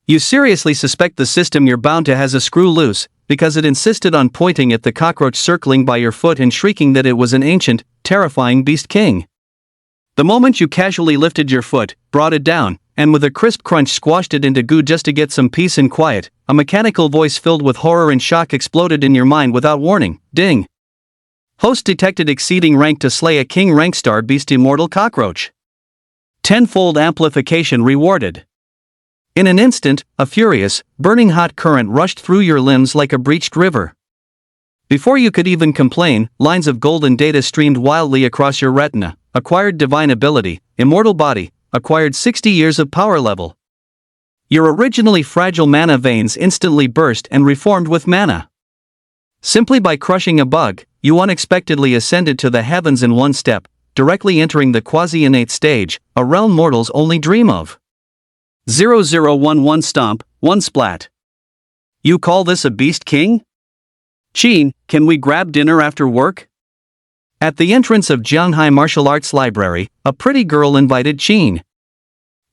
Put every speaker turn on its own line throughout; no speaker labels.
You seriously suspect the system you're bound to has a screw loose, because it insisted on pointing at the cockroach circling by your foot and shrieking that it was an ancient, terrifying beast king. The moment you casually lifted your foot, brought it down, and with a crisp crunch squashed it into goo just to get some peace and quiet, a mechanical voice filled with horror and shock exploded in your mind without warning. Ding! Host detected exceeding rank to slay a king rank star beast immortal cockroach. Tenfold amplification rewarded. In an instant, a furious, burning hot current rushed through your limbs like a breached river. Before you could even complain, lines of golden data streamed wildly across your retina. Acquired divine ability, immortal body, acquired 60 years of power level. Your originally fragile mana veins instantly burst and reformed with mana. Simply by crushing a bug, you unexpectedly ascended to the heavens in one step, directly entering the quasi-innate stage, a realm mortals only dream of. 0011 stomp, 1 splat. You call this a beast king? Chin, can we grab dinner after work? At the entrance of Jianghai Martial Arts Library, a pretty girl invited Chin.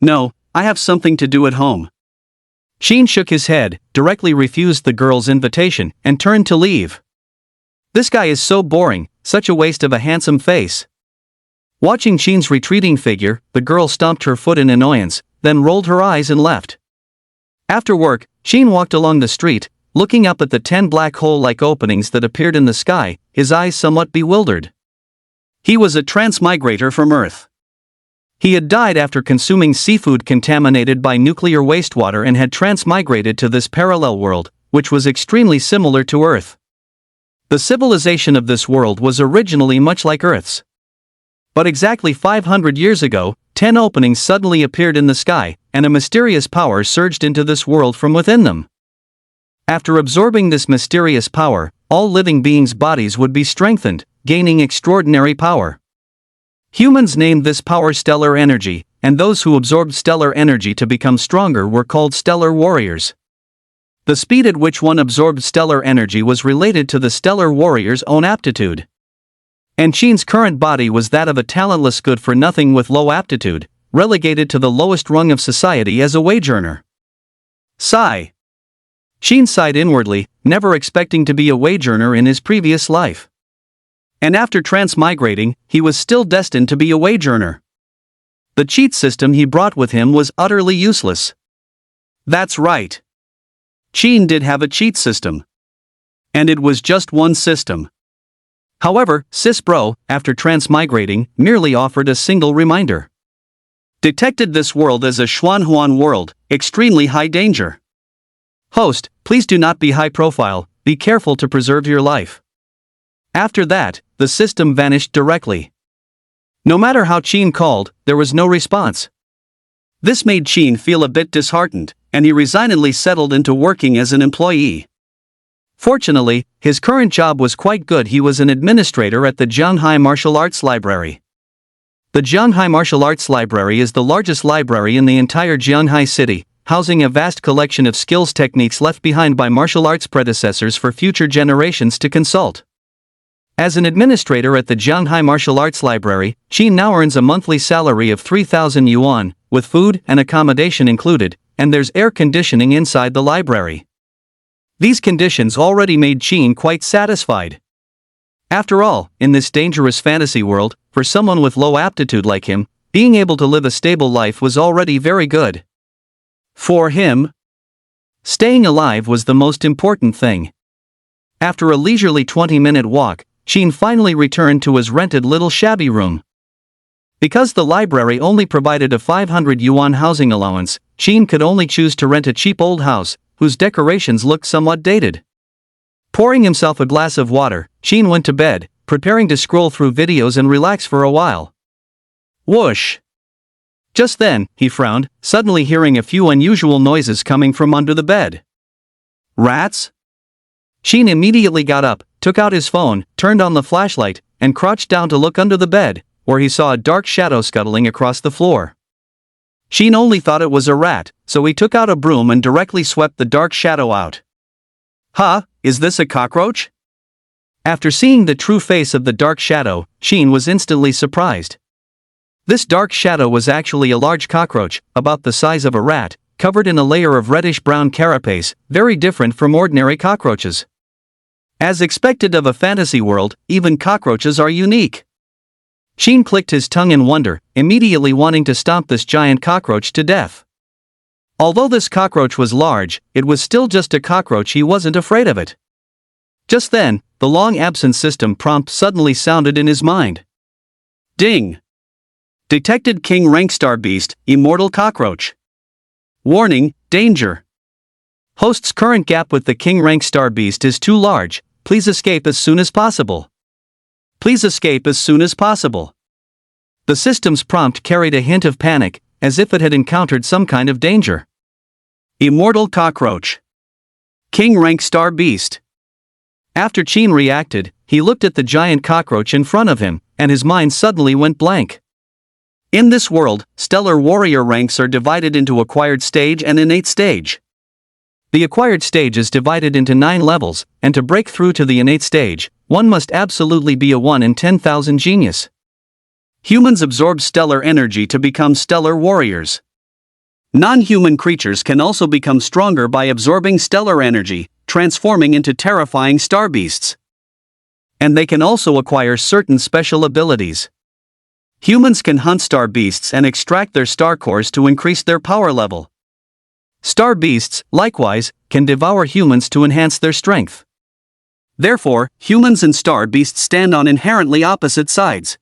No, I have something to do at home. Chin shook his head, directly refused the girl's invitation, and turned to leave. This guy is so boring, such a waste of a handsome face. Watching Chin's retreating figure, the girl stomped her foot in annoyance, then rolled her eyes and left. After work, Chin walked along the street, looking up at the 10 black hole-like openings that appeared in the sky, his eyes somewhat bewildered. He was a transmigrator from Earth. He had died after consuming seafood contaminated by nuclear wastewater and had transmigrated to this parallel world, which was extremely similar to Earth. The civilization of this world was originally much like Earth's. But exactly 500 years ago, 10 openings suddenly appeared in the sky, and a mysterious power surged into this world from within them. After absorbing this mysterious power, all living beings' bodies would be strengthened, gaining extraordinary power. Humans named this power stellar energy, and those who absorbed stellar energy to become stronger were called stellar warriors. The speed at which one absorbed stellar energy was related to the stellar warrior's own aptitude. And Chin's current body was that of a talentless good-for-nothing with low aptitude, relegated to the lowest rung of society as a wage earner. Sigh. Chin sighed inwardly, never expecting to be a wage earner in his previous life. And after transmigrating, he was still destined to be a wage earner. The cheat system he brought with him was utterly useless. That's right. Chin did have a cheat system. And it was just one system. However, Cis-Bro, after transmigrating, merely offered a single reminder. Detected this world as a Xuanhuan world, extremely high danger. Host, please do not be high profile, be careful to preserve your life. After that, the system vanished directly. No matter how Chin called, there was no response. This made Chin feel a bit disheartened, and he resignedly settled into working as an employee. Fortunately, his current job was quite good. He was an administrator at the Jianghai Martial Arts Library. The Jianghai Martial Arts Library is the largest library in the entire Jianghai city, housing a vast collection of skills techniques left behind by martial arts predecessors for future generations to consult. As an administrator at the Jianghai Martial Arts Library, Chin now earns a monthly salary of 3,000 yuan, with food and accommodation included, and there's air conditioning inside the library. These conditions already made Chin quite satisfied. After all, in this dangerous fantasy world, for someone with low aptitude like him, being able to live a stable life was already very good. For him, staying alive was the most important thing. After a leisurely 20-minute walk, Chin finally returned to his rented little shabby room. Because the library only provided a 500 yuan housing allowance, Chin could only choose to rent a cheap old house, whose decorations looked somewhat dated. Pouring himself a glass of water, Chin went to bed, preparing to scroll through videos and relax for a while. Whoosh! Just then, he frowned, suddenly hearing a few unusual noises coming from under the bed. Rats? Chin immediately got up, took out his phone, turned on the flashlight, and crouched down to look under the bed, where he saw a dark shadow scuttling across the floor. Chin only thought it was a rat, so he took out a broom and directly swept the dark shadow out. Huh, is this a cockroach? After seeing the true face of the dark shadow, Chin was instantly surprised. This dark shadow was actually a large cockroach, about the size of a rat, covered in a layer of reddish-brown carapace, very different from ordinary cockroaches. As expected of a fantasy world, even cockroaches are unique. Sheen clicked his tongue in wonder, immediately wanting to stomp this giant cockroach to death. Although this cockroach was large, it was still just a cockroach. He wasn't afraid of it. Just then, the long-absent system prompt suddenly sounded in his mind. Ding! Detected King Rank Star Beast, Immortal Cockroach. Warning, danger. Host's current gap with the King Rank Star Beast is too large, please escape as soon as possible. Please escape as soon as possible. The system's prompt carried a hint of panic, as if it had encountered some kind of danger. Immortal Cockroach. King Rank Star Beast. After Sheen reacted, he looked at the giant cockroach in front of him, and his mind suddenly went blank. In this world, stellar warrior ranks are divided into acquired stage and innate stage. The acquired stage is divided into 9 levels, and to break through to the innate stage, one must absolutely be a 1 in 10,000 genius. Humans absorb stellar energy to become stellar warriors. Non-human creatures can also become stronger by absorbing stellar energy, transforming into terrifying star beasts. And they can also acquire certain special abilities. Humans can hunt star beasts and extract their star cores to increase their power level. Star beasts, likewise, can devour humans to enhance their strength. Therefore, humans and star beasts stand on inherently opposite sides.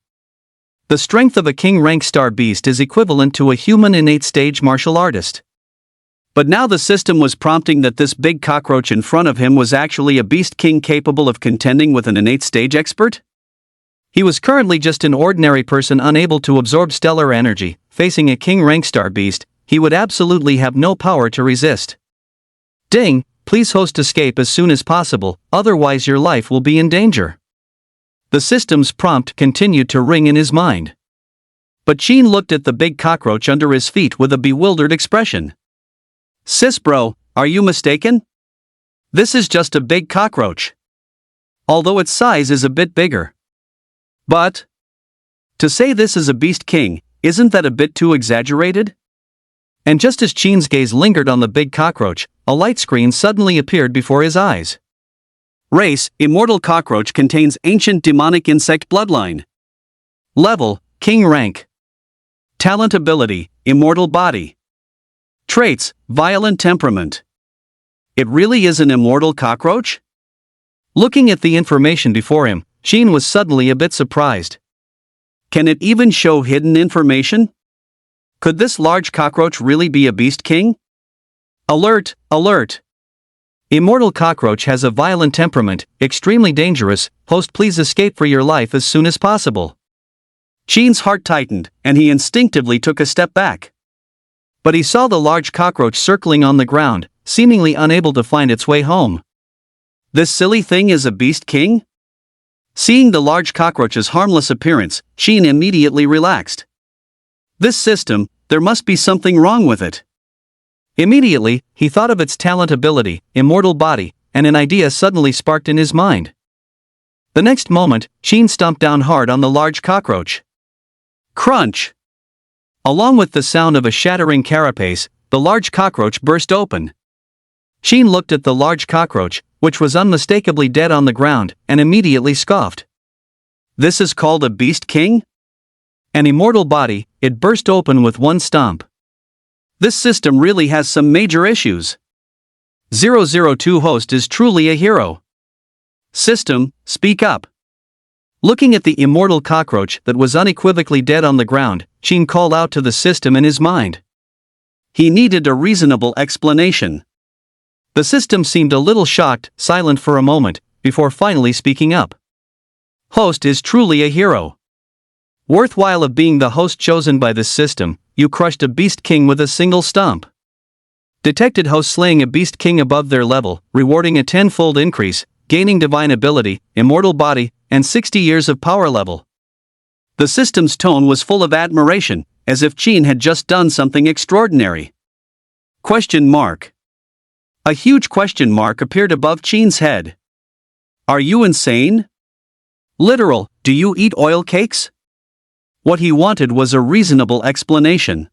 The strength of a king rank star beast is equivalent to a human innate stage martial artist. But now the system was prompting that this big cockroach in front of him was actually a beast king capable of contending with an innate stage expert? He was currently just an ordinary person unable to absorb stellar energy. Facing a king rank star beast, he would absolutely have no power to resist. Ding, please host escape as soon as possible, otherwise your life will be in danger. The system's prompt continued to ring in his mind. But Sheen looked at the big cockroach under his feet with a bewildered expression. Sis bro, are you mistaken? This is just a big cockroach. Although its size is a bit bigger. But to say this is a beast king, isn't that a bit too exaggerated? And just as Sheen's gaze lingered on the big cockroach, a light screen suddenly appeared before his eyes. Race, Immortal Cockroach contains ancient demonic insect bloodline. Level, King rank. Talent ability, Immortal body. Traits, violent temperament. It really is an immortal cockroach? Looking at the information before him, Sheen was suddenly a bit surprised. Can it even show hidden information? Could this large cockroach really be a beast king? Alert, alert! Immortal cockroach has a violent temperament, extremely dangerous, host please escape for your life as soon as possible. Sheen's heart tightened, and he instinctively took a step back. But he saw the large cockroach circling on the ground, seemingly unable to find its way home. This silly thing is a beast king? Seeing the large cockroach's harmless appearance, Sheen immediately relaxed. This system, there must be something wrong with it. Immediately, he thought of its talent ability, immortal body, and an idea suddenly sparked in his mind. The next moment, Sheen stomped down hard on the large cockroach. Crunch! Along with the sound of a shattering carapace, the large cockroach burst open. Sheen looked at the large cockroach, which was unmistakably dead on the ground, and immediately scoffed. This is called a beast king? An immortal body, it burst open with one stomp. This system really has some major issues. 002 host is truly a hero. System, speak up. Looking at the immortal cockroach that was unequivocally dead on the ground, Sheen called out to the system in his mind. He needed a reasonable explanation. The system seemed a little shocked, silent for a moment, before finally speaking up. Host is truly a hero. Worthwhile of being the host chosen by this system, you crushed a beast king with a single stomp. Detected host slaying a beast king above their level, rewarding a 10-fold increase, gaining divine ability, immortal body, and 60 years of power level. The system's tone was full of admiration, as if Sheen had just done something extraordinary. Question mark. A huge question mark appeared above Sheen's head. Are you insane? Literal, do you eat oil cakes? What he wanted was a reasonable explanation.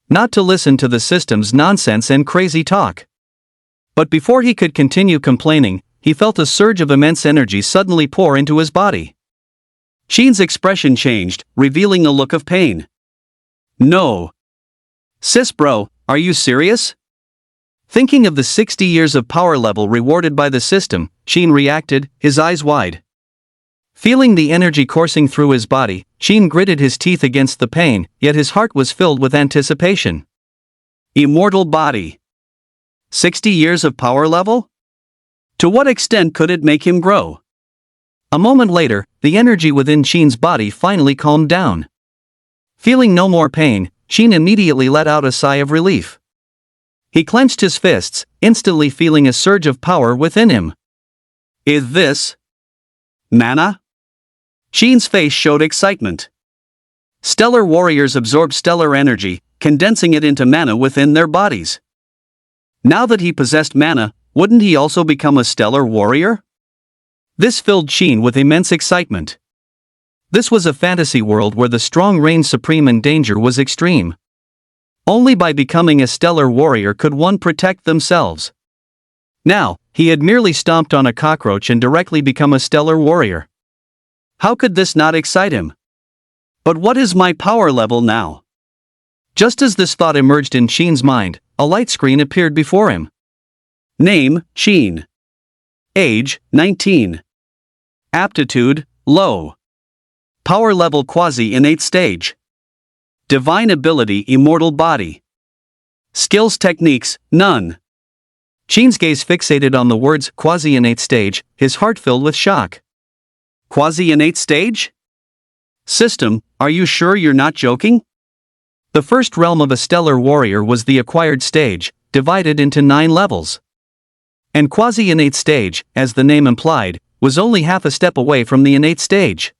not to listen to the system's nonsense and crazy talk. But before he could continue complaining, he felt a surge of immense energy suddenly pour into his body. Sheen's expression changed, revealing a look of pain. No. Sis bro, are you serious? Thinking of the 60 years of power level rewarded by the system, Sheen reacted, his eyes wide. Feeling the energy coursing through his body, Sheen gritted his teeth against the pain, yet his heart was filled with anticipation. Immortal body. 60 years of power level? To what extent could it make him grow? A moment later, the energy within Sheen's body finally calmed down. Feeling no more pain, Sheen immediately let out a sigh of relief. He clenched his fists, instantly feeling a surge of power within him. Is this mana? Sheen's face showed excitement. Stellar warriors absorb stellar energy, condensing it into mana within their bodies. Now that he possessed mana, wouldn't he also become a stellar warrior? This filled Sheen with immense excitement. This was a fantasy world where the strong reigned supreme and danger was extreme. Only by becoming a stellar warrior could one protect themselves. Now, he had merely stomped on a cockroach and directly become a stellar warrior. How could this not excite him? But what is my power level now? Just as this thought emerged in Sheen's mind, a light screen appeared before him. Name, Sheen. Age, 19. Aptitude, low. Power level quasi-innate stage. Divine ability immortal body. Skills techniques, none. Sheen's gaze fixated on the words quasi-innate stage, his heart filled with shock. Quasi-innate stage? System, are you sure you're not joking? The first realm of a stellar warrior was the acquired stage, divided into 9 levels. And quasi-innate stage, as the name implied, was only half a step away from the innate stage.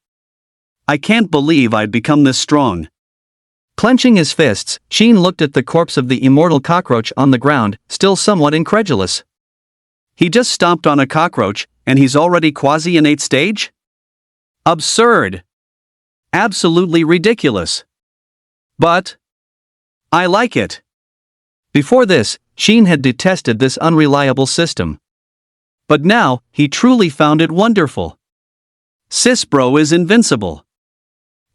I can't believe I'd become this strong. Clenching his fists, Sheen looked at the corpse of the immortal cockroach on the ground, still somewhat incredulous. He just stomped on a cockroach, and he's already quasi-innate stage? Absurd. Absolutely ridiculous. But I like it. Before this, Sheen had detested this unreliable system. But now, he truly found it wonderful. Sis bro is invincible.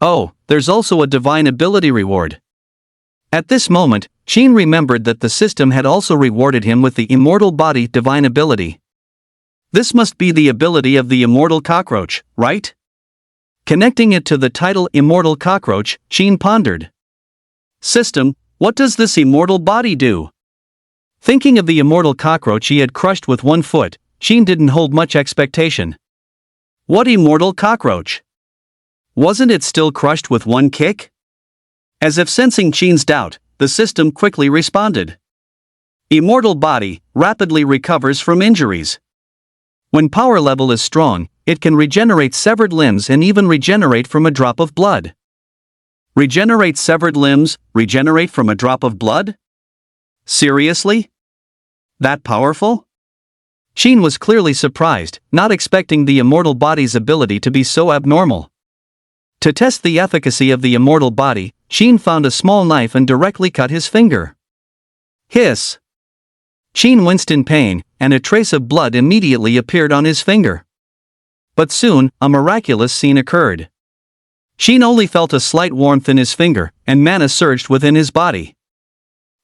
Oh, there's also a divine ability reward. At this moment, Sheen remembered that the system had also rewarded him with the immortal body divine ability. This must be the ability of the immortal cockroach, right? Connecting it to the title Immortal Cockroach, Sheen pondered. System, what does this immortal body do? Thinking of the immortal cockroach he had crushed with one foot, Sheen didn't hold much expectation. What immortal cockroach? Wasn't it still crushed with one kick? As if sensing Sheen's doubt, the system quickly responded. Immortal body rapidly recovers from injuries. When power level is strong, it can regenerate severed limbs and even regenerate from a drop of blood. Regenerate severed limbs, regenerate from a drop of blood? Seriously? That powerful? Sheen was clearly surprised, not expecting the immortal body's ability to be so abnormal. To test the efficacy of the immortal body, Sheen found a small knife and directly cut his finger. Hiss! Sheen winced in pain, and a trace of blood immediately appeared on his finger. But soon, a miraculous scene occurred. Sheen only felt a slight warmth in his finger, and mana surged within his body.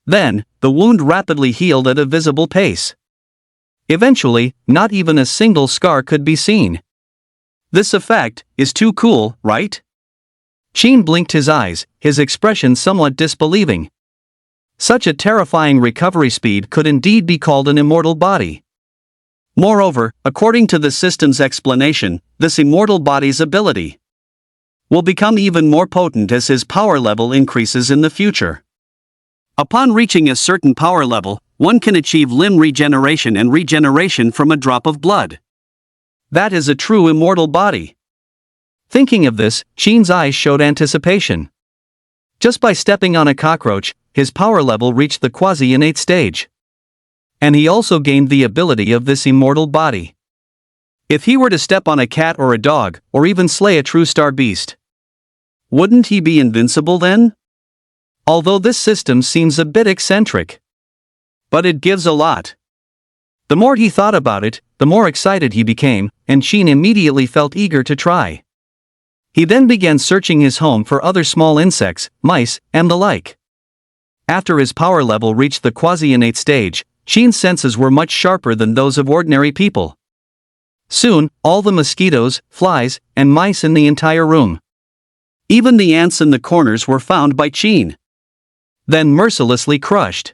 Then, the wound rapidly healed at a visible pace. Eventually, not even a single scar could be seen. This effect is too cool, right? Sheen blinked his eyes, his expression somewhat disbelieving. Such a terrifying recovery speed could indeed be called an immortal body. Moreover, according to the system's explanation, this immortal body's ability will become even more potent as his power level increases in the future. Upon reaching a certain power level, one can achieve limb regeneration and regeneration from a drop of blood. That is a true immortal body. Thinking of this, Sheen's eyes showed anticipation. Just by stepping on a cockroach, his power level reached the quasi-innate stage. And he also gained the ability of this immortal body. If he were to step on a cat or a dog, or even slay a true star beast, wouldn't he be invincible then? Although this system seems a bit eccentric. But it gives a lot. The more he thought about it, the more excited he became, and Sheen immediately felt eager to try. He then began searching his home for other small insects, mice, and the like. After his power level reached the quasi-innate stage, Sheen's senses were much sharper than those of ordinary people. Soon, all the mosquitoes, flies, and mice in the entire room. Even the ants in the corners were found by Sheen. Then mercilessly crushed.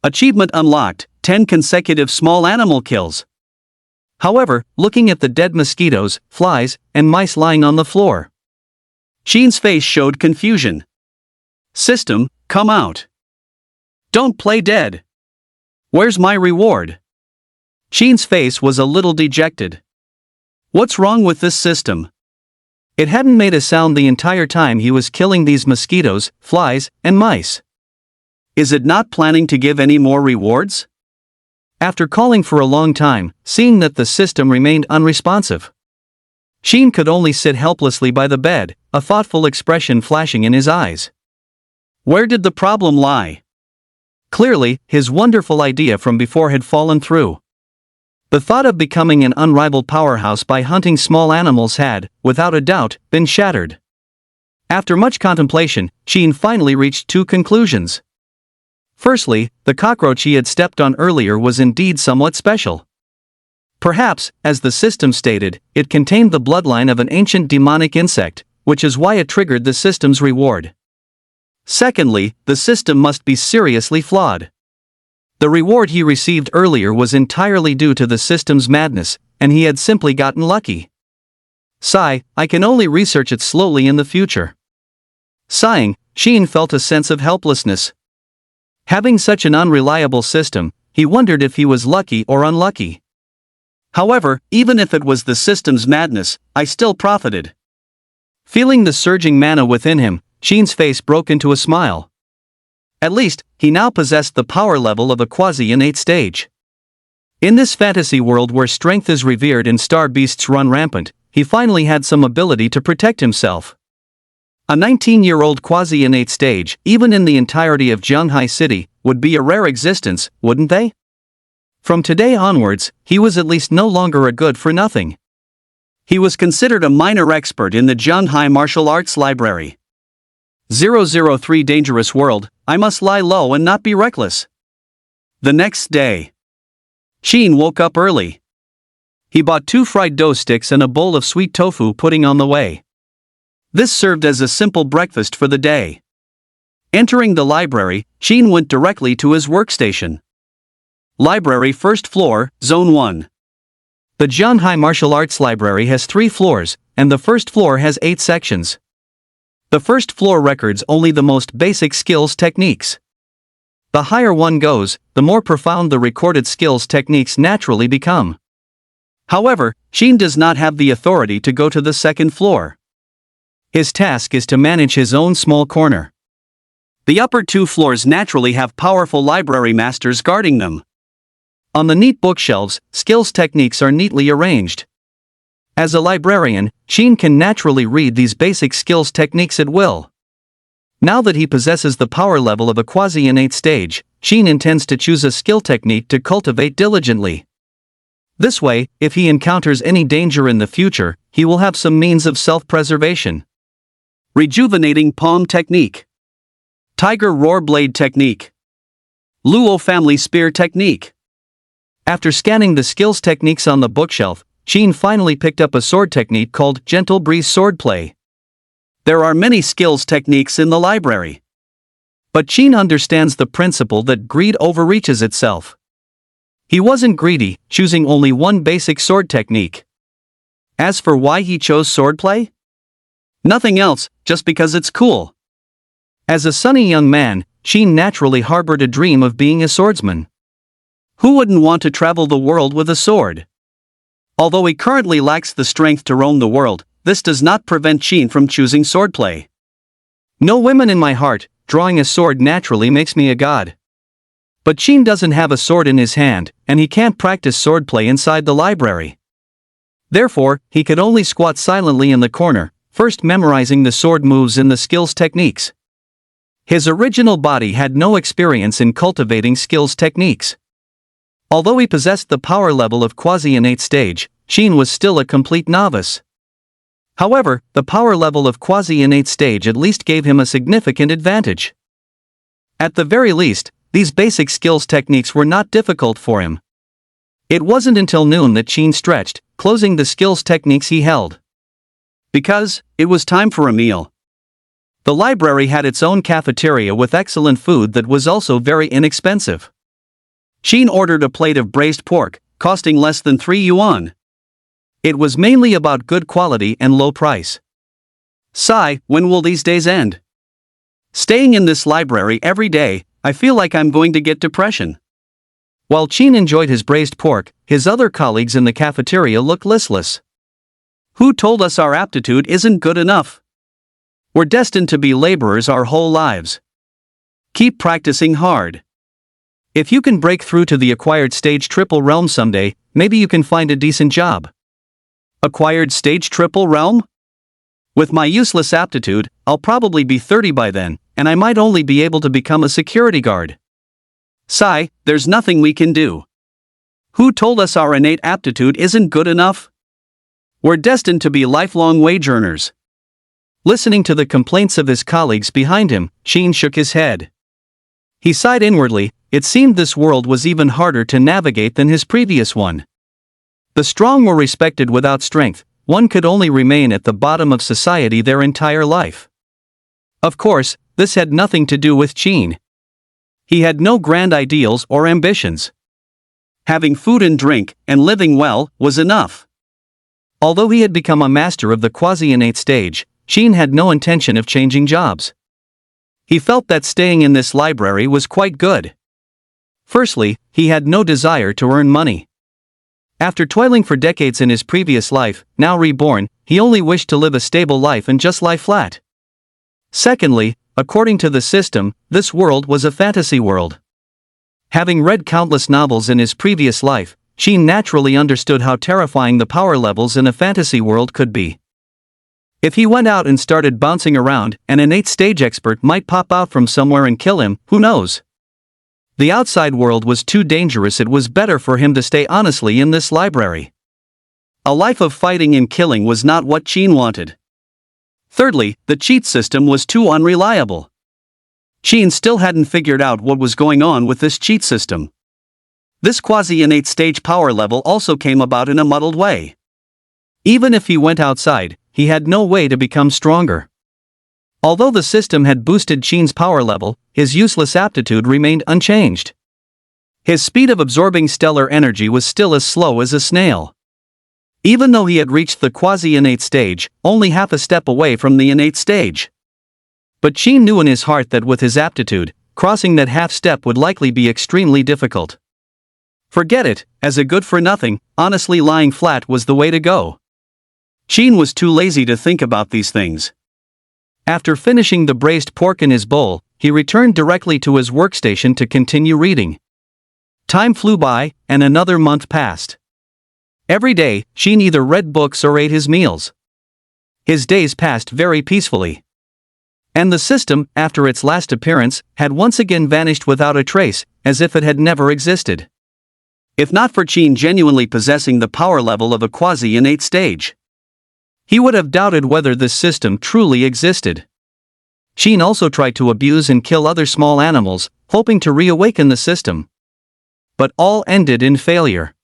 Achievement unlocked, 10 consecutive small animal kills. However, looking at the dead mosquitoes, flies, and mice lying on the floor, Sheen's face showed confusion. System, come out. Don't play dead. Where's my reward? Sheen's face was a little dejected. What's wrong with this system? It hadn't made a sound the entire time he was killing these mosquitoes, flies, and mice. Is it not planning to give any more rewards? After calling for a long time, seeing that the system remained unresponsive, Sheen could only sit helplessly by the bed, a thoughtful expression flashing in his eyes. Where did the problem lie? Clearly, his wonderful idea from before had fallen through. The thought of becoming an unrivaled powerhouse by hunting small animals had, without a doubt, been shattered. After much contemplation, Sheen finally reached two conclusions. Firstly, the cockroach he had stepped on earlier was indeed somewhat special. Perhaps, as the system stated, it contained the bloodline of an ancient demonic insect, which is why it triggered the system's reward. Secondly, the system must be seriously flawed. The reward he received earlier was entirely due to the system's madness, and he had simply gotten lucky. Sigh, I can only research it slowly in the future. Sighing, Sheen felt a sense of helplessness. Having such an unreliable system, he wondered if he was lucky or unlucky. However, even if it was the system's madness, I still profited. Feeling the surging mana within him, Sheen's face broke into a smile. At least, he now possessed the power level of a quasi-innate stage. In this fantasy world where strength is revered and star beasts run rampant, he finally had some ability to protect himself. A 19-year-old quasi-innate stage, even in the entirety of Zhonghai City, would be a rare existence, wouldn't they? From today onwards, he was at least no longer a good-for-nothing. He was considered a minor expert in the Zhonghai Martial Arts Library. 003 Dangerous World, I must lie low and not be reckless. The next day, Sheen woke up early. He bought 2 fried dough sticks and a bowl of sweet tofu pudding on the way. This served as a simple breakfast for the day. Entering the library, Sheen went directly to his workstation. Library, first floor, Zone 1. The Zhonghai Martial Arts Library has 3 floors, and the first floor has 8 sections. The first floor records only the most basic skills techniques. The higher one goes, the more profound the recorded skills techniques naturally become. However, Sheen does not have the authority to go to the second floor. His task is to manage his own small corner. The upper 2 floors naturally have powerful library masters guarding them. On the neat bookshelves, skills techniques are neatly arranged. As a librarian, Sheen can naturally read these basic skills techniques at will. Now that he possesses the power level of a quasi-innate stage, Sheen intends to choose a skill technique to cultivate diligently. This way, if he encounters any danger in the future, he will have some means of self-preservation. Rejuvenating Palm Technique. Tiger Roar Blade Technique. Luo Family Spear Technique. After scanning the skills techniques on the bookshelf, Sheen finally picked up a sword technique called Gentle Breeze Swordplay. There are many skills techniques in the library. But Sheen understands the principle that greed overreaches itself. He wasn't greedy, choosing only one basic sword technique. As for why he chose swordplay? Nothing else, just because it's cool. As a sunny young man, Sheen naturally harbored a dream of being a swordsman. Who wouldn't want to travel the world with a sword? Although he currently lacks the strength to roam the world, this does not prevent Sheen from choosing swordplay. No women in my heart, drawing a sword naturally makes me a god. But Sheen doesn't have a sword in his hand, and he can't practice swordplay inside the library. Therefore, he could only squat silently in the corner, first memorizing the sword moves and the skills techniques. His original body had no experience in cultivating skills techniques. Although he possessed the power level of quasi-innate stage, Sheen was still a complete novice. However, the power level of quasi-innate stage at least gave him a significant advantage. At the very least, these basic skills techniques were not difficult for him. It wasn't until noon that Sheen stretched, closing the skills techniques he held. Because it was time for a meal. The library had its own cafeteria with excellent food that was also very inexpensive. Sheen ordered a plate of braised pork, costing less than 3 yuan. It was mainly about good quality and low price. Sigh, when will these days end? Staying in this library every day, I feel like I'm going to get depression. While Sheen enjoyed his braised pork, his other colleagues in the cafeteria looked listless. Who told us our aptitude isn't good enough? We're destined to be laborers our whole lives. Keep practicing hard. If you can break through to the acquired stage triple realm someday, maybe you can find a decent job. Acquired stage triple realm? With my useless aptitude, I'll probably be 30 by then, and I might only be able to become a security guard. Sigh, there's nothing we can do. Who told us our innate aptitude isn't good enough? We're destined to be lifelong wage earners. Listening to the complaints of his colleagues behind him, Sheen shook his head. He sighed inwardly. It seemed this world was even harder to navigate than his previous one. The strong were respected without strength. One could only remain at the bottom of society their entire life. Of course, this had nothing to do with Sheen. He had no grand ideals or ambitions. Having food and drink, and living well, was enough. Although he had become a master of the quasi-innate stage, Sheen had no intention of changing jobs. He felt that staying in this library was quite good. Firstly, he had no desire to earn money. After toiling for decades in his previous life, now reborn, he only wished to live a stable life and just lie flat. Secondly, according to the system, this world was a fantasy world. Having read countless novels in his previous life, Sheen naturally understood how terrifying the power levels in a fantasy world could be. If he went out and started bouncing around, an innate stage expert might pop out from somewhere and kill him, who knows? The outside world was too dangerous. It was better for him to stay honestly in this library. A life of fighting and killing was not what Sheen wanted. Thirdly, the cheat system was too unreliable. Sheen still hadn't figured out what was going on with this cheat system. This quasi-innate stage power level also came about in a muddled way. Even if he went outside, he had no way to become stronger. Although the system had boosted Sheen's power level, his useless aptitude remained unchanged. His speed of absorbing stellar energy was still as slow as a snail. Even though he had reached the quasi-innate stage, only half a step away from the innate stage. But Sheen knew in his heart that with his aptitude, crossing that half step would likely be extremely difficult. Forget it, as a good-for-nothing, honestly lying flat was the way to go. Sheen was too lazy to think about these things. After finishing the braised pork in his bowl, he returned directly to his workstation to continue reading. Time flew by, and another month passed. Every day, Sheen either read books or ate his meals. His days passed very peacefully. And the system, after its last appearance, had once again vanished without a trace, as if it had never existed. If not for Sheen genuinely possessing the power level of a quasi-innate stage, he would have doubted whether this system truly existed. Sheen also tried to abuse and kill other small animals, hoping to reawaken the system. But all ended in failure.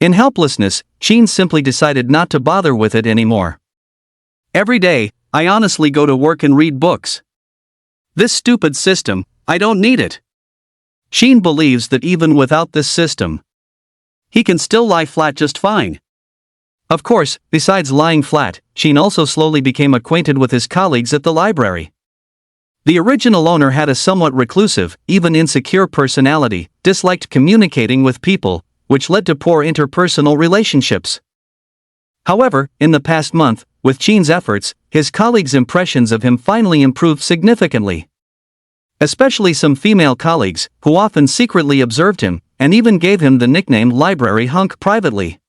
In helplessness, Sheen simply decided not to bother with it anymore. Every day, I honestly go to work and read books. This stupid system, I don't need it. Sheen believes that even without this system, he can still lie flat just fine. Of course, besides lying flat, Sheen also slowly became acquainted with his colleagues at the library. The original owner had a somewhat reclusive, even insecure personality, disliked communicating with people, which led to poor interpersonal relationships. However, in the past month, with Sheen's efforts, his colleagues' impressions of him finally improved significantly. Especially some female colleagues, who often secretly observed him, and even gave him the nickname Library Hunk privately.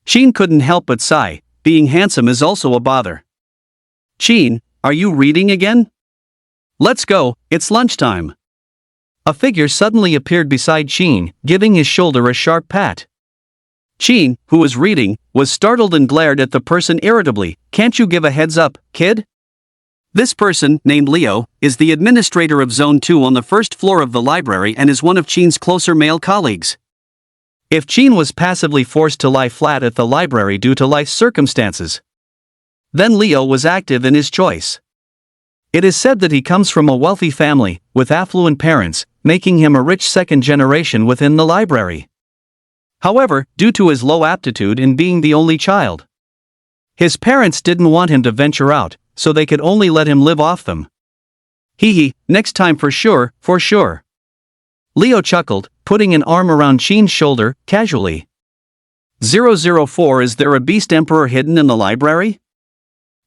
Sheen couldn't help but sigh. Being handsome is also a bother. Sheen, are you reading again? Let's go, it's lunchtime. A figure suddenly appeared beside Qin, giving his shoulder a sharp pat. Qin, who was reading, was startled and glared at the person irritably. Can't you give a heads up, kid? This person, named Leo, is the administrator of Zone 2 on the first floor of the library and is one of Qin's closer male colleagues. If Qin was passively forced to lie flat at the library due to life's circumstances, then Leo was active in his choice. It is said that he comes from a wealthy family, with affluent parents, making him a rich second generation within the library. However, due to his low aptitude in being the only child, his parents didn't want him to venture out, so they could only let him live off them. Hee, next time for sure, for sure. Leo chuckled, putting an arm around Qin's shoulder, casually. 004 Is there a beast emperor hidden in the library?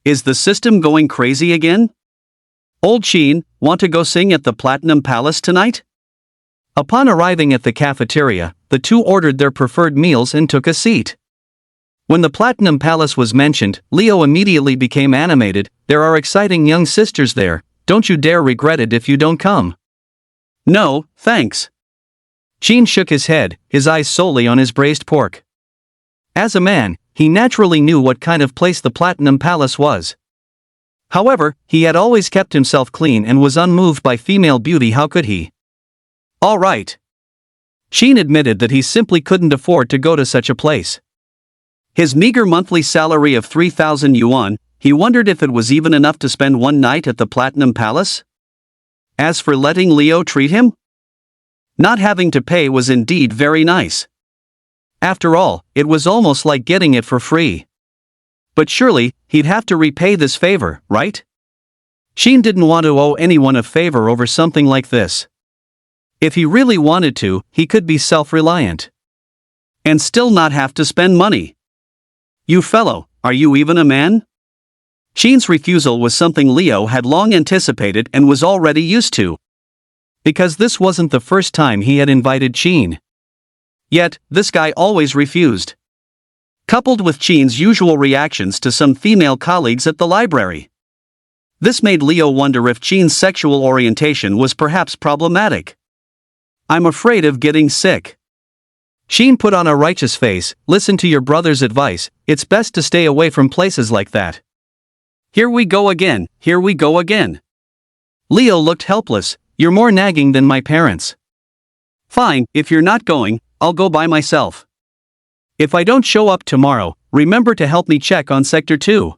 Is the system going crazy again? Old Qin, want to go sing at the Platinum Palace tonight? Upon arriving at the cafeteria, the two ordered their preferred meals and took a seat. When the Platinum Palace was mentioned, Leo immediately became animated. There are exciting young sisters there, don't you dare regret it if you don't come. No, thanks. Qin shook his head, his eyes solely on his braised pork. As a man, he naturally knew what kind of place the Platinum Palace was. However, he had always kept himself clean and was unmoved by female beauty. How could he? All right. Qin admitted that he simply couldn't afford to go to such a place. His meager monthly salary of 3,000 yuan, he wondered if it was even enough to spend one night at the Platinum Palace. As for letting Leo treat him, not having to pay was indeed very nice. After all, it was almost like getting it for free. But surely, he'd have to repay this favor, right? Qin didn't want to owe anyone a favor over something like this. If he really wanted to, he could be self-reliant and still not have to spend money. You fellow, are you even a man? Qin's refusal was something Leo had long anticipated and was already used to. Because this wasn't the first time he had invited Qin. Yet, this guy always refused. Coupled with Qin's usual reactions to some female colleagues at the library, this made Leo wonder if Qin's sexual orientation was perhaps problematic. I'm afraid of getting sick. Qin put on a righteous face. Listen to your brother's advice, it's best to stay away from places like that. Here we go again, here we go again. Leo looked helpless. You're more nagging than my parents. Fine, if you're not going, I'll go by myself. If I don't show up tomorrow, remember to help me check on Sector 2.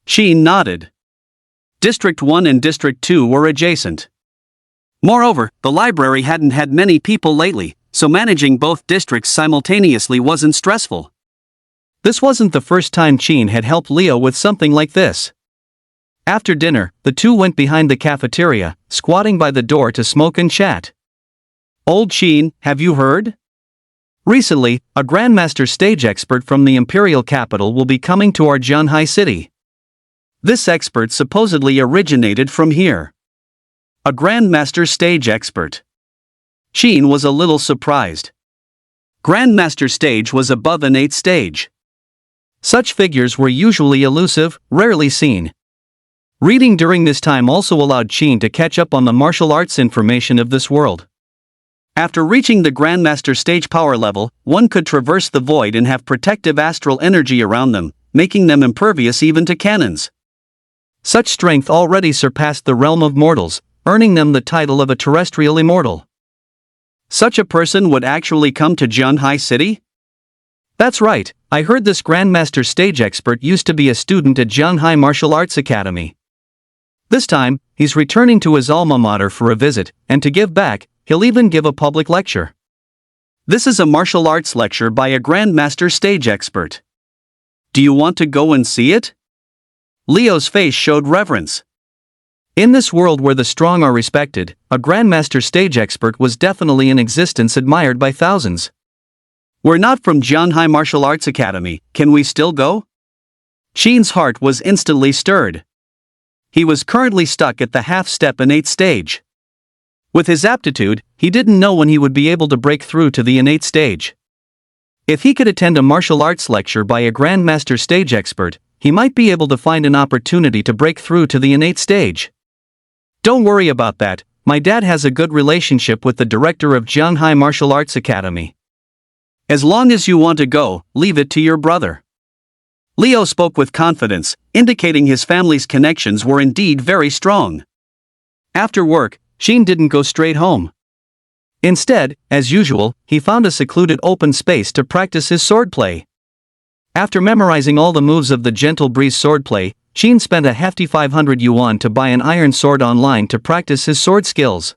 Qin nodded. District 1 and District 2 were adjacent. Moreover, the library hadn't had many people lately, so managing both districts simultaneously wasn't stressful. This wasn't the first time Qin had helped Leo with something like this. After dinner, the two went behind the cafeteria, squatting by the door to smoke and chat. Old Qin, have you heard? Recently, a Grandmaster stage expert from the Imperial capital will be coming to our Zhanhai city. This expert supposedly originated from here. A Grandmaster stage expert. Qin was a little surprised. Grandmaster stage was above innate stage. Such figures were usually elusive, rarely seen. Reading during this time also allowed Qin to catch up on the martial arts information of this world. After reaching the Grandmaster stage power level, one could traverse the void and have protective astral energy around them, making them impervious even to cannons. Such strength already surpassed the realm of mortals, earning them the title of a terrestrial immortal. Such a person would actually come to Zhanhai City? That's right, I heard this Grandmaster stage expert used to be a student at Zhanhai Martial Arts Academy. This time, he's returning to his alma mater for a visit, and to give back, he'll even give a public lecture. This is a martial arts lecture by a Grandmaster stage expert. Do you want to go and see it? Leo's face showed reverence. In this world where the strong are respected, a Grandmaster stage expert was definitely in existence, admired by thousands. We're not from Zhanhai Martial Arts Academy, can we still go? Qin's heart was instantly stirred. He was currently stuck at the half-step innate stage. With his aptitude, he didn't know when he would be able to break through to the innate stage. If he could attend a martial arts lecture by a Grandmaster stage expert, he might be able to find an opportunity to break through to the innate stage. Don't worry about that, my dad has a good relationship with the director of Jianghai Martial Arts Academy. As long as you want to go, leave it to your brother. Leo spoke with confidence, indicating his family's connections were indeed very strong. After work, Sheen didn't go straight home. Instead, as usual, he found a secluded open space to practice his swordplay. After memorizing all the moves of the Gentle Breeze swordplay, Sheen spent a hefty 500 yuan to buy an iron sword online to practice his sword skills.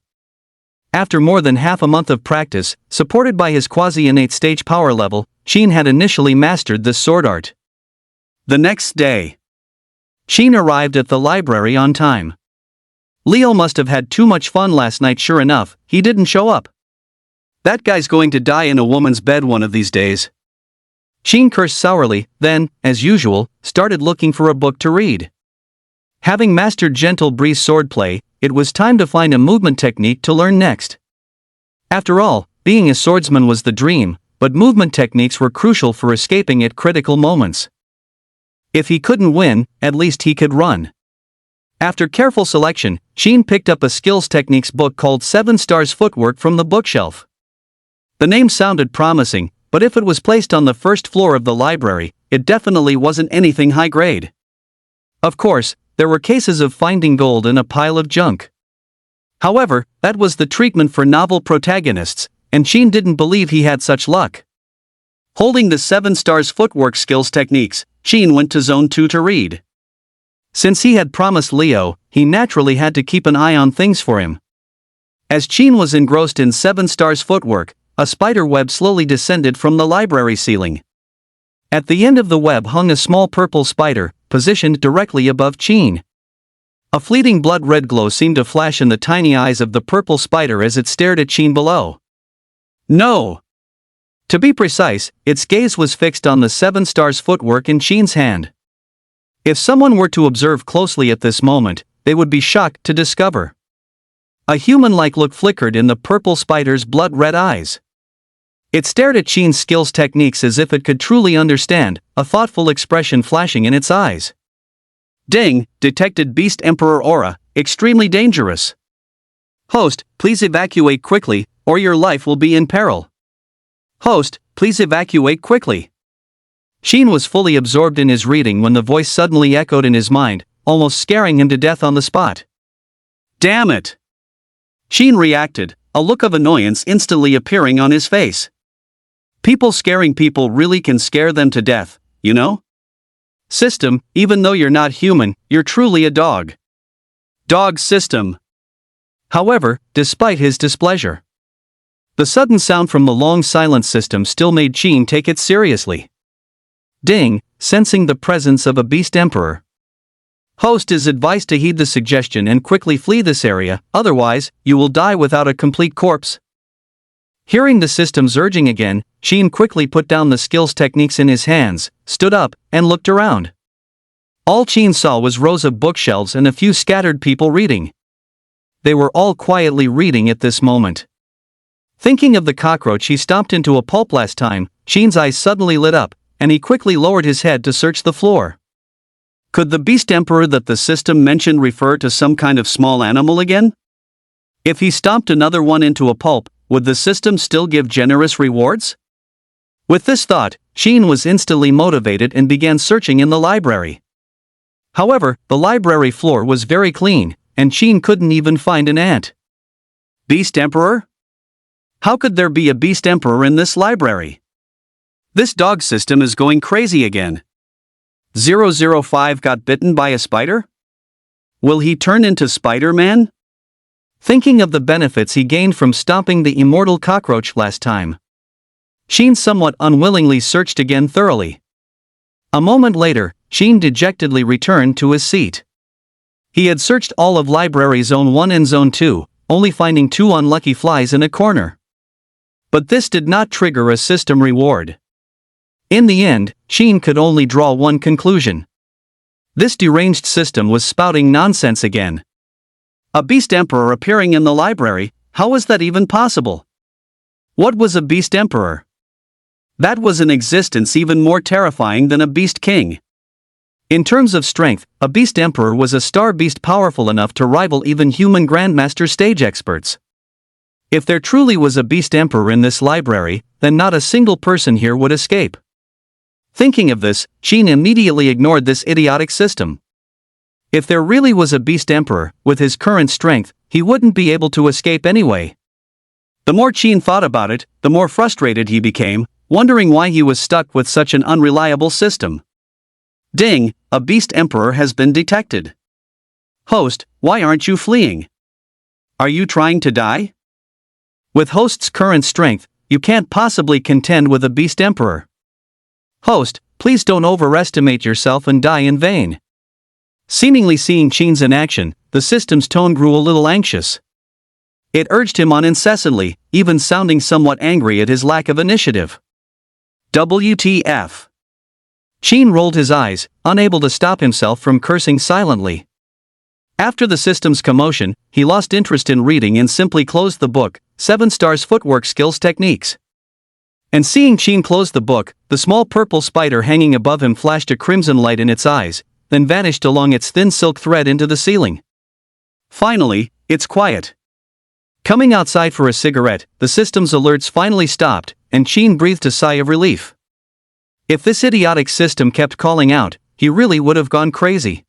After more than half a month of practice, supported by his quasi-innate stage power level, Sheen had initially mastered this sword art. The next day, Sheen arrived at the library on time. Leo must have had too much fun last night. Sure enough, he didn't show up. That guy's going to die in a woman's bed one of these days. Sheen cursed sourly, then, as usual, started looking for a book to read. Having mastered Gentle Breeze swordplay, it was time to find a movement technique to learn next. After all, being a swordsman was the dream, but movement techniques were crucial for escaping at critical moments. If he couldn't win, at least he could run. After careful selection, Sheen picked up a skills techniques book called 7 Stars Footwork from the bookshelf. The name sounded promising, but if it was placed on the first floor of the library, it definitely wasn't anything high grade. Of course, there were cases of finding gold in a pile of junk. However, that was the treatment for novel protagonists, and Sheen didn't believe he had such luck. Holding the 7 Stars Footwork skills techniques, Sheen went to Zone 2 to read. Since he had promised Leo, he naturally had to keep an eye on things for him. As Sheen was engrossed in 7 Stars Footwork, a spider web slowly descended from the library ceiling. At the end of the web hung a small purple spider, positioned directly above Sheen. A fleeting blood-red glow seemed to flash in the tiny eyes of the purple spider as it stared at Sheen below. No! To be precise, its gaze was fixed on the 7 Stars Footwork in Sheen's hand. If someone were to observe closely at this moment, they would be shocked to discover a human-like look flickered in the purple spider's blood-red eyes. It stared at Sheen's skills techniques as if it could truly understand, a thoughtful expression flashing in its eyes. Ding, detected Beast Emperor aura, extremely dangerous. Host, please evacuate quickly, or your life will be in peril. Host, please evacuate quickly. Sheen was fully absorbed in his reading when the voice suddenly echoed in his mind, almost scaring him to death on the spot. Damn it! Sheen reacted, a look of annoyance instantly appearing on his face. People scaring people really can scare them to death, you know? System, even though you're not human, you're truly a dog. Dog system. However, despite his displeasure, the sudden sound from the long silent system still made Sheen take it seriously. Ding, sensing the presence of a beast emperor. Host is advised to heed the suggestion and quickly flee this area, otherwise, you will die without a complete corpse. Hearing the system's urging again, Sheen quickly put down the skills techniques in his hands, stood up, and looked around. All Sheen saw was rows of bookshelves and a few scattered people reading. They were all quietly reading at this moment. Thinking of the cockroach he stomped into a pulp last time, Sheen's eyes suddenly lit up, and he quickly lowered his head to search the floor. Could the beast emperor that the system mentioned refer to some kind of small animal again? If he stomped another one into a pulp, would the system still give generous rewards? With this thought, Sheen was instantly motivated and began searching in the library. However, the library floor was very clean, and Sheen couldn't even find an ant. Beast Emperor? How could there be a Beast Emperor in this library? This dog system is going crazy again. 005 got bitten by a spider? Will he turn into Spider-Man? Thinking of the benefits he gained from stomping the immortal cockroach last time, Sheen somewhat unwillingly searched again thoroughly. A moment later, Sheen dejectedly returned to his seat. He had searched all of Library Zone 1 and Zone 2, only finding 2 unlucky flies in a corner. But this did not trigger a system reward. In the end, Sheen could only draw one conclusion. This deranged system was spouting nonsense again. A Beast Emperor appearing in the library, how was that even possible? What was a Beast Emperor? That was an existence even more terrifying than a Beast King. In terms of strength, a beast emperor was a star beast powerful enough to rival even human grandmaster stage experts. If there truly was a beast emperor in this library, then not a single person here would escape. Thinking of this, Qin immediately ignored this idiotic system. If there really was a beast emperor, with his current strength, he wouldn't be able to escape anyway. The more Qin thought about it, the more frustrated he became, wondering why he was stuck with such an unreliable system. Ding, a beast emperor has been detected. Host, why aren't you fleeing? Are you trying to die? With host's current strength, you can't possibly contend with a beast emperor. Host, please don't overestimate yourself and die in vain. Seemingly seeing Qin's inaction, the system's tone grew a little anxious. It urged him on incessantly, even sounding somewhat angry at his lack of initiative. WTF? Qin rolled his eyes, unable to stop himself from cursing silently. After the system's commotion, he lost interest in reading and simply closed the book, 7 Stars Footwork Skills Techniques. And seeing Qin close the book, the small purple spider hanging above him flashed a crimson light in its eyes, then vanished along its thin silk thread into the ceiling. Finally, it's quiet. Coming outside for a cigarette, the system's alerts finally stopped, and Qin breathed a sigh of relief. If this idiotic system kept calling out, he really would have gone crazy.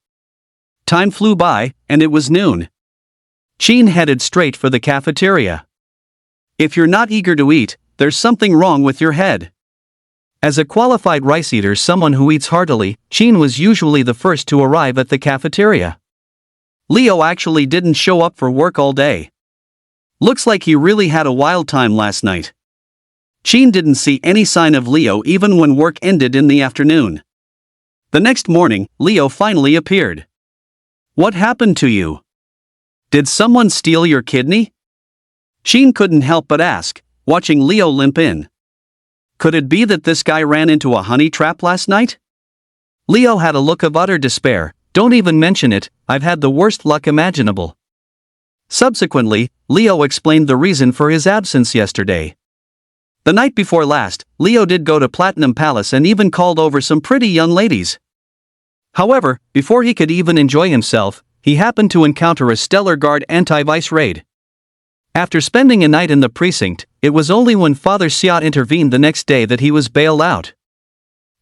Time flew by, and it was noon. Qin headed straight for the cafeteria. If you're not eager to eat, there's something wrong with your head. As a qualified rice eater, someone who eats heartily, Qin was usually the first to arrive at the cafeteria. Leo actually didn't show up for work all day. Looks like he really had a wild time last night. Qin didn't see any sign of Leo even when work ended in the afternoon. The next morning, Leo finally appeared. What happened to you? Did someone steal your kidney? Qin couldn't help but ask, watching Leo limp in. Could it be that this guy ran into a honey trap last night? Leo had a look of utter despair. Don't even mention it, I've had the worst luck imaginable. Subsequently, Leo explained the reason for his absence yesterday. The night before last, Leo did go to Platinum Palace and even called over some pretty young ladies. However, before he could even enjoy himself, he happened to encounter a Stellar Guard anti-vice raid. After spending a night in the precinct, it was only when Father Xia intervened the next day that he was bailed out.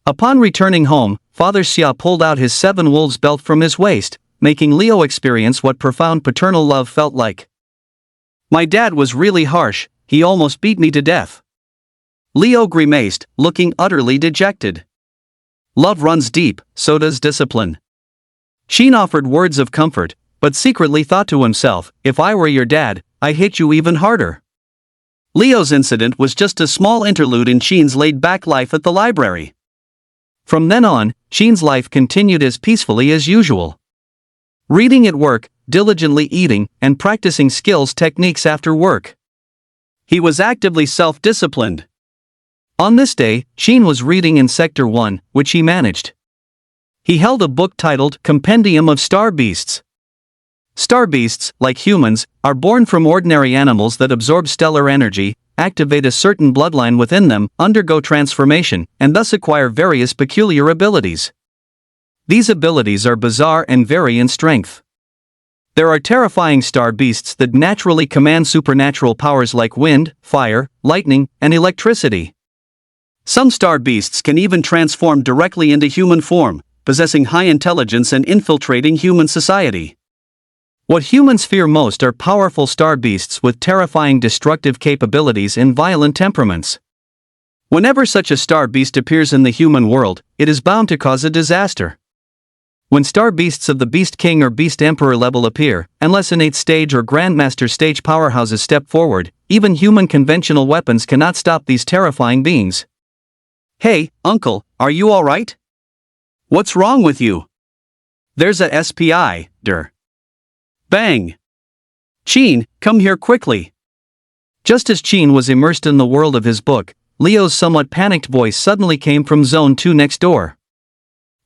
Upon returning home, Father Xia pulled out his 7 wolves belt from his waist, making Leo experience what profound paternal love felt like. My dad was really harsh, he almost beat me to death. Leo grimaced, looking utterly dejected. Love runs deep, so does discipline. Qin offered words of comfort, but secretly thought to himself, if I were your dad, I'd hit you even harder. Leo's incident was just a small interlude in Qin's laid-back life at the library. From then on, Qin's life continued as peacefully as usual. Reading at work, diligently eating, and practicing skills techniques after work. He was actively self-disciplined. On this day, Qin was reading in Sector 1, which he managed. He held a book titled Compendium of Star Beasts. Star beasts, like humans, are born from ordinary animals that absorb stellar energy, activate a certain bloodline within them, undergo transformation, and thus acquire various peculiar abilities. These abilities are bizarre and vary in strength. There are terrifying star beasts that naturally command supernatural powers like wind, fire, lightning, and electricity. Some star beasts can even transform directly into human form, possessing high intelligence and infiltrating human society. What humans fear most are powerful star beasts with terrifying destructive capabilities and violent temperaments. Whenever such a star beast appears in the human world, it is bound to cause a disaster. When star beasts of the Beast King or Beast Emperor level appear, unless innate stage or Grandmaster stage powerhouses step forward, even human conventional weapons cannot stop these terrifying beings. Hey, uncle, are you alright? What's wrong with you? There's a SPI, der. Bang! Qin, come here quickly. Just as Qin was immersed in the world of his book, Leo's somewhat panicked voice suddenly came from Zone 2 next door.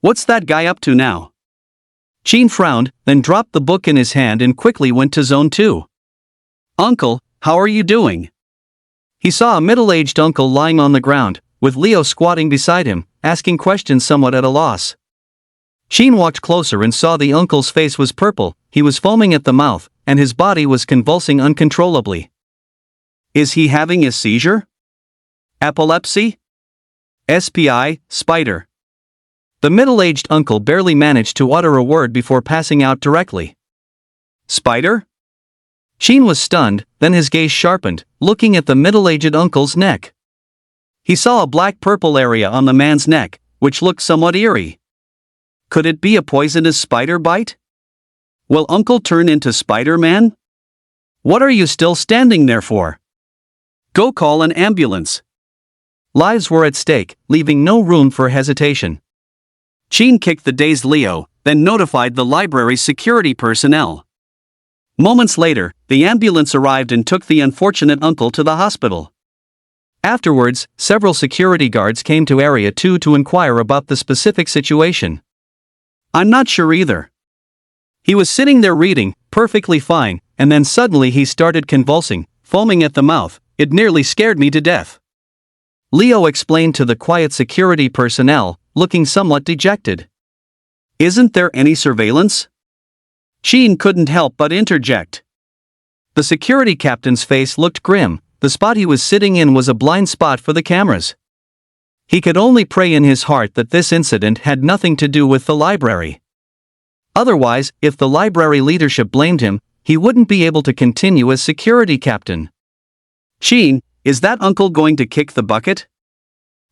What's that guy up to now? Qin frowned, then dropped the book in his hand and quickly went to Zone 2. Uncle, how are you doing? He saw a middle-aged uncle lying on the ground, with Leo squatting beside him, asking questions somewhat at a loss. Sheen walked closer and saw the uncle's face was purple, he was foaming at the mouth, and his body was convulsing uncontrollably. Is he having a seizure? Epilepsy? SPI, spider. The middle-aged uncle barely managed to utter a word before passing out directly. Spider? Sheen was stunned, then his gaze sharpened, looking at the middle-aged uncle's neck. He saw a black-purple area on the man's neck, which looked somewhat eerie. Could it be a poisonous spider bite? Will Uncle turn into Spider-Man? What are you still standing there for? Go call an ambulance. Lives were at stake, leaving no room for hesitation. Sheen kicked the dazed Leo, then notified the library's security personnel. Moments later, the ambulance arrived and took the unfortunate uncle to the hospital. Afterwards, several security guards came to Area 2 to inquire about the specific situation. I'm not sure either. He was sitting there reading, perfectly fine, and then suddenly he started convulsing, foaming at the mouth. It nearly scared me to death. Leo explained to the quiet security personnel, looking somewhat dejected. Isn't there any surveillance? Sheen couldn't help but interject. The security captain's face looked grim. The spot he was sitting in was a blind spot for the cameras. He could only pray in his heart that this incident had nothing to do with the library. Otherwise, if the library leadership blamed him, he wouldn't be able to continue as security captain. Sheen, is that uncle going to kick the bucket?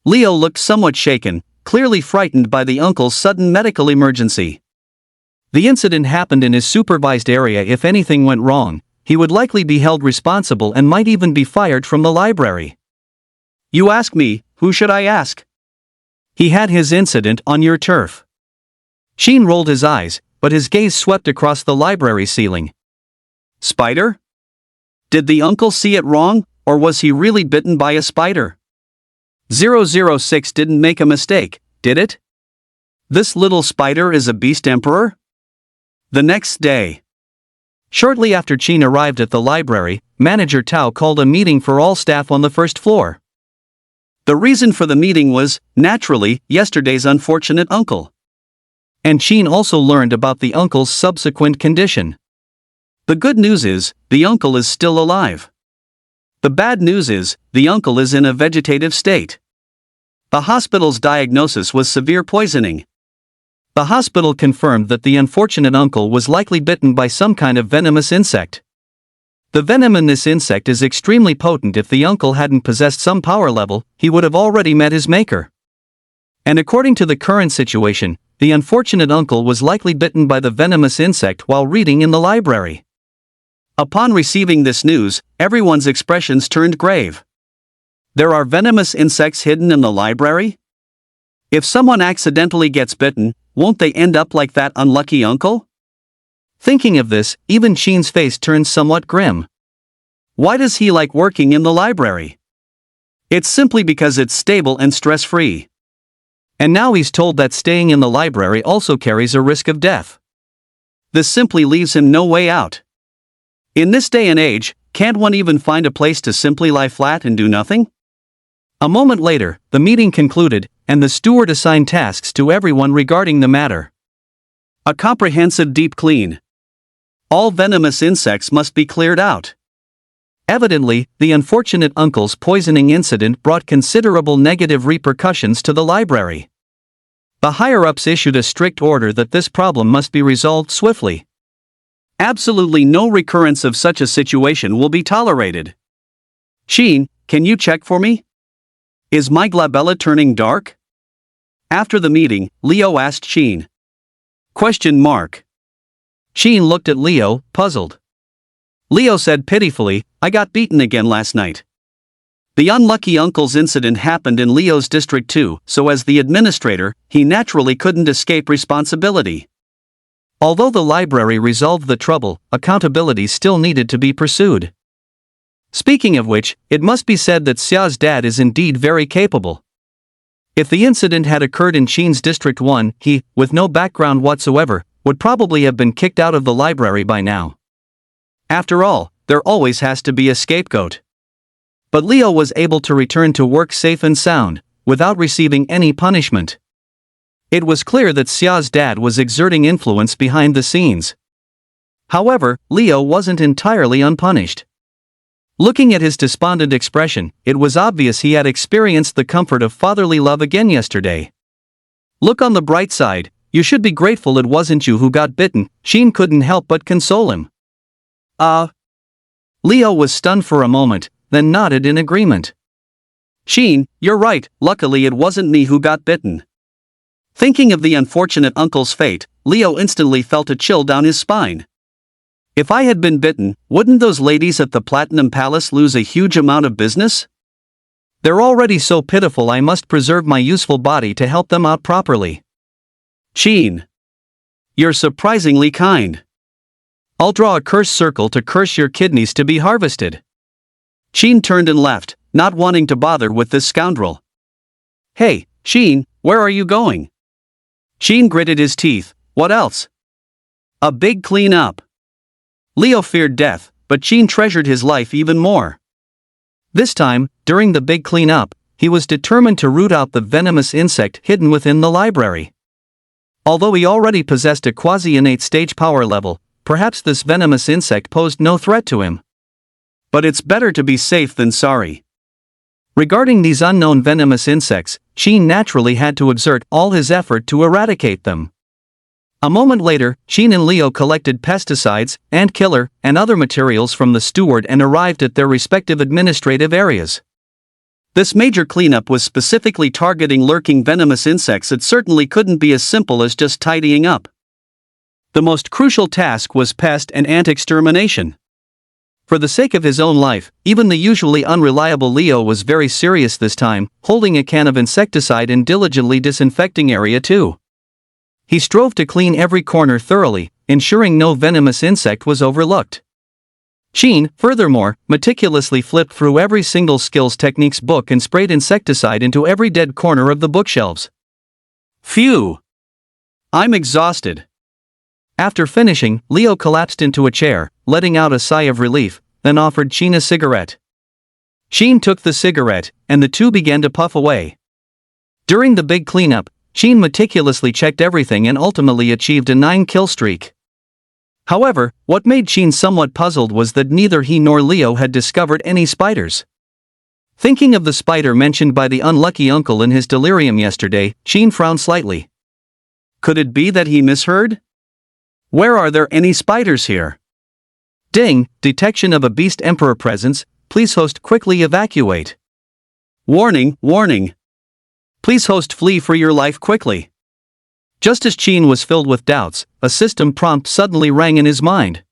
Leo looked somewhat shaken, clearly frightened by the uncle's sudden medical emergency. The incident happened in his supervised area. If anything went wrong, he would likely be held responsible and might even be fired from the library. You ask me, who should I ask? He had his incident on your turf. Sheen rolled his eyes, but his gaze swept across the library ceiling. Spider? Did the uncle see it wrong, or was he really bitten by a spider? 006 didn't make a mistake, did it? This little spider is a beast emperor? The next day. Shortly after Sheen arrived at the library, Manager Tao called a meeting for all staff on the first floor. The reason for the meeting was, naturally, yesterday's unfortunate uncle. And Sheen also learned about the uncle's subsequent condition. The good news is, the uncle is still alive. The bad news is, the uncle is in a vegetative state. The hospital's diagnosis was severe poisoning. The hospital confirmed that the unfortunate uncle was likely bitten by some kind of venomous insect. The venom in this insect is extremely potent. If the uncle hadn't possessed some power level, he would have already met his maker. And according to the current situation, the unfortunate uncle was likely bitten by the venomous insect while reading in the library. Upon receiving this news, everyone's expressions turned grave. There are venomous insects hidden in the library? If someone accidentally gets bitten, won't they end up like that unlucky uncle? Thinking of this, even Sheen's face turned somewhat grim. Why does he like working in the library? It's simply because it's stable and stress-free. And now he's told that staying in the library also carries a risk of death. This simply leaves him no way out. In this day and age, can't one even find a place to simply lie flat and do nothing? A moment later, the meeting concluded, and the steward assigned tasks to everyone regarding the matter. A comprehensive deep clean. All venomous insects must be cleared out. Evidently, the unfortunate uncle's poisoning incident brought considerable negative repercussions to the library. The higher-ups issued a strict order that this problem must be resolved swiftly. Absolutely no recurrence of such a situation will be tolerated. Sheen, can you check for me? Is my glabella turning dark? After the meeting, Leo asked Sheen. Question mark. Sheen looked at Leo, puzzled. Leo said pitifully, I got beaten again last night. The unlucky uncle's incident happened in Leo's district too, so as the administrator, he naturally couldn't escape responsibility. Although the library resolved the trouble, accountability still needed to be pursued. Speaking of which, it must be said that Xia's dad is indeed very capable. If the incident had occurred in Sheen's District 1, he, with no background whatsoever, would probably have been kicked out of the library by now. After all, there always has to be a scapegoat. But Leo was able to return to work safe and sound, without receiving any punishment. It was clear that Xia's dad was exerting influence behind the scenes. However, Leo wasn't entirely unpunished. Looking at his despondent expression, it was obvious he had experienced the comfort of fatherly love again yesterday. Look on the bright side, you should be grateful it wasn't you who got bitten, Sheen couldn't help but console him. Leo was stunned for a moment, then nodded in agreement. Sheen, you're right, luckily it wasn't me who got bitten. Thinking of the unfortunate uncle's fate, Leo instantly felt a chill down his spine. If I had been bitten, wouldn't those ladies at the Platinum Palace lose a huge amount of business? They're already so pitiful, I must preserve my useful body to help them out properly. Sheen. You're surprisingly kind. I'll draw a curse circle to curse your kidneys to be harvested. Sheen turned and left, not wanting to bother with this scoundrel. Hey, Sheen, where are you going? Sheen gritted his teeth. What else? A big clean-up. Leo feared death, but Sheen treasured his life even more. This time, during the big clean-up, he was determined to root out the venomous insect hidden within the library. Although he already possessed a quasi-innate stage power level, perhaps this venomous insect posed no threat to him. But it's better to be safe than sorry. Regarding these unknown venomous insects, Sheen naturally had to exert all his effort to eradicate them. A moment later, Sheen and Leo collected pesticides, ant killer, and other materials from the steward and arrived at their respective administrative areas. This major cleanup was specifically targeting lurking venomous insects. It certainly couldn't be as simple as just tidying up. The most crucial task was pest and ant extermination. For the sake of his own life, even the usually unreliable Leo was very serious this time, holding a can of insecticide and diligently disinfecting area 2. He strove to clean every corner thoroughly, ensuring no venomous insect was overlooked. Sheen, furthermore, meticulously flipped through every single skills techniques book and sprayed insecticide into every dead corner of the bookshelves. Phew! I'm exhausted. After finishing, Leo collapsed into a chair, letting out a sigh of relief, then offered Sheen a cigarette. Sheen took the cigarette, and the two began to puff away. During the big cleanup, Sheen meticulously checked everything and ultimately achieved a 9-kill streak. However, what made Sheen somewhat puzzled was that neither he nor Leo had discovered any spiders. Thinking of the spider mentioned by the unlucky uncle in his delirium yesterday, Sheen frowned slightly. Could it be that he misheard? Where are there any spiders here? Ding, detection of a beast emperor presence, please host quickly evacuate. Warning, warning. Please host flee for your life quickly. Just as Sheen was filled with doubts, a system prompt suddenly rang in his mind.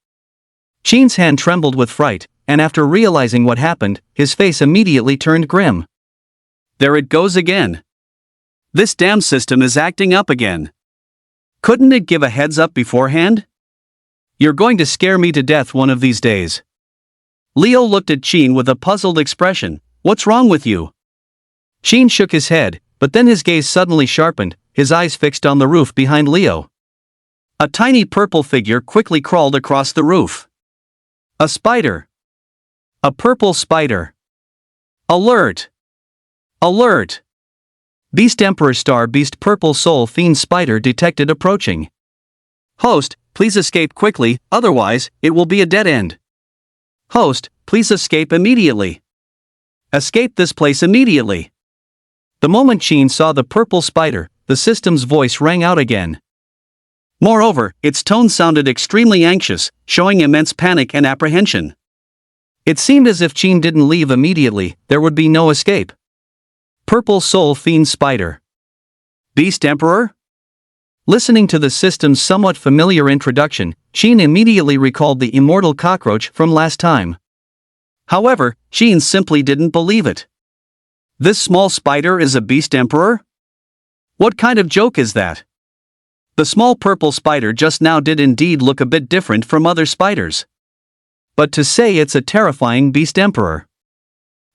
Sheen's hand trembled with fright, and after realizing what happened, his face immediately turned grim. There it goes again. This damn system is acting up again. Couldn't it give a heads up beforehand? You're going to scare me to death one of these days. Leo looked at Sheen with a puzzled expression. What's wrong with you? Sheen shook his head, but then his gaze suddenly sharpened, his eyes fixed on the roof behind Leo. A tiny purple figure quickly crawled across the roof. A spider. A purple spider. Alert! Alert! Beast Emperor Star Beast Purple Soul Fiend Spider detected approaching. Host, please escape quickly, otherwise, it will be a dead end. Host, please escape immediately. Escape this place immediately. The moment Sheen saw the purple spider, the system's voice rang out again. Moreover, its tone sounded extremely anxious, showing immense panic and apprehension. It seemed as if Sheen didn't leave immediately, there would be no escape. Purple Soul Fiend Spider. Beast Emperor? Listening to the system's somewhat familiar introduction, Sheen immediately recalled the immortal cockroach from last time. However, Sheen simply didn't believe it. This small spider is a Beast Emperor? What kind of joke is that? The small purple spider just now did indeed look a bit different from other spiders. But to say it's a terrifying Beast Emperor.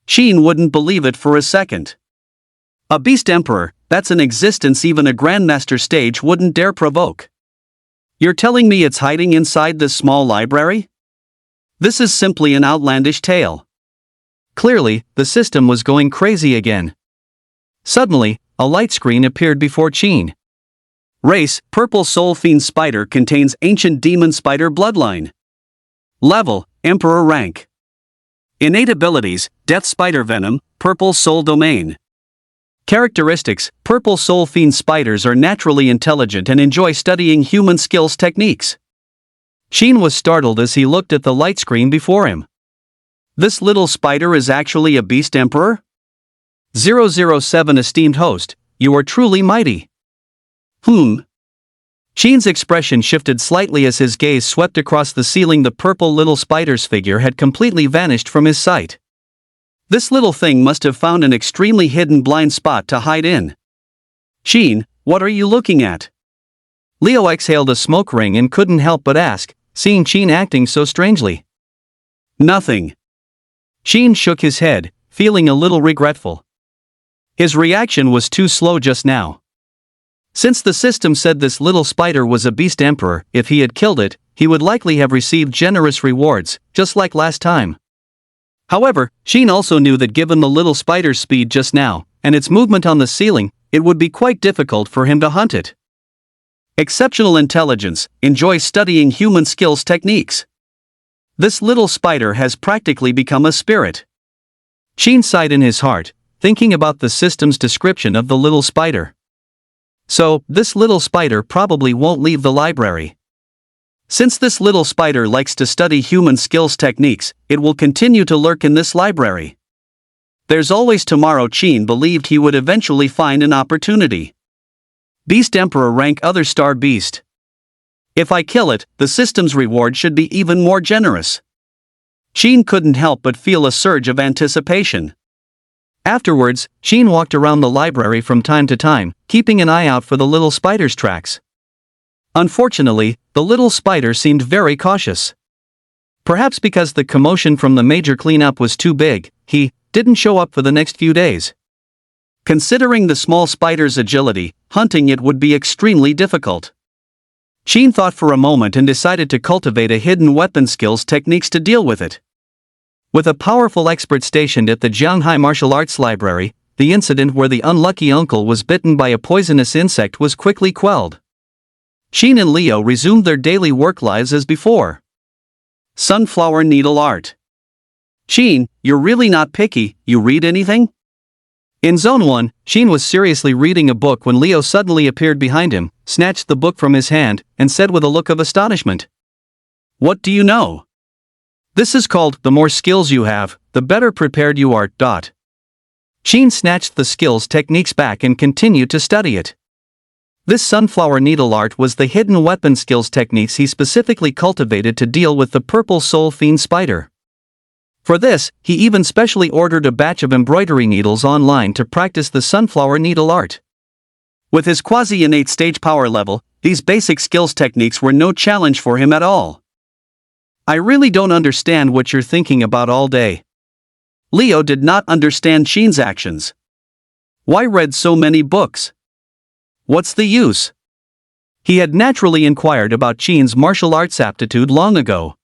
Sheen wouldn't believe it for a second. A Beast Emperor, that's an existence even a Grandmaster stage wouldn't dare provoke. You're telling me it's hiding inside this small library? This is simply an outlandish tale. Clearly, the system was going crazy again. Suddenly, a light screen appeared before Sheen.
Race, purple soul fiend spider contains ancient demon spider bloodline. Level, emperor rank. Innate abilities, death spider venom, purple soul domain. Characteristics, purple soul fiend spiders are naturally intelligent and enjoy studying human skills techniques. Sheen was startled as he looked at the light screen before him. This little spider is actually a beast emperor? 007 Esteemed host, you are truly mighty. Sheen's expression shifted slightly as his gaze swept across the ceiling. The purple little spider's figure had completely vanished from his sight. This little thing must have found an extremely hidden blind spot to hide in. Sheen, what are you looking at? Leo exhaled a smoke ring and couldn't help but ask, seeing Sheen acting so strangely. Nothing. Sheen shook his head, feeling a little regretful. His reaction was too slow just now. Since the system said this little spider was a beast emperor, if he had killed it, he would likely have received generous rewards, just like last time. However, Sheen also knew that given the little spider's speed just now, and its movement on the ceiling, it would be quite difficult for him to hunt it. Exceptional intelligence, enjoys studying human skills techniques. This little spider has practically become a spirit. Sheen sighed in his heart, thinking about the system's description of the little spider. So, this little spider probably won't leave the library. Since this little spider likes to study human skills techniques, it will continue to lurk in this library. There's always tomorrow. Sheen believed he would eventually find an opportunity. Beast Emperor rank other star beast. If I kill it, the system's reward should be even more generous. Sheen couldn't help but feel a surge of anticipation. Afterwards, Sheen walked around the library from time to time, keeping an eye out for the little spider's tracks. Unfortunately, the little spider seemed very cautious. Perhaps because the commotion from the major cleanup was too big, he didn't show up for the next few days. Considering the small spider's agility, hunting it would be extremely difficult. Sheen thought for a moment and decided to cultivate a hidden weapon skills techniques to deal with it. With a powerful expert stationed at the Jianghai Martial Arts Library, the incident where the unlucky uncle was bitten by a poisonous insect was quickly quelled. Sheen and Leo resumed their daily work lives as before. Sunflower needle art. Sheen, you're really not picky. You read anything? In Zone 1, Sheen was seriously reading a book when Leo suddenly appeared behind him, snatched the book from his hand, and said with a look of astonishment. What do you know? This is called, the more skills you have, the better prepared you are. Sheen snatched the skills techniques back and continued to study it. This sunflower needle art was the hidden weapon skills techniques he specifically cultivated to deal with the purple soul fiend spider. For this, he even specially ordered a batch of embroidery needles online to practice the sunflower needle art. With his quasi-innate stage power level, these basic skills techniques were no challenge for him at all. I really don't understand what you're thinking about all day. Leo did not understand Sheen's actions. Why read so many books? What's the use? He had naturally inquired about Sheen's martial arts aptitude long ago.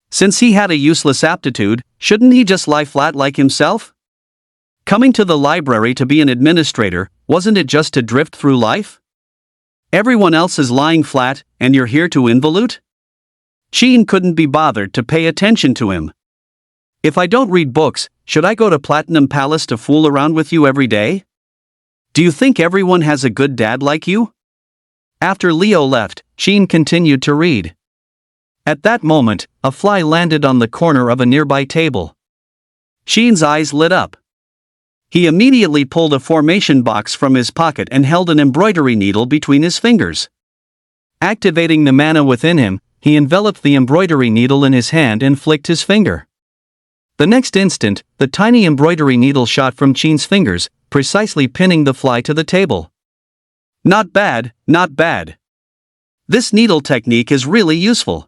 Since he had a useless aptitude, shouldn't he just lie flat like himself? Coming to the library to be an administrator, wasn't it just to drift through life? Everyone else is lying flat, and you're here to involute? Sheen couldn't be bothered to pay attention to him. If I don't read books, should I go to Platinum Palace to fool around with you every day? Do you think everyone has a good dad like you? After Leo left, Sheen continued to read. At that moment, a fly landed on the corner of a nearby table. Sheen's eyes lit up. He immediately pulled a formation box from his pocket and held an embroidery needle between his fingers. Activating the mana within him, he enveloped the embroidery needle in his hand and flicked his finger. The next instant, the tiny embroidery needle shot from Sheen's fingers, precisely pinning the fly to the table. Not bad, not bad. This needle technique is really useful.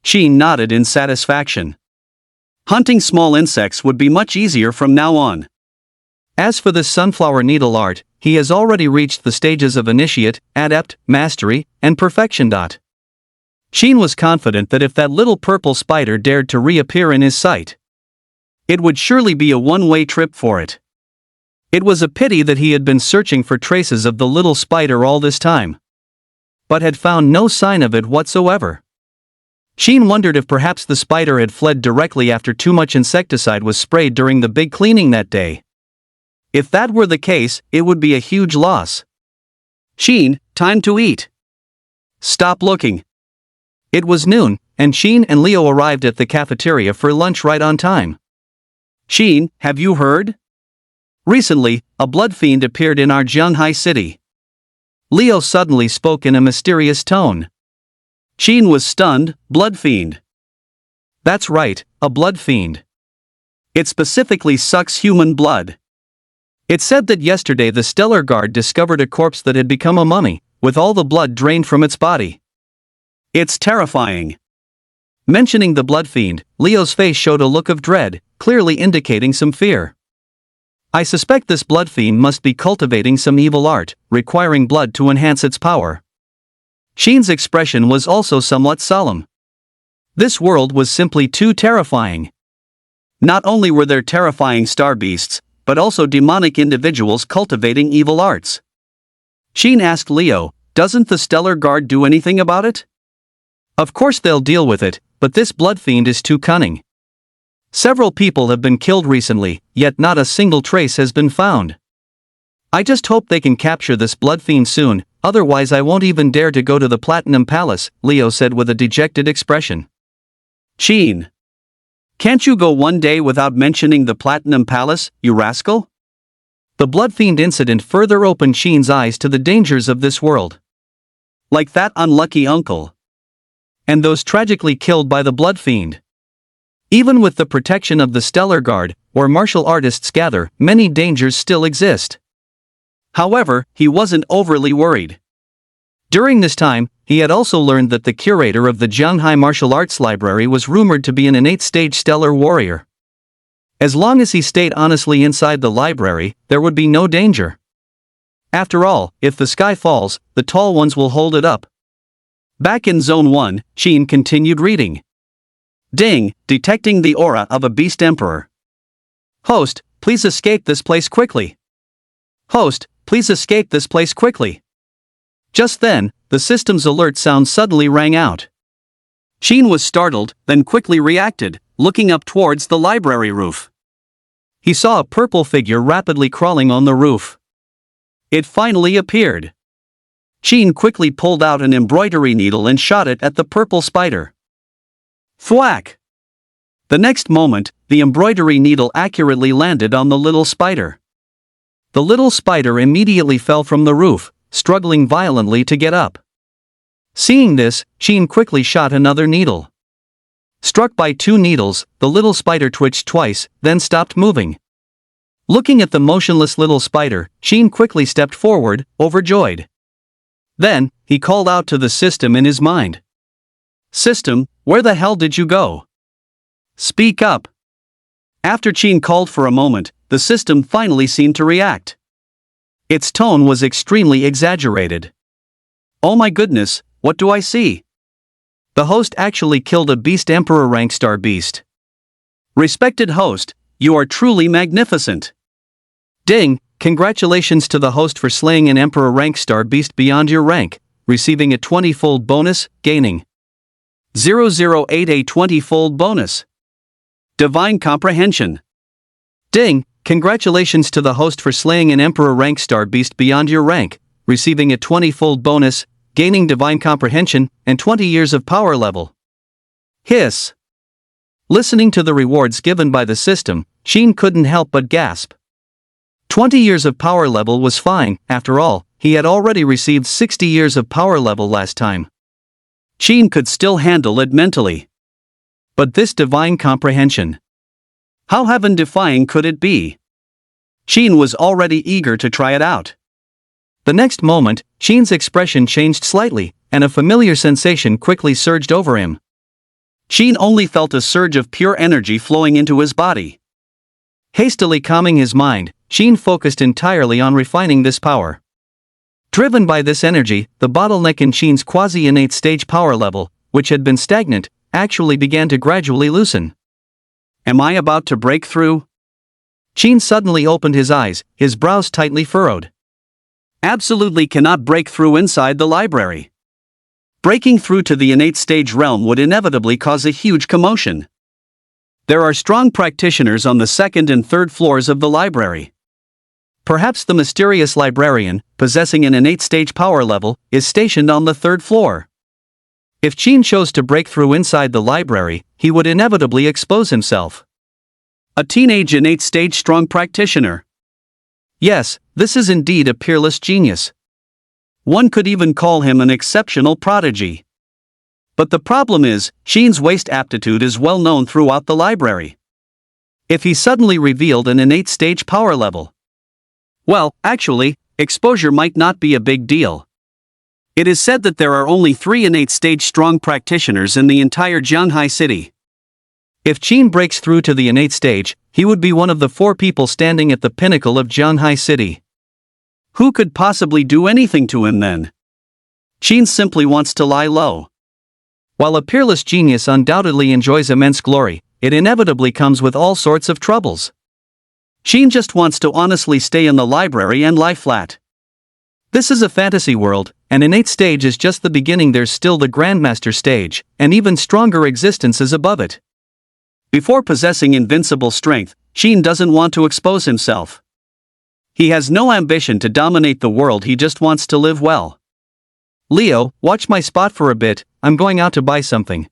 Sheen nodded in satisfaction. Hunting small insects would be much easier from now on. As for this sunflower needle art, he has already reached the stages of initiate, adept, mastery, and perfection. Sheen was confident that if that little purple spider dared to reappear in his sight, it would surely be a one-way trip for it. It was a pity that he had been searching for traces of the little spider all this time.
but had found no sign of it whatsoever. Sheen wondered if perhaps the spider had fled directly after too much insecticide was sprayed during the big cleaning that day. If that were the case, it would be a huge loss. Sheen, time to eat. Stop looking. It was noon, and Sheen and Leo arrived at the cafeteria for lunch right on time. Sheen, have you heard? Recently, a blood fiend appeared in our Jianghai city. Leo suddenly spoke in a mysterious tone. Sheen was stunned. Blood fiend. That's right, a blood fiend. It specifically sucks human blood. It said that yesterday the Stellar Guard discovered a corpse that had become a mummy, with all the blood drained from its body. It's terrifying. Mentioning the blood fiend, Leo's face showed a look of dread, clearly indicating some fear. I suspect this blood fiend must be cultivating some evil art, requiring blood to enhance its power. Sheen's expression was also somewhat solemn. This world was simply too terrifying. Not only were there terrifying star beasts, but also demonic individuals cultivating evil arts. Sheen asked Leo, doesn't the Stellar Guard do anything about it? Of course they'll deal with it, but this blood fiend is too cunning. Several people have been killed recently, yet not a single trace has been found. I just hope they can capture this blood fiend soon, otherwise I won't even dare to go to the Platinum Palace, Leo said with a dejected expression. Sheen. Can't you go one day without mentioning the Platinum Palace, you rascal? The blood fiend incident further opened Sheen's eyes to the dangers of this world. Like that unlucky uncle. And those tragically killed by the blood fiend. Even with the protection of the Stellar Guard, where martial artists gather, many dangers still exist. However, he wasn't overly worried. During this time, he had also learned that the curator of the Jianghai Martial Arts Library was rumored to be an innate stage stellar warrior. As long as he stayed honestly inside the library, there would be no danger. After all, if the sky falls, the tall ones will hold it up. Back in Zone 1, Sheen continued reading. Ding, detecting the aura of a beast emperor. Host, please escape this place quickly. Host, please escape this place quickly. Just then, the system's alert sound suddenly rang out. Sheen was startled, then quickly reacted, looking up towards the library roof. He saw a purple figure rapidly crawling on the roof. It finally appeared. Sheen quickly pulled out an embroidery needle and shot it at the purple spider. Thwack! The next moment, the embroidery needle accurately landed on the little spider. The little spider immediately fell from the roof, struggling violently to get up. Seeing this, Sheen quickly shot another needle. Struck by two needles, the little spider twitched twice, then stopped moving. Looking at the motionless little spider, Sheen quickly stepped forward, overjoyed. Then, he called out to the system in his mind. System, where the hell did you go? Speak up. After Sheen called for a moment, the system finally seemed to react. Its tone was extremely exaggerated. Oh my goodness, what do I see? The host actually killed a beast emperor rank star beast. Respected host, you are truly magnificent. Ding, congratulations to the host for slaying an emperor rank star beast beyond your rank, receiving a 20-fold bonus, gaining 008 a 20-fold bonus. Divine comprehension. Ding, congratulations to the host for slaying an emperor rank star beast beyond your rank, receiving a 20-fold bonus, gaining divine comprehension, and 20 years of power level. Hiss. Listening to the rewards given by the system, Sheen couldn't help but gasp. 20 years of power level was fine, after all, he had already received 60 years of power level last time. Sheen could still handle it mentally. But this divine comprehension. How heaven-defying could it be? Sheen was already eager to try it out. The next moment, Sheen's expression changed slightly, and a familiar sensation quickly surged over him. Sheen only felt a surge of pure energy flowing into his body. Hastily calming his mind, Sheen focused entirely on refining this power. Driven by this energy, the bottleneck in Sheen's quasi-innate stage power level, which had been stagnant, actually began to gradually loosen. Am I about to break through? Sheen suddenly opened his eyes, his brows tightly furrowed. Absolutely cannot break through inside the library.
Breaking through to the innate stage realm would inevitably cause a huge commotion. There are strong practitioners on the second and third floors of the library. Perhaps the mysterious librarian, possessing an innate stage power level, is stationed on the third floor. If Qin chose to break through inside the library, he would inevitably expose himself. A teenage innate stage strong practitioner. Yes, this is indeed a peerless genius. One could even call him an exceptional prodigy. But the problem is, Qin's waist aptitude is well known throughout the library. If he suddenly revealed an innate stage power level, well, actually, exposure might not be a big deal. It is said that there are only 3 innate stage strong practitioners in the entire Jianghai city. If Qin breaks through to the innate stage, he would be one of the 4 people standing at the pinnacle of Jianghai city. Who could possibly do anything to him then? Qin simply wants to lie low. While a peerless genius undoubtedly enjoys immense glory, it inevitably comes with all sorts of troubles. Qin just wants to honestly stay in the library and lie flat. This is a fantasy world, and innate stage is just the beginning. There's still the Grandmaster stage, and even stronger existences above it. Before possessing invincible strength, Qin doesn't want to expose himself. He has no ambition to dominate the world, he just wants to live well. Leo, watch my spot for a bit, I'm going out to buy something.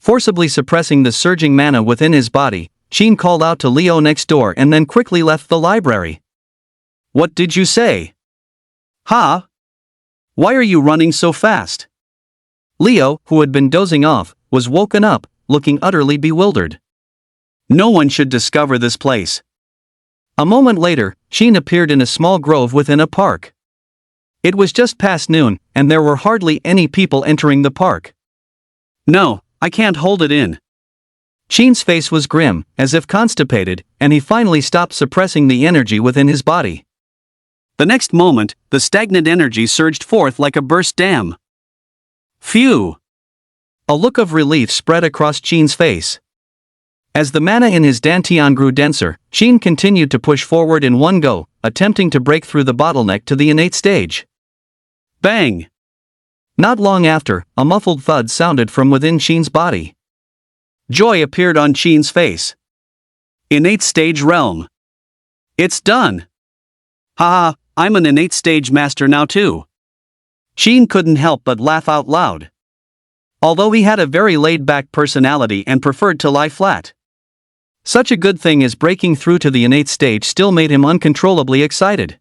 Forcibly suppressing the surging mana within his body, Qin called out to Leo next door and then quickly left the library. What did you say? Ha? Why are you running so fast? Leo, who had been dozing off, was woken up, looking utterly bewildered. No one should discover this place. A moment later, Qin appeared in a small grove within a park. It was just past noon, and there were hardly any people entering the park. No, I can't hold it in. Qin's face was grim, as if constipated, and he finally stopped suppressing the energy within his body. The next moment, the stagnant energy surged forth like a burst dam. Phew! A look of relief spread across Qin's face. As the mana in his dantian grew denser, Qin continued to push forward in one go, attempting to break through the bottleneck to the innate stage. Bang! Not long after, a muffled thud sounded from within Qin's body. Joy appeared on Qin's face. Innate stage realm. It's done! Haha, I'm an innate stage master now too. Qin couldn't help but laugh out loud. Although he had a very laid-back personality and preferred to lie flat. Such a good thing as breaking through to the innate stage still made him uncontrollably excited.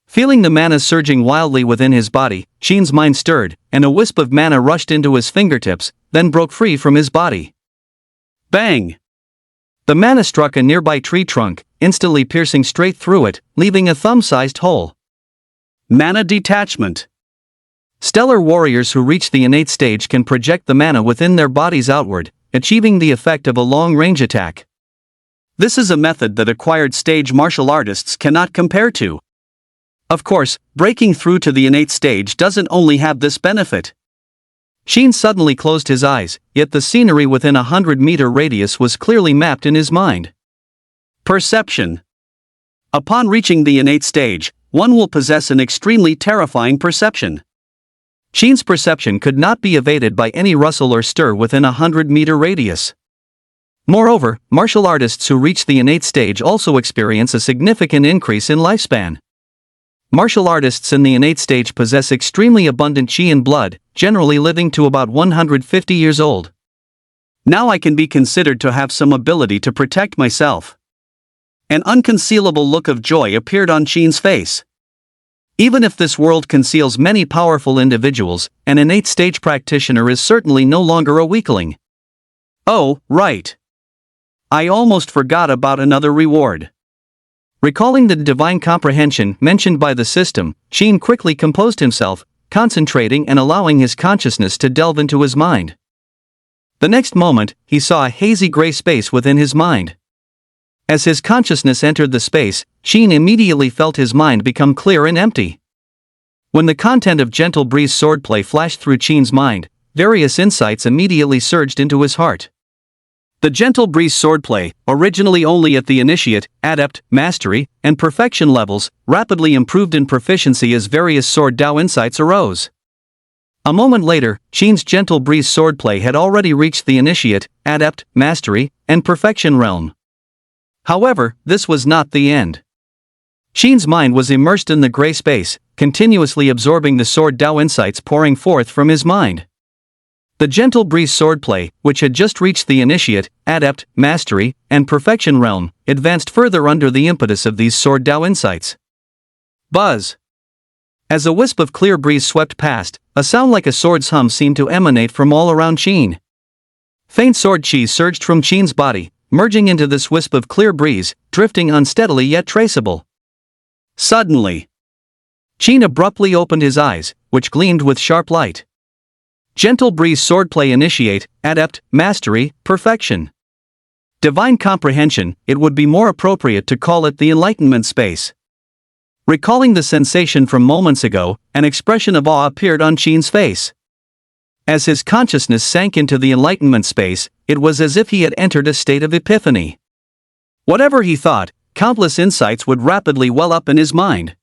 Feeling the mana surging wildly within his body, Qin's mind stirred, and a wisp of mana rushed into his fingertips, then broke free from his body. Bang! The mana struck a nearby tree trunk, instantly piercing straight through it, leaving a thumb-sized hole. Mana detachment. Stellar warriors who reach the innate stage can project the mana within their bodies outward, achieving the effect of a long-range attack. This is a method that acquired stage martial artists cannot compare to. Of course, breaking through to the innate stage doesn't only have this benefit. Qin suddenly closed his eyes, yet the scenery within a 100-meter radius was clearly mapped in his mind. Perception. Upon reaching the innate stage, one will possess an extremely terrifying perception. Qin's perception could not be evaded by any rustle or stir within a 100-meter radius. Moreover, martial artists who reach the innate stage also experience a significant increase in lifespan. Martial artists in the innate stage possess extremely abundant qi in blood, generally living to about 150 years old. Now I can be considered to have some ability to protect myself. An unconcealable look of joy appeared on Qin's face. Even if this world conceals many powerful individuals, an innate stage practitioner is certainly no longer a weakling. Oh, right. I almost forgot about another reward. Recalling the divine comprehension mentioned by the system, Qin quickly composed himself, concentrating and allowing his consciousness to delve into his mind. The next moment, he saw a hazy gray space within his mind. As his consciousness entered the space, Qin immediately felt his mind become clear and empty. When the content of Gentle Breeze swordplay flashed through Qin's mind, various insights immediately surged into his heart. The Gentle Breeze swordplay, originally only at the initiate, adept, mastery, and perfection levels, rapidly improved in proficiency as various sword Dao insights arose. A moment later, Qin's gentle breeze swordplay had already reached the initiate, adept, mastery, and perfection realm. However, this was not the end. Qin's mind was immersed in the gray space, continuously absorbing the sword Dao insights pouring forth from his mind. The gentle breeze swordplay, which had just reached the initiate, adept, mastery, and perfection realm, advanced further under the impetus of these sword Dao insights. Buzz! As a wisp of clear breeze swept past, a sound like a sword's hum seemed to emanate from all around Qin. Faint sword chi surged from Qin's body, merging into this wisp of clear breeze, drifting unsteadily yet traceable. Suddenly, Qin abruptly opened his eyes, which gleamed with sharp light. Gentle breeze swordplay initiate, adept, mastery, perfection. Divine comprehension, it would be more appropriate to call it the enlightenment space. Recalling the sensation from moments ago, an expression of awe appeared on Qin's face. As his consciousness sank into the enlightenment space, it was as if he had entered a state of epiphany. Whatever he thought, countless insights would rapidly well up in his mind.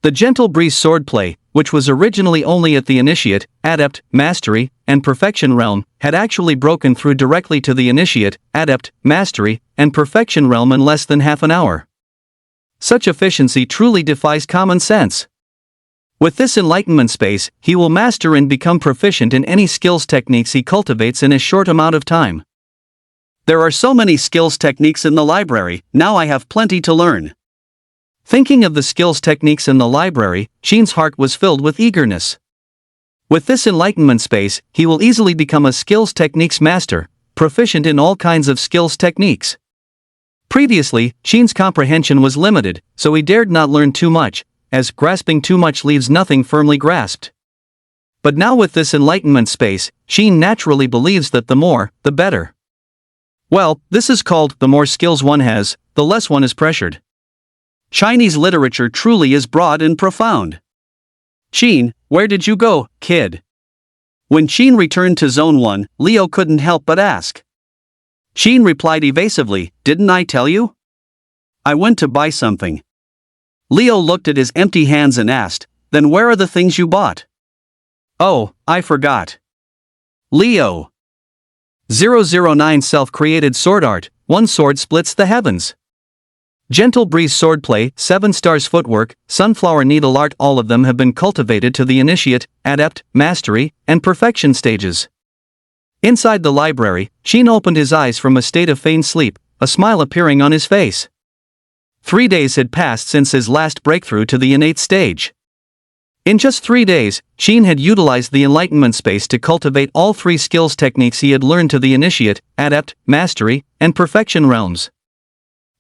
The gentle breeze swordplay, which was originally only at the initiate, adept, mastery, and perfection realm, had actually broken through directly to the initiate, adept, mastery, and perfection realm in less than half an hour. Such efficiency truly defies common sense. With this enlightenment space, he will master and become proficient in any skills techniques he cultivates in a short amount of time. There are so many skills techniques in the library, now I have plenty to learn. Thinking of the skills techniques in the library, Qin's heart was filled with eagerness. With this enlightenment space, he will easily become a skills techniques master, proficient in all kinds of skills techniques. Previously, Qin's comprehension was limited, so he dared not learn too much, as grasping too much leaves nothing firmly grasped. But now with this enlightenment space, Qin naturally believes that the more, the better. Well, this is called, the more skills one has, the less one is pressured. Chinese literature truly is broad and profound. Qin, where did you go, kid? When Qin returned to Zone 1, Leo couldn't help but ask. Qin replied evasively, didn't I tell you? I went to buy something. Leo looked at his empty hands and asked, then where are the things you bought? Oh, I forgot. Leo. 009 Self-created sword art, one sword splits the heavens. Gentle breeze swordplay, 7 stars footwork, sunflower needle art, all of them have been cultivated to the initiate, adept, mastery, and perfection stages. Inside the library, Qin opened his eyes from a state of feigned sleep, a smile appearing on his face. 3 days had passed since his last breakthrough to the innate stage. In just 3 days, Qin had utilized the enlightenment space to cultivate all 3 skills techniques he had learned to the initiate, adept, mastery, and perfection realms.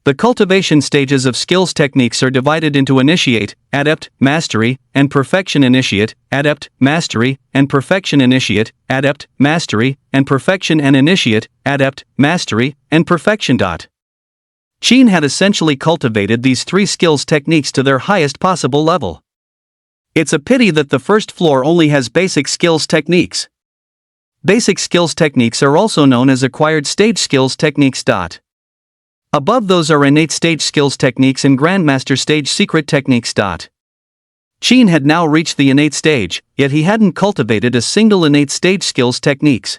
The cultivation stages of skills techniques are divided into initiate, adept, mastery, and perfection initiate, adept, mastery, and perfection initiate, adept, mastery, and perfection and initiate, adept, mastery, and perfection. Qin had essentially cultivated these 3 skills techniques to their highest possible level. It's a pity that the first floor only has basic skills techniques. Basic skills techniques are also known as acquired stage skills techniques. Above those are innate stage skills techniques and grandmaster stage secret techniques. Qin had now reached the innate stage, yet he hadn't cultivated a single innate stage skills techniques.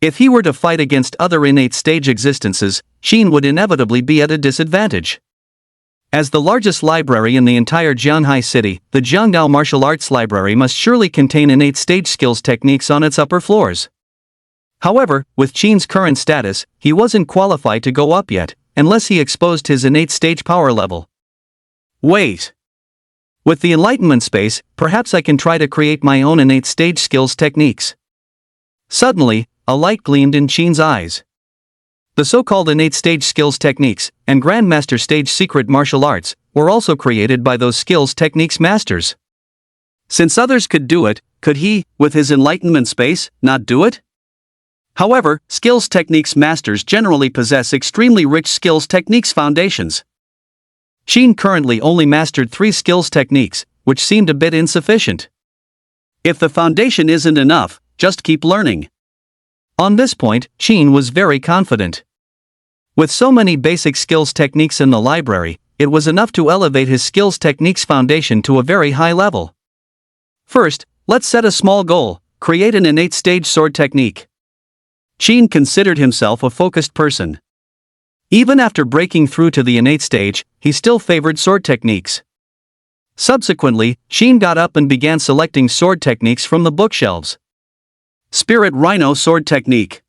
If he were to fight against other innate stage existences, Qin would inevitably be at a disadvantage. As the largest library in the entire Jianghai city, the Jiangdao Martial Arts Library must surely contain innate stage skills techniques on its upper floors. However, with Qin's current status, he wasn't qualified to go up yet, unless he exposed his innate stage power level. Wait. With the enlightenment space, perhaps I can try to create my own innate stage skills techniques. Suddenly, a light gleamed in Qin's eyes. The so-called innate stage skills techniques, and grandmaster stage secret martial arts, were also created by those skills techniques masters. Since others could do it, could he, with his enlightenment space, not do it? However, skills techniques masters generally possess extremely rich skills techniques foundations. Qin currently only mastered 3 skills techniques, which seemed a bit insufficient. If the foundation isn't enough, just keep learning. On this point, Qin was very confident. With so many basic skills techniques in the library, it was enough to elevate his skills techniques foundation to a very high level. First, Let's set a small goal, create an innate stage sword technique. Qin considered himself a focused person. Even after breaking through to the innate stage, he still favored sword techniques. Subsequently, Qin got up and began selecting sword techniques from the bookshelves. Spirit Rhino Sword Technique.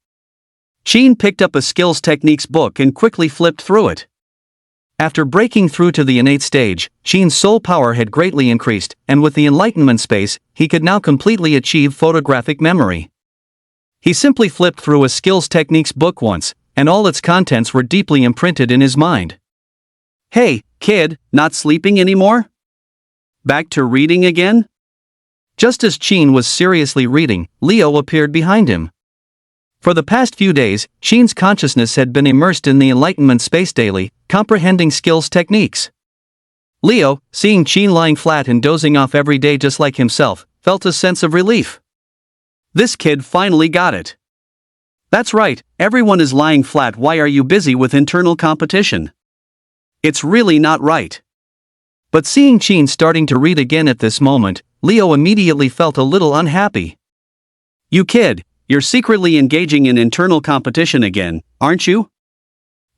Qin picked up a skills techniques book and quickly flipped through it. After breaking through to the innate stage, Qin's soul power had greatly increased, and with the enlightenment space, he could now completely achieve photographic memory. He simply flipped through a skills techniques book once, and all its contents were deeply imprinted in his mind. Hey, kid, not sleeping anymore? Back to reading again? Just as Qin was seriously reading, Leo appeared behind him. For the past few days, Qin's consciousness had been immersed in the enlightenment space daily, comprehending skills techniques. Leo, seeing Qin lying flat and dozing off every day just like himself, felt a sense of relief. This kid finally got it. That's right, everyone is lying flat. Why are you busy with internal competition? It's really not right. But seeing Qin starting to read again at this moment, Leo immediately felt a little unhappy. You kid, you're secretly engaging in internal competition again, aren't you?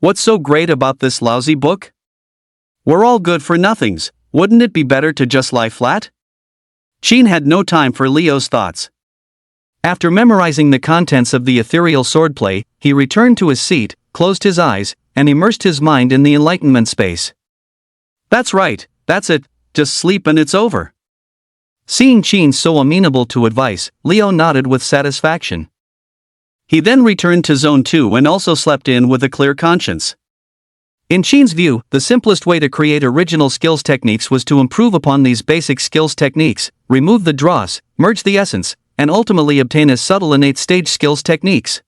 What's so great about this lousy book? We're all good for nothings, wouldn't it be better to just lie flat? Qin had no time for Leo's thoughts. After memorizing the contents of the ethereal swordplay, he returned to his seat, closed his eyes, and immersed his mind in the enlightenment space. That's right, that's it, just sleep and it's over. Seeing Qin so amenable to advice, Leo nodded with satisfaction. He then returned to Zone 2 and also slept in with a clear conscience. In Qin's view, the simplest way to create original skills techniques was to improve upon these basic skills techniques, remove the dross, merge the essence, and ultimately obtain as subtle innate stage skills techniques.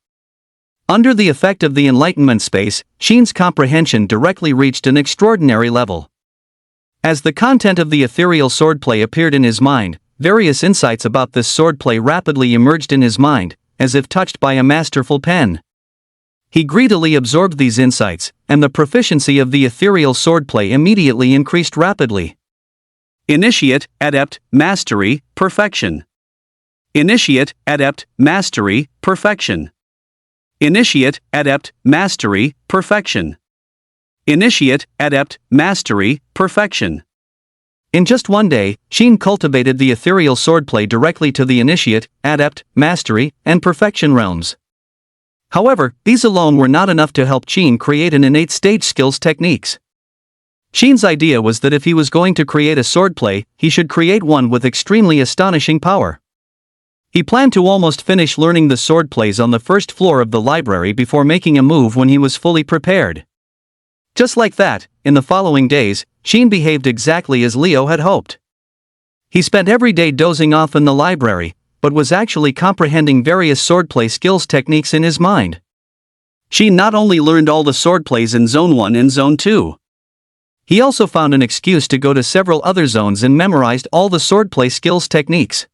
Under the effect of the enlightenment space, Qin's comprehension directly reached an extraordinary level. As the content of the ethereal swordplay appeared in his mind, various insights about this swordplay rapidly emerged in his mind, as if touched by a masterful pen. He greedily absorbed these insights, and the proficiency of the ethereal swordplay immediately increased rapidly. Initiate, adept, mastery, perfection. Initiate, adept, mastery, perfection. Initiate, adept, mastery, perfection. Initiate, adept, mastery, perfection. In just one day, Qin cultivated the ethereal swordplay directly to the initiate, adept, mastery, and perfection realms. However, these alone were not enough to help Qin create an innate stage skills techniques. Qin's idea was that if he was going to create a swordplay, he should create one with extremely astonishing power. He planned to almost finish learning the swordplays on the first floor of the library before making a move when he was fully prepared. Just like that, in the following days, Qin behaved exactly as Leo had hoped. He spent every day dozing off in the library, but was actually comprehending various swordplay skills techniques in his mind. Qin not only learned all the swordplays in Zone 1 and Zone 2. He also found an excuse to go to several other zones and memorized all the swordplay skills techniques.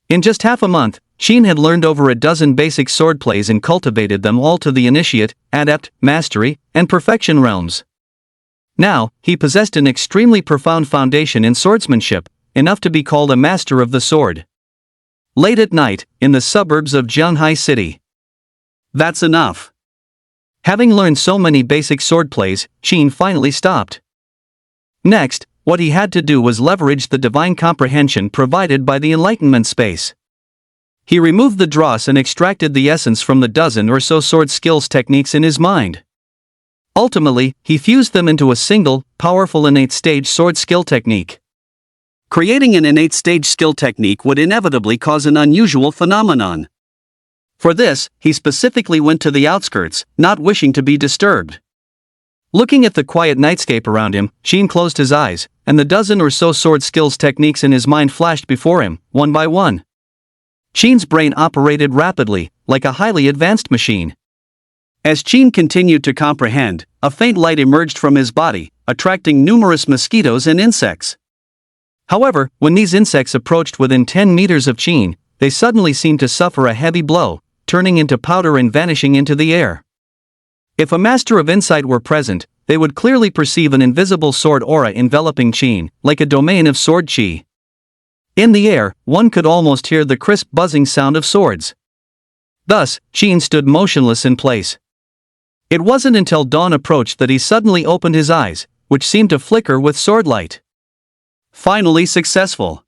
In just half a month, Qin had learned over a dozen basic swordplays and cultivated them all to the initiate, adept, mastery, and perfection realms. Now, he possessed an extremely profound foundation in swordsmanship, enough to be called a master of the sword. Late at night, in the suburbs of Jianhai City. That's enough. Having learned so many basic swordplays, Qin finally stopped. Next, what he had to do was leverage the divine comprehension provided by the enlightenment space. He removed the dross and extracted the essence from the dozen or so sword skills techniques in his mind. Ultimately, he fused them into a single, powerful innate stage sword skill technique. Creating an innate stage skill technique would inevitably cause an unusual phenomenon. For this, he specifically went to the outskirts, not wishing to be disturbed. Looking at the quiet nightscape around him, Qin closed his eyes, and the dozen or so sword skills techniques in his mind flashed before him, one by one. Qin's brain operated rapidly, like a highly advanced machine. As Qin continued to comprehend, a faint light emerged from his body, attracting numerous mosquitoes and insects. However, when these insects approached within 10 meters of Qin, they suddenly seemed to suffer a heavy blow, turning into powder and vanishing into the air. If a master of insight were present, they would clearly perceive an invisible sword aura enveloping Qin, like a domain of sword qi.
In the air, one could almost hear the crisp buzzing sound of swords. Thus, Qin stood motionless in place. It wasn't until dawn approached that he suddenly opened his eyes, which seemed to flicker with sword light. Finally successful.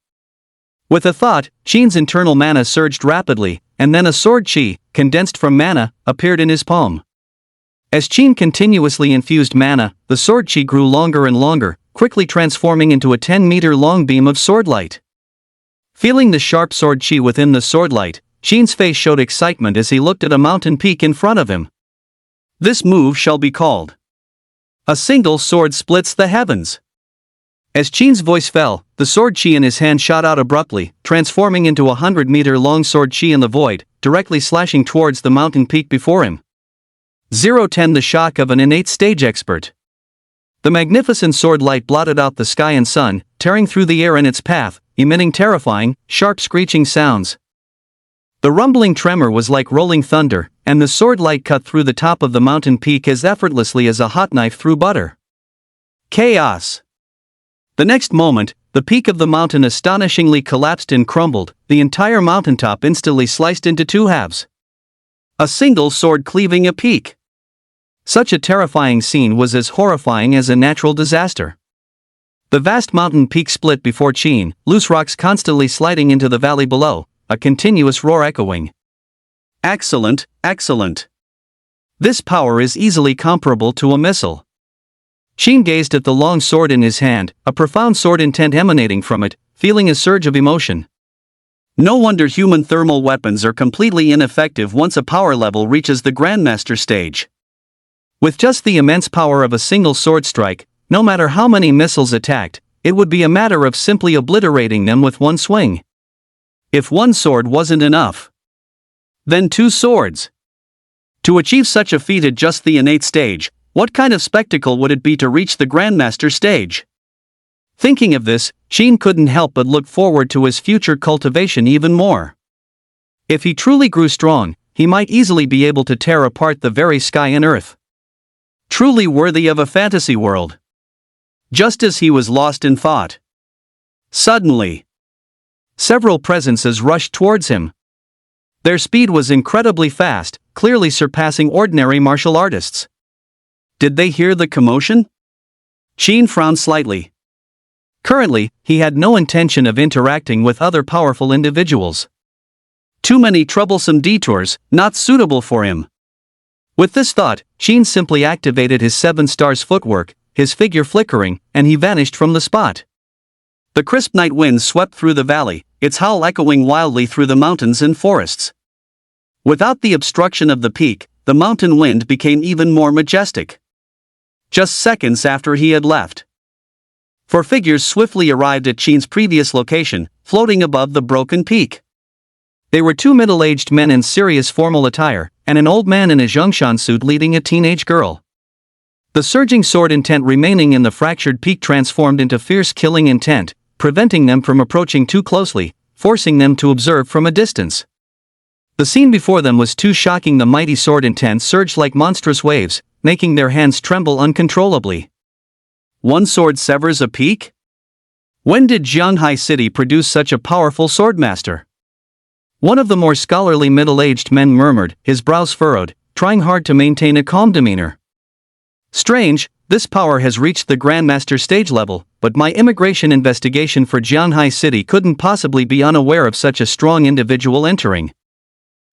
With a thought, Qin's internal mana surged rapidly, and then a sword chi, condensed from mana, appeared in his palm. As Qin continuously infused mana, the sword chi grew longer and longer, quickly transforming into a 10-meter-long beam of sword light. Feeling the sharp sword chi within the sword light, Qin's face showed excitement as he looked at a mountain peak in front of him. This move shall be called a single sword splits the heavens. As Qin's voice fell, the sword chi in his hand shot out abruptly, transforming into a 100-meter-long sword chi in the void, directly slashing towards the mountain peak before him. 010 The shock of an innate stage expert. The magnificent sword light blotted out the sky and sun, tearing through the air in its path, emitting terrifying, sharp screeching sounds. The rumbling tremor was like rolling thunder, and the sword light cut through the top of the mountain peak as effortlessly as a hot knife through butter. Chaos. The next moment, the peak of the mountain astonishingly collapsed and crumbled, the entire mountaintop instantly sliced into two halves. A single sword cleaving a peak. Such a terrifying scene was as horrifying as a natural disaster. The vast mountain peak split before Qin, loose rocks constantly sliding into the valley below, a continuous roar echoing. Excellent, excellent. This power is easily comparable to a missile. Qin gazed at the long sword in his hand, a profound sword intent emanating from it, feeling a surge of emotion. No wonder human thermal weapons are completely ineffective once a power level reaches the Grandmaster stage. With just the immense power of a single sword strike, no matter how many missiles attacked, it would be a matter of simply obliterating them with one swing. If one sword wasn't enough, then two swords. To achieve such a feat at just the innate stage, what kind of spectacle would it be to reach the Grandmaster stage? Thinking of this, Qin couldn't help but look forward to his future cultivation even more. If he truly grew strong, he might easily be able to tear apart the very sky and earth. Truly worthy of a fantasy world. Just as he was lost in thought, suddenly, several presences rushed towards him. Their speed was incredibly fast, clearly surpassing ordinary martial artists. Did they hear the commotion? Qin frowned slightly. Currently, he had no intention of interacting with other powerful individuals. Too many troublesome detours, not suitable for him. With this thought, Qin simply activated his 7 stars footwork, his figure flickering, and he vanished from the spot. The crisp night wind swept through the valley, its howl echoing wildly through the mountains and forests. Without the obstruction of the peak, the mountain wind became even more majestic. Just seconds after he had left, 4 figures swiftly arrived at Qin's previous location, floating above the broken peak. They were 2 middle-aged men in serious formal attire, and an old man in a zhongshan suit leading a teenage girl. The surging sword intent remaining in the fractured peak transformed into fierce killing intent, preventing them from approaching too closely, forcing them to observe from a distance. The scene before them was too shocking. The mighty sword intent surged like monstrous waves, making their hands tremble uncontrollably. One sword severs a peak? When did Jianghai City produce such a powerful swordmaster? One of the more scholarly middle-aged men murmured, his brows furrowed, trying hard to maintain a calm demeanor. Strange, this power has reached the Grandmaster stage level, but my immigration investigation for Jianghai City couldn't possibly be unaware of such a strong individual entering.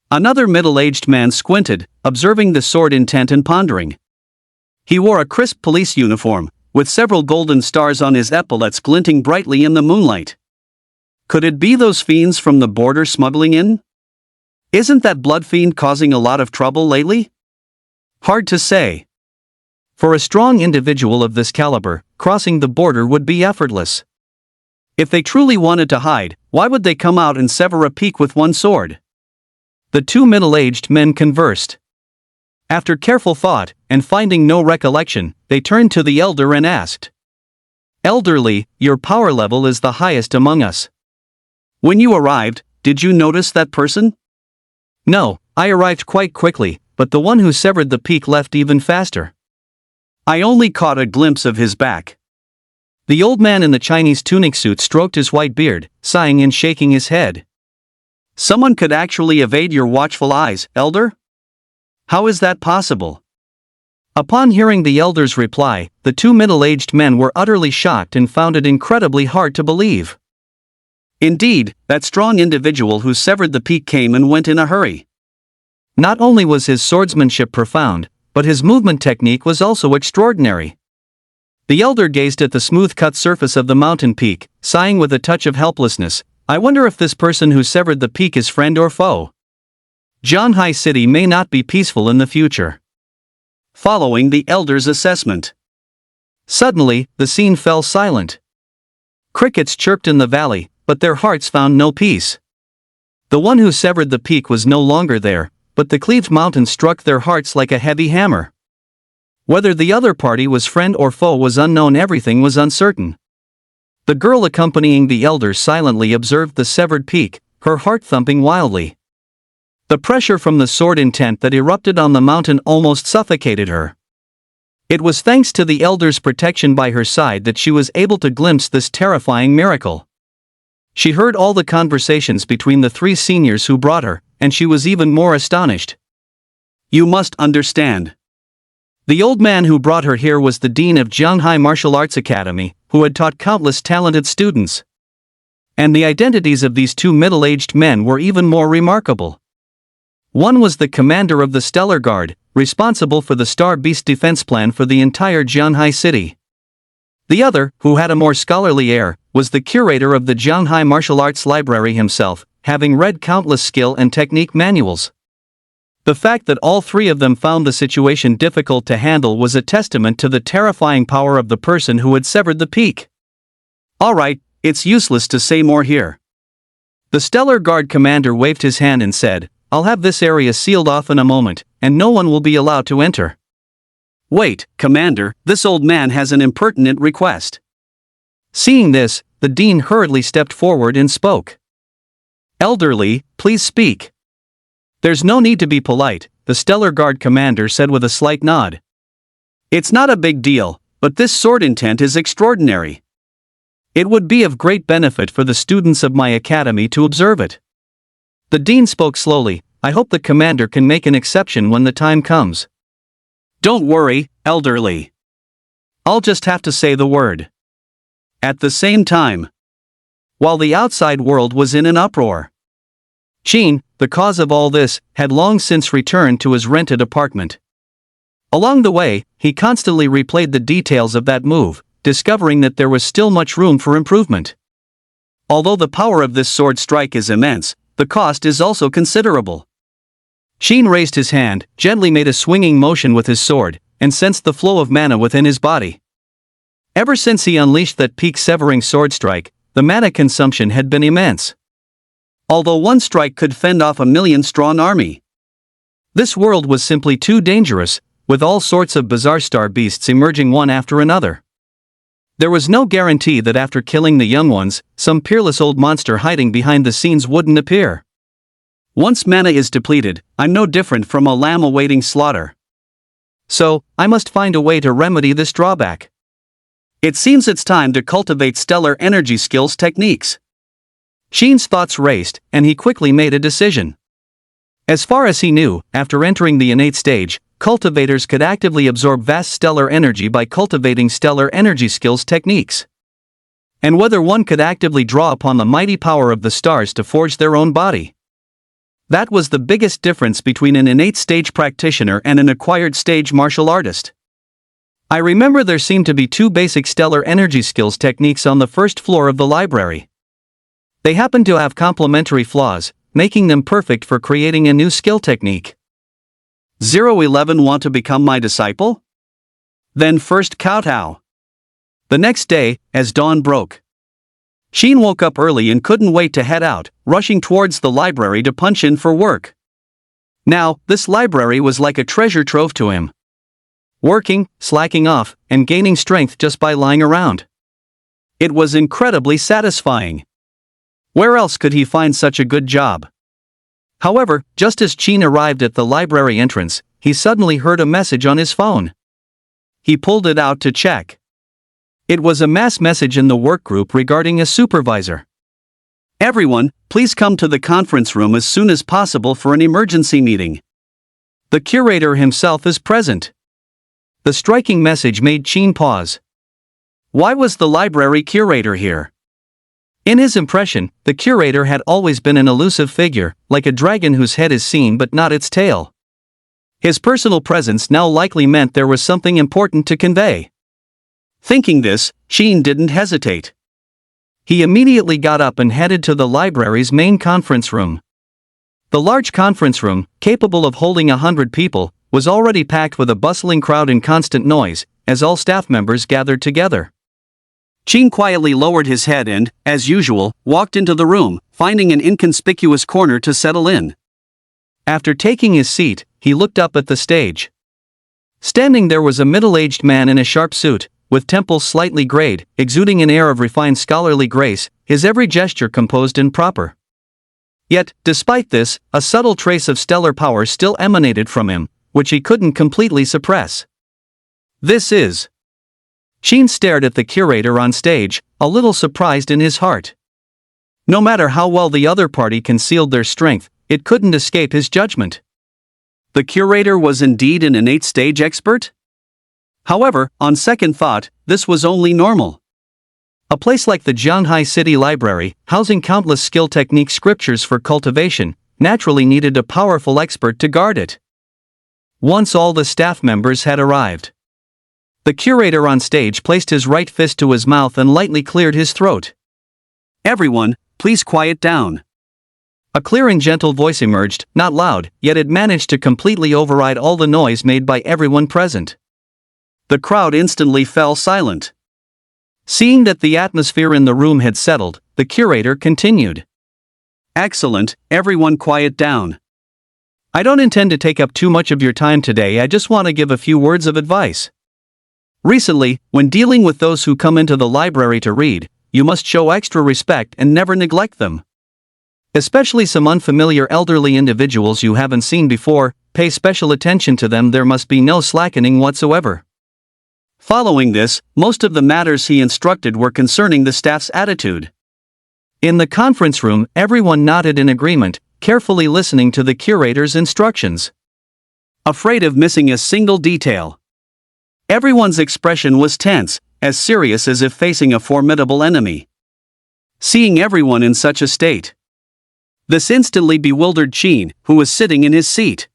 Another middle-aged man squinted, observing the sword intent and pondering. He wore a crisp police uniform, with several golden stars on his epaulets glinting brightly in the moonlight. Could it be those fiends from the border smuggling in? Isn't that blood fiend causing a lot of trouble lately? Hard to say. For a strong individual of this caliber, crossing the border would be effortless. If they truly wanted to hide, why would they come out and sever a peak with one sword? The 2 middle-aged men conversed. After careful thought, and finding no recollection, they turned to the elder and asked, "Elderly, your power level is the highest among us. When you arrived, did you notice that person?" "No, I arrived quite quickly, but the one who severed the peak left even faster. I only caught a glimpse of his back."
The old man in the Chinese tunic suit stroked his white beard, sighing and shaking his head. Someone could actually evade your watchful eyes, elder? How is that possible? Upon hearing the elder's reply, the two middle-aged men were utterly shocked and found it incredibly hard to believe. Indeed, that strong individual who severed the peak came and went in a hurry. Not only was his swordsmanship profound, but his movement technique was also extraordinary. The elder gazed at the smooth-cut surface of the mountain peak, sighing with a touch of helplessness. I wonder if this person who severed the peak is friend or foe. Jianhai City may not be peaceful in the future. Following the elder's assessment. Suddenly, the scene fell silent. Crickets chirped in the valley, but their hearts found no peace. The one who severed the peak was no longer there, but the cleaved mountain struck their hearts like a heavy hammer. Whether the other party was friend or foe was unknown, everything was uncertain. The girl accompanying the elder silently observed the severed peak, her heart thumping wildly. The pressure from the sword intent that erupted on the mountain almost suffocated her. It was thanks to the elder's protection by her side that she was able to glimpse this terrifying miracle. She heard all the conversations between the three seniors who brought her, and she was even more astonished. You must understand. The old man who brought her here was the dean of Jianhai Martial Arts Academy, who had taught countless talented students. And the identities of these two middle-aged men were even more remarkable. One was the commander of the Stellar Guard, responsible for the Star Beast defense plan for the entire Jianhai city. The other, who had a more scholarly air, was the curator of the Jianhai Martial Arts Library himself, having read countless skill and technique manuals. The fact that all three of them found the situation difficult to handle was a testament to the terrifying power of the person who had severed the peak. Alright, it's useless to say more here. The Stellar Guard commander waved his hand and said, I'll have this area sealed off in a moment, and no one will be allowed to enter. Wait, Commander, this old man has an impertinent request. Seeing this, the dean hurriedly stepped forward and spoke. Elderly, please speak. There's no need to be polite, the Stellar Guard commander said with a slight nod. It's not a big deal, but this sword intent is extraordinary. It would be of great benefit for the students of my academy to observe it. The dean spoke slowly. I hope the commander can make an exception when the time comes. Don't worry, elderly. I'll just have to say the word. At the same time, while the outside world was in an uproar, Qin, the cause of all this, had long since returned to his rented apartment. Along the way, he constantly replayed the details of that move, discovering that there was still much room for improvement. Although the power of this sword strike is immense, the cost is also considerable. Qin raised his hand, gently made a swinging motion with his sword, and sensed the flow of mana within his body. Ever since he unleashed that peak-severing sword strike, the mana consumption had been immense. Although one strike could fend off a million-strong army. This world was simply too dangerous, with all sorts of bizarre star beasts emerging one after another. There was no guarantee that after killing the young ones, some peerless old monster hiding behind the scenes wouldn't appear. Once mana is depleted, I'm no different from a lamb awaiting slaughter. So, I must find a way to remedy this drawback. It seems it's time to cultivate stellar energy skills techniques. Qin's thoughts raced, and he quickly made a decision. As far as he knew, after entering the innate stage, cultivators could actively absorb vast stellar energy by cultivating stellar energy skills techniques. And whether one could actively draw upon the mighty power of the stars to forge their own body. That was the biggest difference between an innate stage practitioner and an acquired stage martial artist. I remember there seemed to be two basic stellar energy skills techniques on the first floor of the library. They happened to have complementary flaws, making them perfect for creating a new skill technique. 011 want to become my disciple? Then first kowtow. The next day, as dawn broke, Qin woke up early and couldn't wait to head out, rushing towards the library to punch in for work. Now, this library was like a treasure trove to him. Working, slacking off, and gaining strength just by lying around. It was incredibly satisfying. Where else could he find such a good job? However, just as Qin arrived at the library entrance, he suddenly heard a message on his phone. He pulled it out to check.
It was a mass message in the workgroup regarding a supervisor.
Everyone, please come to the conference room as soon as possible for an emergency meeting.
The curator himself is present. The striking message made Qin pause. Why was the library curator here? In his impression, the curator had always been an elusive figure, like a dragon whose head is seen but not its tail. His personal presence now likely meant there was something important to convey.
Thinking this, Qin didn't hesitate.
He immediately got up and headed to the library's main conference room. The large conference room, capable of holding 100 people, was already packed with a bustling crowd and constant noise, as all staff members gathered together.
Qin quietly lowered his head and, as usual, walked into the room, finding an inconspicuous corner to settle in.
After taking his seat, he looked up at the stage. Standing there was a middle-aged man in a sharp suit, with temples slightly grayed, exuding an air of refined scholarly grace, his every gesture composed and proper. Yet, despite this, a subtle trace of stellar power still emanated from him, which he couldn't completely suppress.
This is...
Qin stared at the curator on stage, a little surprised in his heart. No matter how well the other party concealed their strength, it couldn't escape his judgment.
The curator was indeed an innate stage expert? However, on second thought, this was only normal.
A place like the Jianghai City Library, housing countless skill technique scriptures for cultivation, naturally needed a powerful expert to guard it. Once all the staff members had arrived, the curator on stage placed his right fist to his mouth and lightly cleared his throat.
Everyone, please quiet down.
A clear and gentle voice emerged, not loud, yet it managed to completely override all the noise made by everyone present.
The crowd instantly fell silent.
Seeing that the atmosphere in the room had settled, the curator continued.
Excellent, everyone quiet down.
I don't intend to take up too much of your time today, I just want to give a few words of advice. Recently, when dealing with those who come into the library to read, you must show extra respect and never neglect them. Especially some unfamiliar elderly individuals you haven't seen before, pay special attention to them, there must be no slackening whatsoever.
Following this, most of the matters he instructed were concerning the staff's attitude.
In the conference room, everyone nodded in agreement, carefully listening to the curator's instructions.
Afraid of missing a single detail. Everyone's expression was tense, as serious as if facing a formidable enemy. Seeing everyone in such a state, this instantly bewildered Qin, who was sitting in his seat.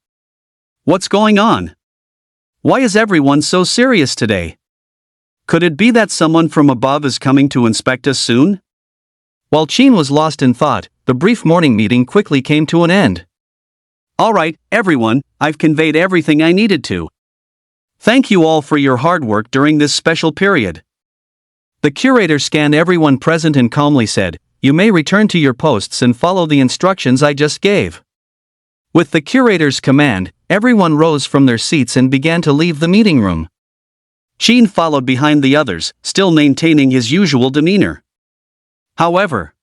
What's going on? Why is everyone so serious today? Could it be that someone from above is coming to inspect us soon?
While Qin was lost in thought, the brief morning meeting quickly came to an end.
All right, everyone, I've conveyed everything I needed to. Thank you all for your hard work during this special period.
The curator scanned everyone present and calmly said, "You may return to your posts and follow the instructions I just gave." With the curator's command, everyone rose from their seats and began to leave the meeting room.
Qin followed behind the others, still maintaining his usual demeanor. However,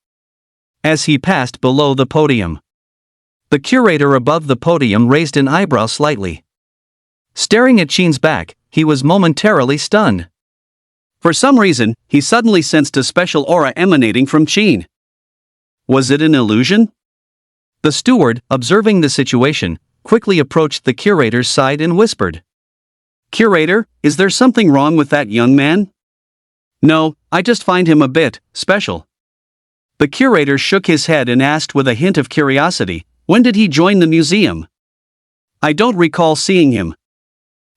as he passed below the podium, the curator above the podium raised an eyebrow slightly. Staring at Qin's back, he was momentarily stunned.
For some reason, he suddenly sensed a special aura emanating from Qin. Was it an illusion?
The steward, observing the situation, quickly approached the curator's side and whispered,
"Curator, is there something wrong with that young man?" "No, I just find him a bit special." The curator shook his head and asked with a hint of curiosity, "When did he join the museum?" "I don't recall seeing him."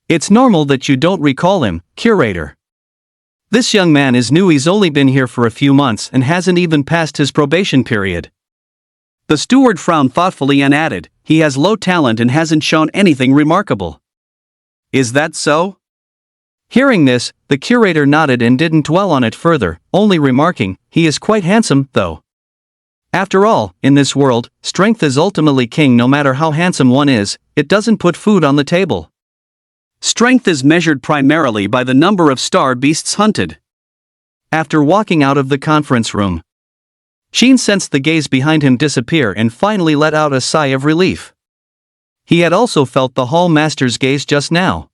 "It's normal that you don't recall him, curator. This young man is new, he's only been here for a few months and hasn't even passed his probation period."
The steward frowned thoughtfully and added, "He has low talent and hasn't shown anything remarkable." "Is that so?"
Hearing this, the curator nodded and didn't dwell on it further, only remarking, "He is quite handsome, though. After all, in this world, strength is ultimately king. No matter how handsome one is, it doesn't put food on the table.
Strength is measured primarily by the number of star beasts hunted."
After walking out of the conference room, Qin sensed the gaze behind him disappear and finally let out a sigh of relief. He had also felt the hall master's gaze just now.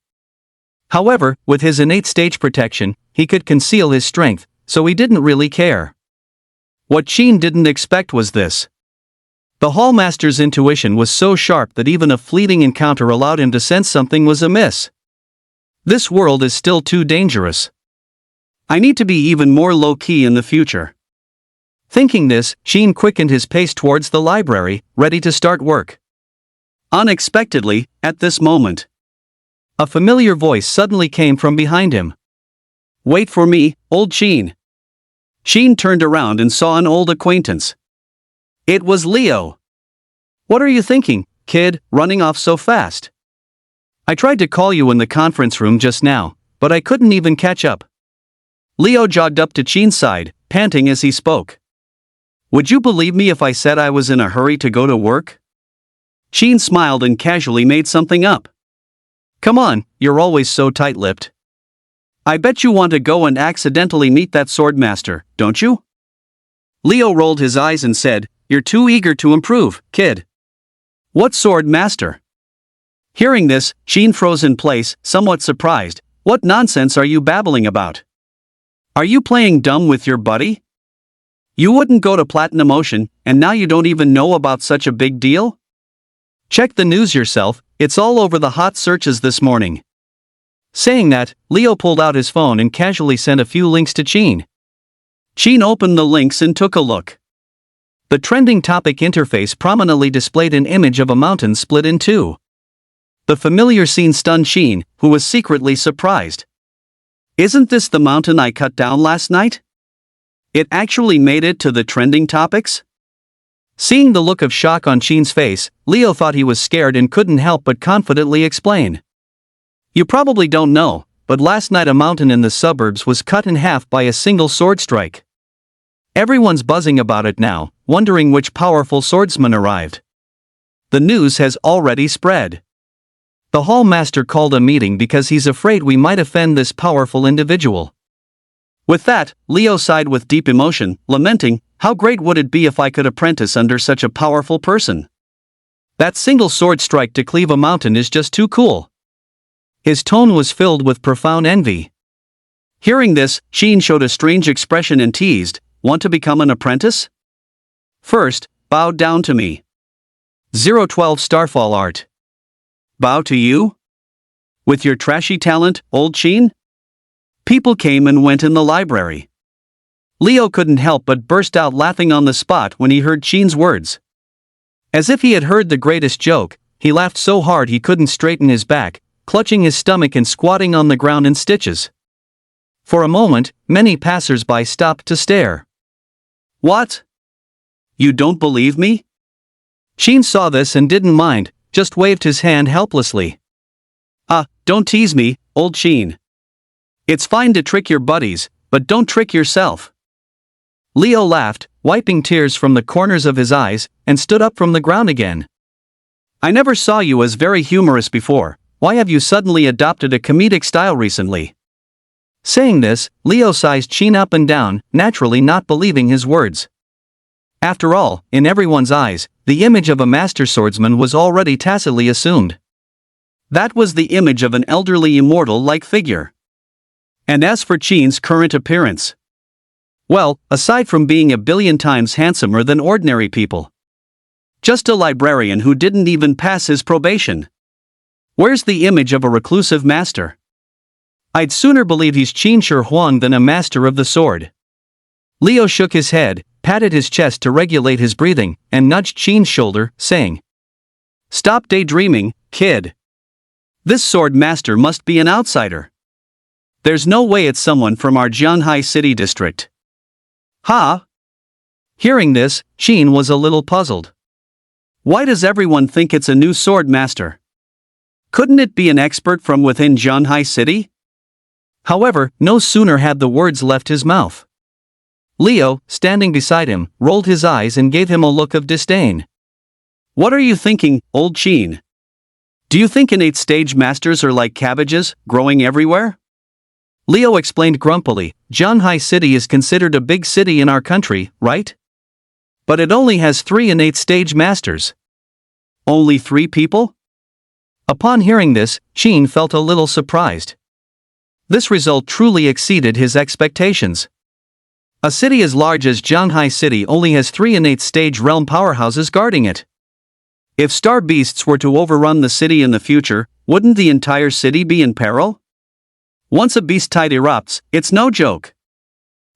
However, with his innate stage protection, he could conceal his strength, so he didn't really care. What Qin didn't expect was this. The Hallmaster's intuition was so sharp that even a fleeting encounter allowed him to sense something was amiss. This world is still too dangerous. I need to be even more low-key in the future. Thinking this, Qin quickened his pace towards the library, ready to start work. Unexpectedly, at this moment, a familiar voice suddenly came from behind him. "Wait for me, old Qin." Qin turned around and saw an old acquaintance. It was Leo. "What are you thinking, kid, running off so fast? I tried to call you in the conference room just now, but I couldn't even catch up." Leo jogged up to Qin's side, panting as he spoke. "Would you believe me if I said I was in a hurry to go to work?" Qin smiled and casually made something up. "Come on, you're always so tight-lipped. I bet you want to go and accidentally meet that sword master, don't you?" Leo rolled his eyes and said, "You're too eager to improve, kid." "What sword master?" Hearing this, Qin froze in place, somewhat surprised. "What nonsense are you babbling about? Are you playing dumb with your buddy? You wouldn't go to Platinum Ocean, and now you don't even know about such a big deal? Check the news yourself, it's all over the hot searches this morning." Saying that, Leo pulled out his phone and casually sent a few links to Qin. Qin opened the links and took a look. The trending topic interface prominently displayed an image of a mountain split in two. The familiar scene stunned Qin, who was secretly surprised. "Isn't this the mountain I cut down last night? It actually made it to the trending topics?" Seeing the look of shock on Qin's face, Leo thought he was scared and couldn't help but confidently explain. "You probably don't know, but last night a mountain in the suburbs was cut in half by a single sword strike. Everyone's buzzing about it now, wondering which powerful swordsman arrived. The news has already spread. The Hall Master called a meeting because he's afraid we might offend this powerful individual." With that, Leo sighed with deep emotion, lamenting, "How great would it be if I could apprentice under such a powerful person? That single sword strike to cleave a mountain is just too cool." His tone was filled with profound envy. Hearing this, Qin showed a strange expression and teased, "Want to become an apprentice? First, bow down to me." 012 Starfall Art. "Bow to you? With your trashy talent, old Qin?" People came and went in the library. Leo couldn't help but burst out laughing on the spot when he heard Qin's words. As if he had heard the greatest joke, he laughed so hard he couldn't straighten his back, clutching his stomach and squatting on the ground in stitches. For a moment, many passers-by stopped to stare. "What? You don't believe me?" Qin saw this and didn't mind, just waved his hand helplessly. Don't tease me, old Qin. It's fine to trick your buddies, but don't trick yourself." Leo laughed, wiping tears from the corners of his eyes, and stood up from the ground again. "I never saw you as very humorous before. Why have you suddenly adopted a comedic style recently?" Saying this, Leo sized Qin up and down, naturally not believing his words. After all, in everyone's eyes, the image of a master swordsman was already tacitly assumed. That was the image of an elderly immortal-like figure. And as for Qin's current appearance, well, aside from being a billion times handsomer than ordinary people, just a librarian who didn't even pass his probation. Where's the image of a reclusive master? I'd sooner believe he's Qin Shi Huang than a master of the sword. Leo shook his head, patted his chest to regulate his breathing, and nudged Qin's shoulder, saying, "Stop daydreaming, kid. This sword master must be an outsider. There's no way it's someone from our Jianhai city district." "Huh?" Hearing this, Qin was a little puzzled. Why does everyone think it's a new sword master? Couldn't it be an expert from within Jianhai city? However, no sooner had the words left his mouth. Leo, standing beside him, rolled his eyes and gave him a look of disdain. "What are you thinking, old Qin? Do you think innate stage masters are like cabbages, growing everywhere?" Leo explained grumpily, "Jianhai City is considered a big city in our country, right? But it only has 3 innate stage masters." "Only 3 people?" Upon hearing this, Qin felt a little surprised. This result truly exceeded his expectations. A city as large as Shanghai City only has 3 innate stage realm powerhouses guarding it. If star beasts were to overrun the city in the future, wouldn't the entire city be in peril? Once a beast tide erupts, it's no joke.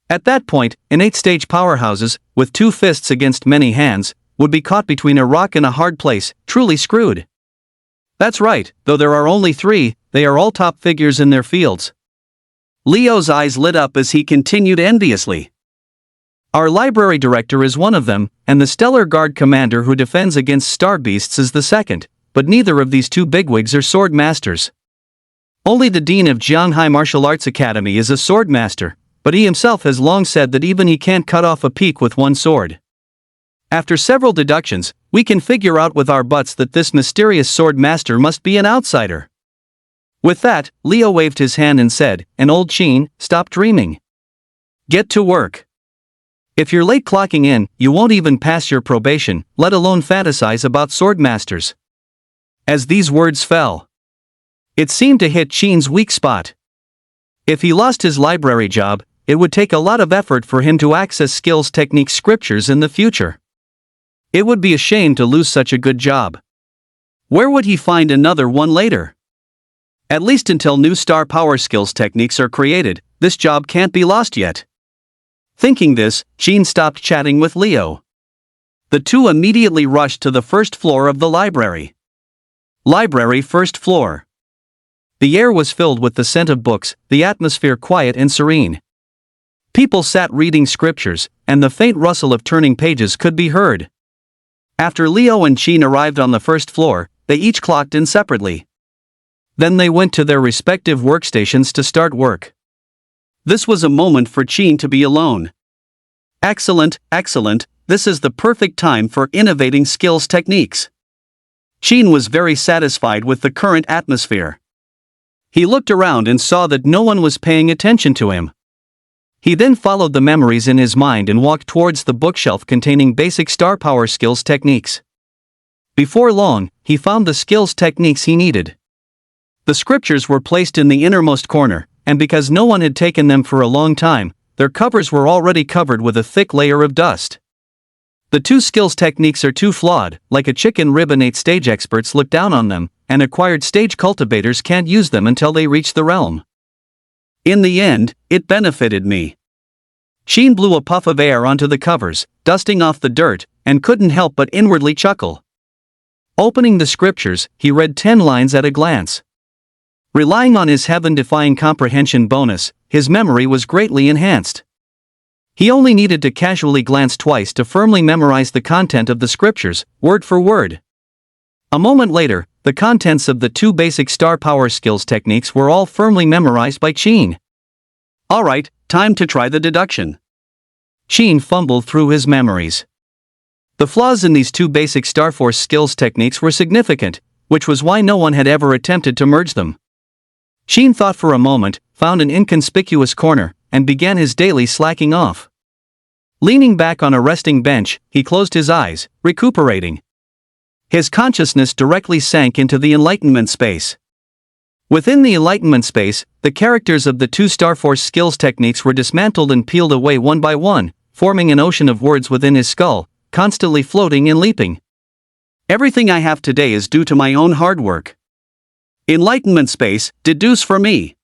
At that point, innate stage powerhouses, with 2 fists against many hands, would be caught between a rock and a hard place, truly screwed. That's right, though there are only 3, they are all top figures in their fields. Leo's eyes lit up as he continued enviously. Our library director is one of them, and the stellar guard commander who defends against star beasts is the second, but neither of these 2 bigwigs are sword masters. Only the dean of Shanghai Martial Arts Academy is a sword master, but he himself has long said that even he can't cut off a peak with one sword. After several deductions, we can figure out with our butts that this mysterious sword master must be an outsider. With that, Leo waved his hand and said, "And old Sheen, stop dreaming. Get to work. If you're late clocking in, you won't even pass your probation, let alone fantasize about sword masters." As these words fell, it seemed to hit Sheen's weak spot. If he lost his library job, it would take a lot of effort for him to access skills, techniques, scriptures in the future. It would be a shame to lose such a good job. Where would he find another one later? At least until new star power skills techniques are created, this job can't be lost yet. Thinking this, Sheen stopped chatting with Leo. The 2 immediately rushed to the first floor of the library. Library first floor. The air was filled with the scent of books, the atmosphere quiet and serene. People sat reading scriptures, and the faint rustle of turning pages could be heard. After Leo and Sheen arrived on the first floor, they each clocked in separately. Then they went to their respective workstations to start work. This was a moment for Sheen to be alone. Excellent, excellent, this is the perfect time for innovating skills techniques. Sheen was very satisfied with the current atmosphere. He looked around and saw that no one was paying attention to him. He then followed the memories in his mind and walked towards the bookshelf containing basic star power skills techniques. Before long, he found the skills techniques he needed. The scriptures were placed in the innermost corner, and because no one had taken them for a long time, their covers were already covered with a thick layer of dust. The 2 skills techniques are too flawed, like a chicken rib. Innate stage experts look down on them, and acquired stage cultivators can't use them until they reach the realm. In the end, it benefited me. Sheen blew a puff of air onto the covers, dusting off the dirt, and couldn't help but inwardly chuckle. Opening the scriptures, he read 10 lines at a glance. Relying on his heaven-defying comprehension bonus, his memory was greatly enhanced. He only needed to casually glance twice to firmly memorize the content of the scriptures, word for word. A moment later, the contents of the 2 basic star power skills techniques were all firmly memorized by Sheen. Alright, time to try the deduction. Sheen fumbled through his memories. The flaws in these 2 basic Star Force skills techniques were significant, which was why no one had ever attempted to merge them. Sheen thought for a moment, found an inconspicuous corner, and began his daily slacking off. Leaning back on a resting bench, he closed his eyes, recuperating. His consciousness directly sank into the enlightenment space. Within the enlightenment space, the characters of the 2 Star Force skills techniques were dismantled and peeled away one by one, forming an ocean of words within his skull, constantly floating and leaping. Everything I have today is due to my own hard work. Enlightenment space, deduce for me.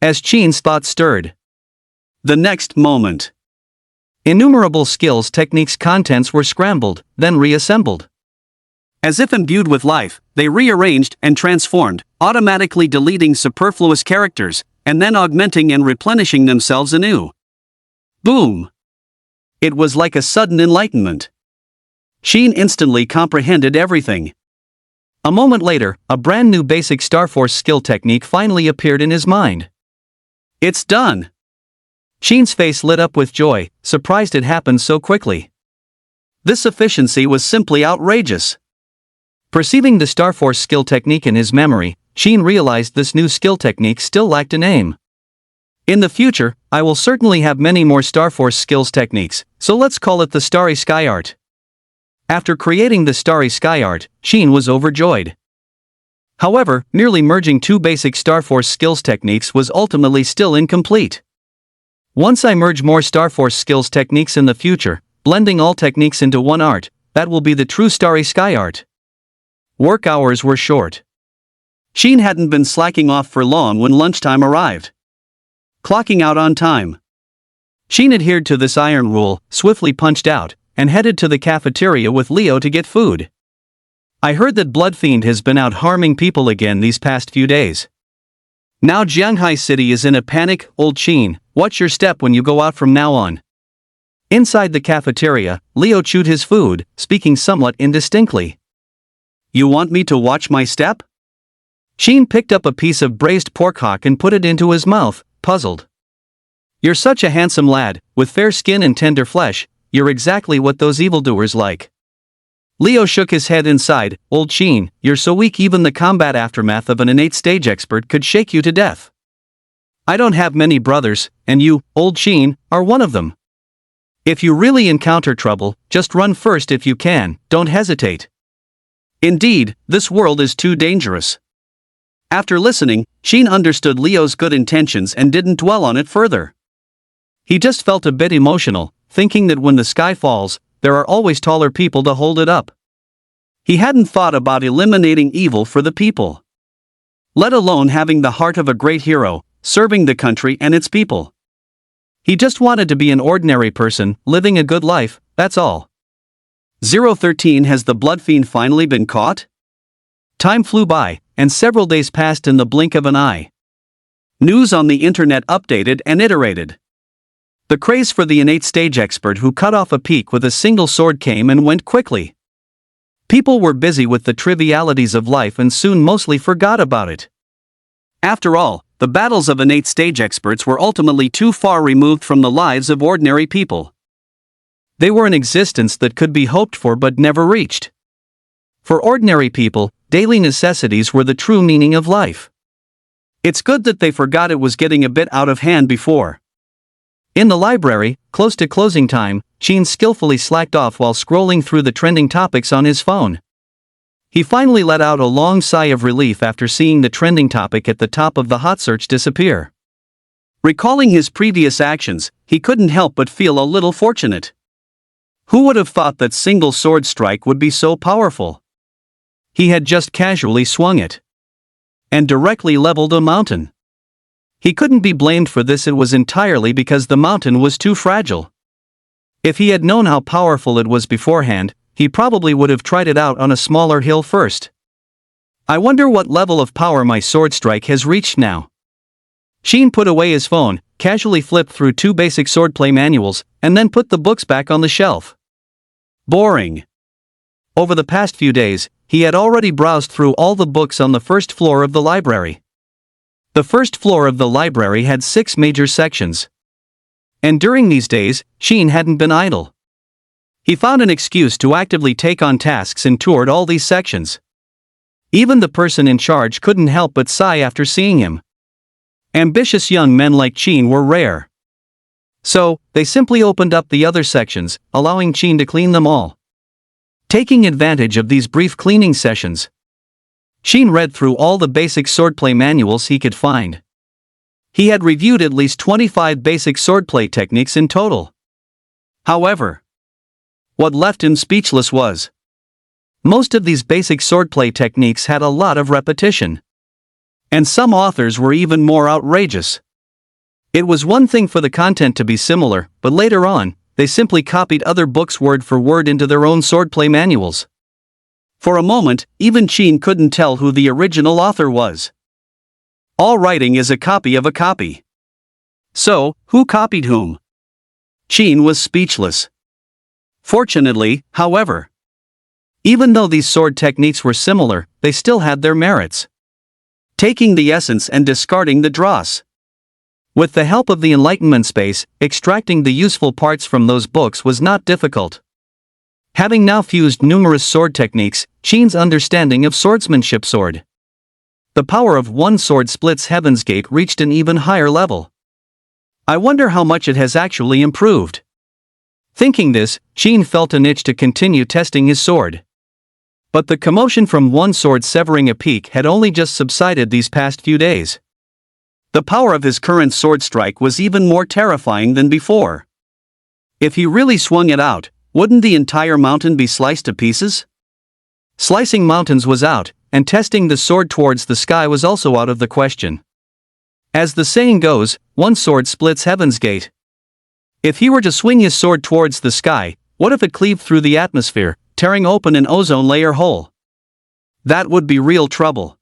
As Sheen's thoughts stirred. The next moment, innumerable skills techniques contents were scrambled, then reassembled. As if imbued with life, they rearranged and transformed, automatically deleting superfluous characters, and then augmenting and replenishing themselves anew. Boom! It was like a sudden enlightenment. Sheen instantly comprehended everything. A moment later, a brand new basic Star Force skill technique finally appeared in his mind. It's done! Sheen's face lit up with joy, surprised it happened so quickly. This efficiency was simply outrageous. Perceiving the Star Force skill technique in his memory, Sheen realized this new skill technique still lacked a name. In the future, I will certainly have many more Star Force skills techniques, so let's call it the Starry Sky Art. After creating the Starry Sky Art, Sheen was overjoyed.
However, merely merging two basic Starforce skills techniques was ultimately still incomplete. Once I merge more Starforce skills techniques in the future, blending all techniques into one art, that will be the true Starry Sky art. Work hours were short. Sheen hadn't been slacking off for long when lunchtime arrived. Clocking out on time. Sheen adhered to this iron rule, swiftly punched out, and headed to the cafeteria with Leo to get food. I heard that Blood Fiend has been out harming people again these past few days. Now Jianghai City is in a panic. Old Sheen, watch your step when you go out from now on. Inside the cafeteria, Leo chewed his food, speaking somewhat indistinctly. You want me to watch my step? Sheen picked up a piece of braised pork hock and put it into his mouth, puzzled. You're such a handsome lad, with fair skin and tender flesh, you're exactly what those evildoers like. Leo shook his head inside. Old Sheen, you're so weak even the combat aftermath of an innate stage expert could shake you to death. I don't have many brothers, and you, Old Sheen, are one of them. If you really encounter trouble, just run first if you can, don't hesitate. Indeed, this world is too dangerous. After listening, Sheen understood Leo's good intentions and didn't dwell on it further. He just felt a bit emotional, thinking that when the sky falls, there are always taller people to hold it up. He hadn't thought about eliminating evil for the people. Let alone having the heart of a great hero, serving the country and its people. He just wanted to be an ordinary person, living a good life, that's all. 013 Has the Blood Fiend finally been caught? Time flew by, and several days passed in the blink of an eye. News on the internet updated and iterated. The craze for the innate stage expert who cut off a peak with a single sword came and went quickly. People were busy with the trivialities of life and soon mostly forgot about it. After all, the battles of innate stage experts were ultimately too far removed from the lives of ordinary people. They were an existence that could be hoped for but never reached. For ordinary people, daily necessities were the true meaning of life. It's good that they forgot it was getting a bit out of hand before. In the library, close to closing time, Sheen skillfully slacked off while scrolling through the trending topics on his phone. He finally let out a long sigh of relief after seeing the trending topic at the top of the hot search disappear. Recalling his previous actions, he couldn't help but feel a little fortunate. Who would have thought that single sword strike would be so powerful? He had just casually swung it. And directly leveled a mountain. He couldn't be blamed for this, it was entirely because the mountain was too fragile. If he had known how powerful it was beforehand, he probably would have tried it out on a smaller hill first. I wonder what level of power my sword strike has reached now. Sheen put away his phone, casually flipped through two basic swordplay manuals, and then put the books back on the shelf. Boring. Over the past few days, he had already browsed through all the books on the first floor of the library. The first floor of the library had 6 major sections. And during these days, Sheen hadn't been idle. He found an excuse to actively take on tasks and toured all these sections. Even the person in charge couldn't help but sigh after seeing him. Ambitious young men like Sheen were rare. So, they simply opened up the other sections, allowing Sheen to clean them all. Taking advantage of these brief cleaning sessions, Sheen read through all the basic swordplay manuals he could find. He had reviewed at least 25 basic swordplay techniques in total. However, what left him speechless was most of these basic swordplay techniques had a lot of repetition. And some authors were even more outrageous. It was one thing for the content to be similar, but later on, they simply copied other books word for word into their own swordplay manuals. For a moment, even Sheen couldn't tell who the original author was. All writing is a copy of a copy. So, who copied whom? Sheen was speechless. Fortunately, however, even though these sword techniques were similar, they still had their merits. Taking the essence and discarding the dross. With the help of the Enlightenment space, extracting the useful parts from those books was not difficult. Having now fused numerous sword techniques, Sheen's understanding of swordsmanship soared. The power of one sword splits Heaven's Gate reached an even higher level. I wonder how much it has actually improved. Thinking this, Sheen felt an itch to continue testing his sword.
But the commotion from one sword severing a peak had only just subsided these past few days. The power of his current sword strike was even more terrifying than before. If he really swung it out, wouldn't the entire mountain be sliced to pieces? Slicing mountains was out, and testing the sword towards the sky was also out of the question. As the saying goes, one sword splits heaven's gate. If he were to swing his sword towards the sky, what if it cleaved through the atmosphere, tearing open an ozone layer hole? That would be real trouble.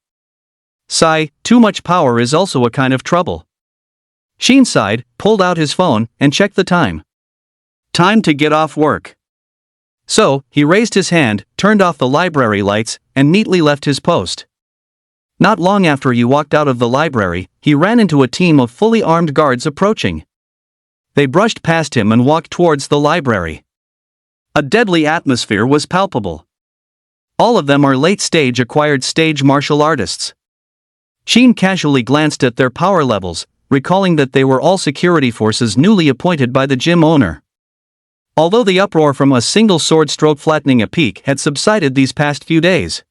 Sigh, too much power is also a kind of trouble. Sheen sighed, pulled out his phone, and checked the time. Time to get off work. So, he raised his hand, turned off the library lights, and neatly left his post. Not long after he walked out of the library, he ran into a team of fully armed guards approaching. They brushed past him and walked towards the library. A deadly atmosphere was palpable. All of them are late-stage acquired stage martial artists. Sheen casually glanced at their power levels, recalling that they were all security forces newly appointed by the gym owner. Although the uproar from a single sword stroke flattening a peak had subsided these past few days.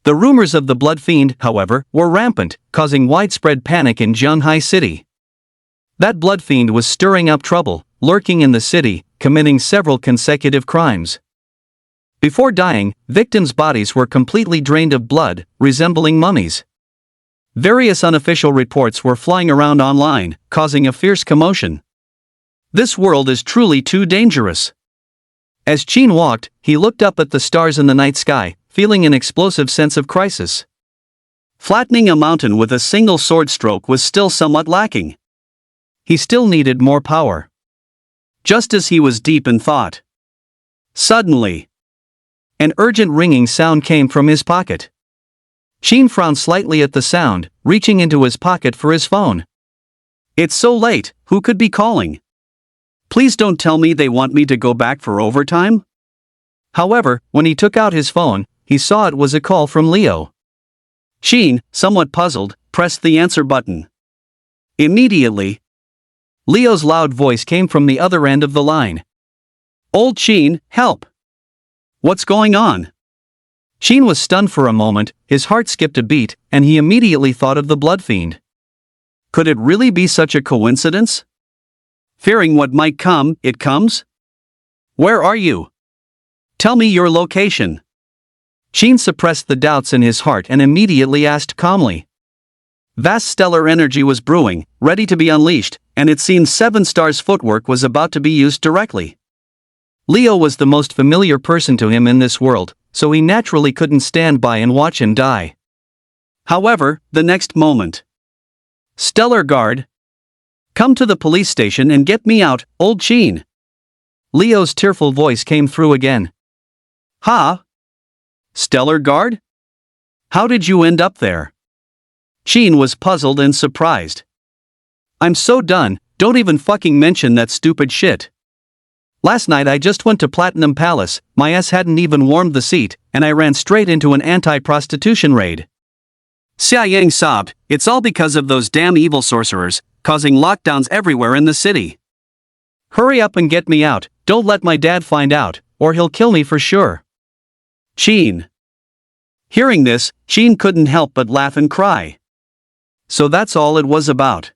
The rumors of the blood fiend, however, were rampant, causing widespread panic in Zhanghai City. That blood fiend was stirring up trouble, lurking in the city, committing several consecutive crimes. Before dying, victims' bodies were completely drained of blood, resembling mummies. Various unofficial reports were flying around online, causing a fierce commotion. This world is truly too dangerous. As Sheen walked, he looked up at the stars in the night sky, feeling an explosive sense of crisis. Flattening a mountain with a single sword stroke was still somewhat lacking. He still needed more power. Just as he was deep in thought, suddenly, an urgent ringing sound came from his pocket. Sheen frowned slightly at the sound, reaching into his pocket for his phone. It's so late, who could be calling? Please don't tell me they want me to go back for overtime? However, when he took out his phone, he saw it was a call from Leo. Sheen, somewhat puzzled, pressed the answer button. Immediately, Leo's loud voice came from the other end of the line. Old Sheen, help! What's going on? Sheen was stunned for a moment, his heart skipped a beat, and he immediately thought of the blood fiend. Could it really be such a coincidence? Fearing what might come, it comes? Where are you? Tell me your location. Sheen suppressed the doubts in his heart and immediately asked calmly. Vast stellar energy was brewing, ready to be unleashed, and it seemed Seven Stars' footwork was about to be used directly. Leo was the most familiar person to him in this world, so he naturally couldn't stand by and watch him die. However, the next moment. Stellar Guard! Come to the police station and get me out, old Sheen! Leo's tearful voice came through again. Huh? Stellar Guard? How did you end up there? Sheen was puzzled and surprised. I'm so done, don't even fucking mention that stupid shit. Last night I just went to Platinum Palace, my ass hadn't even warmed the seat, and I ran straight into an anti-prostitution raid. Xia Yang sobbed, it's all because of those damn evil sorcerers, causing lockdowns everywhere in the city. Hurry up and get me out, don't let my dad find out, or he'll kill me for sure. Sheen. Hearing this, Sheen couldn't help but laugh and cry. So that's all it was about.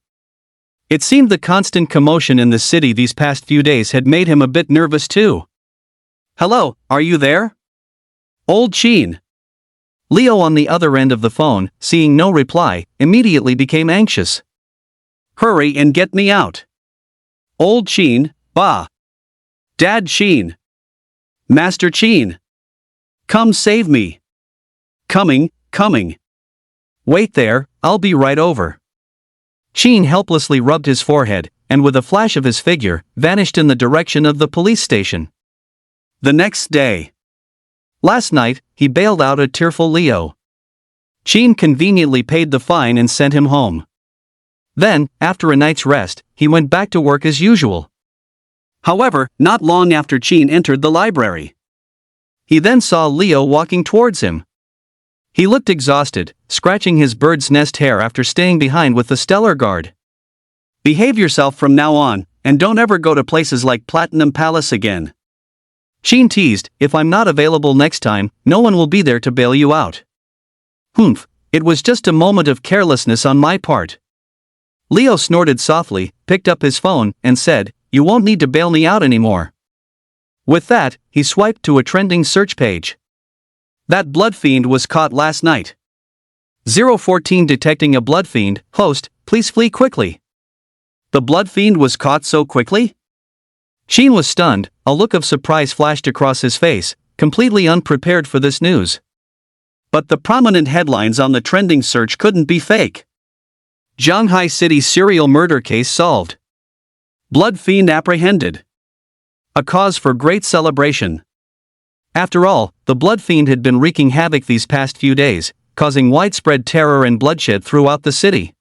It seemed the constant commotion in the city these past few days had made him a bit nervous too. Hello, are you there? Old Sheen. Leo on the other end of the phone, seeing no reply, immediately became anxious. Hurry and get me out. Old Sheen, bah. Dad Sheen. Master Sheen. Come save me. Coming. Wait there, I'll be right over. Sheen helplessly rubbed his forehead, and with a flash of his figure, vanished in the direction of the police station. The next day. Last night, he bailed out a tearful Leo. Sheen conveniently paid the fine and sent him home. Then, after a night's rest, he went back to work as usual. However, not long after Sheen entered the library. He then saw Leo walking towards him. He looked exhausted, scratching his bird's nest hair after staying behind with the Stellar Guard. Behave yourself from now on, and don't ever go to places like Platinum Palace again. Sheen teased, if I'm not available next time, no one will be there to bail you out. Humph, it was just a moment of carelessness on my part. Leo snorted softly, picked up his phone, and said, you won't need to bail me out anymore. With that, he swiped to a trending search page. That blood fiend was caught last night. 014 detecting a blood fiend, host, please flee quickly. The blood fiend was caught so quickly? Sheen was stunned, a look of surprise flashed across his face, completely unprepared for this news. But the prominent headlines on the trending search couldn't be fake. Shanghai City serial murder case solved. Blood fiend apprehended. A cause for great celebration. After all, the blood fiend had been wreaking havoc these past few days, causing widespread terror and bloodshed throughout the city.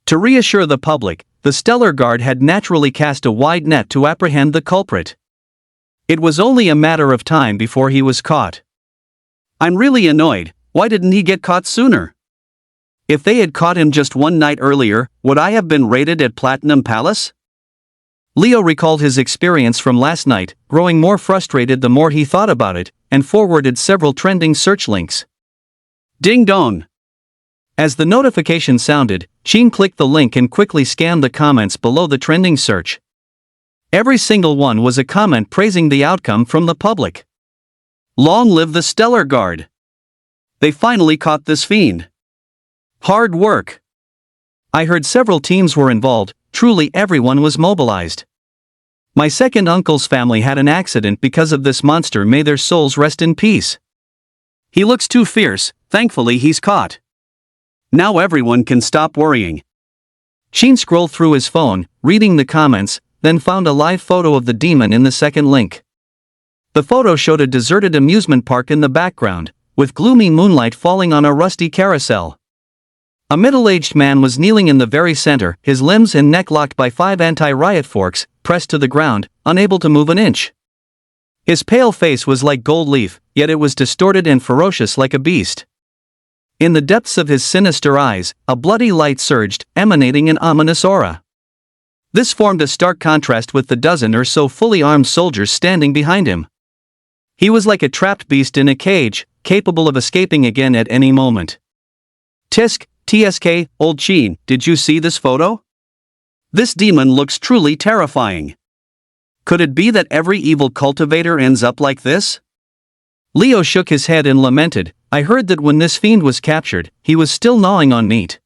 To reassure the public, the Stellar Guard had naturally cast a wide net to apprehend the culprit. It was only a matter of time before he was caught. I'm really annoyed, why didn't he get caught sooner? If they had caught him just one night earlier, would I have been raided at Platinum Palace? Leo recalled his experience from last night, growing more frustrated the more he thought about it, and forwarded several trending search links. Ding dong! As the notification sounded, Sheen clicked the link and quickly scanned the comments below the trending search. Every single one was a comment praising the outcome from the public. Long live the Stellar Guard! They finally caught this fiend. Hard work! I heard several teams were involved, truly everyone was mobilized. My second uncle's family had an accident because of this monster, may their souls rest in peace. He looks too fierce, thankfully he's caught. Now everyone can stop worrying. Sheen scrolled through his phone, reading the comments, then found a live photo of the demon in the second link. The photo showed a deserted amusement park in the background, with gloomy moonlight falling on a rusty carousel. A middle-aged man was kneeling in the very center, his limbs and neck locked by 5 anti-riot forks, pressed to the ground, unable to move an inch. His pale face was like gold leaf, yet it was distorted and ferocious like a beast. In the depths of his sinister eyes, a bloody light surged, emanating an ominous aura. This formed a stark contrast with the dozen or so fully armed soldiers standing behind him. He was like a trapped beast in a cage, capable of escaping again at any moment. TSK, old Sheen, did you see this photo? This demon looks truly terrifying. Could it be that every evil cultivator ends up like this? Leo shook his head and lamented, I heard that when this fiend was captured, he was still gnawing on meat.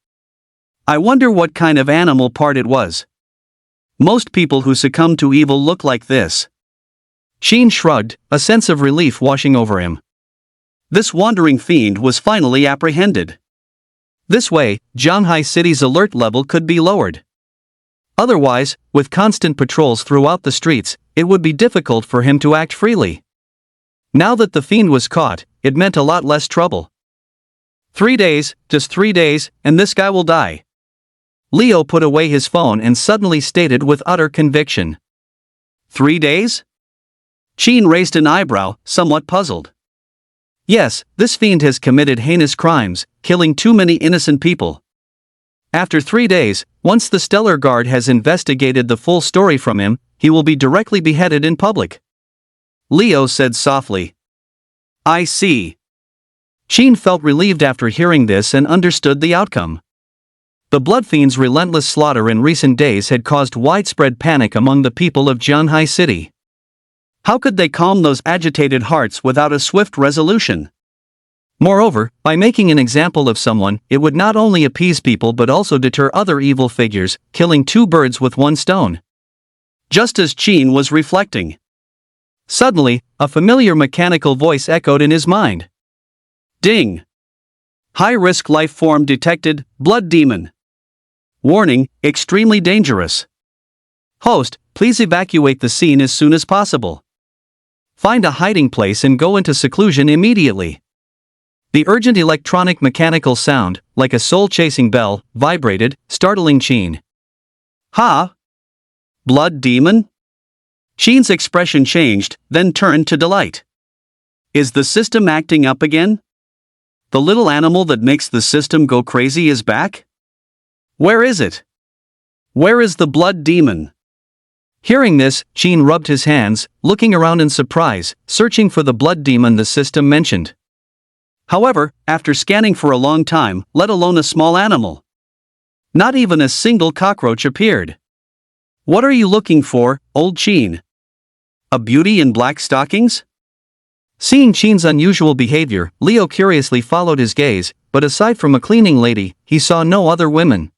I wonder what kind of animal part it was. Most people who succumb to evil look like this. Sheen shrugged, a sense of relief washing over him. This wandering fiend was finally apprehended. This way, Shanghai City's alert level could be lowered. Otherwise, with constant patrols throughout the streets, it would be difficult for him to act freely. Now that the fiend was caught, it meant a lot less trouble. 3 days, just 3 days, and this guy will die. Leo put away his phone and suddenly stated with utter conviction. 3 days? Sheen raised an eyebrow, somewhat puzzled. Yes, this fiend has committed heinous crimes, killing too many innocent people. After 3 days, once the Stellar Guard has investigated the full story from him, he will be directly beheaded in public. Leo said softly. I see. Sheen felt relieved after hearing this and understood the outcome. The blood fiend's relentless slaughter in recent days had caused widespread panic among the people of Shanghai City. How could they calm those agitated hearts without a swift resolution? Moreover, by making an example of someone, it would not only appease people but also deter other evil figures, killing 2 birds with 1 stone. Just as Sheen was reflecting. Suddenly, a familiar mechanical voice echoed in his mind. Ding! High-risk life form detected, blood demon. Warning, extremely dangerous. Host, please evacuate the scene as soon as possible. Find a hiding place and go into seclusion immediately. The urgent electronic mechanical sound, like a soul-chasing bell, vibrated, startling Sheen. Ha! Blood demon? Sheen's expression changed, then turned to delight. Is the system acting up again? The little animal that makes the system go crazy is back? Where is it? Where is the blood demon? Hearing this, Qin rubbed his hands, looking around in surprise, searching for the blood demon the system mentioned. However, after scanning for a long time, let alone a small animal, not even a single cockroach appeared. What are you looking for, old Qin? A beauty in black stockings? Seeing Qin's unusual behavior, Leo curiously followed his gaze, but aside from a cleaning lady, he saw no other women.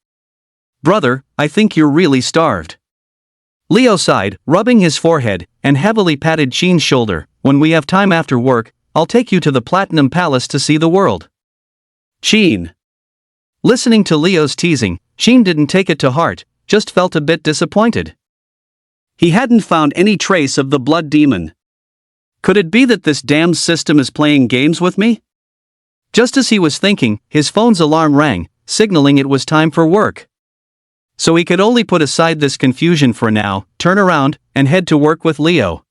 Brother, I think you're really starved. Leo sighed, rubbing his forehead, and heavily patted Qin's shoulder. When we have time after work, I'll take you to the Platinum Palace to see the world. Qin. Listening to Leo's teasing, Qin didn't take it to heart, just felt a bit disappointed. He hadn't found any trace of the blood demon. Could it be that this damned system is playing games with me? Just as he was thinking, his phone's alarm rang, signaling it was time for work. So he could only put aside this confusion for now, turn around, and head to work with Leo.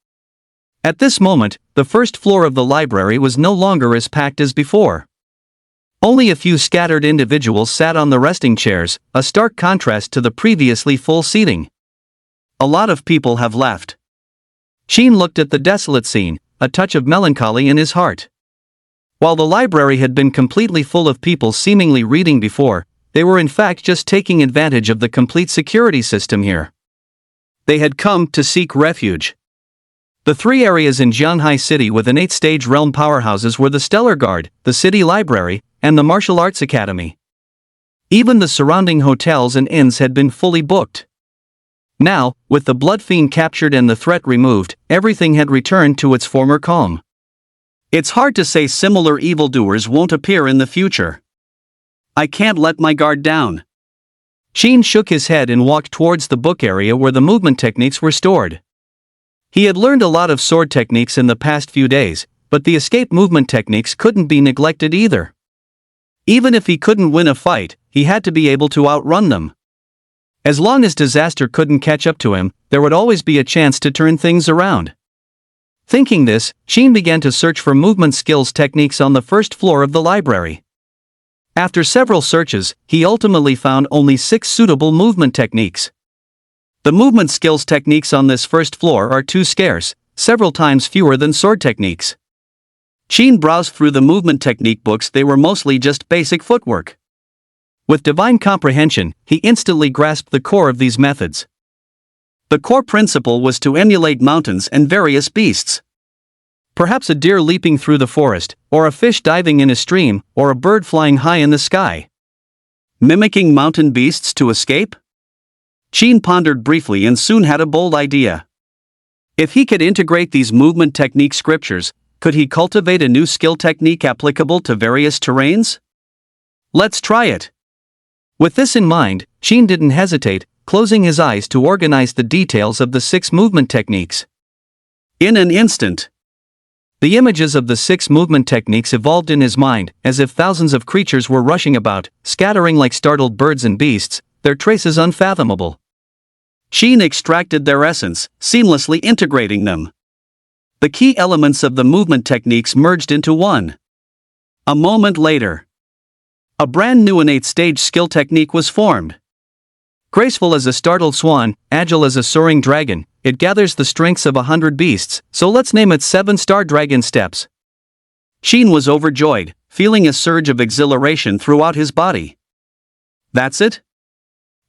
At this moment, the first floor of the library was no longer as packed as before. Only a few scattered individuals sat on the resting chairs, a stark contrast to the previously full seating. A lot of people have left. Qin looked at the desolate scene, a touch of melancholy in his heart. While the library had been completely full of people seemingly reading before, they were in fact just taking advantage of the complete security system here. They had come to seek refuge. The three areas in Jianhai City with innate stage realm powerhouses were the Stellar Guard, the City Library, and the Martial Arts Academy. Even the surrounding hotels and inns had been fully booked. Now, with the blood fiend captured and the threat removed, everything had returned to its former calm. It's hard to say similar evildoers won't appear in the future. I can't let my guard down. Qin shook his head and walked towards the book area where the movement techniques were stored. He had learned a lot of sword techniques in the past few days, but the escape movement techniques couldn't be neglected either. Even if he couldn't win a fight, he had to be able to outrun them. As long as disaster couldn't catch up to him, there would always be a chance to turn things around. Thinking this, Qin began to search for movement skills techniques on the first floor of the library. After several searches, he ultimately found only 6 suitable movement techniques. The movement skills techniques on this first floor are too scarce, several times fewer than sword techniques. Qin browsed through the movement technique books. They were mostly just basic footwork. With divine comprehension, he instantly grasped the core of these methods. The core principle was to emulate mountains and various beasts. Perhaps a deer leaping through the forest, or a fish diving in a stream, or a bird flying high in the sky. Mimicking mountain beasts to escape? Qin pondered briefly and soon had a bold idea. If he could integrate these movement technique scriptures, could he cultivate a new skill technique applicable to various terrains? Let's try it. With this in mind, Qin didn't hesitate, closing his eyes to organize the details of the 6 movement techniques. In an instant, the images of the 6 movement techniques evolved in his mind, as if thousands of creatures were rushing about, scattering like startled birds and beasts, their traces unfathomable. Qin extracted their essence, seamlessly integrating them. The key elements of the movement techniques merged into one. A moment later, a brand new innate stage skill technique was formed. Graceful as a startled swan, agile as a soaring dragon, it gathers the strengths of 100 beasts, so let's name it 7-star dragon steps. Qin was overjoyed, feeling a surge of exhilaration throughout his body. That's it?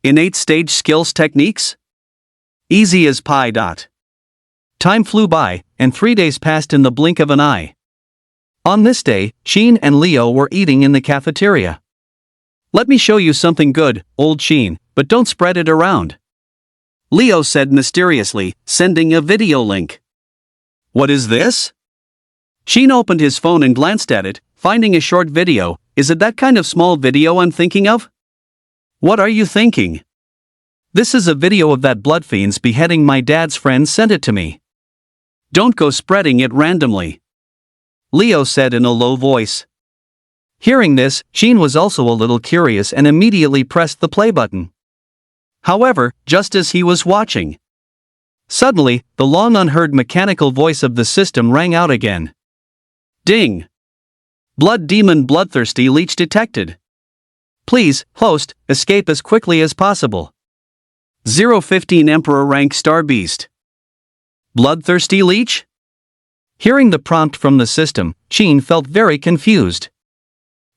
Innate stage skills techniques? Easy as pie. Time flew by, and 3 days passed in the blink of an eye. On this day, Qin and Leo were eating in the cafeteria. Let me show you something good, old Qin, but don't spread it around. Leo said mysteriously, sending a video link. What is this? Qin opened his phone and glanced at it, finding a short video. Is it that kind of small video I'm thinking of? What are you thinking? This is a video of that blood fiend's beheading. My dad's friend sent it to me. Don't go spreading it randomly, Leo said in a low voice. Hearing this, Qin was also a little curious and immediately pressed the play button. However, just as he was watching, suddenly, the long unheard mechanical voice of the system rang out again. Ding! Blood demon bloodthirsty leech detected. Please, host, escape as quickly as possible.
015 Emperor rank star beast. Bloodthirsty leech?
Hearing the prompt from the system, Sheen felt very confused.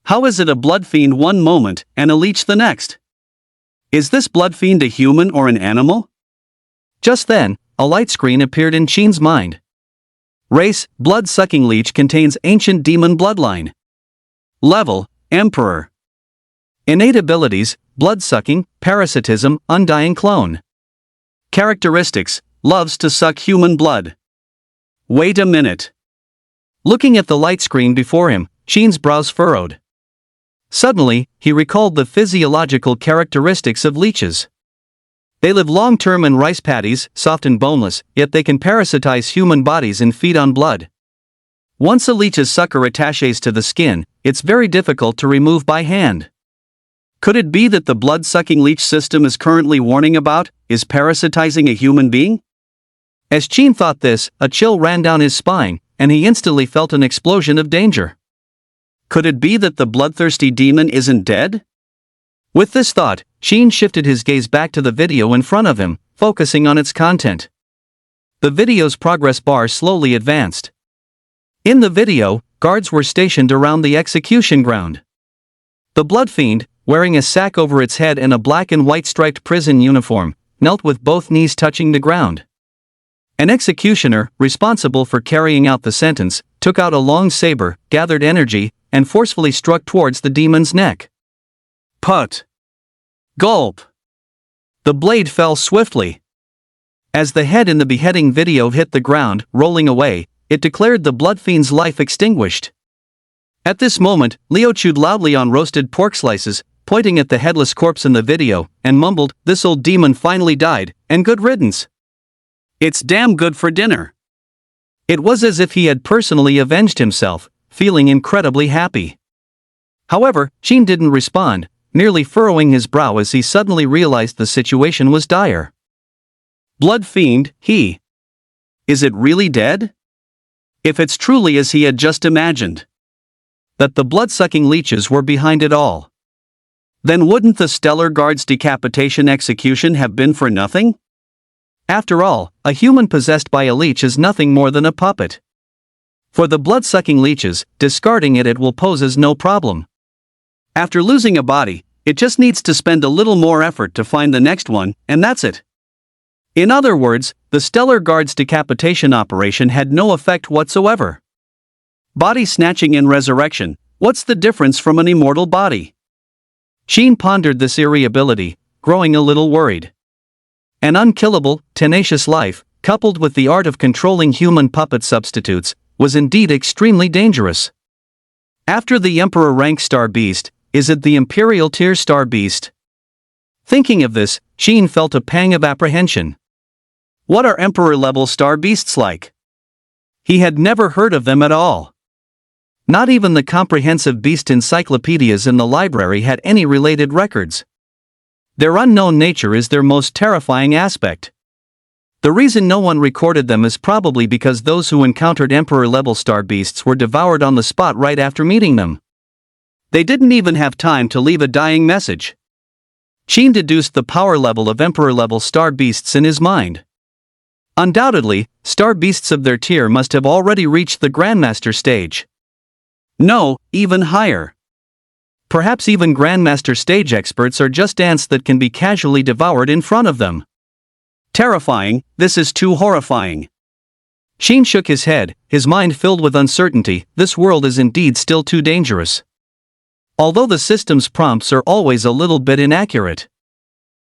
How is it a blood fiend one moment and a leech the next? Is this blood fiend a human or an animal?
Just then, a light screen appeared in Sheen's mind.
Race, blood-sucking leech contains ancient demon bloodline. Level, Emperor.
Innate abilities, blood-sucking, parasitism, undying clone.
Characteristics, loves to suck human blood. Wait a minute.
Looking at the light screen before him, Sheen's brows furrowed. Suddenly, he recalled the physiological characteristics of leeches. They live long-term in rice paddies, soft and boneless, yet they can parasitize human bodies and feed on blood. Once a leech's sucker attaches to the skin, it's very difficult to remove by hand.
Could it be that the blood-sucking leech system is currently warning about is parasitizing a human being?
As Sheen thought this, a chill ran down his spine, and he instantly felt an explosion of danger.
Could it be that the bloodthirsty demon isn't dead?
With this thought, Sheen shifted his gaze back to the video in front of him, focusing on its content. The video's progress bar slowly advanced. In the video, guards were stationed around the execution ground. The blood fiend, wearing a sack over its head and a black and white striped prison uniform, knelt with both knees touching the ground. An executioner, responsible for carrying out the sentence, took out a long saber, gathered energy, and forcefully struck towards the demon's neck.
Put. Gulp.
The blade fell swiftly. As the head in the beheading video hit the ground, rolling away, it declared the blood fiend's life extinguished. At this moment, Leo chewed loudly on roasted pork slices, pointing at the headless corpse in the video, and mumbled, "This old demon finally died, and good riddance.
It's damn good for dinner."
It was as if he had personally avenged himself, feeling incredibly happy. However, Sheen didn't respond, merely furrowing his brow as he suddenly realized the situation was dire.
Blood fiend, he. Is it really dead? If it's truly as he had just imagined,
that the blood-sucking leeches were behind it all,
then wouldn't the Stellar Guard's decapitation execution have been for nothing?
After all, a human possessed by a leech is nothing more than a puppet. For the blood-sucking leeches, discarding it will pose as no problem.
After losing a body, it just needs to spend a little more effort to find the next one, and that's it.
In other words, the Stellar Guard's decapitation operation had no effect whatsoever.
Body snatching and resurrection, what's the difference from an immortal body?
Sheen pondered this irritability, growing a little worried. An unkillable, tenacious life, coupled with the art of controlling human puppet substitutes, was indeed extremely dangerous. After the Emperor rank star beast, is it the Imperial tier star beast? Thinking of this, Sheen felt a pang of apprehension.
What are Emperor level star beasts like?
He had never heard of them at all. Not even the comprehensive beast encyclopedias in the library had any related records. Their unknown nature is their most terrifying aspect. The reason no one recorded them is probably because those who encountered Emperor-level star beasts were devoured on the spot right after meeting them. They didn't even have time to leave a dying message. Sheen deduced the power level of Emperor-level star beasts in his mind. Undoubtedly, star beasts of their tier must have already reached the Grandmaster stage.
No, even higher.
Perhaps even Grandmaster stage experts are just ants that can be casually devoured in front of them.
Terrifying, this is too horrifying.
Sheen shook his head, his mind filled with uncertainty. This world is indeed still too dangerous. Although the system's prompts are always a little bit inaccurate.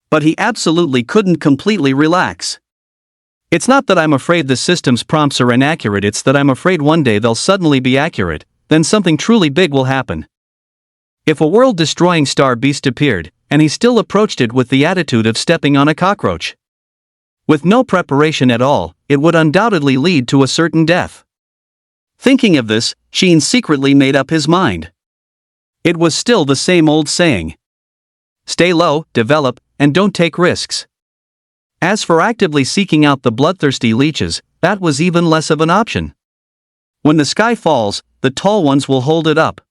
But he absolutely couldn't completely relax.
It's not that I'm afraid the system's prompts are inaccurate, it's that I'm afraid one day they'll suddenly be accurate, then something truly big will happen. If a world-destroying star beast appeared, and he still approached it with the attitude of stepping on a cockroach, with no preparation at all, it would undoubtedly lead to a certain death.
Thinking of this, Sheen secretly made up his mind. It was still the same old saying.
Stay low, develop, and don't take risks. As for actively seeking out the bloodthirsty leeches, that was even less of an option. When the sky falls, the tall ones will hold it up.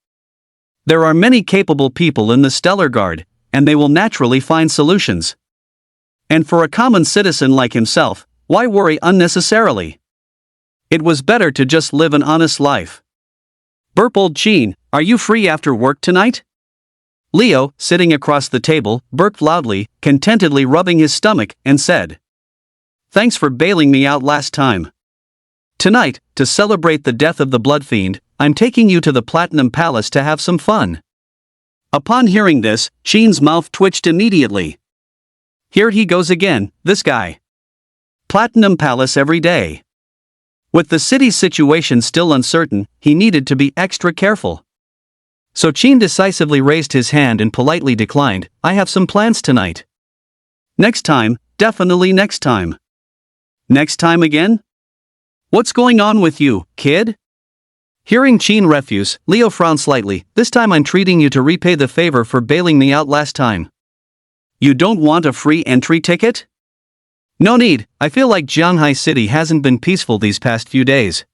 There are many capable people in the Stellar Guard, and they will naturally find solutions.
And for a common citizen like himself, why worry unnecessarily? It was better to just live an honest life. Burp. Chin, are you free after work tonight? Leo, sitting across the table, burped loudly, contentedly rubbing his stomach, and said, "Thanks for bailing me out last time. Tonight, to celebrate the death of the blood fiend, I'm taking you to the Platinum Palace to have some fun." Upon hearing this, Chin's mouth twitched immediately. Here he goes again, this guy. Platinum Palace every day. With the city's situation still uncertain, he needed to be extra careful. So Chin decisively raised his hand and politely declined, "I have some plans tonight." "Next time, definitely next time." "Next time again? What's going on with you, kid?" Hearing Chin refuse, Leo frowned slightly. "This time I'm treating you to repay the favor for bailing me out last time." "You don't want a free entry ticket?" "No need, I feel like Jianghai City hasn't been peaceful these past few days."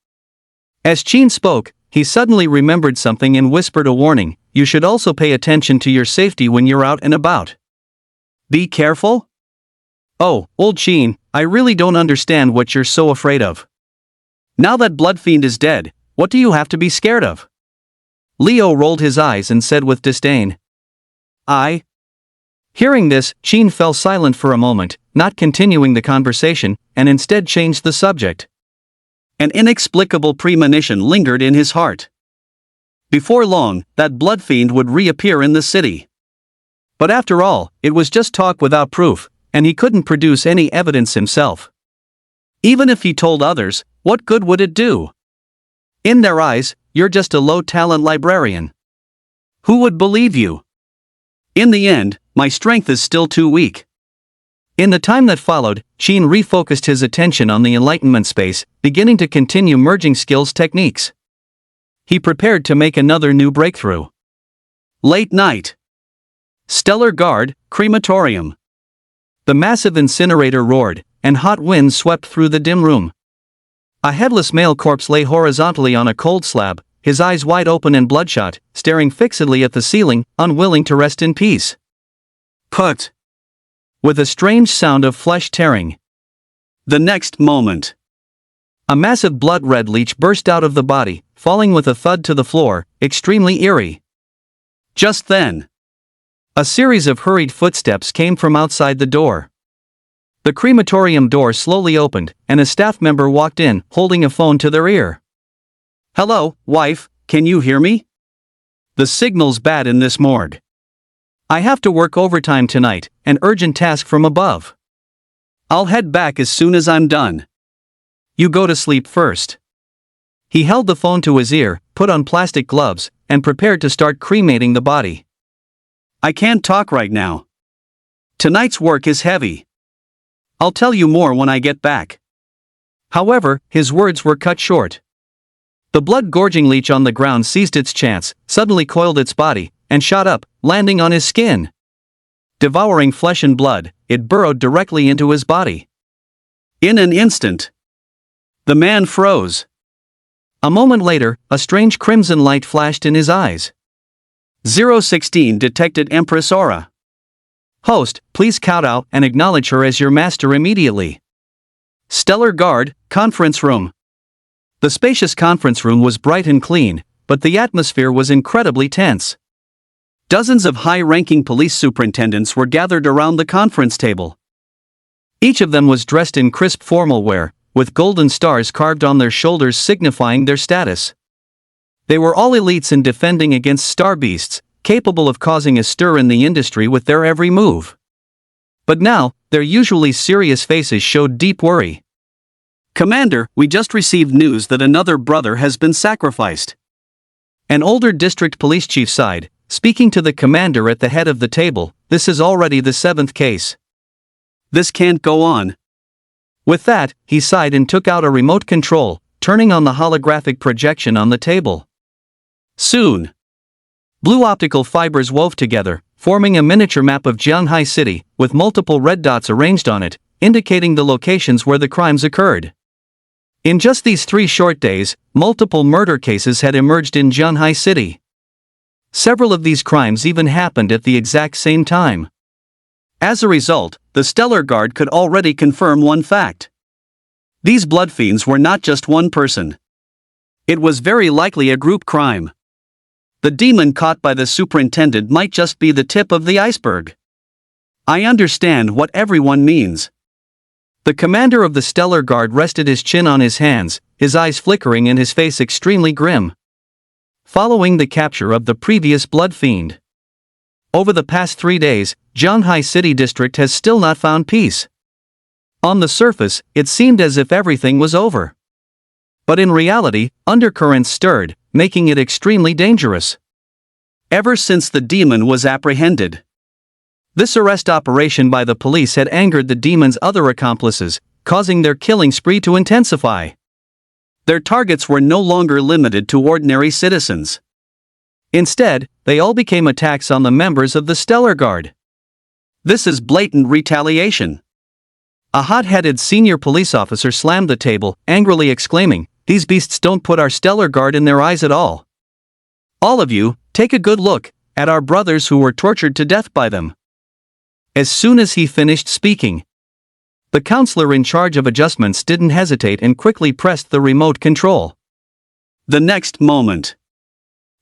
As Chin spoke, he suddenly remembered something and whispered a warning, "You should also pay attention to your safety when you're out and about. Be careful?" "Oh, old Chin, I really don't understand what you're so afraid of. Now that Blood Fiend is dead, what do you have to be scared of?" Leo rolled his eyes and said with disdain, "I..." Hearing this, Chin fell silent for a moment, not continuing the conversation, and instead changed the subject. An inexplicable premonition lingered in his heart. Before long, that blood fiend would reappear in the city. But after all, it was just talk without proof, and he couldn't produce any evidence himself. Even if he told others, what good would it do? In their eyes, you're just a low-talent librarian. Who would believe you? In the end, my strength is still too weak. In the time that followed, Chin refocused his attention on the enlightenment space, beginning to continue merging skills techniques. He prepared to make another new breakthrough. Late night. Stellar Guard, crematorium. The massive incinerator roared, and hot winds swept through the dim room. A headless male corpse lay horizontally on a cold slab, his eyes wide open and bloodshot, staring fixedly at the ceiling, unwilling to rest in peace. Put! With a strange sound of flesh tearing. The next moment, a massive blood-red leech burst out of the body, falling with a thud to the floor, extremely eerie. Just then, a series of hurried footsteps came from outside the door. The crematorium door slowly opened, and a staff member walked in, holding a phone to their ear. "Hello, wife, can you hear me? The signal's bad in this morgue. I have to work overtime tonight, an urgent task from above. I'll head back as soon as I'm done. You go to sleep first." He held the phone to his ear, put on plastic gloves, and prepared to start cremating the body. "I can't talk right now. Tonight's work is heavy. I'll tell you more when I get back." However, his words were cut short. The blood-gorging leech on the ground seized its chance, suddenly coiled its body, and shot up, landing on his skin. Devouring flesh and blood, it burrowed directly into his body. In an instant, the man froze. A moment later, a strange crimson light flashed in his eyes. 016 detected Empress aura. Host, please kowtow and acknowledge her as your master immediately. Stellar Guard, conference room. The spacious conference room was bright and clean, but the atmosphere was incredibly tense. Dozens of high-ranking police superintendents were gathered around the conference table. Each of them was dressed in crisp formal wear, with golden stars carved on their shoulders signifying their status. They were all elites in defending against star beasts, capable of causing a stir in the industry with their every move. But now, their usually serious faces showed deep worry. "Commander, we just received news that another brother has been sacrificed." An older district police chief sighed, speaking to the commander at the head of the table. "This is already the 7th case. This can't go on." With that, he sighed and took out a remote control, turning on the holographic projection on the table. Soon, blue optical fibers wove together, forming a miniature map of Jianghai City, with multiple red dots arranged on it, indicating the locations where the crimes occurred. In just these 3 short days, multiple murder cases had emerged in Jianghai City. Several of these crimes even happened at the exact same time. As a result, the Stellar Guard could already confirm one fact. These blood fiends were not just one person. It was very likely a group crime. The demon caught by the superintendent might just be the tip of the iceberg. I understand what everyone means. The commander of the Stellar Guard rested his chin on his hands, his eyes flickering and his face extremely grim. Following the capture of the previous blood fiend, over the past 3 days, Shanghai City District has still not found peace. On the surface, it seemed as if everything was over. But in reality, undercurrents stirred, making it extremely dangerous. Ever since the demon was apprehended, this arrest operation by the police had angered the demon's other accomplices, causing their killing spree to intensify. Their targets were no longer limited to ordinary citizens. Instead, they all became attacks on the members of the Stellar Guard. This is blatant retaliation. A hot-headed senior police officer slammed the table, angrily exclaiming, "These beasts don't put our Stellar Guard in their eyes at all. All of you, take a good look at our brothers who were tortured to death by them." As soon as he finished speaking, the counselor in charge of adjustments didn't hesitate and quickly pressed the remote control. The next moment,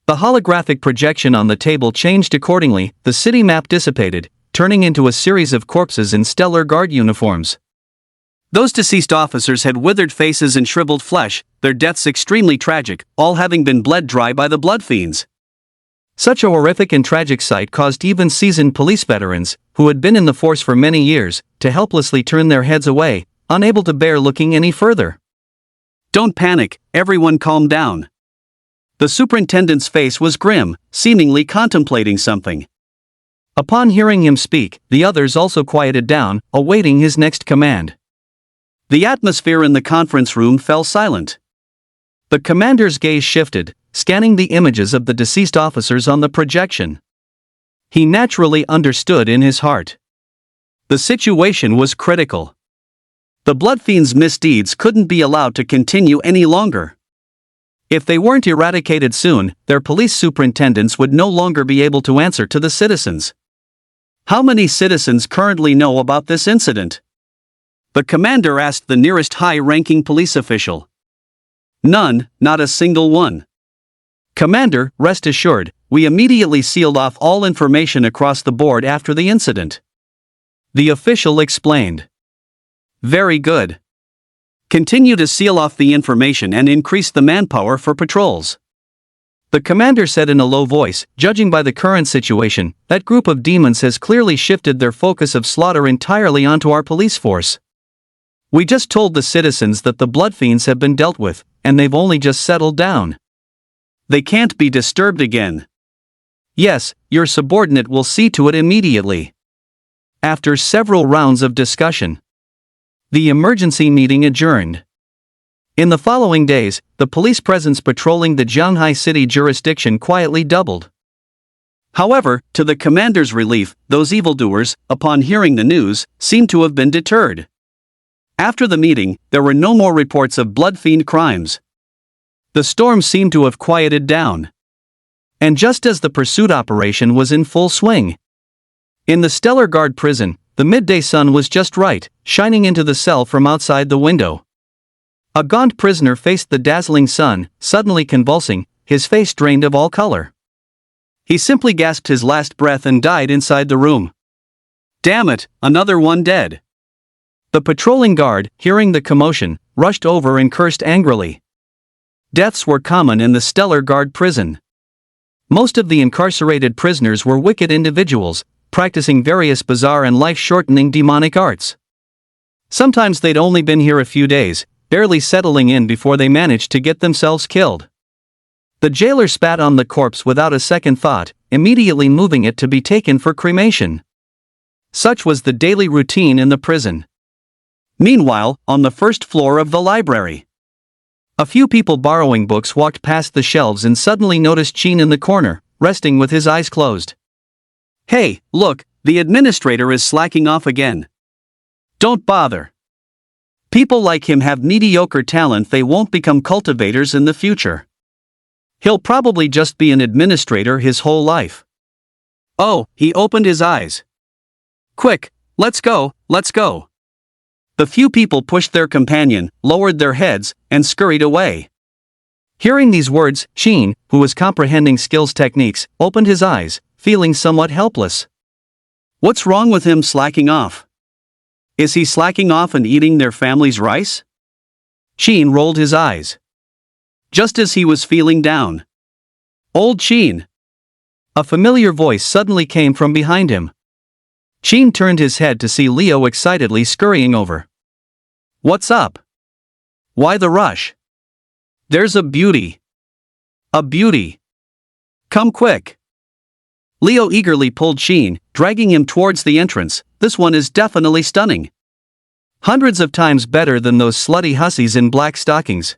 the holographic projection on the table changed accordingly, the city map dissipated, turning into a series of corpses in Stellar Guard uniforms. Those deceased officers had withered faces and shriveled flesh, their deaths extremely tragic, all having been bled dry by the blood fiends. Such a horrific and tragic sight caused even seasoned police veterans, who had been in the force for many years, to helplessly turn their heads away, unable to bear looking any further. "Don't panic, everyone calm down." The superintendent's face was grim, seemingly contemplating something. Upon hearing him speak, the others also quieted down, awaiting his next command. The atmosphere in the conference room fell silent. The commander's gaze shifted, scanning the images of the deceased officers on the projection. He naturally understood in his heart. The situation was critical. The blood fiend's misdeeds couldn't be allowed to continue any longer. If they weren't eradicated soon, their police superintendents would no longer be able to answer to the citizens. How many citizens currently know about this incident? The commander asked the nearest high-ranking police official. None, not a single one. "Commander, rest assured, we immediately sealed off all information across the board after the incident," the official explained. "Very good. Continue to seal off the information and increase the manpower for patrols," the commander said in a low voice. "Judging by the current situation, that group of demons has clearly shifted their focus of slaughter entirely onto our police force. We just told the citizens that the blood fiends have been dealt with, and they've only just settled down. They can't be disturbed again. Yes, your subordinate will see to it immediately." After several rounds of discussion, the emergency meeting adjourned. In the following days, the police presence patrolling the Shanghai City jurisdiction quietly doubled. However, to the commander's relief, those evildoers, upon hearing the news, seemed to have been deterred. After the meeting, there were no more reports of blood fiend crimes. The storm seemed to have quieted down. And just as the pursuit operation was in full swing, in the Stellar Guard prison, the midday sun was just right, shining into the cell from outside the window. A gaunt prisoner faced the dazzling sun, suddenly convulsing, his face drained of all color. He simply gasped his last breath and died inside the room. "Damn it, another one dead." The patrolling guard, hearing the commotion, rushed over and cursed angrily. Deaths were common in the Stellar Guard prison. Most of the incarcerated prisoners were wicked individuals, practicing various bizarre and life-shortening demonic arts. Sometimes they'd only been here a few days, barely settling in before they managed to get themselves killed. The jailer spat on the corpse without a second thought, immediately moving it to be taken for cremation. Such was the daily routine in the prison. Meanwhile, on the first floor of the library, a few people borrowing books walked past the shelves and suddenly noticed Chin in the corner, resting with his eyes closed. "Hey, look, the administrator is slacking off again. Don't bother. People like him have mediocre talent, they won't become cultivators in the future. He'll probably just be an administrator his whole life." Oh, he opened his eyes. Quick, let's go, let's go. The few people pushed their companion, lowered their heads, and scurried away. Hearing these words, Sheen, who was comprehending skills techniques, opened his eyes, feeling somewhat helpless. What's wrong with him slacking off? Is he slacking off and eating their family's rice? Sheen rolled his eyes. Just as he was feeling down. Old Sheen! A familiar voice suddenly came from behind him. Sheen turned his head to see Leo excitedly scurrying over. What's up? Why the rush? There's a beauty. A beauty. Come quick. Leo eagerly pulled Sheen, dragging him towards the entrance. This one is definitely stunning. Hundreds of times better than those slutty hussies in black stockings.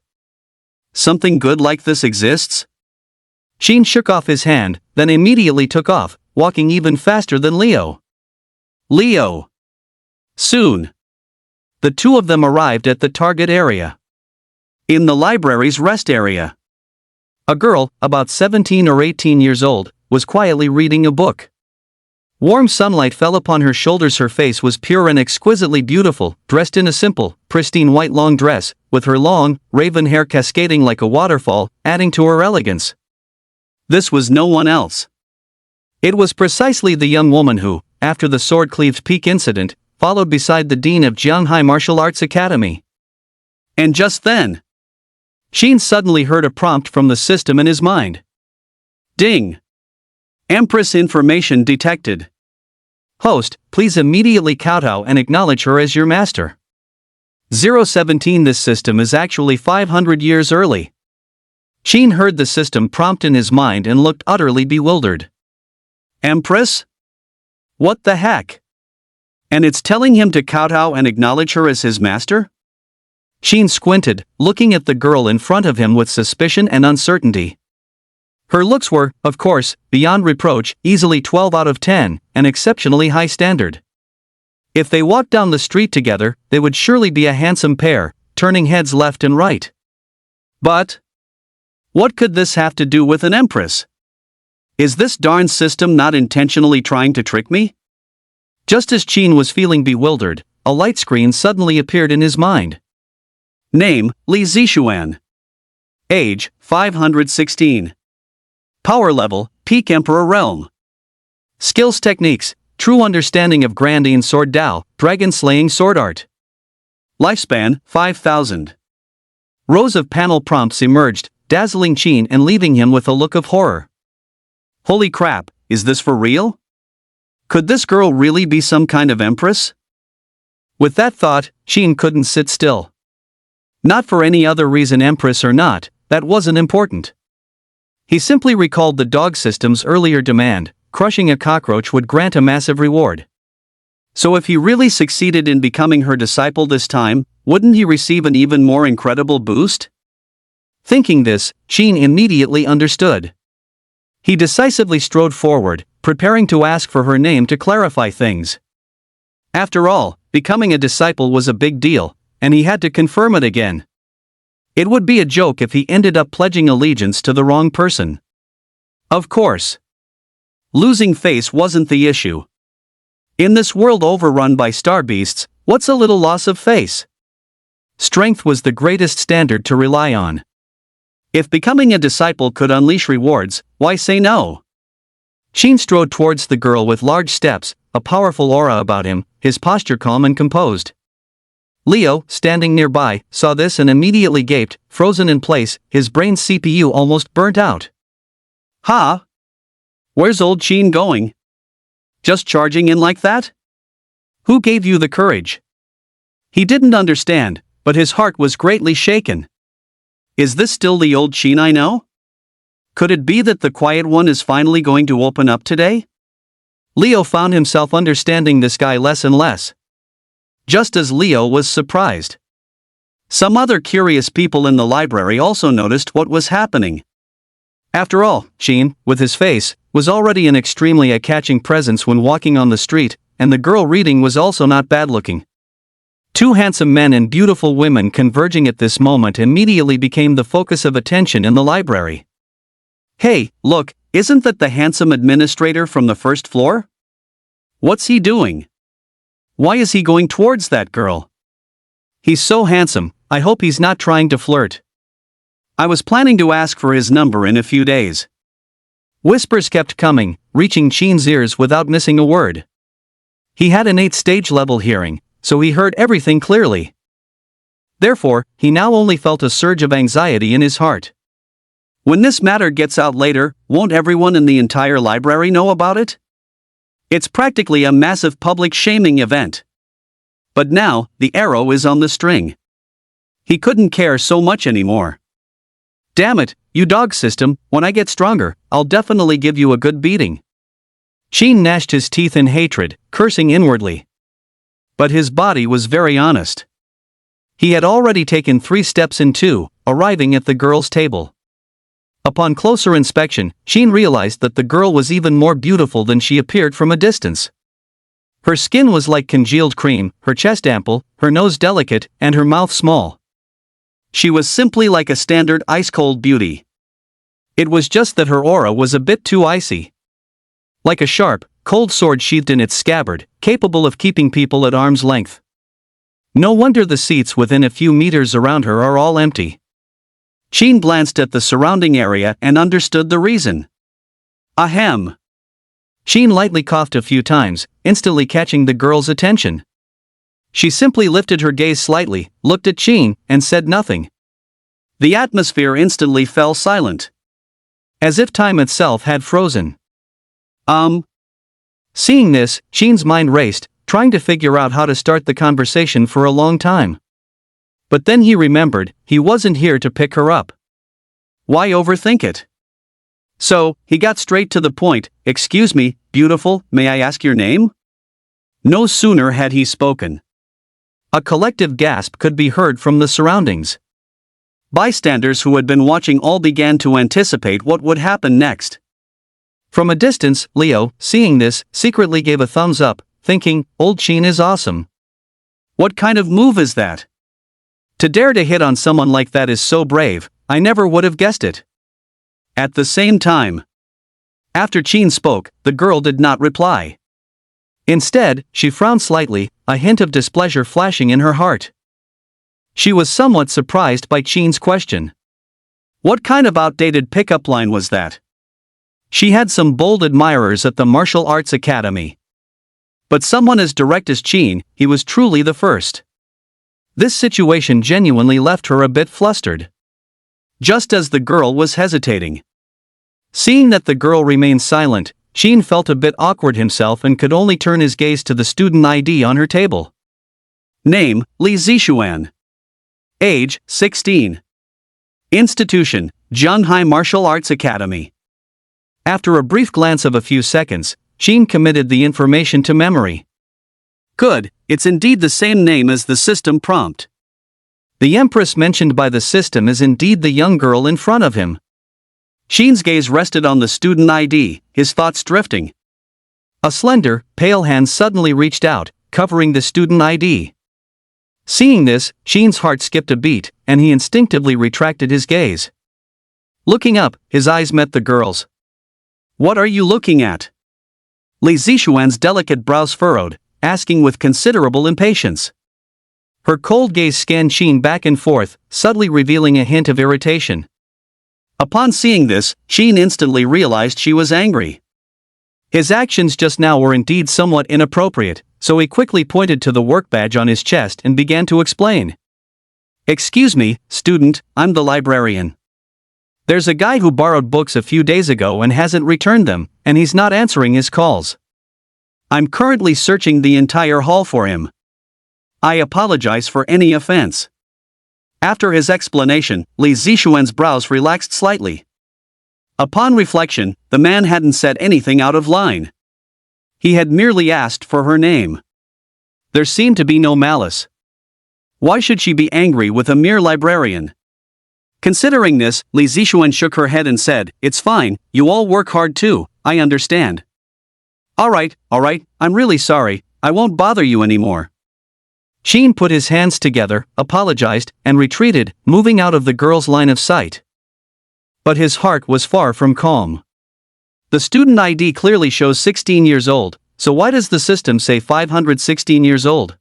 Something good like this exists? Sheen shook off his hand, then immediately took off, walking even faster than Leo. Leo! Soon. The two of them arrived at the target area. In the library's rest area. A girl, about 17 or 18 years old, was quietly reading a book. Warm sunlight fell upon her shoulders. Her face was pure and exquisitely beautiful, dressed in a simple, pristine white long dress, with her long, raven hair cascading like a waterfall, adding to her elegance. This was no one else. It was precisely the young woman who, after the sword-cleaved peak incident, followed beside the dean of Jianghai Martial Arts Academy. And just then, Sheen suddenly heard a prompt from the system in his mind. Ding! Empress information detected. Host, please immediately kowtow and acknowledge her as your master. 017 This system is actually 500 years early. Sheen heard the system prompt in his mind and looked utterly bewildered. Empress? What the heck? And it's telling him to kowtow and acknowledge her as his master? Sheen squinted, looking at the girl in front of him with suspicion and uncertainty. Her looks were, of course, beyond reproach, easily 12 out of 10, an exceptionally high standard. If they walked down the street together, they would surely be a handsome pair, turning heads left and right. But what could this have to do with an empress? Is this darn system not intentionally trying to trick me? Just as Sheen was feeling bewildered, a light screen suddenly appeared in his mind. Name, Li Zixuan. Age, 516. Power level, Peak Emperor Realm. Skills techniques, true understanding of Grandine Sword Dao, Dragon Slaying Sword Art. Lifespan, 5,000. Rows of panel prompts emerged, dazzling Sheen and leaving him with a look of horror. Holy crap, is this for real? Could this girl really be some kind of empress? With that thought, Sheen couldn't sit still. Not for any other reason, empress or not, that wasn't important. He simply recalled the dog system's earlier demand, crushing a cockroach would grant a massive reward. So if he really succeeded in becoming her disciple this time, wouldn't he receive an even more incredible boost? Thinking this, Sheen immediately understood. He decisively strode forward, preparing to ask for her name to clarify things. After all, becoming a disciple was a big deal, and he had to confirm it again. It would be a joke if he ended up pledging allegiance to the wrong person. Of course. Losing face wasn't the issue. In this world overrun by star beasts, what's a little loss of face? Strength was the greatest standard to rely on. If becoming a disciple could unleash rewards, why say no? Sheen strode towards the girl with large steps, a powerful aura about him, his posture calm and composed. Leo, standing nearby, saw this and immediately gaped, frozen in place, his brain's CPU almost burnt out. Ha! Where's old Sheen going? Just charging in like that? Who gave you the courage? He didn't understand, but his heart was greatly shaken. Is this still the old Sheen I know? Could it be that the quiet one is finally going to open up today? Leo found himself understanding this guy less and less. Just as Leo was surprised. Some other curious people in the library also noticed what was happening. After all, Sheen, with his face, was already an extremely eye-catching presence when walking on the street, and the girl reading was also not bad-looking. Two handsome men and beautiful women converging at this moment immediately became the focus of attention in the library. Hey, look, isn't that the handsome administrator from the first floor? What's he doing? Why is he going towards that girl? He's so handsome, I hope he's not trying to flirt. I was planning to ask for his number in a few days. Whispers kept coming, reaching Qin's ears without missing a word. He had innate stage-level hearing, so he heard everything clearly. Therefore, he now only felt a surge of anxiety in his heart. When this matter gets out later, won't everyone in the entire library know about it? It's practically a massive public shaming event. But now, the arrow is on the string. He couldn't care so much anymore. Damn it, you dog system, when I get stronger, I'll definitely give you a good beating. Qin gnashed his teeth in hatred, cursing inwardly. But his body was very honest. He had already taken 3 steps in 2, arriving at the girl's table. Upon closer inspection, Qin realized that the girl was even more beautiful than she appeared from a distance. Her skin was like congealed cream, her chest ample, her nose delicate, and her mouth small. She was simply like a standard ice-cold beauty. It was just that her aura was a bit too icy. Like a sharp, cold sword sheathed in its scabbard, capable of keeping people at arm's length. No wonder the seats within a few meters around her are all empty. Qin glanced at the surrounding area and understood the reason. Ahem. Qin lightly coughed a few times, instantly catching the girl's attention. She simply lifted her gaze slightly, looked at Qin, and said nothing. The atmosphere instantly fell silent. As if time itself had frozen. Seeing this, Qin's mind raced, trying to figure out how to start the conversation for a long time. But then he remembered, he wasn't here to pick her up. Why overthink it? So, he got straight to the point. Excuse me, beautiful, may I ask your name? No sooner had he spoken. A collective gasp could be heard from the surroundings. Bystanders who had been watching all began to anticipate what would happen next. From a distance, Leo, seeing this, secretly gave a thumbs up, thinking, old Qin is awesome. What kind of move is that? To dare to hit on someone like that is so brave, I never would have guessed it. At the same time, after Qin spoke, the girl did not reply. Instead, she frowned slightly, a hint of displeasure flashing in her heart. She was somewhat surprised by Qin's question. What kind of outdated pickup line was that? She had some bold admirers at the martial arts academy. But someone as direct as Qin, he was truly the first. This situation genuinely left her a bit flustered. Just as the girl was hesitating. Seeing that the girl remained silent, Qin felt a bit awkward himself and could only turn his gaze to the student ID on her table. Name, Li Zixuan. Age, 16. Institution, Zhanghai Martial Arts Academy. After a brief glance of a few seconds, Qin committed the information to memory. Good, it's indeed the same name as the system prompt. The empress mentioned by the system is indeed the young girl in front of him. Qin's gaze rested on the student ID, his thoughts drifting. A slender, pale hand suddenly reached out, covering the student ID. Seeing this, Qin's heart skipped a beat, and he instinctively retracted his gaze. Looking up, his eyes met the girl's. What are you looking at? Li Zixuan's delicate brows furrowed, asking with considerable impatience. Her cold gaze scanned Qin back and forth, subtly revealing a hint of irritation. Upon seeing this, Qin instantly realized she was angry. His actions just now were indeed somewhat inappropriate, so he quickly pointed to the work badge on his chest and began to explain. Excuse me, student, I'm the librarian. There's a guy who borrowed books a few days ago and hasn't returned them, and he's not answering his calls. I'm currently searching the entire hall for him. I apologize for any offense. After his explanation, Li Zixuan's brows relaxed slightly. Upon reflection, the man hadn't said anything out of line. He had merely asked for her name. There seemed to be no malice. Why should she be angry with a mere librarian? Considering this, Li Zixuan shook her head and said, It's fine, you all work hard too, I understand. Alright, I'm really sorry, I won't bother you anymore. Qin put his hands together, apologized, and retreated, moving out of the girl's line of sight. But his heart was far from calm. The student ID clearly shows 16 years old,
so why does the system say 516 years old?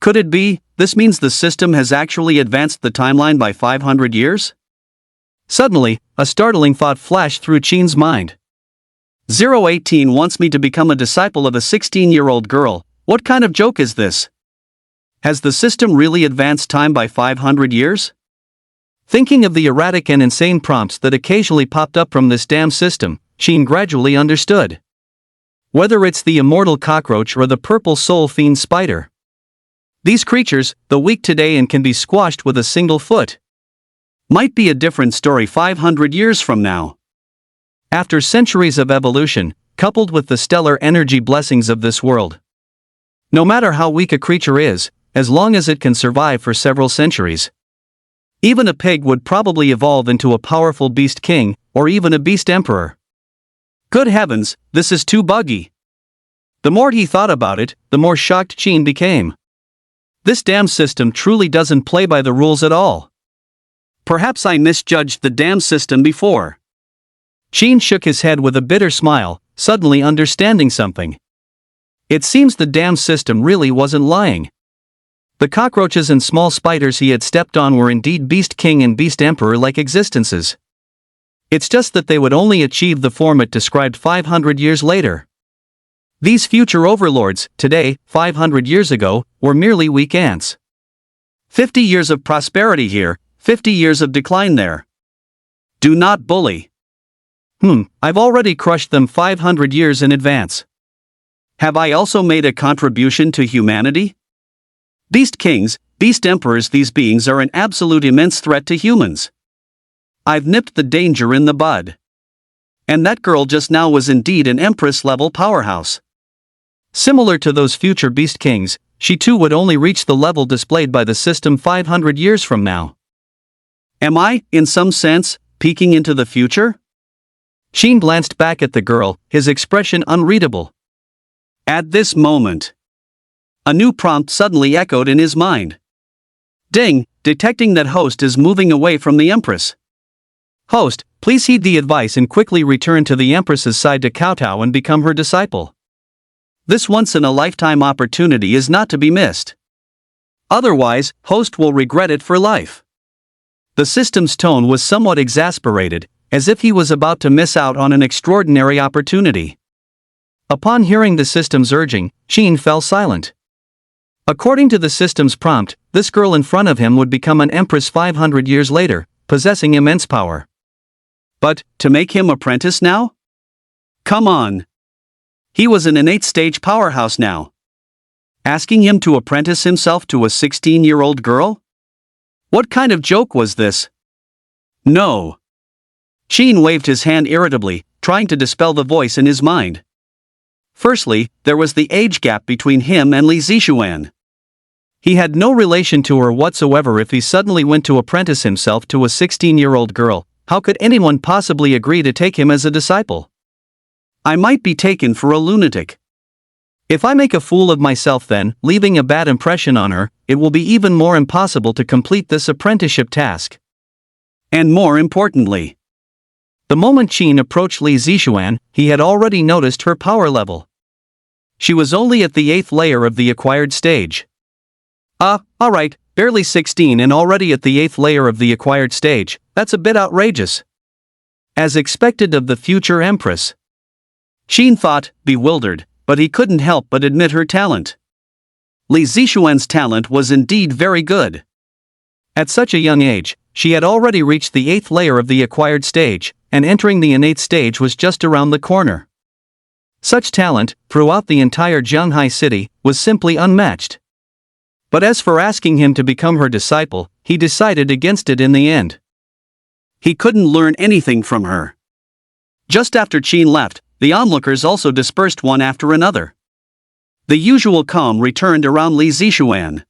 Could it be, this means the system has actually advanced the timeline by 500 years? Suddenly, a startling thought flashed through Qin's mind. 018 wants me to become a disciple of a 16-year-old girl. What kind of joke is this? Has the system really advanced time by 500 years? Thinking of the erratic and insane prompts that occasionally popped up from this damn system, Qin gradually understood. Whether it's the immortal cockroach or the purple soul fiend spider. These creatures, though weak today and can be squashed with a single foot, might be a different story 500 years from now. After centuries of evolution, coupled with the stellar energy blessings of this world. No matter how weak a creature is, as long as it can survive for several centuries. Even a pig would probably evolve into a powerful beast king, or even a beast emperor. Good heavens, this is too buggy. The more he thought about it, the more shocked Qin became. This damn system truly doesn't play by the rules at all. Perhaps I misjudged the damn system before. Qin shook his head with a bitter smile, suddenly understanding something. It seems the damn system really wasn't lying. The cockroaches and small spiders he had stepped on were indeed Beast King and Beast Emperor-like existences. It's just that they would only achieve the form it described 500 years later. These future overlords, today, 500 years ago, were merely weak ants. 50 years of prosperity here, 50 years of decline there. Do not bully. I've already crushed them 500 years in advance. Have I also made a contribution to humanity? Beast kings, beast emperors, these beings are an absolute immense threat to humans. I've nipped the danger in the bud. And that girl just now was indeed an empress-level powerhouse. Similar to those future beast kings, she too would only reach the level displayed by the system 500 years from now. Am I, in some sense, peeking into the future? Qin glanced back at the girl, his expression unreadable. At this moment, a new prompt suddenly echoed in his mind. Ding, detecting that host is moving away from the empress. Host, please heed the advice and quickly return to the empress's side to kowtow and become her disciple. This once-in-a-lifetime opportunity is not to be missed. Otherwise, host will regret it for life. The system's tone was somewhat exasperated, as if he was about to miss out on an extraordinary opportunity. Upon hearing the system's urging, Qin fell silent. According to the system's prompt, this girl in front of him would become an empress 500 years later, possessing immense power. But, to make him apprentice now? Come on. He was an innate stage powerhouse now. Asking him to apprentice himself to a 16-year-old girl? What kind of joke was this? No. Qin waved his hand irritably, trying to dispel the voice in his mind. Firstly, there was the age gap between him and Li Zixuan. He had no relation to her whatsoever. If he suddenly went to apprentice himself to a 16-year-old girl, how could anyone possibly agree to take him as a disciple? I might be taken for a lunatic. If I make a fool of myself then, leaving a bad impression on her, it will be even more impossible to complete this apprenticeship task. And more importantly, the moment Qin approached Li Zixuan, he had already noticed her power level. She was only at the 8th layer of the acquired stage. Alright, barely 16 and already at the 8th layer of the acquired stage, that's a bit outrageous. As expected of the future empress. Qin thought, bewildered, but he couldn't help but admit her talent. Li Zixuan's talent was indeed very good. At such a young age, she had already reached the 8th layer of the acquired stage, and entering the innate stage was just around the corner. Such talent, throughout the entire Zhanghai city, was simply unmatched. But as for asking him to become her disciple, he decided against it in the end. He couldn't learn anything from her. Just after Qin left, the onlookers also dispersed one after another. The usual calm returned around Li Zixuan.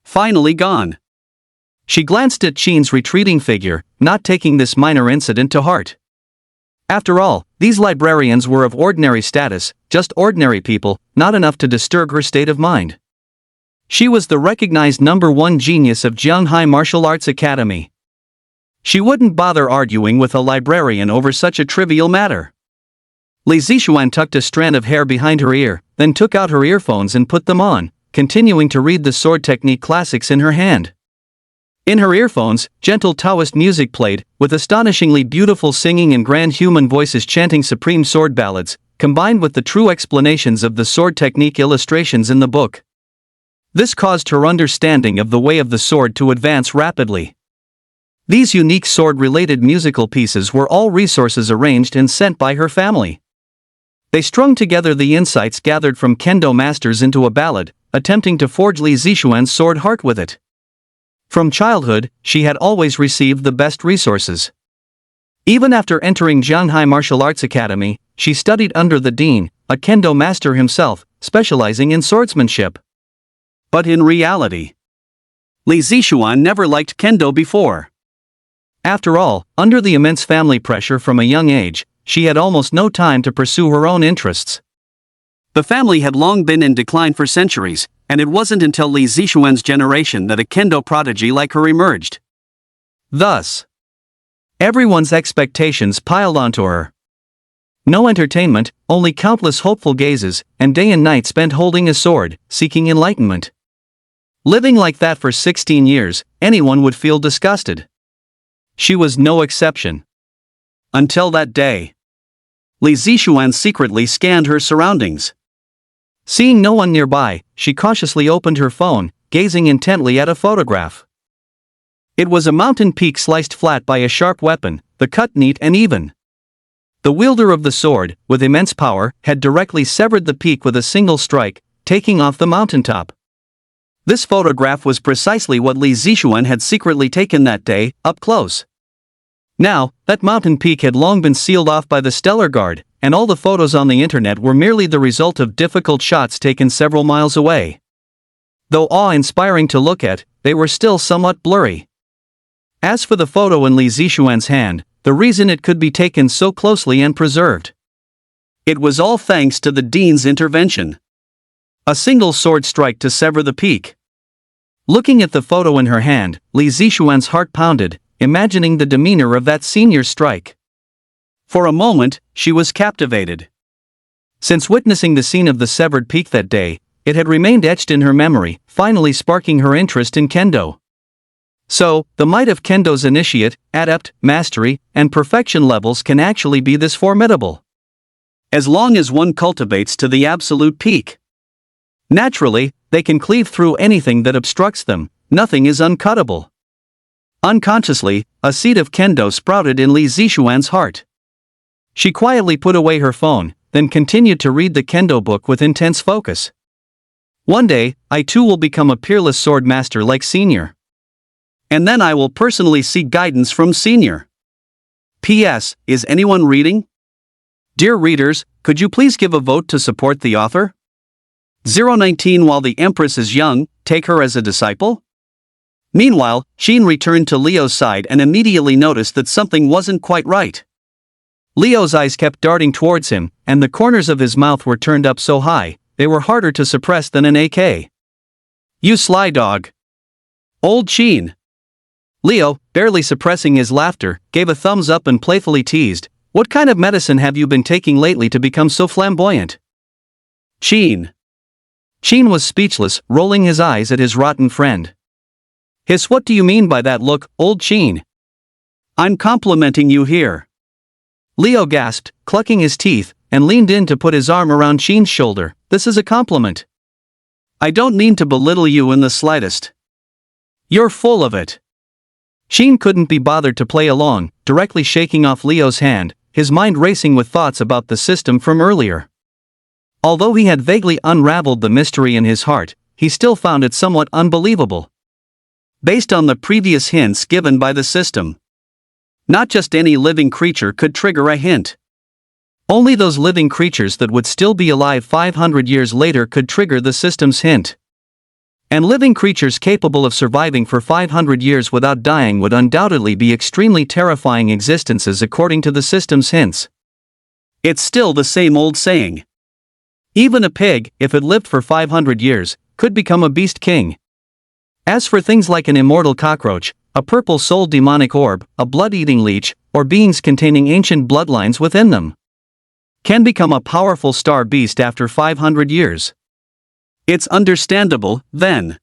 Finally gone. She glanced at Qin's retreating figure, not taking this minor incident to heart. After all, these librarians were of ordinary status, just ordinary people, not enough to disturb her state of mind. She was the recognized #1 genius of Zhanghai Martial Arts Academy. She wouldn't bother arguing with a librarian over such a trivial matter.
Li Zixuan tucked a strand of hair behind her ear, then took out her earphones and put them on, continuing to read the sword technique classics in her hand. In her earphones, gentle Taoist music played, with astonishingly beautiful singing and grand human voices chanting supreme sword ballads, combined with the true explanations of the sword technique illustrations in the book. This caused her understanding of the way of the sword to advance rapidly. These unique sword-related musical pieces were all resources arranged and sent by her family. They strung together the insights gathered from kendo masters into a ballad, attempting to forge Li Zixuan's sword heart with it. From childhood, she had always received the best resources. Even after entering Jianghai Martial Arts Academy, she studied under the dean, a kendo master himself, specializing in swordsmanship. But in reality, Li Zixuan never liked kendo before. After all, under the immense family pressure from a young age, she had almost no time to pursue her own interests. The family had long been in decline for centuries, and it wasn't until Li Zixuan's generation that a kendo prodigy like her emerged. Thus, everyone's expectations piled onto her. No entertainment, only countless hopeful gazes, and day and night spent holding a sword, seeking enlightenment. Living like that for 16 years, anyone would feel disgusted. She was no exception. Until that day, Li Zixuan secretly scanned her surroundings. Seeing no one nearby, she cautiously opened her phone, gazing intently at a photograph. It was a mountain peak sliced flat by a sharp weapon, the cut neat and even. The wielder of the sword, with immense power, had directly severed the peak with a single strike, taking off the mountaintop. This photograph was precisely what Li Zixuan had secretly taken that day, up close. Now, that mountain peak had long been sealed off by the Stellar Guard, and all the photos on the internet were merely the result of difficult shots taken several miles away. Though awe-inspiring to look at, they were still somewhat blurry. As for the photo in Li Zixuan's hand, the reason it could be taken so closely and preserved, it was all thanks to the dean's intervention. A single sword strike to sever the peak. Looking at the photo in her hand, Li Zixuan's heart pounded, imagining the demeanor of that senior's strike. For a moment, she was captivated. Since witnessing the scene of the severed peak that day, it had remained etched in her memory, finally sparking her interest in kendo. So, the might of kendo's initiate, adept, mastery, and perfection levels can actually be this formidable. As long as one cultivates to the absolute peak. Naturally, they can cleave through anything that obstructs them, nothing is uncuttable. Unconsciously, a seed of kendo sprouted in Li Zixuan's heart. She quietly put away her phone, then continued to read the kendo book with intense focus. One day, I too will become a peerless sword master like Senior. And then I will personally seek guidance from Senior. P.S. Is anyone reading? Dear readers, could you please give a vote to support the author? 019 While the empress is young, take her as a disciple? Meanwhile, Sheen returned to Leo's side and immediately noticed that something wasn't quite right. Leo's eyes kept darting towards him, and the corners of his mouth were turned up so high, they were harder to suppress than an AK. You sly dog. Old Sheen. Leo, barely suppressing his laughter, gave a thumbs up and playfully teased, what kind of medicine have you been taking lately to become so flamboyant? Sheen. Sheen was speechless, rolling his eyes at his rotten friend. Hiss, what do you mean by that look, old Sheen? I'm complimenting you here. Leo gasped, clucking his teeth, and leaned in to put his arm around Sheen's shoulder. This is a compliment. I don't mean to belittle you in the slightest. You're full of it. Sheen couldn't be bothered to play along, directly shaking off Leo's hand, his mind racing with thoughts about the system from earlier. Although he had vaguely unraveled the mystery in his heart, he still found it somewhat unbelievable. Based on the previous hints given by the system, not just any living creature could trigger a hint. Only those living creatures that would still be alive 500 years later could trigger the system's hint. And living creatures capable of surviving for 500 years without dying would undoubtedly be extremely terrifying existences according to the system's hints. It's still the same old saying. Even a pig, if it lived for 500 years, could become a beast king. As for things like an immortal cockroach, a purple-souled demonic orb, a blood-eating leech, or beings containing ancient bloodlines within them,
can become a powerful star beast after 500 years.
It's understandable, then.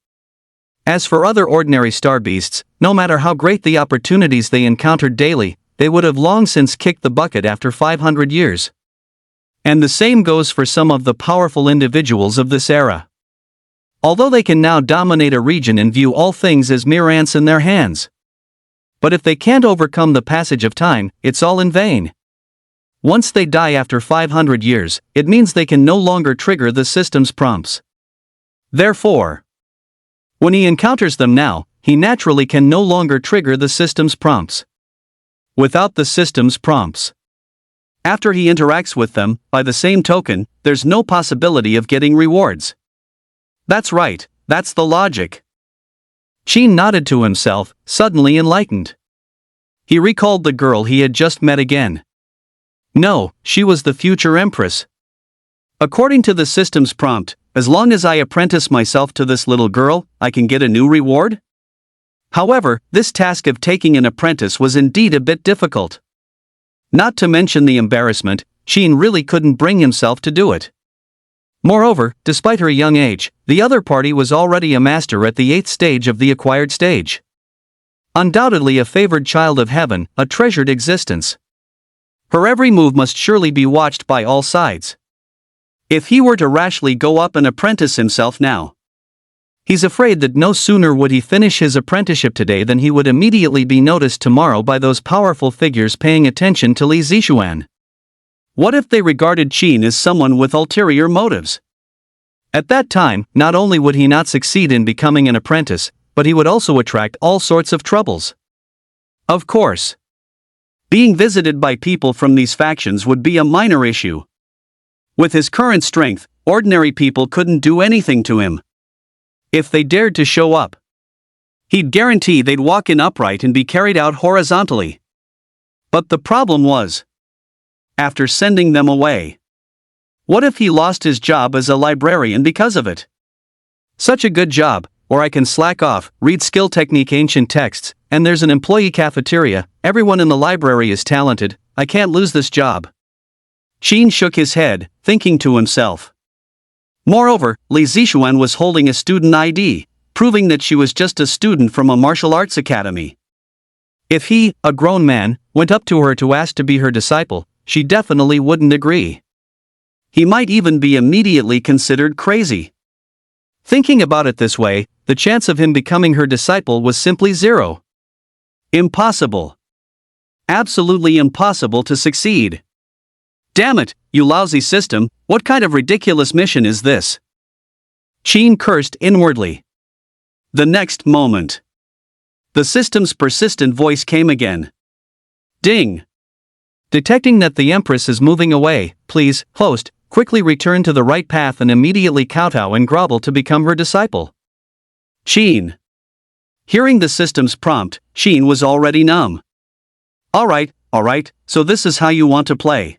As for other ordinary star beasts, no matter how great the opportunities they encountered daily, they would have long since kicked the bucket after 500 years. And the same goes for some of the powerful individuals of this era. Although they can now dominate a region and view all things as mere ants in their hands. But if they can't overcome the passage of time, it's all in vain. Once they die after 500 years, it means they can no longer trigger the system's prompts. Therefore, when he encounters them now, he naturally can no longer trigger the system's prompts. Without the system's prompts, after he interacts with them, by the same token, there's no possibility of getting rewards. That's right, that's the logic. Sheen nodded to himself, suddenly enlightened. He recalled the girl he had just met again. No, she was the future empress. According to the system's prompt, as long as I apprentice myself to this little girl, I can get a new reward? However, this task of taking an apprentice was indeed a bit difficult. Not to mention the embarrassment, Sheen really couldn't bring himself to do it. Moreover, despite her young age, the other party was already a master at the 8th stage of the acquired stage. Undoubtedly a favored child of heaven, a treasured existence. Her every move must surely be watched by all sides. If he were to rashly go up and apprentice himself now, he's afraid that no sooner would he finish his apprenticeship today than he would immediately be noticed tomorrow by those powerful figures paying attention to Li Zixuan. What if they regarded Sheen as someone with ulterior motives? At that time, not only would he not succeed in becoming an apprentice, but he would also attract all sorts of troubles. Of course, being visited by people from these factions would be a minor issue. With his current strength, ordinary people couldn't do anything to him. If they dared to show up, he'd guarantee they'd walk in upright and be carried out horizontally. But the problem was, after sending them away, what if he lost his job as a librarian because of it? Such a good job, or I can slack off, read skill technique ancient texts, and there's an employee cafeteria, everyone in the library is talented, I can't lose this job. Sheen shook his head, thinking to himself. Moreover, Li Zixuan was holding a student ID, proving that she was just a student from a martial arts academy. If he, a grown man, went up to her to ask to be her disciple, she definitely wouldn't agree. He might even be immediately considered crazy. Thinking about it this way, the chance of him becoming her disciple was simply zero. Impossible. Absolutely impossible to succeed. Damn it, you lousy system, what kind of ridiculous mission is this? Sheen cursed inwardly. The next moment, the system's persistent voice came again. Ding! Detecting that the Empress is moving away, please, host, quickly return to the right path and immediately kowtow and grovel to become her disciple. Sheen. Hearing the system's prompt, Sheen was already numb. Alright, so this is how you want to play.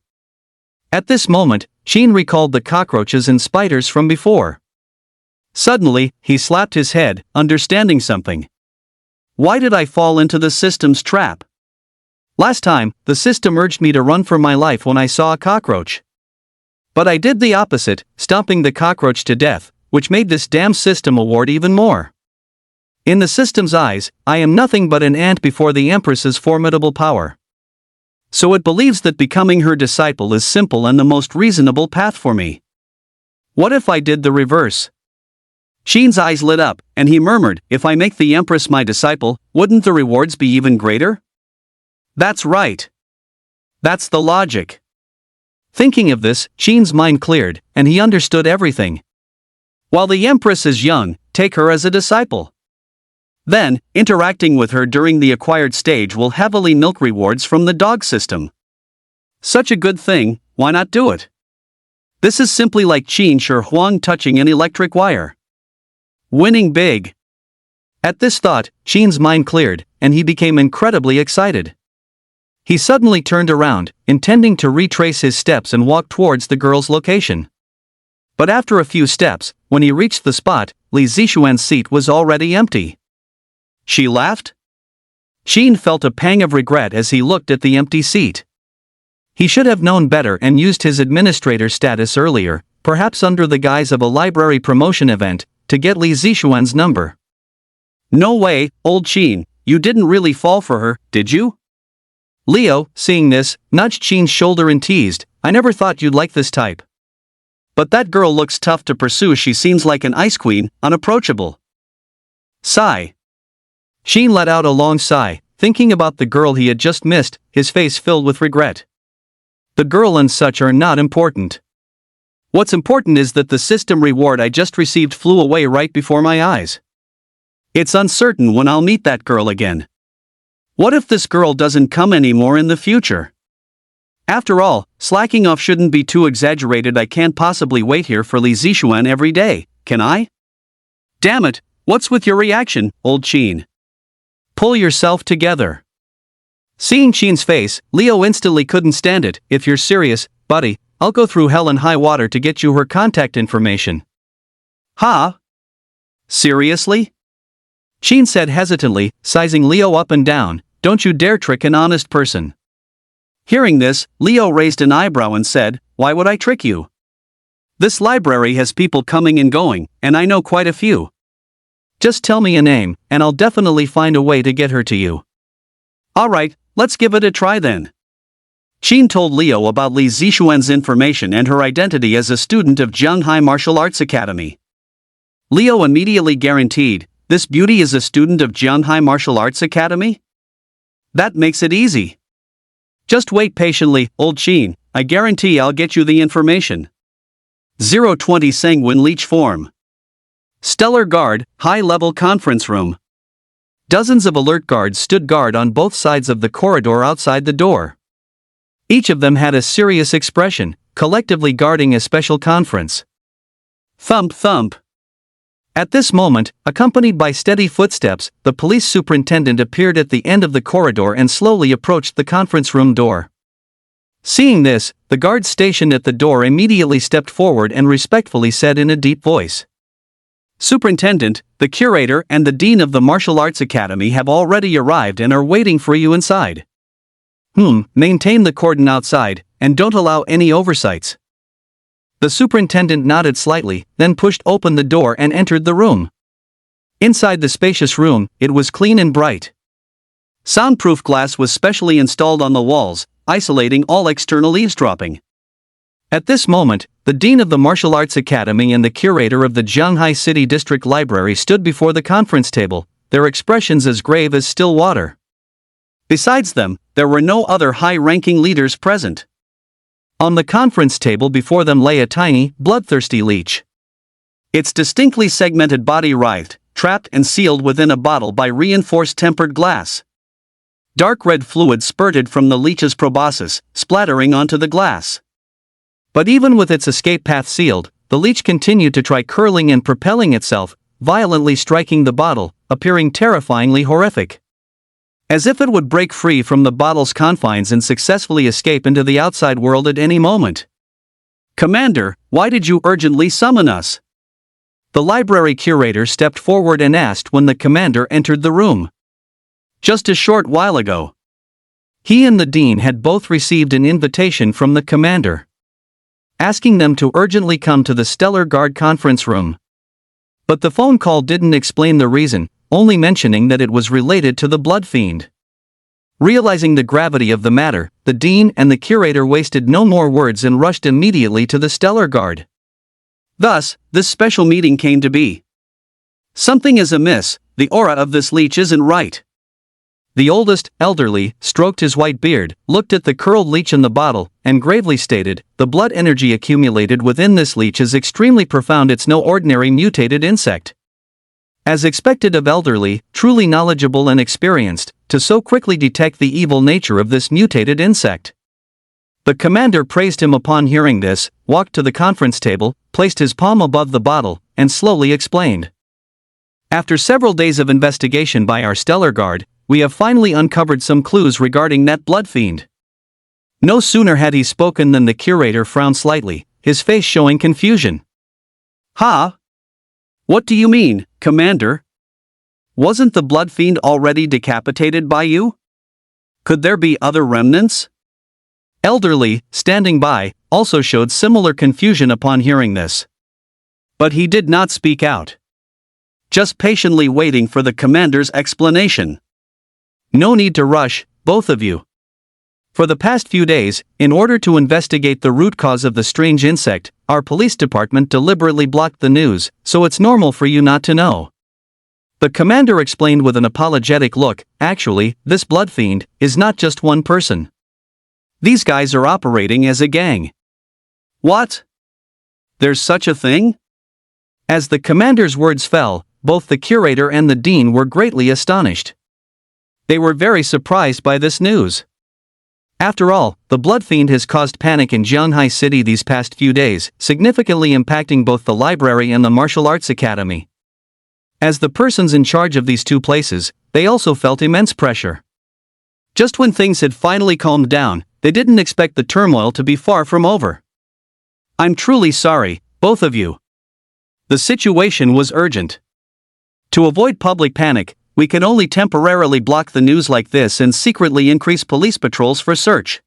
At this moment, Sheen recalled the cockroaches and spiders from before. Suddenly, he slapped his head, understanding something. Why did I fall into the system's trap? Last time, the system urged me to run for my life when I saw a cockroach. But I did the opposite, stomping the cockroach to death, which made this damn system award even more. In the system's eyes, I am nothing but an ant before the Empress's formidable power. So it believes that becoming her disciple is simple and the most reasonable path for me. What if I did the reverse? Sheen's eyes lit up, and he murmured, if I make the Empress my disciple, wouldn't the rewards be even greater? That's right. That's the logic. Thinking of this, Sheen's mind cleared, and he understood everything. While the Empress is young, take her as a disciple. Then, interacting with her during the acquired stage will heavily milk rewards from the dog system. Such a good thing, why not do it? This is simply like Qin Shi Huang touching an electric wire. Winning big. At this thought, Sheen's mind cleared, and he became incredibly excited. He suddenly turned around, intending to retrace his steps and walk towards the girl's location. But after a few steps, when he reached the spot, Li Zixuan's seat was already empty. She laughed? Sheen felt a pang of regret as he looked at the empty seat. He should have known better and used his administrator status earlier, perhaps under the guise of a library promotion event, to get Li Zixuan's number.
No way, old Qin, you didn't really fall for her, did you?
Leo, seeing this, nudged Qin's shoulder and teased, I never thought you'd like this type.
But that girl looks tough to pursue. She seems like an ice queen, unapproachable.
Sigh. Qin let out a long sigh, thinking about the girl he had just missed, his face filled with regret. The girl and such are not important. What's important is that the system reward I just received flew away right before my eyes. It's uncertain when I'll meet that girl again. What if this girl doesn't come anymore in the future? After all, slacking off shouldn't be too exaggerated. I can't possibly wait here for Li Zixuan every day, can I?
Damn it, what's with your reaction, old Qin?
Pull yourself together. Seeing Qin's face, Leo instantly couldn't stand it. If you're serious, buddy, I'll go through hell and high water to get you her contact information.
Huh? Seriously?
Qin said hesitantly, sizing Leo up and down, don't you dare trick an honest person.
Hearing this, Leo raised an eyebrow and said, why would I trick you? This library has people coming and going, and I know quite a few.
Just tell me a name, and I'll definitely find a way to get her to you.
Alright, let's give it a try then. Qin told Leo about Li Zixuan's information and her identity as a student of Zhanghai Martial Arts Academy. Leo immediately guaranteed, this beauty is a student of Zhanghai Martial Arts Academy? That makes it easy. Just wait patiently, old Qin, I guarantee I'll get you the information. 020 Sanguine Leech Form. Stellar Guard, High-Level Conference Room.
Dozens of alert guards stood guard on both sides of the corridor outside the door. Each of them had a serious expression, collectively guarding a special conference.
Thump thump.
At this moment, accompanied by steady footsteps, the police superintendent appeared at the end of the corridor and slowly approached the conference room door. Seeing this, the guards stationed at the door immediately stepped forward and respectfully said in a deep voice, Superintendent, the curator and the dean of the Martial Arts Academy have already arrived and are waiting for you inside. Maintain the cordon outside, and don't allow any oversights. The superintendent nodded slightly, then pushed open the door and entered the room. Inside the spacious room, it was clean and bright.
Soundproof glass was specially installed on the walls, isolating all external eavesdropping.
At this moment, the dean of the Martial Arts Academy and the curator of the Zhanghai City District Library stood before the conference table, their expressions as grave as still water.
Besides them, there were no other high-ranking leaders present.
On the conference table before them lay a tiny, bloodthirsty leech.
Its distinctly segmented body writhed, trapped and sealed within a bottle by reinforced tempered glass. Dark red fluid spurted from the leech's proboscis, splattering onto the glass.
But even with its escape path sealed, the leech continued to try curling and propelling itself, violently striking the bottle, appearing terrifyingly horrific. As if it would break free from the bottle's confines and successfully escape into the outside world at any moment.
Commander, why did you urgently summon us?
The library curator stepped forward and asked when the commander entered the room.
Just a short while ago.
He and the dean had both received an invitation from the commander, asking them to urgently come to the Stellar Guard conference room. But the phone call didn't explain the reason, only mentioning that it was related to the blood fiend. Realizing the gravity of the matter, the dean and the curator wasted no more words and rushed immediately to the Stellar Guard.
Thus, this special meeting came to be. Something is amiss, the aura of this leech isn't right.
The oldest, elderly, stroked his white beard, looked at the curled leech in the bottle, and gravely stated, the blood energy accumulated within this leech is extremely profound. It's no ordinary mutated insect. As expected of elderly, truly knowledgeable and experienced, to so quickly detect the evil nature of this mutated insect. The commander praised him upon hearing this, walked to the conference table, placed his palm above the bottle, and slowly explained. After several days of investigation by our Stellar Guard, we have finally uncovered some clues regarding that blood fiend. No sooner had he spoken than the curator frowned slightly, his face showing confusion.
Huh? What do you mean, Commander? Wasn't the blood fiend already decapitated by you? Could there be other remnants? Elderly, standing by, also showed similar confusion upon hearing this. But he did not speak out. Just patiently waiting for the commander's explanation. No need to rush, both of you. For the past few days, in order to investigate the root cause of the strange insect, our police department deliberately blocked the news, so it's normal for you not to know. The commander explained with an apologetic look. Actually, this blood fiend is not just one person. These guys are operating as a gang. What? There's such a thing? As the commander's words fell, both the curator and the dean were greatly astonished. They were very surprised by this news. After all, the blood fiend has caused panic in Jianghai City these past few days, significantly impacting both the library and the martial arts academy. As the persons in charge of these two places, they also felt immense pressure. Just when things had finally calmed down, they didn't expect the turmoil to be far from over. I'm truly sorry, both of you. The situation was urgent. To avoid public panic, we can only temporarily block the news like this and secretly increase police patrols for search.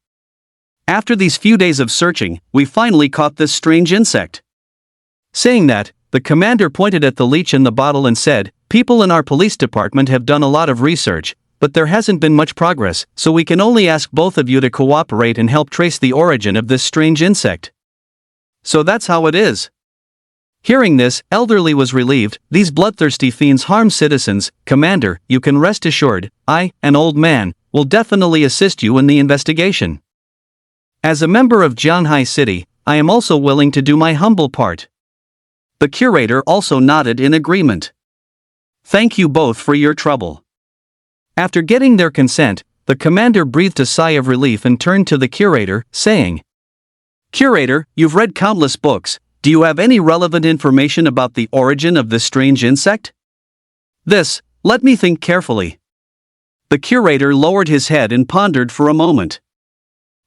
After these few days of searching, we finally caught this strange insect. Saying that, the commander pointed at the leech in the bottle and said, "People in our police department have done a lot of research, but there hasn't been much progress, so we can only ask both of you to cooperate and help trace the origin of this strange insect." So that's how it is. Hearing this, Elderly was relieved. These bloodthirsty fiends harm citizens. Commander, you can rest assured, I, an old man, will definitely assist you in the investigation. As a member of Jianghai City, I am also willing to do my humble part. The curator also nodded in agreement. Thank you both for your trouble. After getting their consent, the commander breathed a sigh of relief and turned to the curator, saying, "Curator, you've read countless books. Do you have any relevant information about the origin of this strange insect?" Let me think carefully. The curator lowered his head and pondered for a moment.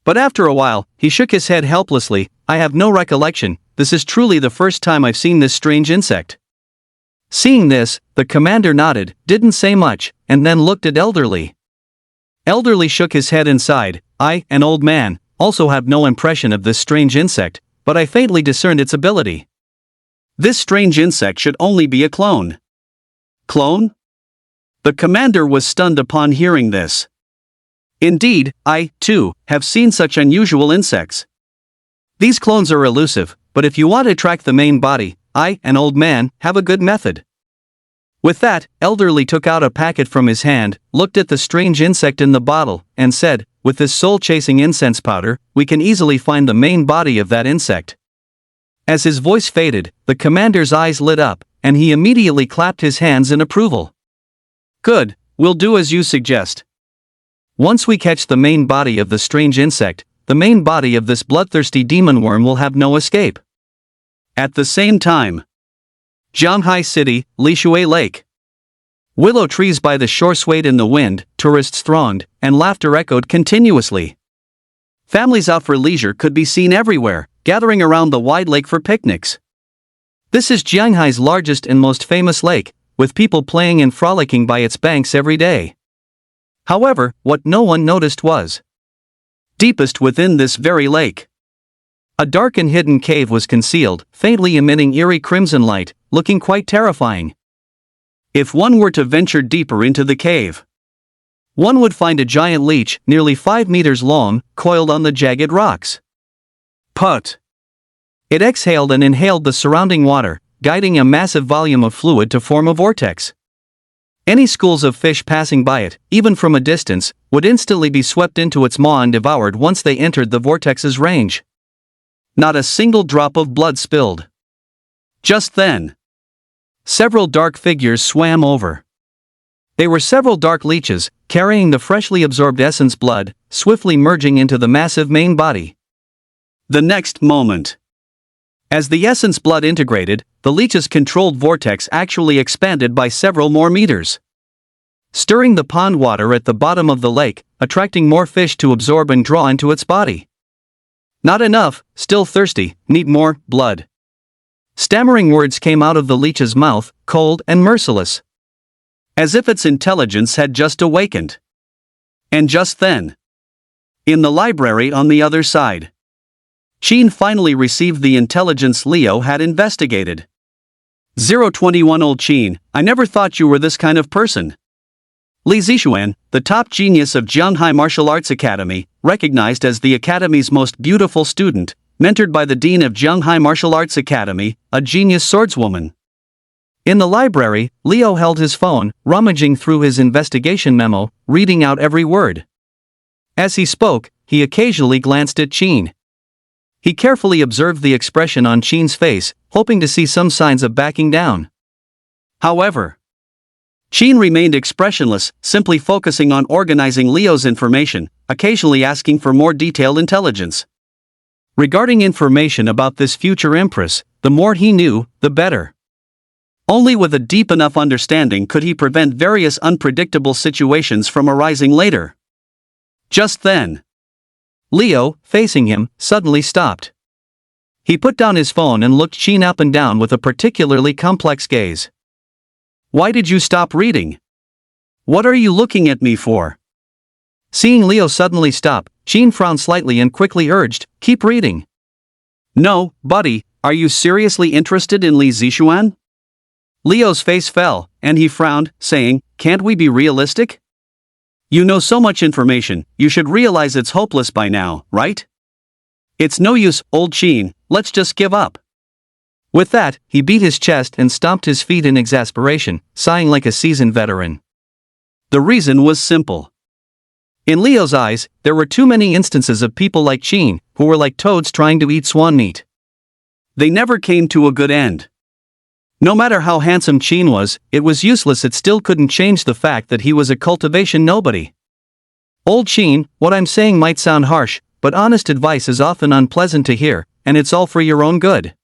But after a while, he shook his head helplessly. I have no recollection. This is truly the first time I've seen this strange insect. Seeing this, the commander nodded, didn't say much, and then looked at Elderly. Elderly shook his head and sighed. I, an old man, also have no impression of this strange insect, but I faintly discerned its ability. This strange insect should only be a clone. Clone? The commander was stunned upon hearing this. Indeed, I, too, have seen such unusual insects. These clones are elusive, but if you want to track the main body, I, an old man, have a good method. With that, Elderly took out a packet from his hand, looked at the strange insect in the bottle, and said, "With this soul-chasing incense powder, we can easily find the main body of that insect." As his voice faded, the commander's eyes lit up, and he immediately clapped his hands in approval. "Good, we'll do as you suggest. Once we catch the main body of the strange insect, the main body of this bloodthirsty demon worm will have no escape." At the same time, Jianghai City, Lishui Lake. Willow trees by the shore swayed in the wind, tourists thronged, and laughter echoed continuously. Families out for leisure could be seen everywhere, gathering around the wide lake for picnics. This is Jianghai's largest and most famous lake, with people playing and frolicking by its banks every day. However, what no one noticed was deepest within this very lake. A dark and hidden cave was concealed, faintly emitting eerie crimson light, looking quite terrifying. If one were to venture deeper into the cave, one would find a giant leech, nearly 5 meters long, coiled on the jagged rocks. Put! It exhaled and inhaled the surrounding water, guiding a massive volume of fluid to form a vortex. Any schools of fish passing by it, even from a distance, would instantly be swept into its maw and devoured once they entered the vortex's range. Not a single drop of blood spilled. Just then, several dark figures swam over. They were several dark leeches, carrying the freshly absorbed essence blood, swiftly merging into the massive main body. The next moment, as the essence blood integrated, the leech's controlled vortex actually expanded by several more meters, stirring the pond water at the bottom of the lake, attracting more fish to absorb and draw into its body. Not enough, still thirsty, need more blood. Stammering words came out of the leech's mouth, cold and merciless, as if its intelligence had just awakened. And just then, In the library on the other side. Qin finally received the intelligence Leo had investigated. 021 Old Qin, I never thought you were this kind of person. Li Zixuan, the top genius of Jianghai Martial Arts Academy, recognized as the academy's most beautiful student, mentored by the dean of Jianghai Martial Arts Academy, a genius swordswoman. In the library, Leo held his phone, rummaging through his investigation memo, reading out every word. As he spoke, he occasionally glanced at Qin. He carefully observed the expression on Qin's face, hoping to see some signs of backing down. However, Qin remained expressionless, simply focusing on organizing Leo's information, occasionally asking for more detailed intelligence. Regarding information about this future empress, the more he knew, the better. Only with a deep enough understanding could he prevent various unpredictable situations from arising later. Just then, Leo, facing him, suddenly stopped. He put down his phone and looked Qin up and down with a particularly complex gaze. Why did you stop reading? What are you looking at me for? Seeing Leo suddenly stop, Qin frowned slightly and quickly urged, keep reading. No, buddy, are you seriously interested in Li Zixuan? Leo's face fell, and he frowned, saying, can't we be realistic? You know so much information, you should realize it's hopeless by now, right? It's no use, old Qin, let's just give up. With that, he beat his chest and stomped his feet in exasperation, sighing like a seasoned veteran. The reason was simple. In Leo's eyes, there were too many instances of people like Qin, who were like toads trying to eat swan meat. They never came to a good end. No matter how handsome Qin was, it was useless. It still couldn't change the fact that he was a cultivation nobody. Old Qin, what I'm saying might sound harsh, but honest advice is often unpleasant to hear, and it's all for your own good.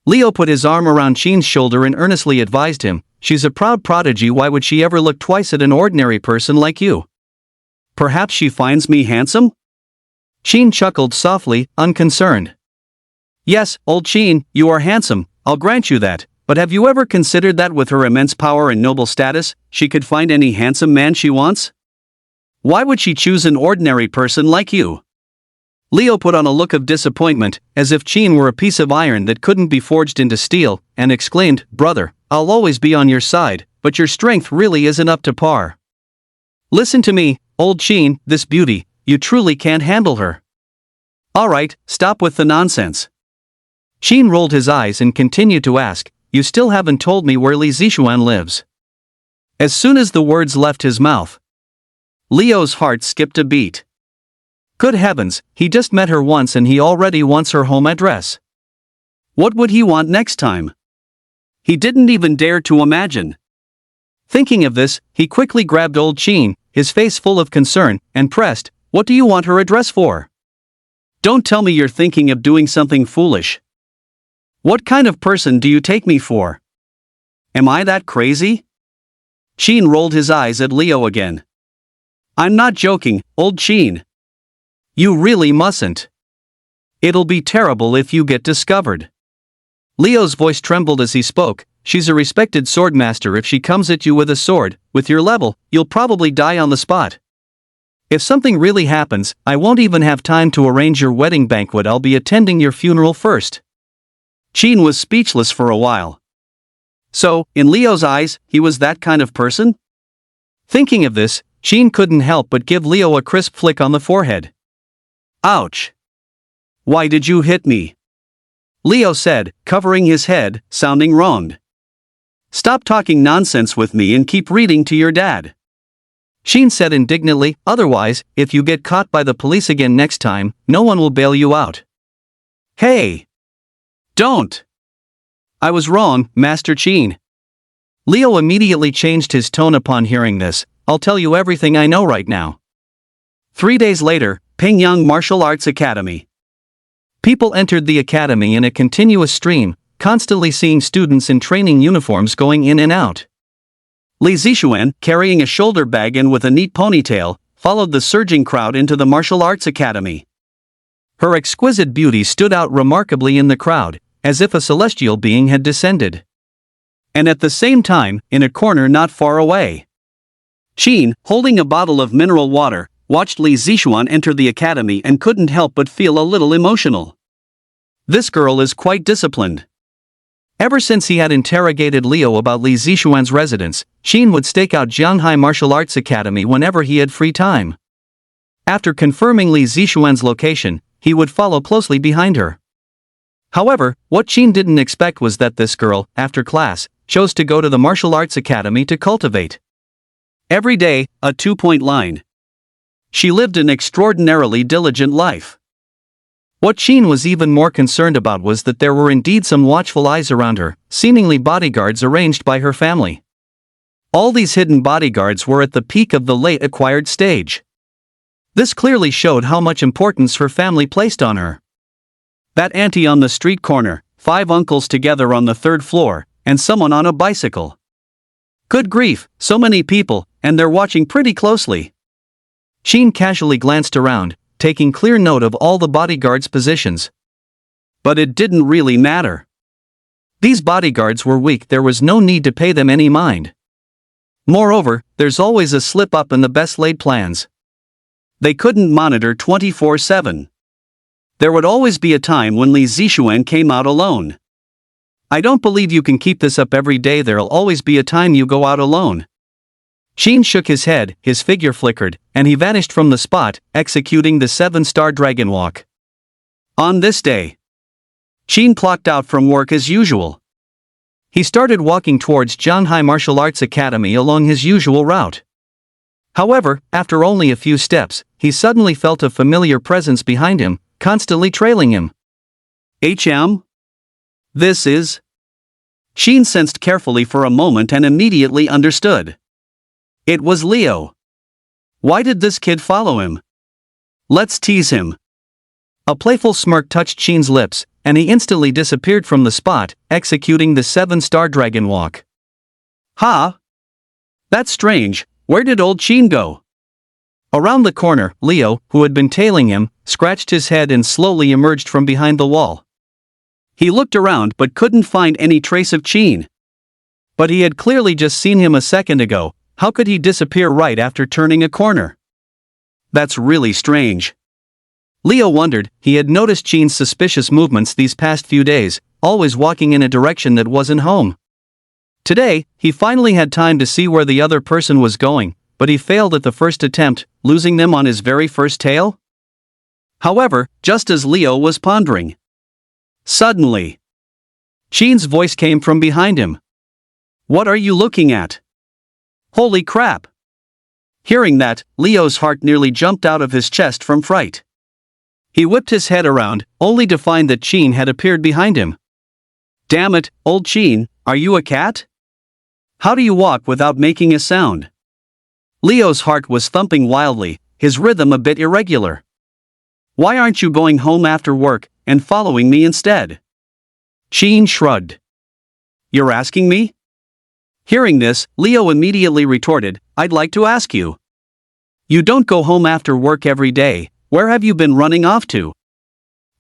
Leo put his arm around Qin's shoulder and earnestly advised him, she's a proud prodigy, why would she ever look twice at an ordinary person like you? Perhaps she finds me handsome? Qin chuckled softly, unconcerned. Yes, old Qin, you are handsome, I'll grant you that, but have you ever considered that with her immense power and noble status, she could find any handsome man she wants? Why would she choose an ordinary person like you? Leo put on a look of disappointment, as if Qin were a piece of iron that couldn't be forged into steel, and exclaimed, brother, I'll always be on your side, but your strength really isn't up to par. Listen to me, old Qin, this beauty, you truly can't handle her. Alright, stop with the nonsense. Qin rolled his eyes and continued to ask, you still haven't told me where Li Zixuan lives. As soon as the words left his mouth, Leo's heart skipped a beat. Good heavens, he just met her once and he already wants her home address. What would he want next time? He didn't even dare to imagine. Thinking of this, he quickly grabbed old Qin, his face full of concern, and pressed, what do you want her address for? Don't tell me you're thinking of doing something foolish. What kind of person do you take me for? Am I that crazy? Qin rolled his eyes at Leo again. I'm not joking, old Qin. You really mustn't. It'll be terrible if you get discovered. Leo's voice trembled as he spoke, she's a respected swordmaster. If she comes at you with a sword, with your level, you'll probably die on the spot. If something really happens, I won't even have time to arrange your wedding banquet. I'll be attending your funeral first. Qin was speechless for a while. So, in Leo's eyes, he was that kind of person? Thinking of this, Qin couldn't help but give Leo a crisp flick on the forehead. Ouch! Why did you hit me? Leo said, covering his head, sounding wronged. Stop talking nonsense with me and keep reading to your dad. Qin said indignantly, otherwise, if you get caught by the police again next time, no one will bail you out. Hey! Don't! I was wrong, Master Qin. Leo immediately changed his tone upon hearing this, I'll tell you everything I know right now. 3 days later, Pingyang Martial Arts Academy. People entered the academy in a continuous stream, constantly seeing students in training uniforms going in and out. Li Zixuan, carrying a shoulder bag and with a neat ponytail, followed the surging crowd into the martial arts academy. Her exquisite beauty stood out remarkably in the crowd, as if a celestial being had descended. And at the same time, in a corner not far away, Qin, holding a bottle of mineral water, watched Li Zixuan enter the academy and couldn't help but feel a little emotional. This girl is quite disciplined. Ever since he had interrogated Liu about Li Zixuan's residence, Qin would stake out Jianghai Martial Arts Academy whenever he had free time. After confirming Li Zixuan's location, he would follow closely behind her. However, what Qin didn't expect was that this girl, after class, chose to go to the Martial Arts Academy to cultivate. Every day, a 2-point line. She lived an extraordinarily diligent life. What Qin was even more concerned about was that there were indeed some watchful eyes around her, seemingly bodyguards arranged by her family. All these hidden bodyguards were at the peak of the late acquired stage. This clearly showed how much importance her family placed on her. That auntie on the street corner, 5 uncles together on the 3rd floor, and someone on a bicycle. Good grief, so many people, and they're watching pretty closely. Qin casually glanced around, taking clear note of all the bodyguards' positions. But it didn't really matter. These bodyguards were weak, there was no need to pay them any mind. Moreover, there's always a slip-up in the best-laid plans. They couldn't monitor 24/7. There would always be a time when Li Zixuan came out alone. I don't believe you can keep this up every day, there'll always be a time you go out alone. Qin shook his head, his figure flickered, and he vanished from the spot, executing the 7-star dragon walk. On this day, Qin clocked out from work as usual. He started walking towards Jianghai Martial Arts Academy along his usual route. However, after only a few steps, he suddenly felt a familiar presence behind him, constantly trailing him. This is... Qin sensed carefully for a moment and immediately understood. It was Leo. Why did this kid follow him? Let's tease him. A playful smirk touched Qin's lips, and he instantly disappeared from the spot, executing the 7-star dragon walk. Ha! That's strange, where did old Qin go? Around the corner, Leo, who had been tailing him, scratched his head and slowly emerged from behind the wall. He looked around but couldn't find any trace of Qin. But he had clearly just seen him a second ago. How could he disappear right after turning a corner? That's really strange. Leo wondered. He had noticed Qin's suspicious movements these past few days, always walking in a direction that wasn't home. Today, he finally had time to see where the other person was going, but he failed at the first attempt, losing them on his very first tail? However, just as Leo was pondering, suddenly, Qin's voice came from behind him. What are you looking at? Holy crap! Hearing that, Leo's heart nearly jumped out of his chest from fright. He whipped his head around, only to find that Qin had appeared behind him. Damn it, old Qin, are you a cat? How do you walk without making a sound? Leo's heart was thumping wildly, his rhythm a bit irregular. Why aren't you going home after work, and following me instead? Qin shrugged. You're asking me? Hearing this, Leo immediately retorted, I'd like to ask you. You don't go home after work every day, where have you been running off to?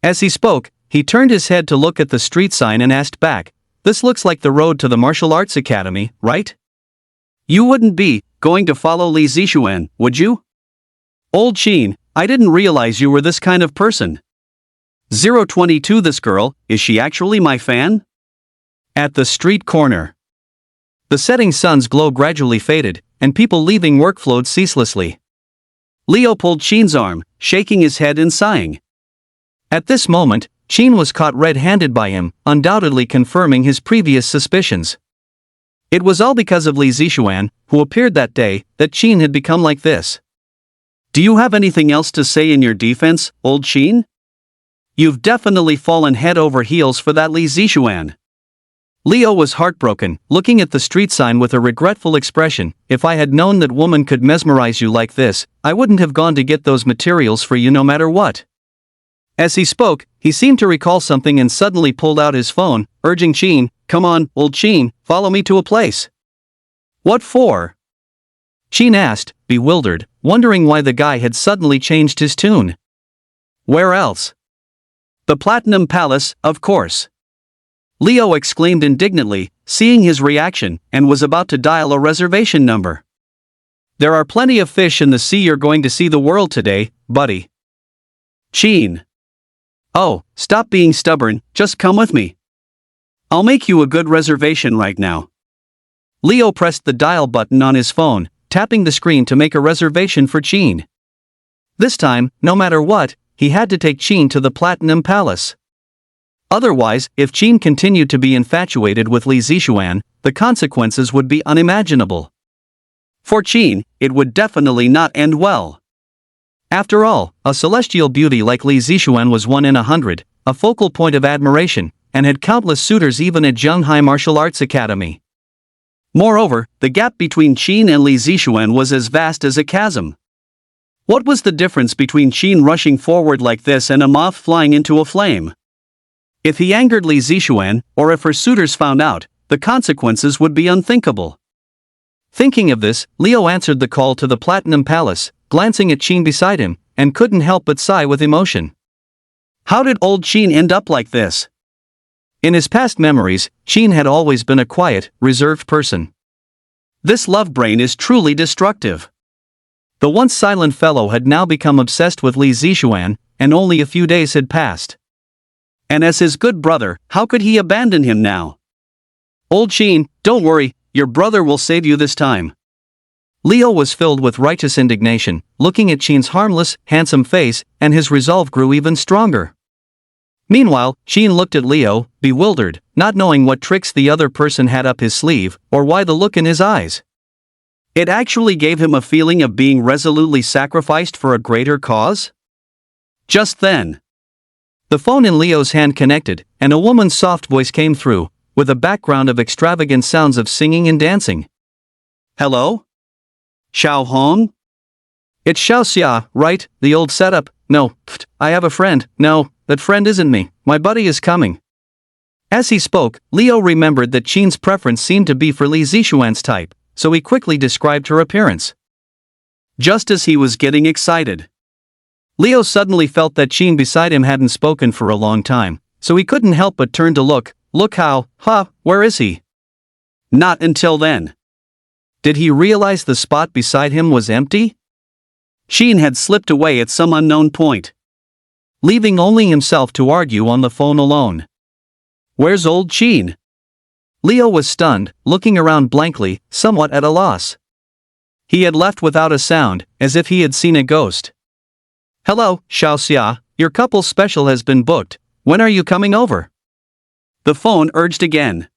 As he spoke, he turned his head to look at the street sign and asked back, this looks like the road to the Martial Arts Academy, right? You wouldn't be going to follow Li Zixuan, would you? Old Qin, I didn't realize you were this kind of person. 022 This girl, is she actually my fan? At the street corner. The setting sun's glow gradually faded, and people leaving work flowed ceaselessly. Leo pulled Qin's arm, shaking his head and sighing. At this moment, Qin was caught red-handed by him, undoubtedly confirming his previous suspicions. It was all because of Li Zixuan, who appeared that day, that Qin had become like this. Do you have anything else to say in your defense, old Qin? You've definitely fallen head over heels for that Li Zixuan. Leo was heartbroken, looking at the street sign with a regretful expression. If I had known that woman could mesmerize you like this, I wouldn't have gone to get those materials for you no matter what. As he spoke, he seemed to recall something and suddenly pulled out his phone, urging Qin, come on, old Qin, follow me to a place. What for? Qin asked, bewildered, wondering why the guy had suddenly changed his tune. Where else? The Platinum Palace, of course. Leo exclaimed indignantly, seeing his reaction, and was about to dial a reservation number.
There are plenty of fish in the sea. You're going to see the world today, buddy.
Chin.
Oh, stop being stubborn, just come with me.
I'll make you a good reservation right now.
Leo pressed the dial button on his phone, tapping the screen to make a reservation for Chin. This time, no matter what, he had to take Chin to the Platinum Palace. Otherwise, if Chin continued to be infatuated with Li Zixuan, the consequences would be unimaginable. For Chin, it would definitely not end well. After all, a celestial beauty like Li Zixuan was 1 in 100, a focal point of admiration, and had countless suitors even at Zhenghai Martial Arts Academy. Moreover, the gap between Chin and Li Zixuan was as vast as a chasm. What was the difference between Chin rushing forward like this and a moth flying into a flame? If he angered Li Zixuan, or if her suitors found out, the consequences would be unthinkable. Thinking of this, Leo answered the call to the Platinum Palace, glancing at Chin beside him, and couldn't help but sigh with emotion. How did old Chin end up like this? In his past memories, Chin had always been a quiet, reserved person. This love brain is truly destructive. The once silent fellow had now become obsessed with Li Zixuan, and only a few days had passed. And as his good brother, how could he abandon him now? Old Chin, don't worry, your brother will save you this time. Leo was filled with righteous indignation, looking at Chin's harmless, handsome face, and his resolve grew even stronger. Meanwhile, Chin looked at Leo, bewildered, not knowing what tricks the other person had up his sleeve, or why the look in his eyes. It actually gave him a feeling of being resolutely sacrificed for a greater cause? Just then, the phone in Leo's hand connected, and a woman's soft voice came through, with a background of extravagant sounds of singing and dancing. Hello? Xiao Hong? It's Xiao Xia, right, the old setup? No, I have a friend. No, that friend isn't me, my buddy is coming. As he spoke, Leo remembered that Chin's preference seemed to be for Li Zixuan's type, so he quickly described her appearance. Just as he was getting excited, Leo suddenly felt that Chin beside him hadn't spoken for a long time, so he couldn't help but turn to look how, where is he? Not until then. Did he realize the spot beside him was empty? Chin had slipped away at some unknown point, leaving only himself to argue on the phone alone. Where's old Chin? Leo was stunned, looking around blankly, somewhat at a loss. He had left without a sound, as if he had seen a ghost. Hello, Xiao Xia, your couple's special has been booked, when are you coming over? The phone urged again.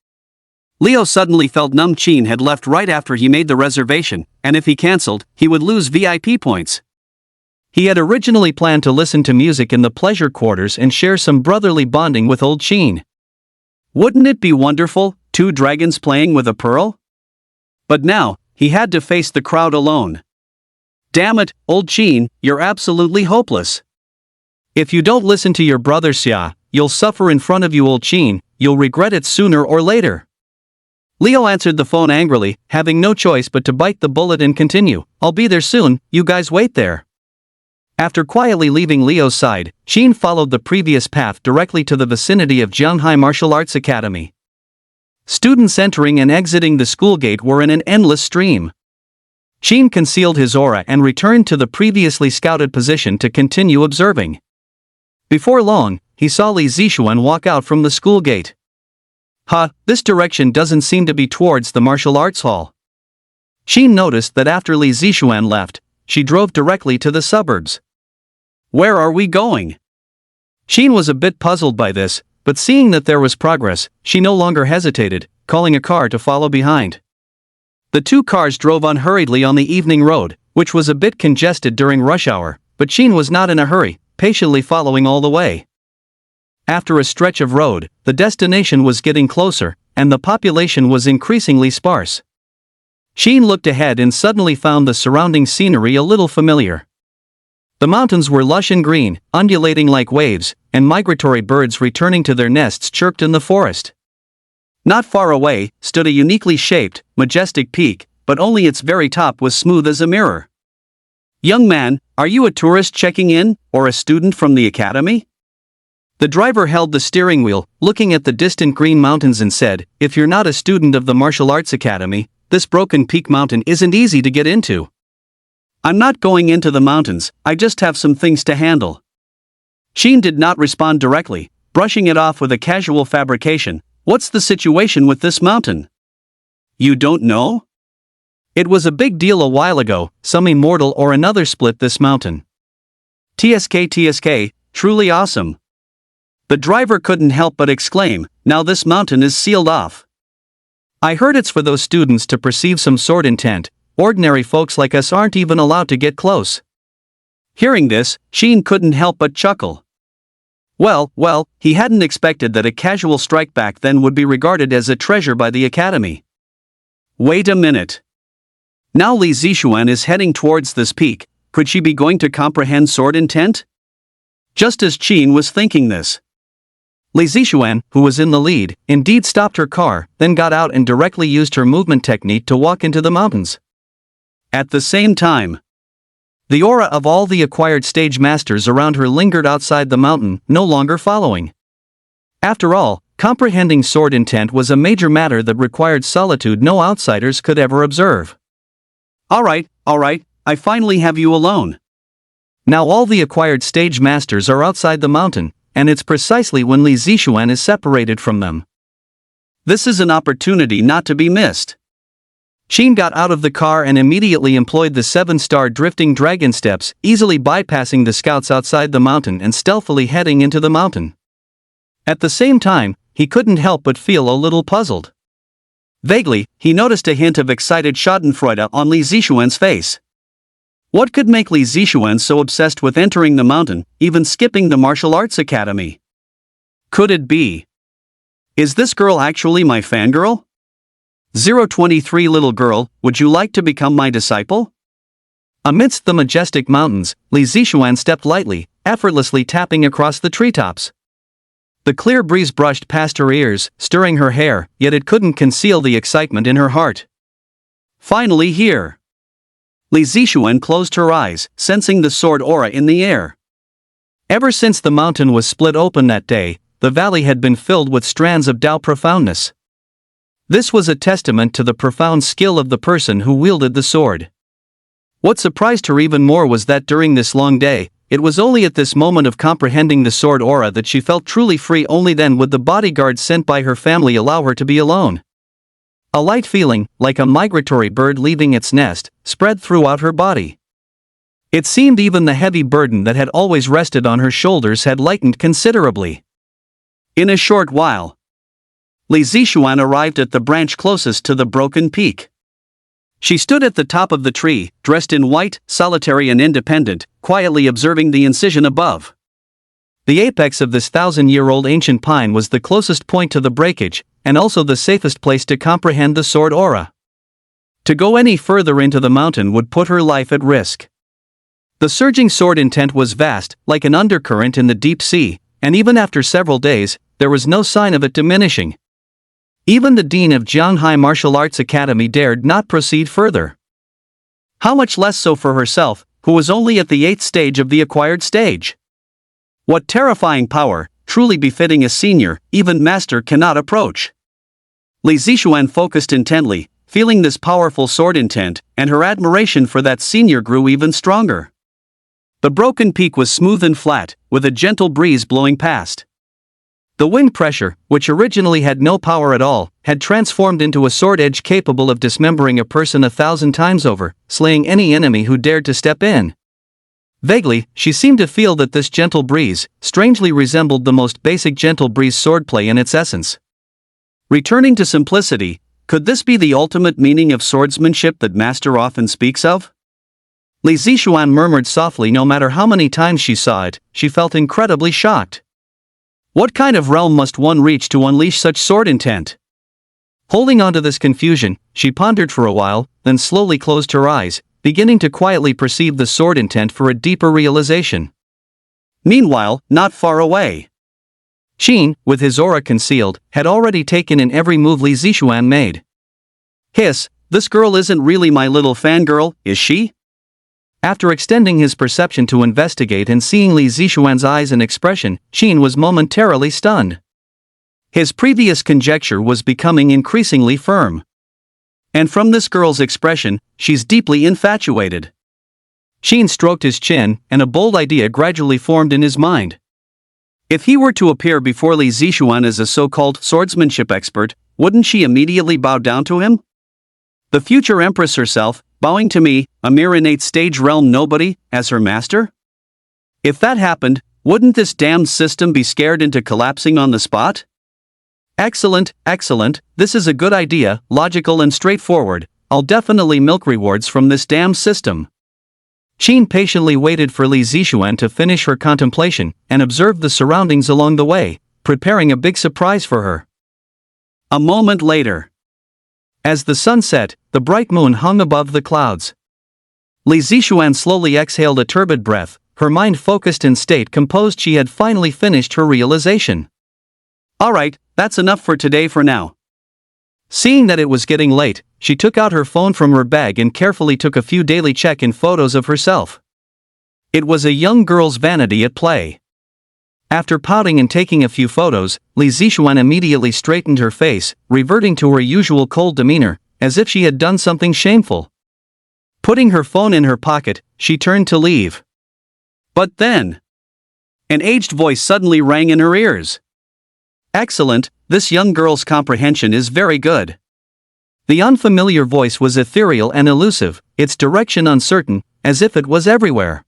Leo suddenly felt numb. Chin had left right after he made the reservation, and if he cancelled, he would lose VIP points. He had originally planned to listen to music in the pleasure quarters and share some brotherly bonding with old Chin. Wouldn't it be wonderful, 2 dragons playing with a pearl? But now, he had to face the crowd alone. Damn it, old Chin, you're absolutely hopeless. If you don't listen to your brother Xia, you'll suffer in front of you, old Chin, you'll regret it sooner or later. Leo answered the phone angrily, having no choice but to bite the bullet and continue, I'll be there soon, you guys wait there. After quietly leaving Leo's side, Chin followed the previous path directly to the vicinity of Zhenghai Martial Arts Academy. Students entering and exiting the school gate were in an endless stream. Chin concealed his aura and returned to the previously scouted position to continue observing. Before long, he saw Li Zixuan walk out from the school gate. This direction doesn't seem to be towards the martial arts hall. Chin noticed that after Li Zixuan left, she drove directly to the suburbs. Where are we going? Chin was a bit puzzled by this, but seeing that there was progress, she no longer hesitated, calling a car to follow behind. The 2 cars drove unhurriedly on the evening road, which was a bit congested during rush hour, but Chin was not in a hurry, patiently following all the way. After a stretch of road, the destination was getting closer, and the population was increasingly sparse. Chin looked ahead and suddenly found the surrounding scenery a little familiar. The mountains were lush and green, undulating like waves, and migratory birds returning to their nests chirped in the forest. Not far away, stood a uniquely shaped, majestic peak, but only its very top was smooth as a mirror. Young man, are you a tourist checking in, or a student from the academy? The driver held the steering wheel, looking at the distant green mountains and said, if you're not a student of the martial arts academy, this broken peak mountain isn't easy to get into.
I'm not going into the mountains, I just have some things to handle. Sheen did not respond directly, brushing it off with a casual fabrication. What's the situation with this mountain? You don't know? It was a big deal a while ago, some immortal or another split this mountain. TSK, truly awesome. The driver couldn't help but exclaim, now this mountain is sealed off. I heard it's for those students to perceive some sort intent, ordinary folks like us aren't even allowed to get close. Hearing this, Sheen couldn't help but chuckle. Well, he hadn't expected that a casual strike back then would be regarded as a treasure by the Academy. Wait a minute. Now Li Zixuan is heading towards this peak, could she be going to comprehend sword intent? Just as Sheen was thinking this, Li Zixuan, who was in the lead, indeed stopped her car, then got out and directly used her movement technique to walk into the mountains. At the same time, the aura of all the acquired stage masters around her lingered outside the mountain, no longer following. After all, comprehending sword intent was a major matter that required solitude no outsiders could ever observe. Alright, I finally have you alone. Now all the acquired stage masters are outside the mountain, and it's precisely when Li Zixuan is separated from them. This is an opportunity not to be missed. Sheen got out of the car and immediately employed the 7-star drifting dragon steps, easily bypassing the scouts outside the mountain and stealthily heading into the mountain. At the same time, he couldn't help but feel a little puzzled. Vaguely, he noticed a hint of excited schadenfreude on Li Zixuan's face. What could make Li Zixuan so obsessed with entering the mountain, even skipping the martial arts academy? Could it be? Is this girl actually my fangirl? 023 little girl, would you like to become my disciple? Amidst the majestic mountains, Li Zixuan stepped lightly, effortlessly tapping across the treetops. The clear breeze brushed past her ears, stirring her hair, yet it couldn't conceal the excitement in her heart. Finally here! Li Zixuan closed her eyes, sensing the sword aura in the air. Ever since the mountain was split open that day, the valley had been filled with strands of Tao profoundness. This was a testament to the profound skill of the person who wielded the sword. What surprised her even more was that during this long day, it was only at this moment of comprehending the sword aura that she felt truly free. Only then would the bodyguard sent by her family allow her to be alone. A light feeling, like a migratory bird leaving its nest, spread throughout her body. It seemed even the heavy burden that had always rested on her shoulders had lightened considerably. In a short while, Li Zixuan arrived at the branch closest to the broken peak. She stood at the top of the tree, dressed in white, solitary and independent, quietly observing the incision above. The apex of this 1,000-year-old ancient pine was the closest point to the breakage, and also the safest place to comprehend the sword aura. To go any further into the mountain would put her life at risk. The surging sword intent was vast, like an undercurrent in the deep sea, and even after several days, there was no sign of it diminishing. Even the dean of Jianghai Martial Arts Academy dared not proceed further. How much less so for herself, who was only at the 8th stage of the acquired stage. What terrifying power, truly befitting a senior, even master cannot approach. Li Zixuan focused intently, feeling this powerful sword intent, and her admiration for that senior grew even stronger. The broken peak was smooth and flat, with a gentle breeze blowing past. The wind pressure, which originally had no power at all, had transformed into a sword edge capable of dismembering a person 1,000 times over, slaying any enemy who dared to step in. Vaguely, she seemed to feel that this gentle breeze strangely resembled the most basic gentle breeze swordplay in its essence. Returning to simplicity, could this be the ultimate meaning of swordsmanship that Master often speaks of? Li Zixuan murmured softly. No matter how many times she saw it, she felt incredibly shocked. What kind of realm must one reach to unleash such sword intent? Holding on to this confusion, she pondered for a while, then slowly closed her eyes, beginning to quietly perceive the sword intent for a deeper realization. Meanwhile, not far away, Sheen, with his aura concealed, had already taken in every move Li Zixuan made. Hiss, this girl isn't really my little fangirl, is she? After extending his perception to investigate and seeing Li Zixuan's eyes and expression, Sheen was momentarily stunned. His previous conjecture was becoming increasingly firm. And from this girl's expression, she's deeply infatuated.
Sheen stroked his chin, and a bold idea gradually formed in his mind. If he were to appear before Li Zixuan as a so-called swordsmanship expert, wouldn't she immediately bow down to him? The future empress herself, bowing to me, a mere innate stage realm nobody, as her master? If that happened, wouldn't this damned system be scared into collapsing on the spot? Excellent, excellent, this is a good idea, logical and straightforward. I'll definitely milk rewards from this damn system. Sheen patiently waited for Li Zixuan to finish her contemplation, and observed the surroundings along the way, preparing a big surprise for her. A moment later. As the sun set, the bright moon hung above the clouds. Li Zixuan slowly exhaled a turbid breath, her mind focused and state composed. She had finally finished her realization. Alright, that's enough for today for now. Seeing that it was getting late, she took out her phone from her bag and carefully took a few daily check-in photos of herself. It was a young girl's vanity at play. After pouting and taking a few photos, Li Zixuan immediately straightened her face, reverting to her usual cold demeanor, as if she had done something shameful. Putting her phone in her pocket, she turned to leave. But then, an aged voice suddenly rang in her ears. Excellent, this young girl's comprehension is very good. The unfamiliar voice was ethereal and elusive, its direction uncertain, as if it was everywhere.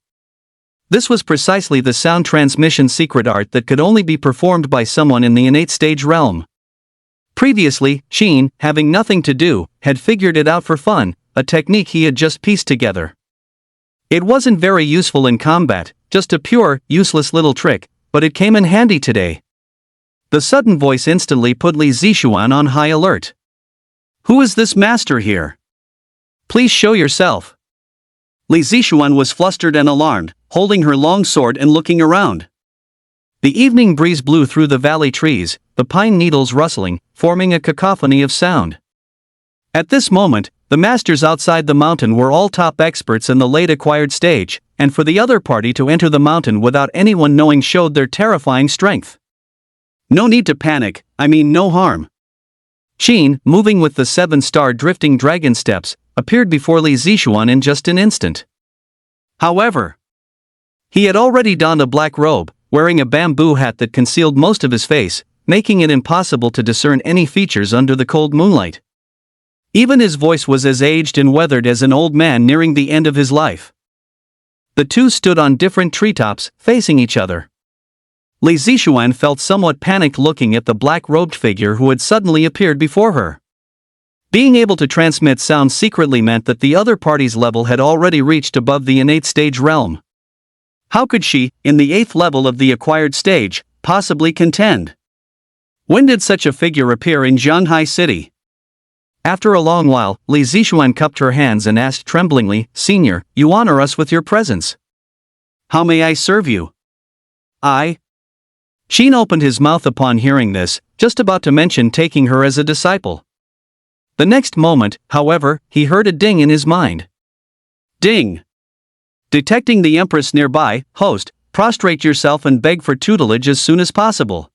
This was precisely the sound transmission secret art that could only be performed by someone in the innate stage realm. Previously, Sheen, having nothing to do, had figured it out for fun, a technique he had just pieced together. It wasn't very useful in combat, just a pure, useless little trick, but it came in handy today. The sudden voice instantly put Li Zixuan on high alert. Who is this master here? Please show yourself. Li Zixuan was flustered and alarmed, holding her long sword and looking around. The evening breeze blew through the valley trees, the pine needles rustling, forming a cacophony of sound. At this moment, the masters outside the mountain were all top experts in the late-acquired stage, and for the other party to enter the mountain without anyone knowing showed their terrifying strength. No need to panic, I mean no harm. Sheen, moving with the 7-star drifting dragon steps, appeared before Li Zixuan in just an instant. However, he had already donned a black robe, wearing a bamboo hat that concealed most of his face, making it impossible to discern any features under the cold moonlight. Even his voice was as aged and weathered as an old man nearing the end of his life. The two stood on different treetops, facing each other. Li Zixuan felt somewhat panicked looking at the black-robed figure who had suddenly appeared before her. Being able to transmit sound secretly meant that the other party's level had already reached above the innate stage realm. How could she, in the 8th level of the acquired stage, possibly contend? When did such a figure appear in Zhanghai City? After a long while, Li Zixuan cupped her hands and asked tremblingly, "Senior, you honor us with your presence. How may I serve you?" Sheen opened his mouth upon hearing this, just about to mention taking her as a disciple. The next moment, however, he heard a ding in his mind. Ding! Detecting the empress nearby, host, prostrate yourself and beg for tutelage as soon as possible.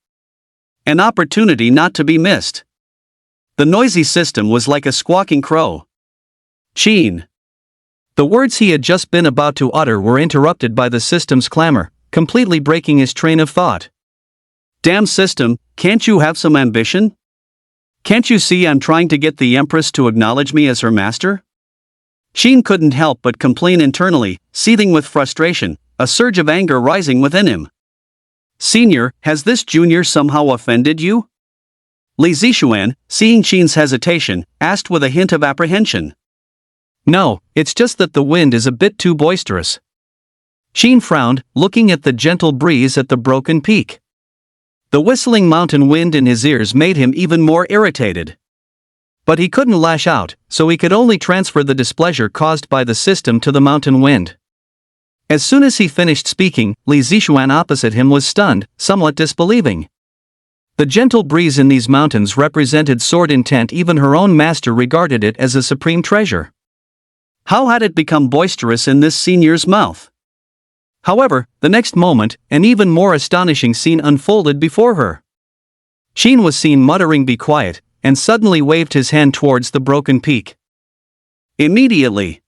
An opportunity not to be missed. The noisy system was like a squawking crow. Sheen. The words he had just been about to utter were interrupted by the system's clamor, completely breaking his train of thought. Damn system, can't you have some ambition? Can't you see I'm trying to get the empress to acknowledge me as her master? Sheen couldn't help but complain internally, seething with frustration, a surge of anger rising within him. Senior, has this junior somehow offended you? Li Zixuan, seeing Sheen's hesitation, asked with a hint of apprehension. No, it's just that the wind is a bit too boisterous. Sheen frowned, looking at the gentle breeze at the broken peak. The whistling mountain wind in his ears made him even more irritated. But he couldn't lash out, so he could only transfer the displeasure caused by the system to the mountain wind. As soon as he finished speaking, Li Zixuan opposite him was stunned, somewhat disbelieving. The gentle breeze in these mountains represented sword intent. Even her own master regarded it as a supreme treasure. How had it become boisterous in this senior's mouth? However, the next moment, an even more astonishing scene unfolded before her. Sheen was seen muttering "Be quiet," and suddenly waved his hand towards the broken peak. Immediately,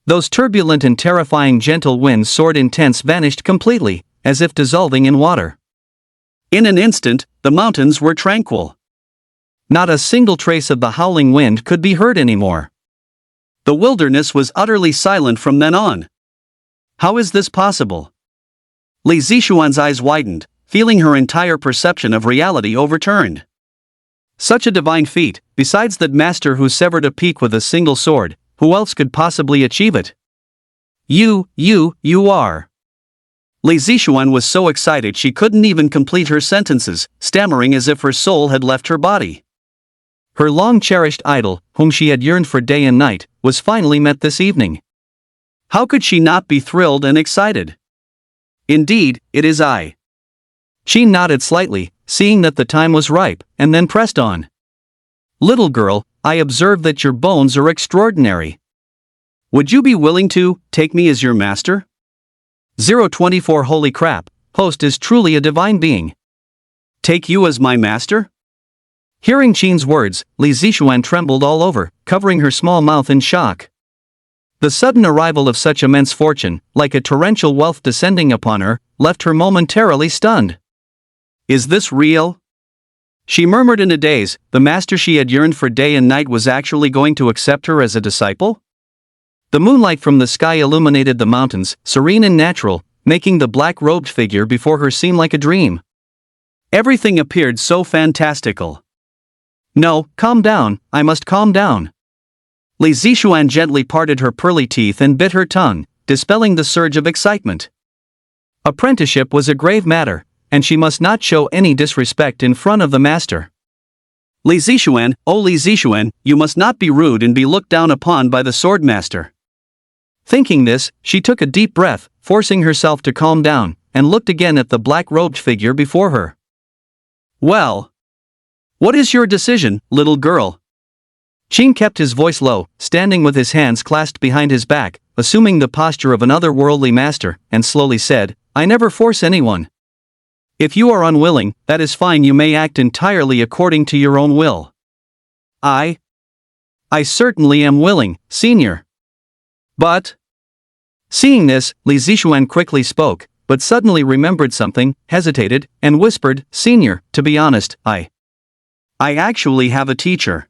Those turbulent and terrifying gentle winds soared intense vanished completely, as if dissolving in water. In an instant, the mountains were tranquil. Not a single trace of the howling wind could be heard anymore. The wilderness was utterly silent from then on. How is this possible? Li Zixuan's eyes widened, feeling her entire perception of reality overturned. Such a divine feat, besides that master who severed a peak with a single sword, who else could possibly achieve it? You are. Li Zixuan was so excited she couldn't even complete her sentences, stammering as if her soul had left her body. Her long-cherished idol, whom she had yearned for day and night, was finally met this evening. How could she not be thrilled and excited? Indeed, it is I. She nodded slightly, seeing that the time was ripe, and then pressed on. Little girl, I observe that your bones are extraordinary. Would you be willing to take me as your master? 024 Holy crap, host is truly a divine being. Take you as my master? Hearing Qin's words, Li Zixuan trembled all over, covering her small mouth in shock. The sudden arrival of such immense fortune, like a torrential wealth descending upon her, left her momentarily stunned. Is this real? She murmured in a daze. The master she had yearned for day and night was actually going to accept her as a disciple? The moonlight from the sky illuminated the mountains, serene and natural, making the black-robed figure before her seem like a dream. Everything appeared so fantastical. No, calm down, I must calm down. Li Zixuan gently parted her pearly teeth and bit her tongue, dispelling the surge of excitement. Apprenticeship was a grave matter, and she must not show any disrespect in front of the master. Li Zixuan, oh Li Zixuan, you must not be rude and be looked down upon by the swordmaster. Thinking this, she took a deep breath, forcing herself to calm down, and looked again at the black-robed figure before her. Well, what is your decision, little girl? Qin kept his voice low, standing with his hands clasped behind his back, assuming the posture of an otherworldly master, and slowly said, I never force anyone. If you are unwilling, that is fine, you may act entirely according to your own will. I certainly am willing, senior. But... Seeing this, Li Zixuan quickly spoke, but suddenly remembered something, hesitated, and whispered, Senior, to be honest, I actually have a teacher.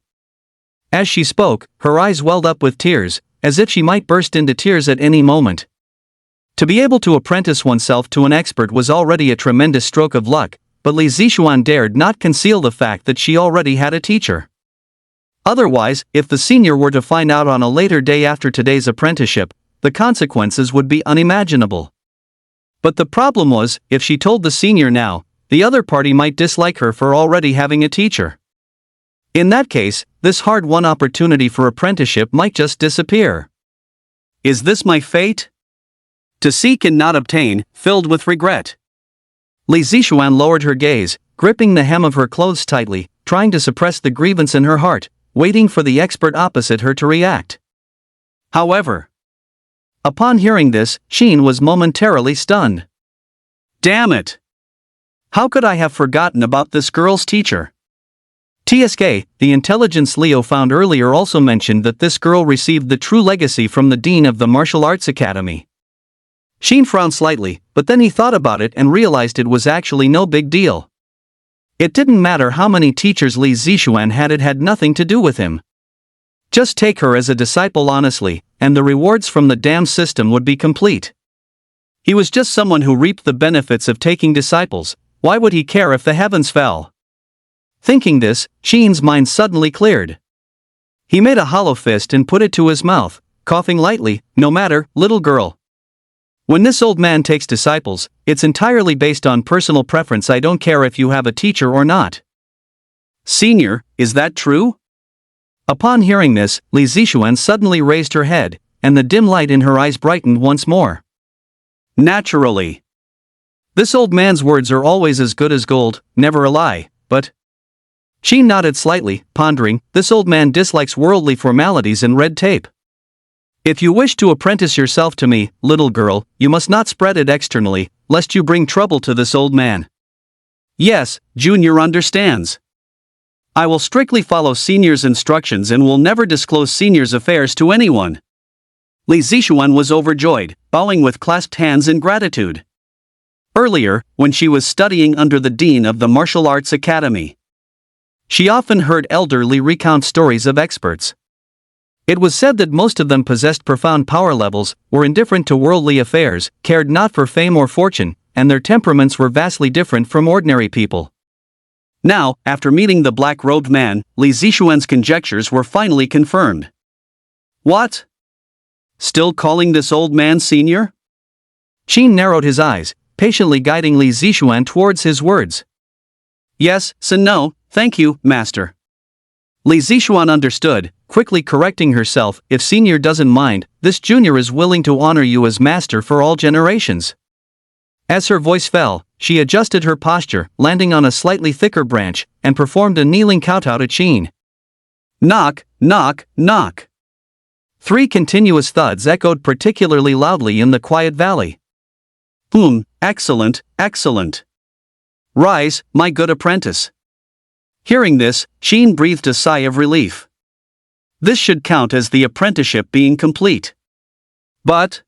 As she spoke, her eyes welled up with tears, as if she might burst into tears at any moment. To be able to apprentice oneself to an expert was already a tremendous stroke of luck, but Li Zixuan dared not conceal the fact that she already had a teacher. Otherwise, if the senior were to find out on a later day after today's apprenticeship, the consequences would be unimaginable. But the problem was, if she told the senior now, the other party might dislike her for already having a teacher. In that case, this hard-won opportunity for apprenticeship might just disappear. Is this my fate? To seek and not obtain, filled with regret. Li Zixuan lowered her gaze, gripping the hem of her clothes tightly, trying to suppress the grievance in her heart, waiting for the expert opposite her to react. However, upon hearing this, Qin was momentarily stunned. Damn it! How could I have forgotten about this girl's teacher? TSK, the intelligence Leo found earlier, also mentioned that this girl received the true legacy from the dean of the martial arts academy. Qin frowned slightly, but then he thought about it and realized it was actually no big deal. It didn't matter how many teachers Li Zixuan had, it had nothing to do with him. Just take her as a disciple honestly, and the rewards from the damn system would be complete. He was just someone who reaped the benefits of taking disciples. Why would he care if the heavens fell? Thinking this, Qin's mind suddenly cleared. He made a hollow fist and put it to his mouth, coughing lightly. No matter, little girl. When this old man takes disciples, it's entirely based on personal preference. I don't care if you have a teacher or not. Senior, is that true? Upon hearing this, Li Zixuan suddenly raised her head, and the dim light in her eyes brightened once more. Naturally. This old man's words are always as good as gold, never a lie, but... Qin nodded slightly, pondering. This old man dislikes worldly formalities and red tape. If you wish to apprentice yourself to me, little girl, you must not spread it externally, lest you bring trouble to this old man. Yes, Junior understands. I will strictly follow Senior's instructions and will never disclose Senior's affairs to anyone. Li Zixuan was overjoyed, bowing with clasped hands in gratitude. Earlier, when she was studying under the dean of the martial arts academy, she often heard Elder Li recount stories of experts. It was said that most of them possessed profound power levels, were indifferent to worldly affairs, cared not for fame or fortune, and their temperaments were vastly different from ordinary people. Now, after meeting the black-robed man, Li Zixuan's conjectures were finally confirmed. What? Still calling this old man senior? Qin narrowed his eyes, patiently guiding Li Zixuan towards his words. Yes, no, thank you, master. Li Zixuan understood, quickly correcting herself. If senior doesn't mind, this junior is willing to honor you as master for all generations. As her voice fell, she adjusted her posture, landing on a slightly thicker branch, and performed a kneeling kowtow to Qin. Knock, knock, knock. 3 continuous thuds echoed particularly loudly in the quiet valley. Excellent, excellent. Rise, my good apprentice. Hearing this, Qin breathed a sigh of relief. This should count as the apprenticeship being complete. But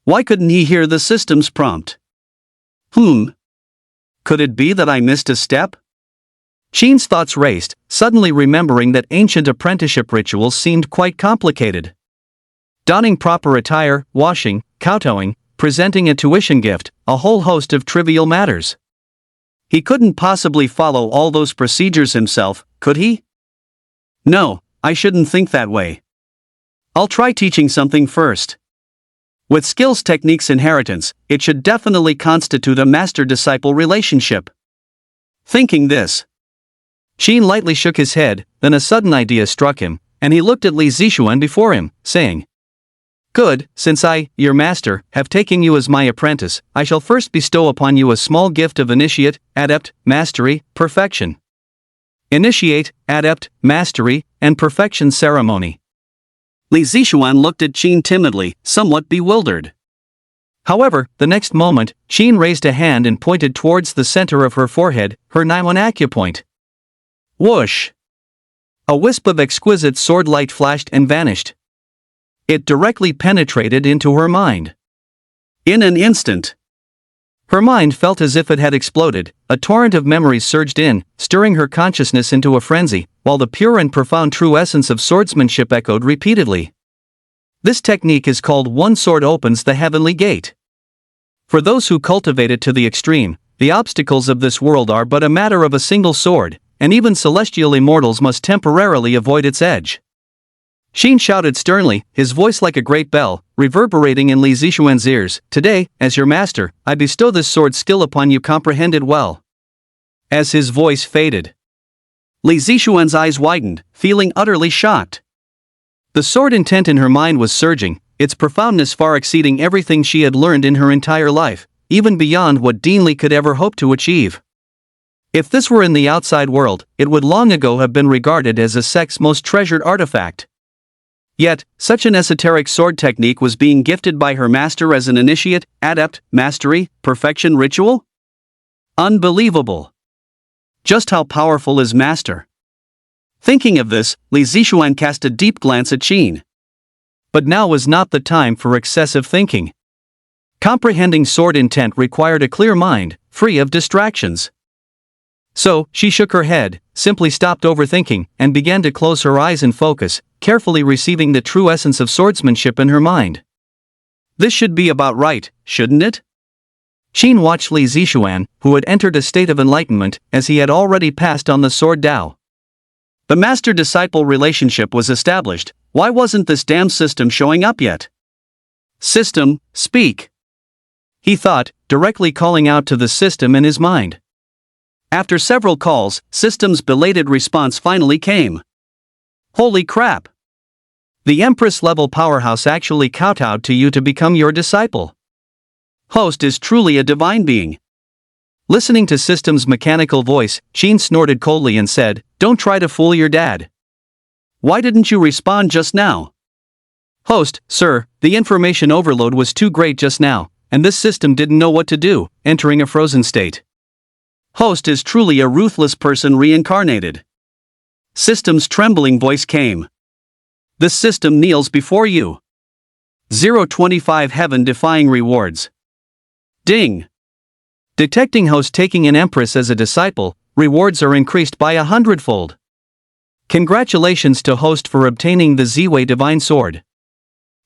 why couldn't he hear the system's prompt? Could it be that I missed a step? Qin's thoughts raced, suddenly remembering that ancient apprenticeship rituals seemed quite complicated. Donning proper attire, washing, kowtowing, presenting a tuition gift, a whole host of trivial matters. He couldn't possibly follow all those procedures himself, could he? No, I shouldn't think that way. I'll try teaching something first. With skills techniques inheritance, it should definitely constitute a master-disciple relationship. Thinking this, Qin lightly shook his head, then a sudden idea struck him, and he looked at Li Zixuan before him, saying, Good, since I, your master, have taken you as my apprentice, I shall first bestow upon you a small gift of initiate, adept, mastery, perfection. Initiate, adept, mastery, and perfection ceremony. Li Zixuan looked at Qin timidly, somewhat bewildered. However, the next moment, Qin raised a hand and pointed towards the center of her forehead, her naiwan acupoint. Whoosh! A wisp of exquisite sword light flashed and vanished. It directly penetrated into her mind. In an instant, her mind felt as if it had exploded. A torrent of memories surged in, stirring her consciousness into a frenzy, while the pure and profound true essence of swordsmanship echoed repeatedly. This technique is called One Sword Opens the Heavenly Gate. For those who cultivate it to the extreme, the obstacles of this world are but a matter of a single sword, and even celestial immortals must temporarily avoid its edge. Qin shouted sternly, his voice like a great bell, reverberating in Li Zixuan's ears. Today, as your master, I bestow this sword skill upon you. Comprehend it well. As his voice faded, Li Zixuan's eyes widened, feeling utterly shocked. The sword intent in her mind was surging, its profoundness far exceeding everything she had learned in her entire life, even beyond what Dean Li could ever hope to achieve. If this were in the outside world, it would long ago have been regarded as a sect's most treasured artifact. Yet, such an esoteric sword technique was being gifted by her master as an initiate, adept, mastery, perfection ritual? Unbelievable! Just how powerful is master? Thinking of this, Li Zixuan cast a deep glance at Qin. But now was not the time for excessive thinking. Comprehending sword intent required a clear mind, free of distractions. So, she shook her head, simply stopped overthinking, and began to close her eyes and focus, carefully receiving the true essence of swordsmanship in her mind. This should be about right, shouldn't it? Qin watched Li Zixuan, who had entered a state of enlightenment, as he had already passed on the sword Dao. The master-disciple relationship was established. Why wasn't this damn system showing up yet? System, speak! He thought, directly calling out to the system in his mind. After several calls, System's belated response finally came. Holy crap! The Empress-level powerhouse actually kowtowed to you to become your disciple. Host is truly a divine being. Listening to System's mechanical voice, Qin snorted coldly and said, Don't try to fool your dad. Why didn't you respond just now? Host, sir, the information overload was too great just now, and this system didn't know what to do, entering a frozen state. Host is truly a ruthless person reincarnated. System's trembling voice came. This system kneels before you. 0.25 heaven-defying rewards. Ding! Detecting host taking an empress as a disciple, rewards are increased by 100-fold. Congratulations to host for obtaining the Z-Way Divine Sword.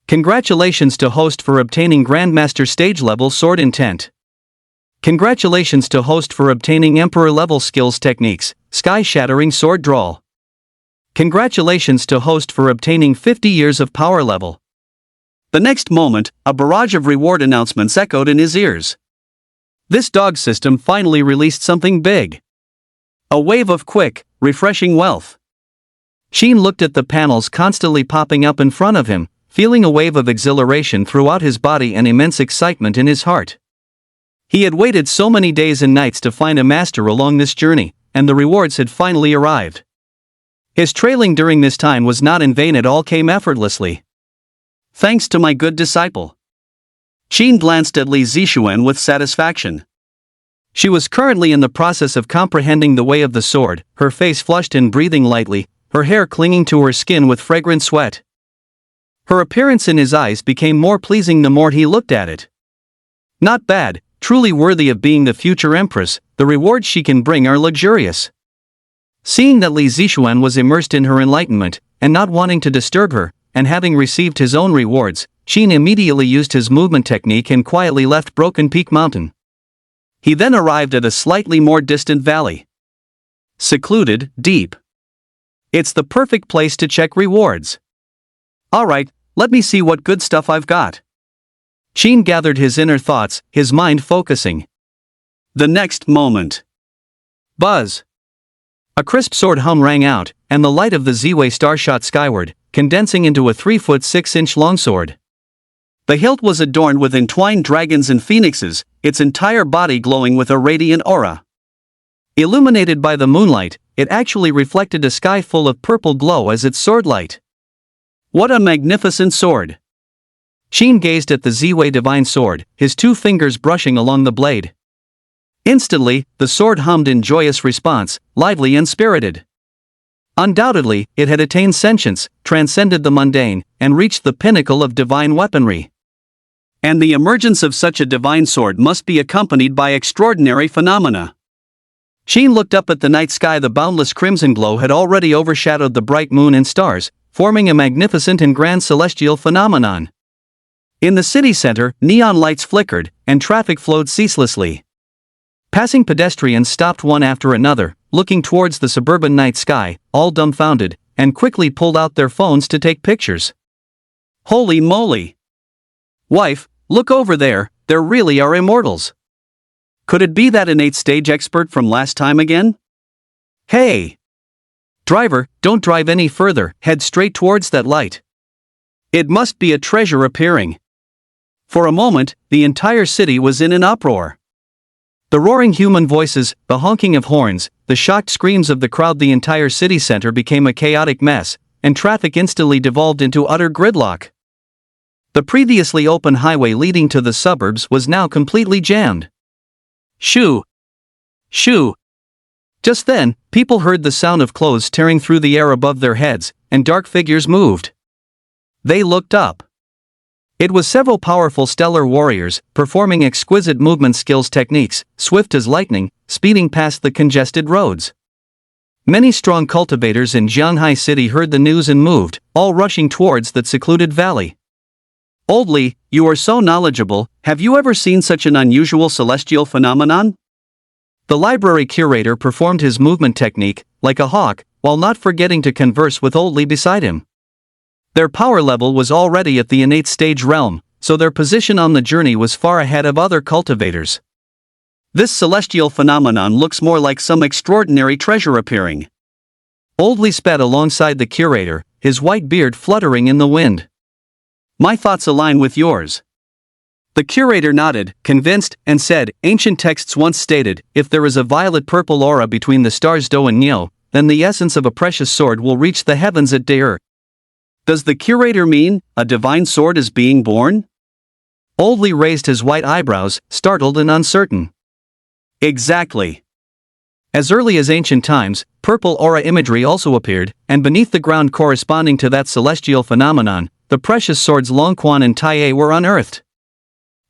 Congratulations to host for obtaining Grandmaster Stage Level Sword Intent. Congratulations to host for obtaining Emperor Level Skills Techniques, Sky-Shattering Sword Drawl. Congratulations to host for obtaining 50 years of power level. The next moment, a barrage of reward announcements echoed in his ears. This dog system finally released something big. A wave of quick, refreshing wealth. Sheen looked at the panels constantly popping up in front of him, feeling a wave of exhilaration throughout his body and immense excitement in his heart. He had waited so many days and nights to find a master along this journey, and the rewards had finally arrived. His trailing during this time was not in vain, it all came effortlessly. Thanks to my good disciple. Sheen glanced at Li Zixuan with satisfaction. She was currently in the process of comprehending the way of the sword, her face flushed and breathing lightly, her hair clinging to her skin with fragrant sweat. Her appearance in his eyes became more pleasing the more he looked at it. Not bad, truly worthy of being the future empress, the rewards she can bring are luxurious. Seeing that Li Zixuan was immersed in her enlightenment, and not wanting to disturb her, and having received his own rewards, Sheen immediately used his movement technique and quietly left Broken Peak Mountain. He then arrived at a slightly more distant valley. Secluded, deep. It's the perfect place to check rewards. Alright, let me see what good stuff I've got. Sheen gathered his inner thoughts, his mind focusing. The next moment. Buzz. A crisp sword hum rang out, and the light of the Z-Way star shot skyward, condensing into a 3-foot 6-inch longsword. The hilt was adorned with entwined dragons and phoenixes, its entire body glowing with a radiant aura. Illuminated by the moonlight, it actually reflected a sky full of purple glow as its sword light. What a magnificent sword! Sheen gazed at the Z-Way Divine Sword, his 2 fingers brushing along the blade. Instantly, the sword hummed in joyous response, lively and spirited. Undoubtedly, it had attained sentience, transcended the mundane, and reached the pinnacle of divine weaponry. And the emergence of such a divine sword must be accompanied by extraordinary phenomena. Sheen looked up at the night sky. The boundless crimson glow had already overshadowed the bright moon and stars, forming a magnificent and grand celestial phenomenon. In the city center, neon lights flickered, and traffic flowed ceaselessly. Passing pedestrians stopped one after another, looking towards the suburban night sky, all dumbfounded, and quickly pulled out their phones to take pictures. Holy moly! Wife, look over there, there really are immortals. Could it be that innate stage expert from last time again? Hey! Driver, don't drive any further, head straight towards that light. It must be a treasure appearing. For a moment, the entire city was in an uproar. The roaring human voices, the honking of horns, the shocked screams of the crowd, the entire city center became a chaotic mess, and traffic instantly devolved into utter gridlock. The previously open highway leading to the suburbs was now completely jammed. Shoo! Shoo! Just then, people heard the sound of clothes tearing through the air above their heads, and dark figures moved. They looked up. It was several powerful stellar warriors, performing exquisite movement skills techniques, swift as lightning, speeding past the congested roads. Many strong cultivators in Jianghai City heard the news and moved, all rushing towards that secluded valley. Old Li, you are so knowledgeable, have you ever seen such an unusual celestial phenomenon? The library curator performed his movement technique, like a hawk, while not forgetting to converse with Old Li beside him. Their power level was already at the innate stage realm, so their position on the journey was far ahead of other cultivators. This celestial phenomenon looks more like some extraordinary treasure appearing. Old Li sped alongside the curator, his white beard fluttering in the wind. My thoughts align with yours. The curator nodded, convinced, and said, ancient texts once stated, if there is a violet-purple aura between the stars Do and Nyo, then the essence of a precious sword will reach the heavens at Deir. Does the curator mean, a divine sword is being born? Old Li raised his white eyebrows, startled and uncertain. Exactly. As early as ancient times, purple aura imagery also appeared, and beneath the ground corresponding to that celestial phenomenon,
the precious swords Longquan and Taiye were unearthed.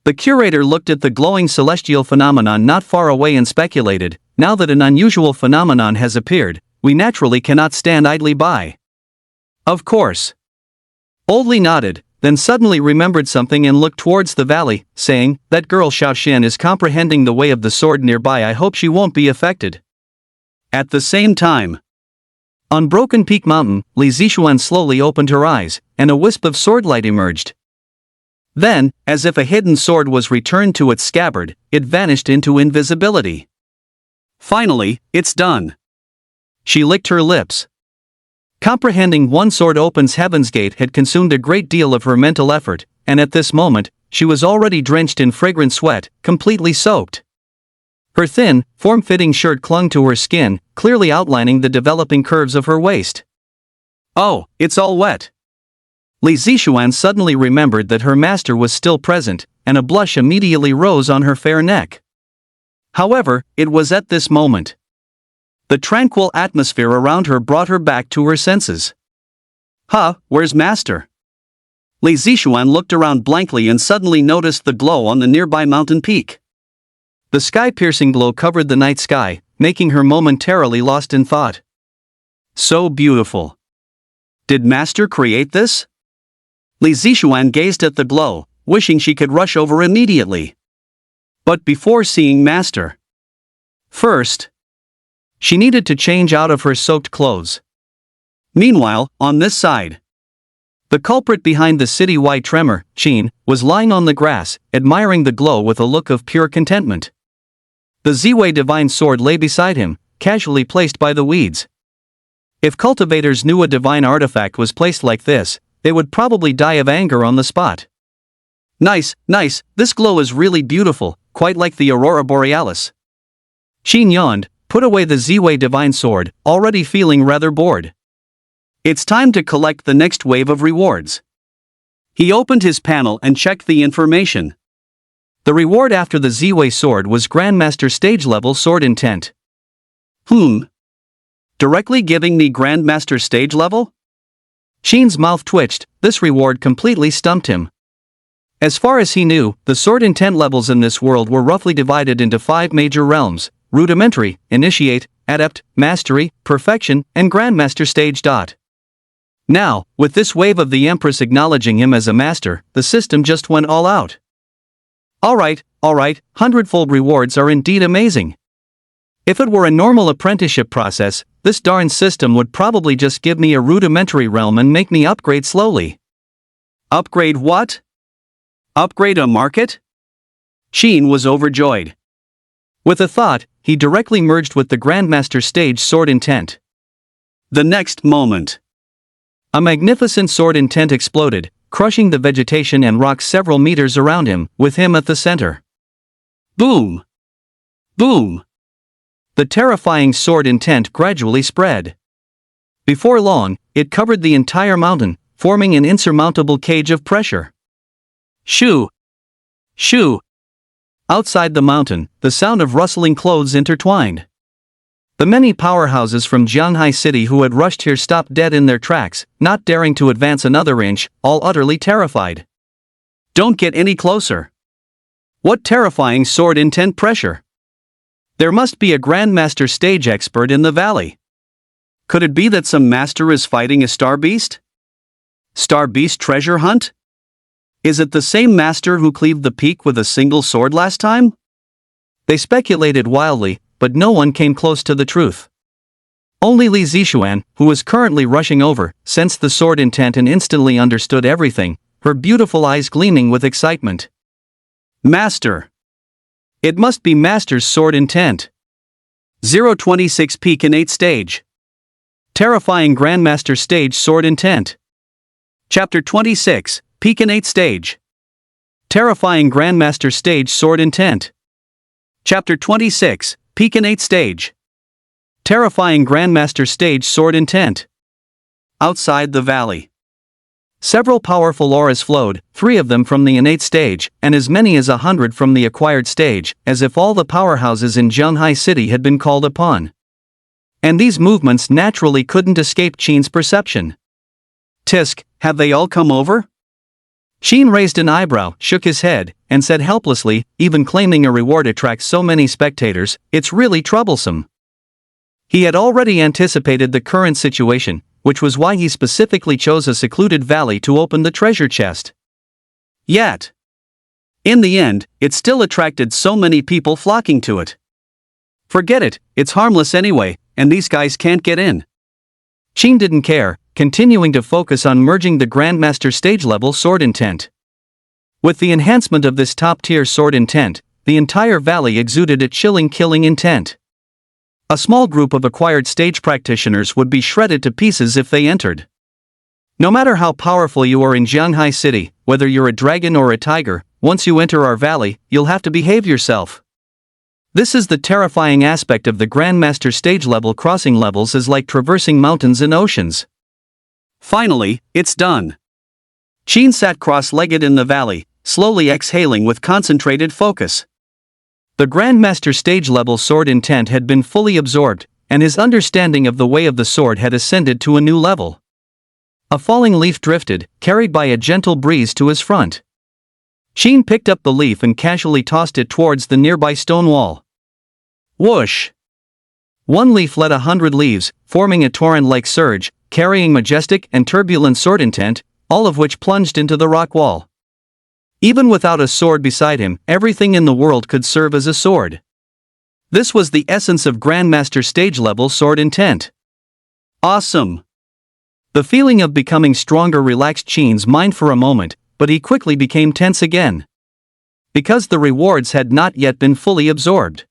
The curator looked at the glowing celestial phenomenon not far away and speculated, now that an unusual phenomenon has appeared, we naturally cannot stand idly by. Of course. Oldly nodded, then suddenly remembered something and looked towards the valley, saying, that girl Xiaoxian is comprehending the way of the sword nearby. I hope she won't be affected. At the same time, on Broken Peak Mountain, Li Zixuan slowly opened her eyes, and a wisp of swordlight emerged. Then, as if a hidden sword was returned to its scabbard, it vanished into invisibility. Finally, it's done. She licked her lips. Comprehending one sword opens heaven's gate had consumed a great deal of her mental effort, and at this moment, she was already drenched in fragrant sweat, completely soaked. Her thin, form-fitting shirt clung to her skin, clearly outlining the developing curves of her waist. Oh, it's all wet. Li Zixuan suddenly remembered that her master was still present, and a blush immediately rose on her fair neck. However, it was at this moment. The tranquil atmosphere around her brought her back to her senses. Huh, where's master? Li Zixuan looked around blankly and suddenly noticed the glow on the nearby mountain peak. The sky-piercing glow covered the night sky, making her momentarily lost in thought. So beautiful. Did master create this? Li Zixuan gazed at the glow, wishing she could rush over immediately. But before seeing master, first, she needed to change out of her soaked clothes. Meanwhile, on this side, the culprit behind the city-wide tremor, Qin, was lying on the grass, admiring the glow with a look of pure contentment. The Ziwei divine sword lay beside him, casually placed by the weeds. If cultivators knew a divine artifact was placed like this, they would probably die of anger on the spot. Nice, this glow is really beautiful, quite like the aurora borealis. Qin yawned, put away the Ziwei divine sword, already feeling rather bored. It's time to collect the next wave of rewards. He opened his panel and checked the information. The reward after the Ziwei sword was Grandmaster stage level sword intent. Directly giving me Grandmaster stage level? Qin's mouth twitched, this reward completely stumped him. As far as he knew, the sword intent levels in this world were roughly divided into 5 major realms: rudimentary, initiate, adept, mastery, perfection, and grandmaster stage. Now, with this wave of the empress acknowledging him as a master, the system just went all out. Alright, 100-fold rewards are indeed amazing. If it were a normal apprenticeship process, this darn system would probably just give me a rudimentary realm and make me upgrade slowly. Upgrade what? Upgrade a market? Qin was overjoyed. With a thought, he directly merged with the Grandmaster stage sword intent. The next moment, a magnificent sword intent exploded, crushing the vegetation and rocks several meters around him, with him at the center. Boom! Boom! The terrifying sword intent gradually spread. Before long, it covered the entire mountain, forming an insurmountable cage of pressure. Shoo! Shoo! Outside the mountain, the sound of rustling clothes intertwined. The many powerhouses from Jianghai City who had rushed here stopped dead in their tracks, not daring to advance another inch, all utterly terrified. Don't get any closer. What terrifying sword intent pressure! There must be a Grandmaster stage expert in the valley. Could it be that some master is fighting a star beast? Star beast treasure hunt? Is it the same master who cleaved the peak with a single sword last time? They speculated wildly, but no one came close to the truth. Only Li Zixuan, who was currently rushing over, sensed the sword intent and instantly understood everything, her beautiful eyes gleaming with excitement. Master! It must be Master's sword intent. 026 Peak Innate Stage. Terrifying Grandmaster Stage Sword Intent. Chapter 26, Peak Innate Stage. Terrifying Grandmaster Stage Sword Intent. Chapter 26, Peak Innate Stage. Terrifying Grandmaster Stage Sword Intent. Outside the valley, several powerful auras flowed, 3 of them from the innate stage, and as many as 100 from the acquired stage, as if all the powerhouses in Jianghai City had been called upon. And these movements naturally couldn't escape Qin's perception. Tisk, have they all come over? Sheen raised an eyebrow, shook his head, and said helplessly, even claiming a reward attracts so many spectators, it's really troublesome. He had already anticipated the current situation, which was why he specifically chose a secluded valley to open the treasure chest. Yet, in the end, it still attracted so many people flocking to it. Forget it, it's harmless anyway, and these guys can't get in. Sheen didn't care, continuing to focus on merging the Grandmaster stage-level sword intent. With the enhancement of this top-tier sword intent, the entire valley exuded a chilling killing intent. A small group of acquired stage practitioners would be shredded to pieces if they entered. No matter how powerful you are in Jianghai City, whether you're a dragon or a tiger, once you enter our valley, you'll have to behave yourself. This is the terrifying aspect of the Grandmaster stage-level. Crossing levels is like traversing mountains and oceans. Finally, it's done. Sheen sat cross-legged in the valley, slowly exhaling with concentrated focus. The Grandmaster stage-level sword intent had been fully absorbed, and his understanding of the way of the sword had ascended to a new level. A falling leaf drifted, carried by a gentle breeze to his front. Sheen picked up the leaf and casually tossed it towards the nearby stone wall. Whoosh! One leaf led 100 leaves, forming a torrent-like surge, carrying majestic and turbulent sword intent, all of which plunged into the rock wall. Even without a sword beside him, everything in the world could serve as a sword. This was the essence of Grandmaster stage-level sword intent. Awesome! The feeling of becoming stronger relaxed Sheen's mind for a moment, but he quickly became tense again. Because the rewards had not yet been fully absorbed.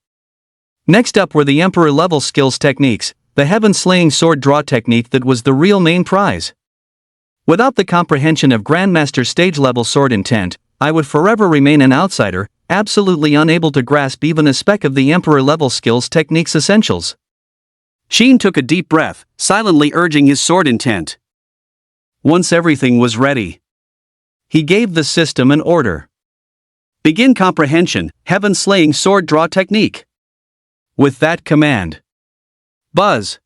Next up were the Emperor-level skills techniques, the heaven-slaying sword draw technique that was the real main prize. Without the comprehension of Grandmaster stage-level sword intent, I would forever remain an outsider, absolutely unable to grasp even a speck of the Emperor-level skills techniques essentials. Sheen took a deep breath, silently urging his sword intent. Once everything was ready, he gave the system an order. Begin comprehension, heaven-slaying sword draw technique. With that command, buzz!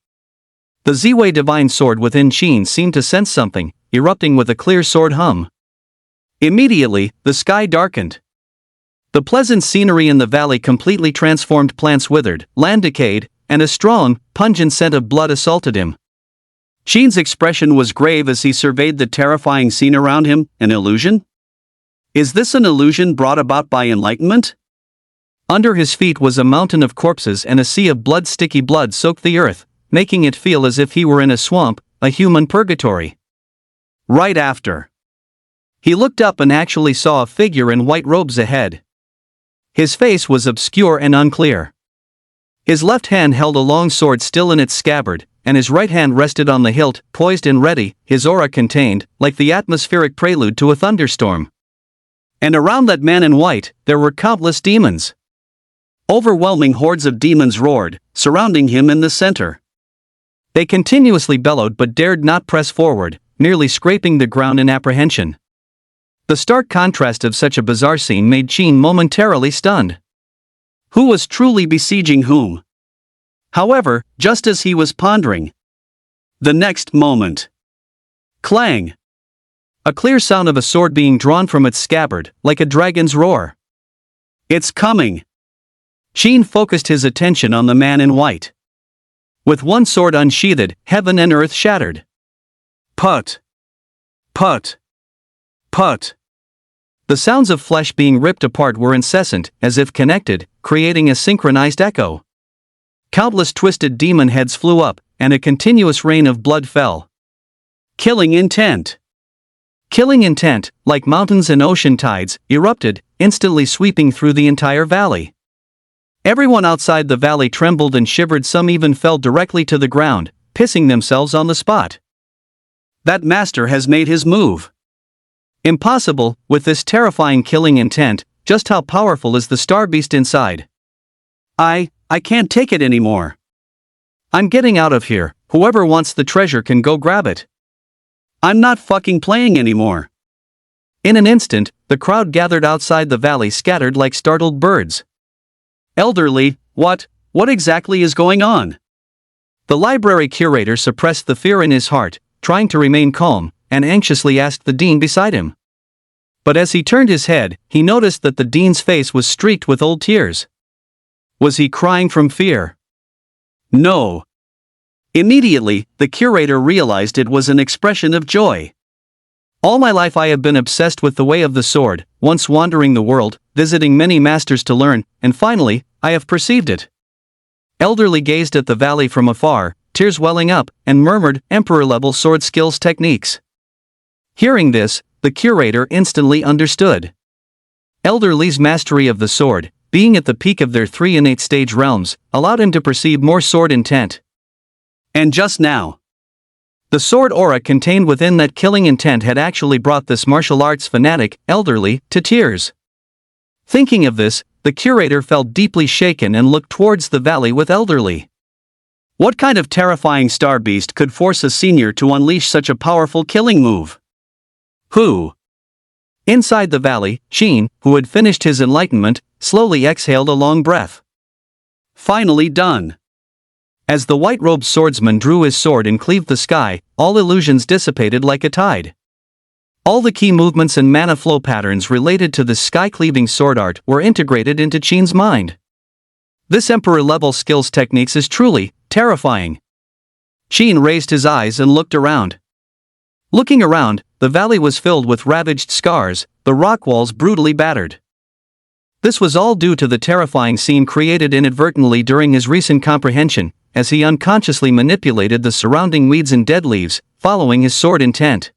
The Ziwei divine sword within Sheen seemed to sense something, erupting with a clear sword hum. Immediately, the sky darkened. The pleasant scenery in the valley completely transformed. Plants withered, land decayed, and a strong, pungent scent of blood assaulted him. Sheen's expression was grave as he surveyed the terrifying scene around him. An illusion? Is this an illusion brought about by enlightenment? Under his feet was a mountain of corpses and a sea of blood. Sticky blood soaked the earth, making it feel as if he were in a swamp, a human purgatory. Right after, he looked up and actually saw a figure in white robes ahead. His face was obscure and unclear. His left hand held a long sword still in its scabbard, and his right hand rested on the hilt, poised and ready, his aura contained, like the atmospheric prelude to a thunderstorm. And around that man in white, there were countless demons. Overwhelming hordes of demons roared, surrounding him in the center. They continuously bellowed but dared not press forward, nearly scraping the ground in apprehension. The stark contrast of such a bizarre scene made Sheen momentarily stunned. Who was truly besieging whom? However, just as he was pondering, the next moment, clang! A clear sound of a sword being drawn from its scabbard, like a dragon's roar. It's coming! Sheen focused his attention on the man in white. With one sword unsheathed, heaven and earth shattered. Put! Put! Put! The sounds of flesh being ripped apart were incessant, as if connected, creating a synchronized echo. Countless twisted demon heads flew up, and a continuous rain of blood fell. Killing intent! Killing intent, like mountains and ocean tides, erupted, instantly sweeping through the entire valley. Everyone outside the valley trembled and shivered. Some even fell directly to the ground, pissing themselves on the spot. That master has made his move. Impossible, with this terrifying killing intent. Just how powerful is the star beast inside? I can't take it anymore. I'm getting out of here. Whoever wants the treasure can go grab it. I'm not fucking playing anymore. In an instant, the crowd gathered outside the valley scattered like startled birds. Elderly, what exactly is going on? The library curator suppressed the fear in his heart, trying to remain calm, and anxiously asked the dean beside him. But as he turned his head, he noticed that the dean's face was streaked with old tears. Was he crying from fear? No. Immediately, the curator realized it was an expression of joy. All my life I have been obsessed with the way of the sword, once wandering the world, visiting many masters to learn, and finally, I have perceived it. Elderly gazed at the valley from afar, tears welling up, and murmured emperor-level sword skills techniques. Hearing this, the curator instantly understood. Elderly's mastery of the sword, being at the peak of their 3 innate stage realms, allowed him to perceive more sword intent. And just now, the sword aura contained within that killing intent had actually brought this martial arts fanatic, Elderly, to tears. Thinking of this, the curator felt deeply shaken and looked towards the valley with Elderly. What kind of terrifying star beast could force a senior to unleash such a powerful killing move? Who? Inside the valley, Sheen, who had finished his enlightenment, slowly exhaled a long breath. Finally done. As the white-robed swordsman drew his sword and cleaved the sky, all illusions dissipated like a tide. All the key movements and mana flow patterns related to the sky-cleaving sword art were integrated into Sheen's mind. This emperor-level skills techniques is truly terrifying. Sheen raised his eyes and looked around. Looking around, the valley was filled with ravaged scars, the rock walls brutally battered. This was all due to the terrifying scene created inadvertently during his recent comprehension, as he unconsciously manipulated the surrounding weeds and dead leaves, following his sword intent.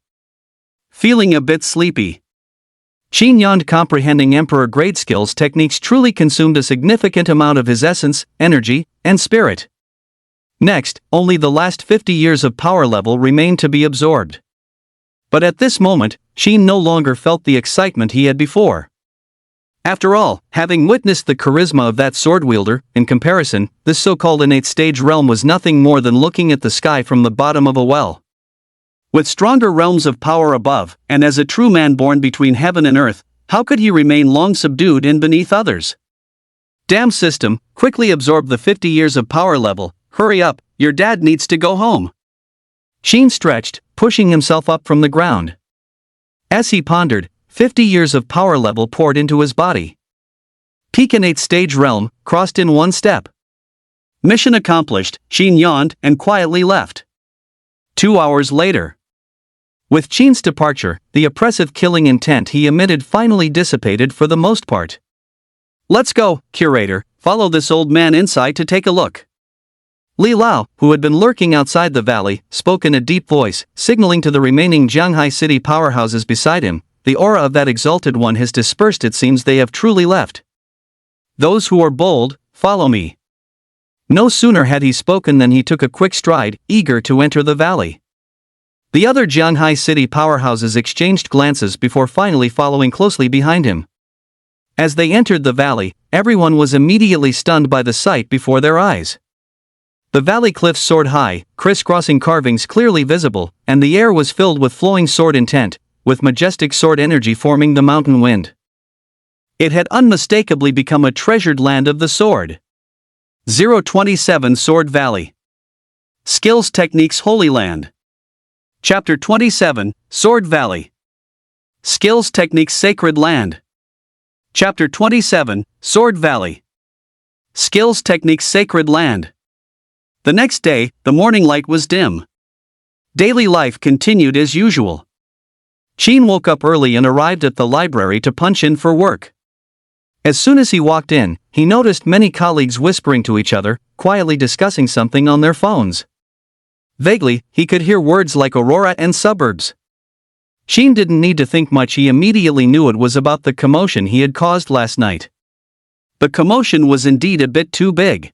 Feeling a bit sleepy, Sheen yawned. Comprehending emperor-grade skills techniques truly consumed a significant amount of his essence, energy, and spirit. Next, only the last 50 years of power level remained to be absorbed. But at this moment, Sheen no longer felt the excitement he had before. After all, having witnessed the charisma of that sword wielder, in comparison, this so-called innate stage realm was nothing more than looking at the sky from the bottom of a well. With stronger realms of power above, and as a true man born between heaven and earth, how could he remain long subdued and beneath others? Damn system, quickly absorb the 50 years of power level, hurry up, your dad needs to go home. Sheen stretched, pushing himself up from the ground. As he pondered, 50 years of power level poured into his body. Peak innate stage realm, crossed in one step. Mission accomplished, Sheen yawned and quietly left. 2 hours later. With Sheen's departure, the oppressive killing intent he emitted finally dissipated for the most part. Let's go, curator, follow this old man inside to take a look. Li Lao, who had been lurking outside the valley, spoke in a deep voice, signaling to the remaining Jianghai city powerhouses beside him. The aura of that exalted one has dispersed. It seems they have truly left. Those who are bold, follow me. No sooner had he spoken than he took a quick stride, eager to enter the valley. The other Jianghai city powerhouses exchanged glances before finally following closely behind him. As they entered the valley, everyone was immediately stunned by the sight before their eyes. The valley cliffs soared high, crisscrossing carvings clearly visible, and the air was filled with flowing sword intent, with majestic sword energy forming the mountain wind. It had unmistakably become a treasured land of the sword. 027 Sword Valley. Skills Techniques Holy Land. Chapter 27, Sword Valley. Skills Techniques Sacred Land. Chapter 27, Sword Valley. Skills Techniques Sacred Land. The next day, the morning light was dim. Daily life continued as usual. Sheen woke up early and arrived at the library to punch in for work. As soon as he walked in, he noticed many colleagues whispering to each other, quietly discussing something on their phones. Vaguely, he could hear words like Aurora and suburbs. Sheen didn't need to think much. He immediately knew it was about the commotion he had caused last night. The commotion was indeed a bit too big.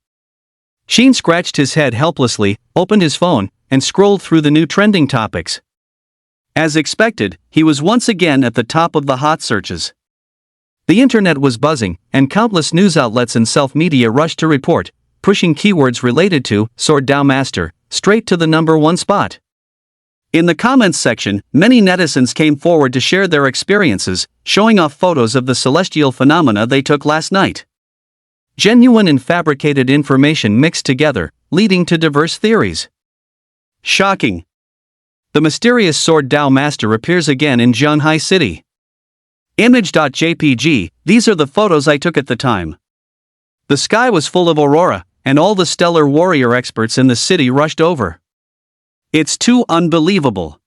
Sheen scratched his head helplessly, opened his phone, and scrolled through the new trending topics. As expected, he was once again at the top of the hot searches. The internet was buzzing, and countless news outlets and self-media rushed to report, pushing keywords related to Sword Dao Master straight to the #1 spot. In the comments section, many netizens came forward to share their experiences, showing off photos of the celestial phenomena they took last night. Genuine and fabricated information mixed together, leading to diverse theories. Shocking! The mysterious Sword Dao Master appears again in Jianghai City.
Image.jpg, these are the photos I took at the time. The sky was full of aurora, and all the stellar warrior experts in the city rushed over. It's too unbelievable.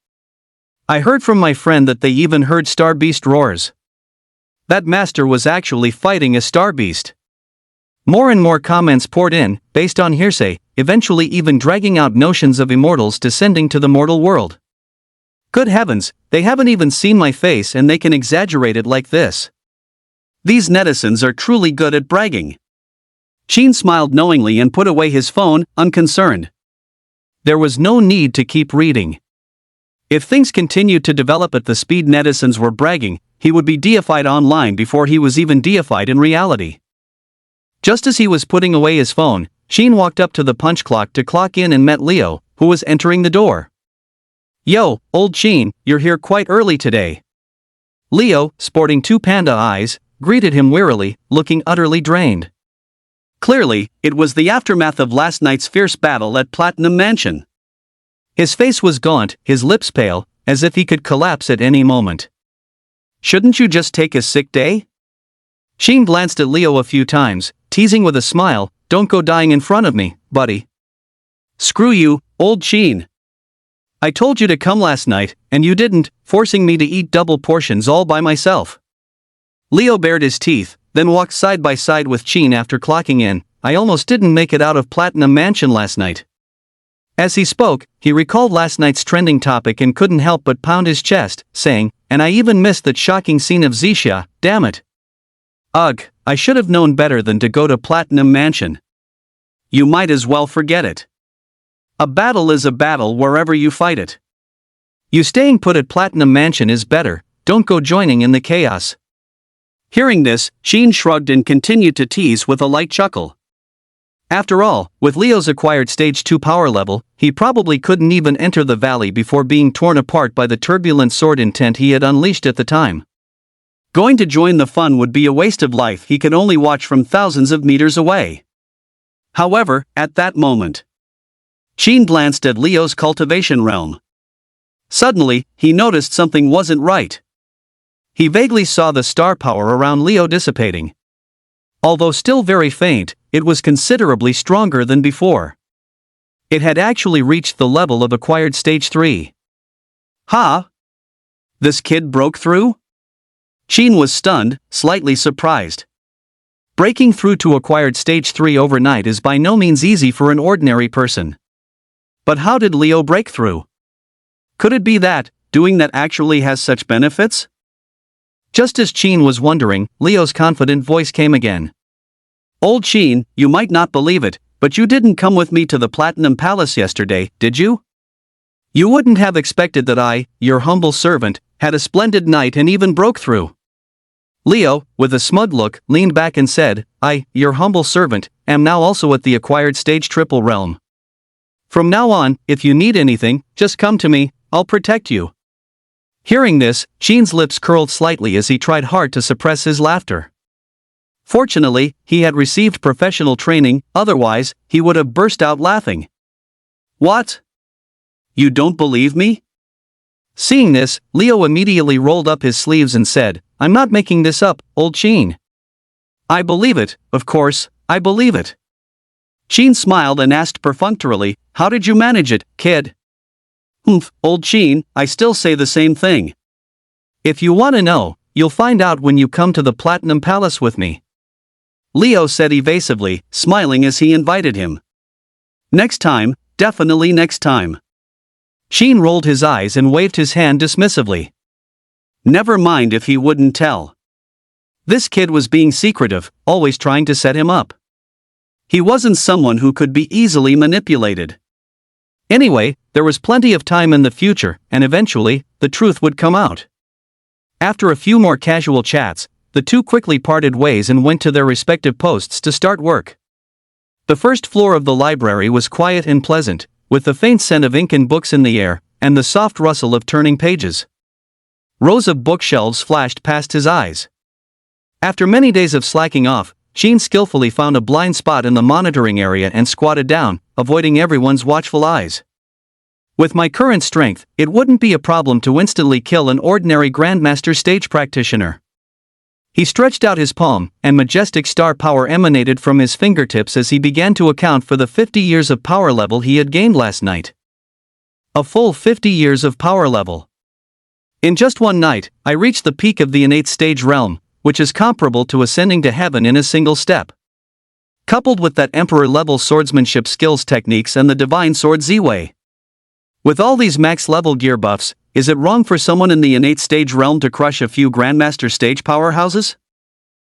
I heard from my friend that they even heard Star Beast roars. That master was actually fighting a Star Beast. More and more comments poured in, based on hearsay, eventually even dragging out notions of immortals descending to the mortal world. Good heavens, they haven't even seen my face and they can exaggerate it like this. These netizens are truly good at bragging. Sheen smiled knowingly and put away his phone, unconcerned. There was no need to keep reading. If things continued to develop at the speed netizens were bragging, he would be deified online before he was even deified in reality. Just as he was putting away his phone, Sheen walked up to the punch clock to clock in and met Leo, who was entering the door. Yo, old Sheen, you're here quite early today. Leo, sporting two panda eyes, greeted him wearily, looking utterly drained. Clearly, it was the aftermath of last night's fierce battle at Platinum Mansion. His face was gaunt, his lips pale, as if he could collapse at any moment. Shouldn't you just take a sick day? Sheen glanced at Leo a few times, teasing with a smile, don't go dying in front of me, buddy. Screw you, old Sheen. I told you to come last night, and you didn't, forcing me to eat double portions all by myself. Leo bared his teeth, then walked side by side with Sheen after clocking in. I almost didn't make it out of Platinum Mansion last night. As he spoke, he recalled last night's trending topic and couldn't help but pound his chest, saying, and I even missed that shocking scene of Xixia, damn it. Ugh, I should have known better than to go to Platinum Mansion. You might as well forget it. A battle is a battle wherever you fight it. You staying put at Platinum Mansion is better, don't go joining in the chaos. Hearing this, Sheen shrugged and continued to tease with a light chuckle. After all, with Leo's acquired stage 2 power level, he probably couldn't even enter the valley before being torn apart by the turbulent sword intent he had unleashed at the time. Going to join the fun would be a waste of life he could only watch from thousands of meters away. However, at that moment, Sheen glanced at Leo's cultivation realm. Suddenly, he noticed something wasn't right. He vaguely saw the star power around Leo dissipating. Although still very faint, it was considerably stronger than before. It had actually reached the level of acquired stage 3. Huh? This kid broke through? Sheen was stunned, slightly surprised. Breaking through to acquired stage 3 overnight is by no means easy for an ordinary person. But how did Leo break through? Could it be that, doing that actually has such benefits? Just as Sheen was wondering, Leo's confident voice came again. Old Sheen, you might not believe it, but you didn't come with me to the Platinum Palace yesterday, did you? You wouldn't have expected that I, your humble servant, had a splendid night and even broke through. Leo, with a smug look, leaned back and said, I, your humble servant, am now also at the acquired stage triple realm. From now on, if you need anything, just come to me, I'll protect you. Hearing this, Sheen's lips curled slightly as he tried hard to suppress his laughter. Fortunately, he had received professional training, otherwise, he would have burst out laughing. What? You don't believe me? Seeing this, Leo immediately rolled up his sleeves and said, I'm not making this up, old Sheen. I believe it, of course, I believe it. Sheen smiled and asked perfunctorily, how did you manage it, kid? Old Sheen, I still say the same thing. If you want to know, you'll find out when you come to the Platinum Palace with me. Leo said evasively, smiling as he invited him. Next time, definitely next time. Sheen rolled his eyes and waved his hand dismissively. Never mind if he wouldn't tell. This kid was being secretive, always trying to set him up. He wasn't someone who could be easily manipulated. Anyway, there was plenty of time in the future, and eventually, the truth would come out. After a few more casual chats, the two quickly parted ways and went to their respective posts to start work. The first floor of the library was quiet and pleasant, with the faint scent of ink and books in the air, and the soft rustle of turning pages. Rows of bookshelves flashed past his eyes. After many days of slacking off, Sheen skillfully found a blind spot in the monitoring area and squatted down, avoiding everyone's watchful eyes. With my current strength, it wouldn't be a problem to instantly kill an ordinary Grandmaster stage practitioner.
He stretched out his palm, and majestic star power emanated from his fingertips as he began to account for the 50 years of power level he had gained last night. A full 50 years of power level. In just one night, I reached the peak of the innate stage realm, which is comparable to ascending to heaven in a single step. Coupled with that emperor-level swordsmanship skills techniques and the divine sword Z-way. With all these max-level gear buffs, is it wrong for someone in the innate stage realm to crush a few grandmaster stage powerhouses?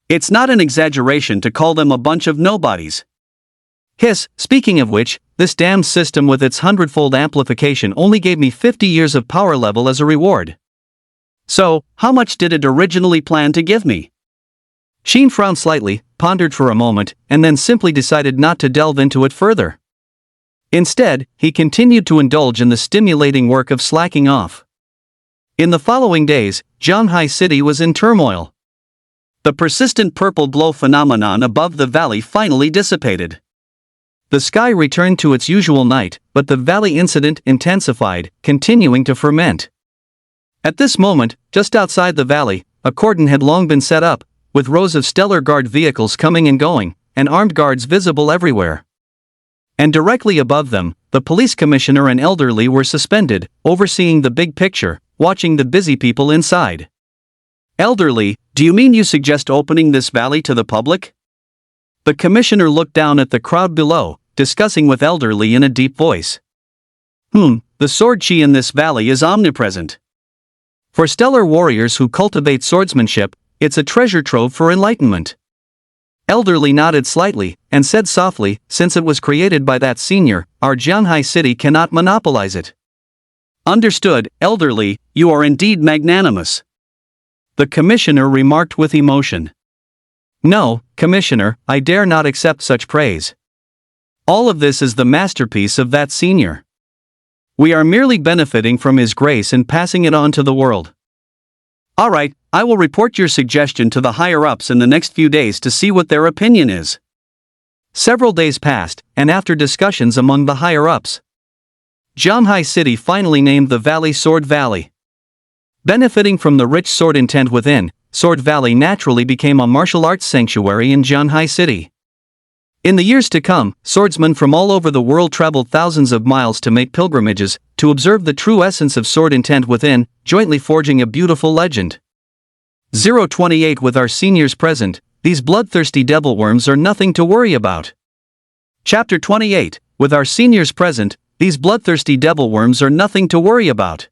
It's not an exaggeration to call them a bunch of nobodies. Speaking of which, this damned system with its 100-fold amplification only gave me 50 years of power level as a reward. So, how much did it originally plan to give me? Sheen frowned slightly, pondered for a moment, and then simply decided not to delve into it further. Instead, he continued to indulge in the stimulating work of slacking off. In the following days, Shanghai City was in turmoil. The persistent purple glow phenomenon above the valley finally dissipated. The sky returned to its usual night, but the valley incident intensified, continuing to ferment. At this moment, just outside the valley, a cordon had long been set up, with rows of stellar guard vehicles coming and going, and armed guards visible everywhere. And directly above them, the police commissioner and elderly were suspended, overseeing the big picture, watching the busy people inside. Elderly, do you mean you suggest opening this valley to the public? The commissioner looked down at the crowd below, discussing with elderly in a deep voice. The sword chi in this valley is omnipresent. For stellar warriors who cultivate swordsmanship, it's a treasure trove for enlightenment. Elderly nodded slightly, and said softly, since it was created by that senior, our Shanghai City cannot monopolize it. Understood, elderly, you are indeed magnanimous. The commissioner remarked with emotion. No, commissioner, I dare not accept such praise. All of this is the masterpiece of that senior. We are merely benefiting from his grace and passing it on to the world. All right, I will report your suggestion to the higher-ups in the next few days to see what their opinion is. Several days passed, and after discussions among the higher-ups, Shanghai City finally named the valley Sword Valley. Benefiting from the rich sword intent within, Sword Valley naturally became a martial arts sanctuary in Shanghai City. In the years to come, swordsmen from all over the world traveled thousands of miles to make pilgrimages, to observe the true essence of sword intent within, jointly forging a beautiful legend. 028 With our seniors present, these bloodthirsty devilworms are nothing to worry about. Chapter 28 With our seniors present, these bloodthirsty devilworms are nothing to worry about.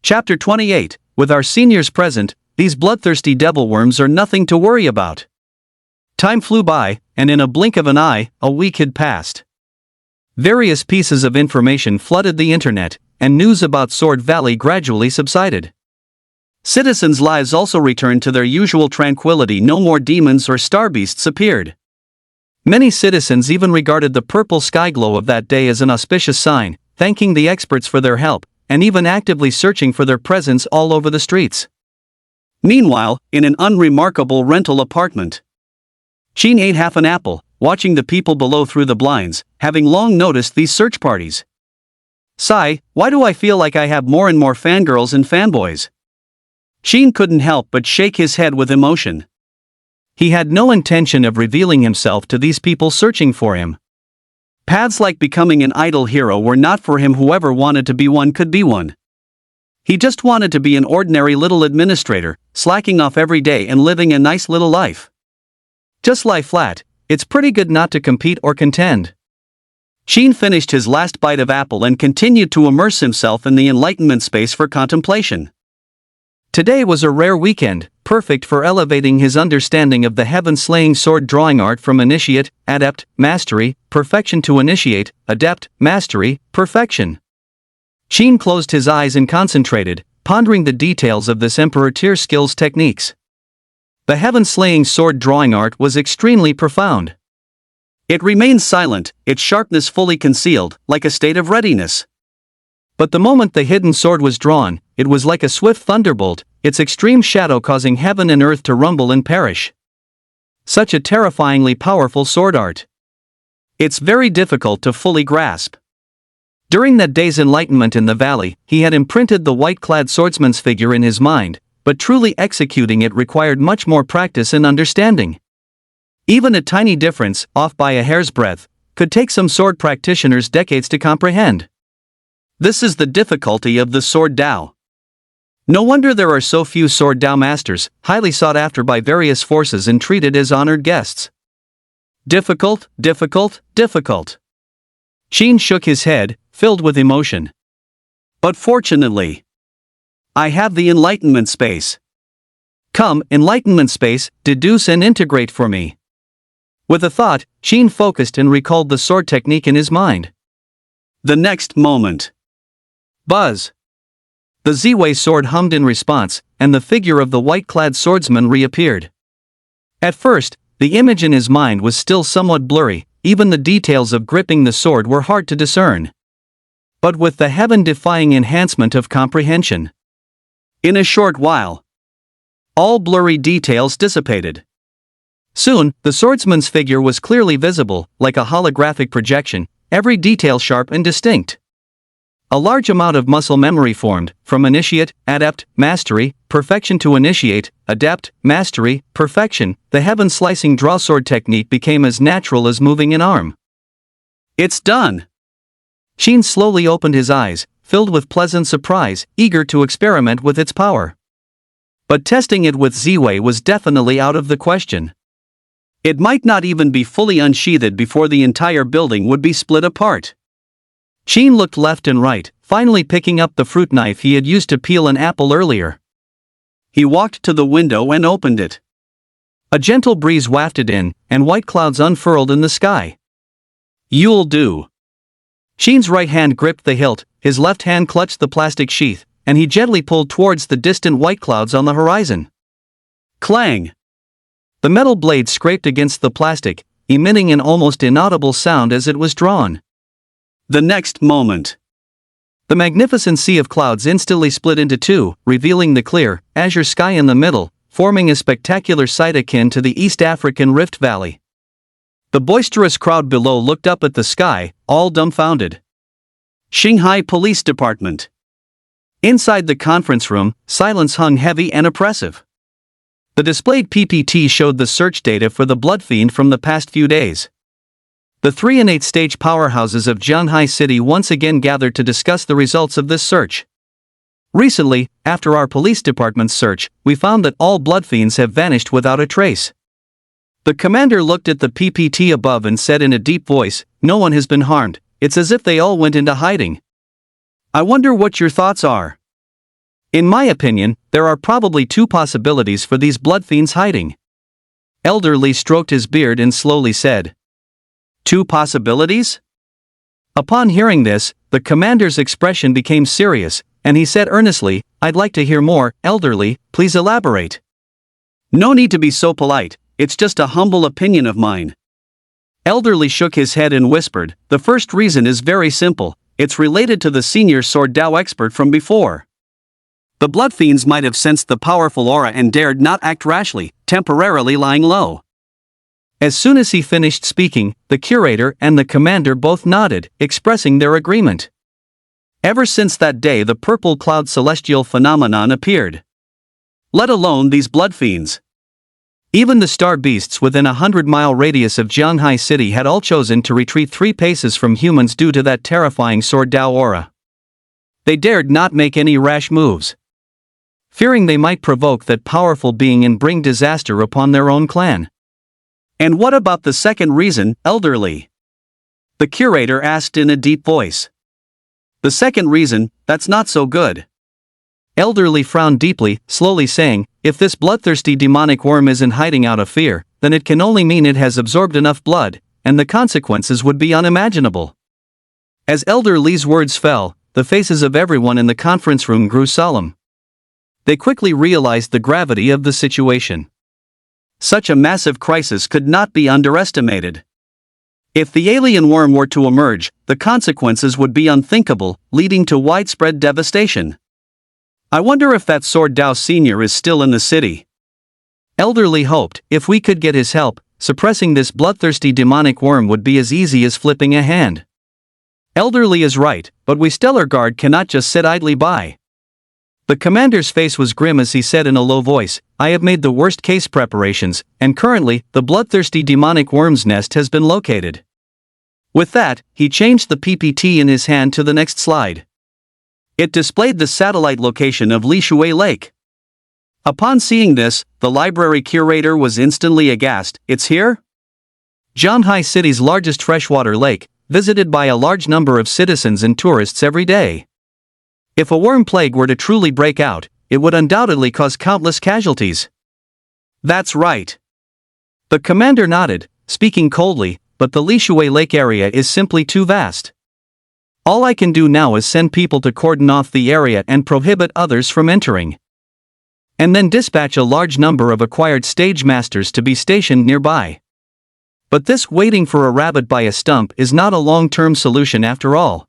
Chapter 28 With our seniors present, these bloodthirsty devilworms are nothing to worry about. Time flew by, and in a blink of an eye, a week had passed. Various pieces of information flooded the internet, and news about Sword Valley gradually subsided. Citizens' lives also returned to their usual tranquility. No more demons or star beasts appeared. Many citizens even regarded the purple sky glow of that day as an auspicious sign, thanking the experts for their help, and even actively searching for their presence all over the streets. Meanwhile, in an unremarkable rental apartment, Sheen ate half an apple, watching the people below through the blinds, having long noticed these search parties. Sigh, why do I feel like I have more and more fangirls and fanboys? Sheen couldn't help but shake his head with emotion. He had no intention of revealing himself to these people searching for him. Paths like becoming an idol hero were not for him. Whoever wanted to be one could be one. He just wanted to be an ordinary little administrator, slacking off every day and living a nice little life. Just lie flat, it's pretty good not to compete or contend. Sheen finished his last bite of apple and continued to immerse himself in the enlightenment space for contemplation. Today was a rare weekend, perfect for elevating his understanding of the heaven-slaying sword drawing art from initiate, adept, mastery, perfection to initiate, adept, mastery, perfection. Sheen closed his eyes and concentrated, pondering the details of this emperor tier skills techniques. The heaven-slaying sword drawing art was extremely profound. It remained silent, its sharpness fully concealed, like a state of readiness. But the moment the hidden sword was drawn, it was like a swift thunderbolt, its extreme shadow causing heaven and earth to rumble and perish. Such a terrifyingly powerful sword art. It's very difficult to fully grasp. During that day's enlightenment in the valley, he had imprinted the white-clad swordsman's figure in his mind, but truly executing it required much more practice and understanding. Even a tiny difference, off by a hair's breadth, could take some sword practitioners decades to comprehend. This is the difficulty of the sword Dao. No wonder there are so few sword Dao masters, highly sought after by various forces and treated as honored guests. Difficult, difficult, difficult. Qin shook his head, filled with emotion. But fortunately, I have the enlightenment space. Come, enlightenment space, deduce and integrate for me. With a thought, Qin focused and recalled the sword technique in his mind. The next moment. Buzz. The Ziwei sword hummed in response, and the figure of the white-clad swordsman reappeared. At first, the image in his mind was still somewhat blurry, even the details of gripping the sword were hard to discern. But with the heaven-defying enhancement of comprehension, in a short while, all blurry details dissipated. Soon, the swordsman's figure was clearly visible, like a holographic projection, every detail sharp and distinct. A large amount of muscle memory formed, from initiate, adept, mastery, perfection to initiate, adept, mastery, perfection. The heaven-slicing draw sword technique became as natural as moving an arm. It's done! Qin slowly opened his eyes, filled with pleasant surprise, eager to experiment with its power. But testing it with Ziwei was definitely out of the question. It might not even be fully unsheathed before the entire building would be split apart. Qin looked left and right, finally picking up the fruit knife he had used to peel an apple earlier. He walked to the window and opened it. A gentle breeze wafted in, and white clouds unfurled in the sky. You'll do. Qin's right hand gripped the hilt, his left hand clutched the plastic sheath, and he gently pulled towards the distant white clouds on the horizon. Clang! The metal blade scraped against the plastic, emitting an almost inaudible sound as it was drawn. The next moment, the magnificent sea of clouds instantly split into two, revealing the clear, azure sky in the middle, forming a spectacular sight akin to the East African Rift Valley. The boisterous crowd below looked up at the sky, all dumbfounded. Shanghai Police Department. Inside the conference room, silence hung heavy and oppressive. The displayed PPT showed the search data for the blood fiend from the past few days. The three innate stage powerhouses of Shanghai City once again gathered to discuss the results of this search. Recently, after our police department's search, we found that all blood fiends have vanished without a trace. The commander looked at the PPT above and said in a deep voice, "No one has been harmed, it's as if they all went into hiding." I wonder what your thoughts are. In my opinion, there are probably two possibilities for these blood fiends hiding. Elderly stroked his beard and slowly said, "Two possibilities?" Upon hearing this, the commander's expression became serious, and he said earnestly, "I'd like to hear more, Elderly, please elaborate." "No need to be so polite, it's just a humble opinion of mine." Elderly shook his head and whispered, "The first reason is very simple, it's related to the senior sword Dao expert from before. The blood fiends might have sensed the powerful aura and dared not act rashly, temporarily lying low." As soon as he finished speaking, the curator and the commander both nodded, expressing their agreement. Ever since that day the purple cloud celestial phenomenon appeared. Let alone these blood fiends. Even the star beasts within a 100-mile radius of Shanghai City had all chosen to retreat 3 paces from humans due to that terrifying sword Dao aura. They dared not make any rash moves, fearing they might provoke that powerful being and bring disaster upon their own clan. "And what about the second reason, Elderly?" the curator asked in a deep voice. "The second reason, that's not so good." Elderly frowned deeply, slowly saying, "If this bloodthirsty demonic worm isn't hiding out of fear, then it can only mean it has absorbed enough blood, and the consequences would be unimaginable." As Elderly's words fell, the faces of everyone in the conference room grew solemn. They quickly realized the gravity of the situation. Such a massive crisis could not be underestimated. If the alien worm were to emerge, the consequences would be unthinkable, leading to widespread devastation. "I wonder if that sword Dao Senior is still in the city." Elderly hoped, if we could get his help, suppressing this bloodthirsty demonic worm would be as easy as flipping a hand. Elderly is right, but we Stellar Guard cannot just sit idly by. The commander's face was grim as he said in a low voice, "I have made the worst case preparations, and currently, the bloodthirsty demonic worm's nest has been located." With that, he changed the PPT in his hand to the next slide. It displayed the satellite location of Lishui Lake. Upon seeing this, the library curator was instantly aghast. "It's here?" Zhanghai City's largest freshwater lake, visited by a large number of citizens and tourists every day. If a worm plague were to truly break out, it would undoubtedly cause countless casualties. "That's right." The commander nodded, speaking coldly, "but the Lishui Lake area is simply too vast. All I can do now is send people to cordon off the area and prohibit others from entering. And then dispatch a large number of acquired stage masters to be stationed nearby. But this waiting for a rabbit by a stump is not a long-term solution after all."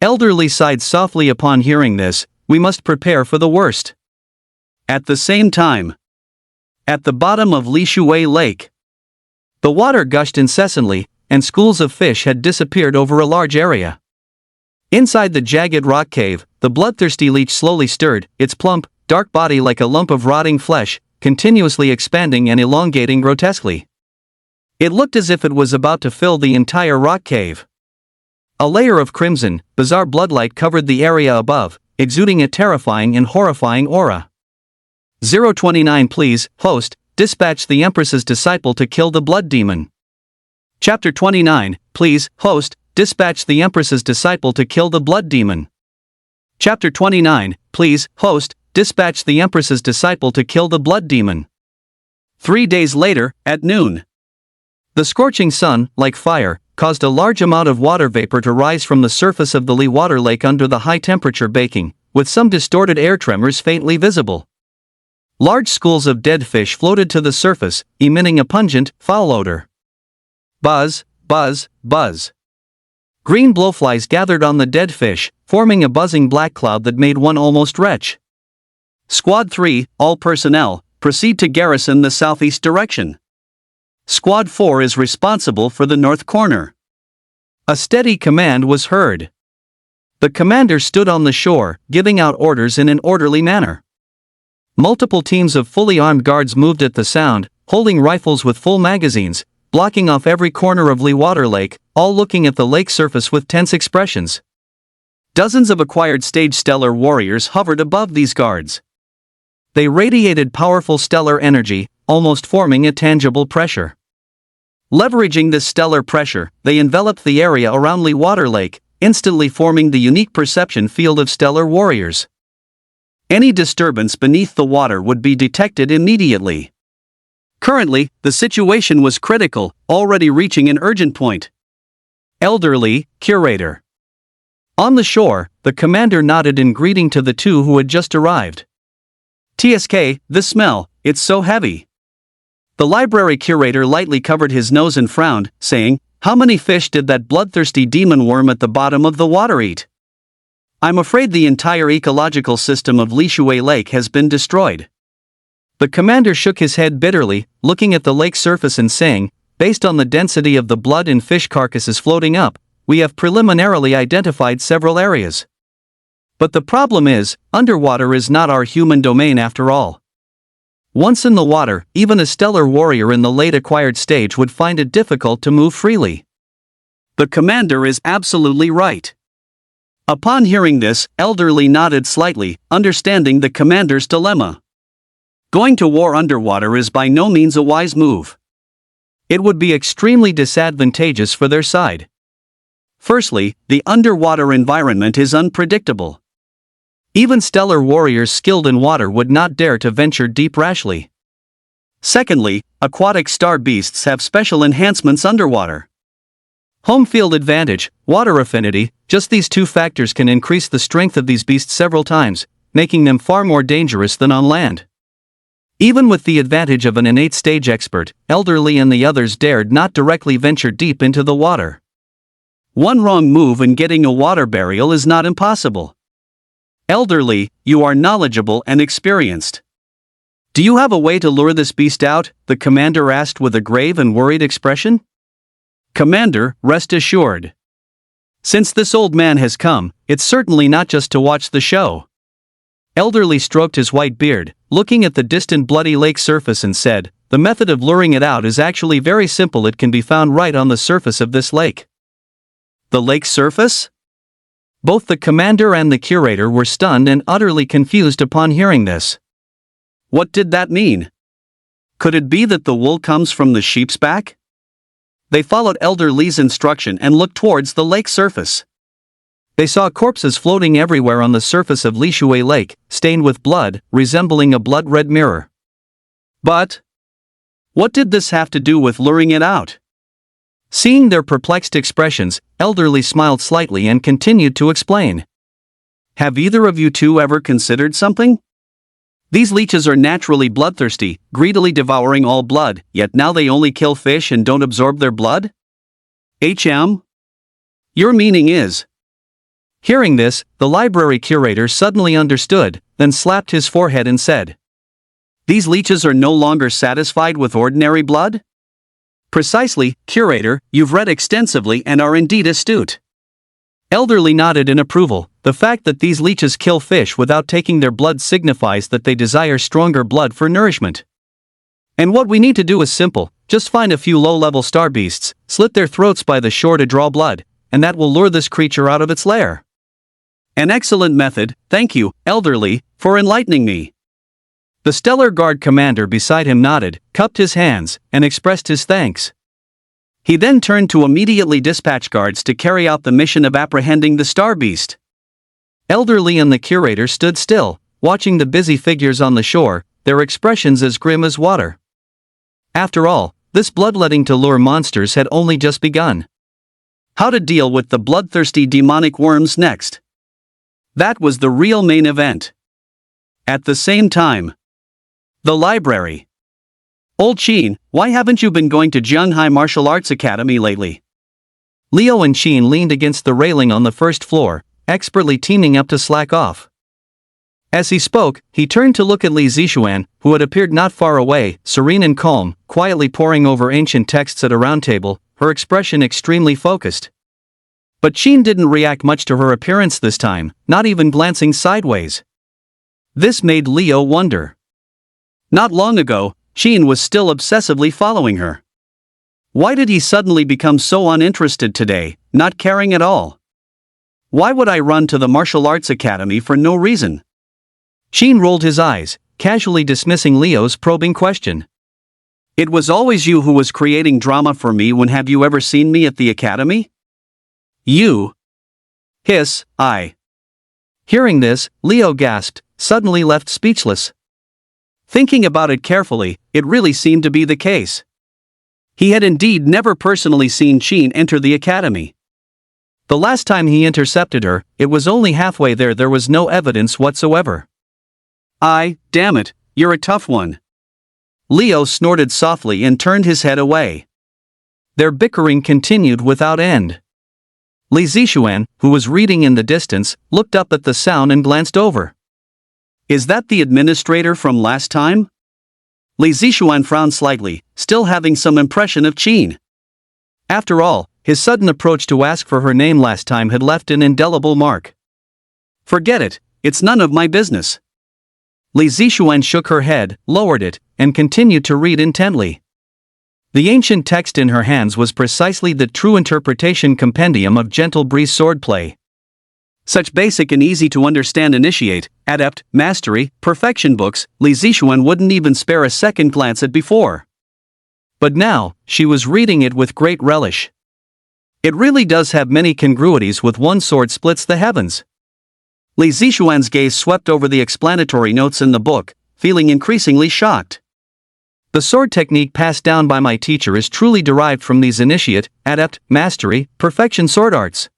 Elderly sighed softly upon hearing this. "We must prepare for the worst." At the same time, at the bottom of Lishui Lake, the water gushed incessantly, and schools of fish had disappeared over a large area. Inside the jagged rock cave, the bloodthirsty leech slowly stirred, its plump, dark body like a lump of rotting flesh, continuously expanding and elongating grotesquely. It looked as if it was about to fill the entire rock cave. A layer of crimson, bizarre bloodlight covered the area above, exuding a terrifying and horrifying aura. 029 Please, host, dispatch the Empress's disciple to kill the blood demon. Chapter 29, Please, host, dispatch the Empress's disciple to kill the blood demon. Chapter 29, Please, host, dispatch the Empress's disciple to kill the blood demon. 3 days later, at noon. The scorching sun, like fire, caused a large amount of water vapor to rise from the surface of the Li Water Lake under the high-temperature baking, with some distorted air tremors faintly visible. Large schools of dead fish floated to the surface, emitting a pungent, foul odor. Buzz, buzz, buzz. Green blowflies gathered on the dead fish, forming a buzzing black cloud that made one almost retch. Squad 3, all personnel, proceed to garrison the southeast direction. Squad 4 is responsible for the north corner. A steady command was heard. The commander stood on the shore, giving out orders in an orderly manner. Multiple teams of fully armed guards moved at the sound, holding rifles with full magazines, blocking off every corner of Li Water Lake, all looking at the lake surface with tense expressions. Dozens of acquired stage stellar warriors hovered above these guards. They radiated powerful stellar energy, almost forming a tangible pressure. Leveraging this stellar pressure, they enveloped the area around Li Water Lake, instantly forming the unique perception field of stellar warriors. Any disturbance beneath the water would be detected immediately. Currently, the situation was critical, already reaching an urgent point. Elderly, curator. On the shore, the commander nodded in greeting to the two who had just arrived. "TSK, this smell, it's so heavy." The library curator lightly covered his nose and frowned, saying, "How many fish did that bloodthirsty demon worm at the bottom of the water eat? I'm afraid the entire ecological system of Lishui Lake has been destroyed." The commander shook his head bitterly, looking at the lake surface and saying, "Based on the density of the blood and fish carcasses floating up, we have preliminarily identified several areas. But the problem is, underwater is not our human domain after all. Once in the water, even a stellar warrior in the late acquired stage would find it difficult to move freely." The commander is absolutely right. Upon hearing this, Elderly nodded slightly, understanding the commander's dilemma. Going to war underwater is by no means a wise move. It would be extremely disadvantageous for their side. Firstly, the underwater environment is unpredictable. Even stellar warriors skilled in water would not dare to venture deep rashly. Secondly, aquatic star beasts have special enhancements underwater. Home field advantage, water affinity, just these two factors can increase the strength of these beasts several times, making them far more dangerous than on land. Even with the advantage of an innate stage expert, Elderly and the others dared not directly venture deep into the water. One wrong move and getting a water burial is not impossible. Elderly, you are knowledgeable and experienced. Do you have a way to lure this beast out? The commander asked with a grave and worried expression. Commander, rest assured. Since this old man has come, it's certainly not just to watch the show.
Elderly stroked his white beard, looking at the distant bloody lake surface and said, "The method of luring it out is actually very simple. It can be found right on the surface of this lake."
The lake surface?
Both the commander and the curator were stunned and utterly confused upon hearing this.
What did that mean? Could it be that the wool comes from the sheep's back? They followed Elder Lee's instruction and looked towards the lake surface.
They saw corpses floating everywhere on the surface of Lishui Lake, stained with blood, resembling a blood-red mirror.
But what did this have to do with luring it out?
Seeing their perplexed expressions, Elderly smiled slightly and continued to explain.
Have either of you two ever considered something? These leeches are naturally bloodthirsty, greedily devouring all blood, yet now they only kill fish and don't absorb their blood? Your meaning is...
Hearing this, the library curator suddenly understood, then slapped his forehead and said,
"These leeches are no longer satisfied with ordinary blood?"
"Precisely, curator, you've read extensively and are indeed astute." Elderly nodded in approval. The fact that these leeches kill fish without taking their blood signifies that they desire stronger blood for nourishment. And what we need to do is simple, just find a few low-level star beasts, slit their throats by the shore to draw blood, and that will lure this creature out of its lair.
An excellent method, thank you, Elderly, for enlightening me.
The Stellar Guard commander beside him nodded, cupped his hands, and expressed his thanks.
He then turned to immediately dispatch guards to carry out the mission of apprehending the star beast.
Elderly and the curator stood still, watching the busy figures on the shore, their expressions as grim as water. After all, this bloodletting to lure monsters had only just begun.
How to deal with the bloodthirsty demonic worms next? That was the real main event. At the same time, the library. "Old Sheen, why haven't you been going to Jianghai Martial Arts Academy lately?"
Leo and Sheen leaned against the railing on the first floor, expertly teaming up to slack off. As he spoke, he turned to look at Li Zixuan, who had appeared not far away, serene and calm, quietly poring over ancient texts at a round table, her expression extremely focused. But Sheen didn't react much to her appearance this time, not even glancing sideways. This made Leo wonder.
Not long ago, Sheen was still obsessively following her. Why did he suddenly become so uninterested today, not caring at all? Why would I run to the martial arts academy for no reason?
Sheen rolled his eyes, casually dismissing Leo's probing question.
It was always you who was creating drama for me. When have you ever seen me at the academy?
You.
Hiss, I.
Hearing this, Leo gasped, suddenly left speechless.
Thinking about it carefully, it really seemed to be the case. He had indeed never personally seen Sheen enter the academy.
The last time he intercepted her, it was only halfway there. There was no evidence whatsoever.
Damn it, you're a tough one. Leo snorted softly and turned his head away.
Their bickering continued without end. Li Zixuan, who was reading in the distance, looked up at the sound and glanced over.
Is that the administrator from last time? Li Zixuan frowned slightly, still having some impression of Sheen.
After all, his sudden approach to ask for her name last time had left an indelible mark.
Forget it, it's none of my business.
Li Zixuan shook her head, lowered it, and continued to read intently. The ancient text in her hands was precisely the true interpretation compendium of Gentle Breeze swordplay.
Such basic and easy to understand initiate, adept, mastery, perfection books, Li Zixuan wouldn't even spare a second glance at before.
But now, she was reading it with great relish. It really does have many congruities with one sword splits the heavens.
Li Zixuan's gaze swept over the explanatory notes in the book, feeling increasingly shocked.
The sword technique passed down by my teacher is truly derived from these initiate, adept, mastery, perfection sword arts.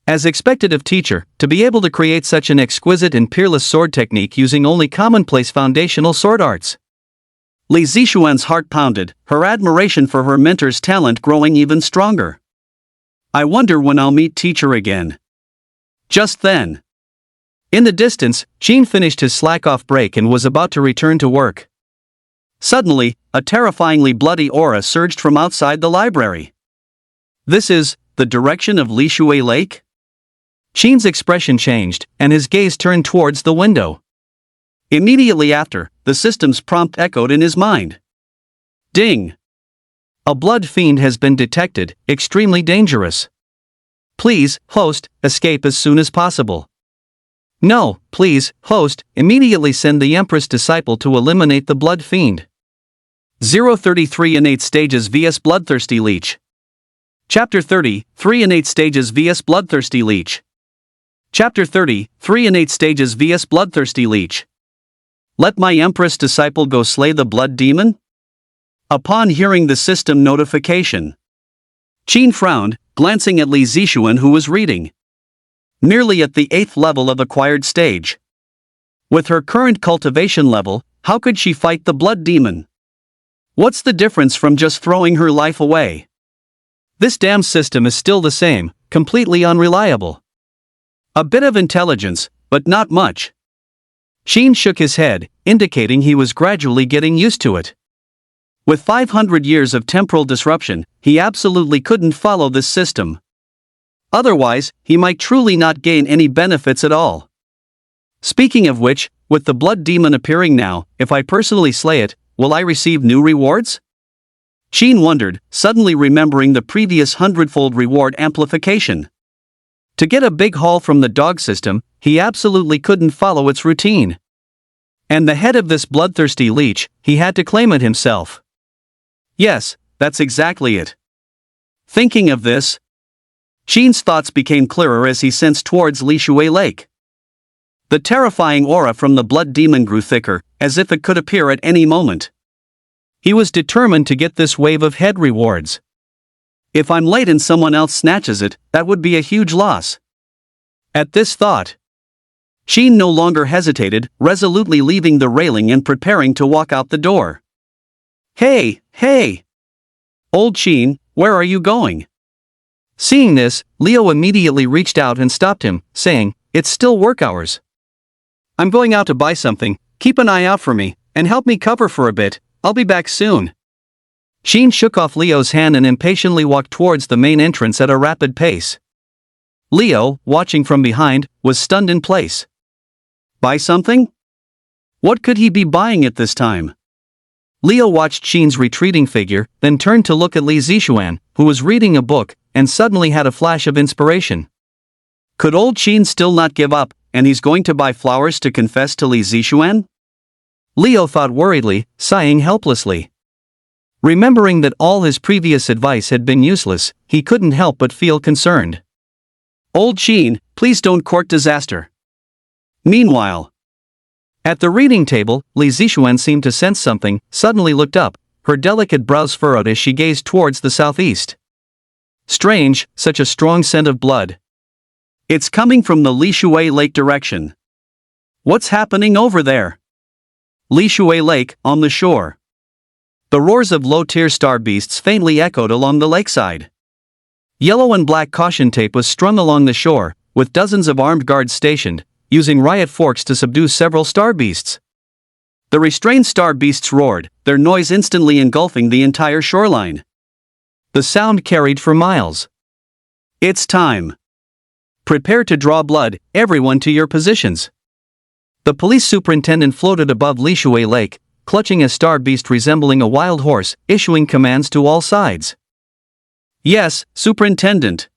As expected of teacher, to be able to create such an exquisite and peerless sword technique using only commonplace foundational sword arts.
Li Zixuan's heart pounded, her admiration for her mentor's talent growing even stronger. I wonder when I'll meet teacher again. Just then.
In the distance, Sheen finished his slack-off break and was about to return to work.
Suddenly, a terrifyingly bloody aura surged from outside the library. This is the direction of Lishui Lake? Qin's expression changed, and his gaze turned towards the window. Immediately after, the system's prompt echoed in his mind. Ding! A blood fiend has been detected, extremely dangerous. Please, host, escape as soon as possible. No, please, host, immediately send the empress disciple to eliminate the blood fiend. 033 Innate Stages vs Bloodthirsty Leech. Chapter 30, 3 Innate Stages vs Bloodthirsty Leech. Chapter 30, 3 Innate Stages vs Bloodthirsty Leech. Let my empress disciple go slay the blood demon? Upon hearing the system notification, Qin frowned, glancing at Li Zixuan, who was reading. Merely at the 8th level of acquired stage. With her current cultivation level, how could she fight the blood demon? What's the difference from just throwing her life away? This damn system is still the same, completely unreliable. A bit of intelligence, but not much. Qin shook his head, indicating he was gradually getting used to it. With 500 years of temporal disruption, he absolutely couldn't follow this system. Otherwise, he might truly not gain any benefits at all. Speaking of which, with the blood demon appearing now, if I personally slay it, will I receive new rewards? Qin wondered, suddenly remembering the previous 100-fold reward amplification. To get a big haul from the dog system, he absolutely couldn't follow its routine. And the head of this bloodthirsty leech, he had to claim it himself. Yes, that's exactly it. Thinking of this, Qin's thoughts became clearer as he sensed towards Li Shui Lake. The terrifying aura from the blood demon grew thicker, as if it could appear at any moment. He was determined to get this wave of head rewards. If I'm late and someone else snatches it, that would be a huge loss. At this thought, Qin no longer hesitated, resolutely leaving the railing and preparing to walk out the door. Hey, hey! Old Qin, where are you going? Seeing this, Leo immediately reached out and stopped him, saying, It's still work hours. I'm going out to buy something, keep an eye out for me, and help me cover for a bit, I'll be back soon. Qin shook off Leo's hand and impatiently walked towards the main entrance at a rapid pace. Leo, watching from behind, was stunned in place. Buy something? What could he be buying at this time? Leo watched Qin's retreating figure, then turned to look at Li Zixuan, who was reading a book, and suddenly had a flash of inspiration. Could old Qin still not give up, and he's going to buy flowers to confess to Li Zixuan? Leo thought worriedly, sighing helplessly. Remembering that all his previous advice had been useless, he couldn't help but feel concerned. Old Qin, please don't court disaster. Meanwhile, at the reading table, Li Zixuan seemed to sense something, suddenly looked up, her delicate brows furrowed as she gazed towards the southeast. Strange, such a strong scent of blood. It's coming from the Li Shui Lake direction. What's happening over there? Li Shui Lake, on the shore. The roars of low-tier star beasts faintly echoed along the lakeside. Yellow and black caution tape was strung along the shore, with dozens of armed guards stationed, using riot forks to subdue several star beasts. The restrained star beasts roared, their noise instantly engulfing the entire shoreline. The sound carried for miles. It's time. Prepare to draw blood, everyone to your positions. The police superintendent floated above Li Shui Lake, clutching a star beast resembling a wild horse, issuing commands to all sides. Yes, Superintendent.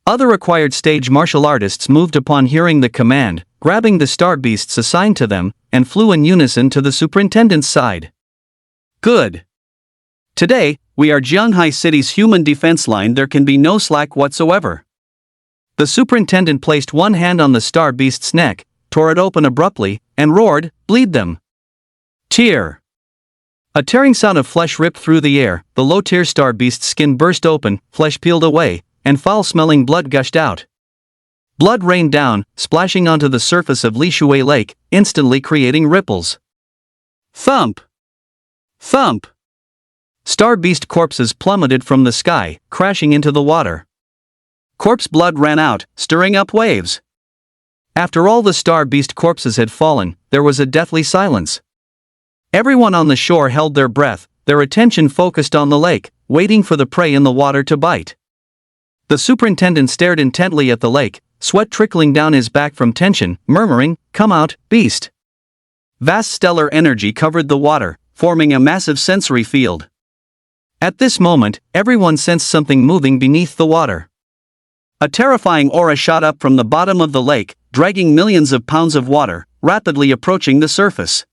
Other acquired stage martial artists moved upon hearing the command, grabbing the star beasts assigned to them, and flew in unison to the superintendent's side. Good. Today, we are Jianghai City's human defense line. There can be no slack whatsoever. The superintendent placed one hand on the star beast's neck, tore it open abruptly, and roared, "Bleed them!" Tear! A tearing sound of flesh ripped through the air, the low-tier star beast's skin burst open, flesh peeled away, and foul-smelling blood gushed out. Blood rained down, splashing onto the surface of Li Shui Lake, instantly creating ripples. Thump! Thump! Star beast corpses plummeted from the sky, crashing into the water. Corpse blood ran out, stirring up waves. After all the star beast corpses had fallen, there was a deathly silence. Everyone on the shore held their breath, their attention focused on the lake, waiting for the prey in the water to bite. The superintendent stared intently at the lake,
sweat trickling down his back from tension, murmuring, "Come out, beast." Vast stellar energy covered the water, forming a massive sensory field. At this moment, everyone sensed something moving beneath the water. A terrifying aura shot up from the bottom of the lake, dragging millions of pounds of water, rapidly approaching the surface.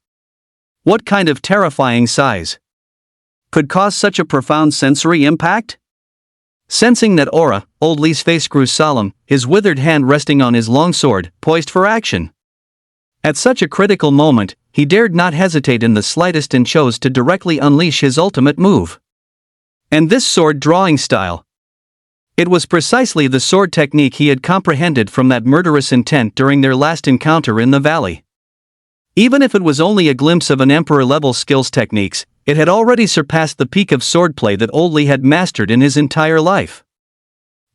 What kind of terrifying size could cause such a profound sensory impact? Sensing that aura, Old Lee's face grew solemn, his withered hand resting on his long sword, poised for action. At such a critical moment, he dared not hesitate in the slightest and chose to directly unleash his ultimate move. And this sword drawing style. It was precisely the sword technique he had comprehended from that murderous intent during their last encounter in the valley. Even if it was only a glimpse of an emperor-level skills techniques, it had already surpassed the peak of swordplay that Old Lee had mastered in his entire life.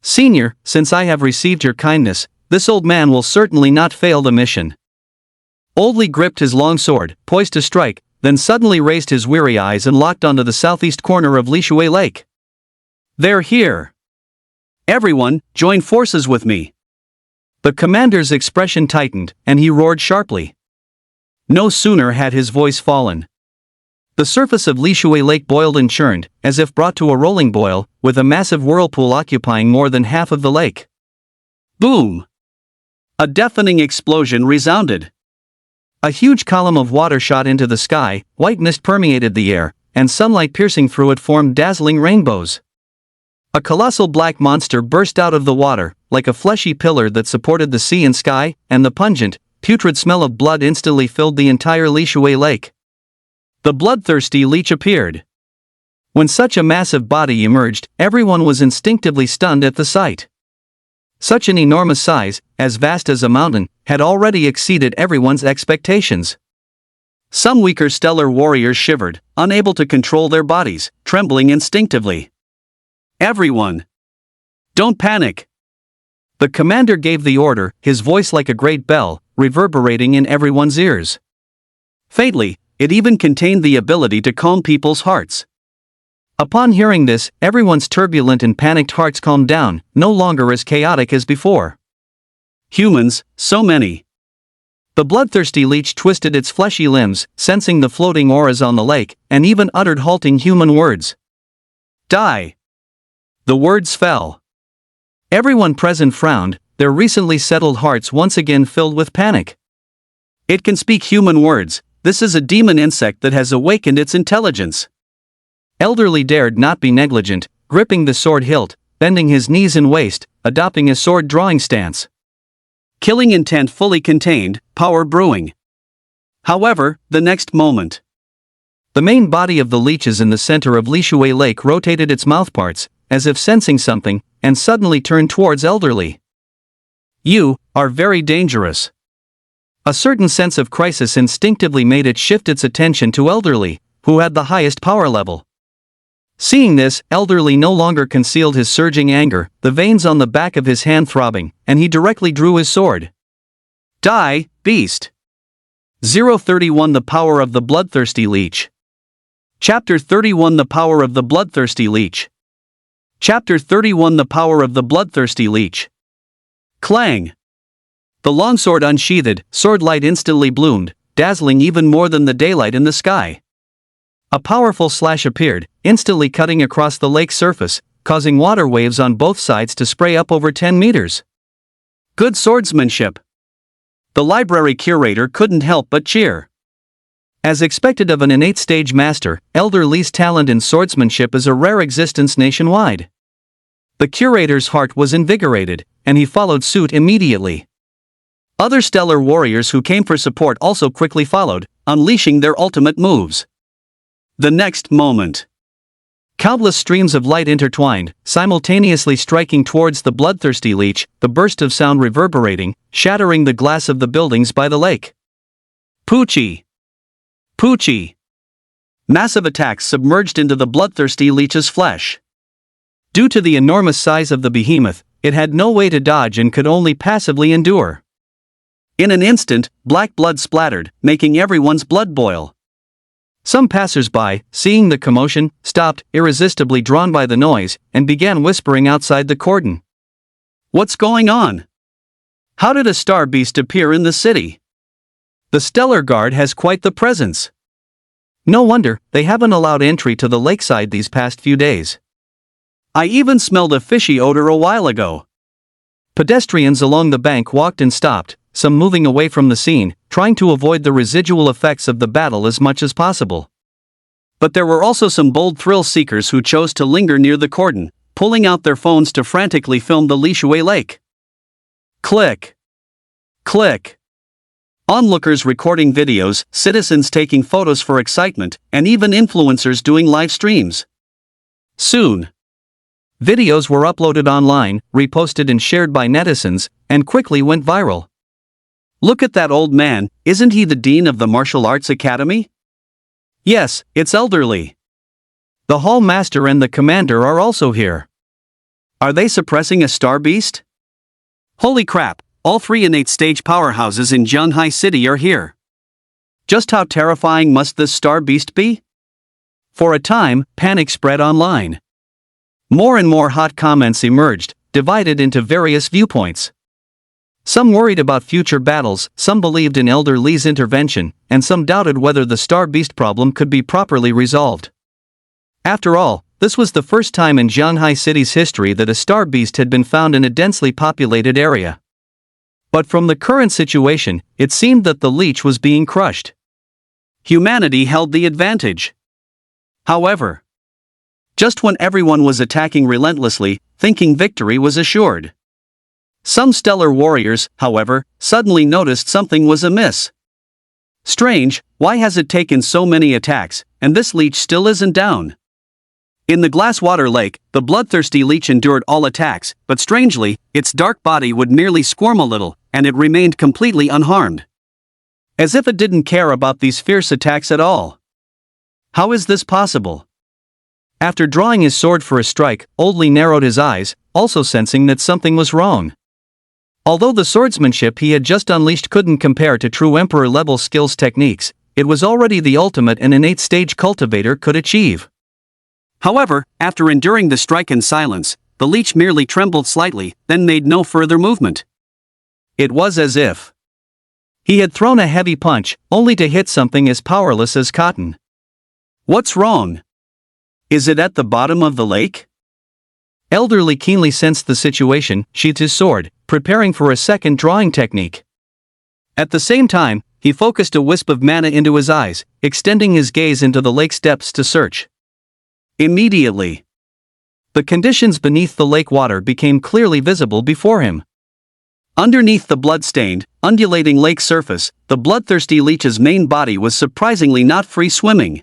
"Senior, since I have received your kindness, this old man will certainly not fail the mission." Old Lee gripped his long sword, poised to strike, then suddenly raised his weary eyes and locked onto the southeast corner of Lishui Lake. "They're here! Everyone, join forces with me!" The commander's expression tightened, and he roared sharply. No sooner had his voice fallen. The surface of Lishui Lake boiled and churned, as if brought to a rolling boil, with a massive whirlpool occupying more than half of the lake. Boom! A deafening explosion resounded. A huge column of water shot into the sky, white mist permeated the air, and sunlight piercing through it formed dazzling rainbows. A colossal black monster burst out of the water, like a fleshy pillar that supported the sea and sky, and the pungent, putrid smell of blood instantly filled the entire Lishui Lake. The bloodthirsty leech appeared. When such a massive body emerged, everyone was instinctively stunned at the sight. Such an enormous size, as vast as a mountain, had already exceeded everyone's expectations. Some weaker stellar warriors shivered, unable to control their bodies, trembling instinctively. "Everyone! Don't panic!" The commander gave the order, his voice like a great bell, reverberating in everyone's ears. Faintly, it even contained the ability to calm people's hearts. Upon hearing this, everyone's turbulent and panicked hearts calmed down, no longer as chaotic as before. Humans, so many. The bloodthirsty leech twisted its fleshy limbs, sensing the floating auras on the lake, and even uttered halting human words. "Die!" The words fell. Everyone present frowned, their recently settled hearts once again filled with panic. "It can speak human words. This is a demon insect that has awakened its intelligence." Elderly dared not be negligent, gripping the sword hilt, bending his knees and waist, adopting a sword drawing stance. Killing intent fully contained, power brewing. However, the next moment, the main body of the leeches in the center of Lishui Lake rotated its mouthparts, as if sensing something, and suddenly turned towards Elderly. "You are very dangerous." A certain sense of crisis instinctively made it shift its attention to Elderly, who had the highest power level. Seeing this, Elderly no longer concealed his surging anger, the veins on the back of his hand throbbing, and he directly drew his sword. "Die, beast!" 031 The Power of the Bloodthirsty Leech. Chapter 31 The Power of the Bloodthirsty Leech. Chapter 31 The Power of the Bloodthirsty Leech. Clang! The longsword unsheathed, sword light instantly bloomed, dazzling even more than the daylight in the sky. A powerful slash appeared, instantly cutting across the lake's surface, causing water waves on both sides to spray up over 10 meters. Good swordsmanship! The library curator couldn't help but cheer. As expected of an innate stage master, Elder Lee's talent in swordsmanship is a rare existence nationwide. The curator's heart was invigorated, and he followed suit immediately. Other stellar warriors who came for support also quickly followed, unleashing their ultimate moves. The next moment, countless streams of light intertwined, simultaneously striking towards the bloodthirsty leech, the burst of sound reverberating, shattering the glass of the buildings by the lake. Poochie! Poochie! Massive attacks submerged into the bloodthirsty leech's flesh. Due to the enormous size of the behemoth, it had no way to dodge and could only passively endure. In an instant, black blood splattered, making everyone's blood boil. Some passers-by, seeing the commotion, stopped, irresistibly drawn by the noise, and began whispering outside the cordon. "What's going on?" How did a star beast appear in the city? The Stellar Guard has quite the presence. No wonder they haven't allowed entry to the lakeside these past few days. I even smelled a fishy odor a while ago. Pedestrians along the bank walked and stopped, some moving away from the scene, trying to avoid the residual effects of the battle as much as possible. But there were also some bold thrill seekers who chose to linger near the cordon, pulling out their phones to frantically film the Lishui Lake. Click. Click. Onlookers recording videos, citizens taking photos for excitement, and even influencers doing live streams. Soon, videos were uploaded online, reposted and shared by netizens, and quickly went viral. Look at that old man, isn't he the dean of the martial arts academy? Yes, it's elderly. The hall master and the commander are also here. Are they suppressing a star beast? Holy crap, all three innate stage powerhouses in Zhanghai City are here. Just how terrifying must this star beast be? For a time, panic spread online. More and more hot comments emerged, divided into various viewpoints. Some worried about future battles, some believed in Elder Li's intervention, and some doubted whether the star beast problem could be properly resolved. After all, this was the first time in Zhanghai City's history that a star beast had been found in a densely populated area. But from the current situation, it seemed that the leech was being crushed. Humanity held the advantage. However, just when everyone was attacking relentlessly, thinking victory was assured. Some stellar warriors, however, suddenly noticed something was amiss. Strange, why has it taken so many attacks, and this leech still isn't down? In the Glasswater Lake, the bloodthirsty leech endured all attacks, but strangely, its dark body would merely squirm a little, and it remained completely unharmed. As if it didn't care about these fierce attacks at all. How is this possible? After drawing his sword for a strike, Old Li narrowed his eyes, also sensing that something was wrong. Although the swordsmanship he had just unleashed couldn't compare to true emperor-level skills techniques, it was already the ultimate an innate stage cultivator could achieve. However, after enduring the strike in silence, the leech merely trembled slightly, then made no further movement. It was as if he had thrown a heavy punch, only to hit something as powerless as cotton. What's wrong? Is it at the bottom of the lake? Elderly keenly sensed the situation, sheathed his sword, preparing for a second drawing technique. At the same time, he focused a wisp of mana into his eyes, extending his gaze into the lake's depths to search. Immediately, the conditions beneath the lake water became clearly visible before him. Underneath the blood-stained, undulating lake surface, the bloodthirsty leech's main body was surprisingly not free swimming.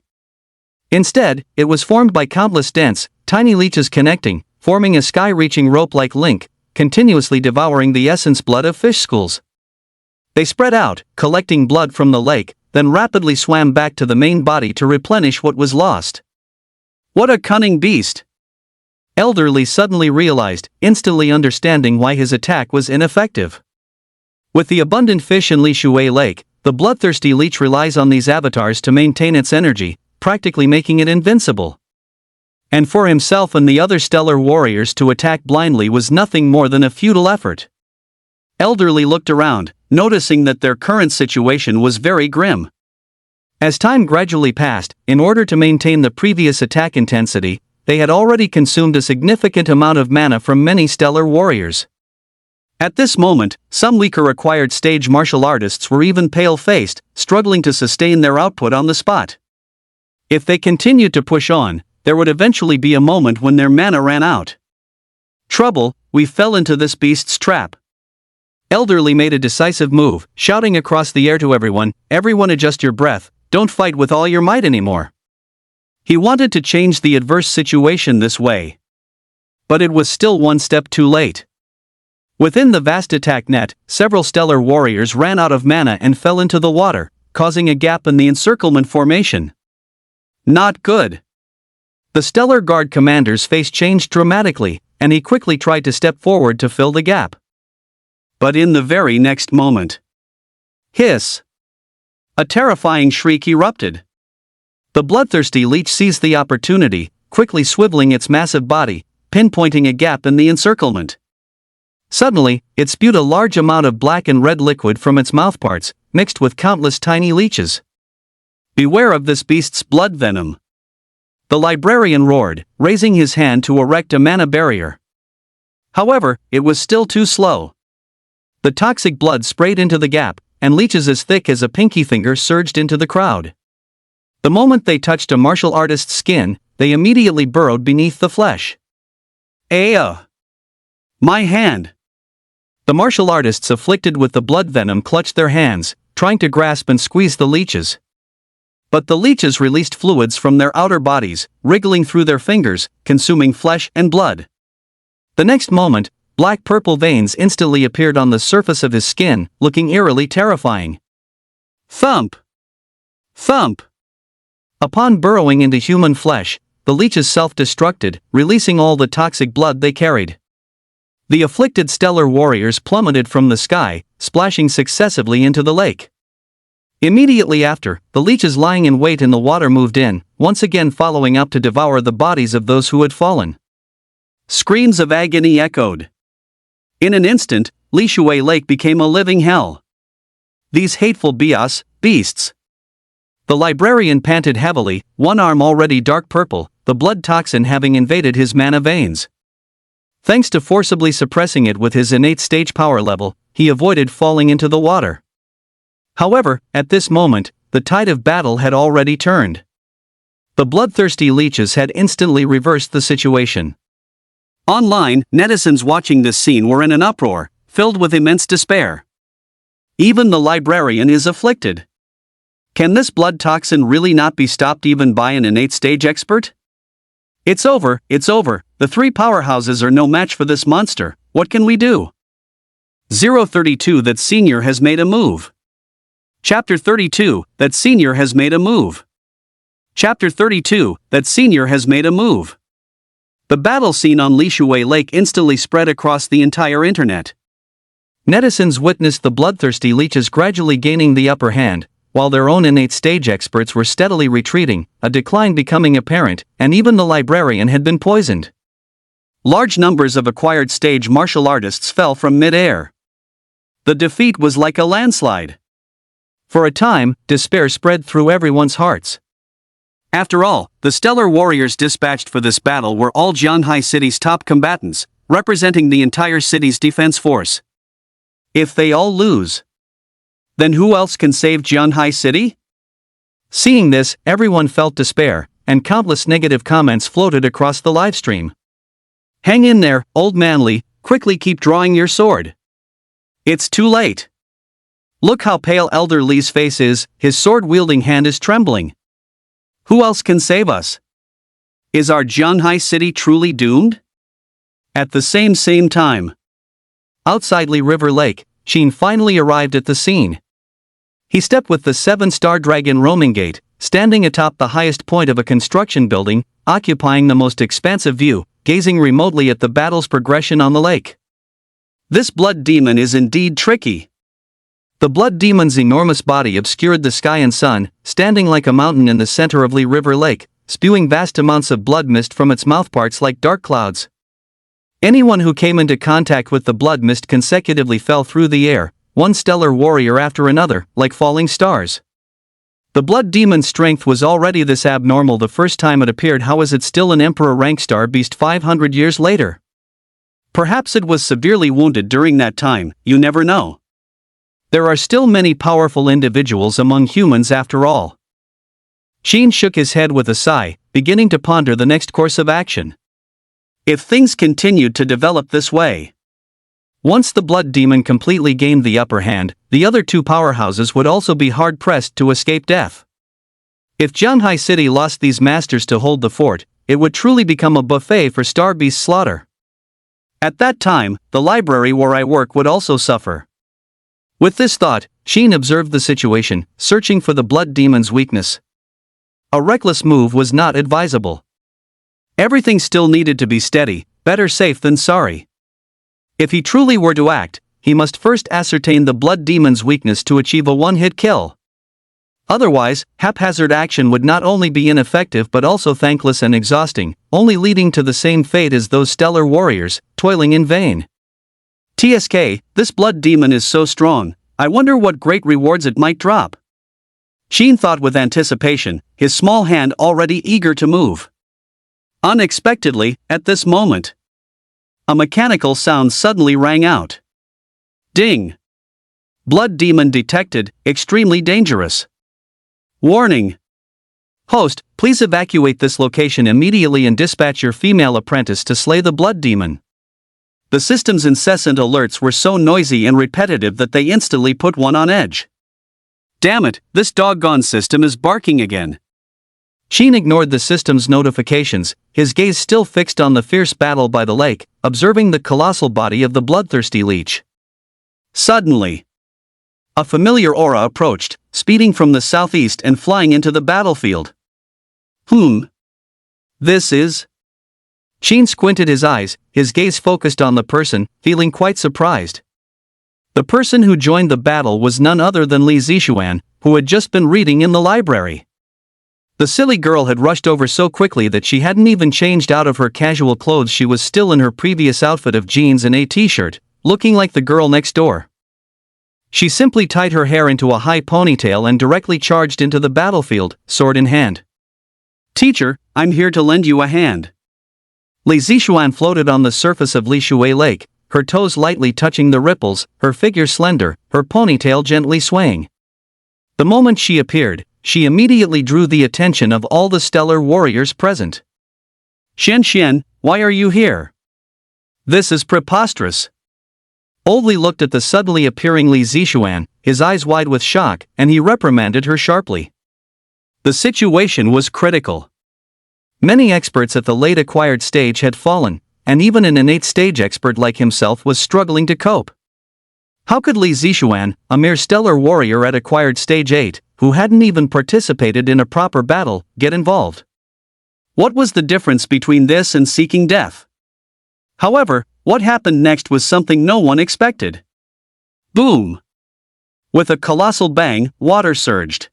Instead, it was formed by countless dense, tiny leeches connecting, forming a sky-reaching rope-like link, continuously devouring the essence blood of fish schools. They spread out, collecting blood from the lake, then rapidly swam back to the main body to replenish what was lost. What a cunning beast! Elder Li suddenly realized, instantly understanding why his attack was ineffective. With the abundant fish in Lishui Lake, the bloodthirsty leech relies on these avatars to maintain its energy, practically making it invincible. And for himself and the other stellar warriors to attack blindly was nothing more than a futile effort. Elder Li looked around, noticing that their current situation was very grim. As time gradually passed, in order to maintain the previous attack intensity, they had already consumed a significant amount of mana from many stellar warriors. At this moment, some weaker acquired stage martial artists were even pale-faced, struggling to sustain their output on the spot. If they continued to push on, there would eventually be a moment when their mana ran out. Trouble, we fell into this beast's trap. Elder Li made a decisive move, shouting across the air to everyone, "Everyone adjust your breath, don't fight with all your might anymore." He wanted to change the adverse situation this way. But it was still one step too late. Within the vast attack net, several stellar warriors ran out of mana and fell into the water, causing a gap in the encirclement formation. Not good. The Stellar Guard commander's face changed dramatically, and he quickly tried to step forward to fill the gap. But in the very next moment, hiss! A terrifying shriek erupted. The bloodthirsty leech seized the opportunity, quickly swiveling its massive body, pinpointing a gap in the encirclement.
Suddenly, it spewed a large amount of black and red liquid from its mouthparts, mixed with countless tiny leeches. "Beware of this beast's blood venom," the librarian roared, raising his hand to erect a mana barrier. However, it was still too slow. The toxic blood sprayed into the gap, and leeches as thick as a pinky finger surged into the crowd. The moment they touched a martial artist's skin, they immediately burrowed beneath the flesh. My hand!" The martial artists afflicted with the blood venom clutched their hands, trying to grasp and squeeze the leeches. But the leeches released fluids from their outer bodies, wriggling through their fingers, consuming flesh and blood. The next moment, black-purple veins instantly appeared on the surface of his skin, looking eerily terrifying. Thump! Thump! Upon burrowing into human flesh, the leeches self-destructed, releasing all the toxic blood they carried. The afflicted stellar warriors plummeted from the sky, splashing successively into the lake. Immediately after, the leeches lying in wait in the water moved in, once again following up to devour the bodies of those who had fallen. Screams of agony echoed. In an instant, Lishui Lake became a living hell. These hateful beasts. The librarian panted heavily, one arm already dark purple, the blood toxin having invaded his mana veins. Thanks to forcibly suppressing it with his innate stage power level, he avoided falling into the water. However, at this moment, the tide of battle had already turned. The bloodthirsty leeches had instantly reversed the situation. Online, netizens watching this scene were in an uproar, filled with immense despair. Even the librarian is afflicted. Can this blood toxin really not be stopped even by an innate stage expert? It's over, the three powerhouses are no match for this monster, what can we do? 032 That Senior has made a move. Chapter 32, That Senior has made a move. Chapter 32, That Senior has made a move. The battle scene on Lishui Lake instantly spread across the entire internet. Netizens witnessed the bloodthirsty leeches gradually gaining the upper hand, while their own innate stage experts were steadily retreating, a decline becoming apparent, and even the librarian had been poisoned. Large numbers of acquired stage martial artists fell from mid-air. The defeat was like a landslide. For a time, despair spread through everyone's hearts. After all, the stellar warriors dispatched for this battle were all Jianhai City's top combatants, representing the entire city's defense force. If they all lose, then who else can save Jianhai City? Seeing this, everyone felt despair, and countless negative comments floated across the livestream. Hang in there, old manly, quickly keep drawing your sword. It's too late. Look how pale Elder Lee's face is, his sword-wielding hand is trembling. Who else can save us? Is our Jianhai City truly doomed? At the same time, outside Li River Lake, Sheen finally arrived at the scene. He stepped with the 7-star dragon roaming gate, standing atop the highest point of a construction building, occupying the most expansive view, gazing remotely at the battle's progression on the lake. This blood demon is indeed tricky. The blood demon's enormous body obscured the sky and sun, standing like a mountain in the center of Li River Lake, spewing vast amounts of blood mist from its mouthparts like dark clouds. Anyone who came into contact with the blood mist consecutively fell through the air, one stellar warrior after another, like falling stars. The blood demon's strength was already this abnormal the first time it appeared. How is it still an emperor rank star beast 500 years later? Perhaps it was severely wounded during that time, you never know. There are still many powerful individuals among humans after all. Sheen shook his head with a sigh, beginning to ponder the next course of action. If things continued to develop this way, once the blood demon completely gained the upper hand, the other two powerhouses would also be hard-pressed to escape death. If Jianhai City lost these masters to hold the fort, it would truly become a buffet for star beast slaughter. At that time, the library where I work would also suffer. With this thought, Sheen observed the situation, searching for the blood demon's weakness. A reckless move was not advisable. Everything still needed to be steady, better safe than sorry. If he truly were to act, he must first ascertain the blood demon's weakness to achieve a one-hit kill. Otherwise, haphazard action would not only be ineffective but also thankless and exhausting, only leading to the same fate as those stellar warriors, toiling in vain.
TSK, this blood demon is so strong, I wonder what great rewards it might drop. Sheen thought with anticipation, his small hand already eager to move. Unexpectedly, at this moment, a mechanical sound suddenly rang out. Ding! Blood demon detected, extremely dangerous. Warning! Host, please evacuate this location immediately and dispatch your female apprentice to slay the blood demon. The system's incessant alerts were so noisy and repetitive that they instantly put one on edge. Damn it, this doggone system is barking again. Sheen ignored the system's notifications, his gaze still fixed on the fierce battle by the lake, observing the colossal body of the bloodthirsty leech. Suddenly, a familiar aura approached, speeding from the southeast and flying into the battlefield. This is... Sheen squinted his eyes, his gaze focused on the person, feeling quite surprised. The person who joined the battle was none other than Li Zixuan, who had just been reading in the library. The silly girl had rushed over so quickly that she hadn't even changed out of her casual clothes. She was still in her previous outfit of jeans and a t-shirt, looking like the girl next door. She simply tied her hair into a high ponytail and directly charged into the battlefield, sword in hand. Teacher, I'm here to lend you a hand. Li Zixuan floated on the surface of Li Shui Lake, her toes lightly touching the ripples, her figure slender, her ponytail gently swaying. The moment she appeared, she immediately drew the attention of all the stellar warriors present. Xian, why are you here? This is preposterous. Old Li looked at the suddenly appearing Li Zixuan, his eyes wide with shock, and he reprimanded her sharply. The situation was critical. Many experts at the late acquired stage had fallen, and even an innate stage expert like himself was struggling to cope. How could Li Zixuan, a mere stellar warrior at acquired stage 8, who hadn't even participated in a proper battle, get involved? What was the difference between this and seeking death? However, what happened next was something no one expected. Boom! With a colossal bang, water surged.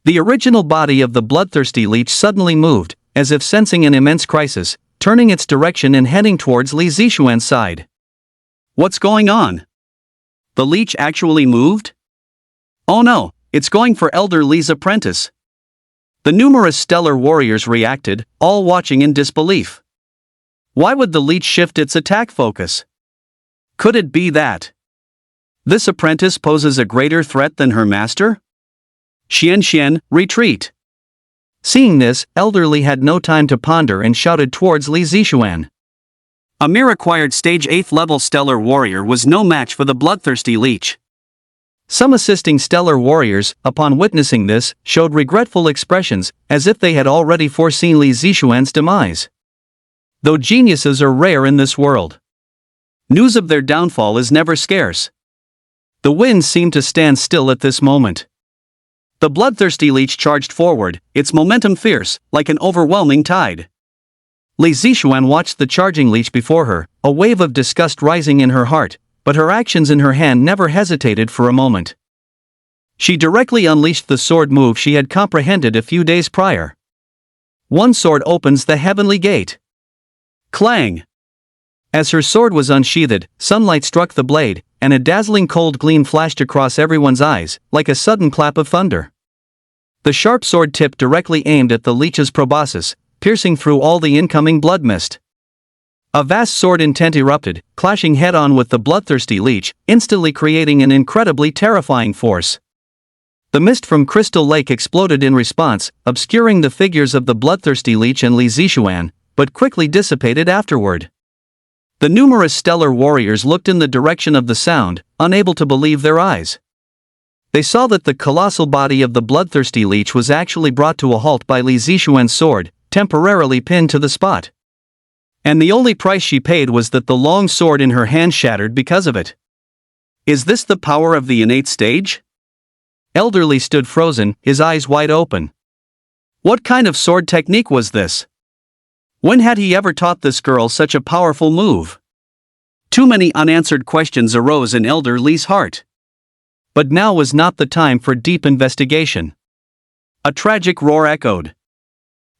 The original body of the bloodthirsty leech suddenly moved, as if sensing an immense crisis, turning its direction and heading towards Li Zixuan's side. What's going on? The leech actually moved? Oh no, it's going for Elder Li's apprentice. The numerous stellar warriors reacted, all watching in disbelief. Why would the leech shift its attack focus? Could it be that this apprentice poses a greater threat than her master? Xian, retreat! Seeing this, Elder Li had no time to ponder and shouted towards Li Zixuan. A mere acquired stage 8th level stellar warrior was no match for the bloodthirsty leech. Some assisting stellar warriors, upon witnessing this, showed regretful expressions, as if they had already foreseen Li Zixuan's demise. Though geniuses are rare in this world, news of their downfall is never scarce. The wind seemed to stand still at this moment. The bloodthirsty leech charged forward, its momentum fierce, like an overwhelming tide. Li Zixuan watched the charging leech before her, a wave of disgust rising in her heart, but her actions in her hand never hesitated for a moment. She directly unleashed the sword move she had comprehended a few days prior. One sword opens the heavenly gate. Clang! As her sword was unsheathed, sunlight struck the blade, and a dazzling cold gleam flashed across everyone's eyes, like a sudden clap of thunder. The sharp sword tip directly aimed at the leech's proboscis, piercing through all the incoming blood mist. A vast sword intent erupted, clashing head-on with the bloodthirsty leech, instantly creating an incredibly terrifying force. The mist from Crystal Lake exploded in response, obscuring the figures of the bloodthirsty leech and Li Zixuan, but quickly dissipated afterward. The numerous stellar warriors looked in the direction of the sound, unable to believe their eyes. They saw that the colossal body of the bloodthirsty leech was actually brought to a halt by Li Zixuan's sword, temporarily pinned to the spot. And the only price she paid was that the long sword in her hand shattered because of it. Is this the power of the innate stage? Elder Li stood frozen, his eyes wide open. What kind of sword technique was this? When had he ever taught this girl such a powerful move? Too many unanswered questions arose in Elder Li's heart. But now was not the time for deep investigation. A tragic roar echoed.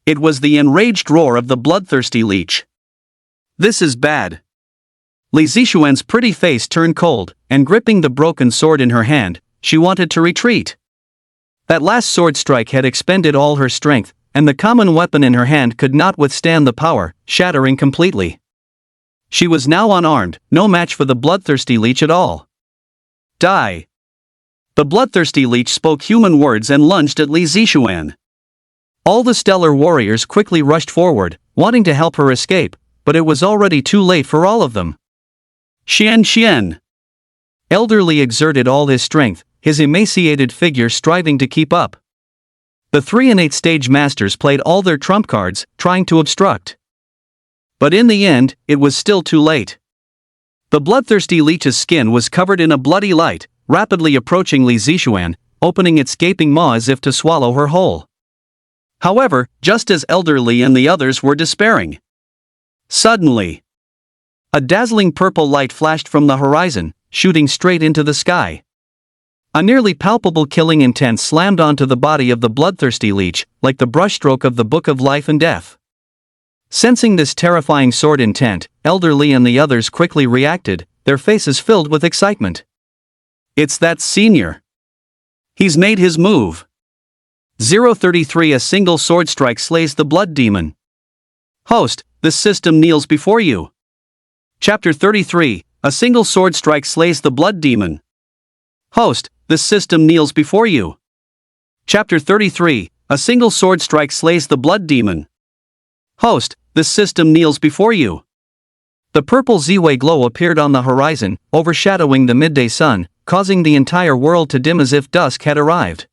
It was the enraged roar of the bloodthirsty leech. This is bad. Li Zixuan's pretty face turned cold, and gripping the broken sword in her hand, she wanted to retreat. That last sword strike had expended all her strength, and the common weapon in her hand could not withstand the power, shattering completely. She was now unarmed, no match for the bloodthirsty leech at all. Die! The bloodthirsty leech spoke human words and lunged at Li Zixuan. All the stellar warriors quickly rushed forward, wanting to help her escape, but it was already too late for all of them. Xian! Elderly exerted all his strength, his emaciated figure striving to keep up. The three innate stage masters played all their trump cards, trying to obstruct. But in the end, it was still too late. The bloodthirsty leech's skin was covered in a bloody light, rapidly approaching Li Zixuan, opening its gaping maw as if to swallow her whole. However, just as Elderly and the others were despairing, suddenly, a dazzling purple light flashed from the horizon, shooting straight into the sky. A nearly palpable killing intent slammed onto the body of the bloodthirsty leech, like the brushstroke of the Book of Life and Death. Sensing this terrifying sword intent, Elderly and the others quickly reacted, their faces filled with excitement. It's that senior. He's made his move. 033 A single sword strike slays the blood demon. Host, this system kneels before you. Chapter 33, A single sword strike slays the blood demon. Host, this system kneels before you. Chapter 33, A single sword strike slays the blood demon. Host, this system kneels before you. The purple Z-Way glow appeared on the horizon, overshadowing the midday sun, causing the entire world to dim as if dusk had arrived.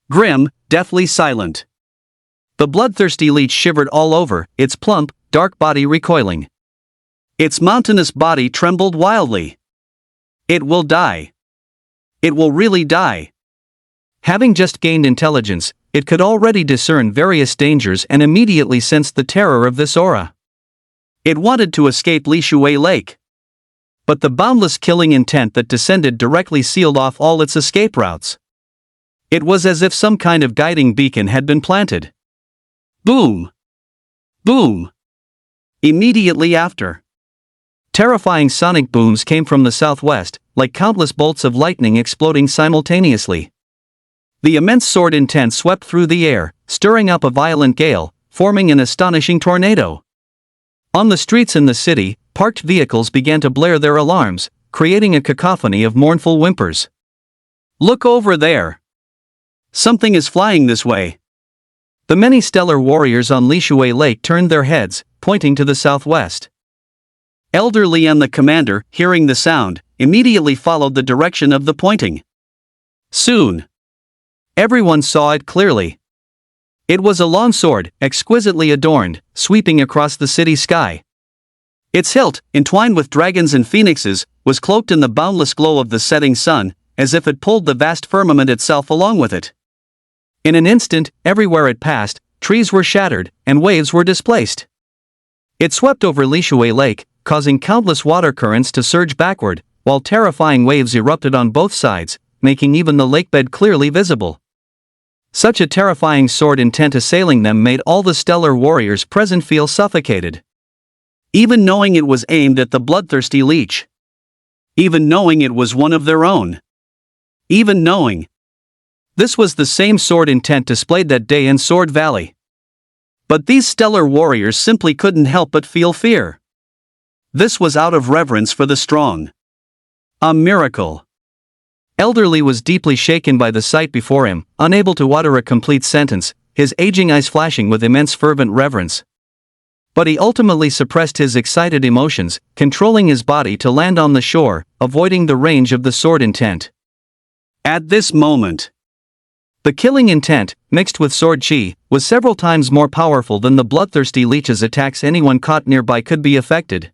Grim, deathly silent. The bloodthirsty leech shivered all over, its plump, dark body recoiling. Its mountainous body trembled wildly. It will die. It will really die. Having just gained intelligence, it could already discern various dangers and immediately sensed the terror of this aura. It wanted to escape Li Shui Lake. But the boundless killing intent that descended directly sealed off all its escape routes. It was as if some kind of guiding beacon had been planted. Boom! Boom! Immediately after, terrifying sonic booms came from the southwest, like countless bolts of lightning exploding simultaneously. The immense sword intent swept through the air, stirring up a violent gale, forming an astonishing tornado. On the streets in the city, parked vehicles began to blare their alarms, creating a cacophony of mournful whimpers. Look over there! Something is flying this way. The many stellar warriors on Li Shui Lake turned their heads, pointing to the southwest. Elderly and the commander, hearing the sound, immediately followed the direction of the pointing. Soon, everyone saw it clearly. It was a long sword, exquisitely adorned, sweeping across the city sky. Its hilt, entwined with dragons and phoenixes, was cloaked in the boundless glow of the setting sun, as if it pulled the vast firmament itself along with it. In an instant, everywhere it passed, trees were shattered, and waves were displaced. It swept over Li Shui Lake, causing countless water currents to surge backward, while terrifying waves erupted on both sides, making even the lakebed clearly visible. Such a terrifying sword intent assailing them made all the stellar warriors present feel suffocated. Even knowing it was aimed at the bloodthirsty leech. Even knowing it was one of their own. Even knowing. This was the same sword intent displayed that day in Sword Valley. But these stellar warriors simply couldn't help but feel fear. This was out of reverence for the strong. A miracle. Elderly was deeply shaken by the sight before him, unable to utter a complete sentence, his aging eyes flashing with immense fervent reverence. But he ultimately suppressed his excited emotions, controlling his body to land on the shore, avoiding the range of the sword intent. At this moment, the killing intent, mixed with sword chi, was several times more powerful than the bloodthirsty leech's attacks. Anyone caught nearby could be affected.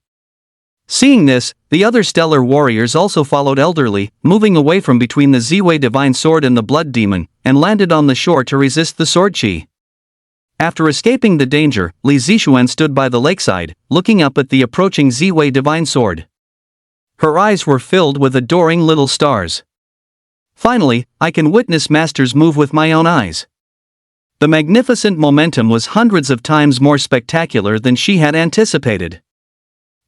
Seeing this, the other stellar warriors also followed Elderly, moving away from between the Z-Way divine sword and the blood demon, and landed on the shore to resist the sword chi. After escaping the danger, Li Zixuan stood by the lakeside, looking up at the approaching Z-Way divine sword. Her eyes were filled with adoring little stars. Finally, I can witness Master's move with my own eyes. The magnificent momentum was hundreds of times more spectacular than she had anticipated.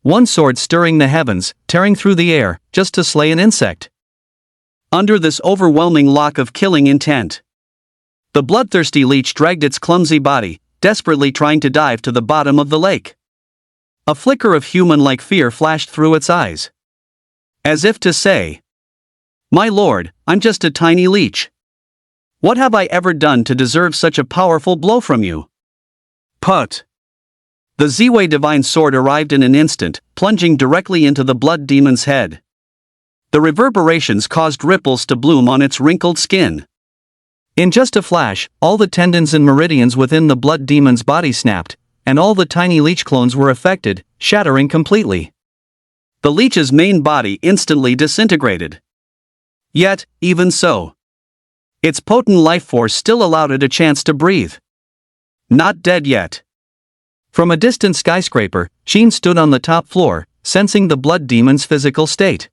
one sword stirring the heavens, tearing through the air, just to slay an insect. Under this overwhelming lock of killing intent, the bloodthirsty leech dragged its clumsy body, desperately trying to dive to the bottom of the lake. A flicker of human-like fear flashed through its eyes, as if to say, "My lord, I'm just a tiny leech. What have I ever done to deserve such a powerful blow from you?" Put! The Ziwei divine sword arrived in an instant, plunging directly into the blood demon's head. The reverberations caused ripples to bloom on its wrinkled skin. In just a flash, all the tendons and meridians within the blood demon's body snapped, and all the tiny leech clones were affected, shattering completely. The leech's main body instantly disintegrated. Yet, even so, its potent life force still allowed it a chance to breathe. Not dead yet. From a distant skyscraper, Sheen stood on the top floor, sensing the blood demon's physical state.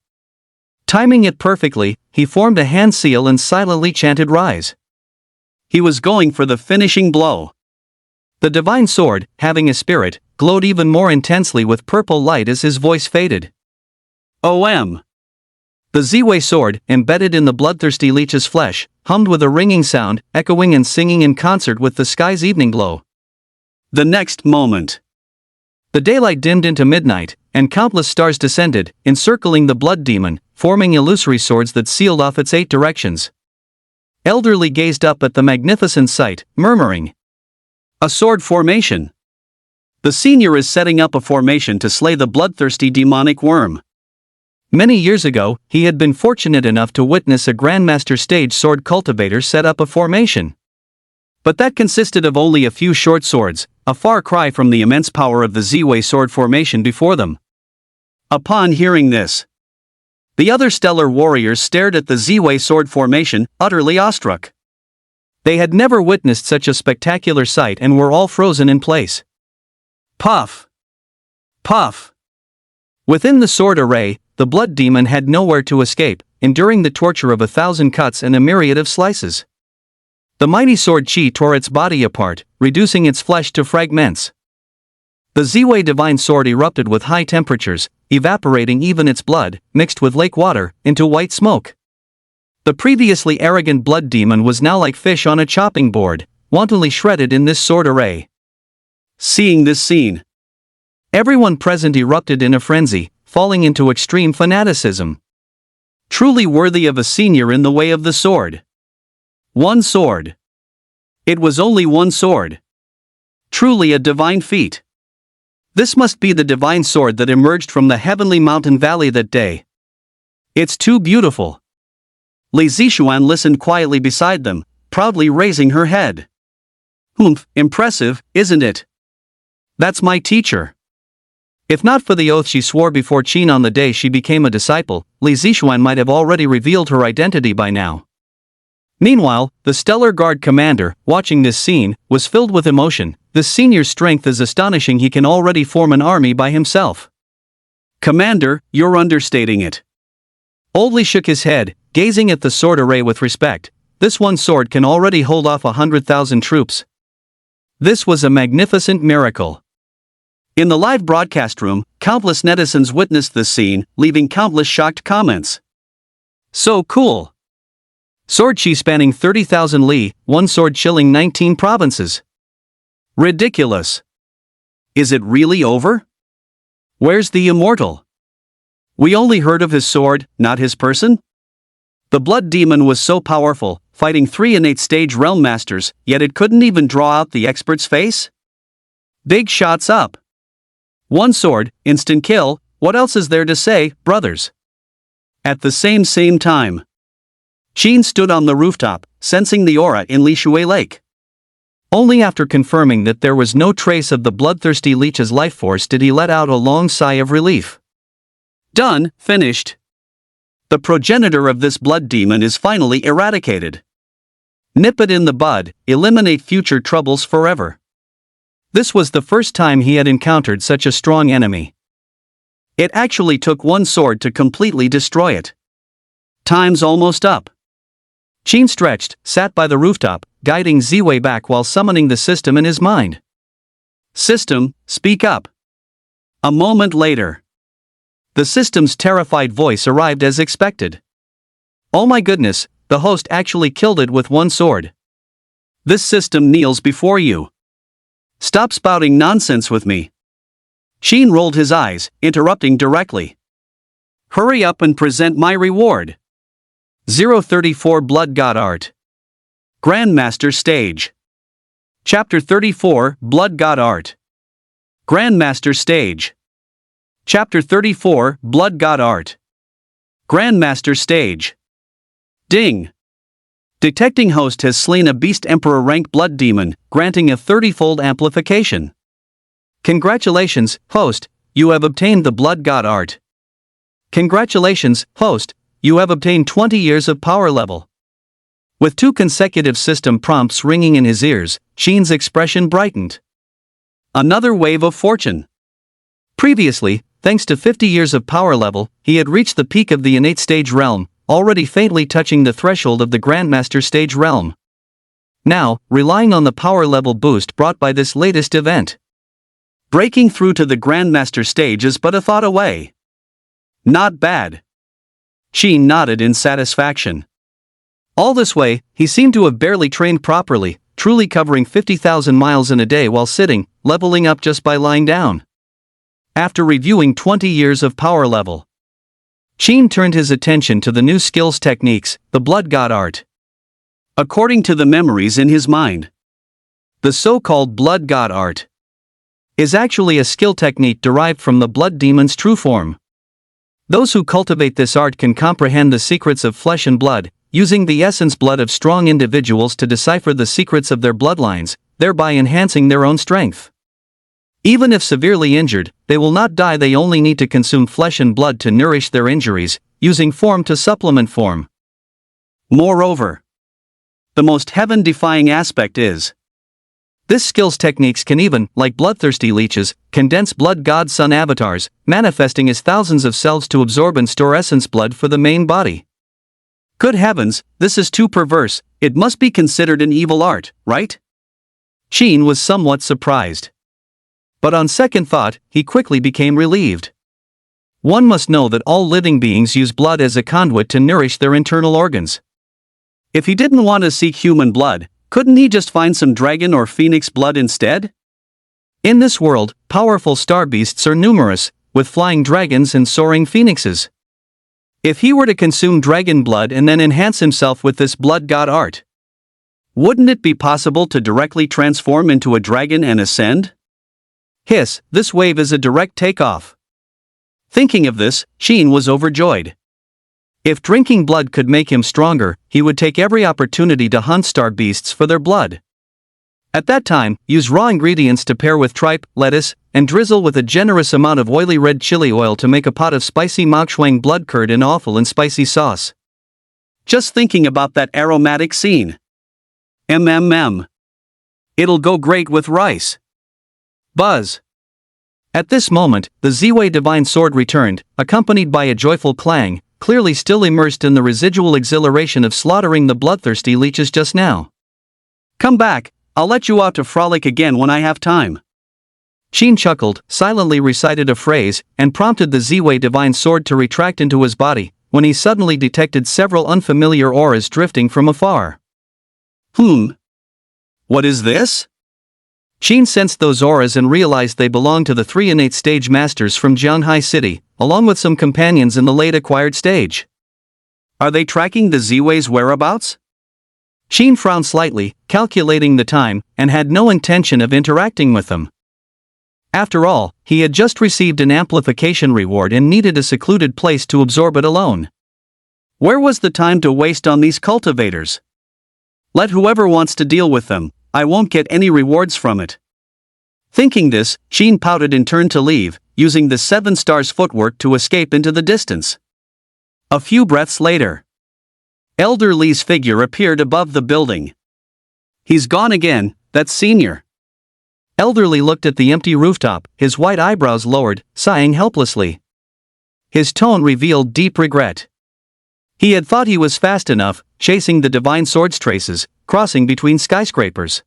Timing it perfectly, he formed a hand seal and silently chanted "Rise." He was going for the finishing blow. The divine sword, having a spirit, glowed even more intensely with purple light as his voice faded. "OM!" The Ziwei sword, embedded in the bloodthirsty leech's flesh, hummed with a ringing sound, echoing and singing in concert with the sky's evening glow. The next moment, the daylight dimmed into midnight, and countless stars descended, encircling the blood demon, forming illusory swords that sealed off its 8 directions. Elderly gazed up at the magnificent sight, murmuring, "A sword formation! The senior is setting up a formation to slay the bloodthirsty demonic worm." Many years ago, he had been fortunate enough to witness a Grandmaster stage sword cultivator set up a formation. But that consisted of only a few short swords, a far cry from the immense power of the Ziwei sword formation before them. Upon hearing this, the other stellar warriors stared at the Ziwei sword formation, utterly awestruck. They had never witnessed such a spectacular sight and were all frozen in place. Puff! Puff! Within the sword array, the blood demon had nowhere to escape, enduring the torture of 1,000 cuts and a myriad of slices. The mighty sword chi tore its body apart, reducing its flesh to fragments. The Ziwei divine sword erupted with high temperatures, evaporating even its blood, mixed with lake water, into white smoke. The previously arrogant blood demon was now like fish on a chopping board, wantonly shredded in this sword array. Seeing this scene, everyone present erupted in a frenzy, falling into extreme fanaticism. Truly worthy of a senior in the way of the sword. One sword. It was only one sword. Truly a divine feat. This must be the divine sword that emerged from the heavenly mountain valley that day. It's too beautiful. Li Zixuan listened quietly beside them, proudly raising her head. "Humph, impressive, isn't it? That's my teacher." If not for the oath she swore before Qin on the day she became a disciple, Li Zixuan might have already revealed her identity by now. Meanwhile, the Stellar Guard commander, watching this scene, was filled with emotion. This senior's strength is astonishing. He can already form an army by himself. "Commander, you're understating it." Old Li shook his head, gazing at the sword array with respect. "This one sword can already hold off 100,000 troops." This was a magnificent miracle. In the live broadcast room, countless netizens witnessed this scene, leaving countless shocked comments. "So cool. Sword chi spanning 30,000 li, one sword chilling 19 provinces. Ridiculous. Is it really over? Where's the immortal? We only heard of his sword, not his person?" The blood demon was so powerful, fighting 3 innate stage realm masters, yet it couldn't even draw out the expert's face? Big shots up. One sword, instant kill, what else is there to say, brothers? At the same time, Qin stood on the rooftop, sensing the aura in Li Shui Lake. Only after confirming that there was no trace of the bloodthirsty leech's life force did he let out a long sigh of relief. Done, finished. The progenitor of this blood demon is finally eradicated. Nip it in the bud, eliminate future troubles forever. This was the first time he had encountered such a strong enemy. It actually took one sword to completely destroy it. Time's almost up. Qin stretched, sat by the rooftop, guiding Ziwei back while summoning the system in his mind. "System, speak up.
A moment later, the system's terrified voice arrived as expected. "Oh my goodness, the host actually killed it with one sword. This system kneels before you. Stop spouting nonsense with me." Sheen rolled his eyes, interrupting directly. "Hurry up and present my reward." 034 Blood God Art. Grandmaster Stage. Chapter 34 Blood God Art. Grandmaster Stage. Chapter 34 Blood God Art. Grandmaster Stage. Ding! Detecting host has slain a beast emperor rank blood demon, granting a 30-fold amplification. Congratulations, host, you have obtained the Blood God Art. Congratulations, host, you have obtained 20 years of power level. With 2 consecutive system prompts ringing in his ears, Sheen's expression brightened. Another wave of fortune. Previously, thanks to 50 years of power level, he had reached the peak of the innate stage realm, already faintly touching the threshold of the Grandmaster stage realm. Now, relying on the power level boost brought by this latest event, breaking through to the Grandmaster stage is but a thought away. Not bad. Sheen nodded in satisfaction. All this way, he seemed to have barely trained properly, truly covering 50,000 miles in a day while sitting, leveling up just by lying down. After reviewing 20 years of power level, Sheen turned his attention to the new skills techniques, the Blood God Art. According to the memories in his mind, the so-called Blood God Art is actually a skill technique derived from the blood demon's true form. Those who cultivate this art can comprehend the secrets of flesh and blood, using the essence blood of strong individuals to decipher the secrets of their bloodlines, thereby enhancing their own strength. Even if severely injured, they will not die. They only need to consume flesh and blood to nourish their injuries, using form to supplement form. Moreover, the most heaven-defying aspect is this skill's techniques can even, like bloodthirsty leeches, condense blood god sun avatars, manifesting as thousands of cells to absorb and store essence blood for the main body. Good heavens, this is too perverse. It must be considered an evil art, right? Sheen was somewhat surprised. But on second thought, he quickly became relieved. One must know that all living beings use blood as a conduit to nourish their internal organs. If he didn't want to seek human blood, couldn't he just find some dragon or phoenix blood instead? In this world, powerful star beasts are numerous, with flying dragons and soaring phoenixes. If he were to consume dragon blood and then enhance himself with this blood god art, wouldn't it be possible to directly transform into a dragon and ascend? Hiss, this wave is a direct takeoff. Thinking of this, Sheen was overjoyed. If drinking blood could make him stronger, he would take every opportunity to hunt star beasts for their blood. At that time, use raw ingredients to pair with tripe, lettuce, and drizzle with a generous amount of oily red chili oil to make a pot of spicy mokshuang blood curd and awful and spicy sauce. Just thinking about that aromatic scene. Mmm. It'll go great with rice. Buzz. At this moment, the Ziwei Divine Sword returned, accompanied by a joyful clang, clearly still immersed in the residual exhilaration of slaughtering the bloodthirsty leeches just now. Come back, I'll let you out to frolic again when I have time. Sheen chuckled, silently recited a phrase, and prompted the Ziwei Divine Sword to retract into his body, when he suddenly detected several unfamiliar auras drifting from afar. What is this? Sheen sensed those auras and realized they belonged to the 3 innate stage masters from Jianghai City, along with some companions in the late-acquired stage. Are they tracking the Ziwei's whereabouts? Sheen frowned slightly, calculating the time, and had no intention of interacting with them. After all, he had just received an amplification reward and needed a secluded place to absorb it alone. Where was the time to waste on these cultivators? Let whoever wants to deal with them. I won't get any rewards from it. Thinking this, Sheen pouted and turned to leave, using the 7 stars footwork to escape into the distance. A few breaths later, Elder Lee's figure appeared above the building. He's gone again, that's Senior. Elder Lee looked at the empty rooftop, his white eyebrows lowered, sighing helplessly. His tone revealed deep regret. He had thought he was fast enough, chasing the Divine Sword's traces, crossing between skyscrapers.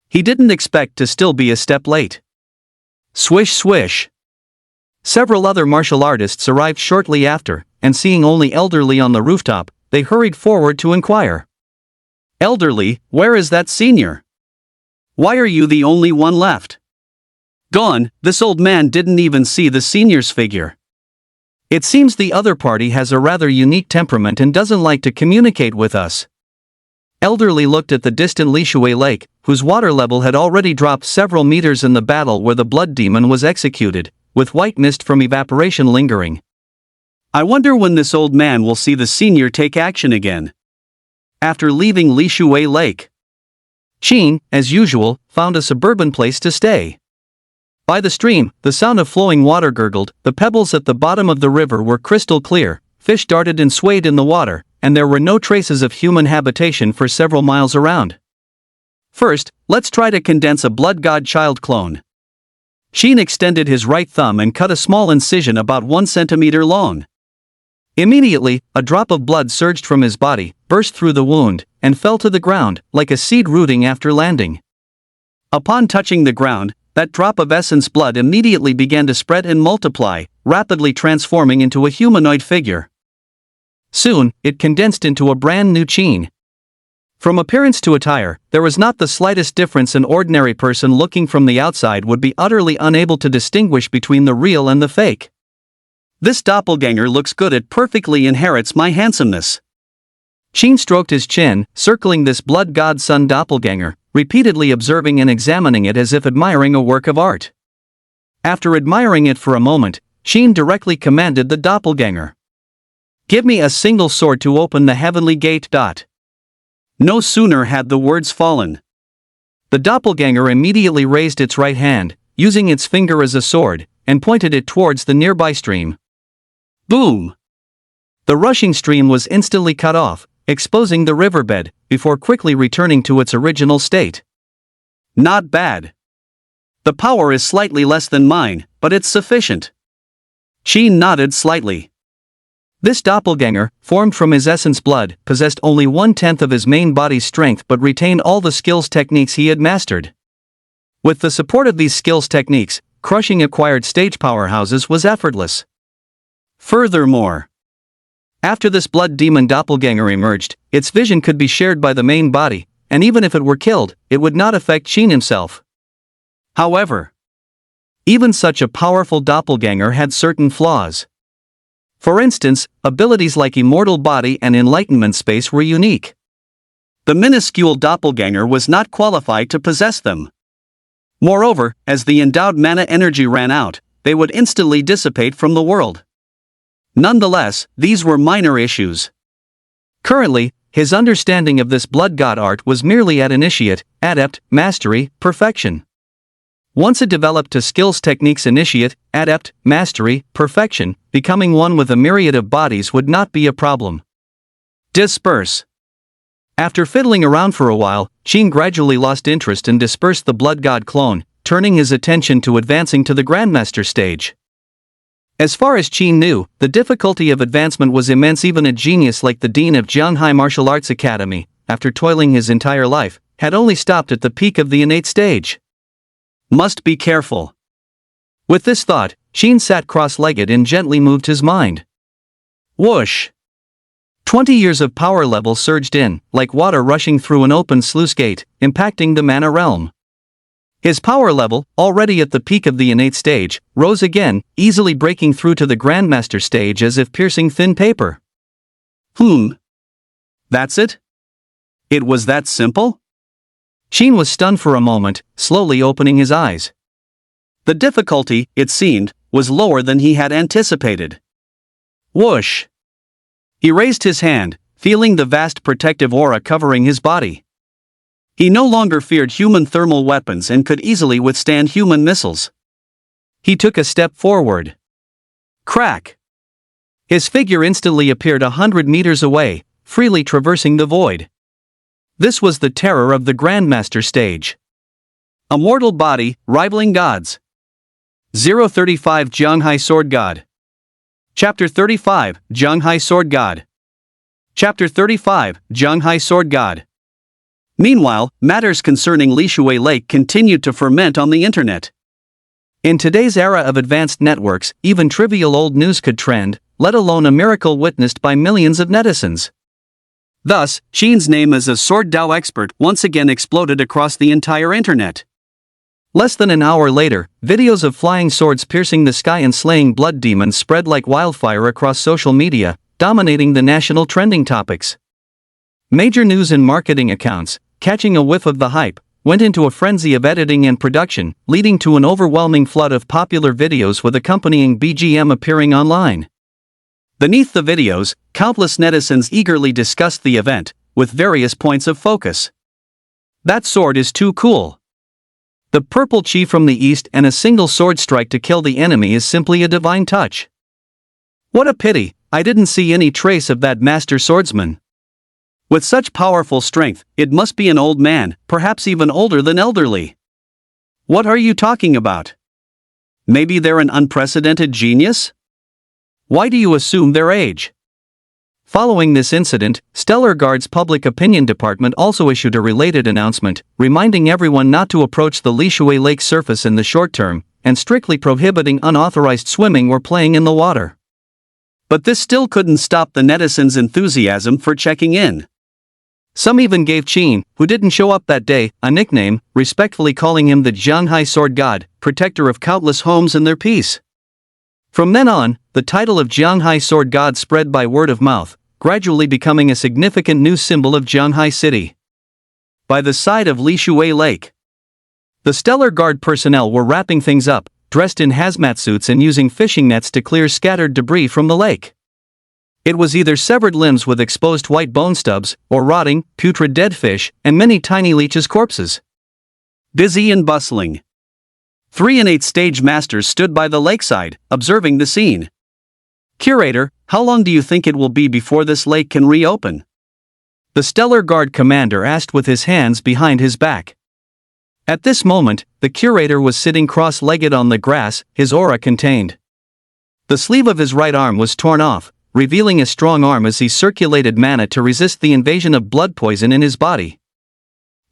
He didn't expect to still be a step late. Swish swish.
Several other martial artists arrived shortly after, and seeing only Elderly on the rooftop, they hurried forward to inquire.
Elderly, where is that senior? Why are you the only one left? Gone, this old man didn't even see the senior's figure.
It seems the other party has a rather unique temperament and doesn't like to communicate with us. Elderly looked at the distant Lishui Lake, whose water level had already dropped several meters in the battle where the blood demon was executed, with white mist from evaporation lingering.
I wonder when this old man will see the senior take action again. After leaving Lishui Lake,
Qin, as usual, found a suburban place to stay. By the stream, the sound of flowing water gurgled, the pebbles at the bottom of the river were crystal clear, fish darted and swayed in the water, and there were no traces of human habitation for several miles around.
First, let's try to condense a blood god child clone.
Qin extended his right thumb and cut a small incision about 1 centimeter long. Immediately, a drop of blood surged from his body, burst through the wound, and fell to the ground, like a seed rooting after landing.
Upon touching the ground, that drop of essence blood immediately began to spread and multiply, rapidly transforming into a humanoid figure.
Soon, it condensed into a brand new Qin. From appearance to attire, there was not the slightest difference. An ordinary person looking from the outside would be utterly unable to distinguish between the real and the fake.
This doppelganger looks good, it perfectly inherits my handsomeness.
Qin stroked his chin, circling this blood god son doppelganger, repeatedly observing and examining it as if admiring a work of art. After admiring it for a moment, Qin directly commanded the doppelganger. "Give me a single sword to open the heavenly gate."
No sooner had the words fallen.
The doppelganger immediately raised its right hand, using its finger as a sword, and pointed it towards the nearby stream.
Boom!
The rushing stream was instantly cut off, exposing the riverbed, before quickly returning to its original state.
Not bad. The power is slightly less than mine, but it's sufficient. Qin nodded slightly.
This doppelganger, formed from his essence blood, possessed only 1/10 of his main body's strength but retained all the skills techniques he had mastered. With the support of these skills techniques, crushing acquired stage powerhouses was effortless.
Furthermore,
after this blood demon doppelganger emerged, its vision could be shared by the main body, and even if it were killed, it would not affect Qin himself. However, even such a powerful doppelganger had certain flaws. For instance, abilities like immortal body and enlightenment space were unique.
The minuscule doppelganger was not qualified to possess them. Moreover, as the endowed mana energy ran out, they would instantly dissipate from the world. Nonetheless, these were minor issues.
Currently, his understanding of this blood god art was merely at initiate, adept, mastery, perfection. Once it developed to skills techniques initiate, adept, mastery, perfection, becoming one with a myriad of bodies would not be a problem.
Disperse.
After fiddling around for a while, Qin gradually lost interest and dispersed the blood god clone, turning his attention to advancing to the Grandmaster stage. As far as Qin knew, the difficulty of advancement was immense. Even a genius like the dean of Jianghai Martial Arts Academy, after toiling his entire life, had only stopped at the peak of the innate stage.
Must be careful.
With this thought, Qin sat cross-legged and gently moved his mind. Whoosh! 20 years of power level surged in, like water rushing through an open sluice gate, impacting the mana realm. His power level, already at the peak of the innate stage, rose again, easily breaking through to the Grandmaster stage as if piercing thin paper.
That's it? It was that simple?
Qin was stunned for a moment, slowly opening his eyes.
The difficulty, it seemed, was lower than he had anticipated.
Whoosh!
He raised his hand, feeling the vast protective aura covering his body. He no longer feared human thermal weapons and could easily withstand human missiles.
He took a step forward. Crack! His figure instantly appeared 100 meters away, freely traversing the void. This was the terror of the Grandmaster stage.
A mortal body, rivaling gods. 035 Jianghai Sword God. Chapter 35, Jianghai Sword God. Chapter 35, Jianghai Sword God. Meanwhile, matters concerning Lishui Lake continued to ferment on the internet.
In today's era of advanced networks, even trivial old news could trend, let alone a miracle witnessed by millions of netizens. Thus, Sheen's name as a sword Dao expert once again exploded across the entire internet. Less than an hour later, videos of flying swords piercing the sky and slaying blood demons spread like wildfire across social media, dominating the national trending topics. Major news and marketing accounts, catching a whiff of the hype, went into a frenzy of editing and production, leading to an overwhelming flood of popular videos with accompanying BGM appearing online. Beneath the videos, countless netizens eagerly discussed the event, with various points of focus. That sword is too cool. The purple chi from the east and a single sword strike to kill the enemy is simply a divine touch. What a pity, I didn't see any trace of that master swordsman. With such powerful strength, it must be an old man, perhaps even older than elderly. What are you talking about? Maybe they're an unprecedented genius? Why do you assume their age? Following this incident, Stellar Guard's public opinion department also issued a related announcement, reminding everyone not to approach the Lishui Lake surface in the short term, and strictly prohibiting unauthorized swimming or playing in the water. But this still couldn't stop the netizens' enthusiasm for checking in. Some even gave Qin, who didn't show up that day, a nickname, respectfully calling him the Jianghai Sword God, protector of countless homes and their peace. From then on, the title of Jianghai Sword God spread by word of mouth, gradually becoming a significant news symbol of Jianghai City. By the side of Lishui Lake, the Stellar Guard personnel were wrapping things up, dressed in hazmat suits and using fishing nets to clear scattered debris from the lake. It was either severed limbs with exposed white bone stubs, or rotting, putrid dead fish, and many tiny leeches' corpses. Busy and bustling. 3 innate stage masters stood by the lakeside, observing the scene. Curator, how long do you think it will be before this lake can reopen? The Stellar Guard commander asked with his hands behind his back. At this moment, the curator was sitting cross-legged on the grass, his aura contained. The sleeve of his right arm was torn off, revealing a strong arm as he circulated mana to resist the invasion of blood poison in his body.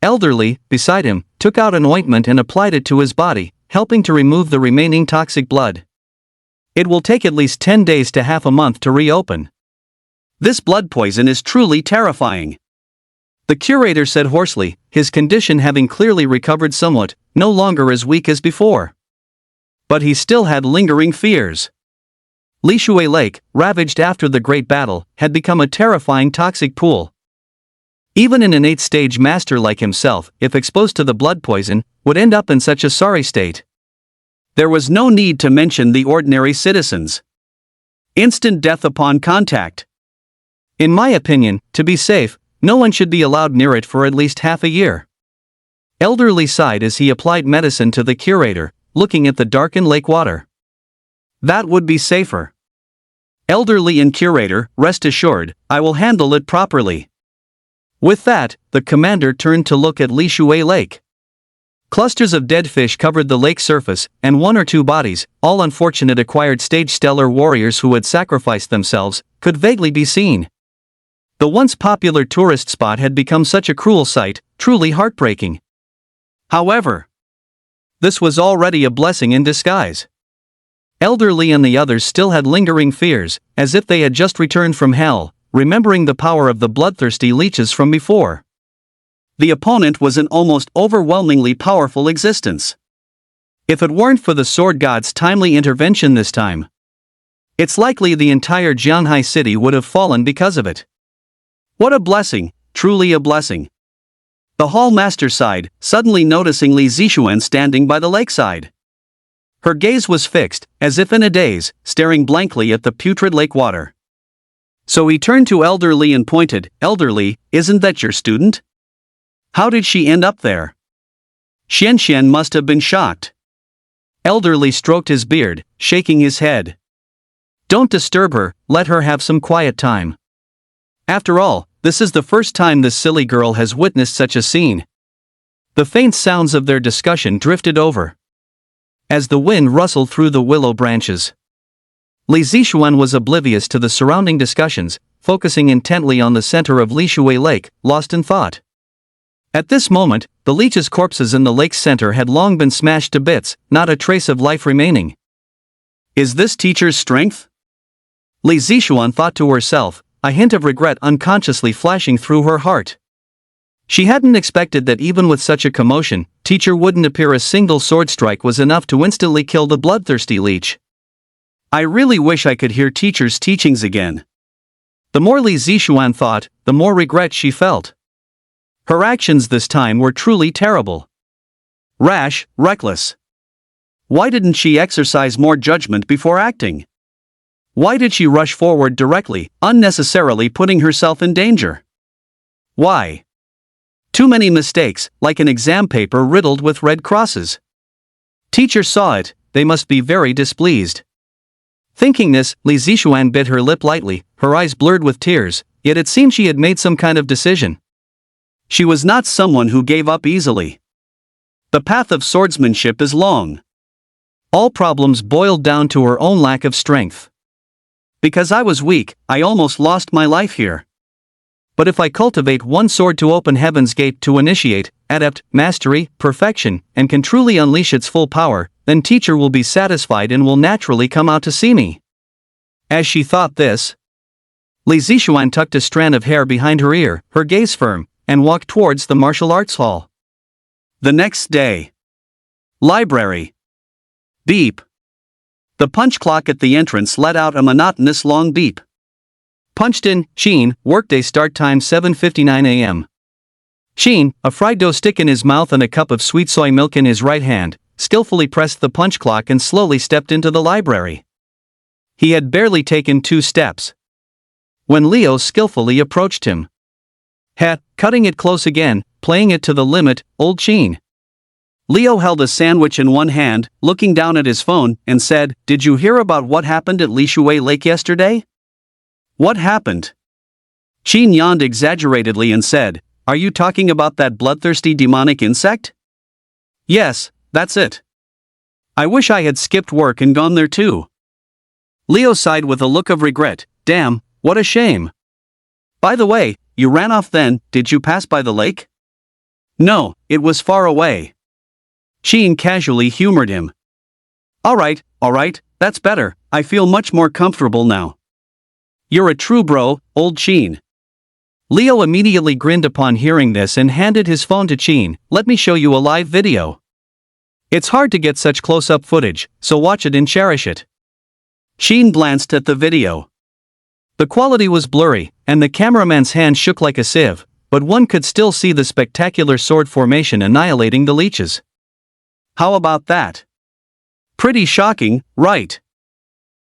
Elderly, beside him, took out an ointment and applied it to his body, helping to remove the remaining toxic blood. It will take at least 10 days to half a month to reopen. This blood poison is truly terrifying. The curator said hoarsely, his condition having clearly recovered somewhat, no longer as weak as before. But he still had lingering fears. Lishui Lake, ravaged after the Great Battle, had become a terrifying toxic pool. Even an innate stage master like himself, if exposed to the blood poison, would end up in such a sorry state. There was no need to mention the ordinary citizens. Instant death upon contact. In my opinion, to be safe, no one should be allowed near it for at least half a year. Elderly sighed as he applied medicine to the curator, looking at the darkened lake water. That would be safer. Elderly and curator, rest assured, I will handle it properly. With that, the commander turned to look at Lishui Lake. Clusters of dead fish covered the lake surface, and 1 or 2 bodies, all unfortunate acquired stage stellar warriors who had sacrificed themselves, could vaguely be seen. The once popular tourist spot had become such a cruel sight, truly heartbreaking. However, this was already a blessing in disguise. Elderly and the others still had lingering fears, as if they had just returned from hell, remembering the power of the bloodthirsty leeches from before. The opponent was an almost overwhelmingly powerful existence. If it weren't for the sword god's timely intervention this time, it's likely the entire Jianghai city would have fallen because of it. What a blessing, truly a blessing. The hall master sighed, suddenly noticing Li Zixuan standing by the lakeside. Her gaze was fixed, as if in a daze, staring blankly at the putrid lake water. So he turned to Elderly and pointed, Elderly, isn't that your student? How did she end up there? Xian must have been shocked. Elderly stroked his beard, shaking his head. Don't disturb her, let her have some quiet time. After all, this is the first time this silly girl has witnessed such a scene. The faint sounds of their discussion drifted over. As the wind rustled through the willow branches, Li Zixuan was oblivious to the surrounding discussions, focusing intently on the center of Lishui Lake, lost in thought. At this moment, the leech's corpses in the lake's center had long been smashed to bits, not a trace of life remaining. Is this teacher's strength? Li Zixuan thought to herself, a hint of regret unconsciously flashing through her heart. She hadn't expected that even with such a commotion, teacher wouldn't appear. A single sword strike was enough to instantly kill the bloodthirsty leech. I really wish I could hear teacher's teachings again. The more Li Zixuan thought, the more regret she felt. Her actions this time were truly terrible. Rash, reckless. Why didn't she exercise more judgment before acting? Why did she rush forward directly, unnecessarily putting herself in danger? Why? Too many mistakes, like an exam paper riddled with red crosses. Teacher saw it, they must be very displeased. Thinking this, Li Zixuan bit her lip lightly, her eyes blurred with tears, yet it seemed she had made some kind of decision. She was not someone who gave up easily. The path of swordsmanship is long. All problems boiled down to her own lack of strength. Because I was weak, I almost lost my life here. But if I cultivate one sword to open heaven's gate to initiate, adept, mastery, perfection, and can truly unleash its full power, then teacher will be satisfied and will naturally come out to see me. As she thought this, Li Zixuan tucked a strand of hair behind her ear, her gaze firm, and walked towards the martial arts hall. The next day. Library. Beep. The punch clock at the entrance let out a monotonous long beep. Punched in, Sheen, workday start time 7:59 a.m. Sheen, a fried dough stick in his mouth and a cup of sweet soy milk in his right hand, skillfully pressed the punch clock and slowly stepped into the library. He had barely taken 2 steps when Leo skillfully approached him. Cutting it close again, playing it to the limit, old Sheen. Leo held a sandwich in one hand, looking down at his phone, and said, "Did you hear about what happened at Lishui Lake yesterday?" "What happened?" Sheen yawned exaggeratedly and said, "Are you talking about that bloodthirsty demonic insect?" "Yes, that's it. I wish I had skipped work and gone there too." Leo sighed with a look of regret. "Damn, what a shame. By the way, you ran off then, did you pass by the lake?" "No, it was far away." Sheen casually humored him. All right, that's better, I feel much more comfortable now." "You're a true bro, old Sheen." Leo immediately grinned upon hearing this and handed his phone to Sheen. "Let me show you a live video. It's hard to get such close-up footage, so watch it and cherish it." Sheen glanced at the video. The quality was blurry, and the cameraman's hand shook like a sieve, but one could still see the spectacular sword formation annihilating the leeches. How about that? Pretty shocking, right?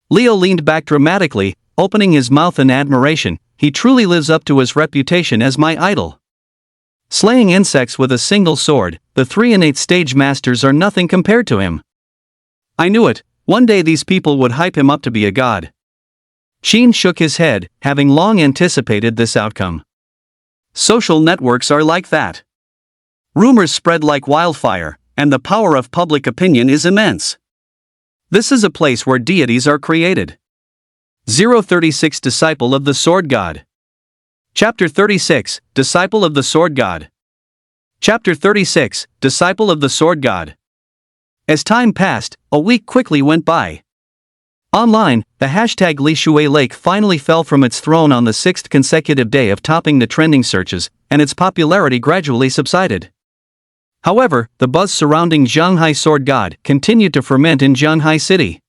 Leo leaned back dramatically, opening his mouth in admiration. He truly lives up to his reputation as my idol. Slaying insects with a single sword, the 3 innate stage masters are nothing compared to him. I knew it, one day these people would hype him up to be a god. Sheen shook his head, having long anticipated this outcome. Social networks are like that. Rumors spread like wildfire, and the power of public opinion is immense. This is a place where deities are created. 036 Disciple of the Sword God. Chapter 36, Disciple of the Sword God. Chapter 36, Disciple of the Sword God. As time passed, a week quickly went by. Online, the hashtag Lishui Lake finally fell from its throne on the 6th consecutive day of topping the trending searches, and its popularity gradually subsided. However, the buzz surrounding Zhanghai Sword God continued to ferment in Zhanghai City.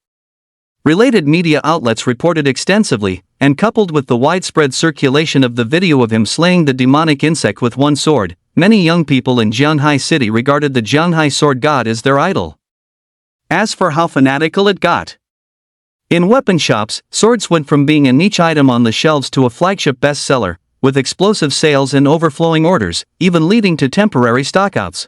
Related media outlets reported extensively, and coupled with the widespread circulation of the video of him slaying the demonic insect with one sword, many young people in Zhanghai City regarded the Zhanghai Sword God as their idol. As for how fanatical it got. In weapon shops, swords went from being a niche item on the shelves to a flagship bestseller, with explosive sales and overflowing orders, even leading to temporary stockouts.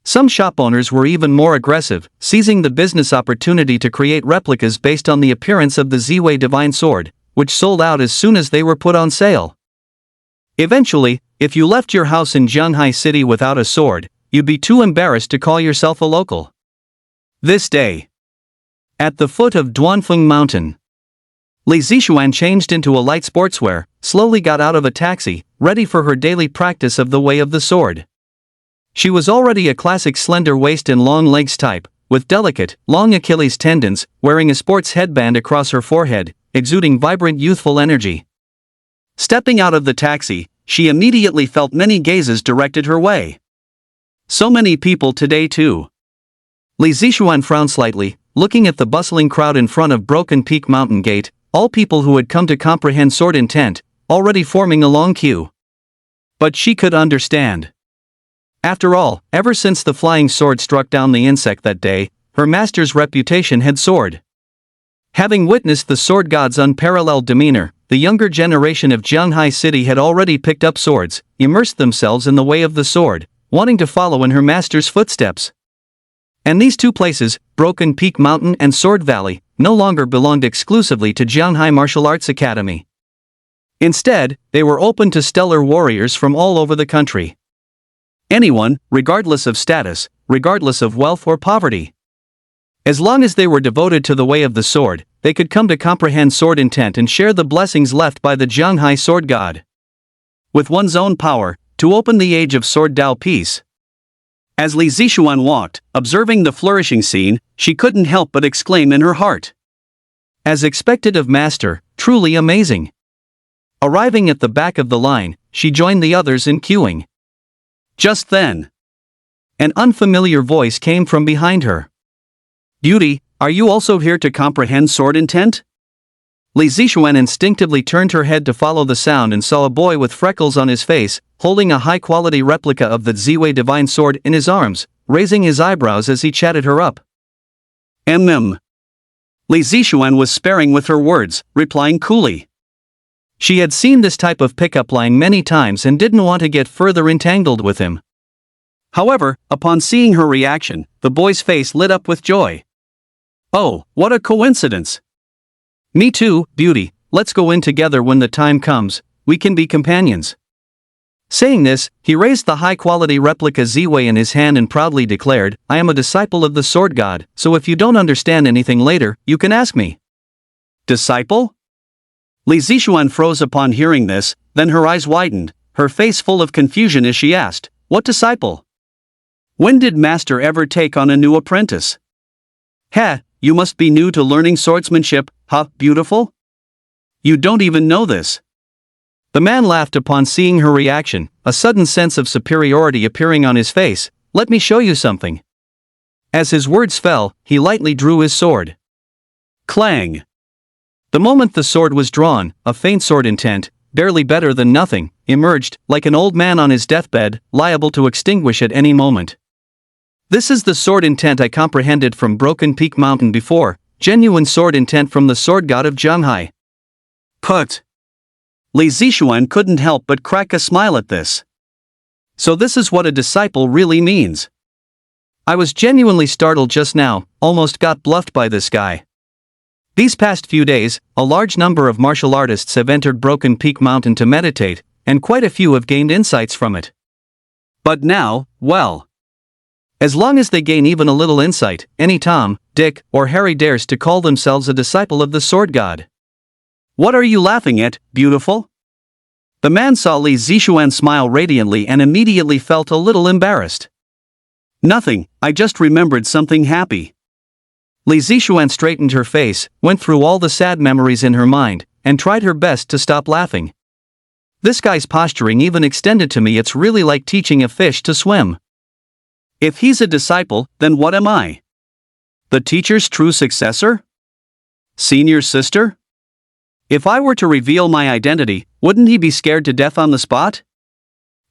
Some shop owners were even more aggressive, seizing the business opportunity to create replicas based on the appearance of the Ziwei Divine Sword, which sold out as soon as they were put on sale. Eventually, if you left your house in Zhanghai City without a sword, you'd be too embarrassed to call yourself a local. This day. At the foot of Duanfeng Mountain. Li Zixuan changed into a light sportswear, slowly got out of a taxi, ready for her daily practice of the way of the sword. She was already a classic slender waist and long legs type, with delicate, long Achilles tendons, wearing a sports headband across her forehead, exuding vibrant youthful energy. Stepping out of the taxi, she immediately felt many gazes directed her way. So many people today too. Li Zixuan frowned slightly, looking at the bustling crowd in front of Broken Peak Mountain Gate, all people who had come to comprehend sword intent, already forming a long queue. But she could understand. After all, ever since the flying sword struck down the insect that day, her master's reputation had soared. Having witnessed the sword god's unparalleled demeanor, the younger generation of Jianghai City had already picked up swords, immersed themselves in the way of the sword, wanting to follow in her master's footsteps. And these two places, Broken Peak Mountain and Sword Valley, no longer belonged exclusively to Jianghai Martial Arts Academy. Instead, they were open to stellar warriors from all over the country. Anyone, regardless of status, regardless of wealth or poverty. As long as they were devoted to the way of the sword, they could come to comprehend sword intent and share the blessings left by the Jianghai sword god. With one's own power, to open the age of sword Dao peace. As Li Zixuan walked, observing the flourishing scene, she couldn't help but exclaim in her heart. As expected of master, truly amazing. Arriving at the back of the line, she joined the others in queuing. Just then, an unfamiliar voice came from behind her. "Beauty, are you also here to comprehend sword intent?" Li Zixuan instinctively turned her head to follow the sound and saw a boy with freckles on his face, holding a high-quality replica of the Ziwei divine sword in his arms, raising his eyebrows as he chatted her up. Li Zixuan was sparing with her words, replying coolly. She had seen this type of pickup line many times and didn't want to get further entangled with him. However, upon seeing her reaction, the boy's face lit up with joy. "Oh, what a coincidence! Me too, beauty, let's go in together when the time comes, we can be companions." Saying this, he raised the high-quality replica Ziwei in his hand and proudly declared, "I am a disciple of the sword god, so if you don't understand anything later, you can ask me." Disciple? Li Zixuan froze upon hearing this, then her eyes widened, her face full of confusion as she asked, "What disciple? When did master ever take on a new apprentice?" "Heh, you must be new to learning swordsmanship, huh, beautiful? You don't even know this." The man laughed upon seeing her reaction, a sudden sense of superiority appearing on his face. "Let me show you something." As his words fell, he lightly drew his sword. Clang! The moment the sword was drawn, a faint sword intent, barely better than nothing, emerged, like an old man on his deathbed, liable to extinguish at any moment. "This is the sword intent I comprehended from Broken Peak Mountain before, genuine sword intent from the sword god of Jianghai." Put! Li Zixuan couldn't help but crack a smile at this. So this is what a disciple really means. I was genuinely startled just now, almost got bluffed by this guy. These past few days, a large number of martial artists have entered Broken Peak Mountain to meditate, and quite a few have gained insights from it. But now, well, as long as they gain even a little insight, any Tom, Dick, or Harry dares to call themselves a disciple of the sword god. What are you laughing at, beautiful? The man saw Li Zixuan smile radiantly and immediately felt a little embarrassed. Nothing, I just remembered something happy. Li Zixuan straightened her face, went through all the sad memories in her mind, and tried her best to stop laughing. This guy's posturing even extended to me. It's really like teaching a fish to swim. If he's a disciple, then what am I? The teacher's true successor? Senior sister? If I were to reveal my identity, wouldn't he be scared to death on the spot?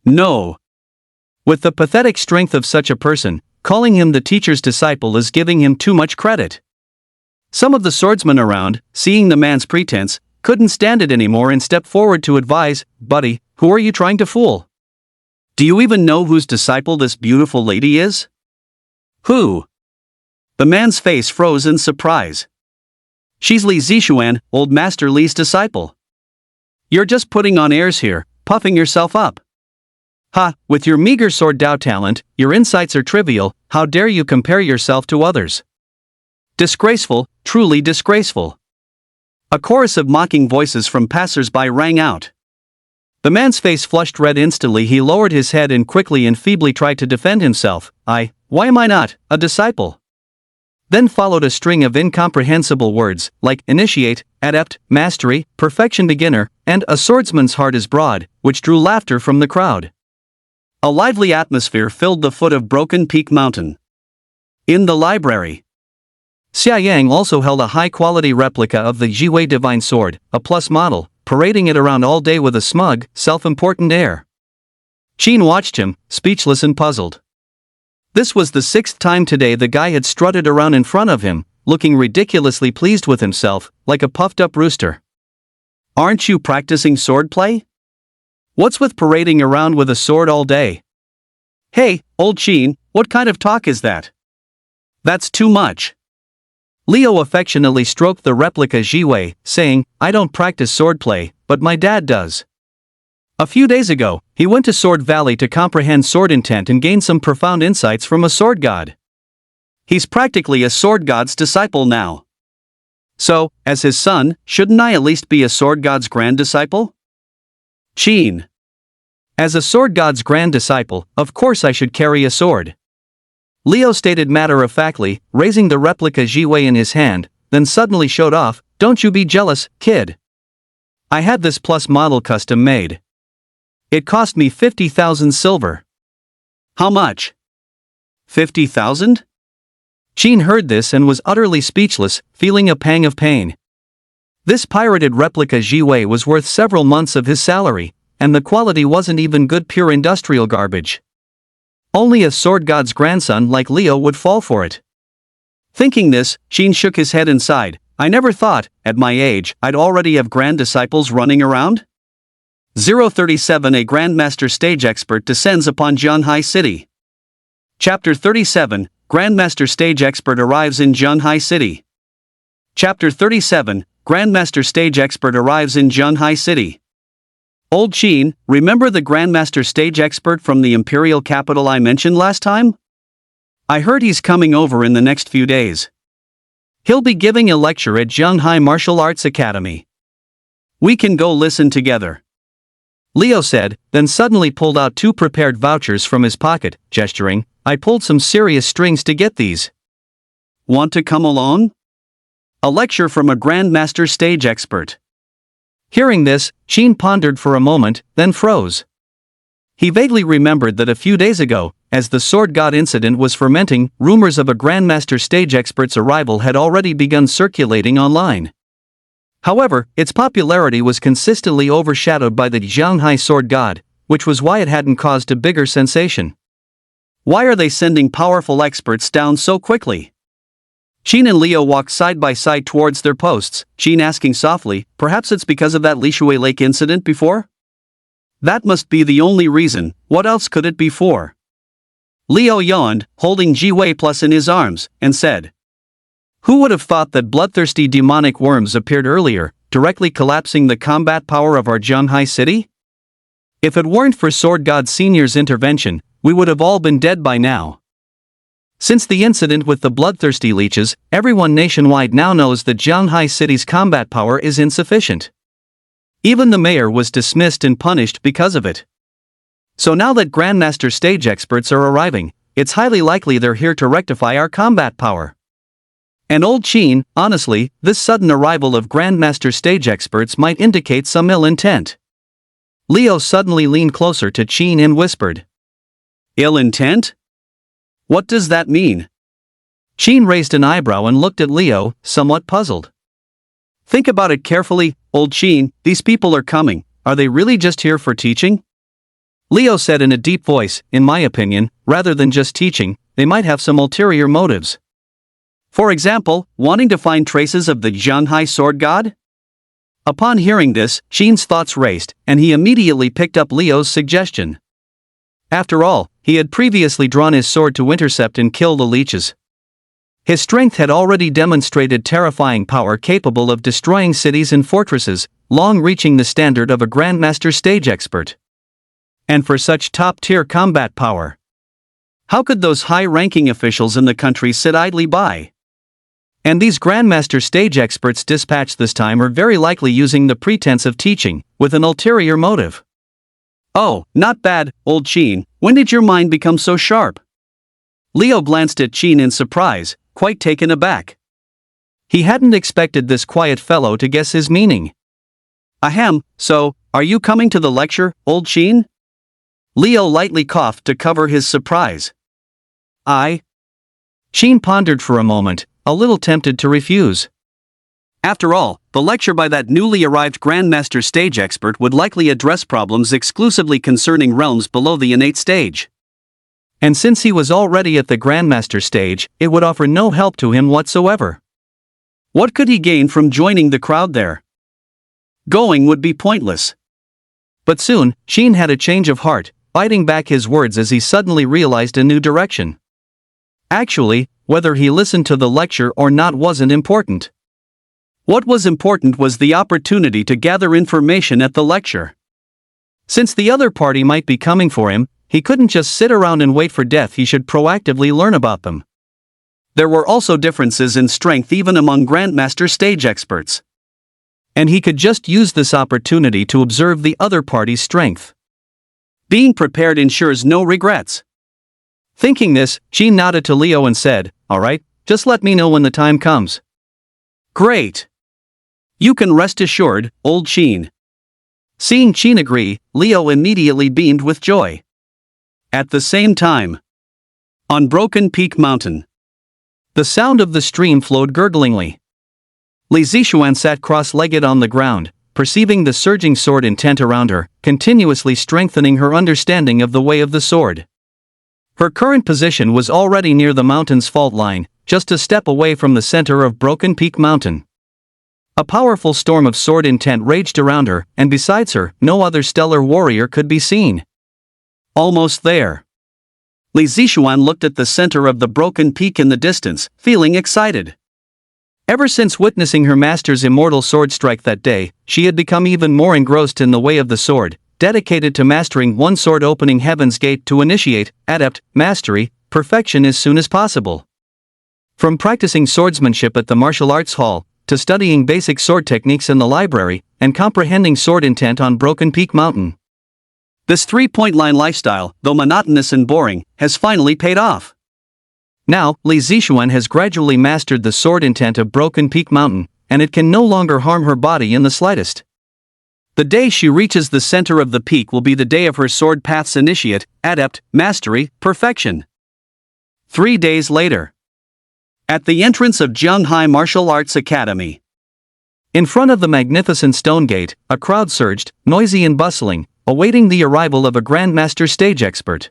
No. With the pathetic strength of such a person, calling him the teacher's disciple is giving him too much credit. Some of the swordsmen around, seeing the man's pretense, couldn't stand it anymore and stepped forward to advise, "Buddy, who are you trying to fool? Do you even know whose disciple this beautiful lady is?" "Who?" The man's face froze in surprise. "She's Li Zixuan, old Master Li's disciple." "You're just putting on airs here, puffing yourself up. Ha, with your meager sword Dao talent, your insights are trivial, how dare you compare yourself to others? Disgraceful, truly disgraceful." A chorus of mocking voices from passers-by rang out.
The man's face flushed red instantly. He lowered his head and quickly and feebly tried to defend himself. Why am I not a disciple? Then followed a string of incomprehensible words, like initiate, adept, mastery, perfection beginner, and a swordsman's heart is broad, which drew laughter from the crowd. A lively atmosphere filled the foot of Broken Peak Mountain. In the library, Xia Yang also held a high-quality replica of the Jiwei Divine Sword, a plus model, parading it around all day with a smug, self-important air. Qin watched him, speechless and puzzled. This was the 6th time today the guy had strutted around in front of him, looking ridiculously pleased with himself, like a puffed-up rooster. Aren't you practicing swordplay? What's with parading around with a sword all day? Hey, old Qin, what kind of talk is that? That's too much. Leo affectionately stroked the replica Jiwei, saying, I don't practice swordplay, but my dad does. A few days ago, he went to Sword Valley to comprehend sword intent and gain some profound insights from a sword god. He's practically a sword god's disciple now. So, as his son, shouldn't I at least be a sword god's grand disciple? Qin. As a sword god's grand disciple, of course I should carry a sword. Leo stated matter-of-factly, raising the replica Jiwei in his hand, then suddenly showed off, Don't you be jealous, kid. I had this plus model custom made. It cost me 50,000 silver. How much? 50,000? Qin heard this and was utterly speechless, feeling a pang of pain. This pirated replica Jiwei was worth several months of his salary, and the quality wasn't even good pure industrial garbage. Only a sword god's grandson like Leo would fall for it. Thinking this, Qin shook his head and sighed. I never thought, at my age, I'd already have grand disciples running around? 037 A Grandmaster Stage Expert descends upon Jianhai City. Chapter 37, Grandmaster Stage Expert arrives in Jianhai City. Chapter 37, Grandmaster Stage Expert arrives in Jianhai City. Old Qin, remember the Grandmaster Stage Expert from the Imperial Capital I mentioned last time? I heard he's coming over in the next few days. He'll be giving a lecture at Jianhai Martial Arts Academy. We can go listen together. Leo said, then suddenly pulled out 2 prepared vouchers from his pocket, gesturing, I pulled some serious strings to get these. Want to come along? A lecture from a Grandmaster Stage Expert. Hearing this, Qin pondered for a moment, then froze. He vaguely remembered that a few days ago, as the Sword God incident was fermenting, rumors of a Grandmaster Stage Expert's arrival had already begun circulating online. However, its popularity was consistently overshadowed by the Jianhai Sword God, which was why it hadn't caused a bigger sensation. Why are they sending powerful experts down so quickly? Qin and Leo walked side by side towards their posts, Qin asking softly, perhaps it's because of that Lishui Lake incident before? That must be the only reason, what else could it be for? Leo yawned, holding Jiwei Plus in his arms, and said, Who would have thought that bloodthirsty demonic worms appeared earlier, directly collapsing the combat power of our Jianhai city? If it weren't for Sword God Senior's intervention, we would have all been dead by now. Since the incident with the bloodthirsty leeches, everyone nationwide now knows that Jianhai City's combat power is insufficient. Even the mayor was dismissed and punished because of it. So now that Grandmaster Stage Experts are arriving, it's highly likely they're here to rectify our combat power. And old Qin, honestly, this sudden arrival of Grandmaster Stage Experts might indicate some ill intent. Leo suddenly leaned closer to Qin and whispered, Ill intent? What does that mean? Qin raised an eyebrow and looked at Leo, somewhat puzzled. Think about it carefully, old Qin, these people are coming, are they really just here for teaching? Leo said in a deep voice, in my opinion, rather than just teaching, they might have some ulterior motives. For example, wanting to find traces of the Jianhai Sword God? Upon hearing this, Qin's thoughts raced, and he immediately picked up Leo's suggestion. After all, he had previously drawn his sword to intercept and kill the leeches. His strength had already demonstrated terrifying power capable of destroying cities and fortresses, long reaching the standard of a Grandmaster Stage Expert. And for such top-tier combat power, how could those high-ranking officials in the country sit idly by? And these Grandmaster Stage Experts dispatched this time are very likely using the pretense of teaching, with an ulterior motive. Oh, not bad, old Qin, when did your mind become so sharp? Leo glanced at Qin in surprise, quite taken aback. He hadn't expected this quiet fellow to guess his meaning. Ahem, so, are you coming to the lecture, old Qin? Leo lightly coughed to cover his surprise. Qin pondered for a moment, a little tempted to refuse. After all, the lecture by that newly arrived Grandmaster stage expert would likely address problems exclusively concerning realms below the innate stage. And since he was already at the Grandmaster stage, it would offer no help to him whatsoever. What could he gain from joining the crowd there? Going would be pointless. But soon, Qin had a change of heart, biting back his words as he suddenly realized a new direction. Actually, whether he listened to the lecture or not wasn't important. What was important was the opportunity to gather information at the lecture. Since the other party might be coming for him, he couldn't just sit around and wait for death. He should proactively learn about them. There were also differences in strength even among Grandmaster stage experts. And he could just use this opportunity to observe the other party's strength. Being prepared ensures no regrets. Thinking this, Qin nodded to Leo and said, "All right, just let me know when the time comes." "Great. You can rest assured, old Qin." Seeing Qin agree, Leo immediately beamed with joy. At the same time, on Broken Peak Mountain, the sound of the stream flowed gurglingly. Li Zixuan sat cross-legged on the ground, perceiving the surging sword intent around her, continuously strengthening her understanding of the way of the sword. Her current position was already near the mountain's fault line, just a step away from the center of Broken Peak Mountain. A powerful storm of sword intent raged around her, and besides her, no other stellar warrior could be seen. Almost there. Li Zixuan looked at the center of the broken peak in the distance, feeling excited. Ever since witnessing her master's immortal sword strike that day, she had become even more engrossed in the way of the sword, dedicated to mastering one sword, opening heaven's gate to initiate, adept, mastery, perfection as soon as possible. From practicing swordsmanship at the martial arts hall, to studying basic sword techniques in the library, and comprehending sword intent on Broken Peak Mountain. This three-point line lifestyle, though monotonous and boring, has finally paid off. Now, Li Zixuan has gradually mastered the sword intent of Broken Peak Mountain, and it can no longer harm her body in the slightest. The day she reaches the center of the peak will be the day of her sword path's initiate, adept, mastery, perfection. 3 days later. At the entrance of Zhonghai Martial Arts Academy. In front of the magnificent stone gate, a crowd surged, noisy and bustling, awaiting the arrival of a Grandmaster stage expert.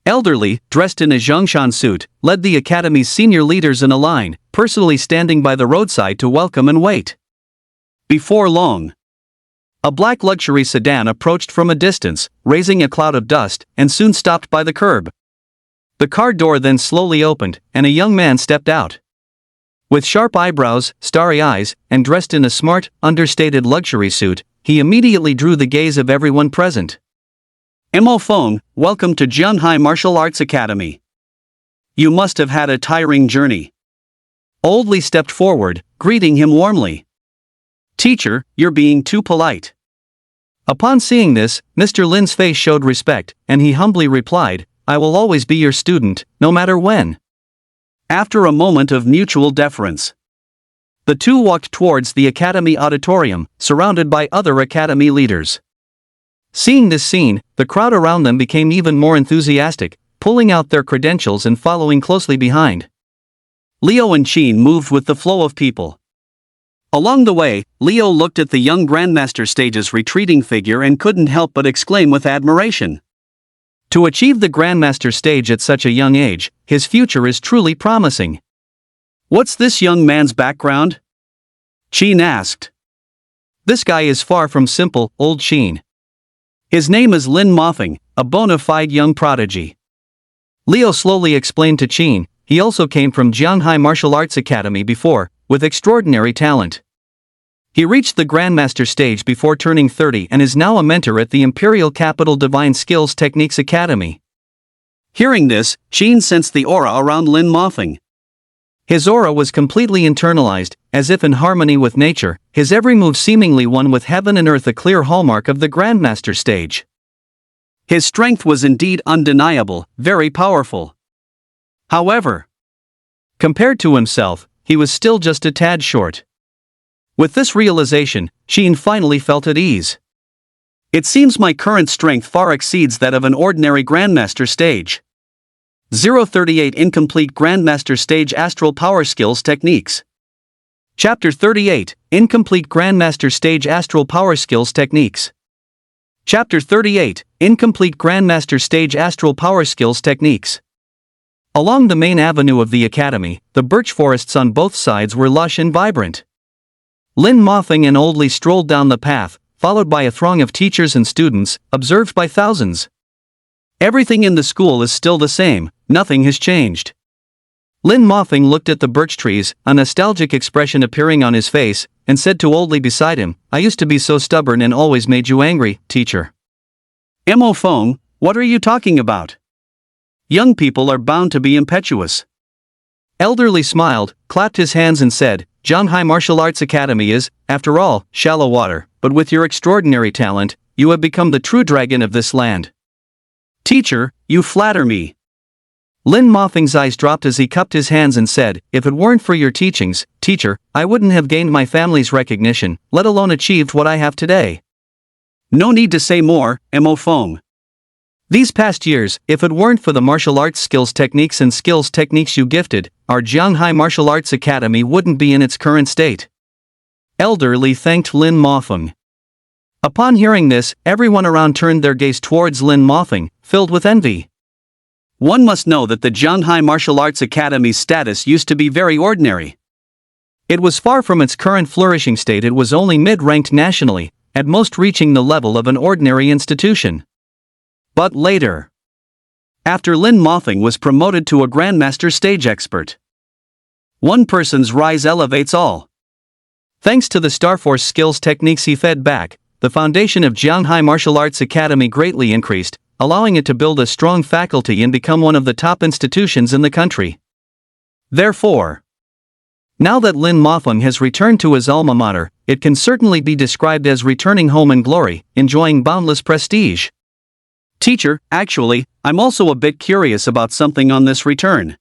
Elderly, dressed in a Zhongshan suit, led the academy's senior leaders in a line, personally standing by the roadside to welcome and wait. Before long, a black luxury sedan approached from a distance, raising a cloud of dust, and soon stopped by the curb. The car door then slowly opened, and a young man stepped out. With sharp eyebrows, starry eyes, and dressed in a smart, understated luxury suit, he immediately drew the gaze of everyone present. "Mo Feng, welcome to Zhonghai Martial Arts Academy. You must have had a tiring journey." Old Li stepped forward, greeting him warmly. "Teacher, you're being too polite." Upon seeing this, Mr. Lin's face showed respect, and he humbly replied, "I will always be your student, no matter when." After a moment of mutual deference, the two walked towards the academy auditorium, surrounded by other academy leaders. Seeing this scene, the crowd around them became even more enthusiastic, pulling out their credentials and following closely behind. Leo and Qin moved with the flow of people. Along the way, Leo looked at the young Grandmaster stage's retreating figure and couldn't help but exclaim with admiration. To achieve the Grandmaster stage at such a young age, his future is truly promising. "What's this young man's background?" Qin asked. "This guy is far from simple, old Qin. His name is Lin Mofeng, a bona fide young prodigy." Leo slowly explained to Qin, he also came from Zhonghai Martial Arts Academy before, with extraordinary talent. He reached the Grandmaster stage before turning 30 and is now a mentor at the Imperial Capital Divine Skills Techniques Academy. Hearing this, Qin sensed the aura around Lin Mofeng. His aura was completely internalized, as if in harmony with nature, his every move seemingly one with heaven and earth, a clear hallmark of the Grandmaster stage. His strength was indeed undeniable, very powerful. However, compared to himself, he was still just a tad short. With this realization, Sheen finally felt at ease. It seems my current strength far exceeds that of an ordinary Grandmaster stage. 038 Incomplete Grandmaster Stage Astral Power Skills Techniques. Chapter 38, Incomplete Grandmaster Stage Astral Power Skills Techniques. Chapter 38, Incomplete Grandmaster Stage Astral Power Skills Techniques. Along the main avenue of the academy, the birch forests on both sides were lush and vibrant. Lin Mothing and Oldley strolled down the path, followed by a throng of teachers and students, observed by thousands. Everything in the school is still the same, nothing has changed. Lin Mothing looked at the birch trees, a nostalgic expression appearing on his face, and said to Oldley beside him, "I used to be so stubborn and always made you angry, teacher." "Mo Fong, what are you talking about? Young people are bound to be impetuous." Elderly smiled, clapped his hands and said, "Shanghai Martial Arts Academy is, after all, shallow water, but with your extraordinary talent, you have become the true dragon of this land." "Teacher, you flatter me." Lin Mothing's eyes dropped as he cupped his hands and said, "If it weren't for your teachings, teacher, I wouldn't have gained my family's recognition, let alone achieved what I have today." "No need to say more, Mo Fong. These past years, if it weren't for the martial arts skills techniques you gifted, our Shanghai Martial Arts Academy wouldn't be in its current state." Elderly thanked Lin Mothing. Upon hearing this, everyone around turned their gaze towards Lin Mothing, filled with envy. One must know that the Shanghai Martial Arts Academy's status used to be very ordinary. It was far from its current flourishing state. It was only mid-ranked nationally, at most reaching the level of an ordinary institution. But later, after Lin Mothing was promoted to a Grandmaster stage expert, one person's rise elevates all. Thanks to the Starforce skills techniques he fed back, the foundation of Shanghai Martial Arts Academy greatly increased, allowing it to build a strong faculty and become one of the top institutions in the country. Therefore, now that Lin Mothing has returned to his alma mater, it can certainly be described as returning home in glory, enjoying boundless prestige. "Teacher, actually, I'm also a bit curious about something on this return."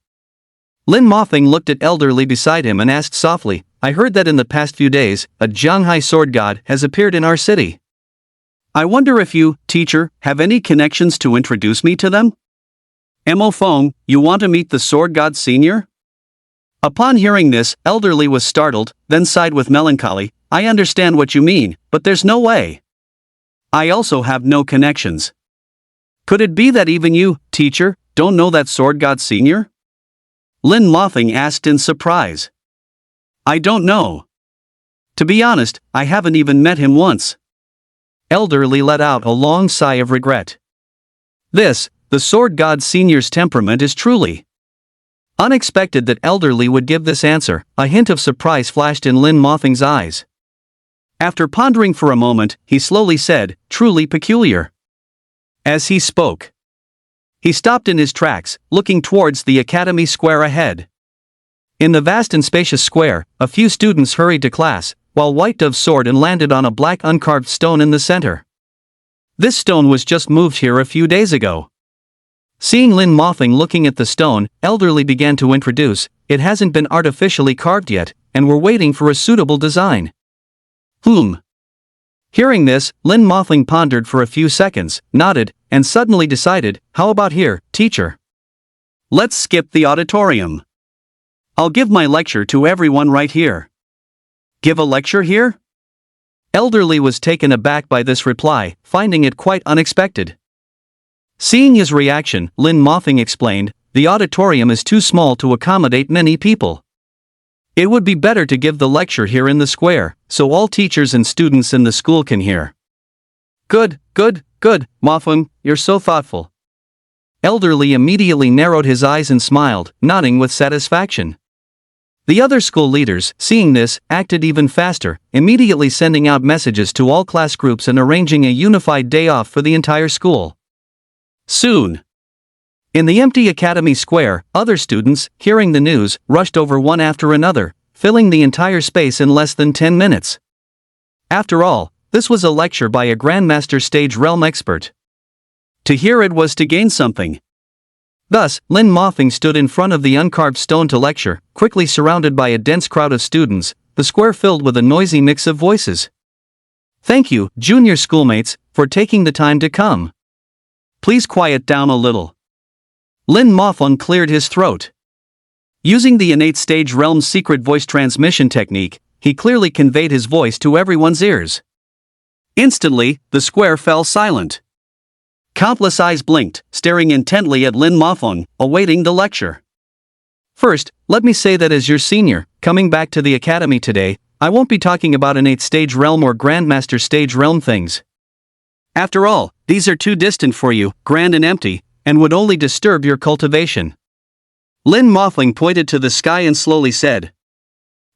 Lin Mothing looked at Elderly beside him and asked softly, "I heard that in the past few days, a Shanghai sword god has appeared in our city. I wonder if you, teacher, have any connections to introduce me to them?" "Mo Fong, you want to meet the sword god senior?" Upon hearing this, Elderly was startled, then sighed with melancholy, "I understand what you mean, but there's no way. I also have no connections." "Could it be that even you, teacher, don't know that sword god senior?" Lin Mothing asked in surprise. "I don't know. To be honest, I haven't even met him once." Elderly let out a long sigh of regret. This, the sword god senior's temperament is truly unexpected. That Elderly would give this answer. A hint of surprise flashed in Lin Mothing's eyes. After pondering for a moment, he slowly said, "Truly peculiar." As he spoke, he stopped in his tracks, looking towards the academy square ahead. In the vast and spacious square, a few students hurried to class, while White Dove soared and landed on a black uncarved stone in the center. This stone was just moved here a few days ago. Seeing Lin Mothing looking at the stone, Elderly began to introduce, "It hasn't been artificially carved yet, and we're waiting for a suitable design." Hearing this, Lin Mothing pondered for a few seconds, nodded, and suddenly decided, "How about here, teacher? Let's skip the auditorium. I'll give my lecture to everyone right here." "Give a lecture here?" Elderly was taken aback by this reply, finding it quite unexpected. Seeing his reaction, Lin Mothing explained, "The auditorium is too small to accommodate many people. It would be better to give the lecture here in the square, so all teachers and students in the school can hear." Good, Mothing, you're so thoughtful." Elderly immediately narrowed his eyes and smiled, nodding with satisfaction. The other school leaders, seeing this, acted even faster, immediately sending out messages to all class groups and arranging a unified day off for the entire school. Soon, in the empty academy square, other students, hearing the news, rushed over one after another, filling the entire space in less than 10 minutes. After all, this was a lecture by a Grandmaster stage realm expert. To hear it was to gain something.
Thus, Lin Mofing stood in front of the uncarved stone to lecture, quickly surrounded by a dense crowd of students, the square filled with a noisy mix of voices. Thank you, junior schoolmates, for taking the time to come.
Please quiet down a little.
Lin Mofeng cleared his throat.
Using the innate stage realm's secret voice transmission technique, he clearly conveyed his voice to everyone's ears. Instantly, the square fell silent. Countless eyes blinked, staring intently at Lin Mofeng, awaiting the lecture.
First, let me say that as your senior, coming back to the academy today, I won't be talking about innate stage realm or grandmaster stage realm things.
After all, these are too distant for you, grand and empty, and would only disturb your cultivation. Lin Mofeng pointed to the sky and slowly said,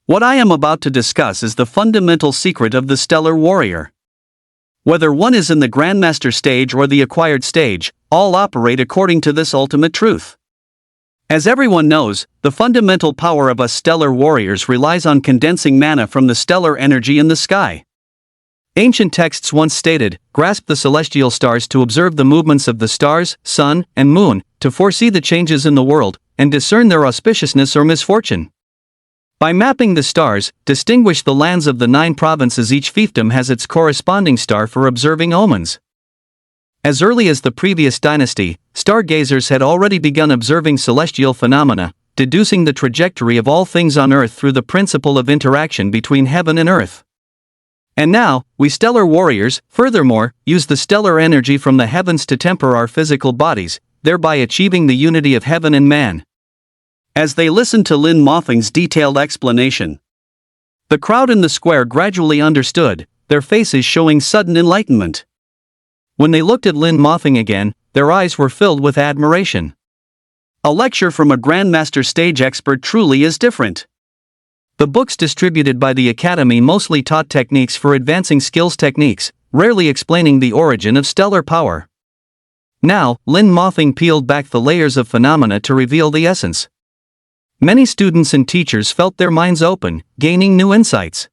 "What I am about to discuss is the fundamental secret of the stellar warrior. Whether one is in the grandmaster stage or the acquired stage, all operate according to this ultimate truth. As everyone knows, the fundamental power of us stellar warriors relies on condensing mana from the stellar energy in the sky. Ancient texts once stated, grasp the celestial stars to observe the movements of the stars, sun, and moon, to foresee the changes in the world, and discern their auspiciousness or misfortune. By mapping the stars, distinguish the lands of the 9 provinces. Each fiefdom has its corresponding star for observing omens. As early as the previous dynasty, stargazers had already begun observing celestial phenomena, deducing the trajectory of all things on Earth through the principle of interaction between heaven and Earth. And now, we stellar warriors, furthermore, use the stellar energy from the heavens to temper our physical bodies, thereby achieving the unity of heaven and man." As they listened to Lin Mofeng's detailed explanation, the crowd in the square gradually understood, their faces showing sudden enlightenment. When they looked at Lin Mofeng again, their eyes were filled with admiration. A lecture from a grandmaster stage expert truly is different. The books distributed by the Academy mostly taught techniques for advancing skills techniques, rarely explaining the origin of stellar power. Now, Lin Mofeng peeled back the layers of phenomena to reveal the essence. Many students and teachers felt their minds open, gaining new insights.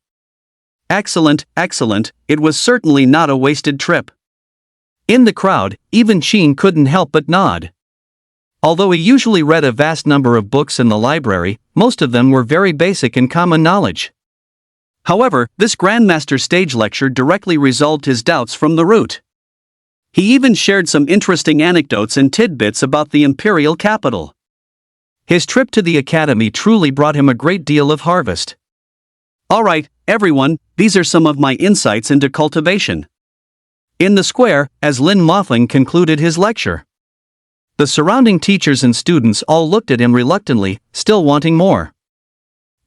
Excellent, excellent, it was certainly not a wasted trip. In the crowd, even Qin couldn't help but nod. Although he usually read a vast number of books in the library, most of them were very basic and common knowledge. However, this grandmaster stage lecture directly resolved his doubts from the root. He even shared some interesting anecdotes and tidbits about the imperial capital. His trip to the academy truly brought him a great deal of harvest. Alright, everyone, these are some of my insights into cultivation. In the square, as Lin Mofeng concluded his lecture, the surrounding teachers and students all looked at him reluctantly, still wanting more.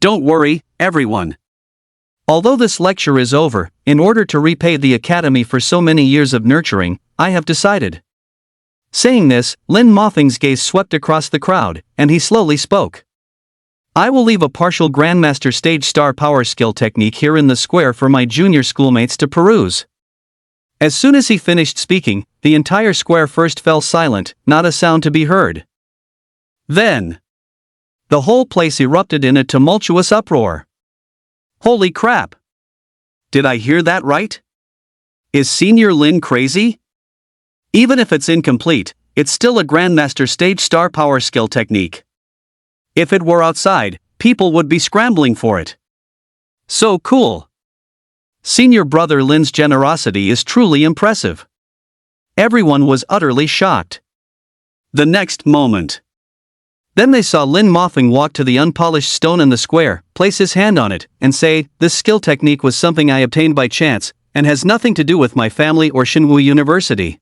Don't worry, everyone. Although this lecture is over, in order to repay the academy for so many years of nurturing, I have decided. Saying this, Lin Mofeng's gaze swept across the crowd, and he slowly spoke. I will leave a partial grandmaster stage star power skill technique here in the square for my junior schoolmates to peruse. As soon as he finished speaking, the entire square first fell silent, not a sound to be heard. Then, the whole place erupted in a tumultuous uproar. Holy crap! Did I hear that right? Is Senior Lin crazy? Even if it's incomplete, it's still a grandmaster stage star power skill technique. If it were outside, people would be scrambling for it. So cool! Senior brother Lin's generosity is truly impressive. Everyone was utterly shocked. The next moment, then they saw Lin Mofeng walk to the unpolished stone in the square, place his hand on it, and say, "This skill technique was something I obtained by chance, and has nothing to do with my family or Shinwu University.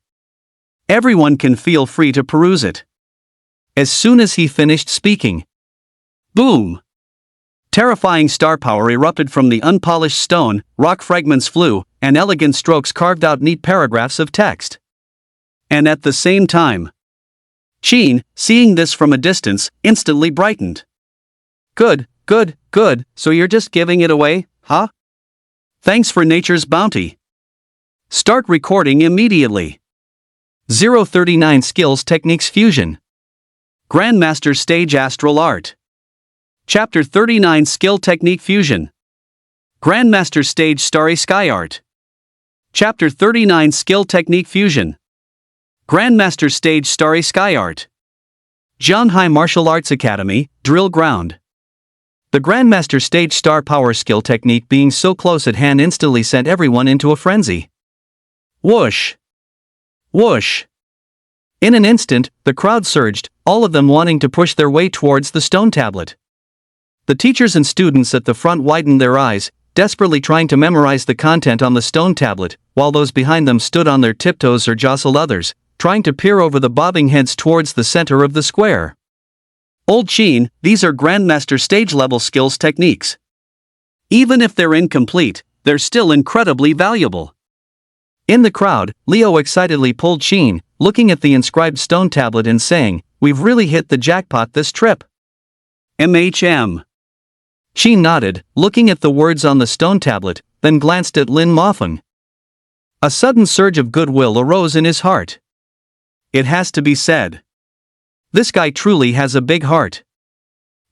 Everyone can feel free to peruse it." As soon as he finished speaking, boom! Terrifying star power erupted from the unpolished stone, rock fragments flew, and elegant strokes carved out neat paragraphs of text. And at the same time, Qin, seeing this from a distance, instantly brightened. Good, good, good, so you're just giving it away, huh? Thanks for nature's bounty. Start recording immediately. 039 Skills Techniques Fusion. Grandmaster Stage Astral Art. Chapter 39 Skill Technique Fusion. Grandmaster Stage Starry Sky Art. Chapter 39 Skill Technique Fusion. Grandmaster Stage Starry Sky Art. Shanghai Martial Arts Academy, Drill Ground. The Grandmaster Stage Star Power skill technique being so close at hand instantly sent everyone into a frenzy. Whoosh! Whoosh! In an instant, the crowd surged, all of them wanting to push their way towards the stone tablet. The teachers and students at the front widened their eyes, desperately trying to memorize the content on the stone tablet, while those behind them stood on their tiptoes or jostled others, trying to peer over the bobbing heads towards the center of the square. Old Sheen, these are Grandmaster stage-level skills techniques. Even if they're incomplete, they're still incredibly valuable. In the crowd, Leo excitedly pulled Sheen, looking at the inscribed stone tablet and saying, "We've really hit the jackpot this trip." MHM. Sheen nodded, looking at the words on the stone tablet, then glanced at Lin Mofeng. A sudden surge of goodwill arose in his heart. It has to be said. This guy truly has a big heart.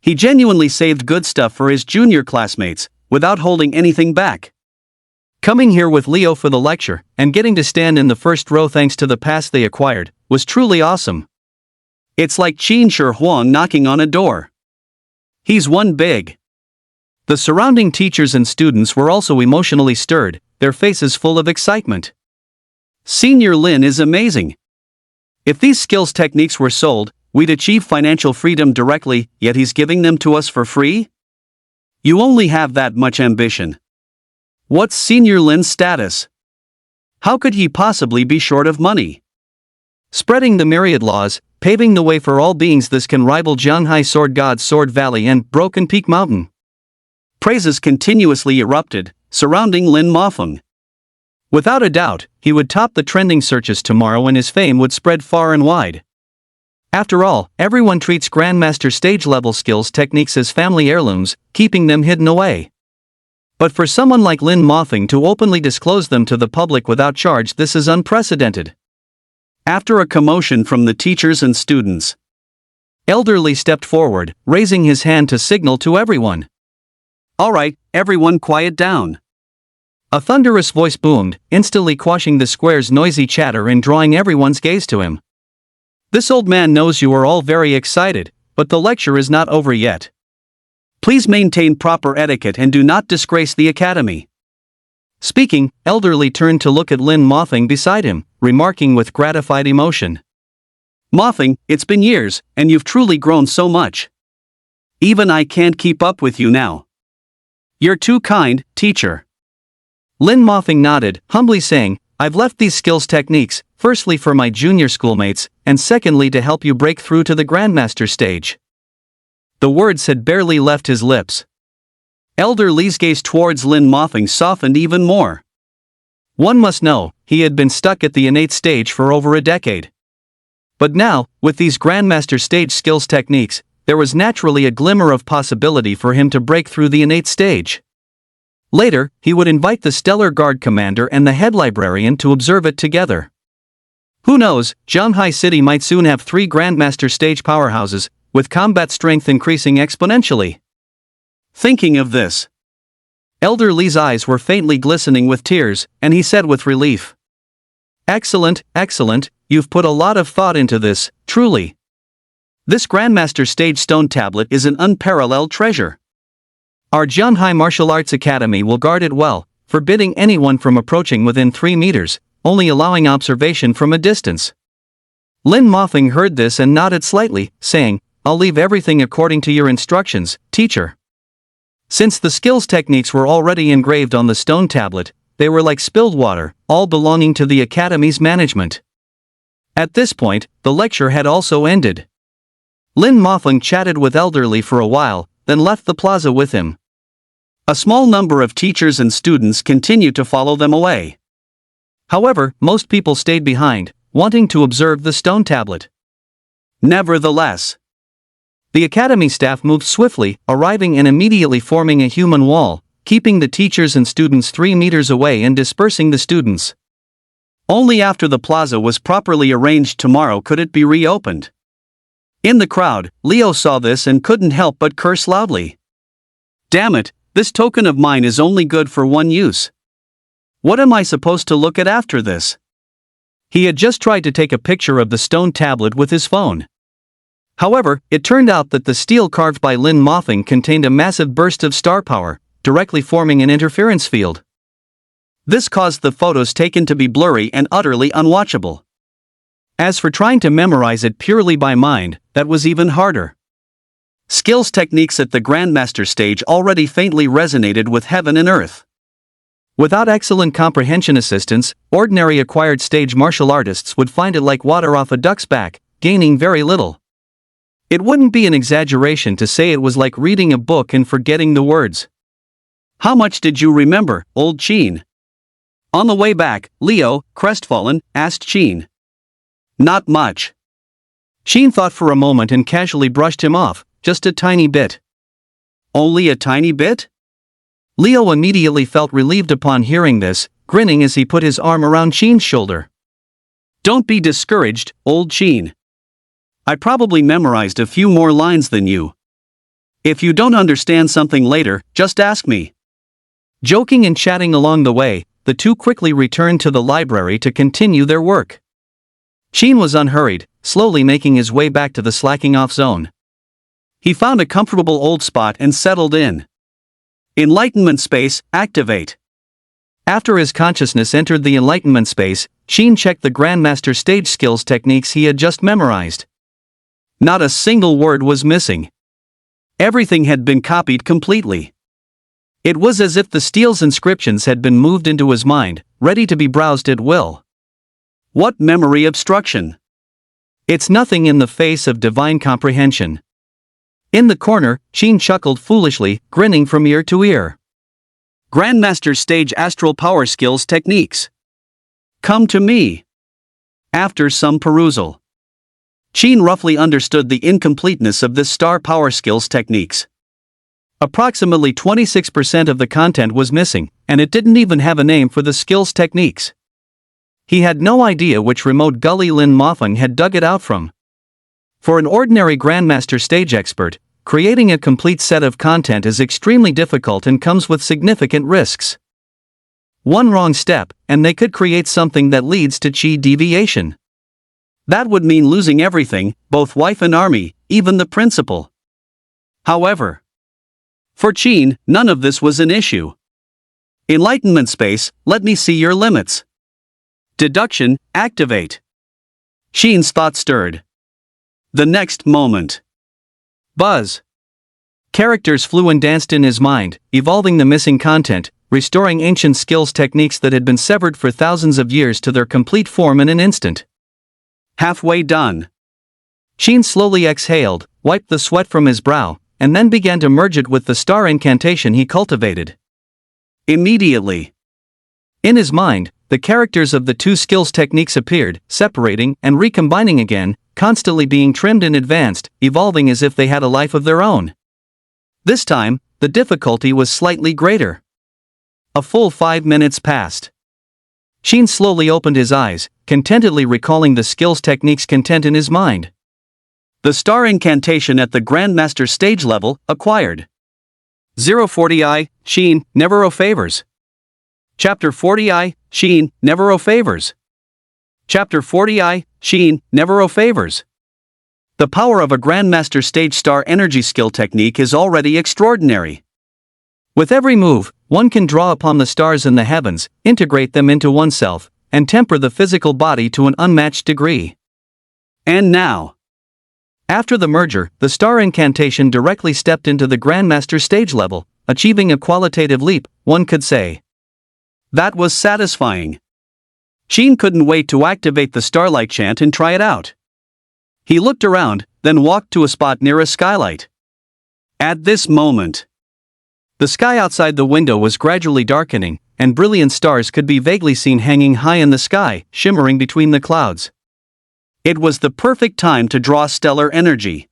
He genuinely saved good stuff for his junior classmates, without holding anything back. Coming here with Leo for the lecture, and getting to stand in the first row thanks to the pass they acquired, was truly awesome. It's like Qin Shi Huang knocking on a door. He's one big. The surrounding teachers and students were also emotionally stirred, their faces full of excitement. Senior Lin is amazing. If these skills techniques were sold, we'd achieve financial freedom directly, yet he's giving them to us for free? You only have that much ambition. What's Senior Lin's status? How could he possibly be short of money? Spreading the myriad laws, paving the way for all beings, this can rival Shanghai Sword God's Sword Valley and Broken Peak Mountain. Praises continuously erupted, surrounding Lin Mofeng. Without a doubt, he would top the trending searches tomorrow and his fame would spread far and wide. After all, everyone treats Grandmaster stage-level skills techniques as family heirlooms, keeping them hidden away. But for someone like Lin Mofeng to openly disclose them to the public without charge, this is unprecedented. After a commotion from the teachers and students, Elderly stepped forward, raising his hand to signal to everyone. "All right, everyone quiet down." A thunderous voice boomed, instantly quashing the square's noisy chatter and drawing everyone's gaze to him. "This old man knows you are all very excited, but the lecture is not over yet. Please maintain proper etiquette and do not disgrace the academy." Speaking, Elderly turned to look at Lin Mofeng beside him, remarking with gratified emotion. "Mofeng, it's been years, and you've truly grown so much. Even I can't keep up with you now. You're too kind, teacher." Lin Mofeng nodded, humbly saying, "I've left these skills techniques, firstly for my junior schoolmates, and secondly to help you break through to the Grandmaster stage." The words had barely left his lips. Elder Li's gaze towards Lin Mofeng softened even more. One must know, he had been stuck at the innate stage for over a decade. But now, with these Grandmaster stage skills techniques, there was naturally a glimmer of possibility for him to break through the innate stage. Later, he would invite the Stellar Guard commander and the head librarian to observe it together. Who knows, Shanghai City might soon have 3 Grandmaster stage powerhouses, with combat strength increasing exponentially. Thinking of this, Elder Li's eyes were faintly glistening with tears, and he said with relief, "Excellent, excellent, you've put a lot of thought into this, truly. This Grandmaster stage stone tablet is an unparalleled treasure. Our Shanghai Martial Arts Academy will guard it well, forbidding anyone from approaching within 3 meters, only allowing observation from a distance." Lin Mofeng heard this and nodded slightly, saying, "I'll leave everything according to your instructions, teacher." Since the skills techniques were already engraved on the stone tablet, they were like spilled water, all belonging to the academy's management. At this point, the lecture had also ended. Lin Mofeng chatted with Elderly for a while, then left the plaza with him. A small number of teachers and students continued to follow them away. However, most people stayed behind, wanting to observe the stone tablet. Nevertheless, the academy staff moved swiftly, arriving and immediately forming a human wall, keeping the teachers and students 3 meters away and dispersing the students. Only after the plaza was properly arranged tomorrow could it be reopened. In the crowd, Leo saw this and couldn't help but curse loudly. "Damn it, this token of mine is only good for one use. What am I supposed to look at after this? He had just tried to take a picture of the stone tablet with his phone. However, it turned out that the steel carved by Lin Mothing contained a massive burst of star power, directly forming an interference field. This caused the photos taken to be blurry and utterly unwatchable. As for trying to memorize it purely by mind, that was even harder. Skills techniques at the Grandmaster stage already faintly resonated with heaven and earth. Without excellent comprehension assistance, ordinary acquired stage martial artists would find it like water off a duck's back, gaining very little. It wouldn't be an exaggeration to say it was like reading a book and forgetting the words. "How much did you remember, old Sheen?" On the way back, Leo, crestfallen, asked Sheen. "Not much." Sheen thought for a moment and casually brushed him off, "Just a tiny bit." "Only a tiny bit?" Leo immediately felt relieved upon hearing this, grinning as he put his arm around Sheen's shoulder. "Don't be discouraged, old Sheen. I probably memorized a few more lines than you. If you don't understand something later, just ask me." Joking and chatting along the way, the two quickly returned to the library to continue their work. Sheen was unhurried, slowly making his way back to the slacking off zone. He found a comfortable old spot and settled in. Enlightenment space, activate. After his consciousness entered the enlightenment space, Sheen checked the Grandmaster stage skills techniques he had just memorized. Not a single word was missing. Everything had been copied completely. It was as if the steel's inscriptions had been moved into his mind, ready to be browsed at will. What memory obstruction! It's nothing in the face of divine comprehension. In the corner, Sheen chuckled foolishly, grinning from ear to ear. Grandmaster stage astral power skills techniques. Come to me. After some perusal, Sheen roughly understood the incompleteness of this star power skills techniques. Approximately 26% of the content was missing, and it didn't even have a name for the skills techniques. He had no idea which remote gully Lin Mothing had dug it out from. For an ordinary Grandmaster stage expert, creating a complete set of content is extremely difficult and comes with significant risks. One wrong step, and they could create something that leads to chi deviation. That would mean losing everything, both wife and army, even the principal. However, for Sheen, none of this was an issue. Enlightenment space, let me see your limits. Deduction, activate. Sheen's thought stirred. The next moment. Buzz. Characters flew and danced in his mind, evolving the missing content, restoring ancient skills techniques that had been severed for thousands of years to their complete form in an instant. Halfway done. Sheen slowly exhaled, wiped the sweat from his brow, and then began to merge it with the star incantation he cultivated. Immediately. In his mind, the characters of the two skills techniques appeared, separating and recombining again, constantly being trimmed and advanced, evolving as if they had a life of their own. This time, the difficulty was slightly greater. A full 5 minutes passed. Sheen slowly opened his eyes, contentedly recalling the skills techniques content in his mind. The star incantation at the Grandmaster stage level, acquired. 040I, Sheen, never o favors. Chapter 40I, Sheen, never o favors. Chapter 40I, Sheen, never o favors. The power of a Grandmaster stage star energy skill technique is already extraordinary. With every move, one can draw upon the stars in the heavens, integrate them into oneself, and temper the physical body to an unmatched degree. And now, after the merger, the star incantation directly stepped into the Grandmaster stage level, achieving a qualitative leap, one could say. That was satisfying. Sheen couldn't wait to activate the Starlight chant and try it out. He looked around, then walked to a spot near a skylight. At this moment, the sky outside the window was gradually darkening, and brilliant stars could be vaguely seen hanging high in the sky, shimmering between the clouds. It was the perfect time to draw stellar energy.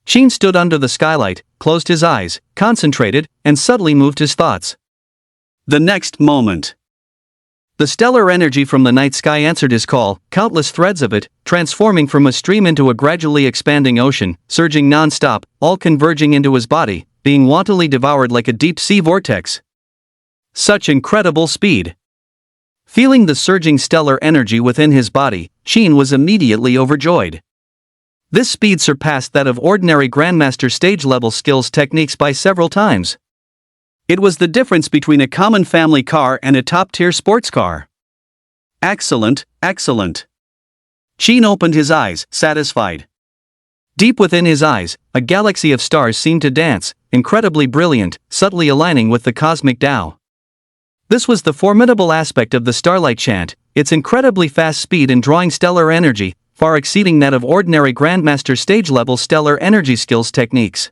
Sheen stood under the skylight, closed his eyes, concentrated, and subtly moved his thoughts. The next moment, the stellar energy from the night sky answered his call, countless threads of it, transforming from a stream into a gradually expanding ocean, surging non-stop, all converging into his body, being wantonly devoured like a deep-sea vortex. Such incredible speed! Feeling the surging stellar energy within his body, Qin was immediately overjoyed. This speed surpassed that of ordinary Grandmaster stage-level skills techniques by several times. It was the difference between a common family car and a top-tier sports car. Excellent, excellent. Qin opened his eyes, satisfied. Deep within his eyes, a galaxy of stars seemed to dance, incredibly brilliant, subtly aligning with the cosmic Tao. This was the formidable aspect of the Starlight Chant, its incredibly fast speed in drawing stellar energy, far exceeding that of ordinary Grandmaster stage-level stellar energy skills techniques.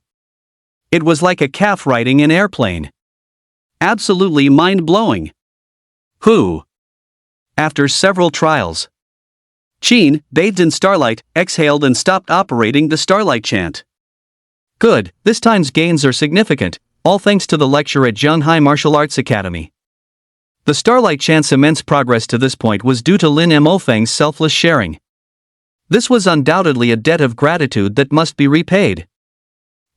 It was like a calf riding an airplane. Absolutely mind-blowing. After several trials, Qin, bathed in starlight, exhaled and stopped operating the Starlight Chant. Good, this time's gains are significant, all thanks to the lecture at Zhanghai Martial Arts Academy. The Starlight Chant's immense progress to this point was due to Lin Mofeng's selfless sharing. This was undoubtedly a debt of gratitude that must be repaid.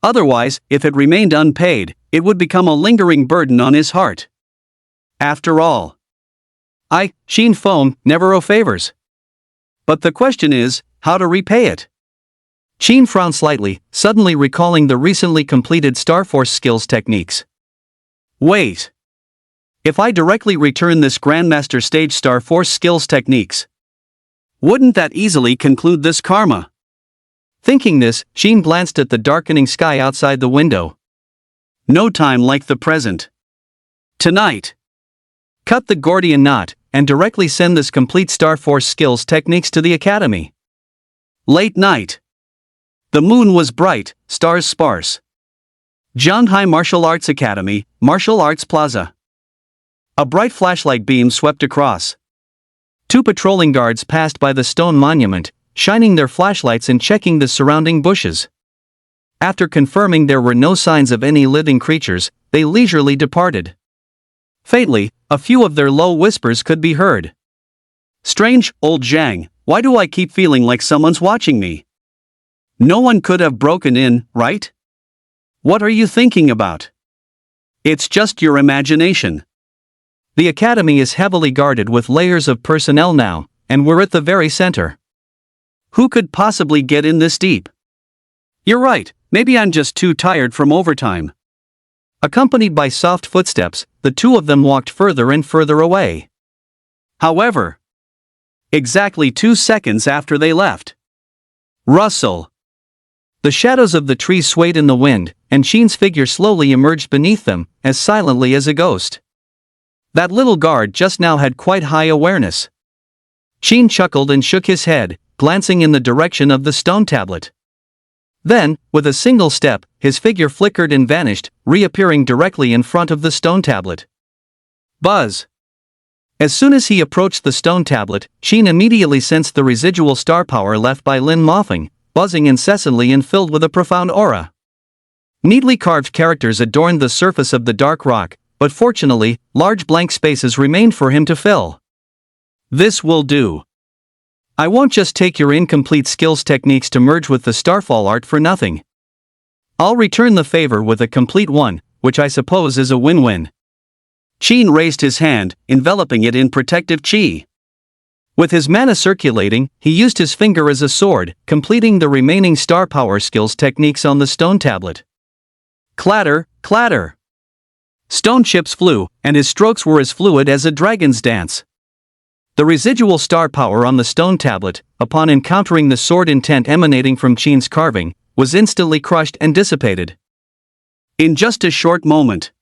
Otherwise, if it remained unpaid, it would become a lingering burden on his heart. After all, Qin Feng, never owe favors. But the question is, how to repay it? Qin frowned slightly, suddenly recalling the recently completed Star Force skills techniques. Wait. If I directly return this Grandmaster Stage Star Force skills techniques, wouldn't that easily conclude this karma? Thinking this, Qin glanced at the darkening sky outside the window. No time like the present. Tonight. Cut the Gordian knot, and directly send this complete Star Force skills techniques to the Academy. Late night. The moon was bright, stars sparse. Zhanghai Martial Arts Academy, Martial Arts Plaza. A bright flashlight beam swept across. 2 patrolling guards passed by the stone monument, shining their flashlights and checking the surrounding bushes. After confirming there were no signs of any living creatures, they leisurely departed. Faintly, a few of their low whispers could be heard. Strange, old Zhang, why do I keep feeling like someone's watching me? No one could have broken in, right? What are you thinking about? It's just your imagination. The Academy is heavily guarded with layers of personnel now, and we're at the very center. Who could possibly get in this deep? You're right, maybe I'm just too tired from overtime. Accompanied by soft footsteps, the two of them walked further and further away. However, exactly 2 seconds after they left, rustle. The shadows of the trees swayed in the wind, and Qin's figure slowly emerged beneath them, as silently as a ghost. That little guard just now had quite high awareness. Qin chuckled and shook his head, glancing in the direction of the stone tablet. Then, with a single step, his figure flickered and vanished, reappearing directly in front of the stone tablet. Buzz! As soon as he approached the stone tablet, Qin immediately sensed the residual star power left by Lin Mofeng, buzzing incessantly and filled with a profound aura. Neatly carved characters adorned the surface of the dark rock, but fortunately, large blank spaces remained for him to fill. This will do. I won't just take your incomplete skills techniques to merge with the starfall art for nothing. I'll return the favor with a complete one, which I suppose is a win-win. Qin raised his hand, enveloping it in protective qi. With his mana circulating, he used his finger as a sword, completing the remaining star power skills techniques on the stone tablet. Clatter, clatter. Stone chips flew, and his strokes were as fluid as a dragon's dance. The residual star power on the stone tablet, upon encountering the sword intent emanating from Qin's carving, was instantly crushed and dissipated. In just a short moment,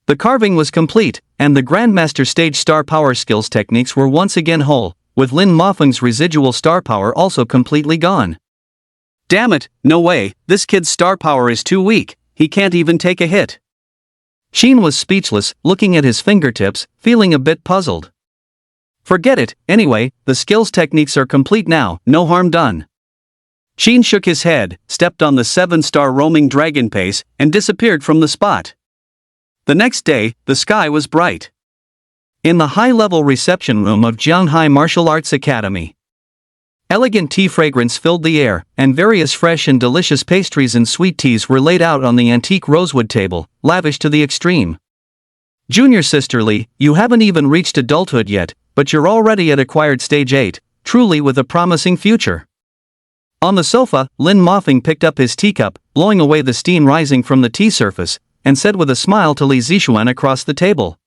the carving was complete, and the Grandmaster Stage star power skills techniques were once again whole, with Lin Mofeng's residual star power also completely gone. Damn it, no way, this kid's star power is too weak, he can't even take a hit. Qin was speechless, looking at his fingertips, feeling a bit puzzled. Forget it, anyway, the skills techniques are complete now, no harm done. Qin shook his head, stepped on the 7-star roaming dragon pace, and disappeared from the spot. The next day, the sky was bright. In the high-level reception room of Zhanghai Martial Arts Academy, elegant tea fragrance filled the air, and various fresh and delicious pastries and sweet teas were laid out on the antique rosewood table, lavish to the extreme. Junior sisterly, you haven't even reached adulthood yet,
but you're already at acquired stage 8, truly with a promising future. On the sofa, Lin Mofeng picked up his teacup, blowing away the steam rising from the tea surface, and said with a smile to Li Zixuan across the table.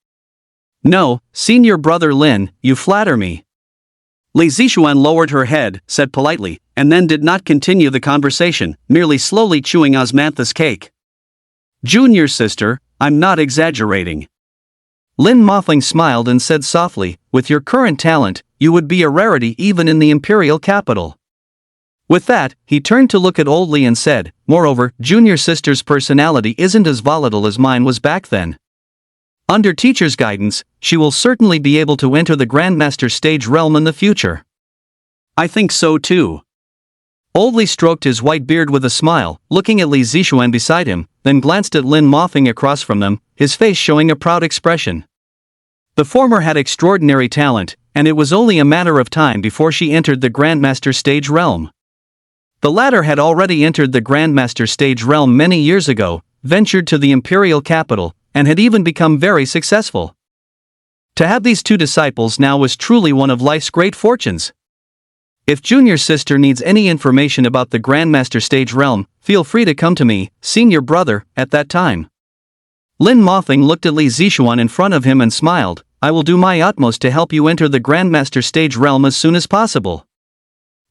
No, senior brother Lin, you flatter me. Li Zixuan lowered her head, said politely, and then did not continue the conversation, merely slowly chewing osmanthus cake. Junior sister, I'm not exaggerating. Lin Mofeng smiled and said softly, with your current talent, you would be a rarity even in the imperial capital. With that, he turned to look at old Li and said, moreover, junior sister's personality isn't as volatile as mine was back then. Under teacher's guidance, she will certainly be able to enter the Grandmaster stage realm in the future. I think so too. Old Li stroked his white beard with a smile, looking at Li Zixuan beside him, then glanced at Lin Mofeng across from them, his face showing a proud expression. The former had extraordinary talent, and it was only a matter of time before she entered the Grandmaster stage realm. The latter had already entered the Grandmaster stage realm many years ago, ventured to the imperial capital, and had even become very successful. To have these two disciples now was truly one of life's great fortunes. If junior sister needs any information about the Grandmaster stage realm, feel free to come to me, senior brother, at that time. Lin Mofeng looked at Li Zixuan in front of him and smiled, I will do my utmost to help you enter the Grandmaster stage realm as soon as possible.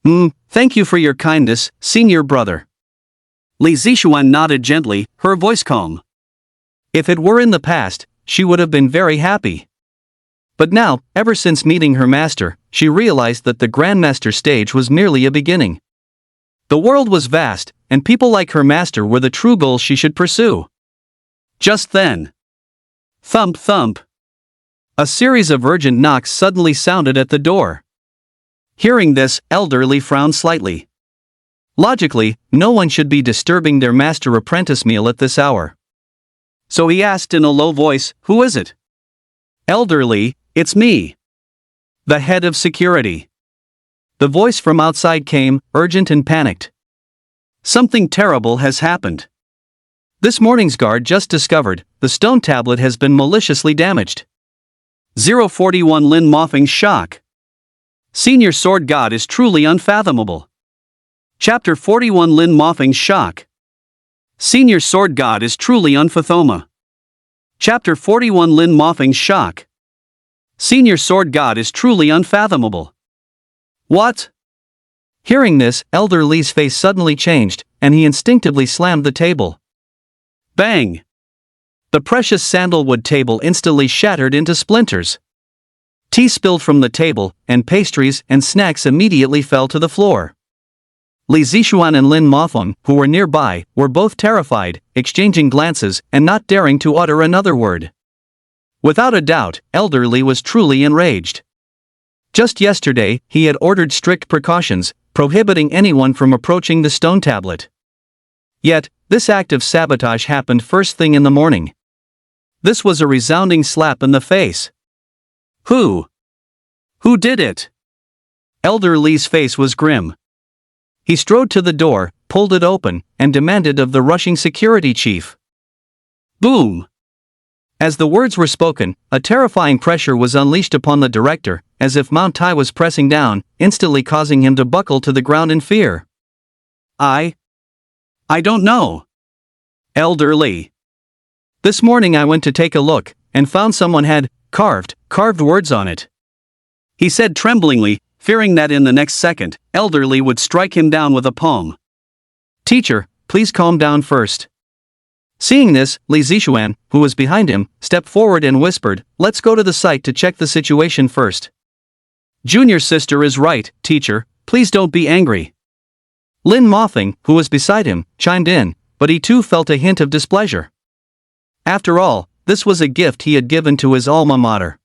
Thank you for your kindness, senior brother. Li Zixuan nodded gently, her voice calm. If it were in the past, she would have been very happy. But now, ever since meeting her master, she realized that the Grandmaster stage was merely a beginning. The world was vast, and people like her master were the true goal she should pursue. Just then. Thump thump. A series of urgent knocks suddenly sounded at the door. Hearing this, Elder Li frowned slightly. Logically, no one should be disturbing their master-apprentice meal at this hour. So he asked in a low voice, who is it? Elder Li, it's me. The head of security. The voice from outside came, urgent and panicked. Something terrible has happened. This morning's guard just discovered, the stone tablet has been maliciously damaged. 041 Lin Mofeng's shock. Senior sword god is truly unfathomable. Chapter 41 Lin Mofeng's shock. Senior sword god is truly unfathoma. Chapter 41 Lin Mofeng's shock. Senior sword god is truly unfathomable. What? Hearing this, Elder Li's face suddenly changed, and he instinctively slammed the table. Bang! The precious sandalwood table instantly shattered into splinters. Tea spilled from the table, and pastries and snacks immediately fell to the floor. Li Zixuan and Lin Mofeng, who were nearby, were both terrified, exchanging glances and not daring to utter another word. Without a doubt, Elder Li was truly enraged. Just yesterday, he had ordered strict precautions, prohibiting anyone from approaching the stone tablet. Yet, this act of sabotage happened first thing in the morning. This was a resounding slap in the face. Who did it? Elder Li's face was grim. He strode to the door, pulled it open, and demanded of the rushing security chief. Boom! As the words were spoken, a terrifying pressure was unleashed upon the director, as if Mount Tai was pressing down, instantly causing him to buckle to the ground in fear. I don't know. Elder Li. This morning I went to take a look, and found someone had carved words on it. He said tremblingly, fearing that in the next second, Elder Li would strike him down with a palm. Teacher, please calm down first. Seeing this, Li Zixuan, who was behind him, stepped forward and whispered, let's go to the site to check the situation first. Junior sister is right, teacher, please don't be angry. Lin Mofeng, who was beside him, chimed in, but he too felt a hint of displeasure. After all, this was a gift he had given to his alma mater.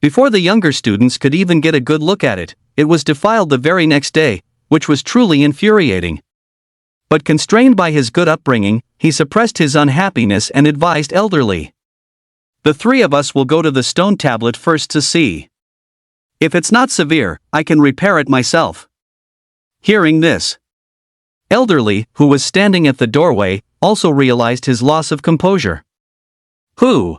Before the younger students could even get a good look at it, it was defiled the very next day, which was truly infuriating. But constrained by his good upbringing, he suppressed his unhappiness and advised Elder Li. The three of us will go to the stone tablet first to see. If it's not severe, I can repair it myself. Hearing this, Elder Li, who was standing at the doorway, also realized his loss of composure. Who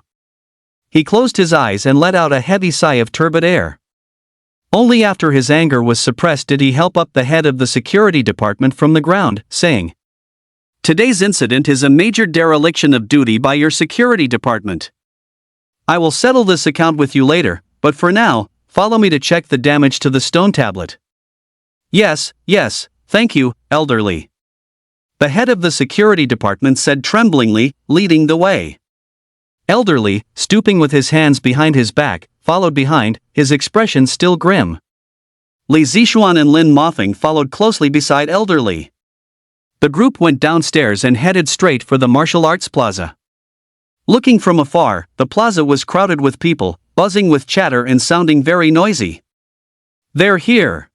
He closed his eyes and let out a heavy sigh of turbid air. Only after his anger was suppressed did he help up the head of the security department from the ground, saying, "Today's incident is a major dereliction of duty by your security department. I will settle this account with you later, but for now, follow me to check the damage to the stone tablet." Yes, thank you, elderly," the head of the security department said tremblingly, leading the way. Elderly, stooping with his hands behind his back, followed behind, his expression still grim. Li Zixuan and Lin Mothing followed closely beside Elderly. The group went downstairs and headed straight for the martial arts plaza. Looking from afar, the plaza was crowded with people, buzzing with chatter and sounding very noisy. "They're here.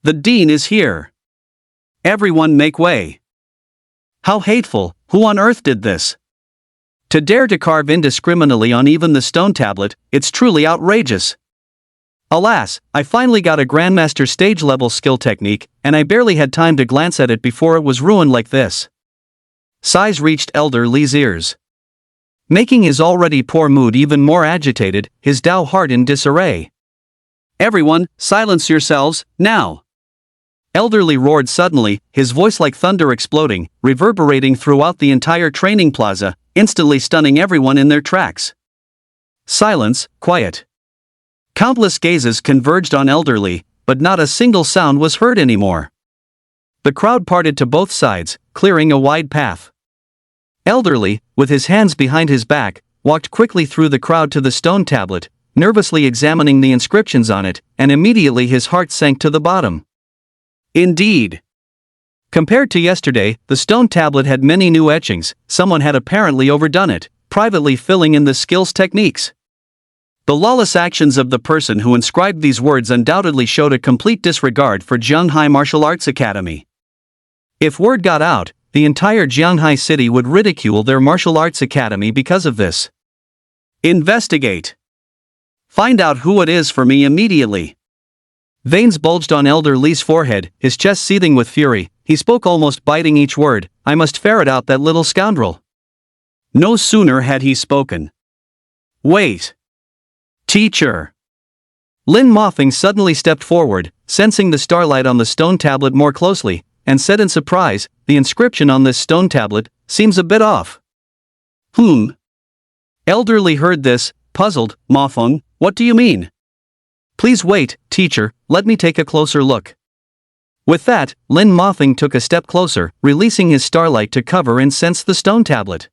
The dean is here. Everyone make way. How hateful, who on earth did this? To dare to carve indiscriminately on even the stone tablet, it's truly outrageous. Alas, I finally got a Grandmaster stage-level skill technique, and I barely had time to glance at it before it was ruined like this." Sighs reached Elder Li's ears. Making his already poor mood even more agitated, his Dao heart in disarray. "Everyone, silence yourselves, now!" Elderly roared suddenly, his voice like thunder exploding, reverberating throughout the entire training plaza, instantly stunning everyone in their tracks. Silence, quiet. Countless gazes converged on Elderly, but not a single sound was heard anymore. The crowd parted to both sides, clearing a wide path. Elderly, with his hands behind his back, walked quickly through the crowd to the stone tablet, nervously examining the inscriptions on it, and immediately his heart sank to the bottom. Indeed. Compared to yesterday, the stone tablet had many new etchings. Someone had apparently overdone it, privately filling in the skills techniques. The lawless actions of the person who inscribed these words undoubtedly showed a complete disregard for Jianghai Martial Arts Academy. If word got out, the entire Jianghai city would ridicule their martial arts academy because of this. Investigate. Find out who it is for me immediately. Veins bulged on Elder Li's forehead, his chest seething with fury. He spoke almost biting each word. "I must ferret out that little scoundrel." No sooner had he spoken. "Wait. Teacher." Lin Mothing suddenly stepped forward, sensing the starlight on the stone tablet more closely, and said in surprise, "The inscription on this stone tablet seems a bit off." Elderly heard this, puzzled. "Mothing, what do you mean?" "Please wait, teacher, let me take a closer look." With that, Lin Mothing took a step closer, releasing his starlight to cover and sense the stone tablet.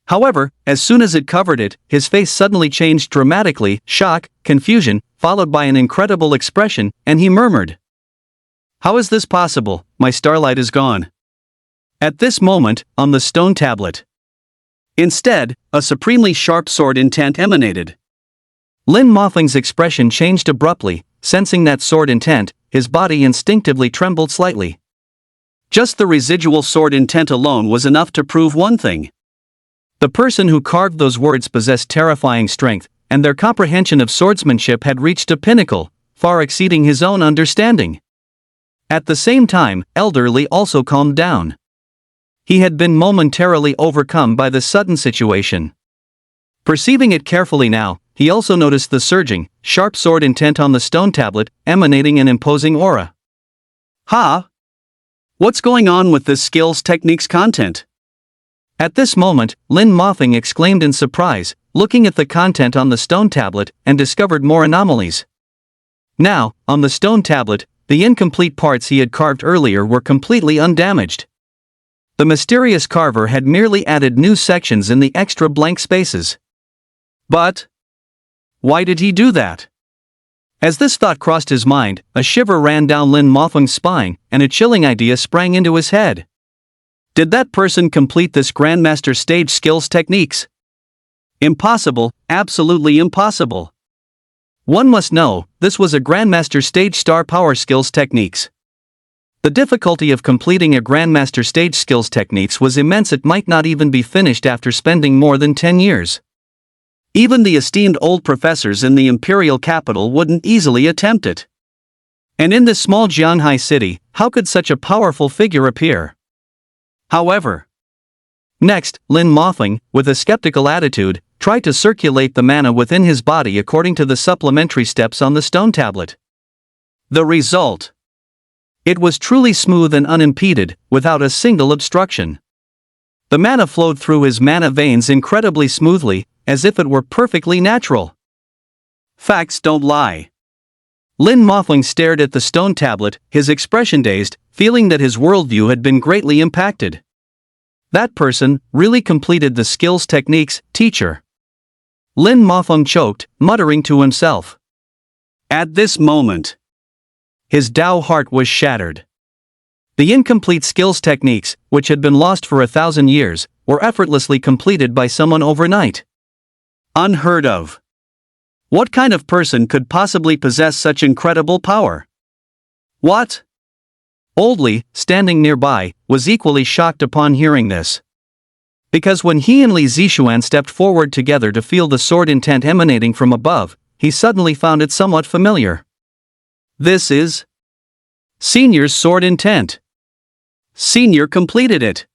However, as soon as it covered it, his face suddenly changed dramatically, shock, confusion, followed by an incredible expression, and he murmured, "How is this possible? My starlight is gone." At this moment, on the stone tablet. Instead, a supremely sharp sword intent emanated. Lin Mothing's expression changed abruptly, sensing that sword intent, his body instinctively trembled slightly. Just the residual sword intent alone was enough to prove one thing. The person who carved those words possessed terrifying strength, and their comprehension of swordsmanship had reached a pinnacle, far exceeding his own understanding. At the same time, Elderly also calmed down. He had been momentarily overcome by the sudden situation. Perceiving it carefully now, he also noticed the surging, sharp sword intent on the stone tablet, emanating an imposing aura. "Ha! What's going on with this skills techniques content?" At this moment, Lin Mothing exclaimed in surprise, looking at the content on the stone tablet, and discovered more anomalies. Now, on the stone tablet, the incomplete parts he had carved earlier were completely undamaged. The mysterious carver had merely added new sections in the extra blank spaces. But why did he do that? As this thought crossed his mind, a shiver ran down Lin Mothing's spine, and a chilling idea sprang into his head. Did that person complete this Grandmaster stage skills techniques? Impossible, absolutely impossible. One must know, this was a Grandmaster stage star power skills techniques. The difficulty of completing a Grandmaster stage skills techniques was immense. It might not even be finished after spending more than 10 years. Even the esteemed old professors in the imperial capital wouldn't easily attempt it. And in this small Jianghai city, how could such a powerful figure appear? However, next, Lin Mothing, with a skeptical attitude, tried to circulate the mana within his body according to the supplementary steps on the stone tablet. The result? It was truly smooth and unimpeded, without a single obstruction. The mana flowed through his mana veins incredibly smoothly, as if it were perfectly natural. Facts don't lie. Lin Mothling stared at the stone tablet, his expression dazed, feeling that his worldview had been greatly impacted. That person really completed the skills techniques, teacher. Lin Mothling choked, muttering to himself. At this moment, his Tao heart was shattered. The incomplete skills techniques, which had been lost for 1,000 years, were effortlessly completed by someone overnight. Unheard of. What kind of person could possibly possess such incredible power? What? Old Li, standing nearby, was equally shocked upon hearing this. Because when he and Li Zixuan stepped forward together to feel the sword intent emanating from above, he suddenly found it somewhat familiar. This is Senior's sword intent. Senior completed it.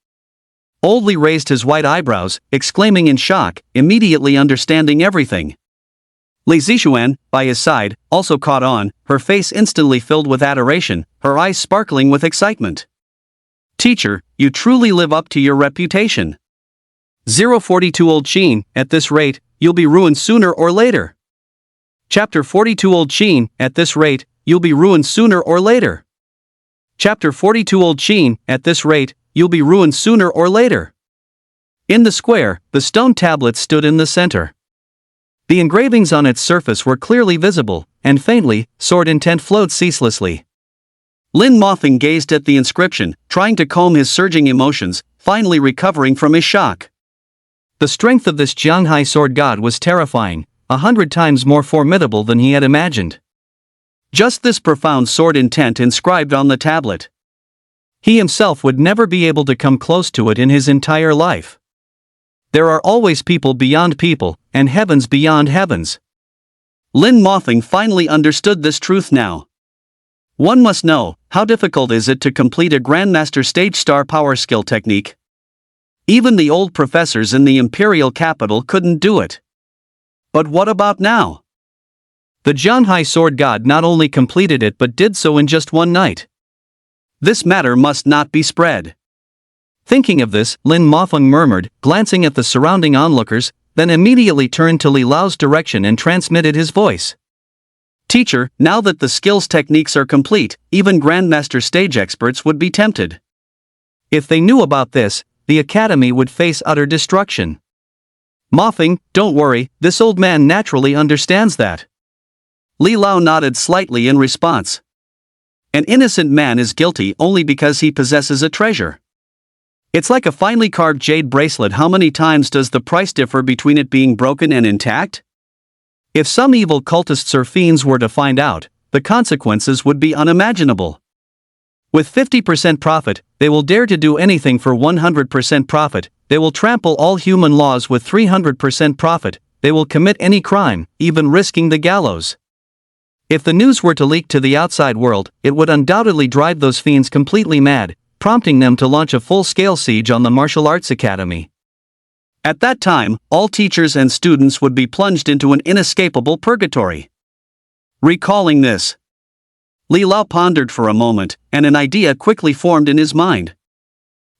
Old Li raised his white eyebrows, exclaiming in shock, immediately understanding everything. Li Zixuan, by his side, also caught on, her face instantly filled with adoration, her eyes sparkling with excitement. Teacher, you truly live up to your reputation. 042 Old Sheen, at this rate, you'll be ruined sooner or later. Chapter 42 Old Sheen, at this rate, you'll be ruined sooner or later. Chapter 42 Old Sheen, at this rate, you'll be ruined sooner or later. In the square, the stone tablet stood in the center. The engravings on its surface were clearly visible, and faintly, sword intent flowed ceaselessly. Lin Mothling gazed at the inscription, trying to calm his surging emotions, finally recovering from his shock. The strength of this Jianghai sword god was terrifying, 100 times more formidable than he had imagined. Just this profound sword intent inscribed on the tablet. He himself would never be able to come close to it in his entire life. There are always people beyond people, and heavens beyond heavens. Lin Mothling finally understood this truth now. One must know, how difficult is it to complete a Grandmaster stage star power skill technique? Even the old professors in the imperial capital couldn't do it. But what about now? The Jianghai sword god not only completed it but did so in just one night. This matter must not be spread. Thinking of this, Lin Mothling murmured, glancing at the surrounding onlookers, then immediately turned to Li Lao's direction and transmitted his voice. Teacher, now that the skills techniques are complete, even Grandmaster stage experts would be tempted. If they knew about this, the academy would face utter destruction. Mothling, don't worry, this old man naturally understands that. Li Lao nodded slightly in response. An innocent man is guilty only because he possesses a treasure. It's like a finely carved jade bracelet. How many times does the price differ between it being broken and intact? If some evil cultists or fiends were to find out, the consequences would be unimaginable. With 50% profit, they will dare to do anything for 100% profit, they will trample all human laws with 300% profit, they will commit any crime, even risking the gallows. If the news were to leak to the outside world, it would undoubtedly drive those fiends completely mad, prompting them to launch a full-scale siege on the martial arts academy. At that time, all teachers and students would be plunged into an inescapable purgatory. Recalling this, Li Lao pondered for a moment, and an idea quickly formed in his mind.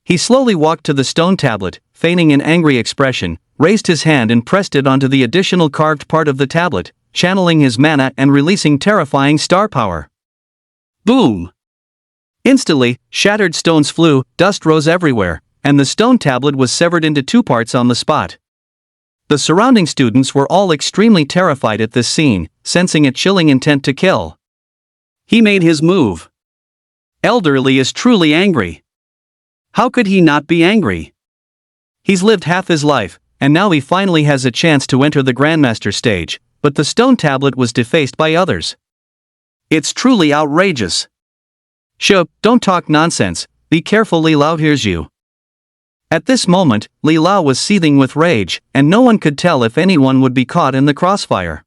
He slowly walked to the stone tablet, feigning an angry expression, raised his hand and pressed it onto the additional carved part of the tablet, channeling his mana and releasing terrifying star power. Boom! Instantly, shattered stones flew, dust rose everywhere, and the stone tablet was severed into two parts on the spot. The surrounding students were all extremely terrified at this scene, sensing a chilling intent to kill. He made his move. Elder Li is truly angry. How could he not be angry? He's lived half his life, and now he finally has a chance to enter the Grandmaster stage, but the stone tablet was defaced by others. It's truly outrageous. Shh, don't talk nonsense, be careful, Li Lao hears you. At this moment, Li Lao was seething with rage, and no one could tell if anyone would be caught in the crossfire.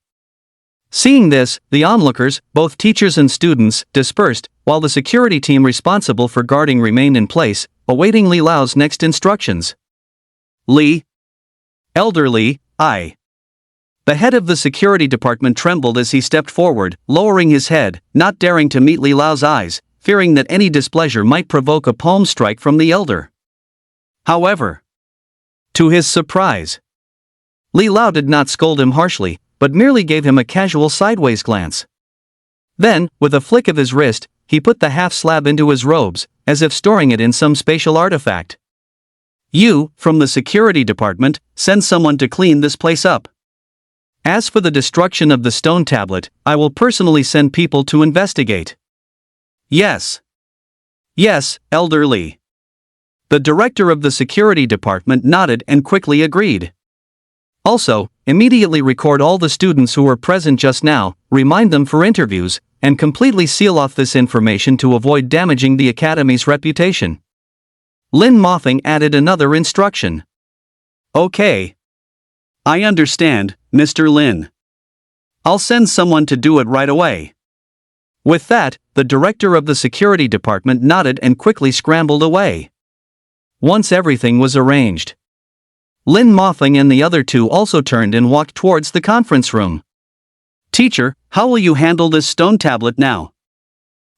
Seeing this, the onlookers, both teachers and students, dispersed, while the security team responsible for guarding remained in place, awaiting Li Lao's next instructions. Li, Elder Li,
I. The head of the security department trembled as he stepped forward, lowering his head, not daring to meet Li Lao's eyes, fearing that any displeasure might provoke a palm strike from the elder. However, to his surprise, Li Lao did not scold him harshly, but merely gave him a casual sideways glance. Then, with a flick of his wrist, he put the half-slab into his robes, as if storing it in some spatial artifact. You, from the security department, send someone to clean this place up. As for the destruction of the stone tablet, I will personally send people to investigate. Yes. Yes, Elder Li. The director of the security department nodded and quickly agreed. Also, immediately record all the students who were present just now, remind them for interviews, and completely seal off this information to avoid damaging the academy's reputation. Lin Mothing added another instruction. Okay. I understand, Mr. Lin. I'll send someone to do it right away. With that, the director of the security department nodded and quickly scrambled away. Once everything was arranged, Lin Mothing and the other two also turned and walked towards the conference room. Teacher, how will you handle this stone tablet now?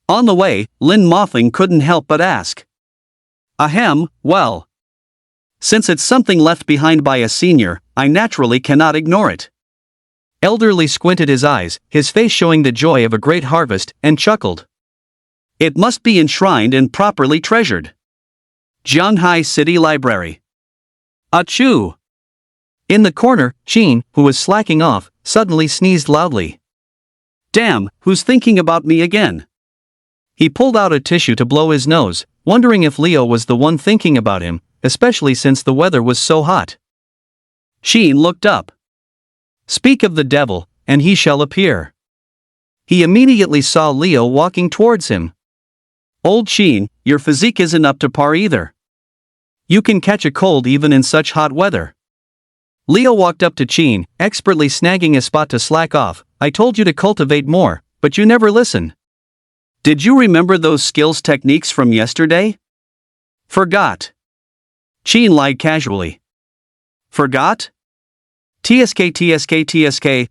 On the way, Lin Mothing couldn't help but ask. Ahem, well. Since it's something left behind by a senior, I naturally cannot ignore it. Elderly squinted his eyes, his face showing the joy of a great harvest, and chuckled. It must be enshrined and properly treasured. Jianghai City Library. Achoo! In the corner, Qin, who was slacking off, suddenly sneezed loudly. Damn, who's thinking about me again? He pulled out a tissue to blow his nose, wondering if Leo was the one thinking about him, especially since the weather was so hot. Qin looked up. Speak of the devil, and he shall appear. He immediately saw Leo walking towards him. Old Qin, your physique isn't up to par either. You can catch a cold even in such hot weather. Leo walked up to Qin, expertly snagging a spot to slack off. I told you to cultivate more, but you never listen. Did you remember those skills techniques from yesterday? Forgot. Qin lied casually. Forgot? TSK,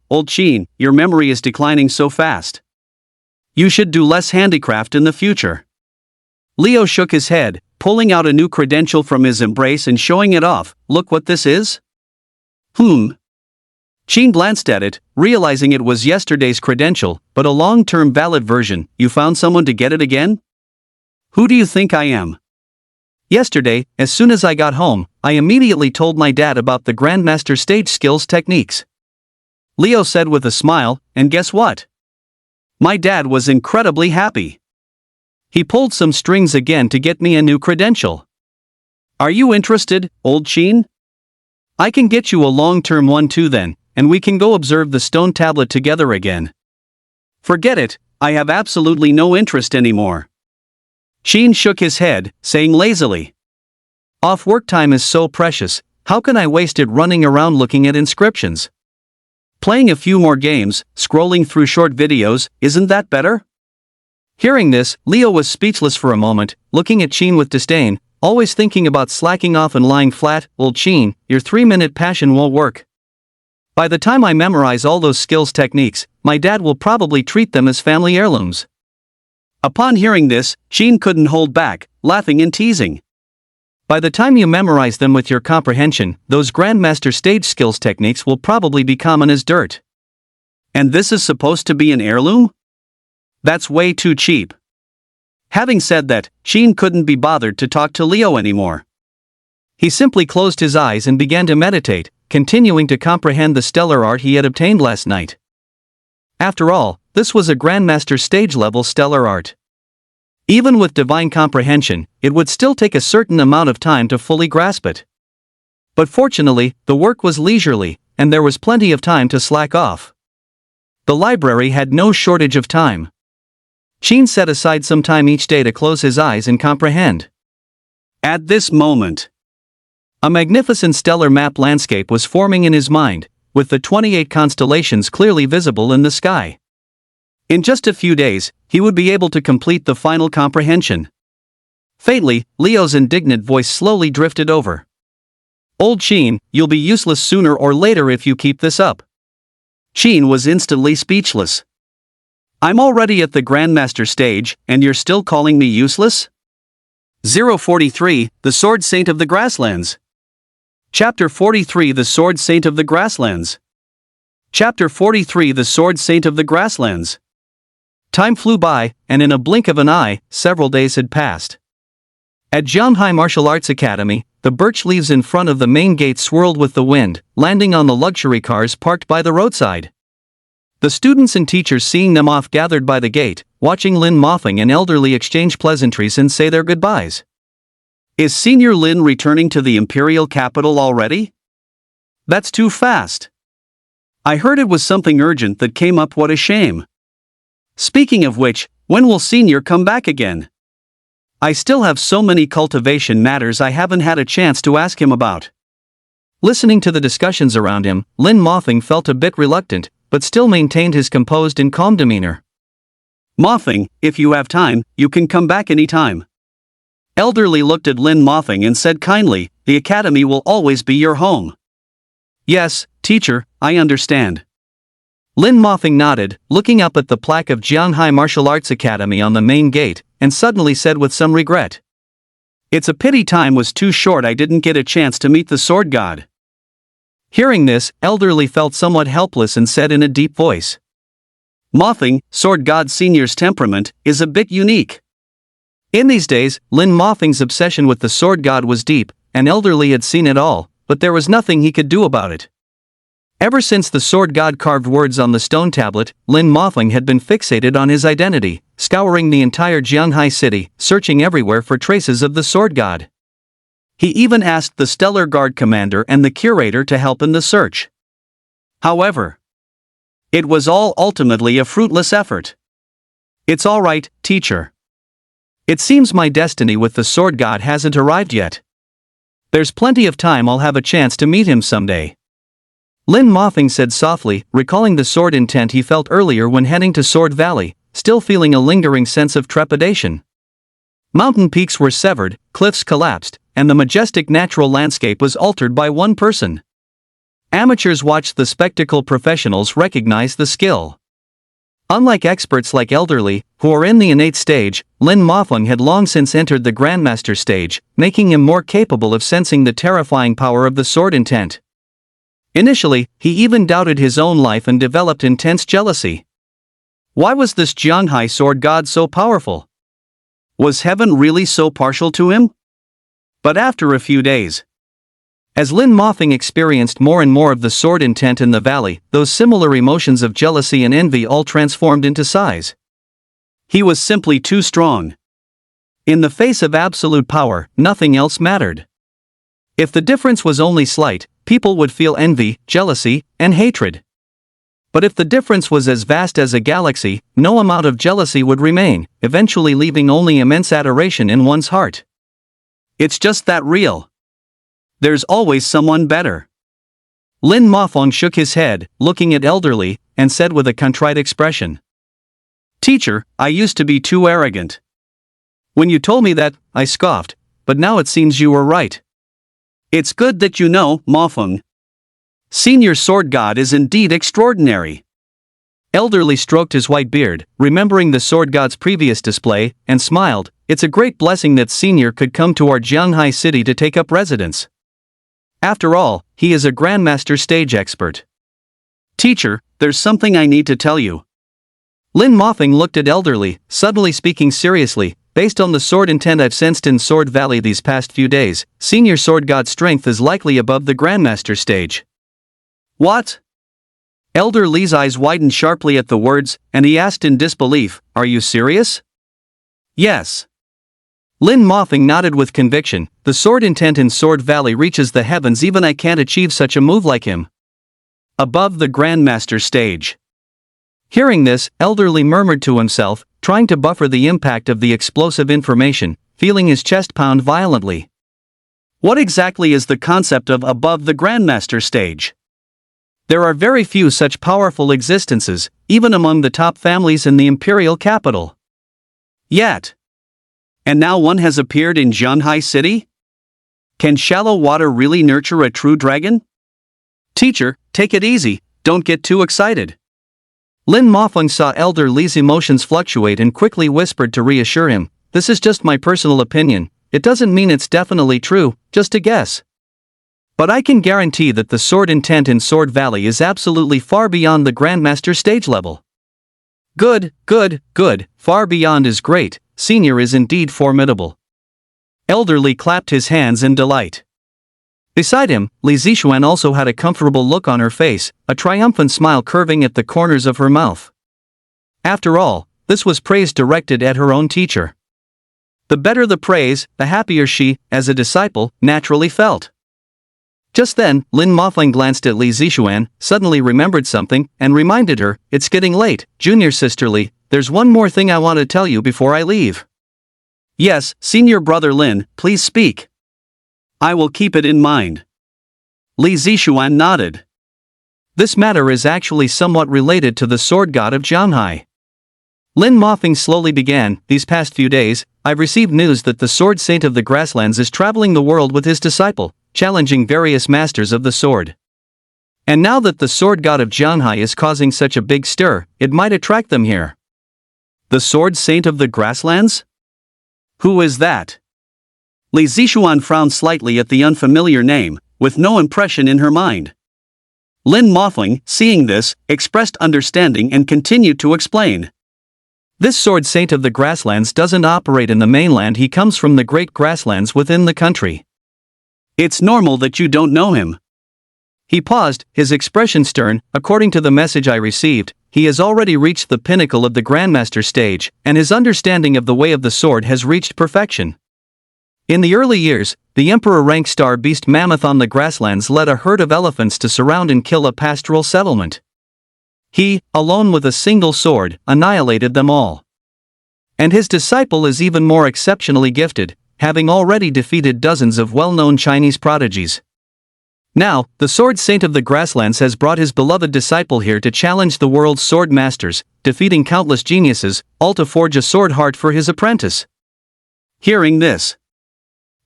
old Qin, your memory is declining so fast. You should do less handicraft in the future. Leo shook his head, pulling out a new credential from his embrace and showing it off. Look what this is. Qin glanced at it, realizing it was yesterday's credential, but a long-term valid version. You found someone to get it again? Who do you think I am? Yesterday, as soon as I got home, I immediately told my dad about the Grandmaster stage skills techniques. Leo said with a smile, and guess what? My dad was incredibly happy. He pulled some strings again to get me a new credential. Are you interested, old Qin? I can get you a long-term one too then, and we can go observe the stone tablet together again. Forget it, I have absolutely no interest anymore. Qin shook his head, saying lazily. Off-work time is so precious, how can I waste it running around looking at inscriptions? Playing a few more games, scrolling through short videos, isn't that better? Hearing this, Leo was speechless for a moment, looking at Qin with disdain, always thinking about slacking off and lying flat. Old Qin, your 3-minute passion won't work. By the time I memorize all those skills techniques, my dad will probably treat them as family heirlooms. Upon hearing this, Qin couldn't hold back, laughing and teasing. By the time you memorize them with your comprehension, those Grandmaster stage skills techniques will probably be common as dirt. And this is supposed to be an heirloom? That's way too cheap. Having said that, Qin couldn't be bothered to talk to Leo anymore. He simply closed his eyes and began to meditate, continuing to comprehend the stellar art he had obtained last night. After all, this was a Grandmaster stage-level stellar art. Even with divine comprehension, it would still take a certain amount of time to fully grasp it. But fortunately, the work was leisurely, and there was plenty of time to slack off. The library had no shortage of time. Qin set aside some time each day to close his eyes and comprehend. At this moment, a magnificent stellar map landscape was forming in his mind, with the 28 constellations clearly visible in the sky. In just a few days, he would be able to complete the final comprehension. Faintly, Leo's indignant voice slowly drifted over.
Old Qin, you'll be useless sooner or later if you keep this up.
Qin was instantly speechless. I'm already at the Grandmaster stage, and you're still calling me useless? 043, The Sword Saint of the Grasslands. Chapter 43, The Sword Saint of the Grasslands. Chapter 43, The Sword Saint of the Grasslands. Time flew by, and in a blink of an eye, several days had passed. At Jianghai Martial Arts Academy, the birch leaves in front of the main gate swirled with the wind, landing on the luxury cars parked by the roadside. The students and teachers seeing them off gathered by the gate, watching Lin Mofeng and elderly exchange pleasantries and say their goodbyes. Is Senior Lin returning to the imperial capital already? That's too fast. I heard it was something urgent that came up. What a shame. Speaking of which, when will Senior come back again? I still have so many cultivation matters I haven't had a chance to ask him about. Listening to the discussions around him, Lin Mofeng felt a bit reluctant, but still maintained his composed and calm demeanor. Mofeng, if you have time, you can come back any time. Elderly looked at Lin Mofeng and said kindly, the academy will always be your home. Yes, teacher, I understand. Lin Mofeng nodded, looking up at the plaque of Jianghai Martial Arts Academy on the main gate, and suddenly said with some regret. It's a pity time was too short. I didn't get a chance to meet the sword god. Hearing this, Elderly felt somewhat helpless and said in a deep voice. Mofeng, Sword God Senior's temperament, is a bit unique. In these days, Lin Mofeng's obsession with the sword god was deep, and Elderly had seen it all, but there was nothing he could do about it. Ever since the sword god carved words on the stone tablet, Lin Mofeng had been fixated on his identity, scouring the entire Jianghai city, searching everywhere for traces of the sword god. He even asked the Stellar Guard commander and the curator to help in the search. However, it was all ultimately a fruitless effort. It's all right, teacher. It seems my destiny with the sword god hasn't arrived yet. There's plenty of time. I'll have a chance to meet him someday. Lin Mofeng said softly, recalling the sword intent he felt earlier when heading to Sword Valley, still feeling a lingering sense of trepidation. Mountain peaks were severed, cliffs collapsed, and the majestic natural landscape was altered by one person. Amateurs watched the spectacle, professionals recognized the skill. Unlike experts like Elderly, who are in the innate stage, Lin Mofeng had long since entered the Grandmaster stage, making him more capable of sensing the terrifying power of the sword intent. Initially, he even doubted his own life and developed intense jealousy. Why was this Jianghai sword god so powerful? Was heaven really so partial to him? But after a few days, as Lin Mofeng experienced more and more of the sword intent in the valley, those similar emotions of jealousy and envy all transformed into sighs. He was simply too strong. In the face of absolute power, nothing else mattered. If the difference was only slight, people would feel envy, jealousy, and hatred. But if the difference was as vast as a galaxy, no amount of jealousy would remain, eventually leaving only immense adoration in one's heart. It's just that real. There's always someone better. Lin Mofeng shook his head, looking at Elderly, and said with a contrite expression. Teacher, I used to be too arrogant. When you told me that, I scoffed, but now it seems you were right. It's good that you know, Mofeng. Senior Sword God is indeed extraordinary. Elderly stroked his white beard, remembering the sword god's previous display, and smiled. It's a great blessing that Senior could come to our Jianghai city to take up residence. After all, he is a Grandmaster stage expert. Teacher, there's something I need to tell you. Lin Mofeng looked at Elderly, suddenly speaking seriously. Based on the sword intent I've sensed in Sword Valley these past few days, Senior Sword God's strength is likely above the Grandmaster stage. What? Elderly's eyes widened sharply at the words, and he asked in disbelief, Are you serious? Yes. Lin Mofeng nodded with conviction. The sword intent in Sword Valley reaches the heavens. Even I can't achieve such a move like him. Above the Grandmaster stage. Hearing this, Elderly murmured to himself, trying to buffer the impact of the explosive information, feeling his chest pound violently. What exactly is the concept of above the Grandmaster stage? There are very few such powerful existences, even among the top families in the imperial capital. Yet. And now one has appeared in Jianghai City? Can shallow water really nurture a true dragon?
Teacher, take it easy, don't get too excited. Lin Mofeng saw Elder Li's emotions fluctuate and quickly whispered to reassure him, this is just my personal opinion, it doesn't mean it's definitely true, just a guess. But I can guarantee that the sword intent in Sword Valley is absolutely far beyond the Grandmaster stage level. Good, far beyond is great, Senior is indeed formidable. Elder Li clapped his hands in delight. Beside him, Li Zixuan also had a comfortable look on her face, a triumphant smile curving at the corners of her mouth. After all, this was praise directed at her own teacher. The better the praise, the happier she, as a disciple, naturally felt. Just then, Lin Mofeng glanced at Li Zixuan, suddenly remembered something, and reminded her, it's getting late, junior sister Li, there's one more thing I want to tell you before I leave.
Yes, senior brother Lin, please speak. I will keep it in mind. Li Zixuan nodded.
This matter is actually somewhat related to the sword god of Jianghai. Lin Mofeng slowly began, these past few days, I've received news that the sword saint of the grasslands is traveling the world with his disciple, challenging various masters of the sword. And now that the sword god of Jianghai is causing such a big stir, it might attract them here.
The sword saint of the grasslands? Who is that? Li Zixuan frowned slightly at the unfamiliar name, with no impression in her mind. Lin Mofeng, seeing this, expressed understanding and continued to explain.
This sword saint of the grasslands doesn't operate in the mainland, he comes from the great grasslands within the country.
It's normal that you don't know him.
He paused, his expression stern. According to the message I received, he has already reached the pinnacle of the Grandmaster stage, and his understanding of the way of the sword has reached perfection. In the early years, the Emperor rank star beast Mammoth on the grasslands led a herd of elephants to surround and kill a pastoral settlement. He, alone with a single sword, annihilated them all. And his disciple is even more exceptionally gifted, having already defeated dozens of well-known Chinese prodigies. Now, the sword saint of the grasslands has brought his beloved disciple here to challenge the world's sword masters, defeating countless geniuses, all to forge a sword heart for his apprentice.
Hearing this,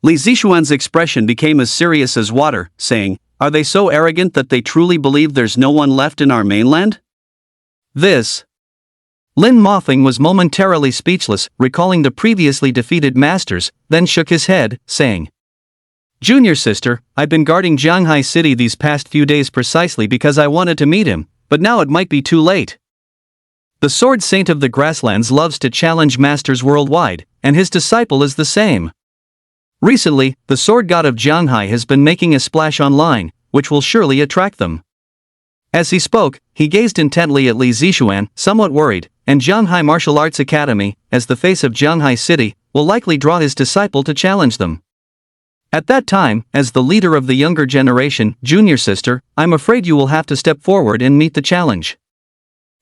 Li Zixuan's expression became as serious as water, saying, are they so arrogant that they truly believe there's no one left in our mainland?
This. Lin Mofeng was momentarily speechless, recalling the previously defeated masters, then shook his head, saying, Junior sister, I've been guarding Jianghai City these past few days precisely because I wanted to meet him, but now it might be too late. The sword saint of the grasslands loves to challenge masters worldwide, and his disciple is the same. Recently, the sword god of Jianghai has been making a splash online, which will surely attract them. As he spoke, he gazed intently at Li Zixuan, somewhat worried, and Jianghai Martial Arts Academy, as the face of Jianghai City, will likely draw his disciple to challenge them. At that time, as the leader of the younger generation, junior sister, I'm afraid you will have to step forward and meet the challenge.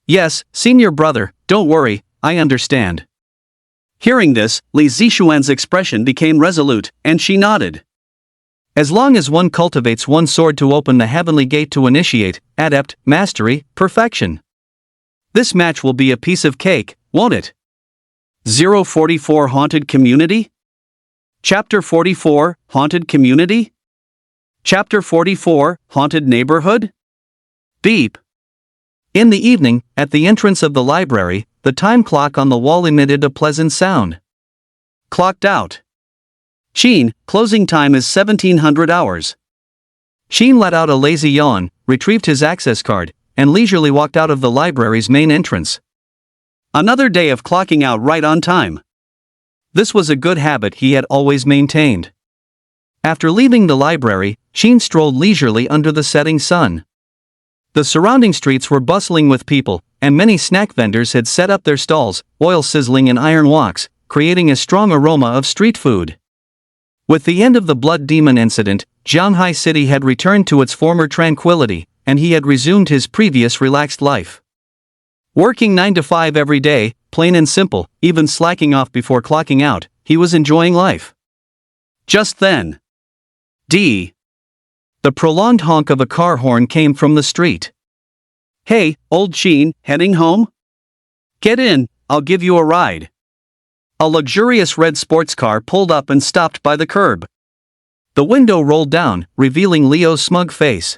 Yes, senior brother, don't worry, I understand. Hearing this, Li Zixuan's expression became resolute, and she nodded.
As long as one cultivates one sword to open the heavenly gate to initiate, adept, mastery, perfection. This match will be a piece of cake, won't it?
044 Haunted Community? Chapter 44, Haunted Community? Chapter 44, Haunted Neighborhood?
Beep. In the evening, at the entrance of the library, the time clock on the wall emitted a pleasant sound.
Clocked out. Sheen, closing time is 1700 hours.
Sheen let out a lazy yawn, retrieved his access card, and leisurely walked out of the library's main entrance.
Another day of clocking out right on time.
This was a good habit he had always maintained. After leaving the library, Sheen strolled leisurely under the setting sun. The surrounding streets were bustling with people, and many snack vendors had set up their stalls, oil sizzling in iron woks, creating a strong aroma of street food. With the end of the Blood Demon incident, Jianghai City had returned to its former tranquility, and he had resumed his previous relaxed life. Working 9 to 5 every day, plain and simple, even slacking off before clocking out, he was enjoying life.
Just then,
the prolonged honk of a car horn came from the street.
Hey, old Sheen, heading home? Get in, I'll give you a ride. A luxurious red sports car pulled up and stopped by the curb.
The window rolled down, revealing Leo's smug face.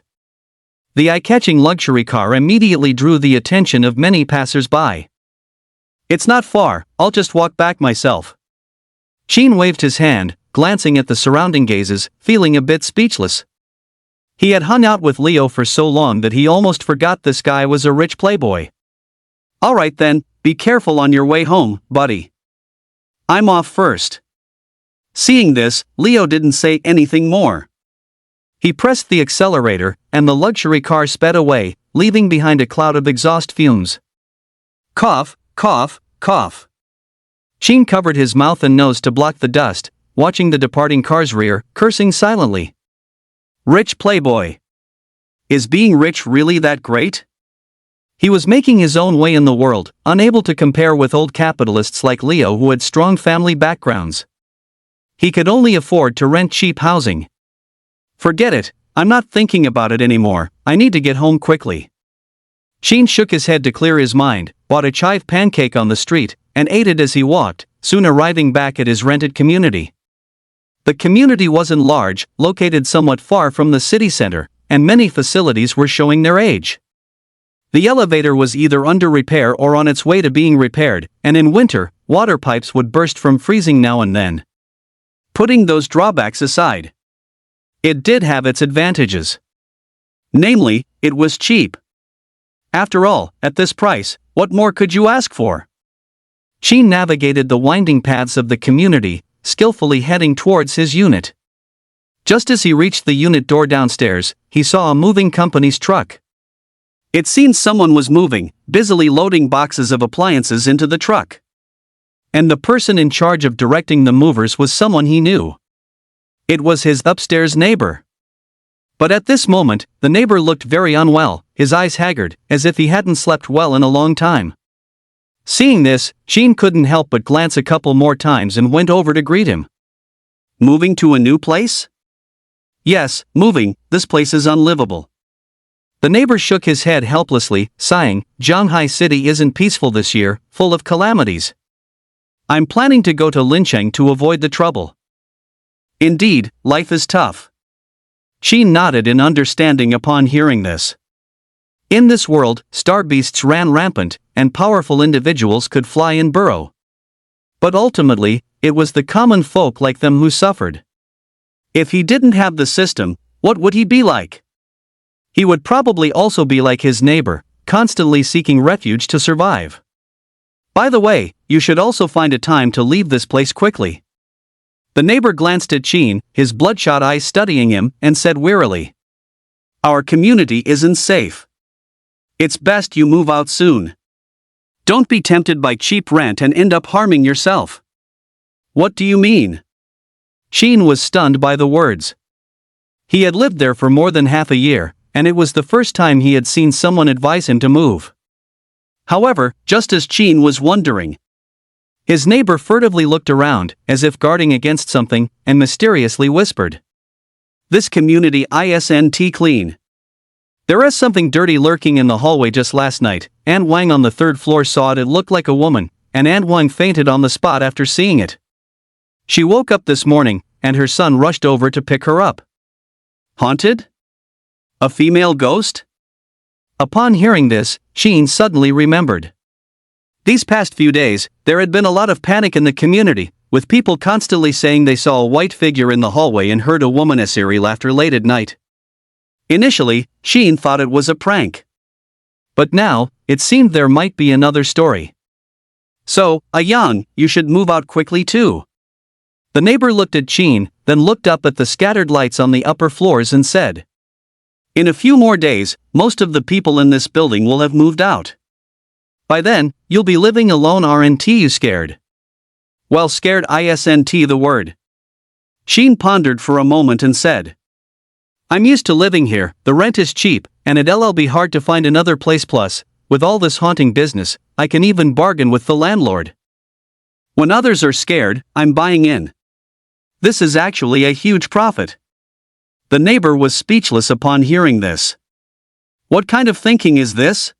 The eye-catching luxury car immediately drew the attention of many passers-by. "It's not far, I'll just walk back myself." Sheen waved his hand, glancing at the surrounding gazes, feeling a bit speechless. He had hung out with Leo for so long that he almost forgot this guy was a rich playboy. "Alright then, be careful on your way home, buddy. I'm off first." Seeing this, Leo didn't say anything more. He pressed the accelerator, and the luxury car sped away, leaving behind a cloud of exhaust fumes. Cough, cough, cough. Sheen covered his mouth and nose to block the dust, watching the departing car's rear, cursing silently. Rich playboy. Is being rich really that great? He was making his own way in the world, unable to compare with old capitalists like Leo who had strong family backgrounds. He could only afford to rent cheap housing. "Forget it, I'm not thinking about it anymore, I need to get home quickly." Sheen shook his head to clear his mind, bought a chive pancake on the street, and ate it as he walked, soon arriving back at his rented community. The community wasn't large, located somewhat far from the city center, and many facilities were showing their age. The elevator was either under repair or on its way to being repaired, and in winter, water pipes would burst from freezing now and then. Putting those drawbacks aside, it did have its advantages. Namely, it was cheap. After all, at this price, what more could you ask for? Sheen navigated the winding paths of the community, skillfully heading towards his unit. Just as he reached the unit door downstairs, he saw a moving company's truck. It seemed someone was moving, busily loading boxes of appliances into the truck. And the person in charge of directing the movers was someone he knew. It was his upstairs neighbor. But at this moment, the neighbor looked very unwell, his eyes haggard, as if he hadn't slept well in a long time. Seeing this, Sheen couldn't help but glance a couple more times and went over to greet him. "Moving to a new place?" "Yes, moving, this place is unlivable." The neighbor shook his head helplessly, sighing, "Shanghai City isn't peaceful this year, full of calamities. I'm planning to go to Lincheng to avoid the trouble." "Indeed, life is tough." Sheen nodded in understanding upon hearing this. In this world, star beasts ran rampant, and powerful individuals could fly and burrow. But ultimately, it was the common folk like them who suffered. If he didn't have the system, what would he be like? He would probably also be like his neighbor, constantly seeking refuge to survive. By the way, you should also find a time to leave this place quickly. The neighbor glanced at Sheen, his bloodshot eyes studying him, and said wearily, "Our community isn't safe. It's best you move out soon. Don't be tempted by cheap rent and end up harming yourself." "What do you mean?" Sheen was stunned by the words. He had lived there for more than half a year, and it was the first time he had seen someone advise him to move. However, just as Sheen was wondering, his neighbor furtively looked around, as if guarding against something, and mysteriously whispered, "This community isn't clean. There is something dirty lurking in the hallway. Just last night, An Wang on the third floor saw it. It looked like a woman, and An Wang fainted on the spot after seeing it. She woke up this morning, and her son rushed over to pick her up." Haunted? A female ghost? Upon hearing this, Sheen suddenly remembered. These past few days, there had been a lot of panic in the community, with people constantly saying they saw a white figure in the hallway and heard a woman's eerie laughter late at night. Initially, Sheen thought it was a prank. But now, it seemed there might be another story. "So, Yang, you should move out quickly too." The neighbor looked at Sheen, then looked up at the scattered lights on the upper floors and said, "In a few more days, most of the people in this building will have moved out. By then, you'll be living alone. Aren't you scared?" "Well, scared isn't the word." Sheen pondered for a moment and said, "I'm used to living here, the rent is cheap, and it'll be hard to find another place. Plus, with all this haunting business, I can even bargain with the landlord. When others are scared, I'm buying in. This is actually a huge profit." The neighbor was speechless upon hearing this. What kind of thinking is this?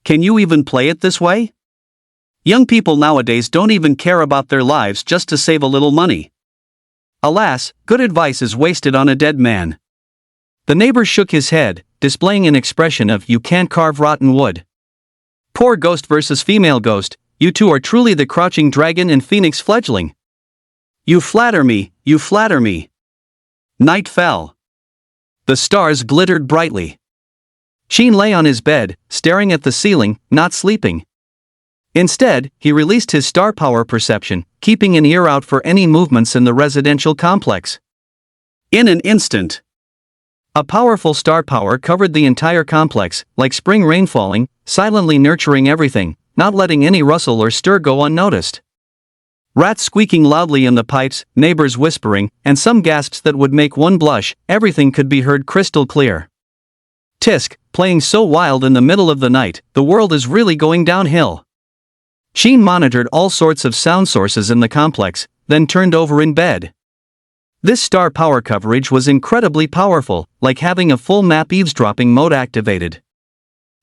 Can you even play it this way? Young people nowadays don't even care about their lives just to save a little money. Alas, good advice is wasted on a dead man. The neighbor shook his head, displaying an expression of "you can't carve rotten wood." Poor ghost versus female ghost, you two are truly the crouching dragon and phoenix fledgling. You flatter me, you flatter me. Night fell. The stars glittered brightly. Sheen lay on his bed, staring at the ceiling, not sleeping. Instead, he released his star power perception, keeping an ear out for any movements in the residential complex. In an instant, a powerful star power covered the entire complex, like spring rain falling, silently nurturing everything, not letting any rustle or stir go unnoticed. Rats squeaking loudly in the pipes, neighbors whispering, and some gasps that would make one blush, everything could be heard crystal clear. Tisk, playing so wild in the middle of the night, the world is really going downhill. Sheen monitored all sorts of sound sources in the complex, then turned over in bed. This star power coverage was incredibly powerful, like having a full map eavesdropping mode activated.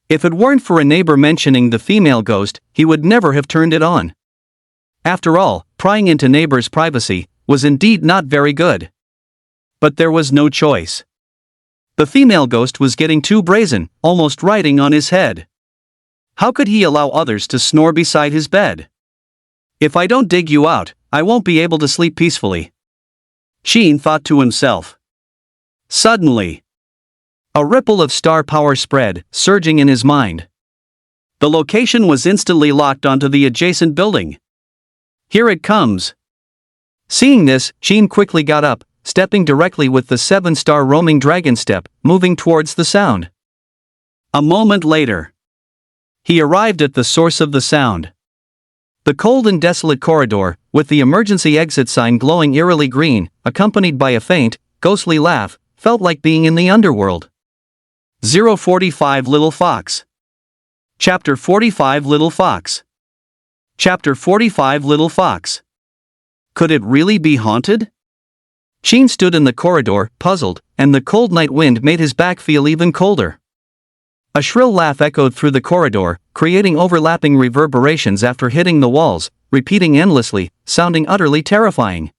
If it weren't for a neighbor mentioning the female ghost, he would never have turned it on. After all, prying into neighbors' privacy was indeed not very good. But there was no choice. The female ghost was getting too brazen, almost riding on his head. How could he allow others to snore beside his bed? If I don't dig you out, I won't be able to sleep peacefully, Sheen thought to himself. Suddenly, a ripple of star power spread, surging in his mind. The location was instantly locked onto the adjacent building. Here it comes. Seeing this, Sheen quickly got up, stepping directly with the 7-star roaming dragon step, moving towards the sound. A moment later, he arrived at the source of the sound. The cold and desolate corridor, with the emergency exit sign glowing eerily green, accompanied by a faint, ghostly laugh, felt like being in the underworld. 045 Little Fox. Chapter 45 Little Fox. Chapter 45 Little Fox. Could it really be haunted? Sheen stood in the corridor, puzzled, and the cold night wind made his back feel even colder. A shrill laugh echoed through the corridor, creating overlapping reverberations after hitting the walls, repeating endlessly, sounding utterly terrifying.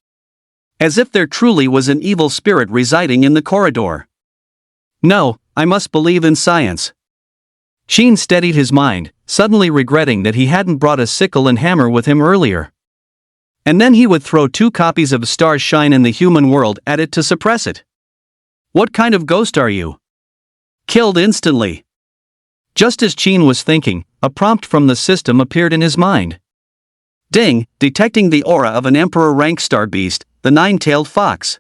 As if there truly was an evil spirit residing in the corridor. No, I must believe in science. Sheen steadied his mind, suddenly regretting that he hadn't brought a sickle and hammer with him earlier. And then he would throw 2 copies of A Star's Shine in the Human World at it to suppress it. What kind of ghost are you? Killed instantly. Just as Sheen was thinking, a prompt from the system appeared in his mind. Ding, detecting the aura of an Emperor rank star beast, the 9-tailed fox.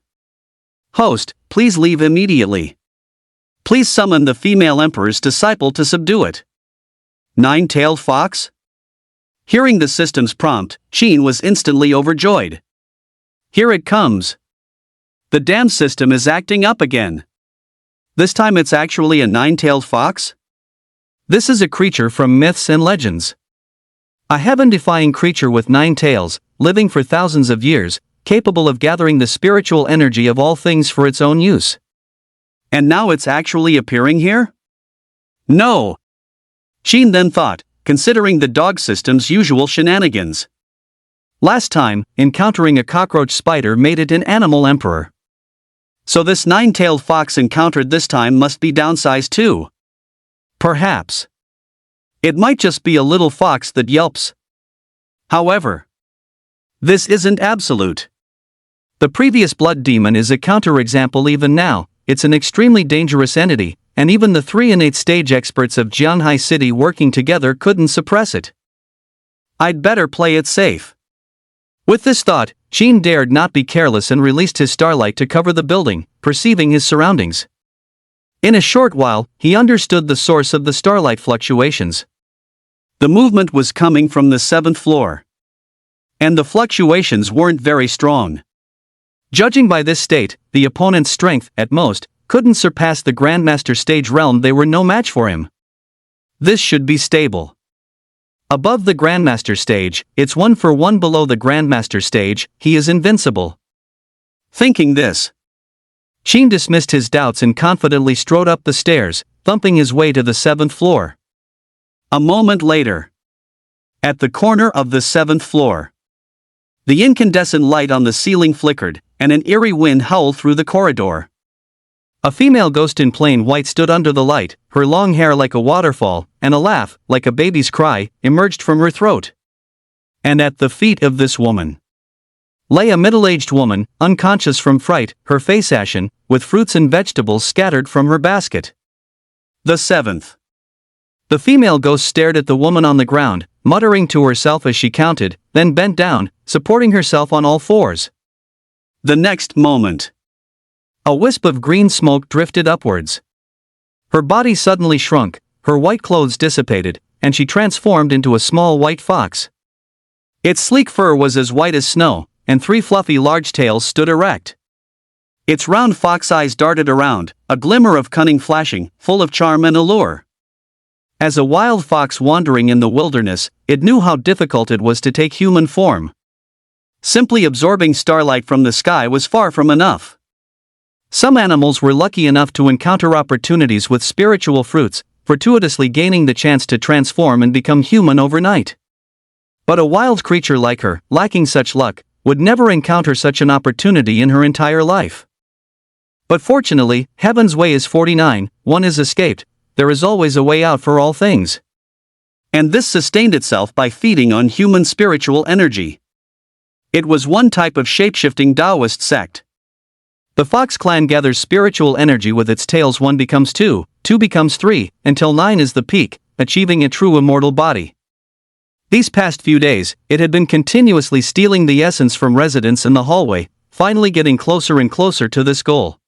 Host, please leave immediately. Please summon the female Emperor's disciple to subdue it. 9-tailed fox? Hearing the system's prompt, Sheen was instantly overjoyed. Here it comes. The damn system is acting up again. This time it's actually a 9-tailed fox? This is a creature from myths and legends. A heaven-defying creature with 9 tails, living for thousands of years, capable of gathering the spiritual energy of all things for its own use. And now it's actually appearing here? No! Sheen then thought, considering the dog system's usual shenanigans. Last time, encountering a cockroach spider made it an animal emperor. So this 9-tailed fox encountered this time must be downsized too. Perhaps. It might just be a little fox that yelps. However, this isn't absolute. The previous blood demon is a counterexample even now. It's an extremely dangerous entity, and even the 3 innate stage experts of Jianhai City working together couldn't suppress it. I'd better play it safe. With this thought, Sheen dared not be careless and released his starlight to cover the building, perceiving his surroundings. In a short while, he understood the source of the starlight fluctuations. The movement was coming from the 7th floor. And the fluctuations weren't very strong. Judging by this state, the opponent's strength, at most, couldn't surpass the Grandmaster stage realm. They were no match for him. This should be stable. Above the Grandmaster stage, it's 1 for 1 below the Grandmaster stage, he is invincible. Thinking this, Sheen dismissed his doubts and confidently strode up the stairs, thumping his way to the 7th floor. A moment later, at the corner of the 7th floor, the incandescent light on the ceiling flickered,
and an eerie wind howled through the corridor.
A female ghost in plain white stood under the light, her long hair like a waterfall, and a laugh, like a baby's cry, emerged from her throat. And at the feet of this woman lay a middle-aged woman, unconscious from fright, her face ashen, with fruits and vegetables scattered from her basket.
The 7th.
The female ghost stared at the woman on the ground, muttering to herself as she counted, then bent down, supporting herself on all fours.
The next moment,
a wisp of green smoke drifted upwards. Her body suddenly shrunk, her white clothes dissipated, and she transformed into a small white fox. Its sleek fur was as white as snow, and 3 fluffy large tails stood erect.
Its round fox eyes darted around, a glimmer of cunning flashing, full of charm and allure.
As a wild fox wandering in the wilderness, it knew how difficult it was to take human form.
Simply absorbing starlight from the sky was far from enough.
Some animals were lucky enough to encounter opportunities with spiritual fruits, fortuitously gaining the chance to transform and become human overnight. But a wild creature like her, lacking such luck, would never encounter such an opportunity in her entire life. But fortunately, heaven's way is 49, one is escaped, there is always a way out for all things.
And this sustained itself by feeding on human spiritual energy. It was one type of shape-shifting Taoist sect.
The Fox clan gathers spiritual energy with its tails. 1 becomes 2, 2 becomes 3, until 9 is the peak, achieving a true immortal body. These past few days, it had been continuously stealing the essence from residents in the hallway, finally getting closer and closer to this goal.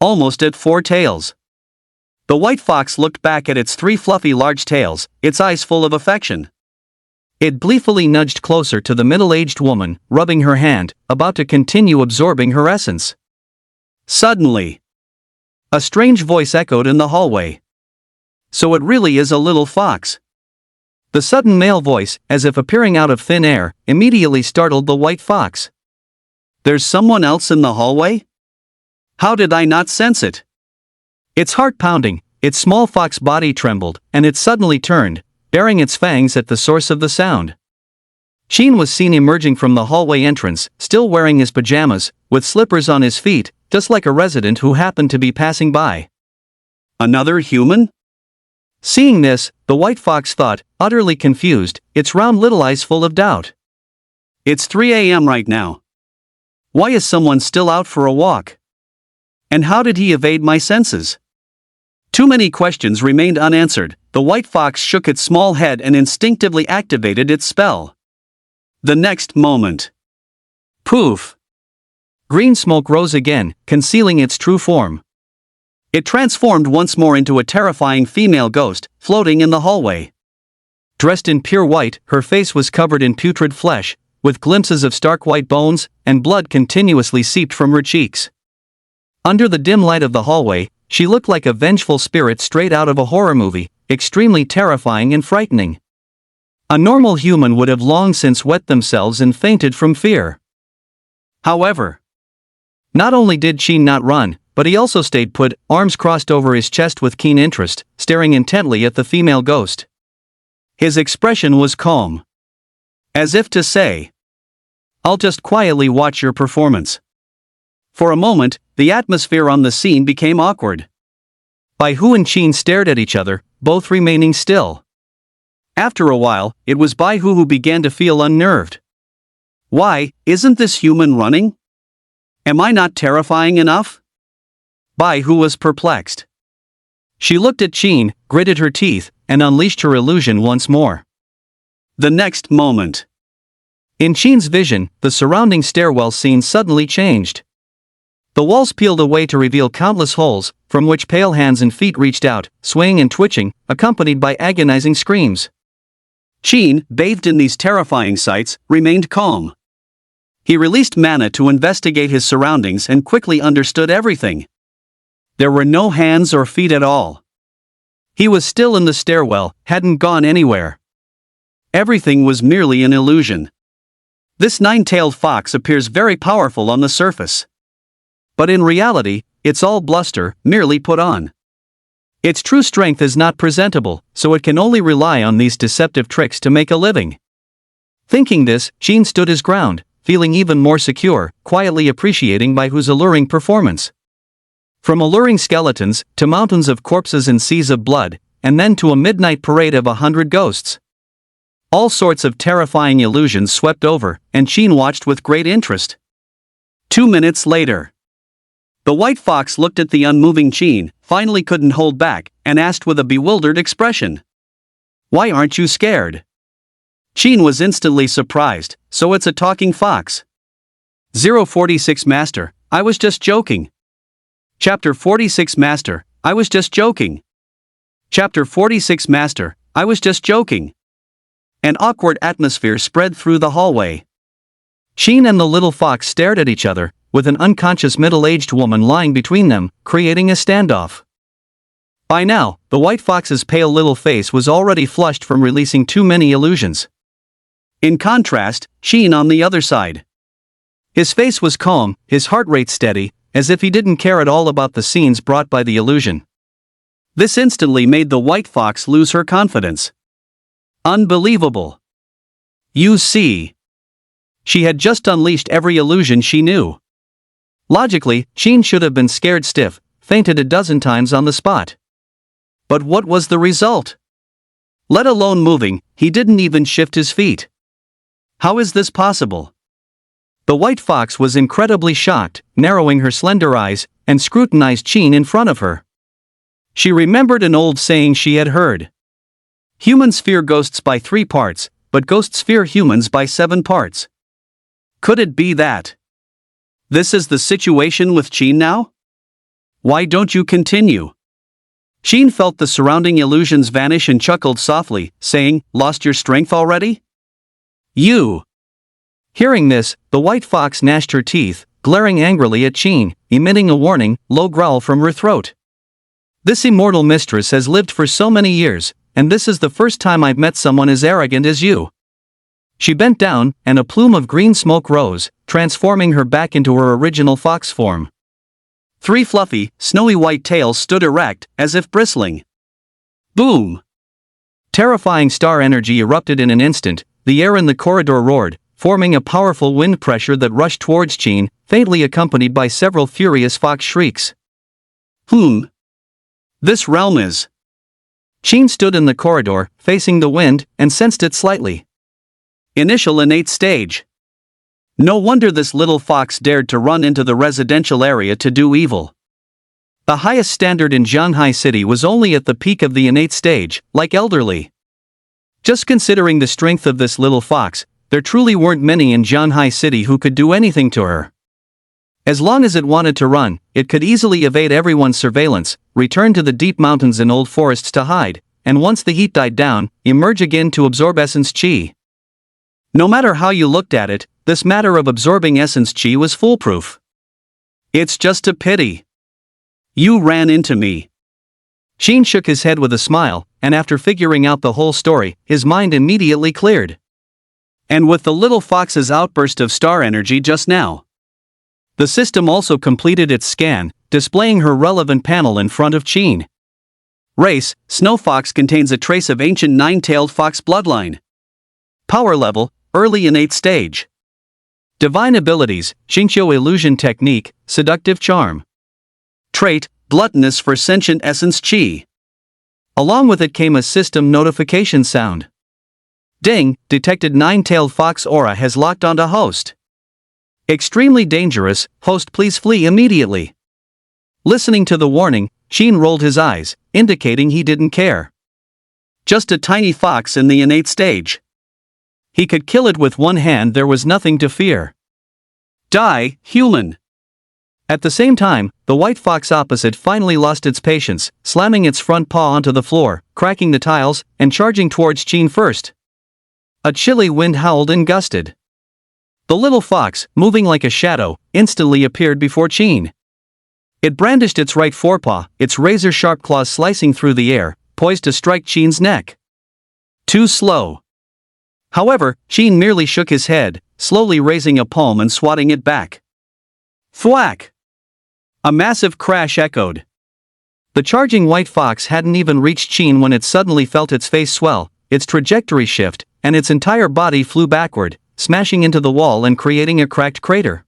Almost at 4 tails. The white fox looked back at its 3 fluffy large tails, its eyes full of affection.
It gleefully nudged closer to the middle-aged woman, rubbing her hand, about to continue absorbing her essence.
Suddenly,
a strange voice echoed in the hallway.
So it really is a little fox.
The sudden male voice, as if appearing out of thin air, immediately startled the white fox.
There's someone else in the hallway? How did I not sense it?
Its heart pounding, its small fox body trembled, and it suddenly turned, baring its fangs at the source of the sound. Sheen was seen emerging from the hallway entrance, still wearing his pajamas, with slippers on his feet, just like a resident who happened to be passing by.
Another human?
Seeing this, the white fox thought, utterly confused, its round little eyes full of doubt.
It's 3 a.m. right now. Why is someone still out for a walk? And how did he evade my senses? Too many questions remained unanswered. The white fox shook its small head and instinctively activated its spell. The next moment,
poof! Green smoke rose again, concealing its true form.
It transformed once more into a terrifying female ghost, floating in the hallway.
Dressed in pure white, her face was covered in putrid flesh, with glimpses of stark white bones, and blood continuously seeped from her cheeks. Under the dim light of the hallway, she looked like a vengeful spirit straight out of a horror movie, extremely terrifying and frightening. A normal human would have long since wet themselves and fainted from fear.
However,
not only did Sheen not run, but he also stayed put, arms crossed over his chest with keen interest, staring intently at the female ghost.
His expression was calm, as if to say, "I'll just quietly watch your performance." For a moment, the atmosphere on the scene became awkward.
Baihu and Sheen stared at each other, both remaining still.
After a while, it was Baihu who began to feel unnerved. Why, isn't this human running? Am I not terrifying enough? Baihu was perplexed.
She looked at Sheen, gritted her teeth, and unleashed her illusion once more.
The next moment,
in Sheen's vision, the surrounding stairwell scene suddenly changed. The walls peeled away to reveal countless holes, from which pale hands and feet reached out, swaying and twitching, accompanied by agonizing screams.
Sheen, bathed in these terrifying sights, remained calm. He released mana to investigate his surroundings and quickly understood everything. There were no hands or feet at all. He was still in the stairwell, hadn't gone anywhere. Everything was merely an illusion. This 9-tailed fox appears very powerful on the surface. But in reality, it's all bluster, merely put on. Its true strength is not presentable, so it can only rely on these deceptive tricks to make a living. Thinking this, Sheen stood his ground,
feeling even more secure, quietly appreciating by whose alluring performance. From alluring skeletons, to mountains of corpses and seas of blood, and then to a midnight parade of 100 ghosts. All sorts of terrifying illusions swept over, and Sheen watched with great interest. 2 minutes later. The white fox looked at the unmoving Sheen, finally couldn't hold back, and asked with a bewildered expression. "Why aren't you scared?" Sheen was instantly surprised. "So it's a talking fox." 046 Master, I was just joking. Chapter 46 Master, I was just joking. Chapter 46 Master, I was just joking. An awkward atmosphere spread through the hallway. Sheen and the little fox stared at each other, with an unconscious middle-aged woman lying between them, creating a standoff. By now, the white fox's pale little face was already flushed from releasing too many illusions. In contrast, Sheen on the other side. His face was calm, his heart rate steady, as if he didn't care at all about the scenes brought by the illusion. This instantly made the white fox lose her confidence. Unbelievable. You see. She had just unleashed every illusion she knew. Logically, Sheen should have been scared stiff, fainted a dozen times on the spot. But what was the result? Let alone moving, he didn't even shift his feet. How is this possible? The white fox was incredibly shocked, narrowing her slender eyes, and scrutinized Sheen in front of her. She remembered an old saying she had heard. Humans fear ghosts by 3 parts, but ghosts fear humans by 7 parts. Could it be that this is the situation with Sheen now? Why don't you continue? Sheen felt the surrounding illusions vanish and chuckled softly, saying, "Lost your strength already? You." Hearing this, the white fox gnashed her teeth, glaring angrily at Sheen, emitting a warning, low growl from her throat. "This immortal mistress has lived for so many years, and this is the first time I've met someone as arrogant as you." She bent down, and a plume of green smoke rose, transforming her back into her original fox form. 3 fluffy, snowy white tails stood erect, as if bristling. Boom! Terrifying star energy erupted in an instant. The air in the corridor roared, forming a powerful wind pressure that rushed towards Sheen, faintly accompanied by several furious fox shrieks. This realm is. Sheen stood in the corridor, facing the wind, and sensed it slightly. Initial innate stage. No wonder this little fox dared to run into the residential area to do evil. The highest standard in Zhanghai City was only at the peak of the innate stage, like elderly. Just considering the strength of this little fox, there truly weren't many in Zhanghai City who could do anything to her. As long as it wanted to run, it could easily evade everyone's surveillance, return to the deep mountains and old forests to hide, and once the heat died down, emerge again to absorb essence chi. No matter how you looked at it, this matter of absorbing essence chi was foolproof. It's just a pity. You ran into me. Sheen shook his head with a smile, and after figuring out the whole story, his mind immediately cleared. And with the little fox's outburst of star energy just now. The system also completed its scan, displaying her relevant panel in front of Sheen. Race: Snow Fox contains a trace of ancient 9-tailed fox bloodline. Power level: early innate stage. Divine abilities: Xingqiu illusion technique, seductive charm. Trait: gluttonous for sentient essence chi. Along with it came a system notification sound. Ding, detected 9-tailed fox aura has locked onto host. Extremely dangerous, host please flee immediately. Listening to the warning, Sheen rolled his eyes, indicating he didn't care. Just a tiny fox in the innate stage. He could kill it with one hand, there was nothing to fear. Die, human! At the same time, the white fox opposite finally lost its patience, slamming its front paw onto the floor, cracking the tiles, and charging towards Sheen first. A chilly wind howled and gusted. The little fox, moving like a shadow, instantly appeared before Sheen. It brandished its right forepaw, its razor-sharp claws slicing through the air, poised to strike Sheen's neck. Too slow. However, Sheen merely shook his head, slowly raising a palm and swatting it back. Thwack! A massive crash echoed. The charging white fox hadn't even reached Sheen when it suddenly felt its face swell, its trajectory shift, and its entire body flew backward, smashing into the wall and creating a cracked crater.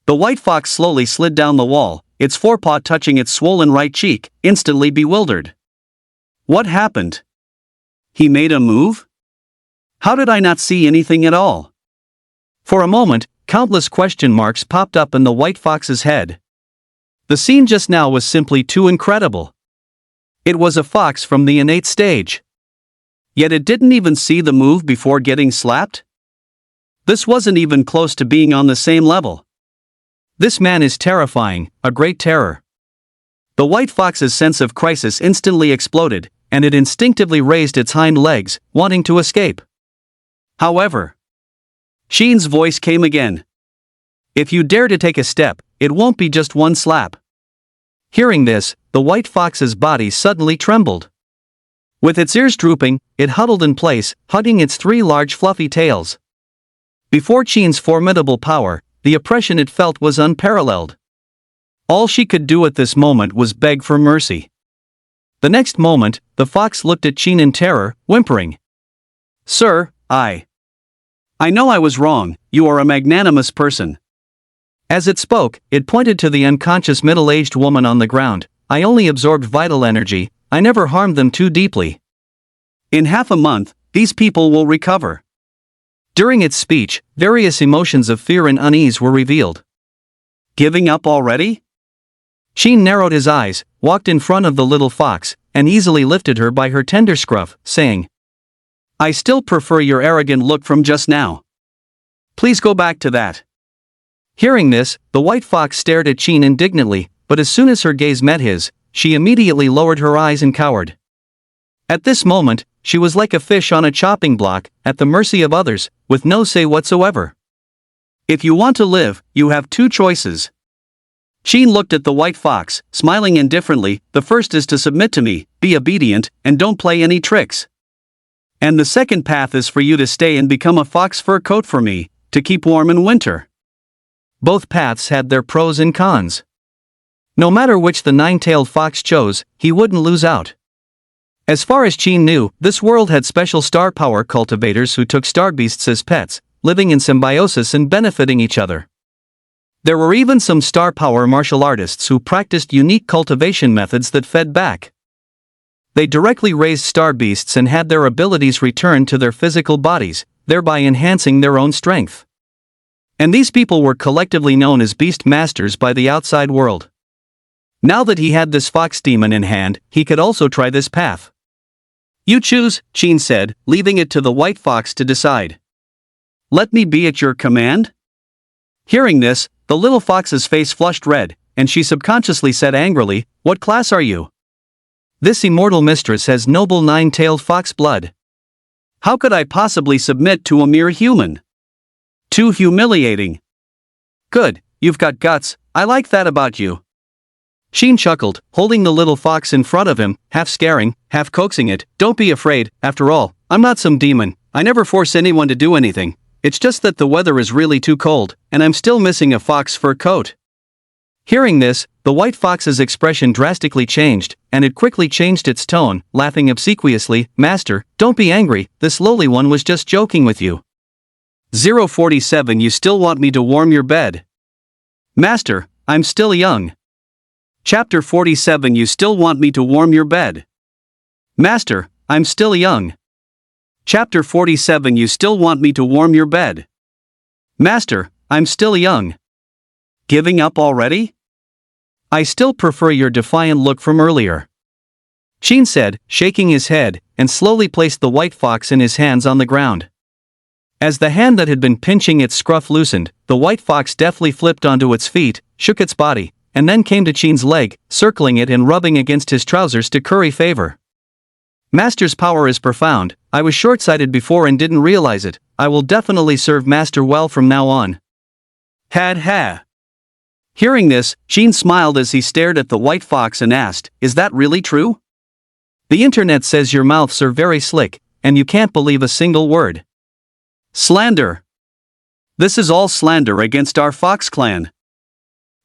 The white fox slowly slid down the wall, its forepaw touching its swollen right cheek, instantly bewildered. What happened? He made a move? How did I not see anything at all? For a moment, countless question marks popped up in the white fox's head. The scene just now was simply too incredible. It was a fox from the innate stage. Yet it didn't even see the move before getting slapped? This wasn't even close to being on the same level. This man is terrifying, a great terror. The white fox's sense of crisis instantly exploded, and it instinctively raised its hind legs, wanting to escape. However, Sheen's voice came again. If you dare to take a step, it won't be just one slap. Hearing this, the white fox's body suddenly trembled. With its ears drooping, it huddled in place, hugging its three large fluffy tails. Before Sheen's formidable power, the oppression it felt was unparalleled. All she could do at this moment was beg for mercy. The next moment, the fox looked at Sheen in terror, whimpering. Sir, I know I was wrong, you are a magnanimous person. As it spoke, it pointed to the unconscious middle-aged woman on the ground. I only absorbed vital energy, I never harmed them too deeply. In half a month, these people will recover. During its speech, various emotions of fear and unease were revealed. Giving up already? Sheen narrowed his eyes, walked in front of the little fox, and easily lifted her by her tender scruff, saying, I still prefer your arrogant look from just now. Please go back to that. Hearing this, the white fox stared at Sheen indignantly, but as soon as her gaze met his, she immediately lowered her eyes and cowered. At this moment, she was like a fish on a chopping block, at the mercy of others, with no say whatsoever. If you want to live, you have two choices. Sheen looked at the white fox, smiling indifferently. The first is to submit to me, be obedient, and don't play any tricks. And the second path is for you to stay and become a fox fur coat for me, to keep warm in winter. Both paths had their pros and cons. No matter which the nine-tailed fox chose, he wouldn't lose out. As far as Sheen knew, this world had special star power cultivators who took star beasts as pets, living in symbiosis and benefiting each other. There were even some star power martial artists who practiced unique cultivation methods that fed back. They directly raised star beasts and had their abilities returned to their physical bodies, thereby enhancing their own strength. And these people were collectively known as beast masters by the outside world. Now that he had this fox demon in hand, he could also try this path. You choose, Sheen said, leaving it to the white fox to decide. Let me be at your command? Hearing this, the little fox's face flushed red, and she subconsciously said angrily, What class are you? This immortal mistress has noble nine-tailed fox blood. How could I possibly submit to a mere human? Too humiliating. Good, you've got guts, I like that about you. Sheen chuckled, holding the little fox in front of him, half scaring, half coaxing it. Don't be afraid, after all, I'm not some demon, I never force anyone to do anything. It's just that the weather is really too cold, and I'm still missing a fox fur coat. Hearing this, the white fox's expression drastically changed, and it quickly changed its tone, laughing obsequiously. Master, don't be angry, this lowly one was just joking with you. 047 You still want me to warm your bed? Master, I'm still young. Chapter 47 You still want me to warm your bed? Master, I'm still young. Chapter 47 You still want me to warm your bed? Master, I'm still young. Giving up already? I still prefer your defiant look from earlier. Sheen said, shaking his head, and slowly placed the white fox in his hands on the ground. As the hand that had been pinching its scruff loosened, the white fox deftly flipped onto its feet, shook its body, and then came to Sheen's leg, circling it and rubbing against his trousers to curry favor. Master's power is profound. I was short-sighted before and didn't realize it. I will definitely serve Master well from now on. Ha. Hearing this, Sheen smiled as he stared at the white fox and asked, Is that really true? The internet says your mouths are very slick, and you can't believe a single word. Slander. This is all slander against our fox clan.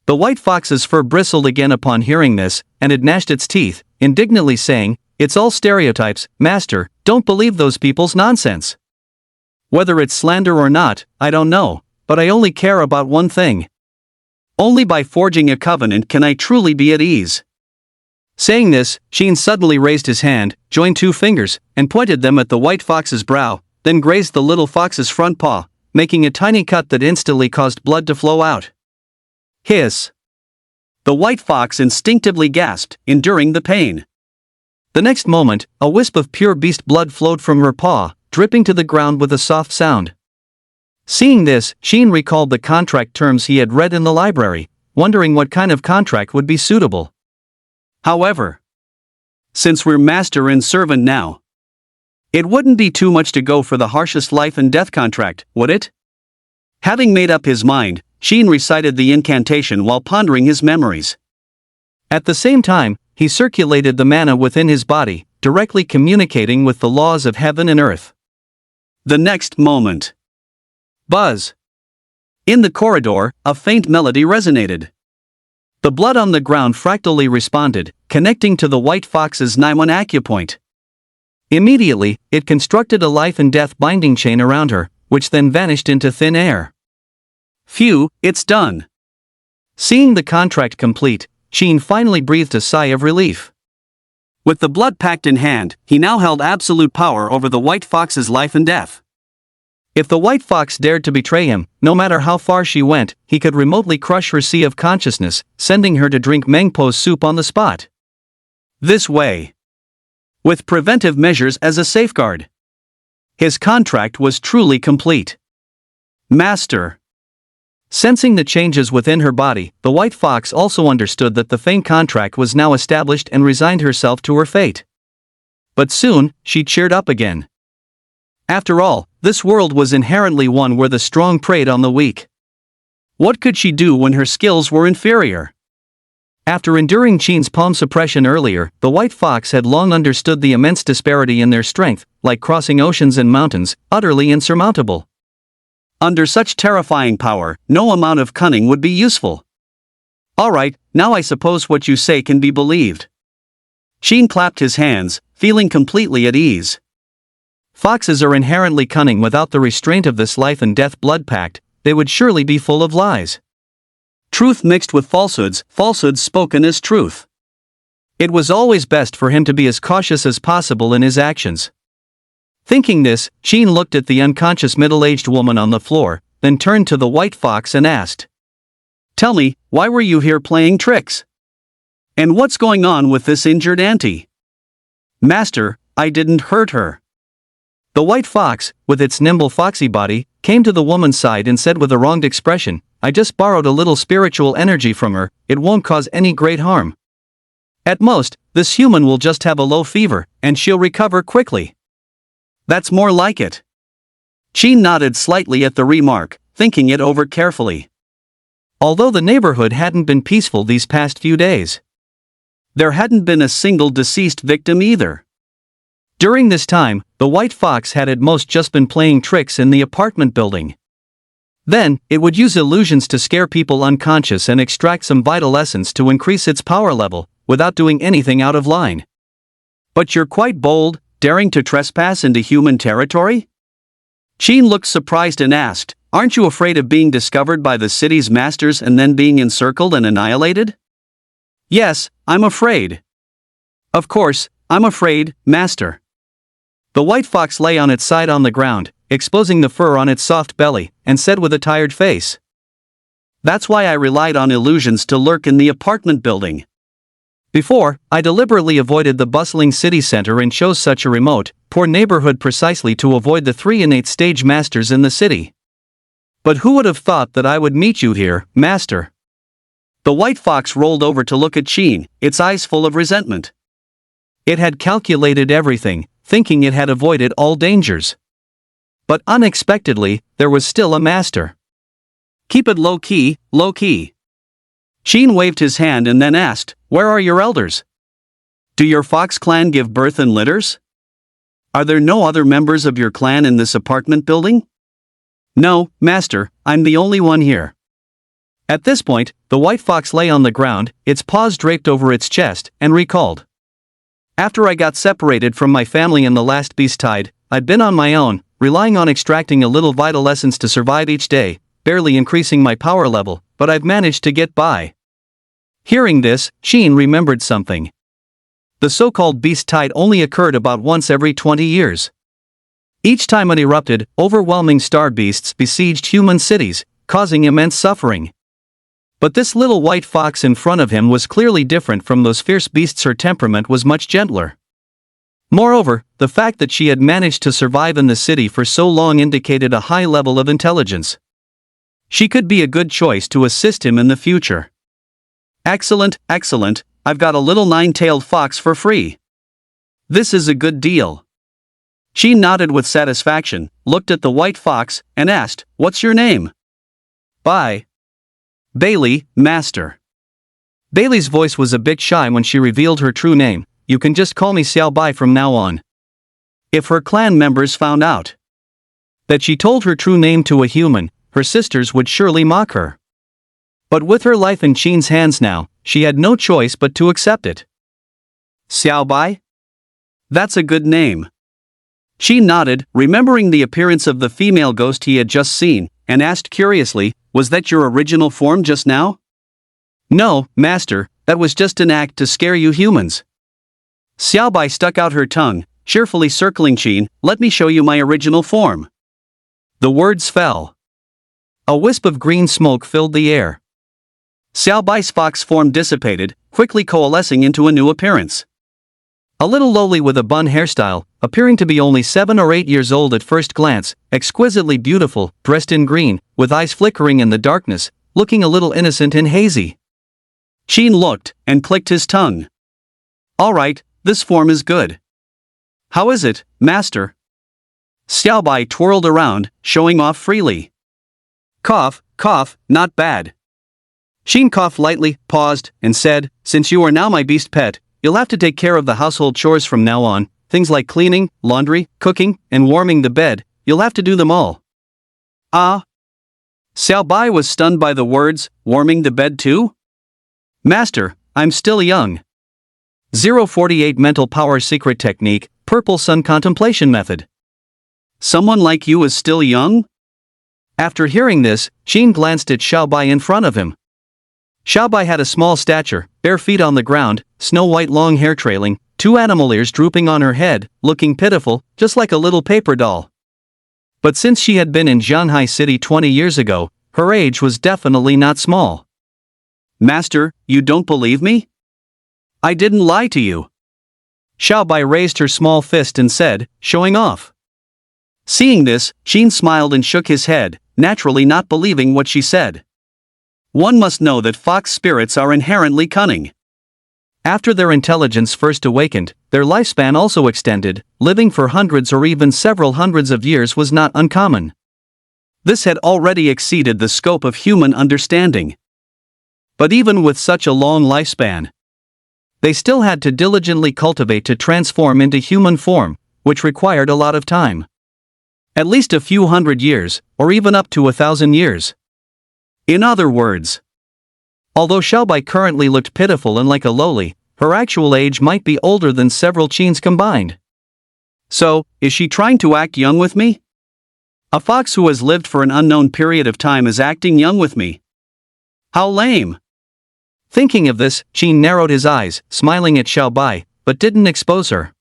The white fox's fur bristled again upon hearing this, and it gnashed its teeth, indignantly saying, It's all stereotypes, Master, don't believe those people's nonsense. Whether it's slander or not, I don't know, but I only care about one thing. Only by forging a covenant can I truly be at ease. Saying this, Sheen suddenly raised his hand, joined two fingers, and pointed them at the white fox's brow, then grazed the little fox's front paw, making a tiny cut that instantly caused blood to flow out. Hiss! The white fox instinctively gasped, enduring the pain. The next moment, a wisp of pure beast blood flowed from her paw, dripping to the ground with a soft sound. Seeing this, Sheen recalled the contract terms he had read in the library, wondering what kind of contract would be suitable. However, since we're master and servant now, it wouldn't be too much to go for the harshest life and death contract, would it? Having made up his mind, Sheen recited the incantation while pondering his memories. At the same time, he circulated the mana within his body, directly communicating with the laws of heaven and earth. The next moment. Buzz! In the corridor, a faint melody resonated. The blood on the ground fractally responded, connecting to the white fox's Naiman acupoint. Immediately, it constructed a life and death binding chain around her, which then vanished into thin air. Phew, it's done. Seeing the contract complete, Sheen finally breathed a sigh of relief. With the blood pact in hand, he now held absolute power over the white fox's life and death. If the white fox dared to betray him, no matter how far she went, he could remotely crush her sea of consciousness, sending her to drink Mengpo's soup on the spot. This way, with preventive measures as a safeguard, his contract was truly complete. Master. Sensing the changes within her body, the white fox also understood that the faint contract was now established and resigned herself to her fate. But soon, she cheered up again. After all, this world was inherently one where the strong preyed on the weak. What could she do when her skills were inferior? After enduring Sheen's palm suppression earlier, the white fox had long understood the immense disparity in their strength, like crossing oceans and mountains, utterly insurmountable. Under such terrifying power, no amount of cunning would be useful. Alright, now I suppose what you say can be believed. Sheen clapped his hands, feeling completely at ease. Foxes are inherently cunning. Without the restraint of this life and death blood pact, they would surely be full of lies. Truth mixed with falsehoods, falsehoods spoken as truth. It was always best for him to be as cautious as possible in his actions. Thinking this, Sheen looked at the unconscious middle-aged woman on the floor, then turned to the white fox and asked, "Tell me, why were you here playing tricks? And what's going on with this injured auntie?" "Master, I didn't hurt her." The white fox, with its nimble foxy body, came to the woman's side and said with a wronged expression, "I just borrowed a little spiritual energy from her, it won't cause any great harm. At most, this human will just have a low fever, and she'll recover quickly." "That's more like it." Sheen nodded slightly at the remark, thinking it over carefully. Although the neighborhood hadn't been peaceful these past few days, there hadn't been a single deceased victim either. During this time, the white fox had at most just been playing tricks in the apartment building. Then, it would use illusions to scare people unconscious and extract some vital essence to increase its power level, without doing anything out of line. "But you're quite bold, daring to trespass into human territory?" Sheen looked surprised and asked, "Aren't you afraid of being discovered by the city's masters and then being encircled and annihilated?" "Yes, I'm afraid." "Of course, I'm afraid, master." The white fox lay on its side on the ground, exposing the fur on its soft belly, and said with a tired face, "That's why I relied on illusions to lurk in the apartment building. Before, I deliberately avoided the bustling city center and chose such a remote, poor neighborhood precisely to avoid the 3 innate stage masters in the city. But who would have thought that I would meet you here, master?" The white fox rolled over to look at Sheen, its eyes full of resentment. It had calculated everything, thinking it had avoided all dangers. But unexpectedly, there was still a master. "Keep it low-key, low-key." Sheen waved his hand and then asked, "Where are your elders? Do your fox clan give birth in litters? Are there no other members of your clan in this apartment building?" "No, master, I'm the only one here." At this point, the white fox lay on the ground, its paws draped over its chest, and recalled. "After I got separated from my family in the last beast tide, I'd been on my own, relying on extracting a little vital essence to survive each day, barely increasing my power level, but I've managed to get by." Hearing this, Sheen remembered something. The so-called beast tide only occurred about once every 20 years. Each time it erupted, overwhelming star beasts besieged human cities, causing immense suffering. But this little white fox in front of him was clearly different from those fierce beasts. Her temperament was much gentler. Moreover, the fact that she had managed to survive in the city for so long indicated a high level of intelligence. She could be a good choice to assist him in the future. "Excellent, excellent, I've got a little nine-tailed fox for free. This is a good deal." She nodded with satisfaction, looked at the white fox, and asked, "What's your name?" "Bye. Bailey, master." Bailey's voice was a bit shy when she revealed her true name. "You can just call me Xiao Bai from now on." If her clan members found out that she told her true name to a human, her sisters would surely mock her. But with her life in Qin's hands now, she had no choice but to accept it. "Xiao Bai? That's a good name." Qin nodded, remembering the appearance of the female ghost he had just seen, and asked curiously, "Was that your original form just now?" "No, master, that was just an act to scare you humans." Xiao Bai stuck out her tongue, cheerfully circling Qin. "Let me show you my original form." The words fell. A wisp of green smoke filled the air. Xiao Bai's fox form dissipated, quickly coalescing into a new appearance. A little lowly with a bun hairstyle, appearing to be only 7 or 8 years old at first glance, exquisitely beautiful, dressed in green, with eyes flickering in the darkness, looking a little innocent and hazy. Qin looked, and clicked his tongue. "All right, this form is good. How is it, master?" Xiao Bai twirled around, showing off freely. "Cough, cough, not bad." Qin coughed lightly, paused, and said, "Since you are now my beast pet, you'll have to take care of the household chores from now on, things like cleaning, laundry, cooking, and warming the bed. You'll have to do them all." "Ah?" Xiao Bai was stunned by the words, "warming the bed too?" "Master, I'm still young." 048 Mental Power Secret Technique, Purple Sun Contemplation Method. "Someone like you is still young?" After hearing this, Qin glanced at Xiao Bai in front of him. Xiao Bai had a small stature, bare feet on the ground, snow-white long hair trailing, 2 animal ears drooping on her head, looking pitiful, just like a little paper doll. But since she had been in Jianhai City 20 years ago, her age was definitely not small. "Master, you don't believe me? I didn't lie to you." Xiao Bai raised her small fist and said, showing off. Seeing this, Qin smiled and shook his head, naturally not believing what she said. One must know that fox spirits are inherently cunning. After their intelligence first awakened, their lifespan also extended. Living for hundreds or even several hundreds of years was not uncommon. This had already exceeded the scope of human understanding. But even with such a long lifespan, they still had to diligently cultivate to transform into human form, which required a lot of time. At least a few hundred years, or even up to 1,000 years. In other words, although Xiao Bai currently looked pitiful and like a lowly, her actual age might be older than several Qins combined. So, is she trying to act young with me? A fox who has lived for an unknown period of time is acting young with me. How lame. Thinking of this, Qin narrowed his eyes, smiling at Xiao Bai, but didn't expose her.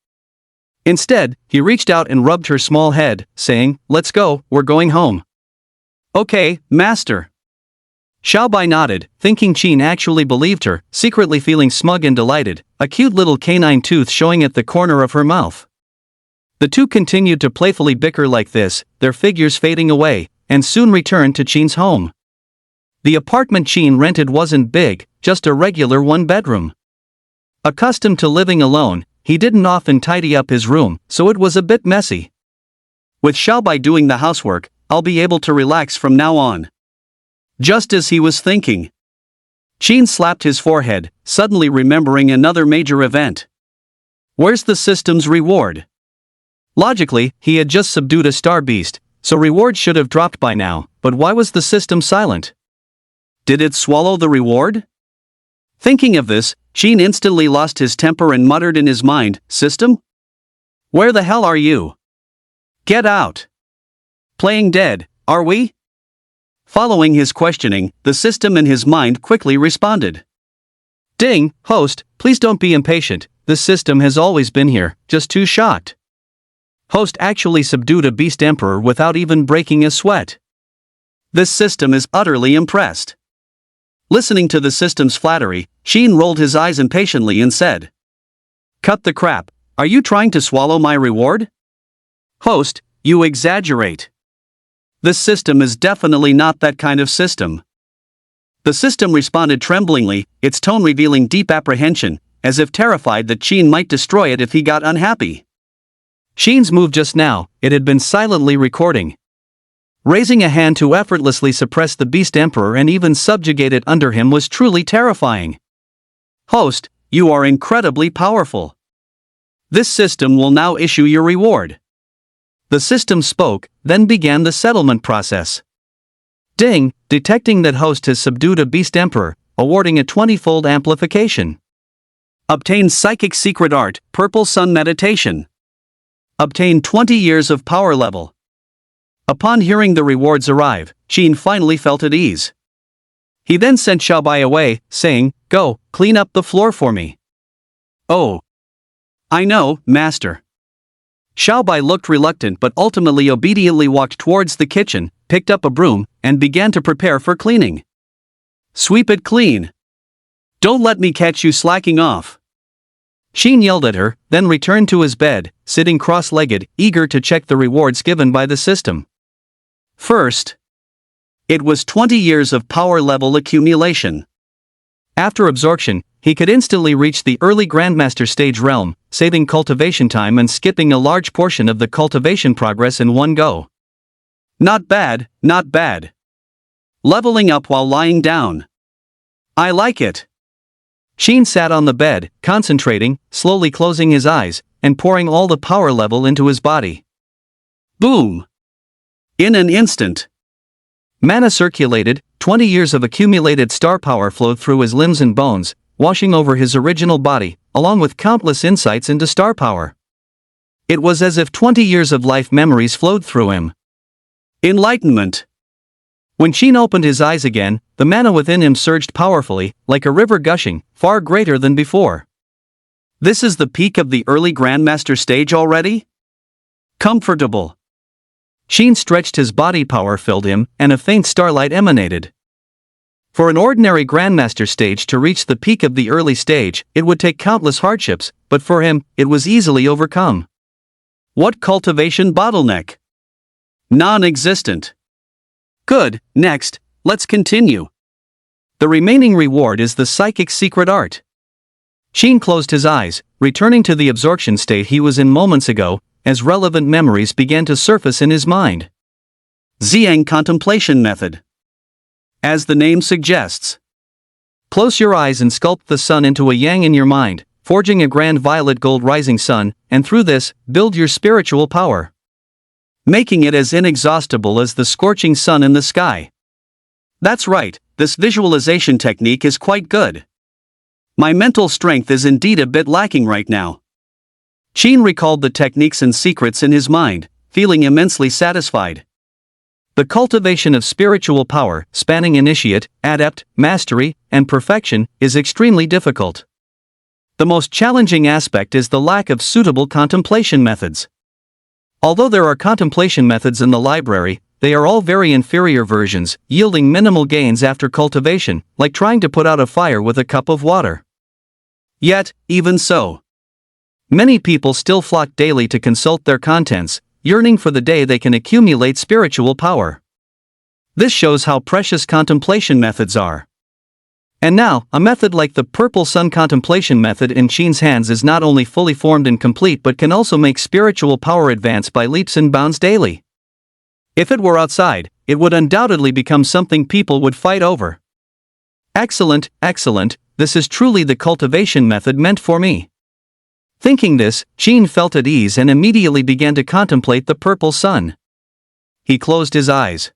Instead, he reached out and rubbed her small head, saying, "Let's go, we're going home." "Okay, master." Xiao Bai nodded, thinking Qin actually believed her, secretly feeling smug and delighted, a cute little canine tooth showing at the corner of her mouth. The two continued to playfully bicker like this, their figures fading away, and soon returned to Qin's home. The apartment Qin rented wasn't big, just a regular one-bedroom. Accustomed to living alone, he didn't often tidy up his room, so it was a bit messy. With Xiao Bai doing the housework, I'll be able to relax from now on. Just as he was thinking, Qin slapped his forehead, suddenly remembering another major event. Where's the system's reward? Logically, he had just subdued a star beast, so reward should have dropped by now, but why was the system silent? Did it swallow the reward? Thinking of this, Qin instantly lost his temper and muttered in his mind, "System? Where the hell are you? Get out!"
Playing dead, are we? Following his questioning, the system in his mind quickly responded.
Ding, host, please don't be impatient, this system has always been here, just too shocked. Host actually subdued a beast emperor without even breaking a sweat.
This system is utterly impressed. Listening to the system's flattery, Sheen rolled his eyes impatiently and said, Cut the crap, are you trying to swallow my reward? Host, you exaggerate. This system is definitely not that kind of system. The system responded tremblingly, its tone revealing deep apprehension, as if terrified that Sheen might destroy it if he got unhappy.
Sheen's move just now, it had been silently recording. Raising a hand to effortlessly suppress the Beast Emperor and even subjugate it under him was truly terrifying.
Host, you are incredibly powerful. This system will now issue your reward.
The system spoke, then began the settlement process. Ding, detecting that host has subdued a Beast Emperor, awarding a 20-fold amplification.
Obtain Psychic Secret Art, Purple Sun Meditation. Obtain 20 years of power level. Upon hearing the rewards arrive, Sheen finally felt at ease. He then sent Xiaobai away, saying, Go, clean up the floor for me.
Oh.
I know, master. Xiaobai looked reluctant but ultimately obediently walked towards the kitchen, picked up a broom, and began to prepare for cleaning. Sweep it clean. Don't let me catch you slacking off.
Sheen yelled at her, then returned to his bed, sitting cross-legged, eager to check the rewards given by the system.
First, it was 20 years of power level accumulation.
After absorption, he could instantly reach the early Grandmaster stage realm, saving cultivation time and skipping a large portion of the cultivation progress in one go.
Not bad, not bad. Leveling up while lying down. I like it.
Sheen sat on the bed, concentrating, slowly closing his eyes, and pouring all the power level into his body.
Boom! In an instant.
Mana circulated, 20 years of accumulated star power flowed through his limbs and bones, washing over his original body, along with countless insights into star power. It was as if 20 years of life memories flowed through him.
Enlightenment.
When Sheen opened his eyes again, the mana within him surged powerfully, like a river gushing, far greater than before.
This is the peak of the early Grandmaster stage already? Comfortable.
Sheen stretched, his body power filled him, and a faint starlight emanated. For an ordinary Grandmaster stage to reach the peak of the early stage, it would take countless hardships, but for him, it was easily overcome.
What cultivation bottleneck? Non-existent. Good, next, let's continue.
The remaining reward is the Psychic Secret Art. Sheen closed his eyes, returning to the absorption state he was in moments ago, as relevant memories began to surface in his mind.
Ziyang Contemplation Method. As the name suggests.
Close your eyes and sculpt the sun into a yang in your mind, forging a grand violet gold rising sun, and through this, build your spiritual power.
Making it as inexhaustible as the scorching sun in the sky. That's right, this visualization technique is quite good. My mental strength is indeed a bit lacking right now. Sheen recalled the techniques and secrets in his mind, feeling immensely satisfied.
The cultivation of spiritual power, spanning initiate, adept, mastery, and perfection, is extremely difficult. The most challenging aspect is the lack of suitable contemplation methods. Although there are contemplation methods in the library, they are all very inferior versions, yielding minimal gains after cultivation, like trying to put out a fire with a cup of water.
Yet, even so,
many people still flock daily to consult their contents, yearning for the day they can accumulate spiritual power. This shows how precious contemplation methods are. And now, a method like the Purple Sun Contemplation method in Sheen's hands is not only fully formed and complete but can also make spiritual power advance by leaps and bounds daily. If it were outside, it would undoubtedly become something people would fight over. Excellent, excellent, this is truly the cultivation method meant for me. Thinking this, Sheen felt at ease and immediately began to contemplate the purple sun. He closed his eyes.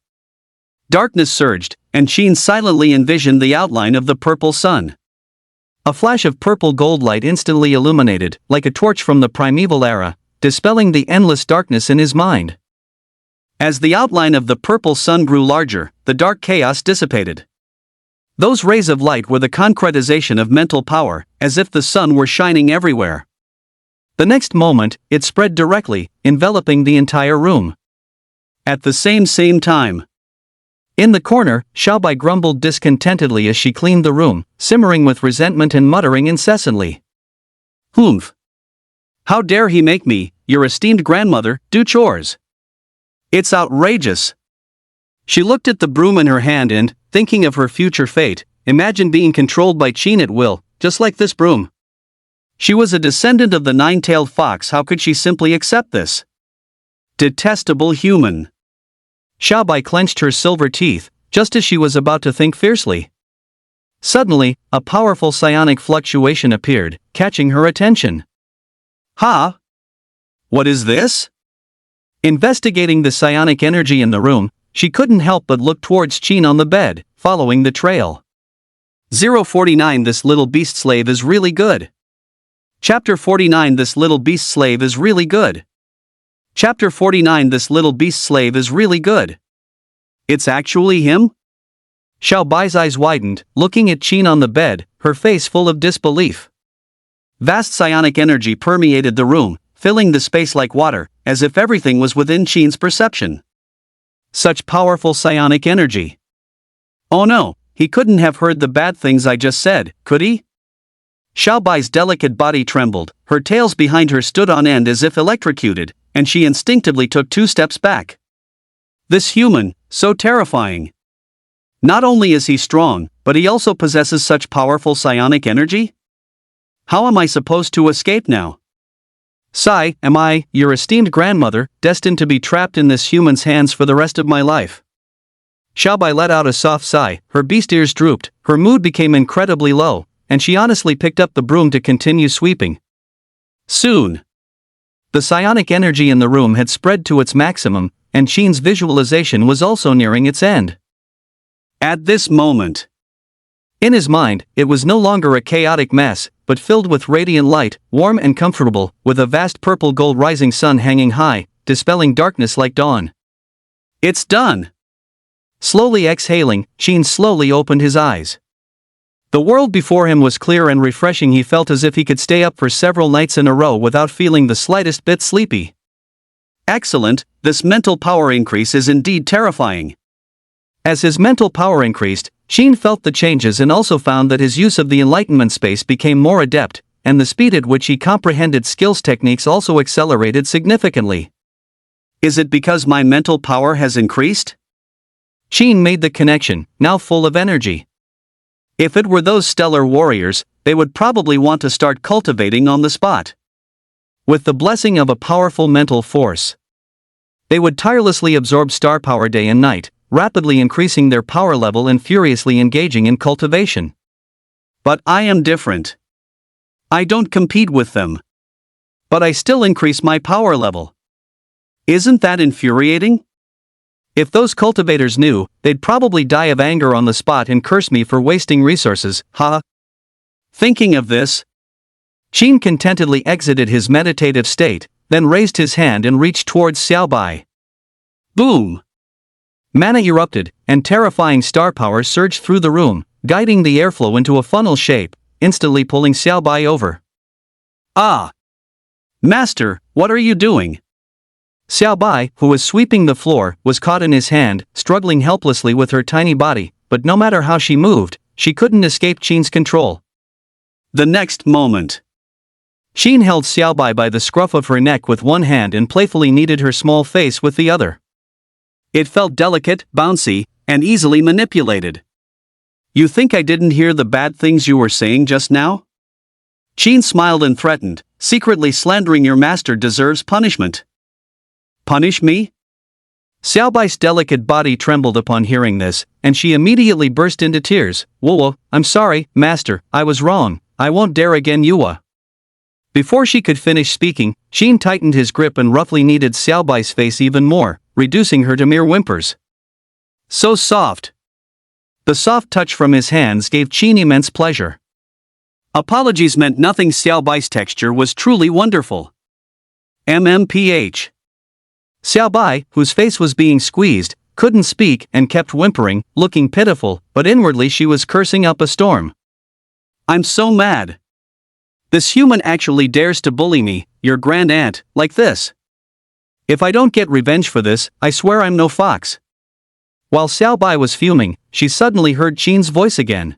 Darkness surged, and Sheen silently envisioned the outline of the purple sun. A flash of purple gold light instantly illuminated, like a torch from the primeval era, dispelling the endless darkness in his mind.
As the outline of the purple sun grew larger, the dark chaos dissipated. Those rays of light were the concretization of mental power, as if the sun were shining everywhere. The next moment, it spread directly, enveloping the entire room. At the same time. In the corner, Xiaobai grumbled discontentedly as she cleaned the room, simmering with resentment and muttering incessantly. "Humph! How dare he make me, your esteemed grandmother, do chores? It's outrageous!" She looked at the broom in her hand and, thinking of her future fate, imagined being controlled by Qin at will, just like this broom. She was a descendant of the nine-tailed fox. How could she simply accept this? Detestable human! Xiaobai clenched her silver teeth, just as she was about to think fiercely. Suddenly, a powerful psionic fluctuation appeared, catching her attention. "Ha! What is this?" Investigating the psionic energy in the room, she couldn't help but look towards Qin on the bed, following the trail. 049 This little beast slave is really good. Chapter 49 This little beast slave is really good. Chapter 49 This little beast slave is really good. It's actually him? Xiaobai's eyes widened, looking at Qin on the bed, her face full of disbelief. Vast psionic energy permeated the room, filling the space like water, as if everything was within Qin's perception. Such powerful psionic energy. Oh no, he couldn't have heard the bad things I just said, could he? Xiaobai's delicate body trembled, her tails behind her stood on end as if electrocuted, and she instinctively took 2 steps back. This human, so terrifying. Not only is he strong, but he also possesses such powerful psionic energy? How am I supposed to escape now? Am I, your esteemed grandmother, destined to be trapped in this human's hands for the rest of my life? Xiaobai let out a soft sigh, her beast ears drooped, her mood became incredibly low, and she honestly picked up the broom to continue sweeping. Soon. The psionic energy in the room had spread to its maximum, and Qin's visualization was also nearing its end. At this moment. In his mind, it was no longer a chaotic mess, but filled with radiant light, warm and comfortable, with a vast purple-gold rising sun hanging high, dispelling darkness like dawn. It's done! Slowly exhaling, Qin slowly opened his eyes. The world before him was clear and refreshing. He felt as if he could stay up for several nights in a row without feeling the slightest bit sleepy. Excellent, this mental power increase is indeed terrifying. As his mental power increased, Qin felt the changes and also found that his use of the enlightenment space became more adept, and the speed at which he comprehended skills techniques also accelerated significantly. Is it because my mental power has increased? Qin made the connection, now full of energy. If it were those stellar warriors, they would probably want to start cultivating on the spot. With the blessing of a powerful mental force, they would tirelessly absorb star power day and night, rapidly increasing their power level and furiously engaging in cultivation. But I am different. I don't compete with them. But I still increase my power level. Isn't that infuriating? If those cultivators knew, they'd probably die of anger on the spot and curse me for wasting resources, ha! Thinking of this, Qin contentedly exited his meditative state, then raised his hand and reached towards Xiaobai. Boom! Mana erupted, and terrifying star power surged through the room, guiding the airflow into a funnel shape, instantly pulling Xiaobai over. Ah! Master, what are you doing? Xiaobai, who was sweeping the floor, was caught in his hand, struggling helplessly with her tiny body, but no matter how she moved, she couldn't escape Qin's control. The next moment, Qin held Xiaobai by the scruff of her neck with one hand and playfully kneaded her small face with the other. It felt delicate, bouncy, and easily manipulated. You think I didn't hear the bad things you were saying just now? Qin smiled and threatened, secretly slandering your master deserves punishment. Punish me? Xiaobai's delicate body trembled upon hearing this, and she immediately burst into tears. Whoa, I'm sorry, master, I was wrong, I won't dare again Yua. Before she could finish speaking, Qin tightened his grip and roughly kneaded Xiaobai's face even more, reducing her to mere whimpers. So soft. The soft touch from his hands gave Qin immense pleasure. Apologies meant nothing. Xiaobai's texture was truly wonderful. MMPH.
Xiaobai, whose face was being squeezed, couldn't speak and kept whimpering, looking pitiful, but inwardly she was cursing up a storm. I'm so mad. This human actually dares to bully me, your grand aunt, like this. If I don't get revenge for this, I swear I'm no fox. While Xiaobai was fuming, she suddenly heard Qin's voice again.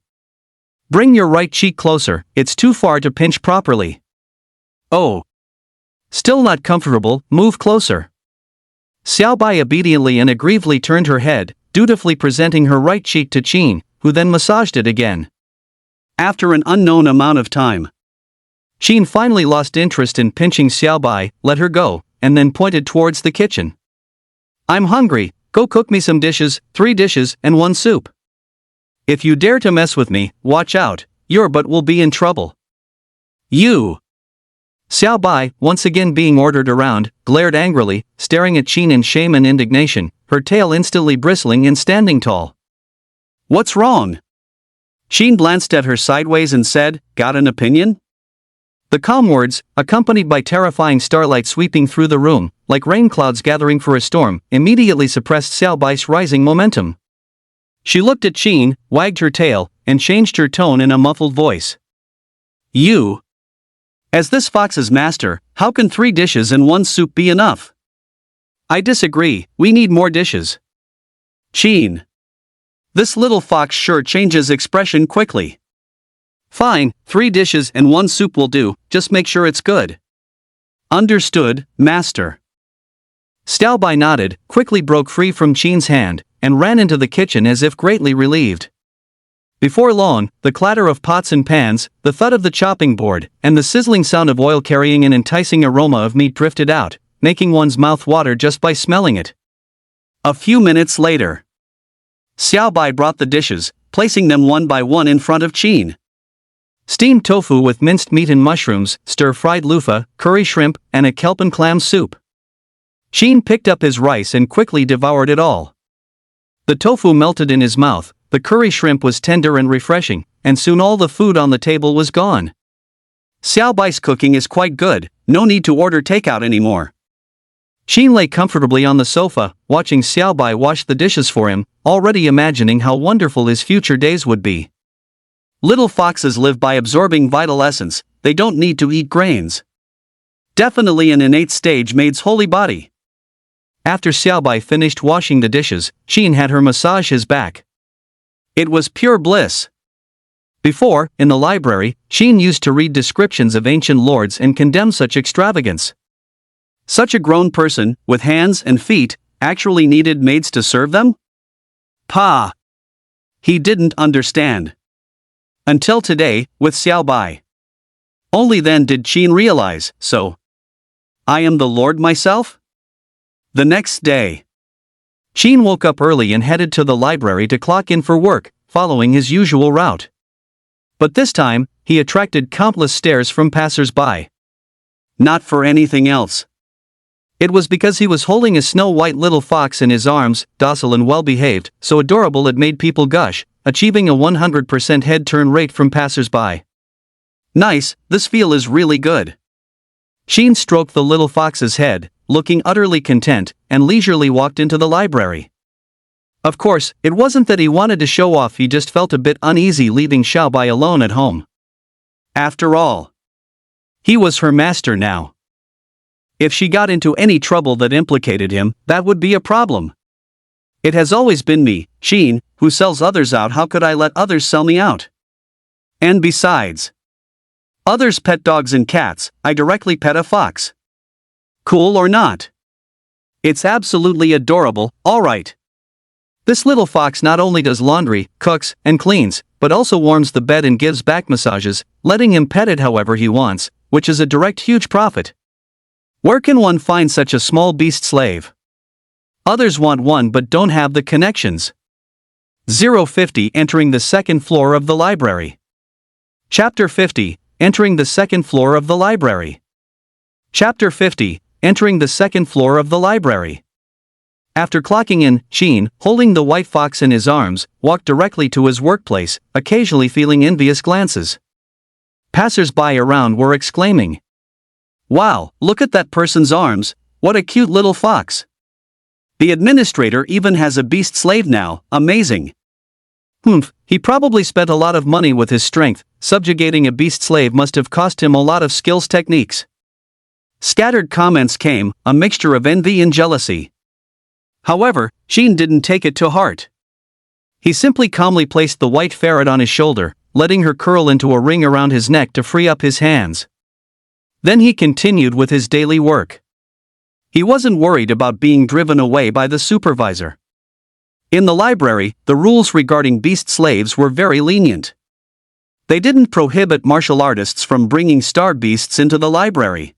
Bring your right cheek closer, it's too far to pinch properly. Oh. Still not comfortable, move closer. Xiaobai obediently and aggrievedly turned her head, dutifully presenting her right cheek to Qin, who then massaged it again. After an unknown amount of time, Qin finally lost interest in pinching Xiaobai, let her go, and then pointed towards the kitchen. I'm hungry, go cook me some dishes, 3 dishes and 1 soup. If you dare to mess with me, watch out, your butt will be in trouble. You! Xiaobai, once again being ordered around, glared angrily, staring at Qin in shame and indignation, her tail instantly bristling and standing tall. What's wrong? Qin glanced at her sideways and said, got an opinion? The calm words, accompanied by terrifying starlight sweeping through the room, like rain clouds gathering for a storm, immediately suppressed Xiaobai's rising momentum. She looked at Qin, wagged her tail, and changed her tone in a muffled voice. You! As this fox's master, how can 3 dishes and 1 soup be enough? I disagree, we need more dishes. Qin! This little fox sure changes expression quickly. Fine, 3 dishes and 1 soup will do, just make sure it's good. Understood, master. Xiaobai nodded, quickly broke free from Qin's hand, and ran into the kitchen as if greatly relieved. Before long, the clatter of pots and pans, the thud of the chopping board, and the sizzling sound of oil carrying an enticing aroma of meat drifted out, making one's mouth water just by smelling it. A few minutes later, Xiaobai brought the dishes, placing them one by one in front of Qin. Steamed tofu with minced meat and mushrooms, stir-fried loofah, curry shrimp, and a kelpie clam soup. Qin picked up his rice and quickly devoured it all. The tofu melted in his mouth, the curry shrimp was tender and refreshing, and soon all the food on the table was gone. Xiaobai's cooking is quite good, no need to order takeout anymore. Qin lay comfortably on the sofa, watching Xiaobai wash the dishes for him, already imagining how wonderful his future days would be. Little foxes live by absorbing vital essence, they don't need to eat grains. Definitely an innate stage mate's holy body. After Xiaobai finished washing the dishes, Qin had her massage his back. It was pure bliss. Before, in the library, Qin used to read descriptions of ancient lords and condemn such extravagance. Such a grown person, with hands and feet, actually needed maids to serve them? Pa! He didn't understand. Until today, with Xiaobai. Only then did Qin realize, so. I am the lord myself? The next day, Qin woke up early and headed to the library to clock in for work, following his usual route. But this time, he attracted countless stares from passers-by. Not for anything else. It was because he was holding a snow-white little fox in his arms, docile and well-behaved, so adorable it made people gush, achieving a 100% head turn rate from passers-by. Nice, this feel is really good. Qin stroked the little fox's head, looking utterly content, and leisurely walked into the library. Of course, it wasn't that he wanted to show off, he just felt a bit uneasy leaving Xiaobai alone at home. After all, he was her master now. If she got into any trouble that implicated him, that would be a problem. It has always been me, Qin, who sells others out. How could I let others sell me out? And besides, others pet dogs and cats, I directly pet a fox. Cool or not? It's absolutely adorable, alright. This little fox not only does laundry, cooks, and cleans, but also warms the bed and gives back massages, letting him pet it however he wants, which is a direct huge profit. Where can one find such a small beast slave? Others want one but don't have the connections. 050 Entering the second floor of the library. Chapter 50 Entering the second floor of the library. Chapter 50 Entering the second floor of the library. After clocking in, Qin, holding the white fox in his arms, walked directly to his workplace, occasionally feeling envious glances. Passers-by around were exclaiming, "Wow, look at that person's arms, what a cute little fox."
The administrator even has a beast slave now, amazing.
He probably spent a lot of money with his strength. Subjugating a beast slave must have cost him a lot of skills techniques.
Scattered comments came, a mixture of envy and jealousy. However, Sheen didn't take it to heart.
He simply calmly placed the white ferret on his shoulder, letting her curl into a ring around his neck to free up his hands. Then he continued with his daily work.
He wasn't worried about being driven away by the supervisor. In the library, the rules regarding beast slaves were very lenient. They didn't prohibit martial artists from bringing star beasts into the library.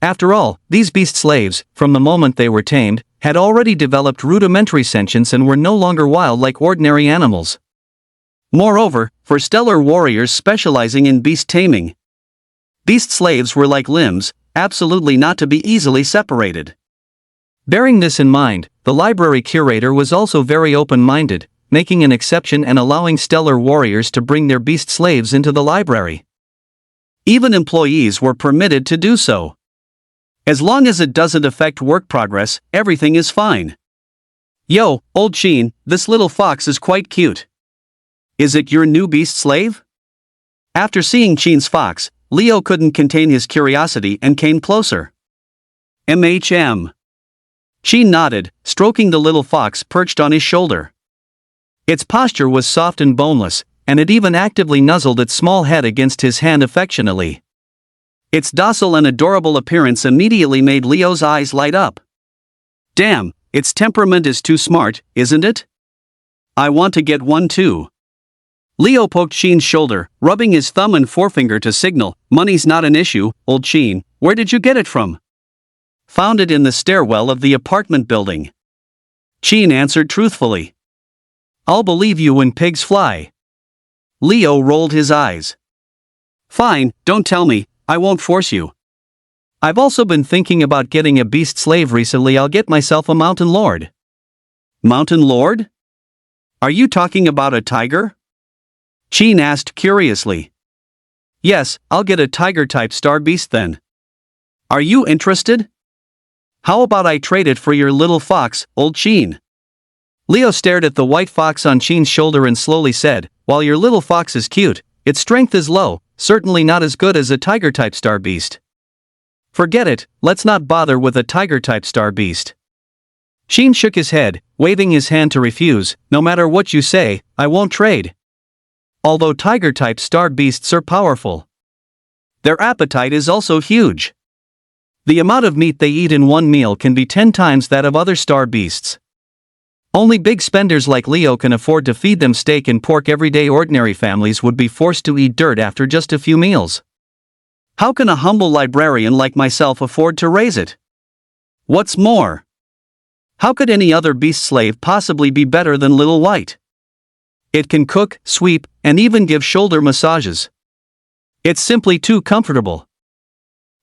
After all, these beast slaves, from the moment they were tamed, had already developed rudimentary sentience and were no longer wild like ordinary animals.
Moreover, for stellar warriors specializing in beast taming, beast slaves were like limbs, absolutely not to be easily separated.
Bearing this in mind, the library curator was also very open-minded, making an exception and allowing stellar warriors to bring their beast slaves into the library.
Even employees were permitted to do so. As long as it doesn't affect work progress, everything is fine.
Yo, old Sheen, this little fox is quite cute.
Is it your new beast slave? After seeing Sheen's fox, Leo couldn't contain his curiosity and came closer.
MHM.
Sheen nodded, stroking the little fox perched on his shoulder.
Its posture was soft and boneless, and it even actively nuzzled its small head against his hand affectionately.
Its docile and adorable appearance immediately made Leo's eyes light up. Damn, its temperament is too smart, isn't it? I want to get one too. Leo poked Sheen's shoulder, rubbing his thumb and forefinger to signal, money's not an issue, old Sheen, where did you get it from?
Found it in the stairwell of the apartment building.
Sheen answered truthfully.
I'll believe you when pigs fly.
Leo rolled his eyes. Fine, don't tell me, I won't force you.
I've also been thinking about getting a beast slave recently. I'll get myself a mountain lord.
Mountain lord? Are you talking about a tiger? Sheen asked curiously.
Yes, I'll get a tiger-type star beast then.
Are you interested?
How about I trade it for your little fox, old Sheen? Leo stared at the white fox on Sheen's shoulder and slowly said, while your little fox is cute, its strength is low, certainly not as good as a tiger-type star beast. Forget it, let's not bother with a tiger-type star beast. Sheen shook his head, waving his hand to refuse. No matter what you say, I won't trade. Although tiger-type star beasts are powerful,
their appetite is also huge.
The amount of meat they eat in one meal can be 10 times that of other star beasts. Only big spenders like Leo can afford to feed them steak and pork. Everyday ordinary families would be forced to eat dirt after just a few meals.
How can a humble librarian like myself afford to raise it? What's more, how could any other beast slave possibly be better than Little White?
It can cook, sweep, and even give shoulder massages. It's simply too comfortable.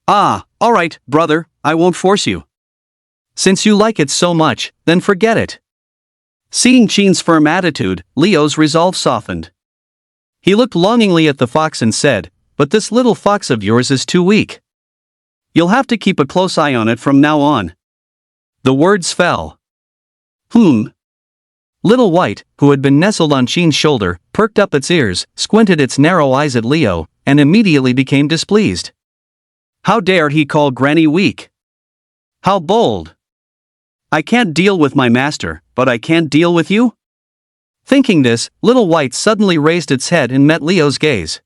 Ah, alright, brother, I won't force you.
Since you like it so much, then forget it.
Seeing Sheen's firm attitude, Leo's resolve softened.
He looked longingly at the fox and said, but this little fox of yours is too weak.
You'll have to keep a close eye on it from now on.
The words fell. Little White, who had been nestled on Sheen's shoulder, perked up its ears, squinted its narrow eyes at Leo, and immediately became displeased.
How dared he call Granny weak? How bold! I can't deal with my master, but I can't deal with you?
Thinking this, Little White suddenly raised its head and met Leo's gaze.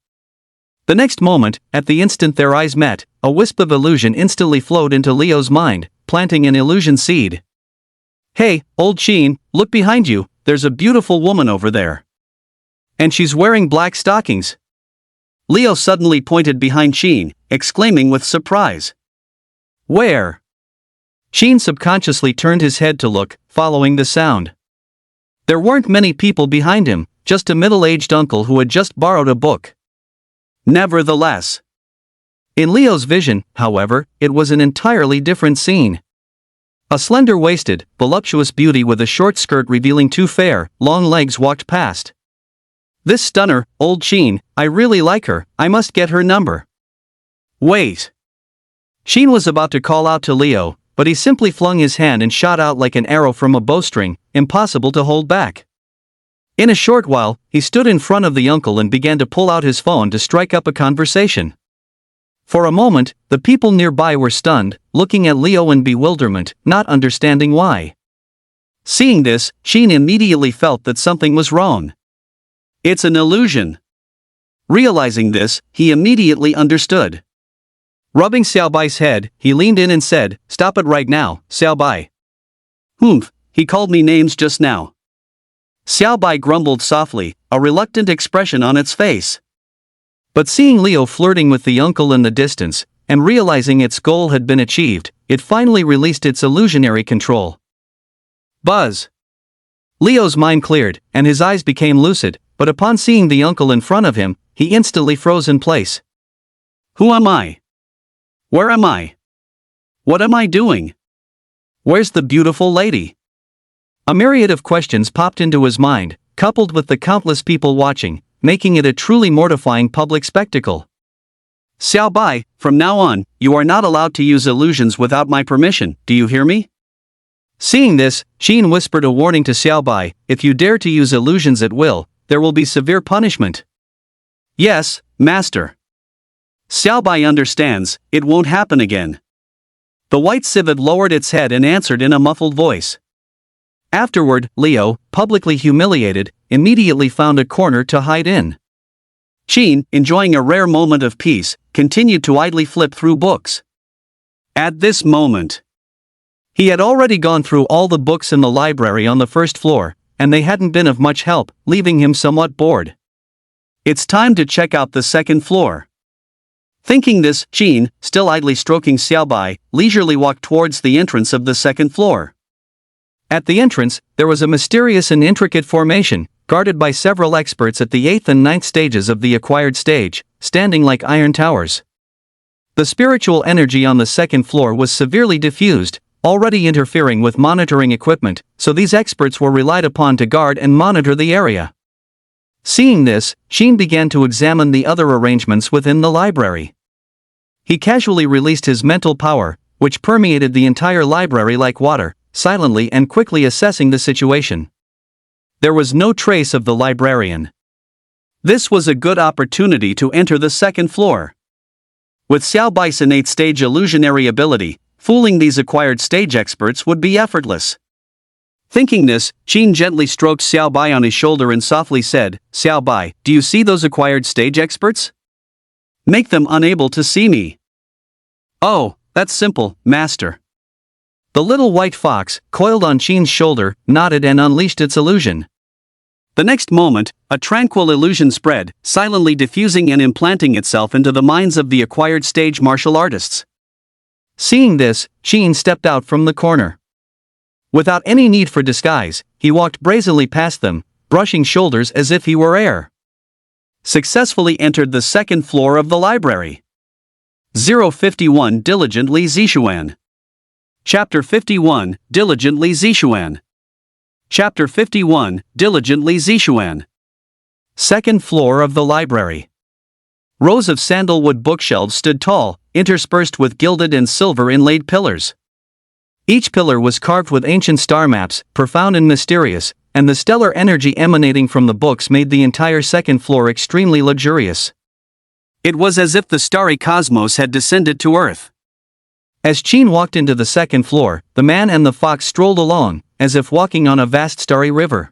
The next moment, at the instant their eyes met, a wisp of illusion instantly flowed into Leo's mind, planting an illusion seed. Hey, old Sheen, look behind you, there's a beautiful woman over there. And she's wearing black stockings.
Leo suddenly pointed behind Sheen, exclaiming with surprise.
Where? Sheen subconsciously turned his head to look, following the sound. There weren't many people behind him, just a middle-aged uncle who had just borrowed a book.
Nevertheless,
in Leo's vision, however, it was an entirely different scene. A slender-waisted, voluptuous beauty with a short skirt revealing two fair, long legs walked past. This stunner, old Sheen, I really like her, I must get her number.
Wait.
Sheen was about to call out to Leo, but he simply flung his hand and shot out like an arrow from a bowstring, impossible to hold back. In a short while, he stood in front of the uncle and began to pull out his phone to strike up a conversation. For a moment, the people nearby were stunned, looking at Leo in bewilderment, not understanding why. Seeing this, Sheen immediately felt that something was wrong. It's an illusion. Realizing this, he immediately understood. Rubbing Xiaobai's head, he leaned in and said, "Stop it right now, Xiaobai." "Humph, he called me names just now." Xiaobai grumbled softly, a reluctant expression on its face. But seeing Leo flirting with the uncle in the distance, and realizing its goal had been achieved, it finally released its illusionary control. Buzz! Leo's mind cleared, and his eyes became lucid, but upon seeing the uncle in front of him, he instantly froze in place. Who am I? Where am I? What am I doing? Where's the beautiful lady? A myriad of questions popped into his mind, coupled with the countless people watching, making it a truly mortifying public spectacle. Xiaobai, from now on, you are not allowed to use illusions without my permission, do you hear me? Seeing this, Sheen whispered a warning to Xiaobai, if you dare to use illusions at will, there will be severe punishment. Yes, master. Xiaobai understands, it won't happen again. The white civet lowered its head and answered in a muffled voice. Afterward, Leo, publicly humiliated, immediately found a corner to hide in. Sheen, enjoying a rare moment of peace, continued to idly flip through books. At this moment, he had already gone through all the books in the library on the first floor, and they hadn't been of much help, leaving him somewhat bored. It's time to check out the second floor. Thinking this, Sheen, still idly stroking Xiaobai, leisurely walked towards the entrance of the second floor. At the entrance, there was a mysterious and intricate formation, guarded by several experts at the 8th and 9th stages of the acquired stage, standing like iron towers. The spiritual energy on the second floor was severely diffused, already interfering with monitoring equipment, so these experts were relied upon to guard and monitor the area. Seeing this, Sheen began to examine the other arrangements within the library. He casually released his mental power, which permeated the entire library like water, silently and quickly assessing the situation. There was no trace of the librarian. This was a good opportunity to enter the second floor. With Xiaobai's innate stage illusionary ability, fooling these acquired stage experts would be effortless. Thinking this, Sheen gently stroked Xiaobai on his shoulder and softly said, "Xiaobai, do you see those acquired stage experts? Make them unable to see me." "Oh, that's simple, master." The little white fox, coiled on Sheen's shoulder, nodded and unleashed its illusion. The next moment, a tranquil illusion spread, silently diffusing and implanting itself into the minds of the acquired stage martial artists. Seeing this, Sheen stepped out from the corner. Without any need for disguise, he walked brazenly past them, brushing shoulders as if he were air. Successfully entered the second floor of the library. 051 Diligently Zishuan. Chapter 51, Diligently Zishuan. Chapter 51, Diligently Zishuan. Second floor of the library. Rows of sandalwood bookshelves stood tall, interspersed with gilded and silver inlaid pillars. Each pillar was carved with ancient star maps, profound and mysterious, and the stellar energy emanating from the books made the entire second floor extremely luxurious. It was as if the starry cosmos had descended to Earth. As Sheen walked into the second floor, the man and the fox strolled along, as if walking on a vast starry river.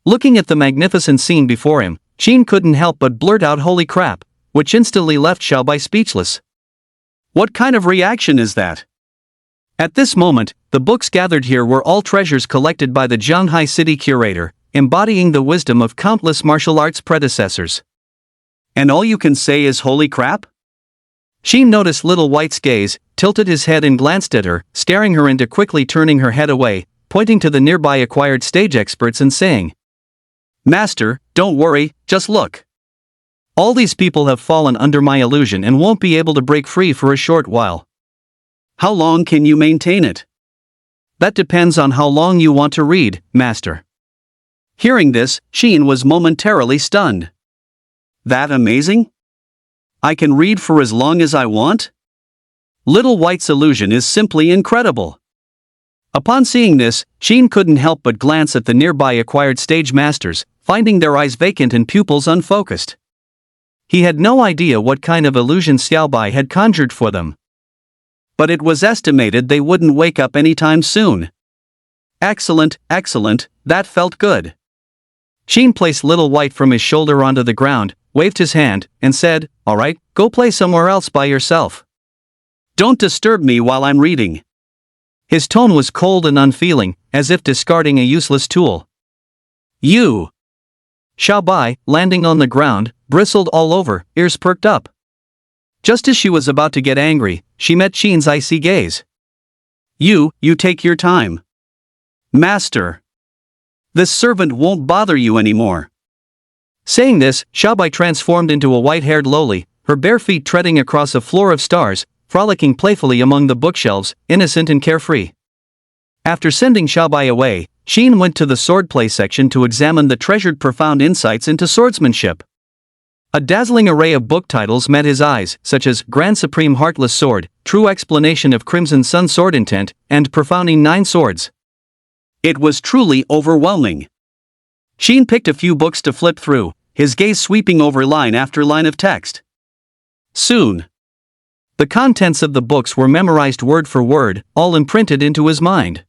Looking at the magnificent scene before him, Sheen couldn't help but blurt out "Holy crap," which instantly left Xiaobai speechless. What kind of reaction is that? At this moment, the books gathered here were all treasures collected by the Zhanghai city curator, embodying the wisdom of countless martial arts predecessors. And all you can say is "holy crap"? Sheen noticed Little White's gaze, tilted his head and glanced at her, staring her into quickly turning her head away, pointing to the nearby acquired stage experts and saying, "Master, don't worry, just look. All these people have fallen under my illusion and won't be able to break free for a short while. How long can you maintain it? That depends on how long you want to read, master." Hearing this, Sheen was momentarily stunned. That amazing? I can read for as long as I want?
Little White's illusion is simply incredible. Upon seeing this, Sheen couldn't help but glance at the nearby acquired stage masters, finding their eyes vacant and pupils unfocused. He had no idea what kind of illusion Xiaobai had conjured for them. But it was estimated they wouldn't wake up anytime soon. Excellent, that felt good. Sheen placed Little White from his shoulder onto the ground, waved his hand, and said, "All right, go play somewhere else by yourself. Don't disturb me while I'm reading." His tone was cold and unfeeling, as if discarding a useless tool. "You!" Xiaobai, landing on the ground, bristled all over, ears perked up. Just as she was about to get angry, she met Sheen's icy gaze. You take your time. Master. This servant won't bother you anymore." Saying this, Xiaobai transformed into a white-haired lowly, her bare feet treading across a floor of stars, frolicking playfully among the bookshelves, innocent and carefree. After sending Xiaobai away, Sheen went to the swordplay section to examine the treasured profound insights into swordsmanship. A dazzling array of book titles met his eyes, such as Grand Supreme Heartless Sword, True Explanation of Crimson Sun Sword Intent, and Profounding 9 Swords. It was truly overwhelming. Sheen picked a few books to flip through, his gaze sweeping over line after line of text. Soon, the contents of the books were memorized word for word, all imprinted into his mind.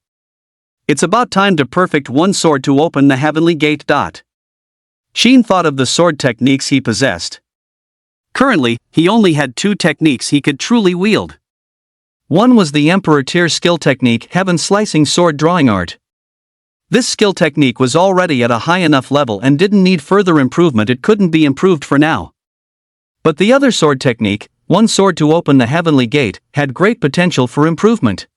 It's about time to perfect one sword to open the heavenly gate. Sheen thought of the sword techniques he possessed. Currently, he only had 2 techniques he could truly wield. One was the Emperor tier skill technique, Heaven Slicing Sword Drawing Art. This skill technique was already at a high enough level and didn't need further improvement. It couldn't be improved for now. But the other sword technique, One Sword to Open the Heavenly Gate, had great potential for improvement.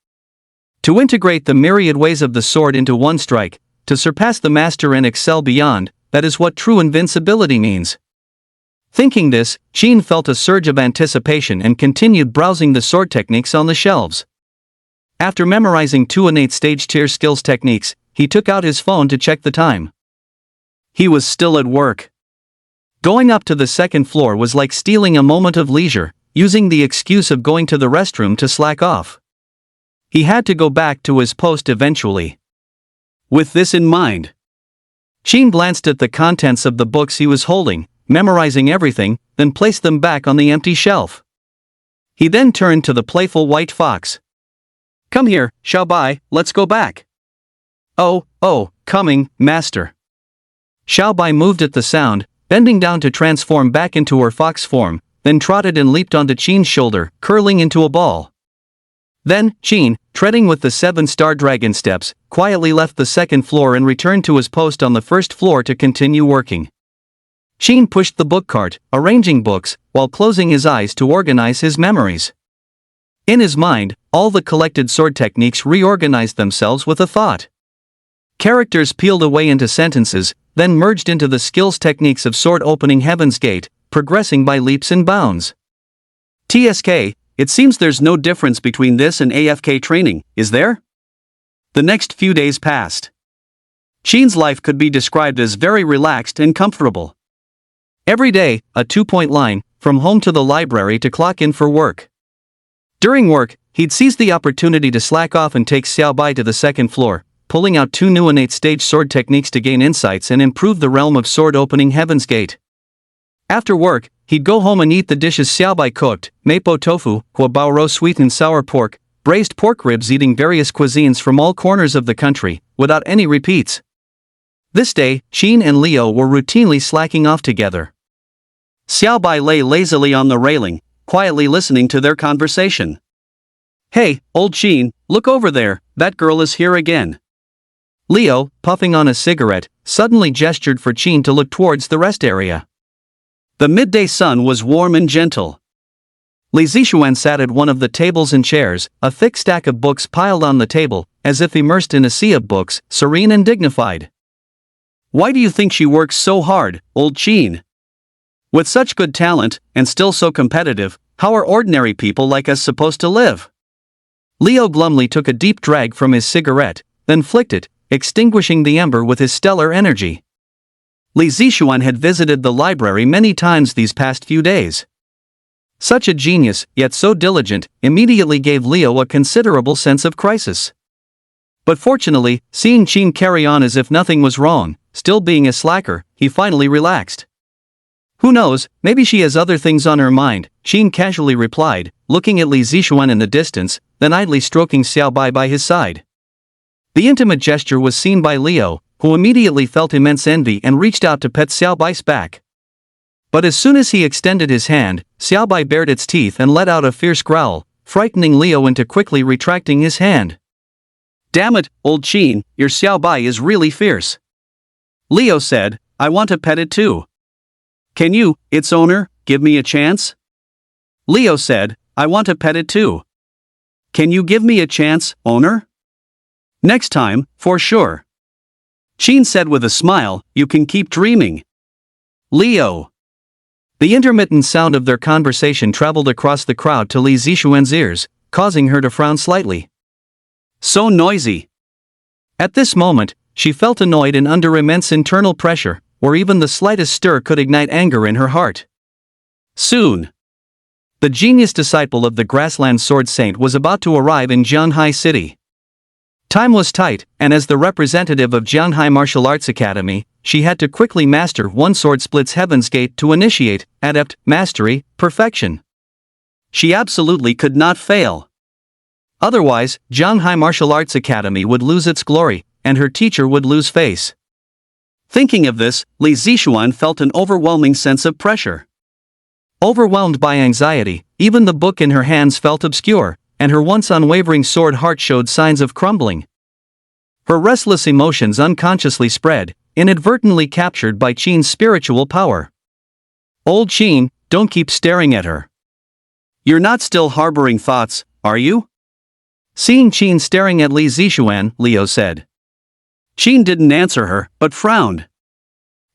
To integrate the myriad ways of the sword into one strike, to surpass the master and excel beyond, that is what true invincibility means. Thinking this, Sheen felt a surge of anticipation and continued browsing the sword techniques on the shelves. After memorizing 2 innate stage tier skills techniques, he took out his phone to check the time. He was still at work. Going up to the second floor was like stealing a moment of leisure, using the excuse of going to the restroom to slack off. He had to go back to his post eventually. With this in mind, Sheen glanced at the contents of the books he was holding, memorizing everything, then placed them back on the empty shelf. He then turned to the playful white fox. "Come here, Xiaobai, let's go back." Oh, coming, master." Xiaobai moved at the sound, bending down to transform back into her fox form, then trotted and leaped onto Sheen's shoulder, curling into a ball. Then, Sheen, treading with the 7-star dragon steps, quietly left the second floor and returned to his post on the first floor to continue working. Sheen pushed the book cart, arranging books, while closing his eyes to organize his memories. In his mind, all the collected sword techniques reorganized themselves with a thought. Characters peeled away into sentences, then merged into the skills techniques of sword opening Heaven's Gate, progressing by leaps and bounds. TSK, it seems there's no difference between this and AFK training, is there? The next few days passed. Sheen's life could be described as very relaxed and comfortable. Every day, a 2-point line, from home to the library to clock in for work. During work, he'd seize the opportunity to slack off and take Xiaobai to the second floor, pulling out 2 new innate stage sword techniques to gain insights and improve the realm of sword opening Heaven's Gate. After work, he'd go home and eat the dishes Xiaobai cooked, mapo tofu, huabao roe sweet and sour pork, braised pork ribs, eating various cuisines from all corners of the country, without any repeats. This day, Sheen and Leo were routinely slacking off together. Xiaobai lay lazily on the railing, quietly listening to their conversation. "Hey, old Sheen, look over there, that girl is here again." Leo, puffing on a cigarette, suddenly gestured for Sheen to look towards the rest area. The midday sun was warm and gentle. Li Zixuan sat at one of the tables and chairs, a thick stack of books piled on the table, as if immersed in a sea of books, serene and dignified. "Why do you think she works so hard, old Sheen? With such good talent, and still so competitive, how are ordinary people like us supposed to live?" Leo glumly took a deep drag from his cigarette, then flicked it, extinguishing the ember with his stellar energy. Li Zixuan had visited the library many times these past few days.
Such a genius, yet so diligent, immediately gave Leo a considerable sense of crisis. But fortunately, seeing Qin carry on as if nothing was wrong, still being a slacker, he finally relaxed. Who knows, maybe she has other things on her mind, Qin casually replied, looking at Li Zixuan in the distance, then idly stroking Xiaobai by his side. The intimate gesture was seen by Leo, who immediately felt immense envy and reached out to pet Xiaobai's back. But as soon as he extended his hand, Xiaobai bared its teeth and let out a fierce growl, frightening Leo into quickly retracting his hand. "Damn it, old Qin, your Xiaobai is really fierce." Leo said, "I want to pet it too. Can you, its owner, give me a chance?" Leo said, "I want to pet it too. Can you give me a chance, owner?" "Next time, for sure." Qin said with a smile, "You can keep dreaming." Leo. The intermittent sound of their conversation traveled across the crowd to Li Zixuan's ears, causing her to frown slightly. So noisy. At this moment, she felt annoyed and under immense internal pressure, where even the slightest stir could ignite anger in her heart. Soon, the genius disciple of the grassland sword saint was about to arrive in Jianhai City. Time was tight, and as the representative of Jianhai Martial Arts Academy, she had to quickly master one sword splits Heaven's Gate to initiate, adept, mastery, perfection. She absolutely could not fail. Otherwise, Jianhai Martial Arts Academy would lose its glory, and her teacher would lose face. Thinking of this, Li Zixuan felt an overwhelming sense of pressure. Overwhelmed by anxiety, even the book in her hands felt obscure, and her once unwavering sword heart showed signs of crumbling. Her restless emotions unconsciously spread, inadvertently captured by Qin's spiritual power. "Old Qin, don't keep staring at her. You're not still harboring thoughts, are you?" Seeing Qin staring at Li Zixuan, Leo said. Qin didn't answer her, but frowned.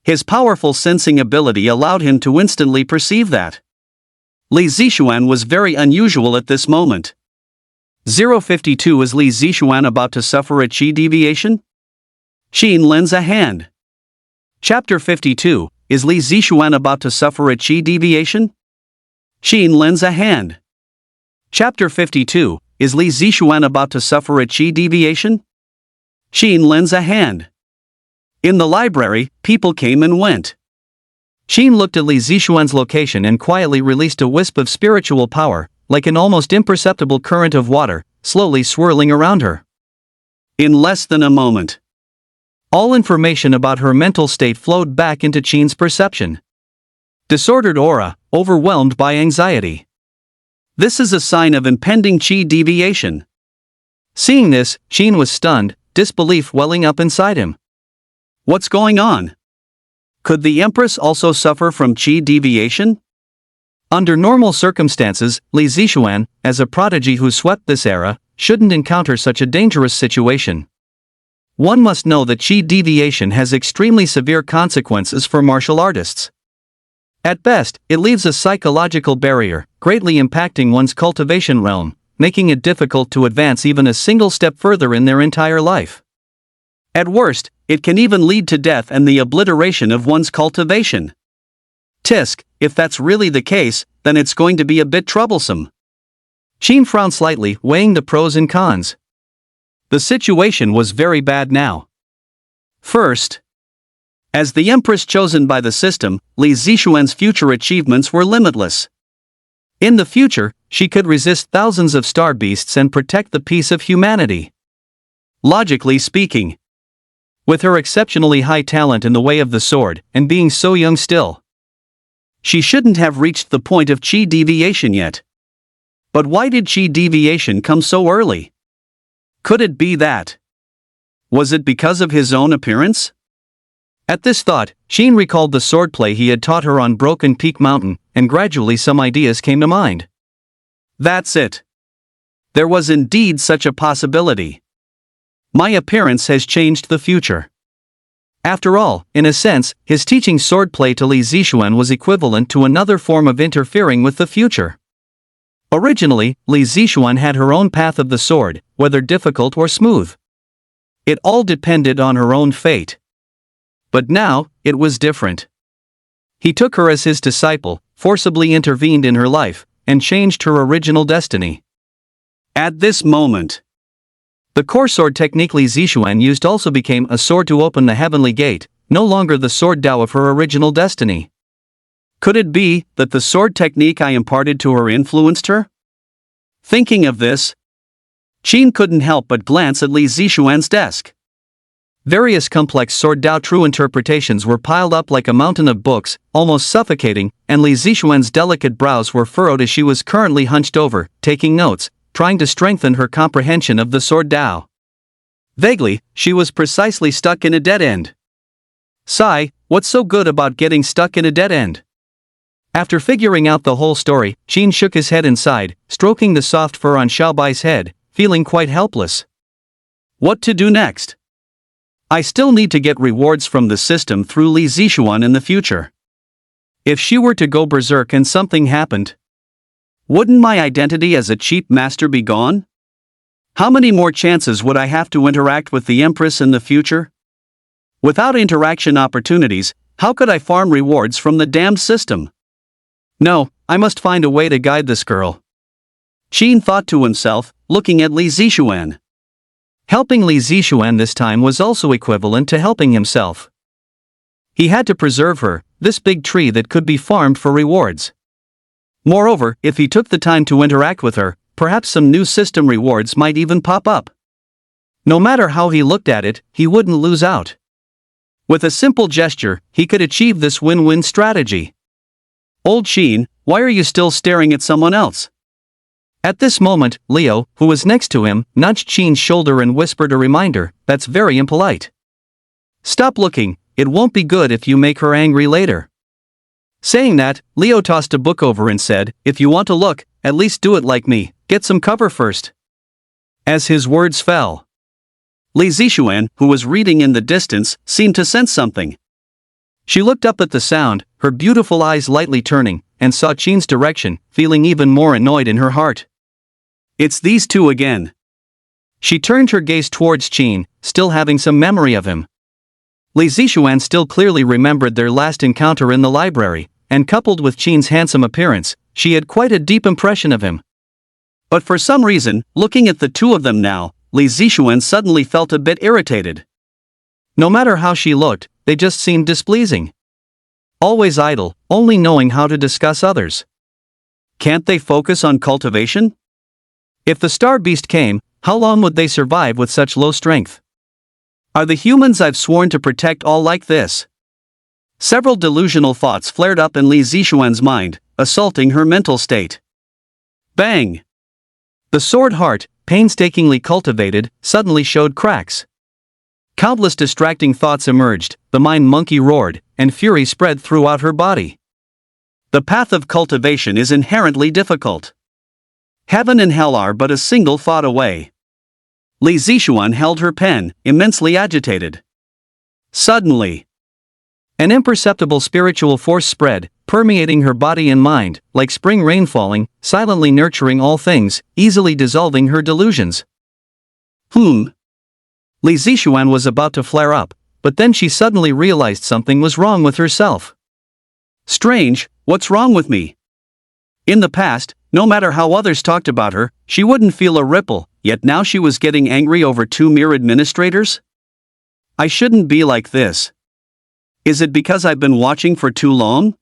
His powerful sensing ability allowed him to instantly perceive that. Li Zixuan was very unusual at this moment. 052 Is Li Zixuan about to suffer a qi deviation? Qin lends a hand. Chapter 52, Is Li Zixuan about to suffer a qi deviation? Qin lends a hand. Chapter 52, Is Li Zixuan about to suffer a qi deviation? Qin lends a hand. In the library, people came and went. Qin looked at Li Zixuan's location and quietly released a wisp of spiritual power, like an almost imperceptible current of water, slowly swirling around her. In less than a moment, all information about her mental state flowed back into Qin's perception. Disordered aura, overwhelmed by anxiety. This is a sign of impending qi deviation. Seeing this, Qin was stunned, disbelief welling up inside him. What's going on? Could the empress also suffer from qi deviation? Under normal circumstances, Li Zixuan, as a prodigy who swept this era, shouldn't encounter such a dangerous situation. One must know that qi deviation has extremely severe consequences for martial artists. At best, it leaves a psychological barrier, greatly impacting one's cultivation realm, making it difficult to advance even a single step further in their entire life. At worst, it can even lead to death and the obliteration of one's cultivation. Tisk, if that's really the case, then it's going to be a bit troublesome. Qin frowned slightly, weighing the pros and cons. The situation was very bad now. First, as the empress chosen by the system, Li Zixuan's future achievements were limitless. In the future, she could resist thousands of star beasts and protect the peace of humanity. Logically speaking, with her exceptionally high talent in the way of the sword, and being so young still, she shouldn't have reached the point of qi deviation yet. But why did qi deviation come so early? Could it be that? Was it because of his own appearance? At this thought, Qin recalled the swordplay he had taught her on Broken Peak Mountain, and gradually some ideas came to mind. That's it. There was indeed such a possibility. My appearance has changed the future. After all, in a sense, his teaching swordplay to Li Zixuan was equivalent to another form of interfering with the future. Originally, Li Zixuan had her own path of the sword, whether difficult or smooth. It all depended on her own fate. But now, it was different. He took her as his disciple, forcibly intervened in her life, and changed her original destiny.
At this moment,
The core sword technique Li Zixuan used also became a sword to open the heavenly gate, no longer the sword Dao of her original destiny.
could it be that the sword technique I imparted to her influenced her? Thinking of this, Qin couldn't help but glance at Li Zixuan's desk.
Various complex sword Dao true interpretations were piled up like a mountain of books, almost suffocating, and Li Zixuan's delicate brows were furrowed as she was currently hunched over, taking notes, trying to strengthen her comprehension of the sword Dao.
Vaguely, she was precisely stuck in a dead end.
Sigh, what's so good about getting stuck in a dead end? After figuring out the whole story, Qin shook his head and sighed, stroking the soft fur on Xiaobai's head, feeling quite helpless.
What to do next? I still need to get rewards from the system through Li Zixuan in the future.
If she were to go berserk and something happened,
wouldn't my identity as a cheap master be gone? How many more chances would I have to interact with the empress in the future? Without interaction opportunities, how could I farm rewards from the damned system?
No, I must find a way to guide this girl.
Qin thought to himself, looking at Li Zixuan.
Helping Li Zixuan this time was also equivalent to helping himself. He had to preserve her, this big tree that could be farmed for rewards. Moreover, if he took the time to interact with her, perhaps some new system rewards might even pop up. No matter how he looked at it, he wouldn't lose out. With a simple gesture, he could achieve this win-win strategy.
Old Qin, why are you still staring at someone else?
At this moment, Leo, who was next to him, nudged Qin's shoulder and whispered a reminder, "That's very impolite. Stop looking, it won't be good if you make her angry later." Saying that, Leo tossed a book over and said, "If you want to look, at least do it like me, get some cover first." As his words fell,
Li Zixuan, who was reading in the distance, seemed to sense something.
She looked up at the sound, her beautiful eyes lightly turning, and saw Qin's direction, feeling even more annoyed in her heart.
It's these two again.
She turned her gaze towards Qin, still having some memory of him. Li Zixuan still clearly remembered their last encounter in the library, and coupled with Qin's handsome appearance, she had quite a deep impression of him.
But for some reason, looking at the two of them now, Li Zixuan suddenly felt a bit irritated.
No matter how she looked, they just seemed displeasing. Always idle, only knowing how to discuss others.
Can't they focus on cultivation?
If the star beast came, how long would they survive with such low strength?
Are the humans I've sworn to protect all like this? Several delusional thoughts flared up in Li Zixuan's mind, assaulting her mental state. Bang!
The sword heart, painstakingly cultivated, suddenly showed cracks. Countless distracting thoughts emerged, the mind monkey roared, and fury spread throughout her body.
The path of cultivation is inherently difficult. Heaven and hell are but a single thought away. Li Zixuan held her pen, immensely agitated. Suddenly,
an imperceptible spiritual force spread, permeating her body and mind, like spring rain falling, silently nurturing all things, easily dissolving her delusions. Li Zixuan was about to flare up, but then she suddenly realized something was wrong with herself.
Strange, what's wrong with me? In the past, no matter how others talked about her, she wouldn't feel a ripple, yet now she was getting angry over two mere administrators? I shouldn't be like this. Is it because I've been watching for too long?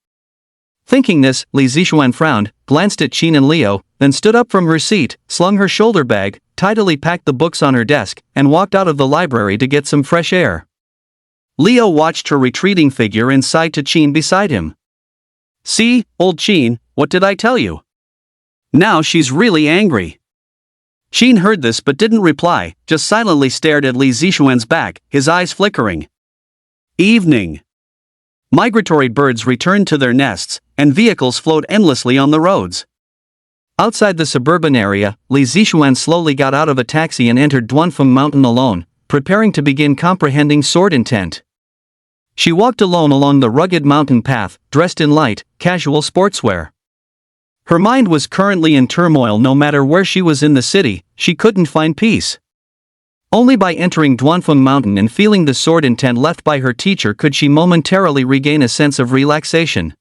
Thinking this, Li Zixuan frowned, glanced at Qin and Leo, then stood up from her seat, slung her shoulder bag, tidily packed the books on her desk, and walked out of the library to get some fresh air.
Leo watched her retreating figure and sighed to Qin beside him. See, old Qin, what did I tell you? Now she's really angry. Qin heard this but didn't reply, just silently stared at Li Zixuan's back, his eyes flickering. Evening. Migratory birds returned to their nests, and vehicles flowed endlessly on the roads.
Outside the suburban area, Li Zixuan slowly got out of a taxi and entered Duanfeng Mountain alone, preparing to begin comprehending sword intent. She walked alone along the rugged mountain path, dressed in light, casual sportswear. Her mind was currently in turmoil. No matter where she was in the city, she couldn't find peace. Only by entering Duanfeng Mountain and feeling the sword intent left by her teacher could she momentarily regain a sense of relaxation.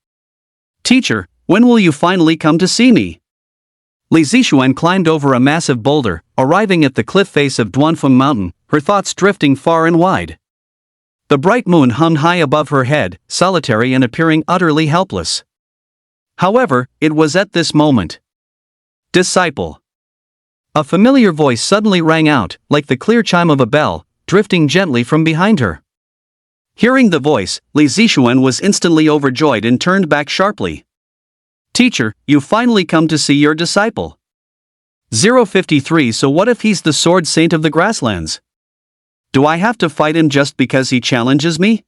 Teacher, when will you finally come to see me? Li Zixuan climbed over a massive boulder, arriving at the cliff face of Duanfeng Mountain, her thoughts drifting far and wide. The bright moon hummed high above her head, solitary and appearing utterly helpless. However, it was at this moment. Disciple. A familiar voice suddenly rang out, like the clear chime of a bell, drifting gently from behind her. Hearing the voice, Li Zixuan was instantly overjoyed and turned back sharply. Teacher, you've finally come to see your disciple. 053. So what if he's the sword saint of the grasslands? Do I have to fight him just because he challenges me?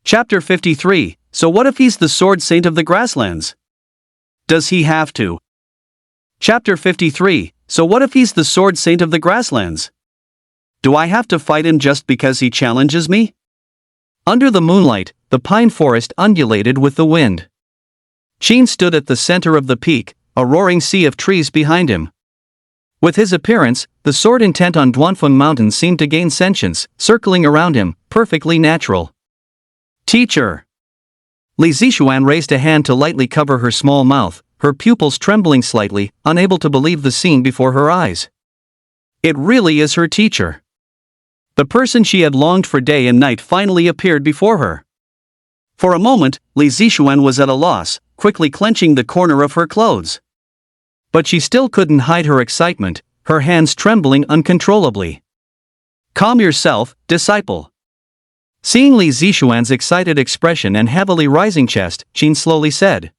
Chapter 53. So what if he's the sword saint of the grasslands? Does he have to? Chapter 53. So what if he's the sword saint of the grasslands? Do I have to fight him just because he challenges me? Under the moonlight, the pine forest undulated with the wind. Qin stood at the center of the peak, a roaring sea of trees behind him. With his appearance, the sword intent on Duanfeng Mountain seemed to gain sentience, circling around him, perfectly natural. Teacher! Li Zixuan raised a hand to lightly cover her small mouth, her pupils trembling slightly, unable to believe the scene before her eyes. It really is her teacher. The person she had longed for day and night finally appeared before her. For a moment, Li Zixuan was at a loss, quickly clenching the corner of her clothes. But she still couldn't hide her excitement, her hands trembling uncontrollably. Calm yourself, disciple. Seeing Li Zixuan's excited expression and heavily rising chest, Qin slowly said.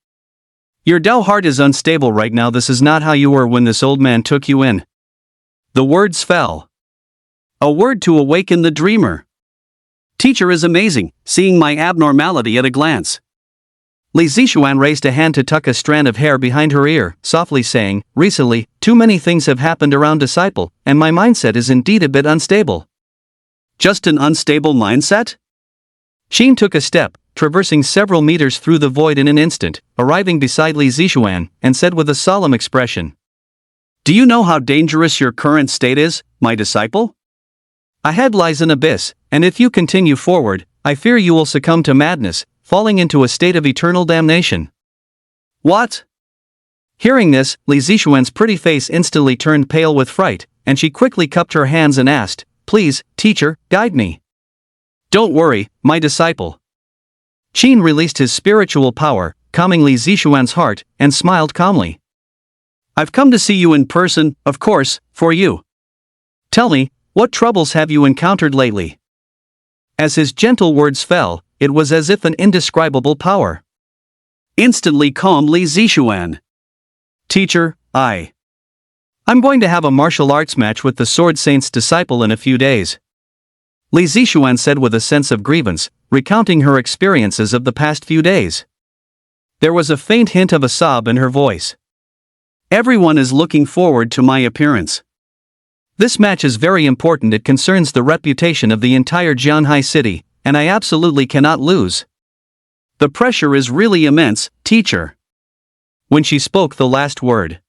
Your Dao heart is unstable right now. This is not how you were when this old man took you in. The words fell. A word to awaken the dreamer. Teacher is amazing, seeing my abnormality at a glance. Li Zixuan raised a hand to tuck a strand of hair behind her ear, softly saying, recently, too many things have happened around disciple, and my mindset is indeed a bit unstable. Just an unstable mindset? Qin took a step, traversing several meters through the void in an instant, arriving beside Li Zixuan, and said with a solemn expression. Do you know how dangerous your current state is, my disciple? Ahead lies an abyss, and if you continue forward, I fear you will succumb to madness, falling into a state of eternal damnation. What? Hearing this, Li Zixuan's pretty face instantly turned pale with fright, and she quickly cupped her hands and asked, Please, teacher, guide me. Don't worry, my disciple. Qin released his spiritual power, calming Li Zixuan's heart, and smiled calmly. I've come to see you in person, of course, for you. Tell me, what troubles have you encountered lately? As his gentle words fell, it was as if an indescribable power instantly calmed Li Zixuan. Teacher, I'm going to have a martial arts match with the Sword Saint's disciple in a few days. Li Zixuan said with a sense of grievance, recounting her experiences of the past few days. There was a faint hint of a sob in her voice. Everyone is looking forward to my appearance. This match is very important. It concerns the reputation of the entire Jianhai city, and I absolutely cannot lose. The pressure is really immense, teacher. When she spoke the last word,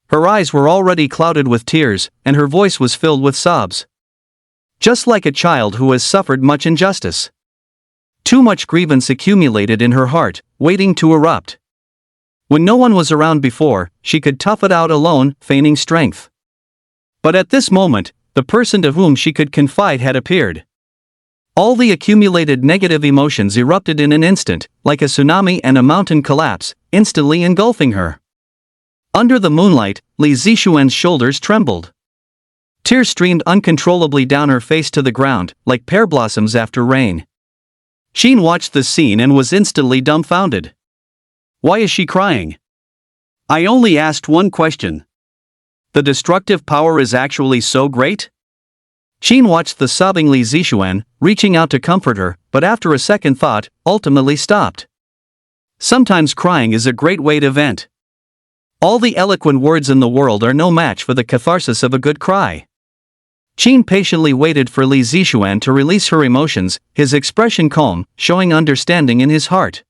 her eyes were already clouded with tears, and her voice was filled with sobs. Just like a child who has suffered much injustice. Too much grievance accumulated in her heart, waiting to erupt. When no one was around before, she could tough it out alone, feigning strength. But at this moment, the person to whom she could confide had appeared. All the accumulated negative emotions erupted in an instant, like a tsunami and a mountain collapse, instantly engulfing her. Under the moonlight, Li Zixuan's shoulders trembled. Tears streamed uncontrollably down her face to the ground, like pear blossoms after rain. Qin watched the scene and was instantly dumbfounded. Why is she crying? I only asked one question. The destructive power is actually so great? Qin watched the sobbing Li Zixuan, reaching out to comfort her, but after a second thought, ultimately stopped. Sometimes crying is a great way to vent. All the eloquent words in the world are no match for the catharsis of a good cry. Qin patiently waited for Li Zixuan to release her emotions, his expression calm, showing understanding in his heart.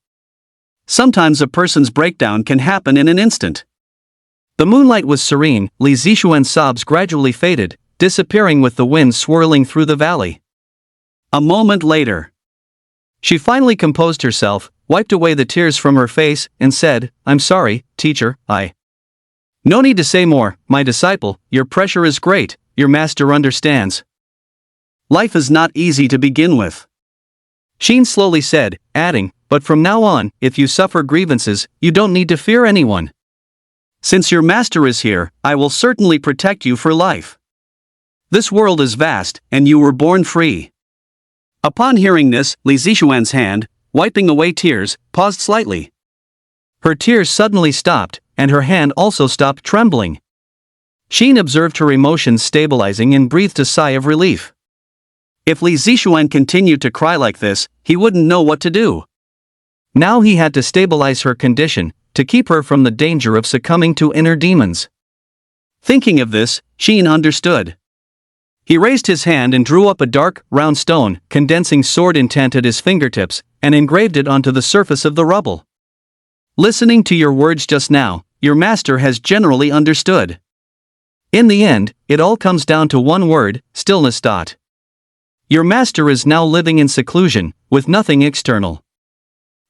Sometimes a person's breakdown can happen in an instant. The moonlight was serene, Li Zixuan's sobs gradually faded, disappearing with the wind swirling through the valley. A moment later, she finally composed herself, wiped away the tears from her face, and said, I'm sorry, teacher, I
No need to say more, my disciple, your pressure is great, your master understands.
Life is not easy to begin with.
Sheen slowly said, adding, but from now on, if you suffer grievances, you don't need to fear anyone.
Since your master is here, I will certainly protect you for life. This world is vast, and you were born free. Upon hearing this, Li Zixuan's hand, wiping away tears, paused slightly.
Her tears suddenly stopped, and her hand also stopped trembling. Sheen observed her emotions stabilizing and breathed a sigh of relief.
If Li Zixuan continued to cry like this, he wouldn't know what to do.
Now he had to stabilize her condition, to keep her from the danger of succumbing to inner demons.
Thinking of this, Sheen understood. He raised his hand and drew up a dark, round stone, condensing sword intent at his fingertips, and engraved it onto the surface of the rubble.
Listening to your words just now, your master has generally understood. In the end, it all comes down to one word, stillness. Your master is now living in seclusion, with nothing external.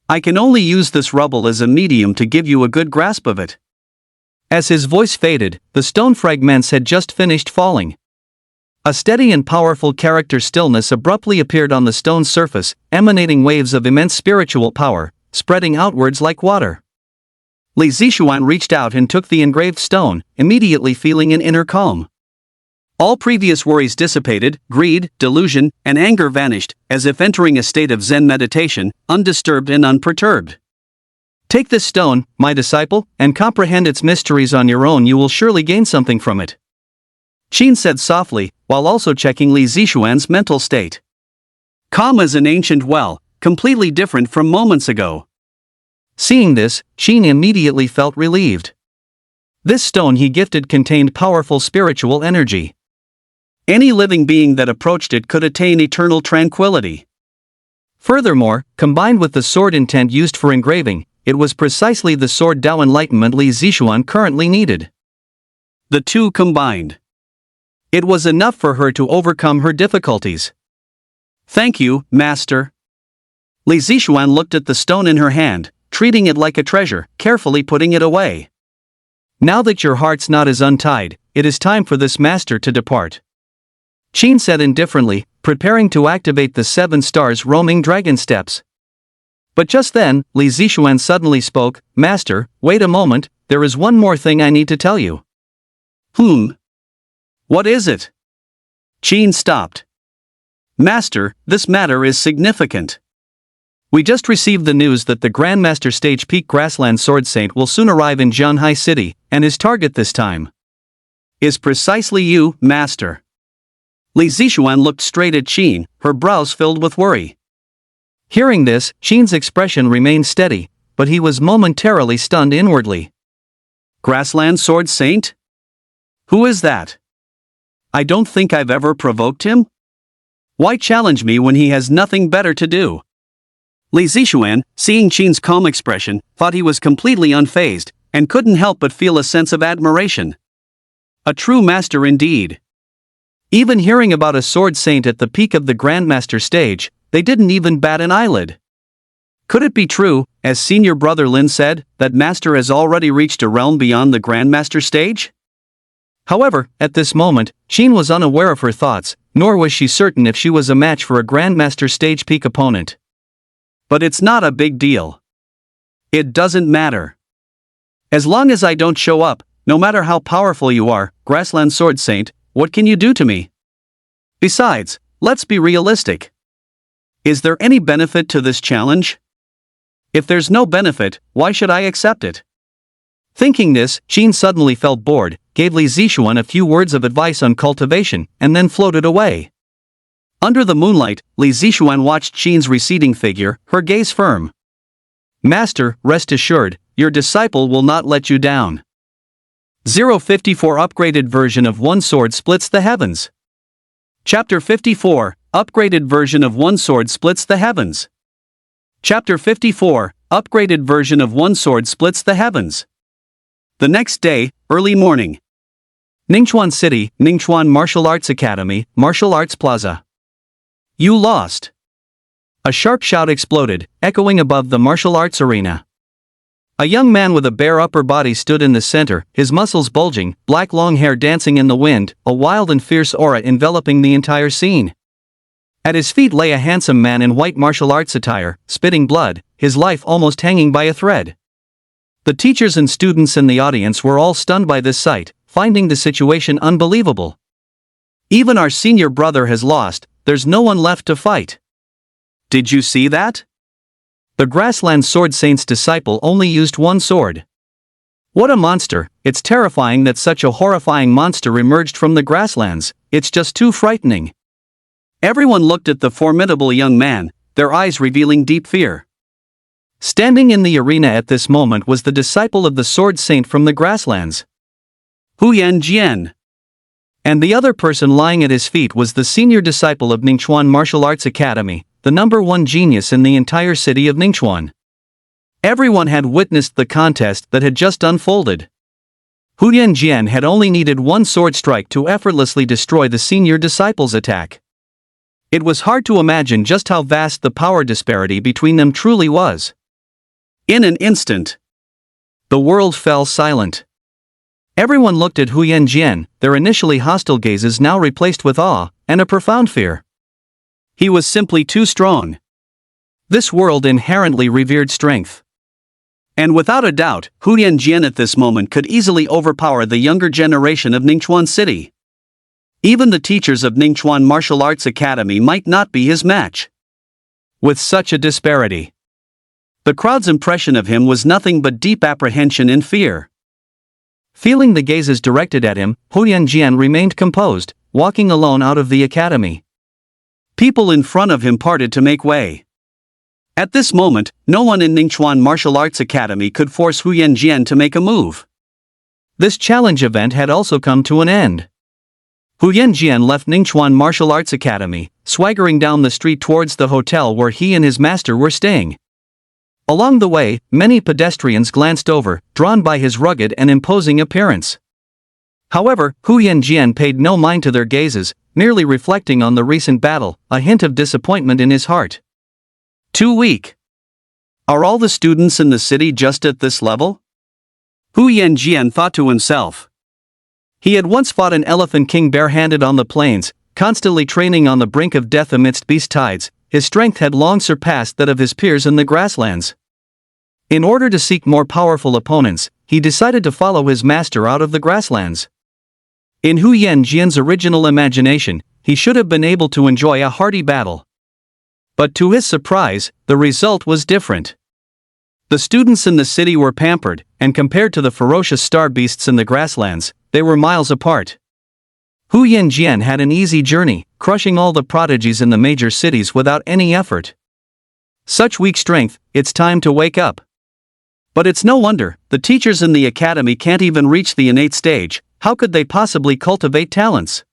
I can only use this rubble as a medium to give you a good grasp of it.
As his voice faded, the stone fragments had just finished falling. A steady and powerful character stillness abruptly appeared on the stone's surface, emanating waves of immense spiritual power, spreading outwards like water.
Li Zixuan reached out and took the engraved stone, immediately feeling an inner calm. All previous worries dissipated, greed, delusion, and anger vanished, as if entering a state of Zen meditation, undisturbed and unperturbed.
Take this stone, my disciple, and comprehend its mysteries on your own. You will surely gain something from it.
Sheen said softly, while also checking Li Zixuan's mental state. Calm as an ancient well, completely different from moments ago.
Seeing this, Sheen immediately felt relieved. This stone he gifted contained powerful spiritual energy.
Any living being that approached it could attain eternal tranquility.
Furthermore, combined with the sword intent used for engraving, it was precisely the sword Dao enlightenment Li Zixuan currently needed.
The two combined.
It was enough for her to overcome her difficulties.
Thank you, master. Li Zixuan looked at the stone in her hand, treating it like a treasure, carefully putting it away.
Now that your heart's knot is untied, it is time for this master to depart. Sheen said indifferently, preparing to activate the 7 stars roaming dragon steps. But just then, Li Zixuan suddenly spoke, Master, wait a moment, there is one more thing I need to tell you.
What is it? Sheen stopped. Master, this matter is significant.
We just received the news that the Grandmaster Stage Peak Grassland Sword Saint will soon arrive in Jianhai City, and his target this time
is precisely you, Master. Li Zixuan looked straight at Sheen, her brows filled with worry.
Hearing this, Sheen's expression remained steady, but he was momentarily stunned inwardly.
Grassland Sword Saint? Who is that? I don't think I've ever provoked him. Why challenge me when he has nothing better to do? Li Zixuan, seeing Sheen's calm expression, thought he was completely unfazed, and couldn't help but feel a sense of admiration. A true master indeed.
Even hearing about a sword saint at the peak of the Grandmaster stage, they didn't even bat an eyelid. Could it be true, as senior brother Lin said, that Master has already reached a realm beyond the Grandmaster stage? However, at this moment, Sheen was unaware of her thoughts, nor was she certain if she was a match for a Grandmaster stage peak opponent.
But it's not a big deal. It doesn't matter. As long as I don't show up, no matter how powerful you are, Grassland Sword Saint, what can you do to me? Besides, let's be realistic. Is there any benefit to this challenge? If there's no benefit, why should I accept it?
Thinking this, Sheen suddenly felt bored, gave Li Zixuan a few words of advice on cultivation, and then floated away.
Under the moonlight, Li Zixuan watched Sheen's receding figure, her gaze firm.
Master, rest assured, your disciple will not let you down.
054 Upgraded version of One Sword Splits the Heavens. Chapter 54, Upgraded version of One Sword Splits the Heavens. Chapter 54, Upgraded version of One Sword Splits the Heavens. The next day, early morning.
Ningchuan City, Ningchuan Martial Arts Academy, Martial Arts Plaza.
You lost.
A sharp shout exploded, echoing above the martial arts arena. A young man with a bare upper body stood in the center, his muscles bulging, black long hair dancing in the wind, a wild and fierce aura enveloping the entire scene. At his feet lay a handsome man in white martial arts attire, spitting blood, his life almost hanging by a thread. The teachers and students in the audience were all stunned by this sight, finding the situation unbelievable. Even our senior brother has lost, there's no one left to fight. Did you see that? The Grassland Sword Saint's disciple only used one sword. What a monster! It's terrifying that such a horrifying monster emerged from the grasslands, it's just too frightening. Everyone looked at the formidable young man, their eyes revealing deep fear. Standing in the arena at this moment was the disciple of the Sword Saint from the grasslands, Huyan Jian. And the other person lying at his feet was the senior disciple of Ningchuan Martial Arts Academy, the #1 genius in the entire city of Ningchuan. Everyone had witnessed the contest that had just unfolded. Huyan Jian had only needed one sword strike to effortlessly destroy the senior disciple's attack. It was hard to imagine just how vast the power disparity between them truly was. In an instant, the world fell silent. Everyone looked at Huyan Jian, their initially hostile gazes now replaced with awe and a profound fear. He was simply too strong. This world inherently revered strength. And without a doubt, Huyan Jian at this moment could easily overpower the younger generation of Ningchuan City. Even the teachers of Ningchuan Martial Arts Academy might not be his match. With such a disparity, the crowd's impression of him was nothing but deep apprehension and fear. Feeling the gazes directed at him, Huyan Jian remained composed, walking alone out of the academy. People in front of him parted to make way. At this moment, no one in Ningchuan Martial Arts Academy could force Huyan Jian to make a move. This challenge event had also come to an end. Huyan Jian left Ningchuan Martial Arts Academy, swaggering down the street towards the hotel where he and his master were staying. Along the way, many pedestrians glanced over, drawn by his rugged and imposing appearance. However, Huyan Jian paid no mind to their gazes, merely reflecting on the recent battle, a hint of disappointment in his heart. Too weak. Are all the students in the city just at this level? Huyan Jian thought to himself. He had once fought an elephant king barehanded on the plains, constantly training on the brink of death amidst beast tides. His strength had long surpassed that of his peers in the grasslands. In order to seek more powerful opponents, he decided to follow his master out of the grasslands. In Huyan Jian's original imagination, he should have been able to enjoy a hearty battle. But to his surprise, the result was different. The students in the city were pampered, and compared to the ferocious star beasts in the grasslands, they were miles apart. Huyan Jian had an easy journey, crushing all the prodigies in the major cities without any effort. Such weak strength, it's time to wake up. But it's no wonder, the teachers in the academy can't even reach the innate stage. How could they possibly cultivate talents?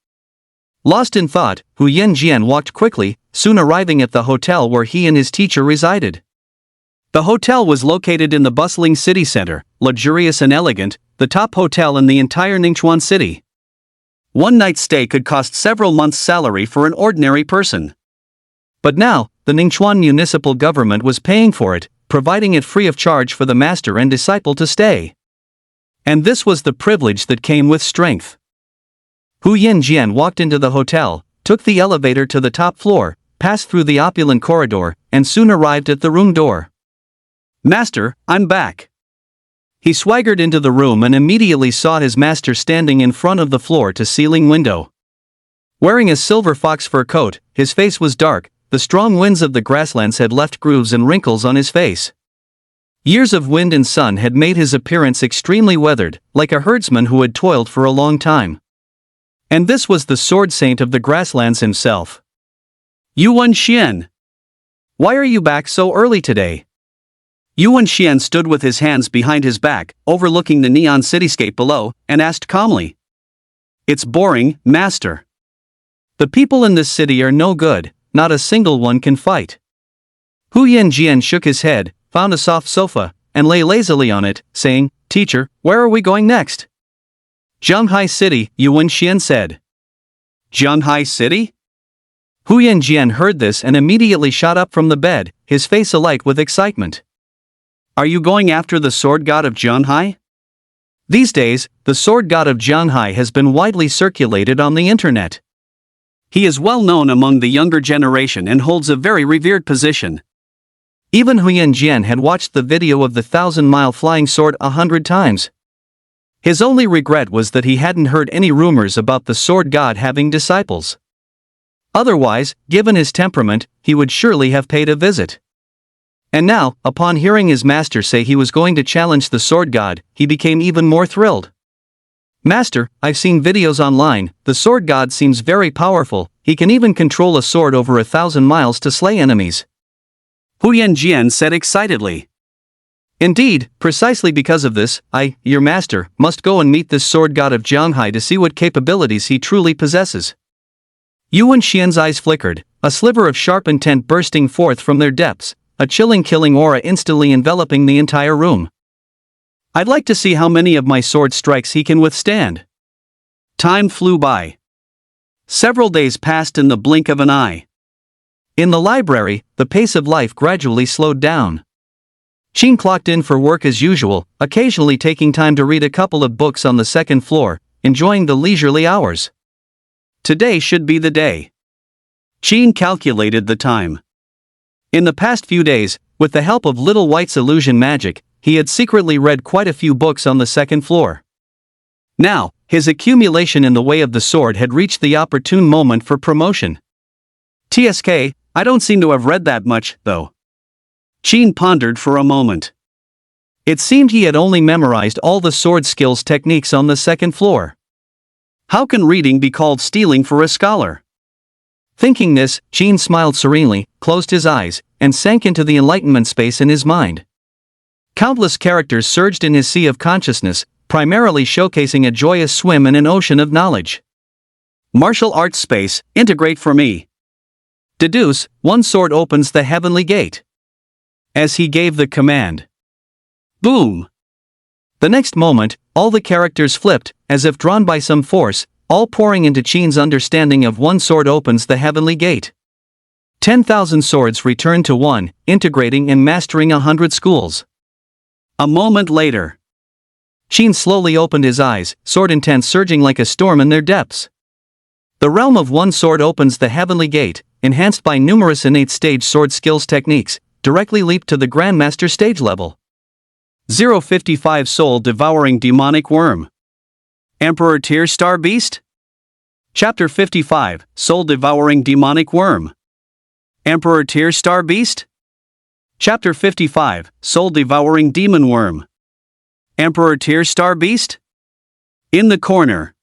Lost in thought, Huyan Jian walked quickly, soon arriving at the hotel where he and his teacher resided. The hotel was located in the bustling city center, luxurious and elegant, the top hotel in the entire Ningchuan city. One night's stay could cost several months' salary for an ordinary person. But now, the Ningchuan municipal government was paying for it, providing it free of charge for the master and disciple to stay. And this was the privilege that came with strength. Huyan Jian walked into the hotel, took the elevator to the top floor, passed through the opulent corridor, and soon arrived at the room door. "Master, I'm back." He swaggered into the room and immediately saw his master standing in front of the floor-to-ceiling window. Wearing a silver fox fur coat, his face was dark, the strong winds of the grasslands had left grooves and wrinkles on his face. Years of wind and sun had made his appearance extremely weathered, like a herdsman who had toiled for a long time. And this was the sword saint of the grasslands himself. "Yuan Xian. Why are you back so early today?" Yuan Xian stood with his hands behind his back, overlooking the neon cityscape below, and asked calmly. "It's boring, master. The people in this city are no good, not a single one can fight." Huyan Jian shook his head, found a soft sofa, and lay lazily on it, saying, "Teacher, where are we going next?" "Zhanghai City," Yuan Xian said. "Zhanghai City?" Huyan Jian heard this and immediately shot up from the bed, his face alight with excitement.
Are you going after the sword god of Jianhai? These days, the sword god of Jianhai has been widely circulated on the internet. He is well known among the younger generation and holds a very revered position. Even Huyan Jian had watched the video of the 1,000-mile flying sword 100 times. His only regret was that he hadn't heard any rumors about the sword god having disciples. Otherwise, given his temperament, he would surely have paid a visit. And now, upon hearing his master say he was going to challenge the sword god, he became even more thrilled. Master, I've seen videos online, the sword god seems very powerful, he can even control a sword over 1,000 miles to slay enemies. Huyan Jian said excitedly. Indeed, precisely because of this, I, your master, must go and meet this sword god of Jianhai to see what capabilities he truly possesses. Yuan Xian's eyes flickered, a sliver of sharp intent bursting forth from their depths, a chilling killing aura instantly enveloping the entire room. I'd like to see how many of my sword strikes he can withstand. Time flew by. Several days passed in the blink of an eye. In the library, the pace of life gradually slowed down. Qin clocked in for work as usual, occasionally taking time to read a couple of books on the second floor, enjoying the leisurely hours. Today should be the day. Qin calculated the time. In the past few days, with the help of Little White's illusion magic, he had secretly read quite a few books on the second floor. Now, his accumulation in the way of the sword had reached the opportune moment for promotion. TSK, I don't seem to have read that much, though. Qin pondered for a moment. It seemed he had only memorized all the sword skills techniques on the second floor. How can reading be called stealing for a scholar? Thinking this, Qin smiled serenely, closed his eyes, and sank into the enlightenment space in his mind. Countless characters surged in his sea of consciousness, primarily showcasing a joyous swim in an ocean of knowledge. Martial arts space, integrate for me. Deduce, one sword opens the heavenly gate. As he gave the command. Boom! The next moment, all the characters flipped, as if drawn by some force, all pouring into Qin's understanding of one sword opens the heavenly gate. 10,000 swords returned to one, integrating and mastering 100 schools. A moment later. Qin slowly opened his eyes, sword intent surging like a storm in their depths. The realm of one sword opens the heavenly gate, enhanced by numerous innate stage sword skills techniques, directly leaped to the Grandmaster stage level. 055 Soul Devouring Demonic Worm. Emperor Tier Star Beast? Chapter 55, Soul Devouring Demonic Worm. Emperor Tier Star Beast? Chapter 55, Soul Devouring Demon Worm. Emperor Tier Star Beast? In the corner.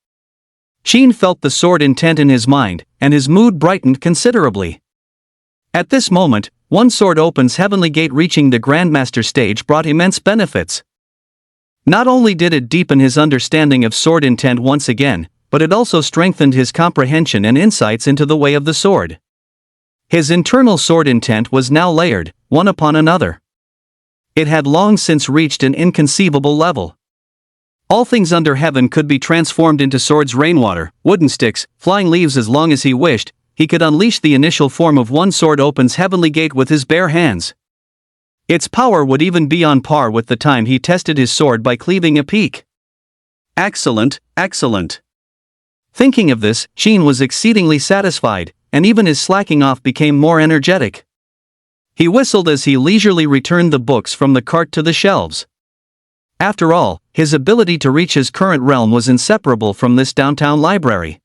Qin felt the sword intent in his mind, and his mood brightened considerably. At this moment, one sword opens heavenly gate reaching the Grandmaster stage brought immense benefits. Not only did it deepen his understanding of sword intent once again, but it also strengthened his comprehension and insights into the way of the sword. His internal sword intent was now layered, one upon another. It had long since reached an inconceivable level. All things under heaven could be transformed into swords, rainwater, wooden sticks, flying leaves. As long as he wished, he could unleash the initial form of one sword opens heavenly gate with his bare hands. Its power would even be on par with the time he tested his sword by cleaving a peak. Excellent, excellent. Thinking of this, Qin was exceedingly satisfied, and even his slacking off became more energetic. He whistled as he leisurely returned the books from the cart to the shelves. After all, his ability to reach his current realm was inseparable from this downtown library.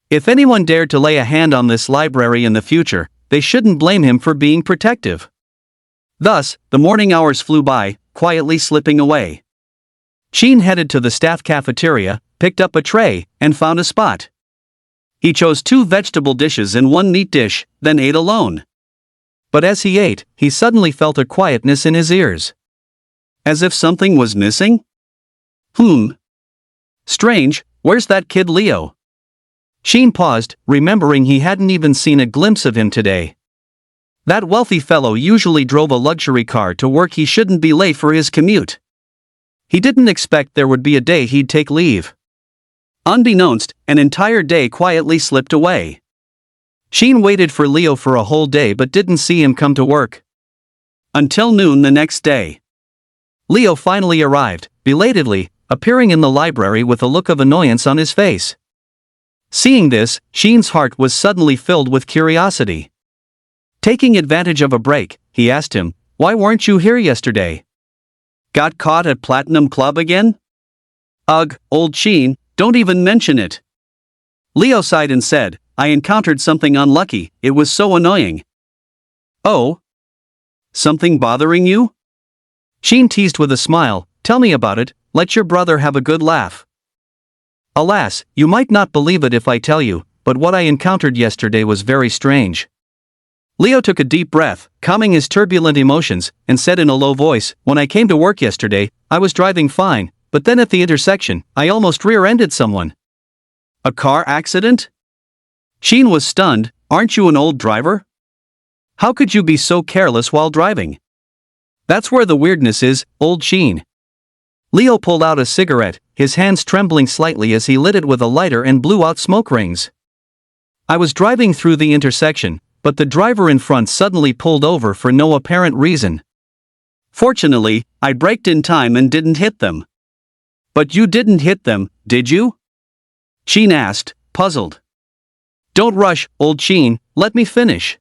If anyone dared to lay a hand on this library in the future, they shouldn't blame him for being protective. Thus, the morning hours flew by, quietly slipping away. Qin headed to the staff cafeteria, picked up a tray, and found a spot. He chose 2 vegetable dishes and 1 meat dish, then ate alone. But as he ate, he suddenly felt a quietness in his ears. As if something was missing? Strange, where's that kid Leo? Qin paused, remembering he hadn't even seen a glimpse of him today. That wealthy fellow usually drove a luxury car to work. He shouldn't be late for his commute. He didn't expect there would be a day he'd take leave. Unbeknownst, an entire day quietly slipped away. Qin waited for Leo for a whole day but didn't see him come to work. Until noon the next day. Leo finally arrived, belatedly, appearing in the library with a look of annoyance on his face. Seeing this, Sheen's heart was suddenly filled with curiosity. Taking advantage of a break, he asked him, "Why weren't you here yesterday? Got caught at Platinum Club again?" "Ugh, old Sheen, don't even mention it." Leo sighed and said, "I encountered something unlucky, it was so annoying." "Oh? Something bothering you?" Sheen teased with a smile, "Tell me about it, let your brother have a good laugh." "Alas, you might not believe it if I tell you, but what I encountered yesterday was very strange." Leo took a deep breath, calming his turbulent emotions, and said in a low voice, "When I came to work yesterday, I was driving fine, but then at the intersection, I almost rear-ended someone." "A car accident?" Sheen was stunned. "Aren't you an old driver? How could you be so careless while driving?" "That's where the weirdness is, old Sheen." Leo pulled out a cigarette, his hands trembling slightly as he lit it with a lighter and blew out smoke rings. "I was driving through the intersection, but the driver in front suddenly pulled over for no apparent reason. Fortunately, I braked in time and didn't hit them." "But you didn't hit them, did you?" Sheen asked, puzzled. "Don't rush, old Sheen, let me finish."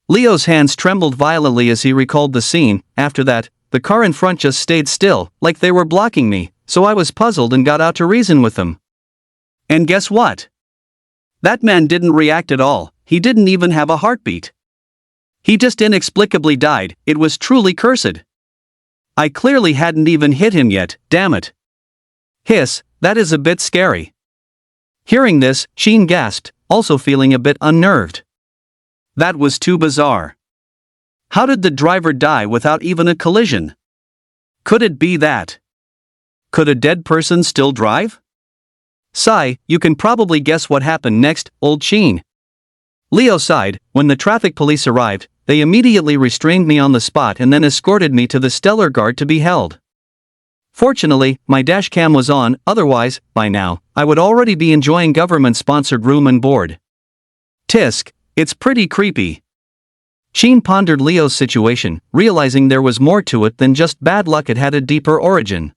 Leo's hands trembled violently as he recalled the scene. "After that, the car in front just stayed still, like they were blocking me, so I was puzzled and got out to reason with them. And guess what? That man didn't react at all, he didn't even have a heartbeat. He just inexplicably died. It was truly cursed. I clearly hadn't even hit him yet, damn it." "Hiss, that is a bit scary." Hearing this, Sheen gasped, also feeling a bit unnerved. That was too bizarre. How did the driver die without even a collision? Could it be that? Could a dead person still drive? Sigh, you can probably guess what happened next, old Sheen. Leo sighed. When the traffic police arrived, they immediately restrained me on the spot and then escorted me to the Stellar Guard to be held. Fortunately, my dash cam was on, otherwise, by now, I would already be enjoying government-sponsored room and board. Tisk, it's pretty creepy. Sheen pondered Leo's situation, realizing there was more to it than just bad luck. It had a deeper origin.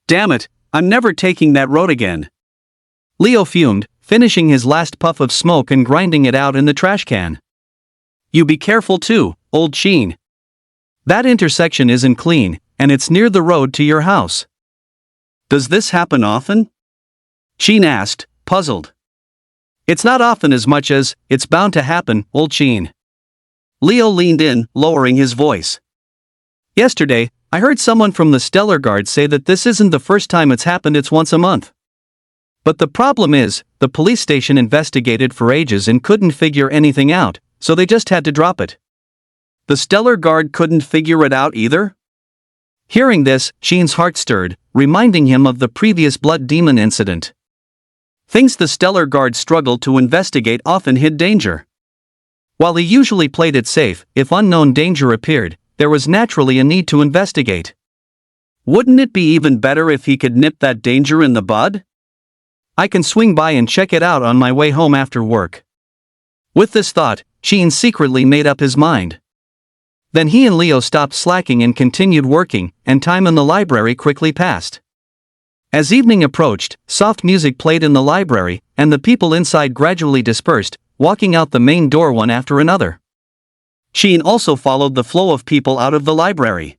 Damn it, I'm never taking that road again. Leo fumed, finishing his last puff of smoke and grinding it out in the trash can. You be careful too, old Sheen. That intersection isn't clean, and it's near the road to your house. Does this happen often? Sheen asked, puzzled. It's not often as much as, it's bound to happen, old Sheen. Leo leaned in, lowering his voice. Yesterday, I heard someone from the Stellar Guard say that this isn't the first time it's happened, it's once a month. But the problem is, the police station investigated for ages and couldn't figure anything out, so they just had to drop it. The Stellar Guard couldn't figure it out either? Hearing this, Sheen's heart stirred, reminding him of the previous Blood Demon incident. Things the Stellar Guard struggled to investigate often hid danger. While he usually played it safe, if unknown danger appeared, there was naturally a need to investigate. Wouldn't it be even better if he could nip that danger in the bud? I can swing by and check it out on my way home after work. With this thought, Sheen secretly made up his mind. Then he and Leo stopped slacking and continued working, and time in the library quickly passed. As evening approached, soft music played in the library, and the people inside gradually dispersed, walking out the main door one after another. Sheen also followed the flow of people out of the library.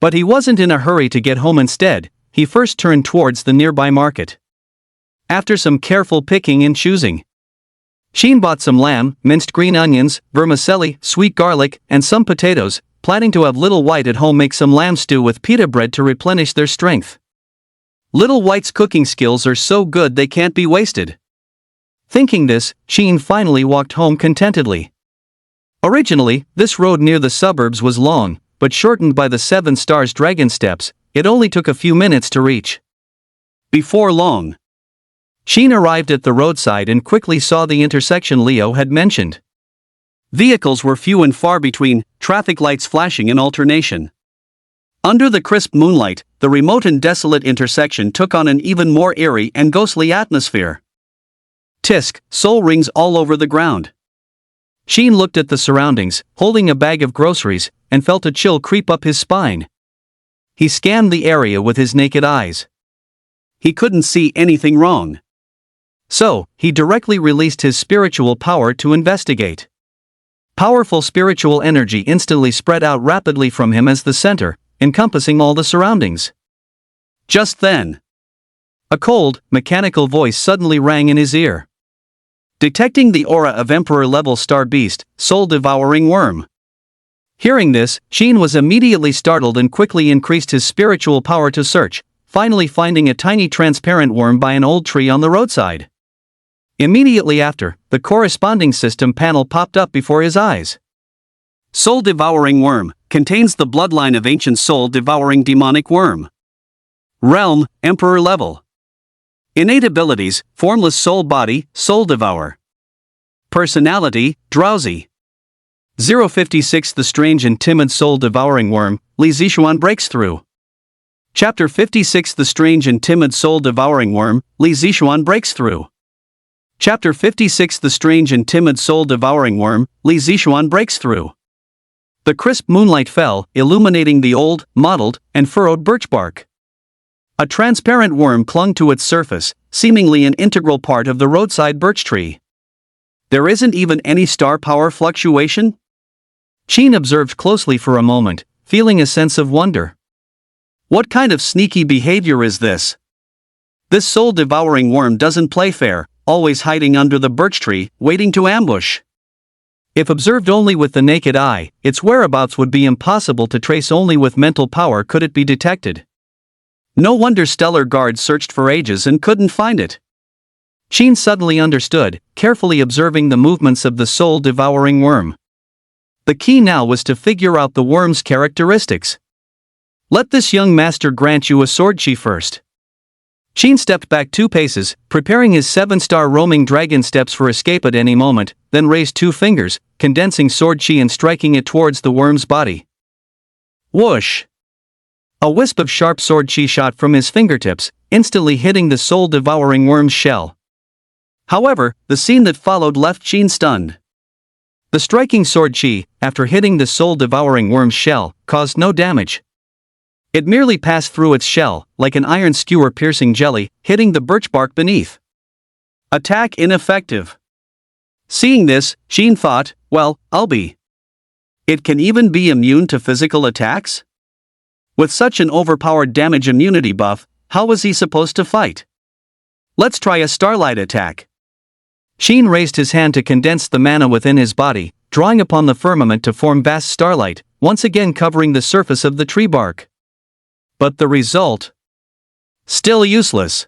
But he wasn't in a hurry to get home. Instead, he first turned towards the nearby market. After some careful picking and choosing, Sheen bought some lamb, minced green onions, vermicelli, sweet garlic, and some potatoes, planning to have Little White at home make some lamb stew with pita bread to replenish their strength. Little White's cooking skills are so good they can't be wasted. Thinking this, Sheen finally walked home contentedly. Originally, this road near the suburbs was long, but shortened by the 7 Stars Dragon Steps, it only took a few minutes to reach. Before long, Sheen arrived at the roadside and quickly saw the intersection Leo had mentioned. Vehicles were few and far between, traffic lights flashing in alternation. Under the crisp moonlight, the remote and desolate intersection took on an even more eerie and ghostly atmosphere. Tisk, soul rings all over the ground. Sheen looked at the surroundings, holding a bag of groceries, and felt a chill creep up his spine.
He scanned the area with his naked eyes. He couldn't see anything wrong. So, he directly released his spiritual power to investigate. Powerful spiritual energy instantly spread out rapidly from him as the center, encompassing all the surroundings. Just then, a cold, mechanical voice suddenly rang in his ear. Detecting the aura of Emperor-level star beast, soul-devouring worm. Hearing this, Sheen was immediately startled and quickly increased his spiritual power to search, finally finding a tiny transparent worm by an old tree on the roadside. Immediately after, the corresponding system panel popped up before his eyes. Soul-devouring worm, contains the bloodline of ancient soul-devouring demonic worm. Realm, Emperor level. Innate abilities, formless soul body, soul devour. Personality, drowsy. 056 The strange and timid soul-devouring worm, Li Zixuan breaks through. Chapter 56 The strange and timid soul-devouring worm, Li Zixuan breaks through. Chapter 56 The strange and timid soul-devouring worm, Li Zixuan breaks through. The crisp moonlight fell, illuminating the old, mottled, and furrowed birch bark. A transparent worm clung to its surface, seemingly an integral part of the roadside birch tree. There isn't even any star power fluctuation? Sheen observed closely for a moment, feeling a sense of wonder. What kind of sneaky behavior is this? This soul-devouring worm doesn't play fair, always hiding under the birch tree, waiting to ambush. If observed only with the naked eye, its whereabouts would be impossible to trace. Only with mental power could it be detected. No wonder Stellar Guard searched for ages and couldn't find it. Sheen suddenly understood, carefully observing the movements of the soul-devouring worm. The key now was to figure out the worm's characteristics. Let this young master grant you a sword chi first. Sheen stepped back 2 paces, preparing his 7-star roaming dragon steps for escape at any moment, then raised 2 fingers, condensing sword chi and striking it towards the worm's body. Whoosh! A wisp of sharp sword chi shot from his fingertips, instantly hitting the soul-devouring worm's shell. However, the scene that followed left Sheen stunned. The striking sword chi, after hitting the soul-devouring worm's shell, caused no damage. It merely passed through its shell, like an iron skewer piercing jelly, hitting the birch bark beneath. Attack ineffective. Seeing this, Sheen thought, well, I'll be. It can even be immune to physical attacks? With such an overpowered damage immunity buff, how was he supposed to fight? Let's try a starlight attack. Sheen raised his hand to condense the mana within his body, drawing upon the firmament to form vast starlight, once again covering the surface of the tree bark. But the result? Still useless.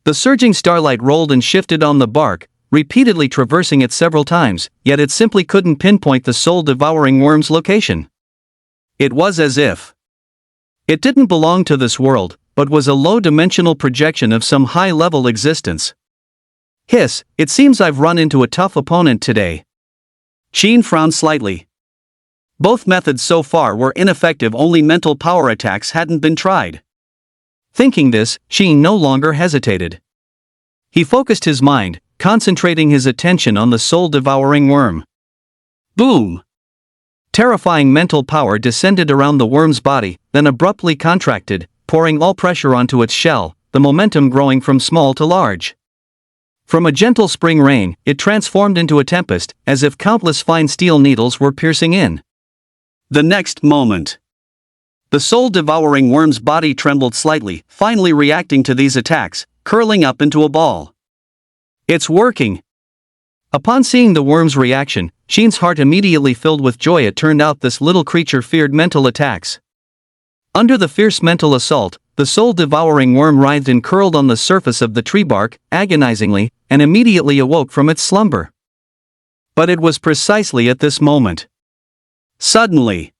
The surging starlight rolled and shifted on the bark, repeatedly traversing it several times, yet it simply couldn't pinpoint the soul-devouring worm's location. It was as if it didn't belong to this world, but was a low-dimensional projection of some high-level existence. Hiss, it seems I've run into a tough opponent today. Sheen frowned slightly. Both methods so far were ineffective. Only mental power attacks hadn't been tried. Thinking this, Sheen no longer hesitated. He focused his mind, concentrating his attention on the soul-devouring worm. Boom! Terrifying mental power descended around the worm's body, then abruptly contracted, pouring all pressure onto its shell, the momentum growing from small to large. From a gentle spring rain, it transformed into a tempest, as if countless fine steel needles were piercing in. The next moment, the soul-devouring worm's body trembled slightly, finally reacting to these attacks, curling up into a ball. It's working! Upon seeing the worm's reaction, Sheen's heart immediately filled with joy. It turned out this little creature feared mental attacks. Under the fierce mental assault, the soul-devouring worm writhed and curled on the surface of the tree bark, agonizingly, and immediately awoke from its slumber. But it was precisely at this moment. Suddenly,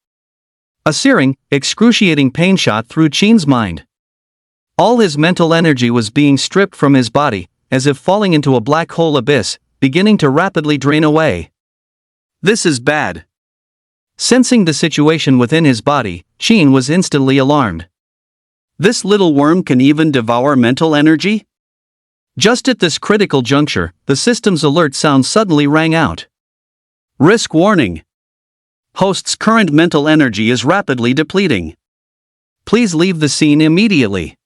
a searing, excruciating pain shot through Sheen's mind. All his mental energy was being stripped from his body, as if falling into a black hole abyss, beginning to rapidly drain away. This is bad. Sensing the situation within his body, Sheen was instantly alarmed. This little worm can even devour mental energy? Just at this critical juncture, the system's alert sound suddenly rang out. Risk warning. Host's current mental energy is rapidly depleting. please leave the scene immediately.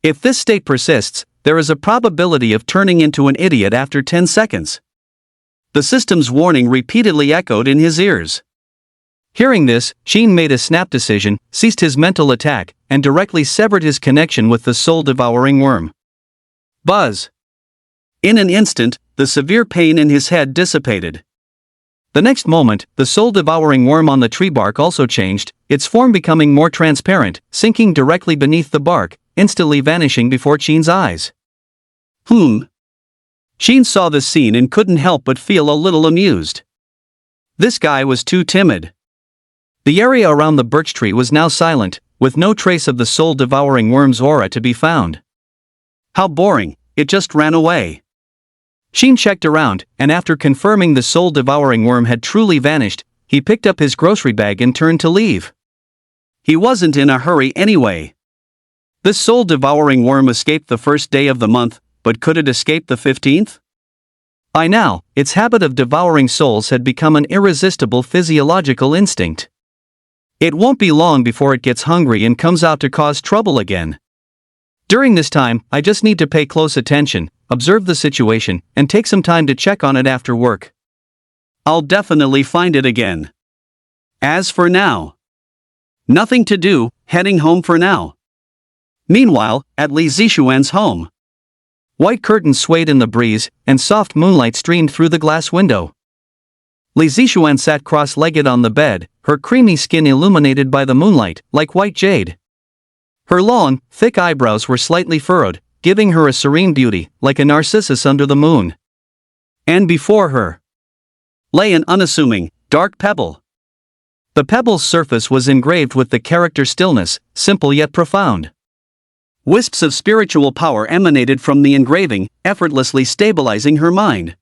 If this state persists, there is a probability of turning into an idiot after 10 seconds. The system's warning repeatedly echoed in his ears. Hearing this, Sheen made a snap decision, ceased his mental attack, and directly severed his connection with the soul-devouring worm. Buzz! In an instant, the severe pain in his head dissipated. The next moment, the soul-devouring worm on the tree bark also changed, its form becoming more transparent, sinking directly beneath the bark, instantly vanishing before Sheen's eyes. Sheen saw this scene and couldn't help but feel a little amused. This guy was too timid. The area around the birch tree was now silent, with no trace of the soul-devouring worm's aura to be found. How boring, it just ran away. Sheen checked around, and after confirming the soul-devouring worm had truly vanished, he picked up his grocery bag and turned to leave. He wasn't in a hurry anyway. This soul-devouring worm escaped the first day of the month, but could it escape the 15th? By now, its habit of devouring souls had become an irresistible physiological instinct. It won't be long before it gets hungry and comes out to cause trouble again. During this time, I just need to pay close attention, observe the situation, and take some time to check on it after work. I'll definitely find it again. As for now, nothing to do, heading home for now. Meanwhile, at Li Zixuan's home. White curtains swayed in the breeze, and soft moonlight streamed through the glass window. Li Zixuan sat cross-legged on the bed, her creamy skin illuminated by the moonlight, like white jade. Her long, thick eyebrows were slightly furrowed, giving her a serene beauty, like a narcissus under the moon. And before her lay an unassuming, dark pebble. The pebble's surface was engraved with the character stillness, simple yet profound. Wisps of spiritual power emanated from the engraving, effortlessly stabilizing her mind.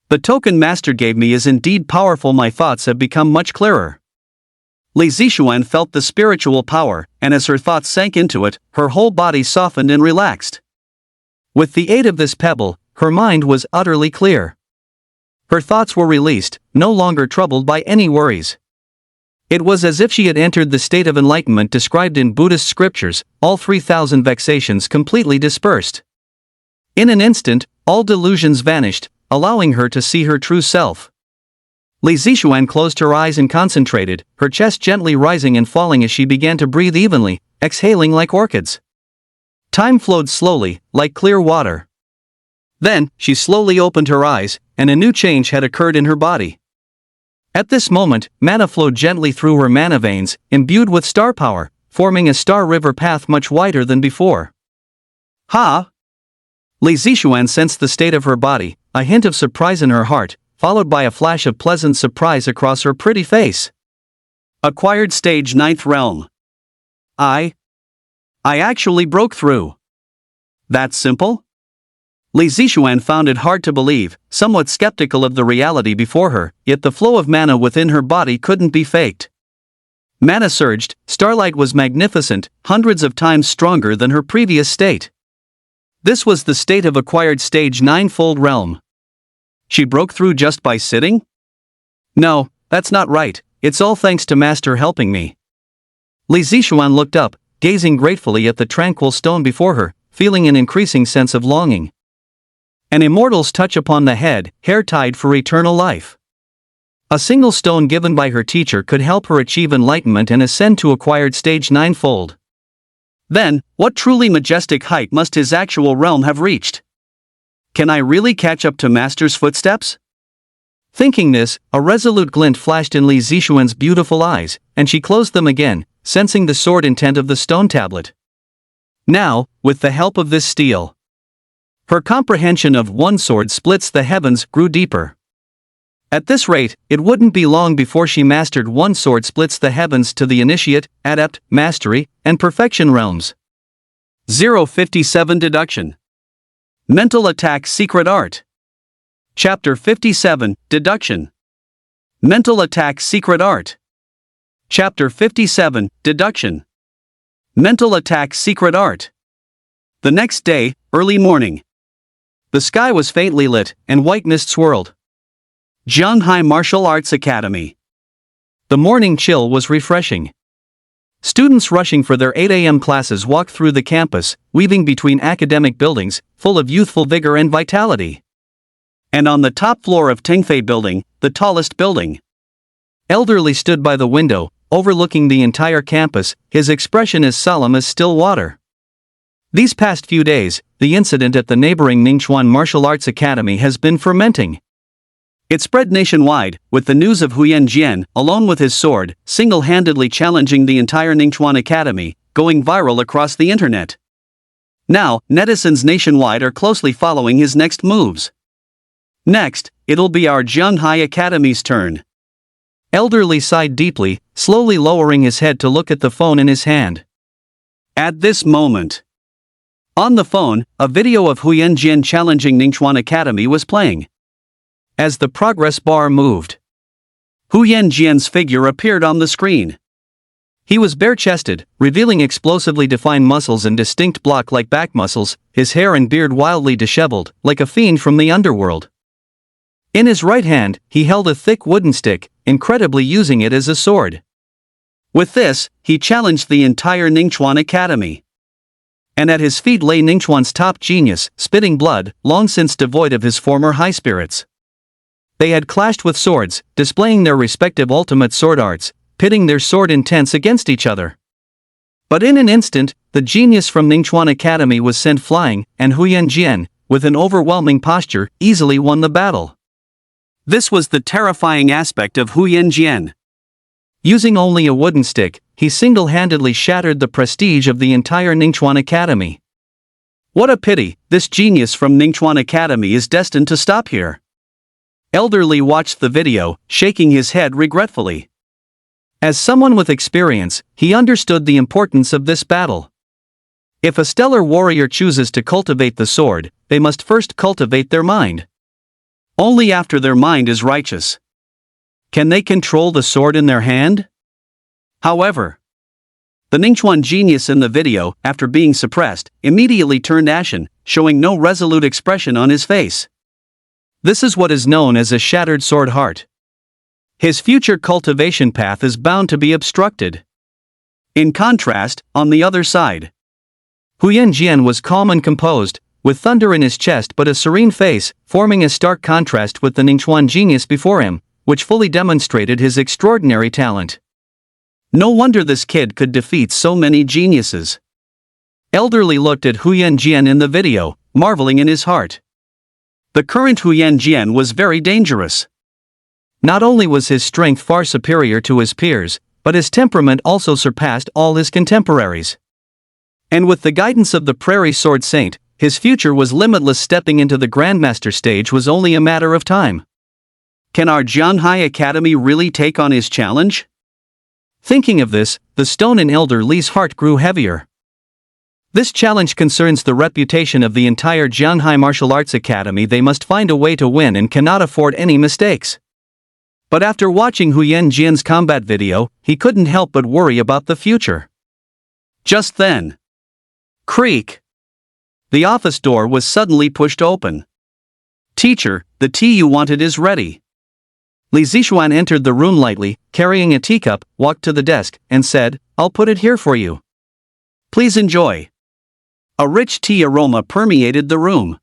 The token Master gave me is indeed powerful. My thoughts have become much clearer. Li Zixuan felt the spiritual power, and as her thoughts sank into it, her whole body softened and relaxed. With the aid of this pebble, her mind was utterly clear. Her thoughts were released, no longer troubled by any worries. It was as if she had entered the state of enlightenment described in Buddhist scriptures, all 3,000 vexations completely dispersed. In an instant, all delusions vanished, allowing her to see her true self. Li Zixuan closed her eyes and concentrated, her chest gently rising and falling as she began to breathe evenly, exhaling like orchids. Time flowed slowly, like clear water. Then, she slowly opened her eyes, and a new change had occurred in her body. At this moment, mana flowed gently through her mana veins, imbued with star power, forming a star river path much wider than before. Ha! Li Zixuan sensed the state of her body, a hint of surprise in her heart, followed by a flash of pleasant surprise across her pretty face. Acquired stage 9th realm. I actually broke through. That simple? Li Zixuan found it hard to believe, somewhat skeptical of the reality before her, yet the flow of mana within her body couldn't be faked. Mana surged, starlight was magnificent, hundreds of times stronger than her previous state. This was the state of acquired stage 9-fold realm. She broke through just by sitting? No, that's not right, it's all thanks to Master helping me. Li Zixuan looked up, gazing gratefully at the tranquil stone before her, feeling an increasing sense of longing. An immortal's touch upon the head, hair tied for eternal life. A single stone given by her teacher could help her achieve enlightenment and ascend to acquired stage 9-fold. Then, what truly majestic height must his actual realm have reached? Can I really catch up to Master's footsteps? Thinking this, a resolute glint flashed in Li Zixuan's beautiful eyes, and she closed them again, sensing the sword intent of the stone tablet. Now, with the help of this steel, her comprehension of one sword splits the heavens grew deeper. At this rate, it wouldn't be long before she mastered one sword splits the heavens to the initiate, adept, mastery, and perfection realms. 057 Deduction. Mental Attack Secret Art. Chapter 57, Deduction. Mental Attack Secret Art. Chapter 57, Deduction. Mental Attack Secret Art. The next day, early morning. The sky was faintly lit, and white mist swirled. Zhanghai Martial Arts Academy. The morning chill was refreshing. Students rushing for their 8 a.m. classes walk through the campus, weaving between academic buildings, full of youthful vigor and vitality. And on the top floor of Tengfei Building, the tallest building, Elderly stood by the window, overlooking the entire campus, his expression as solemn as still water. These past few days, the incident at the neighboring Ningchuan Martial Arts Academy has been fermenting. It spread nationwide, with the news of Huyan Jian, alone with his sword, single-handedly challenging the entire Ningchuan Academy, going viral across the internet. Now, netizens nationwide are closely following his next moves. Next, it'll be our Jianghai Academy's turn. Elderly sighed deeply, slowly lowering his head to look at the phone in his hand. At this moment, on the phone, a video of Huyan Jian challenging Ningchuan Academy was playing. As the progress bar moved, Huyan Jian's figure appeared on the screen. He was bare-chested, revealing explosively defined muscles and distinct block-like back muscles, his hair and beard wildly disheveled, like a fiend from the underworld. In his right hand, he held a thick wooden stick, incredibly using it as a sword. With this, he challenged the entire Ningchuan Academy. And at his feet lay Ningchuan's top genius, spitting blood, long since devoid of his former high spirits. They had clashed with swords, displaying their respective ultimate sword arts, pitting their sword intents against each other. But in an instant, the genius from Ningchuan Academy was sent flying, and Huyan Jian, with an overwhelming posture, easily won the battle. This was the terrifying aspect of Huyan Jian. Using only a wooden stick, he single-handedly shattered the prestige of the entire Ningchuan Academy. What a pity, this genius from Ningchuan Academy is destined to stop here. Elderly watched the video, shaking his head regretfully. As someone with experience, he understood the importance of this battle. If a stellar warrior chooses to cultivate the sword, they must first cultivate their mind. Only after their mind is righteous can they control the sword in their hand? However, the Ningchuan genius in the video, after being suppressed, immediately turned ashen, showing no resolute expression on his face. This is what is known as a shattered sword heart. His future cultivation path is bound to be obstructed. In contrast, on the other side, Huyan Jian was calm and composed, with thunder in his chest but a serene face, forming a stark contrast with the Ningchuan genius before him, which fully demonstrated his extraordinary talent. No wonder this kid could defeat so many geniuses. Elderly looked at Huyan Jian in the video, marveling in his heart. The current Huyan Jian was very dangerous. Not only was his strength far superior to his peers, but his temperament also surpassed all his contemporaries. And with the guidance of the Prairie Sword Saint, his future was limitless. Stepping into the Grandmaster stage was only a matter of time. Can our Jianghai Academy really take on his challenge? Thinking of this, the stone in Elder Li's heart grew heavier. This challenge concerns the reputation of the entire Jianghai Martial Arts Academy. They must find a way to win and cannot afford any mistakes. But after watching Huyan Jian's combat video, he couldn't help but worry about the future. Just then, creak! The office door was suddenly pushed open. "Teacher, the tea you wanted is ready." Li Zixuan entered the room lightly, carrying a teacup, walked to the desk, and said, "I'll put it here for you. Please enjoy." A rich tea aroma permeated the room.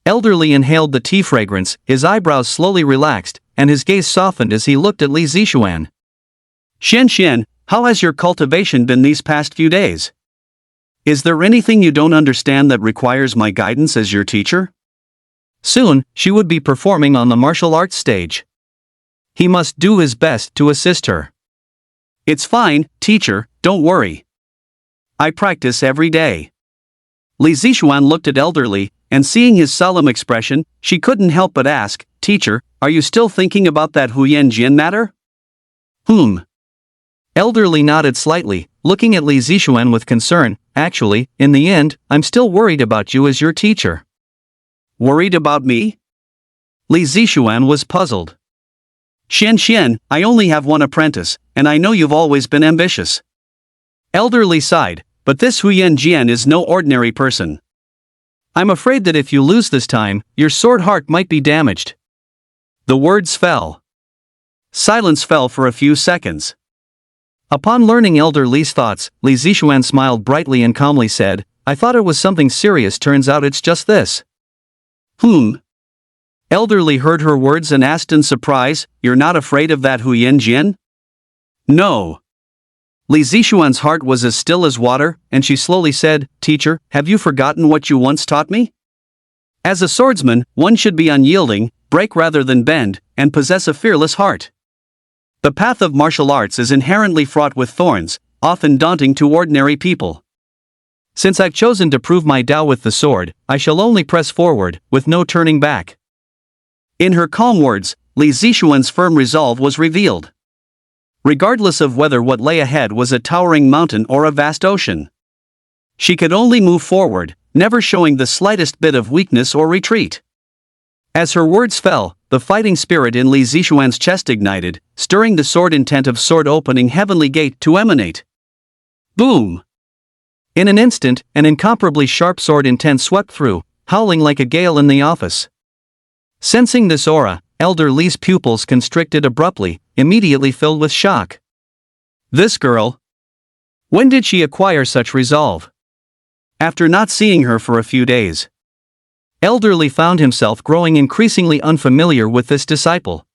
Elderly inhaled the tea fragrance, his eyebrows slowly relaxed, and his gaze softened as he looked at Li Zixuan. "Xian, how has your cultivation been these past few days? Is there anything you don't understand that requires my guidance as your teacher?" Soon, she would be performing on the martial arts stage. He must do his best to assist her. "It's fine, teacher, don't worry. I practice every day." Li Zixuan looked at Elderly, and seeing his solemn expression, she couldn't help but ask, "Teacher, are you still thinking about that Huyan Jian matter?" Elderly nodded slightly, looking at Li Zixuan with concern. "Actually, in the end, I'm still worried about you as your teacher." "Worried about me?" Li Zixuan was puzzled. "Xian, I only have one apprentice, and I know you've always been ambitious." Elderly sighed, "But this Huyan Jian is no ordinary person. I'm afraid that if you lose this time, your sword heart might be damaged." The words fell. Silence fell for a few seconds.
Upon learning Elder Li's thoughts, Li Zixuan smiled brightly and calmly said, I thought it was something serious, turns out it's just this. Elder Li heard her words and asked in surprise, You're not afraid of that Huyan Jian? No. Li Zixuan's heart was as still as water, and she slowly said, Teacher, have you forgotten what you once taught me? As a swordsman, one should be unyielding, break rather than bend, and possess a fearless heart. The path of martial arts is inherently fraught with thorns, often daunting to ordinary people. Since I've chosen to prove my Tao with the sword, I shall only press forward, with no turning back. In her calm words, Li Zixuan's firm resolve was revealed. Regardless of whether what lay ahead was a towering mountain or a vast ocean, she could only move forward, never showing the slightest bit of weakness or retreat. As her words fell, the fighting spirit in Li Zixuan's chest ignited, stirring the sword intent of sword opening heavenly gate to emanate. Boom! In an instant, an incomparably sharp sword intent swept through, howling like a gale in the office. Sensing this aura, Elder Li's pupils constricted abruptly, immediately filled with shock. This girl? When did she acquire such resolve? After not seeing her for a few days, Elder Li found himself growing increasingly unfamiliar with this disciple.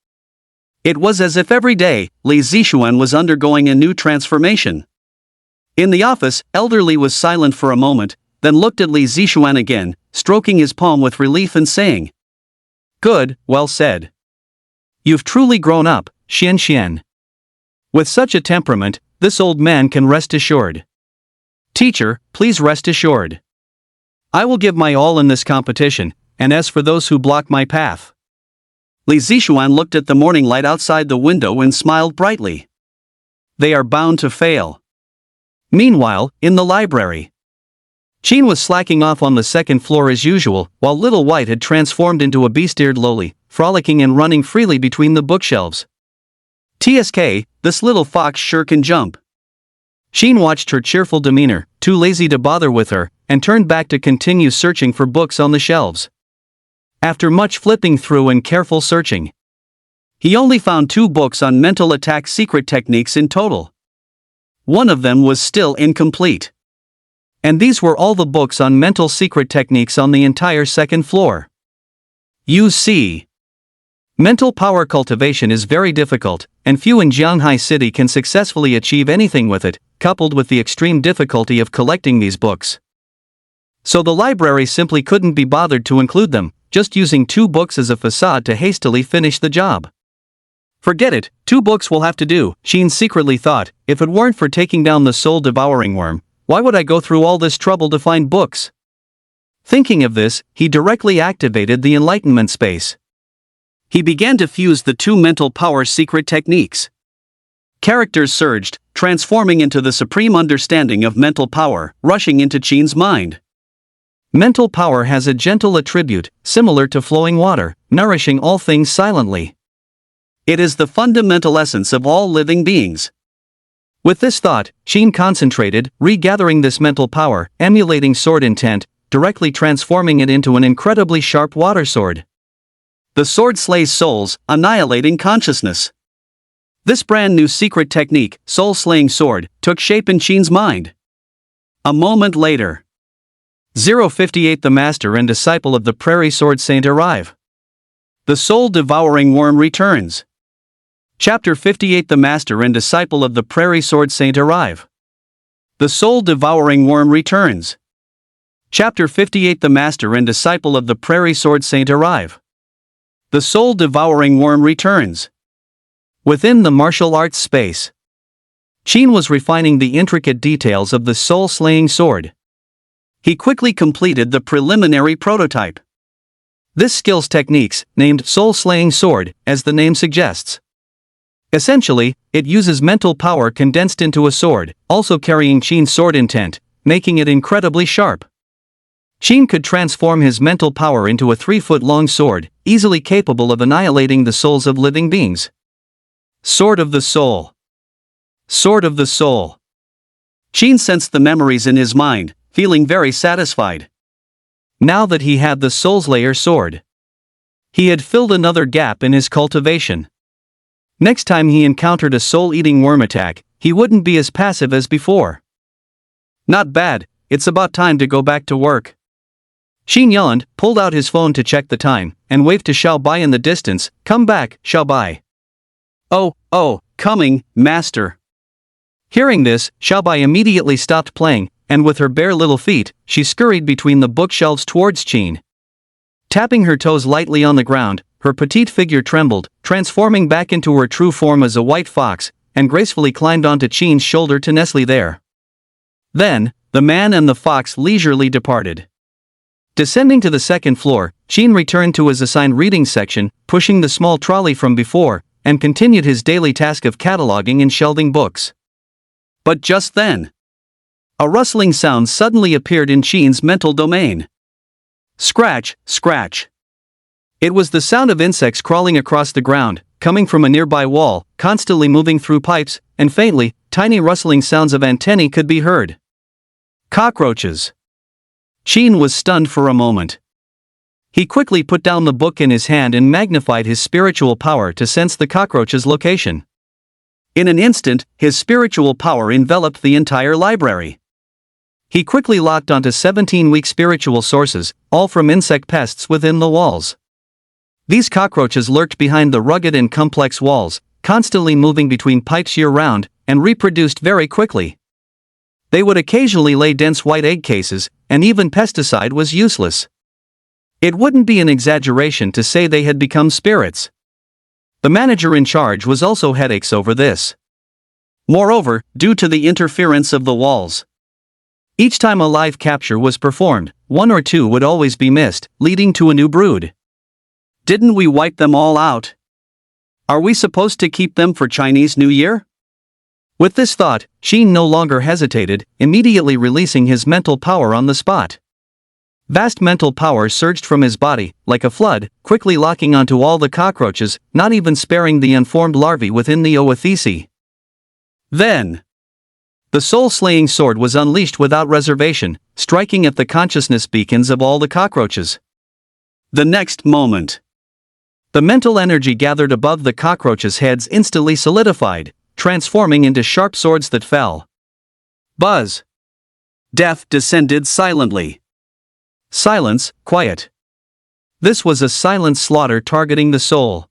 It was as if every day, Li Zixuan was undergoing a new transformation. In the office, Elder Li was silent for a moment, then looked at Li Zixuan again, stroking his palm with relief and saying, Good, well said. You've truly grown up, Xian Xian. With such a temperament, this old man can rest assured. Teacher, please rest assured. I will give my all in this competition, and as for those who block my path. Li Zixuan looked at the morning light outside the window and smiled brightly. They are bound to fail. Meanwhile, in the library, Qin was slacking off on the second floor as usual, while Little White had transformed into a beast-eared loli, frolicking and running freely between the bookshelves. TSK, this little fox sure can jump. Qin watched her cheerful demeanor, too lazy to bother with her, and turned back to continue searching for books on the shelves. After much flipping through and careful searching, he only found 2 books on mental attack secret techniques in total. One of them was still incomplete. And these were all the books on mental secret techniques on the entire second floor. You see, mental power cultivation is very difficult, and few in Jianghai City can successfully achieve anything with it, coupled with the extreme difficulty of collecting these books. So the library simply couldn't be bothered to include them, just using 2 books as a facade to hastily finish the job. Forget it, 2 books will have to do, Qin secretly thought. If it weren't for taking down the soul-devouring worm, why would I go through all this trouble to find books? Thinking of this, he directly activated the enlightenment space. He began to fuse the 2 mental power secret techniques. Characters surged, transforming into the supreme understanding of mental power, rushing into Qin's mind. Mental power has a gentle attribute, similar to flowing water, nourishing all things silently. It is the fundamental essence of all living beings. With this thought, Qin concentrated, regathering this mental power, emulating sword intent, directly transforming it into an incredibly sharp water sword. The sword slays souls, annihilating consciousness. This brand new secret technique, soul-slaying sword, took shape in Qin's mind. A moment later, 058 the master and disciple of the Prairie Sword Saint arrive. The soul-devouring worm returns. Chapter 58 the master and disciple of the Prairie Sword Saint arrive. The soul-devouring worm returns. Chapter 58 the master and disciple of the Prairie Sword Saint arrive. The soul-devouring worm returns. Within the martial arts space, Qin was refining the intricate details of the soul-slaying sword. He quickly completed the preliminary prototype. This skill's techniques, named soul-slaying sword, as the name suggests. Essentially, it uses mental power condensed into a sword, also carrying Qin's sword intent, making it incredibly sharp. Qin could transform his mental power into a 3-foot-long sword, easily capable of annihilating the souls of living beings. Sword of the Soul. Sword of the Soul. Qin sensed the memories in his mind, feeling very satisfied. Now that he had the Soulslayer sword, he had filled another gap in his cultivation. Next time he encountered a soul-eating worm attack,
he wouldn't be as passive as before. Not bad, it's about time to go back to work. Xin yawned, pulled out his phone to check the time, and waved to Xiao Bai in the distance. Come back, Xiao Bai. Oh, coming, master. Hearing this, Xiao Bai immediately stopped playing, and with her bare little feet, she scurried between the bookshelves towards Qin. Tapping her toes lightly on the ground, her petite figure trembled, transforming back into her true form as a white fox, and gracefully climbed onto Qin's shoulder to nestle there. Then, the man and the fox leisurely departed. Descending to the second floor, Qin returned to his assigned reading section, pushing the small trolley from before, and continued his daily task of cataloging and shelving books. But just then, a rustling sound suddenly appeared in Qin's mental domain. Scratch, scratch. It was the sound of insects crawling across the ground, coming from a nearby wall, constantly moving through pipes, and faintly, tiny rustling sounds of antennae could be heard. Cockroaches. Qin was stunned for a moment. He quickly put down the book in his hand and magnified his spiritual power to sense the cockroach's location. In an instant, his spiritual power enveloped the entire library. He quickly locked onto 17 weak spiritual sources, all from insect pests within the walls. These cockroaches lurked behind the rugged and complex walls, constantly moving between pipes year-round, and reproduced very quickly. They would occasionally lay dense white egg cases, and even pesticide was useless. It wouldn't be an exaggeration to say they had become spirits. The manager in charge was also headaches over this. Moreover, due to the interference of the walls, each time a live capture was performed, one or two would always be missed, leading to a new brood. Didn't we wipe them all out? Are we supposed to keep them for Chinese New Year? With this thought, Qin no longer hesitated, immediately releasing his mental power on the spot. Vast mental power surged from his body, like a flood, quickly locking onto all the cockroaches, not even sparing the unformed larvae within the oothecae. Then, the soul-slaying sword was unleashed without reservation, striking at the consciousness beacons of all the cockroaches. The next moment, the mental energy gathered above the cockroaches' heads instantly solidified, transforming into sharp swords that fell. Buzz! Death descended silently. Silence, quiet. This was a silent slaughter targeting the soul.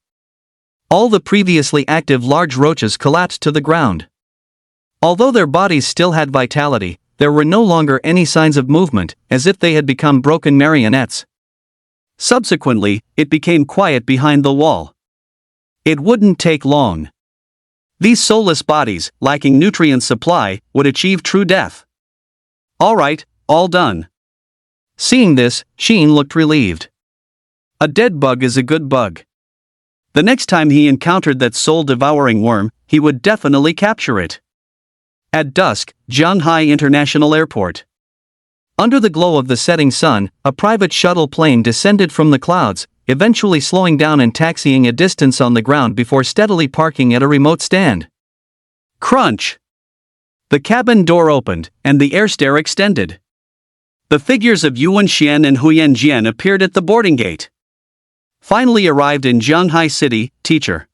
All the previously active large roaches collapsed to the ground. Although their bodies still had vitality, there were no longer any signs of movement, as if they had become broken marionettes. Subsequently, it became quiet behind the wall. It wouldn't take long. These soulless bodies, lacking nutrient supply, would achieve true death. All right, all done. Seeing this, Qin looked relieved. A dead bug is a good bug. The next time he encountered that soul-devouring worm, he would definitely capture it. At dusk, Shanghai International Airport. Under the glow of the setting sun, a private shuttle plane descended from the clouds, eventually slowing down and taxiing a distance on the ground before steadily parking at a remote stand. Crunch! The cabin door opened, and the air stair extended. The figures of Yuan Xian and Huyan Jian appeared at the boarding gate. Finally arrived in Shanghai City, teacher.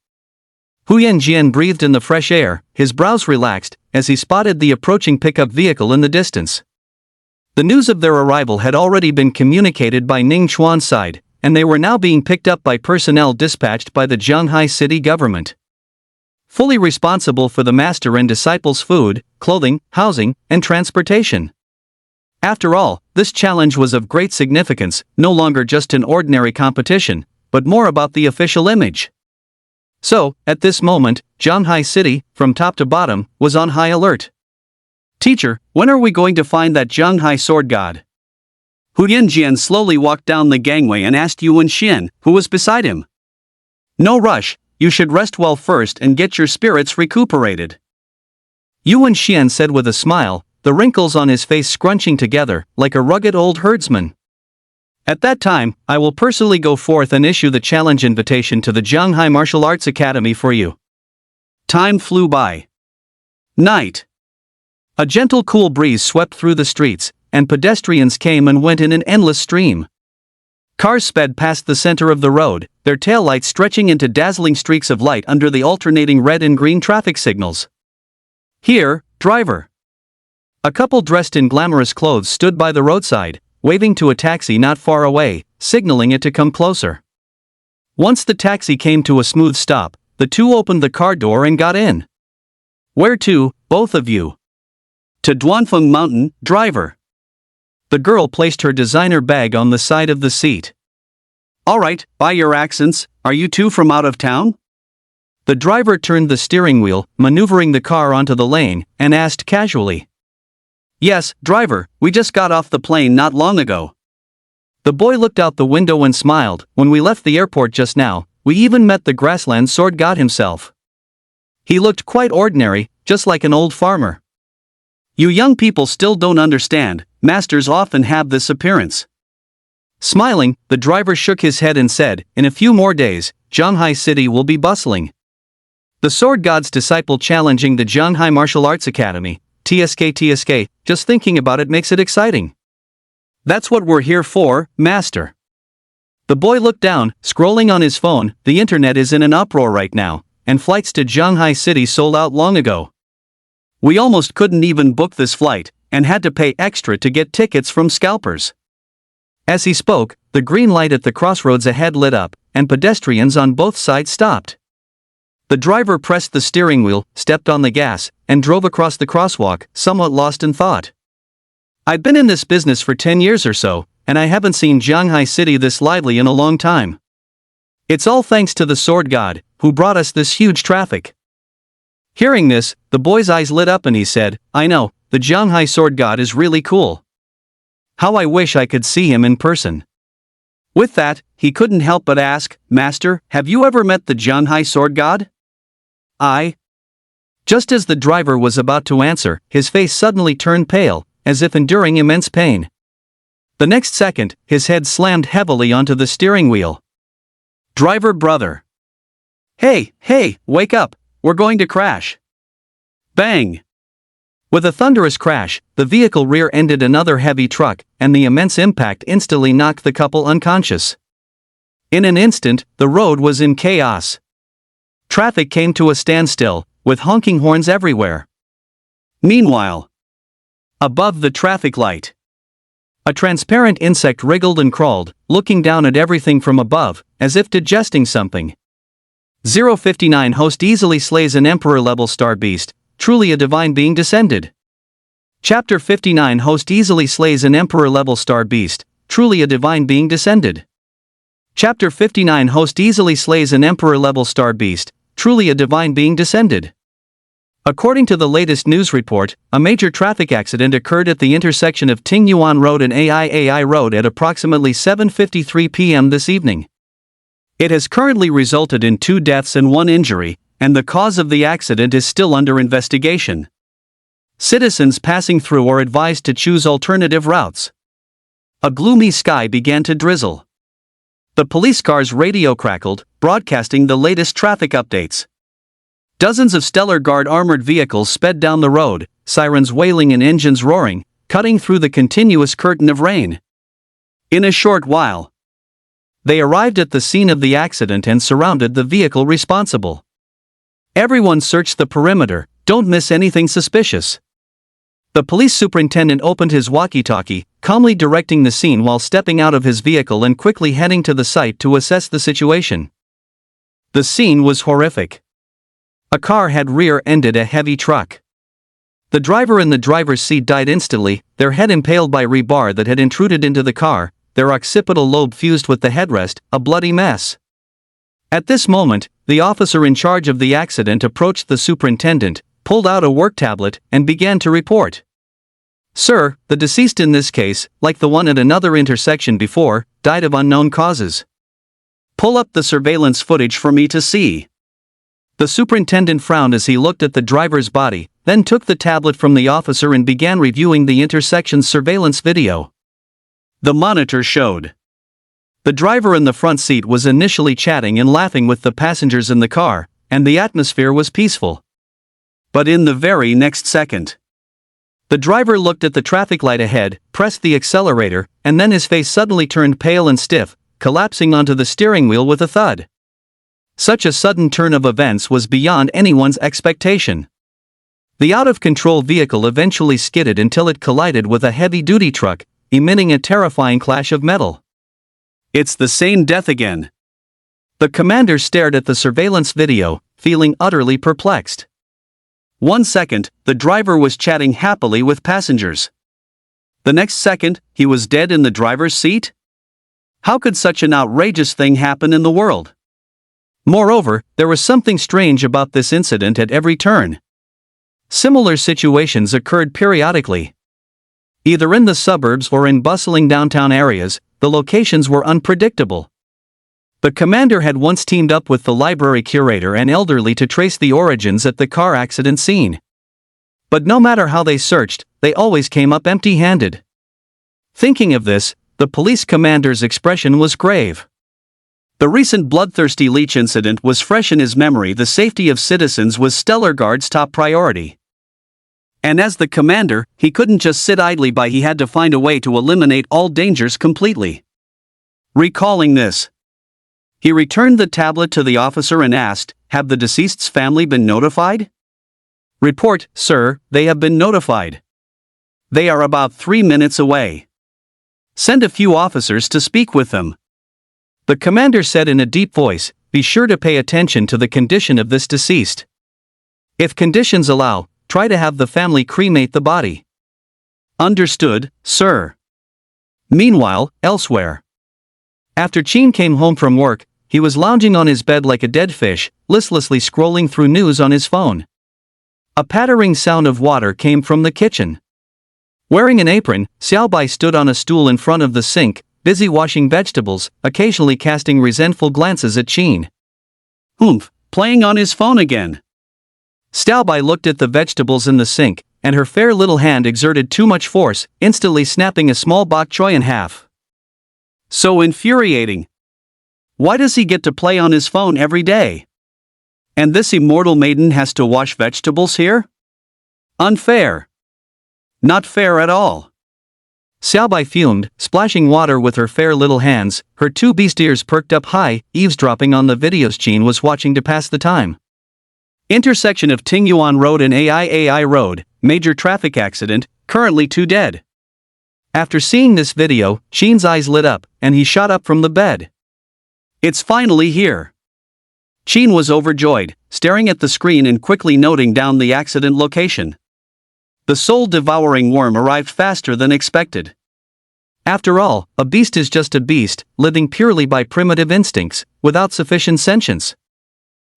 Huyan Jian breathed in the fresh air, his brows relaxed, as he spotted the approaching pickup vehicle in the distance. The news of their arrival had already been communicated by Ning Chuan's side, and they were now being picked up by personnel dispatched by the Shanghai city government. Fully responsible for the master and disciples' food, clothing, housing, and transportation. After all, this challenge was of great significance, no longer just an ordinary competition, but more about the official image. So, at this moment, Shanghai City, from top to bottom, was on high alert. Teacher, when are we going to find that Shanghai sword god? Huyan Jian slowly walked down the gangway and asked Yuan Xian, who was beside him. No rush, you should rest well first and get your spirits recuperated. Yuan Xian said with a smile, the wrinkles on his face scrunching together, like a rugged old herdsman. At that time, I will personally go forth and issue the challenge invitation to the Shanghai Martial Arts Academy for you. Time flew by. Night. A gentle cool breeze swept through the streets, and pedestrians came and went in an endless stream. Cars sped past the center of the road, their taillights stretching into dazzling streaks of light under the alternating red and green traffic signals. Here, driver. A couple dressed in glamorous clothes stood by the roadside, waving to a taxi not far away, signaling it to come closer. Once the taxi came to a smooth stop, the two opened the car door and got in. Where to, both of you? To Duanfeng Mountain, driver. The girl placed her designer bag on the side of the seat. Alright, by your accents, are you two from out of town? The driver turned the steering wheel, maneuvering the car onto the lane, and asked casually. Yes, driver, we just got off the plane not long ago. The boy looked out the window and smiled. When we left the airport just now, we even met the grassland sword god himself. He looked quite ordinary, just like an old farmer. You young people still don't understand, masters often have this appearance. Smiling, the driver shook his head and said, in a few more days, Zhanghai City will be bustling. The sword god's disciple challenging the Zhanghai Martial Arts Academy, TSK, just thinking about it makes it exciting. That's what we're here for, master. The boy looked down, scrolling on his phone. The internet is in an uproar right now, and flights to Zhanghai City sold out long ago. We almost couldn't even book this flight, and had to pay extra to get tickets from scalpers. As he spoke, the green light at the crossroads ahead lit up, and pedestrians on both sides stopped. The driver pressed the steering wheel, stepped on the gas, and drove across the crosswalk, somewhat lost in thought. I've been in this business for 10 years or so, and I haven't seen Zhanghai City this lively in a long time. It's all thanks to the sword god, who brought us this huge traffic. Hearing this, the boy's eyes lit up and he said, I know, the Zhanghai sword god is really cool. How I wish I could see him in person. With that, he couldn't help but ask, Master, have you ever met the Zhanghai sword god? Just as the driver was about to answer, his face suddenly turned pale, as if enduring immense pain. The next second, his head slammed heavily onto the steering wheel. Driver brother. Hey, wake up, we're going to crash. Bang! With a thunderous crash, the vehicle rear-ended another heavy truck, and the immense impact instantly knocked the couple unconscious. In an instant, the road was in chaos. Traffic came to a standstill, with honking horns everywhere. Meanwhile, above the traffic light, a transparent insect wriggled and crawled, looking down at everything from above, as if digesting something. 059 host easily slays an emperor-level star beast, truly a divine being descended. Chapter 59 host easily slays an emperor-level star beast, truly a divine being descended. Chapter 59 host easily slays an emperor-level star beast, truly a divine being descended. According to the latest news report, a major traffic accident occurred at the intersection of Tingyuan Road and AI Road at approximately 7:53 p.m. this evening. It has currently resulted in 2 deaths and 1 injury, and the cause of the accident is still under investigation. Citizens passing through are advised to choose alternative routes. A gloomy sky began to drizzle. The police car's radio crackled, broadcasting the latest traffic updates. Dozens of Stellar Guard armored vehicles sped down the road, sirens wailing and engines roaring, cutting through the continuous curtain of rain. In a short while, they arrived at the scene of the accident and surrounded the vehicle responsible. Everyone searched the perimeter, don't miss anything suspicious. The police superintendent opened his walkie-talkie, calmly directing the scene while stepping out of his vehicle and quickly heading to the site to assess the situation. The scene was horrific. A car had rear-ended a heavy truck. The driver in the driver's seat died instantly, their head impaled by rebar that had intruded into the car, their occipital lobe fused with the headrest, a bloody mess. At this moment, the officer in charge of the accident approached the superintendent, pulled out a work tablet, and began to report. Sir, the deceased in this case, like the one at another intersection before, died of unknown causes. Pull up the surveillance footage for me to see. The superintendent frowned as he looked at the driver's body, then took the tablet from the officer and began reviewing the intersection's surveillance video. The monitor showed. The driver in the front seat was initially chatting and laughing with the passengers in the car, and the atmosphere was peaceful. But in the very next second, the driver looked at the traffic light ahead, pressed the accelerator, and then his face suddenly turned pale and stiff, collapsing onto the steering wheel with a thud. Such a sudden turn of events was beyond anyone's expectation.
The out-of-control vehicle eventually skidded until it collided with a heavy-duty truck, emitting a terrifying clash of metal.
It's the same death again.
The commander stared at the surveillance video, feeling utterly perplexed.
1 second, the driver was chatting happily with passengers. The next second, he was dead in the driver's seat? How could such an outrageous thing happen in the world?
Moreover, there was something strange about this incident at every turn. Similar situations occurred periodically. Either in the suburbs or in bustling downtown areas, the locations were unpredictable. The commander had once teamed up with the library curator and elderly to trace the origins at the car accident scene. But no matter how they searched, they always came up empty-handed. Thinking of this, the police commander's expression was grave.
The recent bloodthirsty leech incident was fresh in his memory. The safety of citizens was Stellar Guard's top priority. And as the commander, he couldn't just sit idly by. He had to find a way to eliminate all dangers completely. Recalling this, he returned the tablet to the officer and asked, "Have the deceased's family been notified?"
"Report, sir, they have been notified.
They are about 3 minutes away. Send a few officers to speak with them."
The commander said in a deep voice, "Be sure to pay attention to the condition of this deceased. If conditions allow, try to have the family cremate the body."
"Understood, sir."
Meanwhile, elsewhere. After Chin came home from work, he was lounging on his bed like a dead fish, listlessly scrolling through news on his phone. A pattering sound of water came from the kitchen. Wearing an apron, Xiaobai stood on a stool in front of the sink, busy washing vegetables, occasionally casting resentful glances at Chin.
"Oomph, playing on his phone again."
Xiaobai looked at the vegetables in the sink, and her fair little hand exerted too much force, instantly snapping a small bok choy in half.
So infuriating. Why does he get to play on his phone every day? And this immortal maiden has to wash vegetables here? Unfair. Not fair at all.
Xiaobai fumed, splashing water with her fair little hands, her two beast ears perked up high, eavesdropping on the videos Chin was watching to pass the time.
Intersection of Tingyuan Road and AI Road, major traffic accident, currently 2 dead.
After seeing this video, Chin's eyes lit up, and he shot up from the bed.
It's finally here. Chin was overjoyed, staring at the screen and quickly noting down the accident location. The soul-devouring worm arrived faster than expected.
After all, a beast is just a beast, living purely by primitive instincts, without sufficient sentience.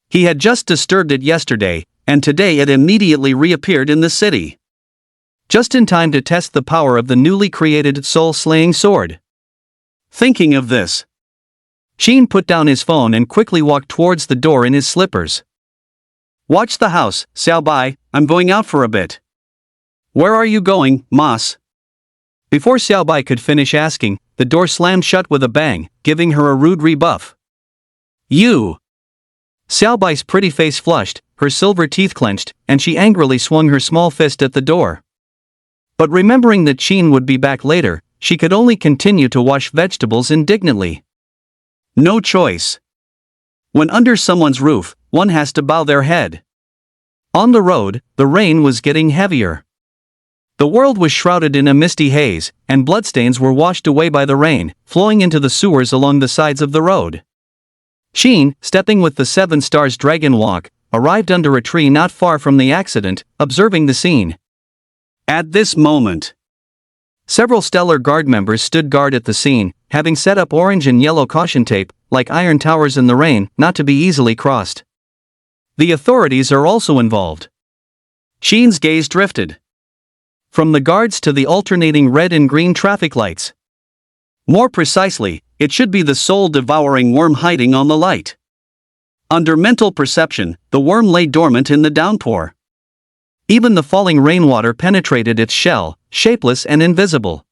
He had just disturbed it yesterday, and today it immediately reappeared in the city. Just in time to test the power of the newly created soul-slaying sword.
Thinking of this,
Chin put down his phone and quickly walked towards the door in his slippers.
"Watch the house, Xiaobai, I'm going out for a bit." "Where are you going, Mas?"
Before Xiaobai could finish asking, the door slammed shut with a bang, giving her a rude rebuff.
"You!"
Xiaobai's pretty face flushed, her silver teeth clenched, and she angrily swung her small fist at the door. But remembering that Chin would be back later, she could only continue to wash vegetables indignantly.
No choice. When under someone's roof, one has to bow their head.
On the road, the rain was getting heavier. The world was shrouded in a misty haze, and bloodstains were washed away by the rain, flowing into the sewers along the sides of the road. Chin, stepping with the 7 Stars Dragon Walk, arrived under a tree not far from the accident, observing the scene.
At this moment,
several Stellar Guard members stood guard at the scene, having set up orange and yellow caution tape, like iron towers in the rain, not to be easily crossed. The authorities are also involved.
Chin's gaze drifted
from the guards to the alternating red and green traffic lights.
More precisely, it should be the soul-devouring worm hiding on the light. Under mental perception, the worm lay dormant in the downpour.
Even the falling rainwater penetrated its shell, shapeless and invisible.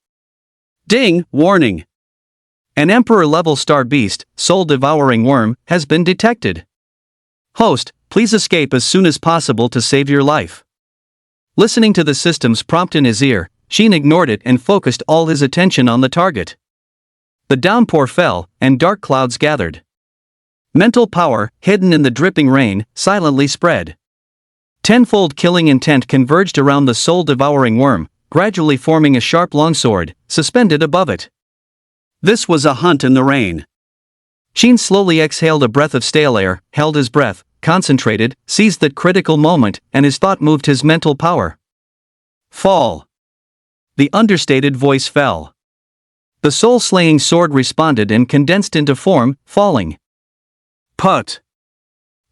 Ding, warning.
An Emperor-level star beast, soul-devouring worm, has been detected. Host, please escape as soon as possible to save your life. Listening to the system's prompt in his ear, Chin ignored it and focused all his attention on the target. The downpour fell, and dark clouds gathered. Mental power, hidden in the dripping rain, silently spread.
Tenfold killing intent converged around the soul-devouring worm, gradually forming a sharp longsword, suspended above it.
This was a hunt in the rain.
Sheen slowly exhaled a breath of stale air, held his breath, concentrated, seized that critical moment, and his thought moved his mental power.
Fall.
The understated voice fell. The soul-slaying sword responded and condensed into form, falling.
Put.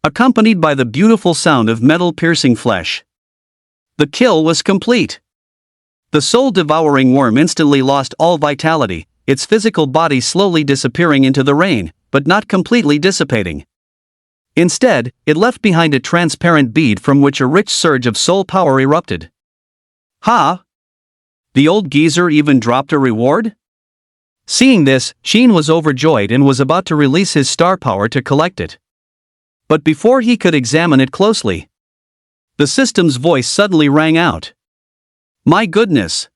Accompanied by the beautiful sound of metal piercing flesh. The kill was complete. The soul-devouring worm instantly lost all vitality, its physical body slowly disappearing into the rain, but not completely dissipating. Instead, it left behind a transparent bead from which a rich surge of soul power erupted.
Ha!
The old geezer even dropped a reward?
Seeing this, Sheen was overjoyed and was about to release his star power to collect it. But before he could examine it closely,
the system's voice suddenly rang out. My goodness!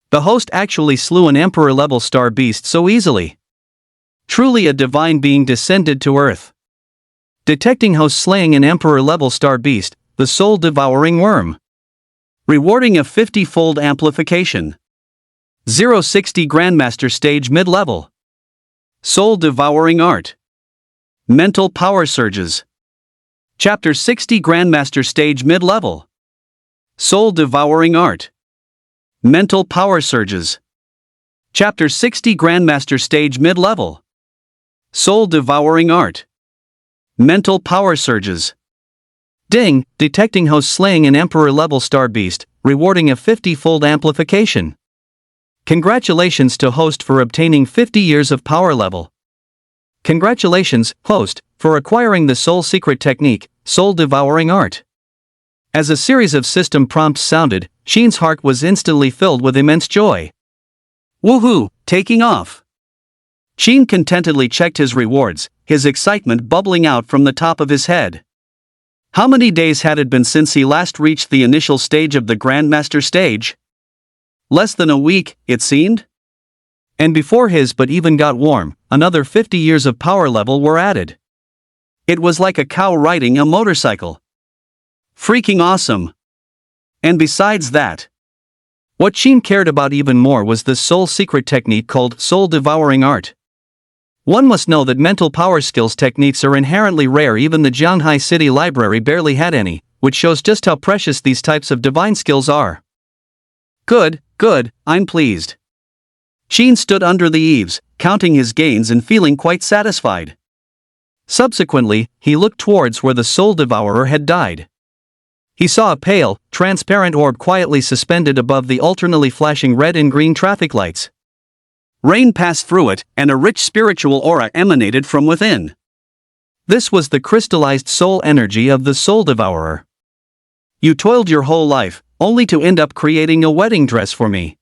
The host actually slew an emperor-level star beast so easily. Truly a divine being descended to Earth. Detecting host slaying an emperor-level star beast, the soul-devouring worm.
Rewarding a 50-fold amplification.
060 Grandmaster Stage Mid-Level.
Soul-devouring art. Mental power surges.
Chapter 60 Grandmaster Stage Mid-Level.
Soul-devouring art. Mental power surges.
Chapter 60 Grandmaster Stage Mid-Level.
Soul-devouring art. Mental power surges.
Ding, detecting host slaying an emperor-level star beast, rewarding a 50-fold amplification. Congratulations to host for obtaining 50 years of power level. Congratulations, host, for acquiring the soul secret technique, soul-devouring art. As a series of system prompts sounded, Sheen's heart was instantly filled with immense joy.
Woohoo, taking off! Sheen contentedly checked his rewards, his excitement bubbling out from the top of his head. How many days had it been since he last reached the initial stage of the Grandmaster stage? Less than a week, it seemed?
And before his but even got warm, another 50 years of power level were added.
It was like a cow riding a motorcycle. Freaking awesome! And besides that,
what Sheen cared about even more was this soul secret technique called soul-devouring art. One must know that mental power skills techniques are inherently rare. Even the Jianghai City Library barely had any, which shows just how precious these types of divine skills are.
Good, I'm pleased. Sheen stood under the eaves, counting his gains and feeling quite satisfied.
Subsequently, he looked towards where the soul devourer had died. He saw a pale, transparent orb quietly suspended above the alternately flashing red and green traffic lights.
Rain passed through it, and a rich spiritual aura emanated from within.
This was the crystallized soul energy of the soul devourer.
You toiled your whole life, only to end up creating a wedding dress for me.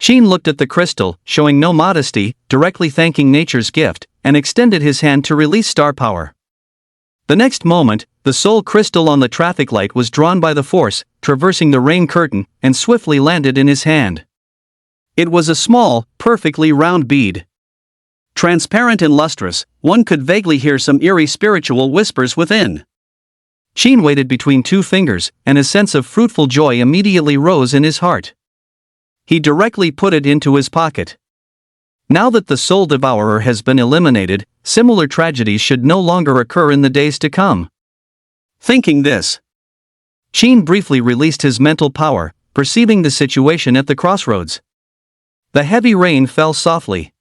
Sheen looked at the crystal, showing no modesty, directly thanking nature's gift, and extended his hand to release star power. The next moment, the soul crystal on the traffic light was drawn by the force, traversing the rain curtain, and swiftly landed in his hand.
It was a small, perfectly round bead. Transparent and lustrous, one could vaguely hear some eerie spiritual whispers within.
Sheen waited between two fingers, and a sense of fruitful joy immediately rose in his heart. He directly put it into his pocket. Now that the soul devourer has been eliminated, similar tragedies should no longer occur in the days to come.
Thinking this,
Sheen briefly released his mental power, perceiving the situation at the crossroads. The heavy rain fell softly.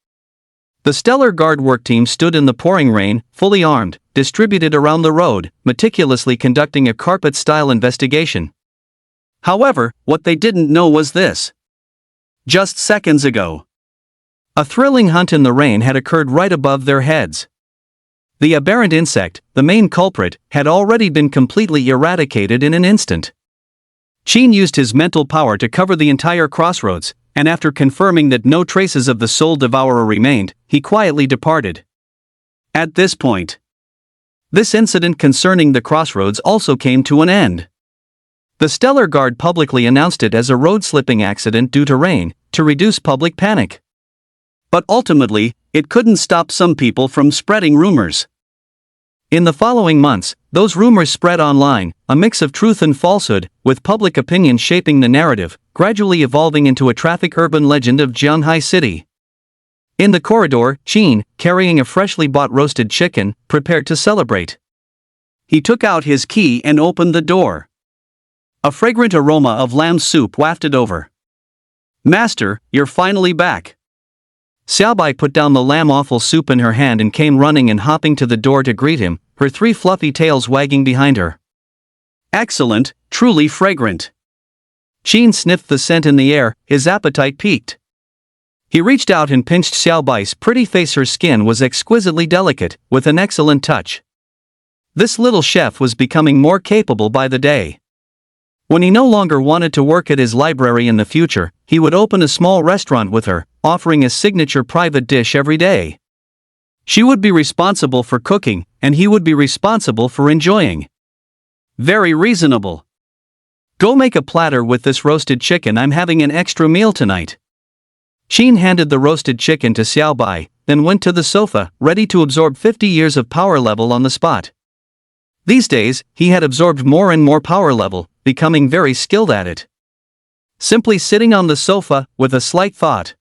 The Stellar Guard work team stood in the pouring rain, fully armed, distributed around the road, meticulously conducting a carpet-style investigation.
However, what they didn't know was this. Just seconds ago,
a thrilling hunt in the rain had occurred right above their heads. The aberrant insect, the main culprit, had already been completely eradicated in an instant. Sheen used his mental power to cover the entire crossroads, and after confirming that no traces of the soul devourer remained, he quietly departed.
At this point,
this incident concerning the crossroads also came to an end. The Stellar Guard publicly announced it as a road-slipping accident due to rain, to reduce public panic.
But ultimately, it couldn't stop some people from spreading rumors.
In the following months, those rumors spread online, a mix of truth and falsehood, with public opinion shaping the narrative, gradually evolving into a traffic urban legend of Jianghai City. In the corridor, Qin, carrying a freshly bought roasted chicken, prepared to celebrate. He took out his key and opened the door. A fragrant aroma of lamb soup wafted over. "Master, you're finally back." Xiaobai put down the lamb offal soup in her hand and came running and hopping to the door to greet him, her 3 fluffy tails wagging behind her. "Excellent, truly fragrant." Qin sniffed the scent in the air, his appetite piqued. He reached out and pinched Xiaobai's pretty face. Her skin was exquisitely delicate, with an excellent touch. This little chef was becoming more capable by the day. When he no longer wanted to work at his library in the future, he would open a small restaurant with her, offering a signature private dish every day. She would be responsible for cooking, and he would be responsible for enjoying. Very reasonable. "Go make a platter with this roasted chicken. I'm having an extra meal tonight." Qin handed the roasted chicken to Xiaobai, then went to the sofa, ready to absorb 50 years of power level on the spot. These days, he had absorbed more and more power level, becoming very skilled at it. Simply sitting on the sofa, with a slight thought.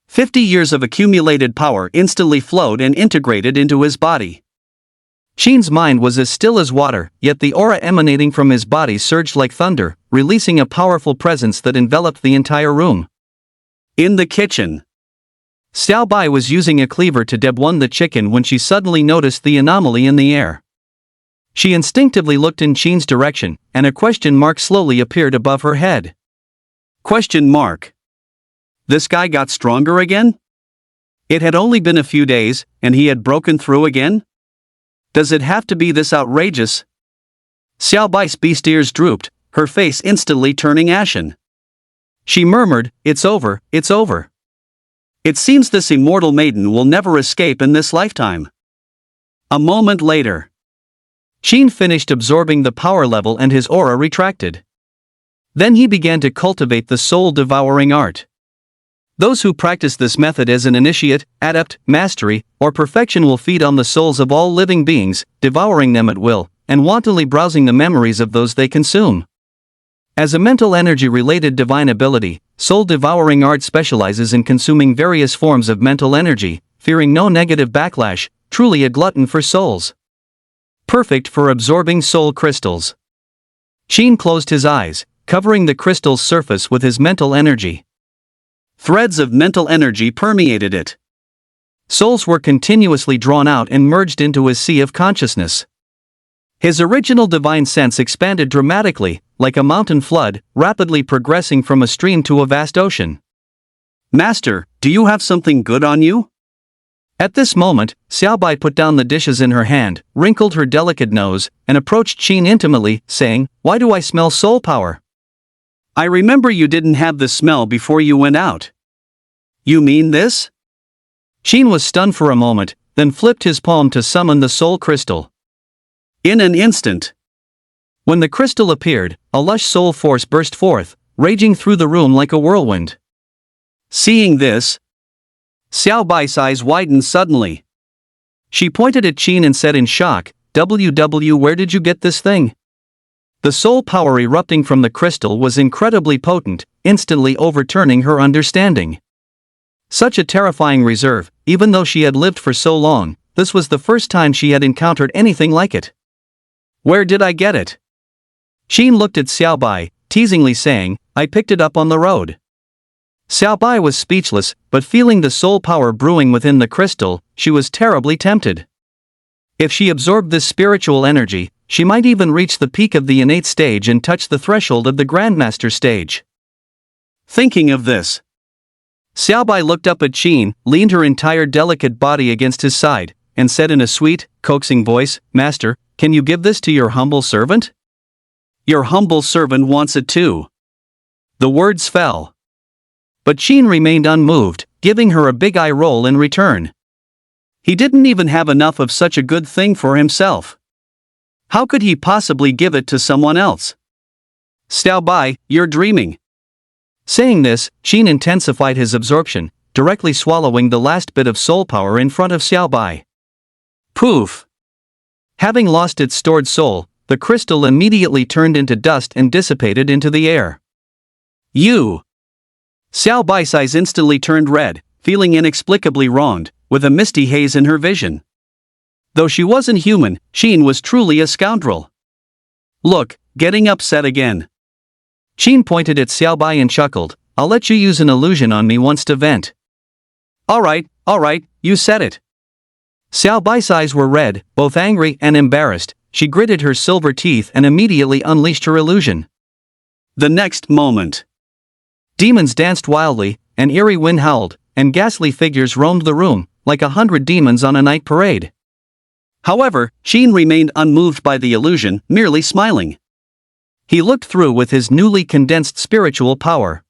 50 years of accumulated power instantly flowed and integrated into his body. Qin's mind was as still as water, yet the aura emanating from his body surged like thunder, releasing a powerful presence that enveloped the entire room. In the kitchen, Xiaobai was using a cleaver to debone the chicken when she suddenly noticed the anomaly in the air. She instinctively looked in Qin's direction, and a question mark slowly appeared above her head. Question mark. This guy got stronger again? It had only been a few days, and he had broken through again? Does it have to be this outrageous? Xiaobai's beast ears drooped, her face instantly turning ashen. She murmured, "It's over, it's over. It seems this immortal maiden will never escape in this lifetime." A moment later, Qin finished absorbing the power level and his aura retracted. Then he began to cultivate the soul-devouring art. Those who practice this method as an initiate, adept, mastery, or perfection will feed on the souls of all living beings, devouring them at will, and wantonly browsing the memories of those they consume. As a mental energy-related divine ability, soul-devouring art specializes in consuming various forms of mental energy, fearing no negative backlash, truly a glutton for souls. Perfect for absorbing soul crystals. Qin closed his eyes, covering the crystal's surface with his mental energy. Threads of mental energy permeated it. Souls were continuously drawn out and merged into his sea of consciousness. His original divine sense expanded dramatically, like a mountain flood, rapidly progressing from a stream to a vast ocean. "Master, do you have something good on you?" At this moment, Xiaobai put down the dishes in her hand, wrinkled her delicate nose, and approached Qin intimately, saying, "Why do I smell soul power?" "I remember you didn't have this smell before you went out." "You mean this?" Qin was stunned for a moment, then flipped his palm to summon the soul crystal. In an instant, when the crystal appeared, a lush soul force burst forth, raging through the room like a whirlwind. Seeing this, Xiaobai's eyes widened suddenly. She pointed at Qin and said in shock, "WW, where did you get this thing?" The soul power erupting from the crystal was incredibly potent, instantly overturning her understanding. Such a terrifying reserve, even though she had lived for so long, this was the first time she had encountered anything like it. "Where did I get it?" Qin looked at Xiaobai, teasingly saying, "I picked it up on the road." Xiaobai was speechless, but feeling the soul power brewing within the crystal, she was terribly tempted. If she absorbed this spiritual energy, she might even reach the peak of the innate stage and touch the threshold of the Grandmaster stage. Thinking of this, Xiaobai looked up at Qin, leaned her entire delicate body against his side, and said in a sweet, coaxing voice, "Master, can you give this to your humble servant?" "Your humble servant wants it too." The words fell. But Qin remained unmoved, giving her a big eye roll in return. He didn't even have enough of such a good thing for himself. How could he possibly give it to someone else? "Xiaobai, you're dreaming." Saying this, Qin intensified his absorption, directly swallowing the last bit of soul power in front of Xiaobai. Poof! Having lost its stored soul, the crystal immediately turned into dust and dissipated into the air. You! Xiao Bai's eyes instantly turned red, feeling inexplicably wronged, with a misty haze in her vision. Though she wasn't human, Qin was truly a scoundrel. Look, getting upset again. Qin pointed at Xiao Bai and chuckled, I'll let you use an illusion on me once to vent. Alright, you said it. Xiao Bai's eyes were red, both angry and embarrassed. She gritted her silver teeth and immediately unleashed her illusion. The next moment, demons danced wildly, an eerie wind howled, and ghastly figures roamed the room, like 100 demons on a night parade. However, Qin remained unmoved by the illusion, merely smiling. He looked through with his newly condensed spiritual power.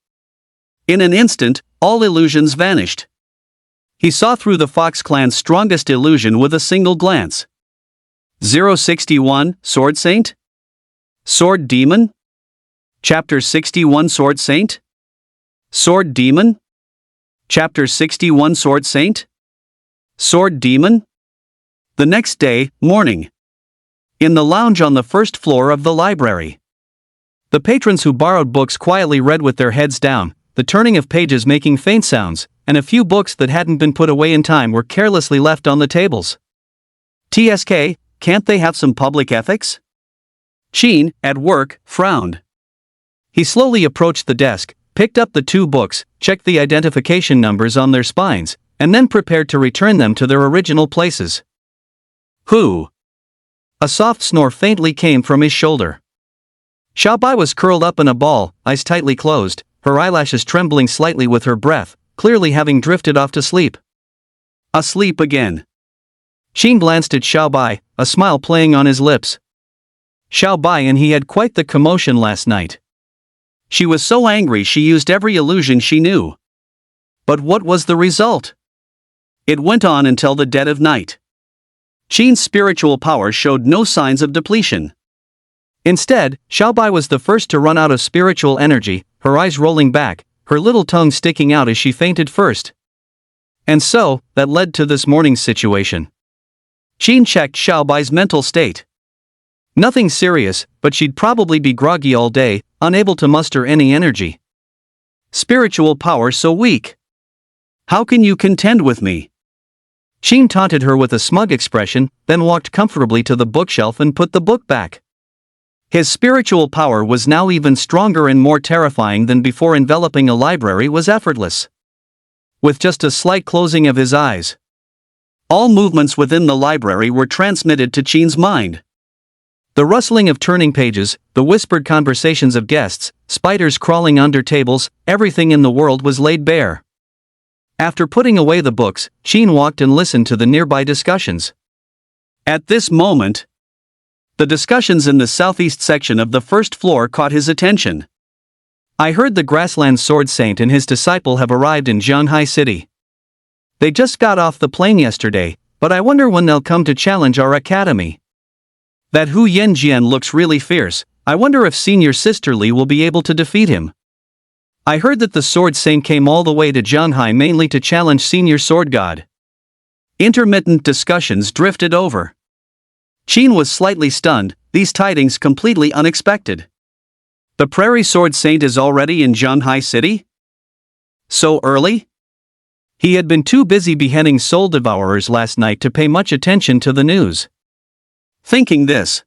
In an instant, all illusions vanished. He saw through the Fox clan's strongest illusion with a single glance. 061, Sword Saint? Sword Demon? Chapter 61 Sword Saint? Sword Demon? Chapter 61 Sword Saint? Sword Demon? The next day, morning. In the lounge on the first floor of the library. The patrons who borrowed books quietly read with their heads down, the turning of pages making faint sounds, and a few books that hadn't been put away in time were carelessly left on the tables. TSK, can't they have some public ethics? Qin, at work, frowned. He slowly approached the desk, picked up the 2 books, checked the identification numbers on their spines, and then prepared to return them to their original places. Who? A soft snore faintly came from his shoulder. Xiao Bai was curled up in a ball, eyes tightly closed, her eyelashes trembling slightly with her breath, clearly having drifted off to sleep. Asleep again. Qin glanced at Xiao Bai, a smile playing on his lips. Xiao Bai and he had quite the commotion last night. She was so angry she used every illusion she knew. But what was the result? It went on until the dead of night. Qin's spiritual power showed no signs of depletion. Instead, Xiao Bai was the first to run out of spiritual energy, her eyes rolling back, her little tongue sticking out as she fainted first. And so, that led to this morning's situation. Qin checked Xiao Bai's mental state. Nothing serious, but she'd probably be groggy all day, unable to muster any energy. Spiritual power so weak. How can you contend with me? Qin taunted her with a smug expression, then walked comfortably to the bookshelf and put the book back. His spiritual power was now even stronger and more terrifying than before. Enveloping a library was effortless. With just a slight closing of his eyes, all movements within the library were transmitted to Qin's mind. The rustling of turning pages, the whispered conversations of guests, spiders crawling under tables, everything in the world was laid bare. After putting away the books, Qin walked and listened to the nearby discussions. At this moment, the discussions in the southeast section of the first floor caught his attention. I heard the Grassland Sword Saint and his disciple have arrived in Shanghai City. They just got off the plane yesterday, but I wonder when they'll come to challenge our academy. That Hu Yanjian looks really fierce. I wonder if Senior Sister Li will be able to defeat him. I heard that the Sword Saint came all the way to Shanghai mainly to challenge Senior Sword God. Intermittent discussions drifted over. Qin was slightly stunned, these tidings completely unexpected. The Prairie Sword Saint is already in Shanghai City? So early? He had been too busy beheading soul devourers last night to pay much attention to the news. Thinking this,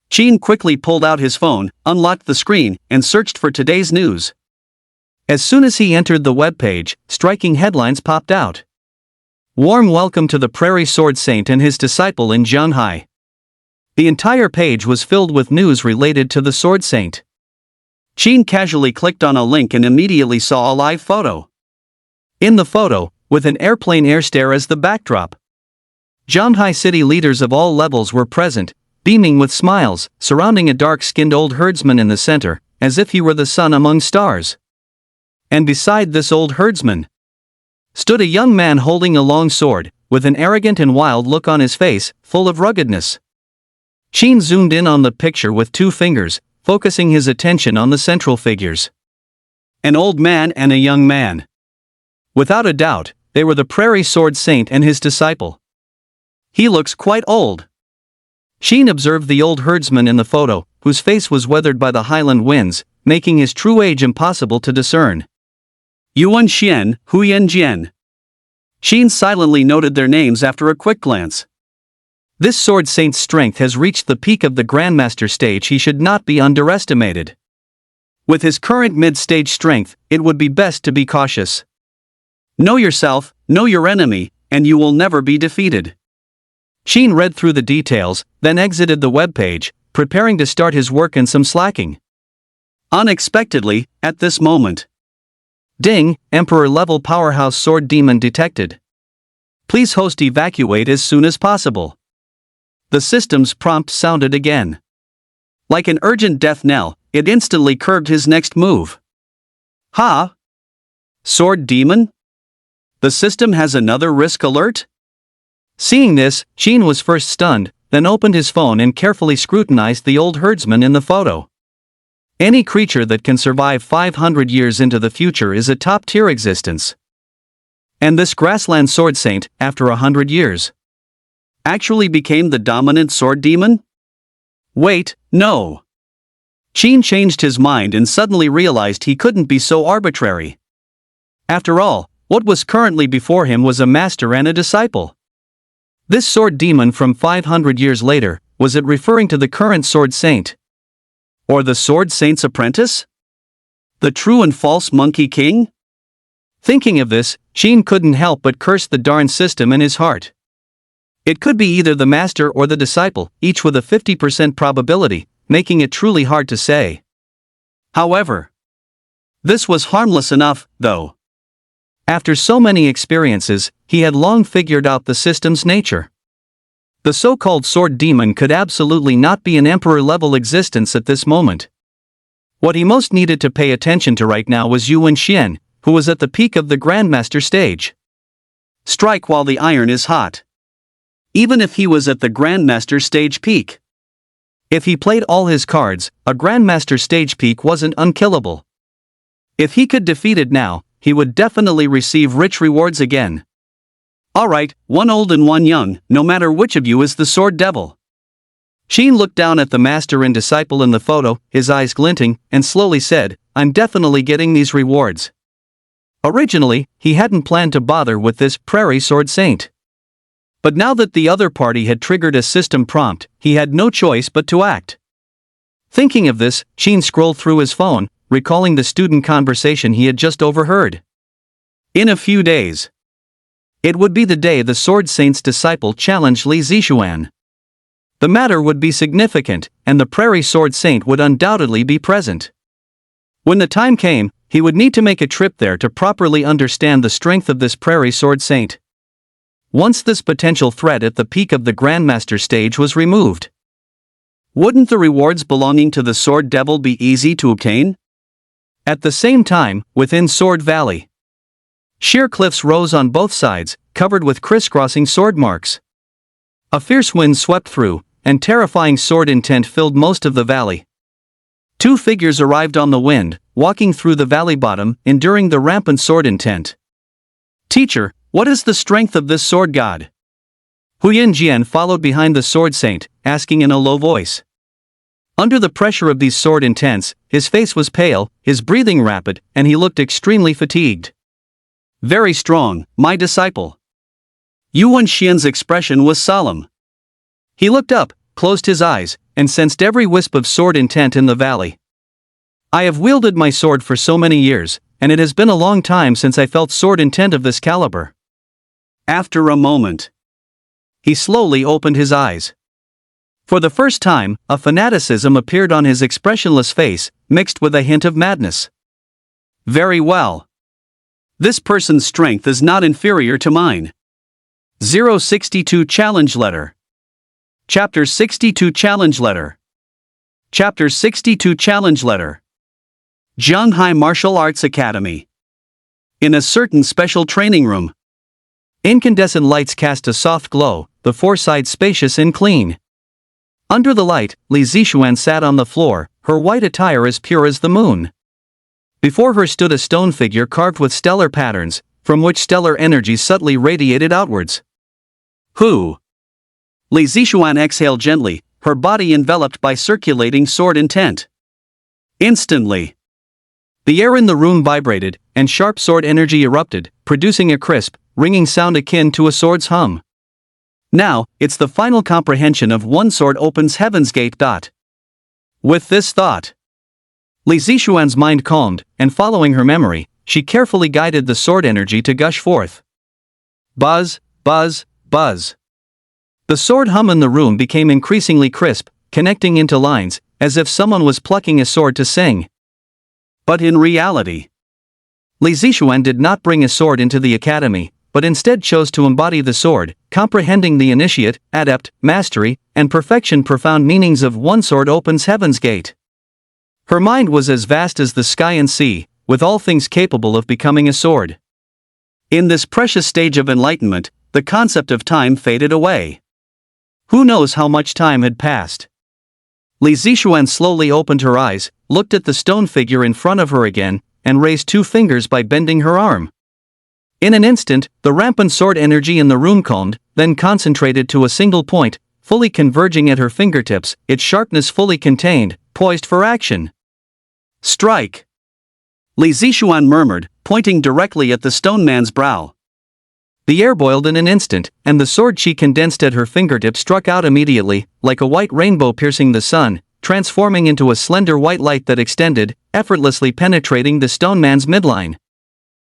Qin quickly pulled out his phone, unlocked the screen, and searched for today's news. As soon as he entered the webpage, striking headlines popped out. Warm welcome to the Prairie Sword Saint and his disciple in Shanghai. The entire page was filled with news related to the Sword Saint. Qin casually clicked on a link and immediately saw a live photo. In the photo, with an airplane airstare as the backdrop, Shanghai City leaders of all levels were present, beaming with smiles, surrounding a dark-skinned old herdsman in the center, as if he were the sun among stars. And beside this old herdsman stood a young man holding a long sword, with an arrogant and wild look on his face, full of ruggedness. Qin zoomed in on the picture with 2 fingers, focusing his attention on the central figures. An old man and a young man. Without a doubt, they were the Prairie Sword Saint and his disciple. He looks quite old. Sheen observed the old herdsman in the photo, whose face was weathered by the highland winds, making his true age impossible to discern.
Yuan Xian, Huyan Jian. Sheen silently noted their names after a quick glance.
This sword saint's strength has reached the peak of the Grandmaster stage. He should not be underestimated. With his current mid-stage strength, it would be best to be cautious.
Know yourself, know your enemy, and you will never be defeated.
Sheen read through the details, then exited the webpage, preparing to start his work in some slacking.
Unexpectedly, at this moment.
Ding, Emperor-level powerhouse sword demon detected. Please host evacuate as soon as possible. The system's prompt sounded again. Like an urgent death knell, it instantly curbed his next move.
Ha! Sword demon? The system has another risk alert?
Seeing this, Sheen was first stunned, then opened his phone and carefully scrutinized the old herdsman in the photo. Any creature that can survive 500 years into the future is a top-tier existence. And this grassland sword saint, after 100 years,
actually became the dominant sword demon? Wait, no.
Sheen changed his mind and suddenly realized he couldn't be so arbitrary. After all, what was currently before him was a master and a disciple. This sword demon from 500 years later, was it referring to the current sword saint?
Or the sword saint's apprentice? The true and false monkey king?
Thinking of this, Sheen couldn't help but curse the darn system in his heart. It could be either the master or the disciple, each with a 50% probability, making it truly hard to say.
However, this was harmless enough, though.
After so many experiences, he had long figured out the system's nature. The so-called sword demon could absolutely not be an emperor-level existence at this moment. What he most needed to pay attention to right now was Yuan Xian, who was at the peak of the Grandmaster stage.
Strike while the iron is hot. Even if he was at the Grandmaster stage peak.
If he played all his cards, a Grandmaster stage peak wasn't unkillable. If he could defeat it now, he would definitely receive rich rewards again.
Alright, one old and one young, no matter which of you is the sword devil.
Sheen looked down at the master and disciple in the photo, his eyes glinting, and slowly said, I'm definitely getting these rewards. Originally, he hadn't planned to bother with this prairie sword saint. But now that the other party had triggered a system prompt, he had no choice but to act. Thinking of this, Sheen scrolled through his phone, recalling the student conversation he had just overheard. In a few days, it would be the day the sword saint's disciple challenged Li Zixuan. The matter would be significant, and the prairie sword saint would undoubtedly be present. When the time came, he would need to make a trip there to properly understand the strength of this prairie sword saint. Once this potential threat at the peak of the Grandmaster stage was removed,
wouldn't the rewards belonging to the sword devil be easy to obtain?
At the same time, within Sword Valley, sheer cliffs rose on both sides, covered with crisscrossing sword marks. A fierce wind swept through, and terrifying sword intent filled most of the valley. Two figures arrived on the wind, walking through the valley bottom, enduring the rampant sword intent. Teacher, what is the strength of this sword god? Huyan Jian followed behind the sword saint, asking in a low voice. Under the pressure of these sword intents, his face was pale, his breathing rapid, and he looked extremely fatigued.
Very strong, my disciple. Yuan Xian's expression was solemn.
He looked up, closed his eyes, and sensed every wisp of sword intent in the valley. I have wielded my sword for so many years, and it has been a long time since I felt sword intent of this caliber.
After a moment,
he slowly opened his eyes. For the first time, a fanaticism appeared on his expressionless face, mixed with a hint of madness.
Very well. This person's strength is not inferior to mine. 062 Challenge Letter. Chapter 62 Challenge Letter. Chapter 62 Challenge Letter. Zhanghai Martial Arts Academy. In a certain special training room.
Incandescent lights cast a soft glow, the four sides spacious and clean. Under the light, Li Zixuan sat on the floor, her white attire as pure as the moon. Before her stood a stone figure carved with stellar patterns, from which stellar energy subtly radiated outwards.
Who? Li Zixuan exhaled gently, her body enveloped by circulating sword intent. Instantly, the air in the room vibrated, and sharp sword energy erupted, producing a crisp, ringing sound akin to a sword's hum. Now, it's the final comprehension of one sword opens heaven's gate. With this thought, Li Zixuan's mind calmed, and following her memory, she carefully guided the sword energy to gush forth. Buzz, buzz, buzz. The sword hum in the room became increasingly crisp, connecting into lines, as if someone was plucking a sword to sing. But in reality, Li Zixuan did not bring a sword into the academy, but instead chose to embody the sword, comprehending the initiate, adept, mastery, and perfection profound meanings of one sword opens heaven's gate. Her mind was as vast as the sky and sea, with all things capable of becoming a sword. In this precious stage of enlightenment, the concept of time faded away. Who knows how much time had passed? Li Zixuan slowly opened her eyes, looked at the stone figure in front of her again, and raised 2 fingers by bending her arm. In an instant, the rampant sword energy in the room calmed, then concentrated to a single point, fully converging at her fingertips, its sharpness fully contained, poised for action. Strike! Li Zixuan murmured, pointing directly at the stone man's brow. The air boiled in an instant, and the sword she condensed at her fingertip struck out immediately, like a white rainbow piercing the sun, transforming into a slender white light that extended, effortlessly penetrating the stone man's midline.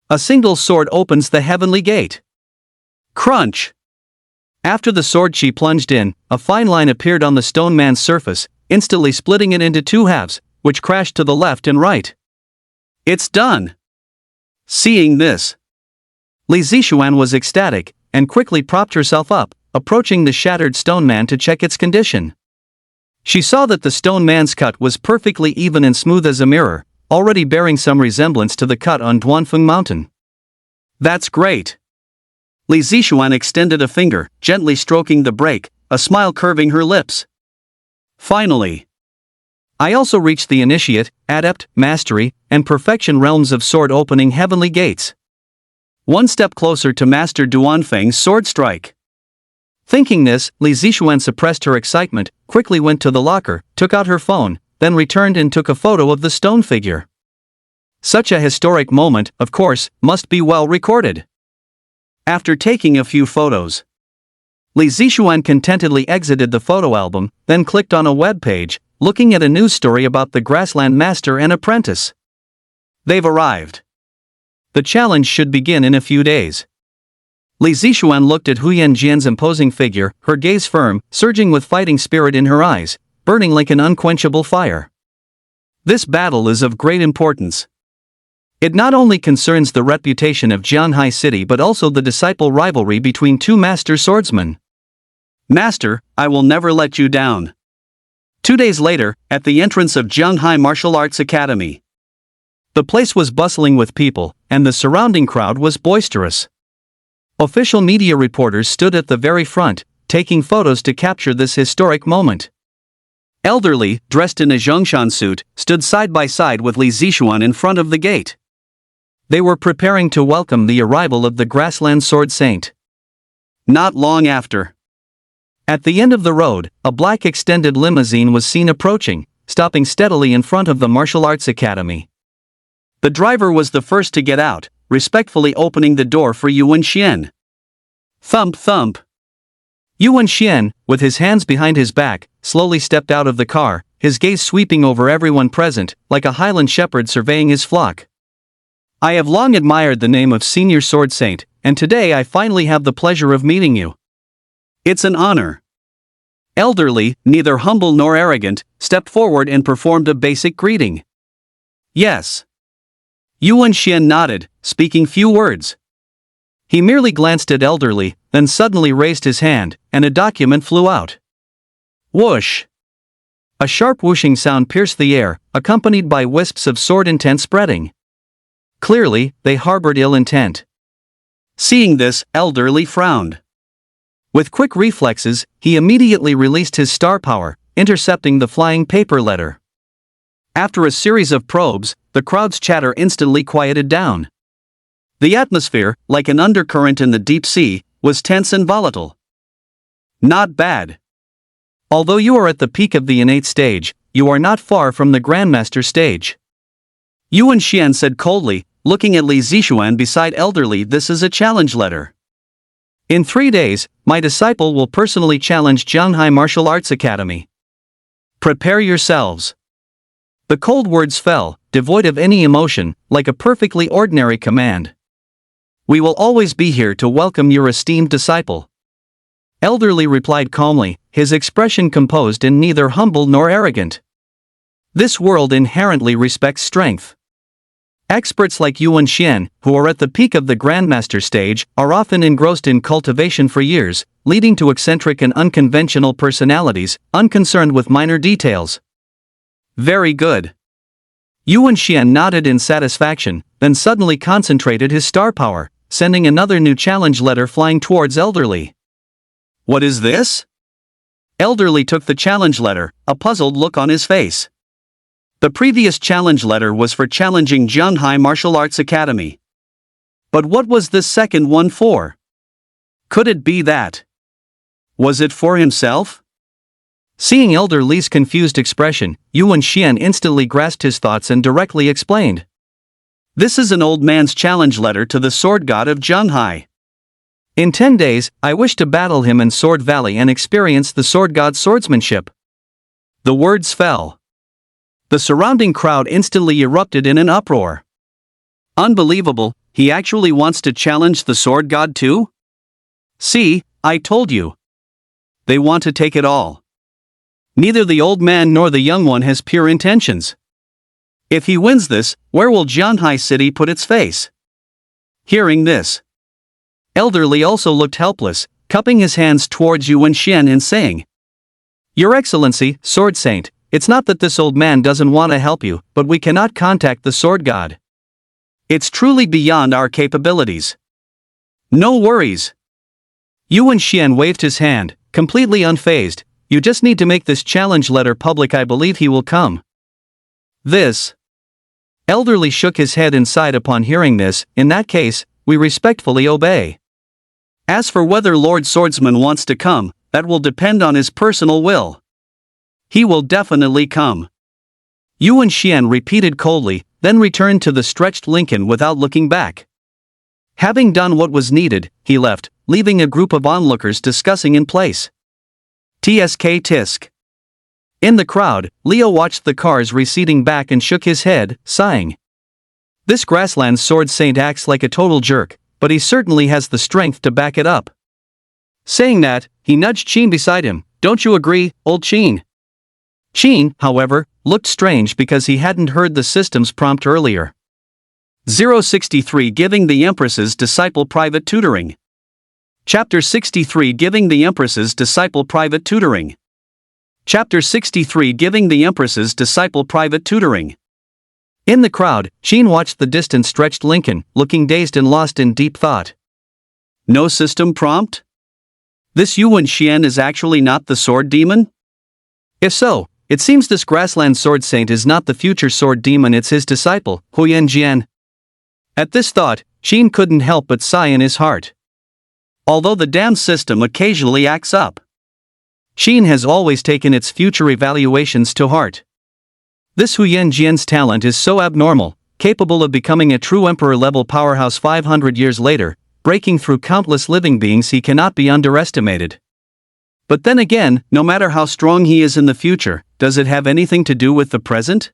A single sword opens the heavenly gate. Crunch! After the sword she plunged in, a fine line appeared on the stone man's surface, instantly splitting it into 2 halves, which crashed to the left and right. It's done! Seeing this, Li Zixuan was ecstatic, and quickly propped herself up, approaching the shattered stone man to check its condition. She saw that the stone man's cut was perfectly even and smooth as a mirror, already bearing some resemblance to the cut on Duanfeng Mountain. That's great! Li Zixuan extended a finger, gently stroking the break, a smile curving her lips. Finally, I also reached the initiate, adept, mastery, and perfection realms of sword opening heavenly gates. One step closer to master Duanfeng's sword strike. Thinking this, Li Zixuan suppressed her excitement, quickly went to the locker, took out her phone, then returned and took a photo of the stone figure. Such a historic moment, of course, must be well recorded. After taking a few photos, Li Zixuan contentedly exited the photo album, then clicked on a web page, looking at a news story about the grassland master and apprentice. They've arrived. The challenge should begin in a few days. Li Zixuan looked at Huyan Jian's imposing figure, her gaze firm, surging with fighting spirit in her eyes, burning like an unquenchable fire. This battle is of great importance. It not only concerns the reputation of Jianhai City but also the disciple rivalry between 2 master swordsmen. Master, I will never let you down. 2 days later, at the entrance of Jianhai Martial Arts Academy. The place was bustling with people, and the surrounding crowd was boisterous. Official media reporters stood at the very front, taking photos to capture this historic moment. Elderly, dressed in a Zhongshan suit, stood side by side with Li Zixuan in front of the gate. They were preparing to welcome the arrival of the grassland sword saint. Not long after, at the end of the road, a black extended limousine was seen approaching, stopping steadily in front of the Martial Arts Academy. The driver was the first to get out, respectfully opening the door for Yuan Xian. Thump thump. Yuan Xian, with his hands behind his back, slowly stepped out of the car, his gaze sweeping over everyone present, like a Highland shepherd surveying his flock. I have long admired the name of Senior Sword Saint, and today I finally have the pleasure of meeting you. It's an honor. Elderly, neither humble nor arrogant, stepped forward and performed a basic greeting. Yes. Yuan Xian nodded, speaking few words. He merely glanced at Elderly, then suddenly raised his hand, and a document flew out. Whoosh! A sharp whooshing sound pierced the air, accompanied by wisps of sword intent spreading. Clearly, they harbored ill intent. Seeing this, Elderly frowned. With quick reflexes, he immediately released his star power, intercepting the flying paper letter. After a series of probes, the crowd's chatter instantly quieted down. The atmosphere, like an undercurrent in the deep sea, was tense and volatile. Not bad.
Although you are at the peak of the innate stage, you are not far from the grandmaster stage. Yuan Xian said coldly, looking at Li Zixuan beside elderly. This is a challenge letter. In 3 days, my disciple will personally challenge Jianghai Martial Arts Academy. Prepare yourselves. The cold words fell, devoid of any emotion, like a perfectly ordinary command. We will always be here to welcome your esteemed disciple. Elderly replied calmly, his expression composed and neither humble nor arrogant. This world inherently respects strength. Experts like Yuan Xian, who are at the peak of the grandmaster stage, are often engrossed in cultivation for years, leading to eccentric and unconventional personalities, unconcerned with minor details. Very good. Yuan Xian nodded in satisfaction, then suddenly concentrated his star power, sending another new challenge letter flying towards Elderly. What is this? Elderly took the challenge letter, a puzzled look on his face. The previous challenge letter was for challenging Jianghai Martial Arts Academy. But what was this second one for? Could it be that? Was it for himself? Seeing Elder Li's confused expression, Yuan Xian instantly grasped his thoughts and directly explained. This is an old man's challenge letter to the sword god of Jianghai. In 10 days, I wish to battle him in Sword Valley and experience the sword god's swordsmanship. The words fell. The surrounding crowd instantly erupted in an uproar. Unbelievable, he actually wants to challenge the sword god too? See, I told you. They want to take it all. Neither the old man nor the young one has pure intentions. If he wins this, where will Jianghai City put its face? Hearing this, Elderly also looked helpless, cupping his hands towards Yuan Xian and saying, Your Excellency, Sword Saint, it's not that this old man doesn't want to help you, but we cannot contact the sword god. It's truly beyond our capabilities. No worries. Yuan Xian waved his hand, completely unfazed. You just need to make this challenge letter public. I believe he will come. This. Elderly shook his head inside upon hearing this. In that case, we respectfully obey. As for whether Lord Swordsman wants to come, that will depend on his personal will. He will definitely come. Yuan Xian repeated coldly, then returned to the stretched Lincoln without looking back. Having done what was needed, he left, leaving a group of onlookers discussing in place. TSK Tisk. In the crowd, Leo watched the cars receding back and shook his head, sighing. This grassland sword saint acts like a total jerk, but he certainly has the strength to back it up. Saying that, he nudged Qin beside him. Don't you agree, old Qin? Qin, however, looked strange because he hadn't heard the system's prompt earlier. 063 Giving the Empress's Disciple Private Tutoring. Chapter 63 Giving the Empress's Disciple Private Tutoring. Chapter 63 Giving the Empress's Disciple Private Tutoring. In the crowd, Qin watched the distant stretched Lincoln, looking dazed and lost in deep thought. No system prompt? This Yuan Xian is actually not the sword demon? If so, it seems this grassland sword saint is not the future sword demon, it's his disciple, Huyan Jian. At this thought, Qin couldn't help but sigh in his heart. Although the damn system occasionally acts up, Qin has always taken its future evaluations to heart. This Huyan Jian's talent is so abnormal, capable of becoming a true emperor-level powerhouse 500 years later, breaking through countless living beings. He cannot be underestimated. But then again, no matter how strong he is in the future, does it have anything to do with the present?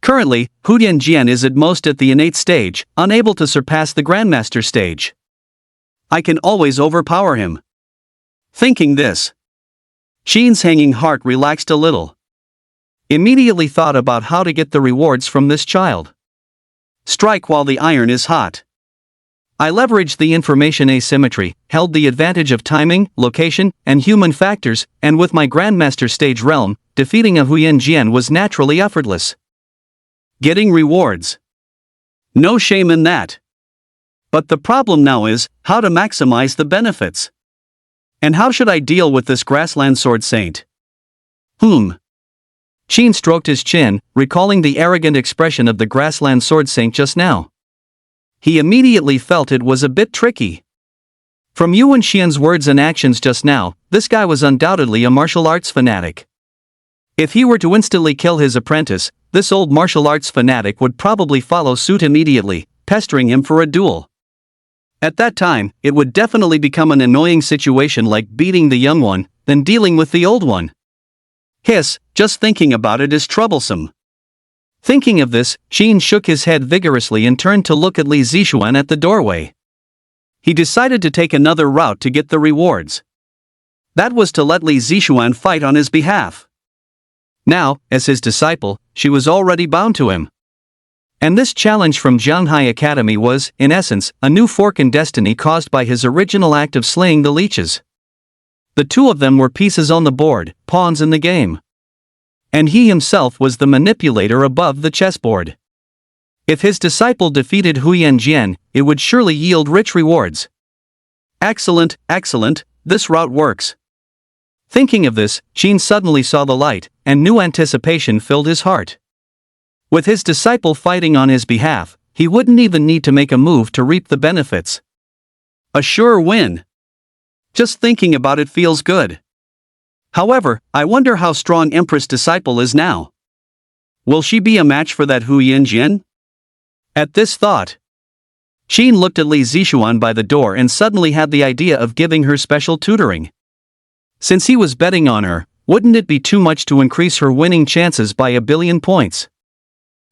Currently, Huyan Jian is at most at the innate stage, unable to surpass the grandmaster stage. I can always overpower him. Thinking this, Qin's hanging heart relaxed a little. Immediately thought about how to get the rewards from this child. Strike while the iron is hot. I leveraged the information asymmetry, held the advantage of timing, location, and human factors, and with my Grandmaster stage realm, defeating a Huyan Jian was naturally effortless. Getting rewards. No shame in that. But the problem now is, how to maximize the benefits. And how should I deal with this grassland sword saint? Qin stroked his chin, recalling the arrogant expression of the grassland sword saint just now. He immediately felt it was a bit tricky.
From Yuan Xian's words and actions just now, this guy was undoubtedly a martial arts fanatic. If he were to instantly kill his apprentice, this old martial arts fanatic would probably follow suit immediately, pestering him for a duel. At that time, it would definitely become an annoying situation like beating the young one, then dealing with the old one. Hiss, just thinking about it is troublesome. Thinking of this, Qin shook his head vigorously and turned to look at Li Zixuan at the doorway. He decided to take another route to get the rewards. That was to let Li Zixuan fight on his behalf. Now, as his disciple, she was already bound to him. And this challenge from Zhanghai Academy was, in essence, a new fork in destiny caused by his original act of slaying the leeches. The two of them were pieces on the board, pawns in the game. And he himself was the manipulator above the chessboard. If his disciple defeated Huyan Jian, it would surely yield rich rewards. Excellent, excellent, this route works. Thinking of this, Qin suddenly saw the light, and new anticipation filled his heart. With his disciple fighting on his behalf, he wouldn't even need to make a move to reap the benefits. A sure win. Just thinking about it feels good. However, I wonder how strong Empress disciple is now. Will she be a match for that Huyan Jian? At this thought, Qin looked at Li Zixuan by the door and suddenly had the idea of giving her special tutoring. Since he was betting on her, wouldn't it be too much to increase her winning chances by 1,000,000,000 points?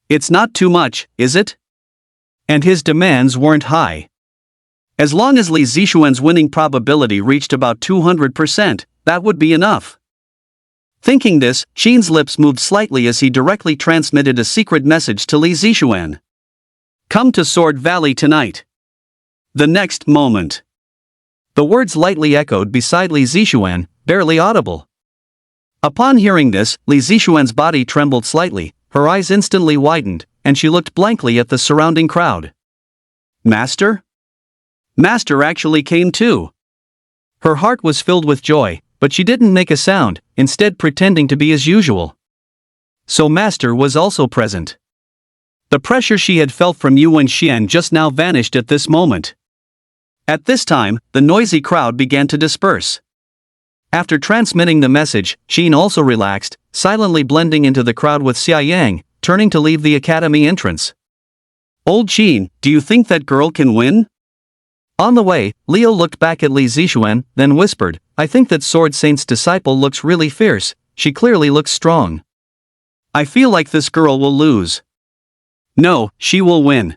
It's not too much, is it? And his demands weren't high. As long as Li Zixuan's winning probability reached about 200%, that would be enough. Thinking this, Qin's lips moved slightly as he directly transmitted a secret message to Li Zixuan. Come to Sword Valley tonight. The next moment. The words lightly echoed beside Li Zixuan, barely audible. Upon hearing this, Li Zixuan's body trembled slightly, her eyes instantly widened, and she looked blankly at the surrounding crowd. Master? Master actually came too. Her heart was filled with joy, but she didn't make a sound, instead pretending to be as usual. So Master was also present. The pressure she had felt from Yuan Xian just now vanished at this moment. At this time, the noisy crowd began to disperse. After transmitting the message, Qin also relaxed, silently blending into the crowd with Xia Yang, turning to leave the academy entrance. Old Qin, do you think that girl can win? On the way, Leo looked back at Li Zixuan, then whispered, I think that Sword Saint's disciple looks really fierce, she clearly looks strong. I feel like this girl will lose. No, she will win.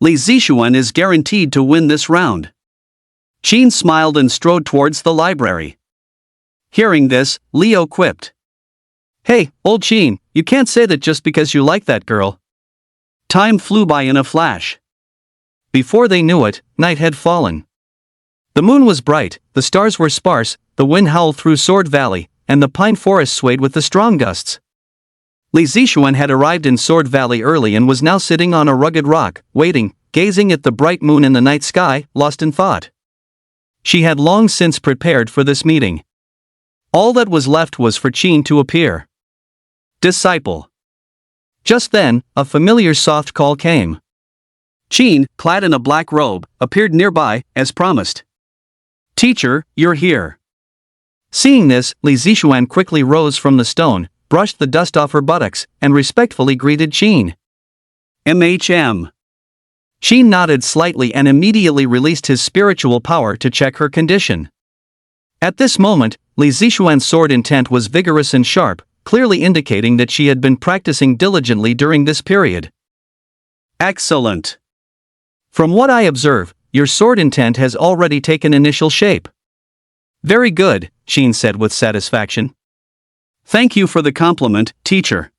Li Zixuan is guaranteed to win this round. Qin smiled and strode towards the library. Hearing this, Leo quipped. Hey, old Qin, you can't say that just because you like that girl. Time flew by in a flash. Before they knew it, night had fallen. The moon was bright, the stars were sparse, the wind howled through Sword Valley, and the pine forest swayed with the strong gusts. Li Zixuan had arrived in Sword Valley early and was now sitting on a rugged rock, waiting, gazing at the bright moon in the night sky, lost in thought. She had long since prepared for this meeting. All that was left was for Qin to appear. Disciple. Just then, a familiar soft call came. Qin, clad in a black robe, appeared nearby, as promised. Teacher, you're here. Seeing this, Li Zixuan quickly rose from the stone, brushed the dust off her buttocks, and respectfully greeted Qin. MHM. Qin nodded slightly and immediately released his spiritual power to check her condition. At this moment, Li Zixuan's sword intent was vigorous and sharp, clearly indicating that she had been practicing diligently during this period. Excellent. From what I observe, your sword intent has already taken initial shape. Very good, Qin said with satisfaction. Thank you for the compliment, teacher.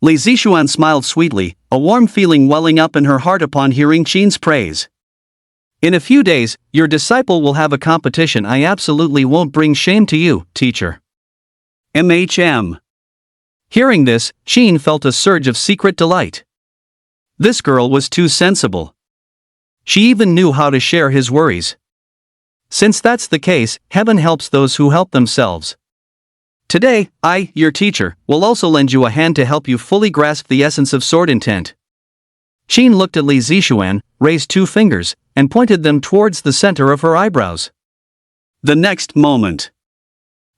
Li Zixuan smiled sweetly, a warm feeling welling up in her heart upon hearing Qin's praise. In a few days, your disciple will have a competition. I absolutely won't bring shame to you, teacher. MHM. Hearing this, Qin felt a surge of secret delight. This girl was too sensible. She even knew how to share his worries. Since that's the case, heaven helps those who help themselves. Today, I, your teacher, will also lend you a hand to help you fully grasp the essence of sword intent. Qin looked at Li Zixuan, raised 2 fingers, and pointed them towards the center of her eyebrows. The next moment,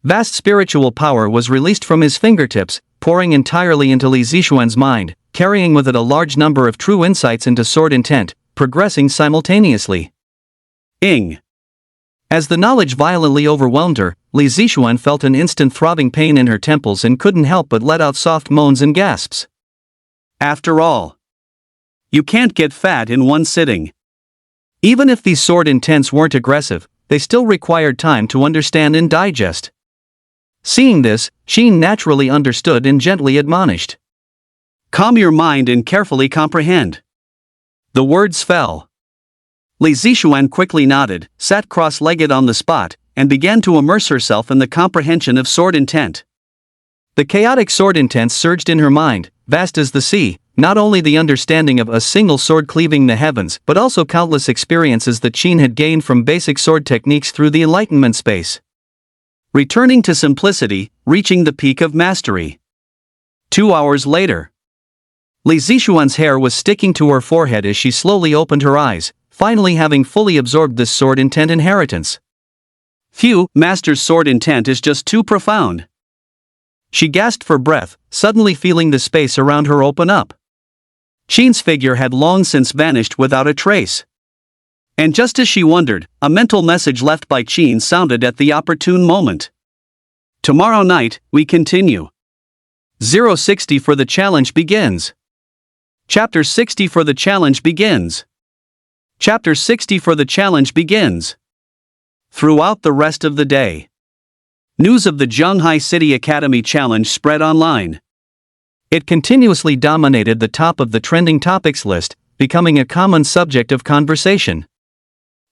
vast spiritual power was released from his fingertips, pouring entirely into Li Zixuan's mind, carrying with it a large number of true insights into sword intent, progressing simultaneously. Ing. As the knowledge violently overwhelmed her, Li Zixuan felt an instant throbbing pain in her temples and couldn't help but let out soft moans and gasps. After all, you can't get fat in one sitting. Even if these sword intents weren't aggressive, they still required time to understand and digest. Seeing this, Qin naturally understood and gently admonished. Calm your mind and carefully comprehend. The words fell. Li Zixuan quickly nodded, sat cross-legged on the spot, and began to immerse herself in the comprehension of sword intent. The chaotic sword intents surged in her mind, vast as the sea, not only the understanding of a single sword cleaving the heavens but also countless experiences that Qin had gained from basic sword techniques through the enlightenment space. Returning to simplicity, reaching the peak of mastery. 2 hours later, Li Zixuan's hair was sticking to her forehead as she slowly opened her eyes, finally having fully absorbed this sword intent inheritance. Phew, Master's sword intent is just too profound. She gasped for breath, suddenly feeling the space around her open up. Qin's figure had long since vanished without a trace. And just as she wondered, a mental message left by Qin sounded at the opportune moment. Tomorrow night, we continue. 060 for the challenge begins. Chapter 60 for the challenge begins. Chapter 60 for the challenge begins. Throughout the rest of the day, news of the Zhanghai City Academy Challenge spread online. It continuously dominated the top of the trending topics list, becoming a common subject of conversation.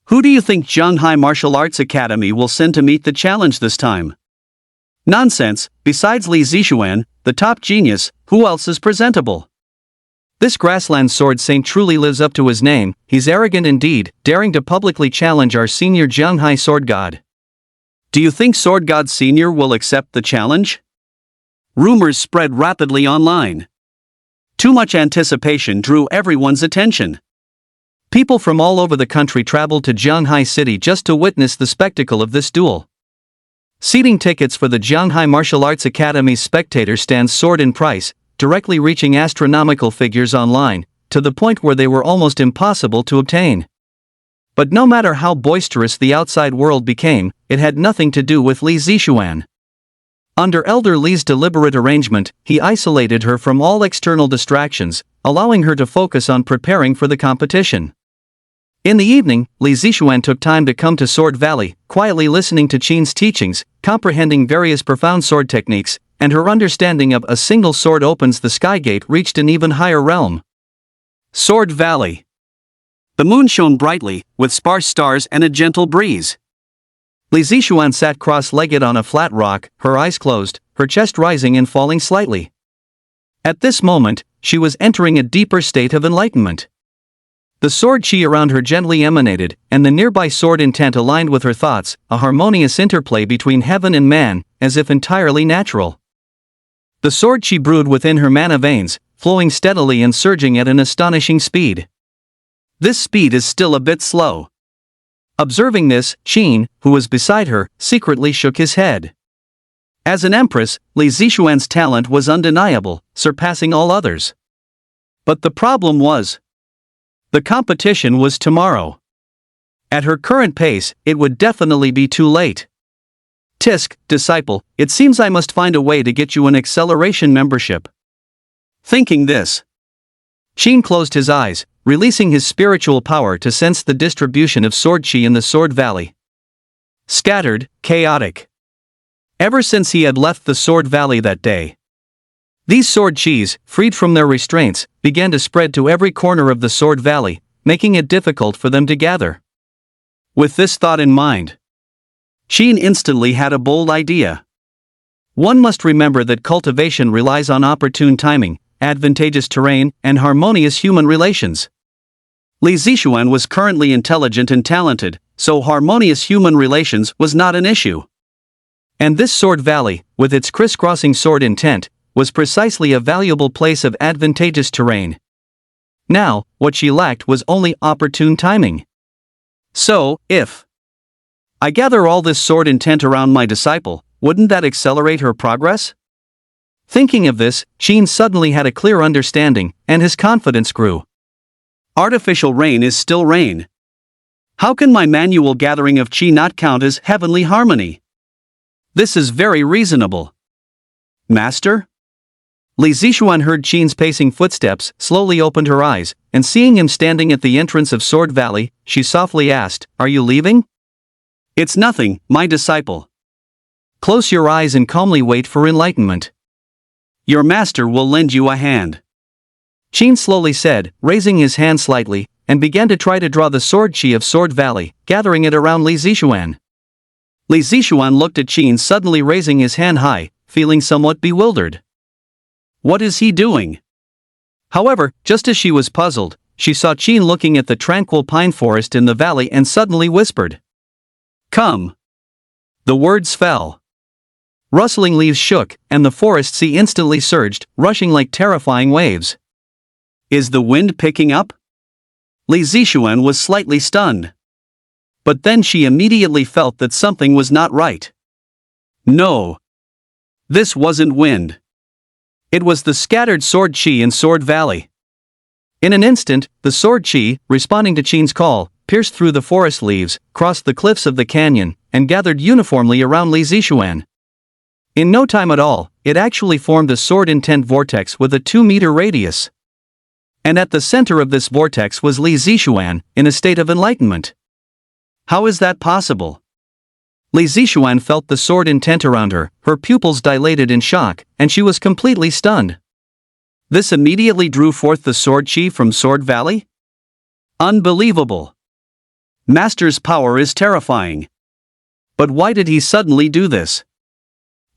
Who do you think Zhanghai Martial Arts Academy will send to meet the challenge this time? Nonsense, besides Li Zixuan, the top genius, who else is presentable? This grassland sword saint truly lives up to his name. He's arrogant indeed, daring to publicly challenge our senior Zhanghai sword god. Do you think Sword God Senior will accept the challenge? Rumors spread rapidly online. Too much anticipation drew everyone's attention. People from all over the country traveled to Zhanghai City just to witness the spectacle of this duel. Seating tickets for the Zhanghai Martial Arts Academy's spectator stands soared in price, directly reaching astronomical figures online, to the point where they were almost impossible to obtain. But no matter how boisterous the outside world became, it had nothing to do with Li Zixuan. Under Elder Li's deliberate arrangement, he isolated her from all external distractions, allowing her to focus on preparing for the competition. In the evening, Li Zixuan took time to come to Sword Valley, quietly listening to Qin's teachings, comprehending various profound sword techniques, and her understanding of a single sword opens the sky gate reached an even higher realm. Sword Valley. The moon shone brightly, with sparse stars and a gentle breeze. Li Zixuan sat cross-legged on a flat rock, her eyes closed, her chest rising and falling slightly. At this moment, she was entering a deeper state of enlightenment. The sword chi around her gently emanated, and the nearby sword intent aligned with her thoughts, a harmonious interplay between heaven and man, as if entirely natural. The sword chi brewed within her mana veins, flowing steadily and surging at an astonishing speed. This speed is still a bit slow. Observing this, Qin, who was beside her, secretly shook his head. As an empress, Li Zixuan's talent was undeniable, surpassing all others. But the problem was, the competition was tomorrow. At her current pace, it would definitely be too late. Tisk, disciple, it seems I must find a way to get you an acceleration membership. Thinking this, Qin closed his eyes, releasing his spiritual power to sense the distribution of sword chi in the Sword Valley. Scattered, chaotic. Ever since he had left the Sword Valley that day, these sword chis, freed from their restraints, began to spread to every corner of the Sword Valley, making it difficult for them to gather. With this thought in mind, Qin instantly had a bold idea. One must remember that cultivation relies on opportune timing, advantageous terrain, and harmonious human relations. Li Zixuan was currently intelligent and talented, so harmonious human relations was not an issue. And this Sword Valley, with its crisscrossing sword intent, was precisely a valuable place of advantageous terrain.
Now, what she lacked was only opportune timing. So, if I gather all this sword intent around my disciple, wouldn't that accelerate her progress? Thinking of this, Sheen suddenly had a clear understanding, and his confidence grew. Artificial rain is still rain. How can my manual gathering of chi not count as heavenly harmony? This is very reasonable. Master? Li Zixuan heard Qin's pacing footsteps, slowly opened her eyes, and seeing him standing at the entrance of Sword Valley, she softly asked, "Are you leaving?" "It's nothing, my disciple." "Close your eyes and calmly wait for enlightenment. Your master will lend you a hand," Qin slowly said, raising his hand slightly, and began to try to draw the sword chi of Sword Valley, gathering it around Li Zixuan. Li Zixuan looked at Qin, suddenly raising his hand high, feeling somewhat bewildered. What is he doing? However, just as she was puzzled, she saw Qin looking at the tranquil pine forest in the valley and suddenly whispered, "Come." The words fell. Rustling leaves shook, and the forest sea instantly surged, rushing like terrifying waves. Is the wind picking up? Li Zixuan was slightly stunned. But then she immediately felt that something was not right. No. This wasn't wind. It was the scattered sword chi in Sword Valley. In an instant, the sword chi, responding to Qin's call, pierced through the forest leaves, crossed the cliffs of the canyon, and gathered uniformly around Li Zixuan. In no time at all, it actually formed a sword intent vortex with a 2-meter radius. And at the center of this vortex was Li Zixuan, in a state of enlightenment. How is that possible? Li Zixuan felt the sword intent around her, her pupils dilated in shock, and she was completely stunned. This immediately drew forth the sword chi from Sword Valley? Unbelievable! Master's power is terrifying. But why did he suddenly do this?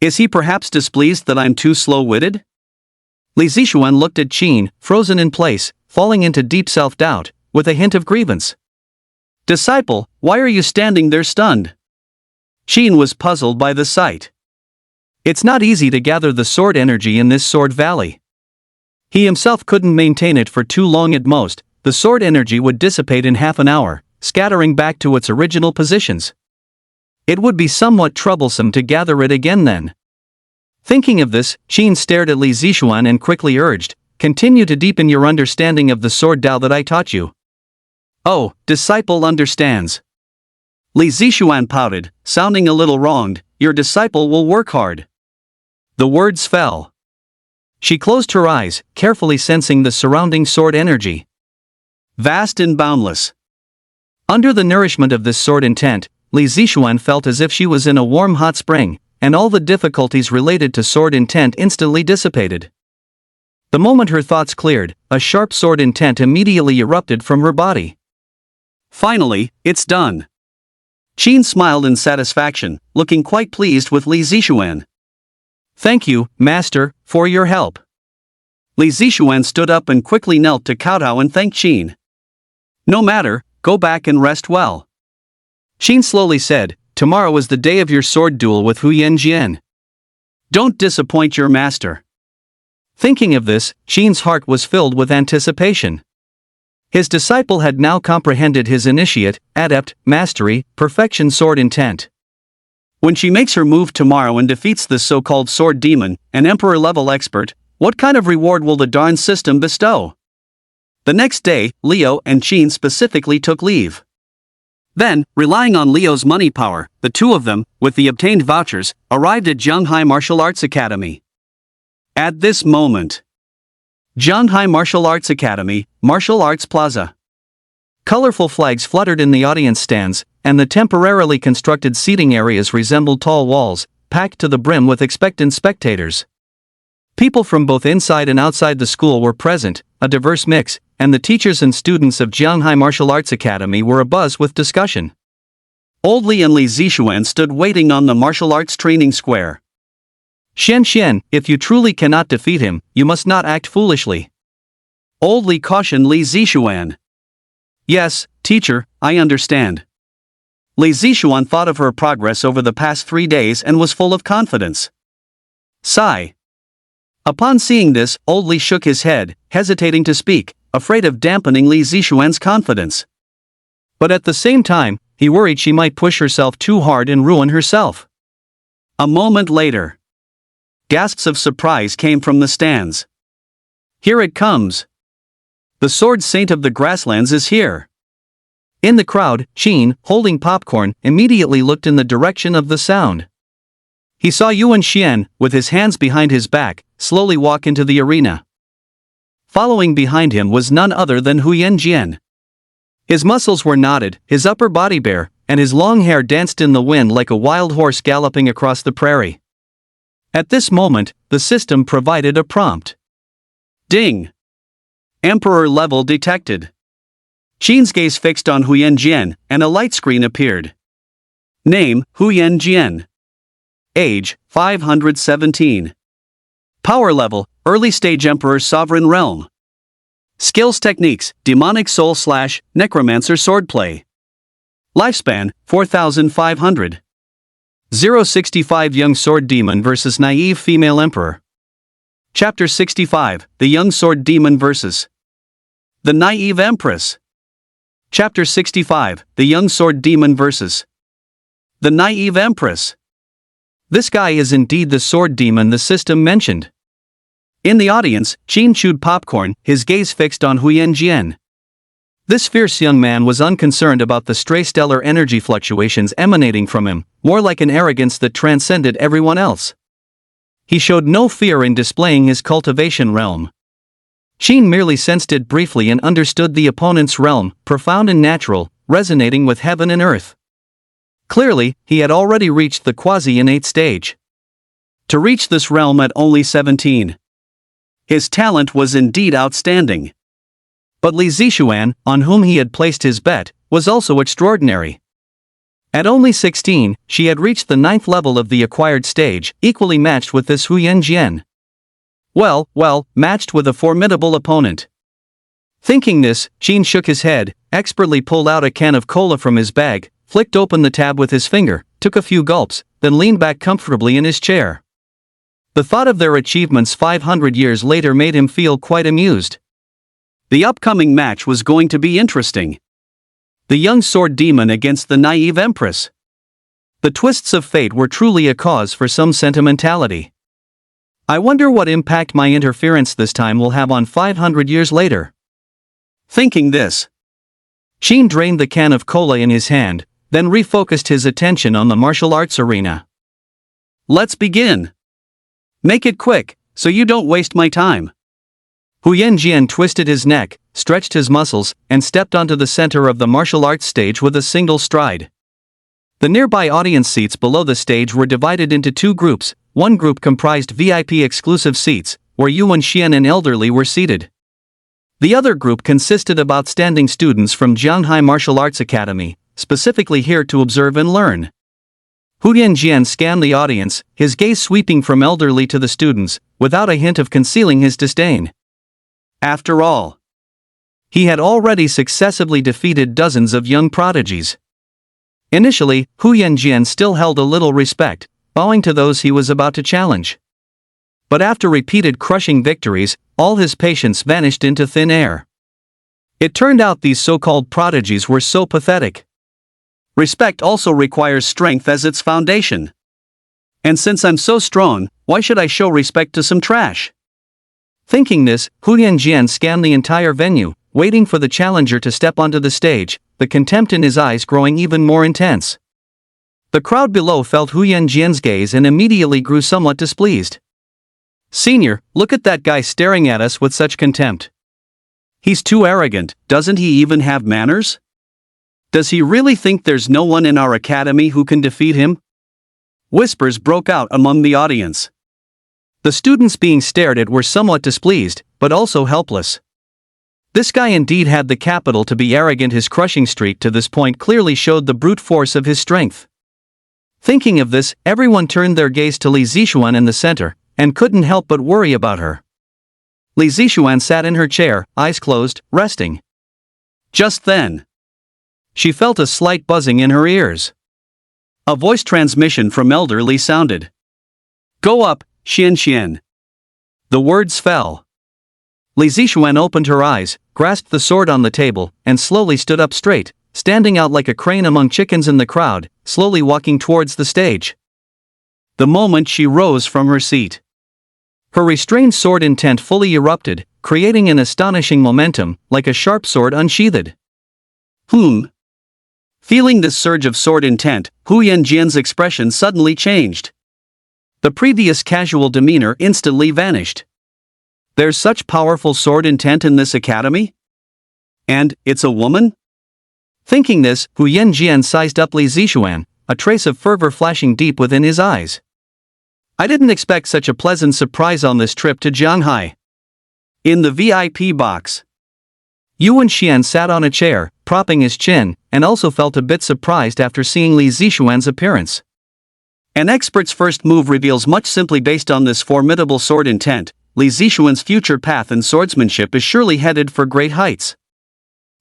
Is he perhaps displeased that I'm too slow-witted? Li Zixuan looked at Qin, frozen in place, falling into deep self-doubt, with a hint of grievance. Disciple, why are you standing there stunned? Qin was puzzled by the sight. It's not easy to gather the sword energy in this Sword Valley. He himself couldn't maintain it for too long at most. The sword energy would dissipate in half an hour, scattering back to its original positions. It would be somewhat troublesome to gather it again then. Thinking of this, Qin stared at Li Zixuan and quickly urged, "Continue to deepen your understanding of the sword Tao that I taught you." "Oh, disciple understands." Li Zixuan pouted, sounding a little wronged, "Your disciple will work hard." The words fell. She closed her eyes, carefully sensing the surrounding sword energy. Vast and boundless. Under the nourishment of this sword intent, Li Zixuan felt as if she was in a warm hot spring, and all the difficulties related to sword intent instantly dissipated. The moment her thoughts cleared, a sharp sword intent immediately erupted from her body. Finally, it's done. Qin smiled in satisfaction, looking quite pleased with Li Zixuan. Thank you, Master, for your help. Li Zixuan stood up and quickly knelt to kowtow and thanked Qin. No matter, go back and rest well. Qin slowly said, tomorrow is the day of your sword duel with Hu Yanjian. Don't disappoint your master. Thinking of this, Qin's heart was filled with anticipation. His disciple had now comprehended his initiate, adept, mastery, perfection sword intent. When she makes her move tomorrow and defeats this so-called sword demon, an emperor-level expert, what kind of reward will the Darn system bestow? The next day, Leo and Qin specifically took leave. Then, relying on Leo's money power, the two of them, with the obtained vouchers, arrived at Zhanghai Martial Arts Academy. At this moment, Zhanghai Martial Arts Academy, Martial Arts Plaza. Colorful flags fluttered in the audience stands, and the temporarily constructed seating areas resembled tall walls, packed to the brim with expectant spectators. People from both inside and outside the school were present, a diverse mix, and the teachers and students of Zhanghai Martial Arts Academy were abuzz with discussion. Old Li and Li Zixuan stood waiting on the martial arts training square. Xian, if you truly cannot defeat him, you must not act foolishly. Old Li cautioned Li Zixuan. Yes, teacher, I understand. Li Zixuan thought of her progress over the past 3 days and was full of confidence. Sigh. Upon seeing this, Old Li shook his head, hesitating to speak,
afraid of dampening Li Zixuan's confidence. But at the same time, he worried she might push herself too hard and ruin herself. A moment later, gasps of surprise came from the stands. Here it comes! The sword saint of the grasslands is here! In the crowd, Qin, holding popcorn, immediately looked in the direction of the sound. He saw Yuan Xian, with his hands behind his back, slowly walk into the arena. Following behind him was none other than Huyan Jian. His muscles were knotted, his upper body bare, and his long hair danced in the wind like a wild horse galloping across the prairie. At this moment, the system provided a prompt. Ding! Emperor level detected. Qin's gaze fixed on Huyan Jian, and a light screen appeared. Name, Huyan Jian. Age, 517. Power level, early stage Emperor Sovereign Realm. Skills techniques, demonic soul / necromancer swordplay. Lifespan, 4,500. 065 Young Sword Demon vs. Naive Female Emperor. Chapter 65, The Young Sword Demon vs. The Naive Empress. Chapter 65, The Young Sword Demon vs. The Naive Empress. This guy is indeed the sword demon the system mentioned. In the audience, Qin chewed popcorn, his gaze fixed on Huyan Jian. This fierce young man was unconcerned about the stray stellar energy fluctuations emanating from him, more like an arrogance that transcended everyone else. He showed no fear in displaying his cultivation realm. Qin merely sensed it briefly and understood the opponent's realm, profound and natural, resonating with heaven and earth. Clearly, he had already reached the quasi-innate stage. To reach this realm at only 17. His talent was indeed outstanding. But Li Zixuan, on whom he had placed his bet, was also extraordinary. At only 16, she had reached the 9th level of the acquired stage, equally matched with this Huyan Jian. Well, matched with a formidable opponent. Thinking this, Qin shook his head, expertly pulled out a can of cola from his bag, flicked open the tab with his finger, took a few gulps, then leaned back comfortably in his chair. The thought of their achievements 500 years later made him feel quite amused. The upcoming match was going to be interesting. The young sword demon against the naive empress. The twists of fate were truly a cause for some sentimentality. I wonder what impact my interference this time will have on 500 years later. Thinking this, Qin drained the can of cola in his hand, then refocused his attention on the martial arts arena. Let's begin. Make it quick, so you don't waste my time. Huyan Jian twisted his neck, stretched his muscles, and stepped onto the center of the martial arts stage with a single stride. The nearby audience seats below the stage were divided into two groups. One group comprised VIP exclusive seats, where Yuan Xian and elderly were seated. The other group consisted of outstanding students from Jianghai Martial Arts Academy, specifically here to observe and learn. Huyan Jian scanned the audience, his gaze sweeping from elderly to the students, without a hint of concealing his disdain. After all, he had already successively defeated dozens of young prodigies. Initially, Huyan Jian still held a little respect, bowing to those he was about to challenge. But after repeated crushing victories, all his patience vanished into thin air. It turned out these so-called prodigies were so pathetic. Respect also requires strength as its foundation. And since I'm so strong, why should I show respect to some trash? Thinking this, Huyan Jian scanned the entire venue, waiting for the challenger to step onto the stage, the contempt in his eyes growing even more intense. The crowd below felt Huyan Jian's gaze and immediately grew somewhat displeased. Senior, look at that guy staring at us with such contempt. He's too arrogant, doesn't he even have manners? Does he really think there's no one in our academy who can defeat him? Whispers broke out among the audience. The students being stared at were somewhat displeased, but also helpless. This guy indeed had the capital to be arrogant. His crushing streak to this point clearly showed the brute force of his strength. Thinking of this, everyone turned their gaze to Li Zixuan in the center, and couldn't help but worry about her. Li Zixuan sat in her chair, eyes closed, resting. Just then, she felt a slight buzzing in her ears. A voice transmission from Elder Li sounded. Go up, Xian Xian. The words fell. Li Zixuan opened her eyes,
grasped the sword on the table, and slowly stood up straight, standing out like a crane among chickens in the crowd, slowly walking towards the stage. The moment she rose from her seat, her restrained sword intent fully erupted, creating an astonishing momentum, like a sharp sword unsheathed. Feeling this surge of sword intent, Hu Yanjian's expression suddenly changed. The previous casual demeanor instantly vanished. There's such powerful sword intent in this academy? And it's a woman? Thinking this, Hu Yanjian sized up Li Zixuan, a trace of fervor flashing deep within his eyes. I didn't expect such a pleasant surprise on this trip to Jianghai. In the VIP box, Yuan Xian sat on a chair, propping his chin, and also felt a bit surprised after seeing Li Zixuan's appearance. An expert's first move reveals much simply based on this formidable sword intent. Li Zixuan's future path in swordsmanship is surely headed for great heights.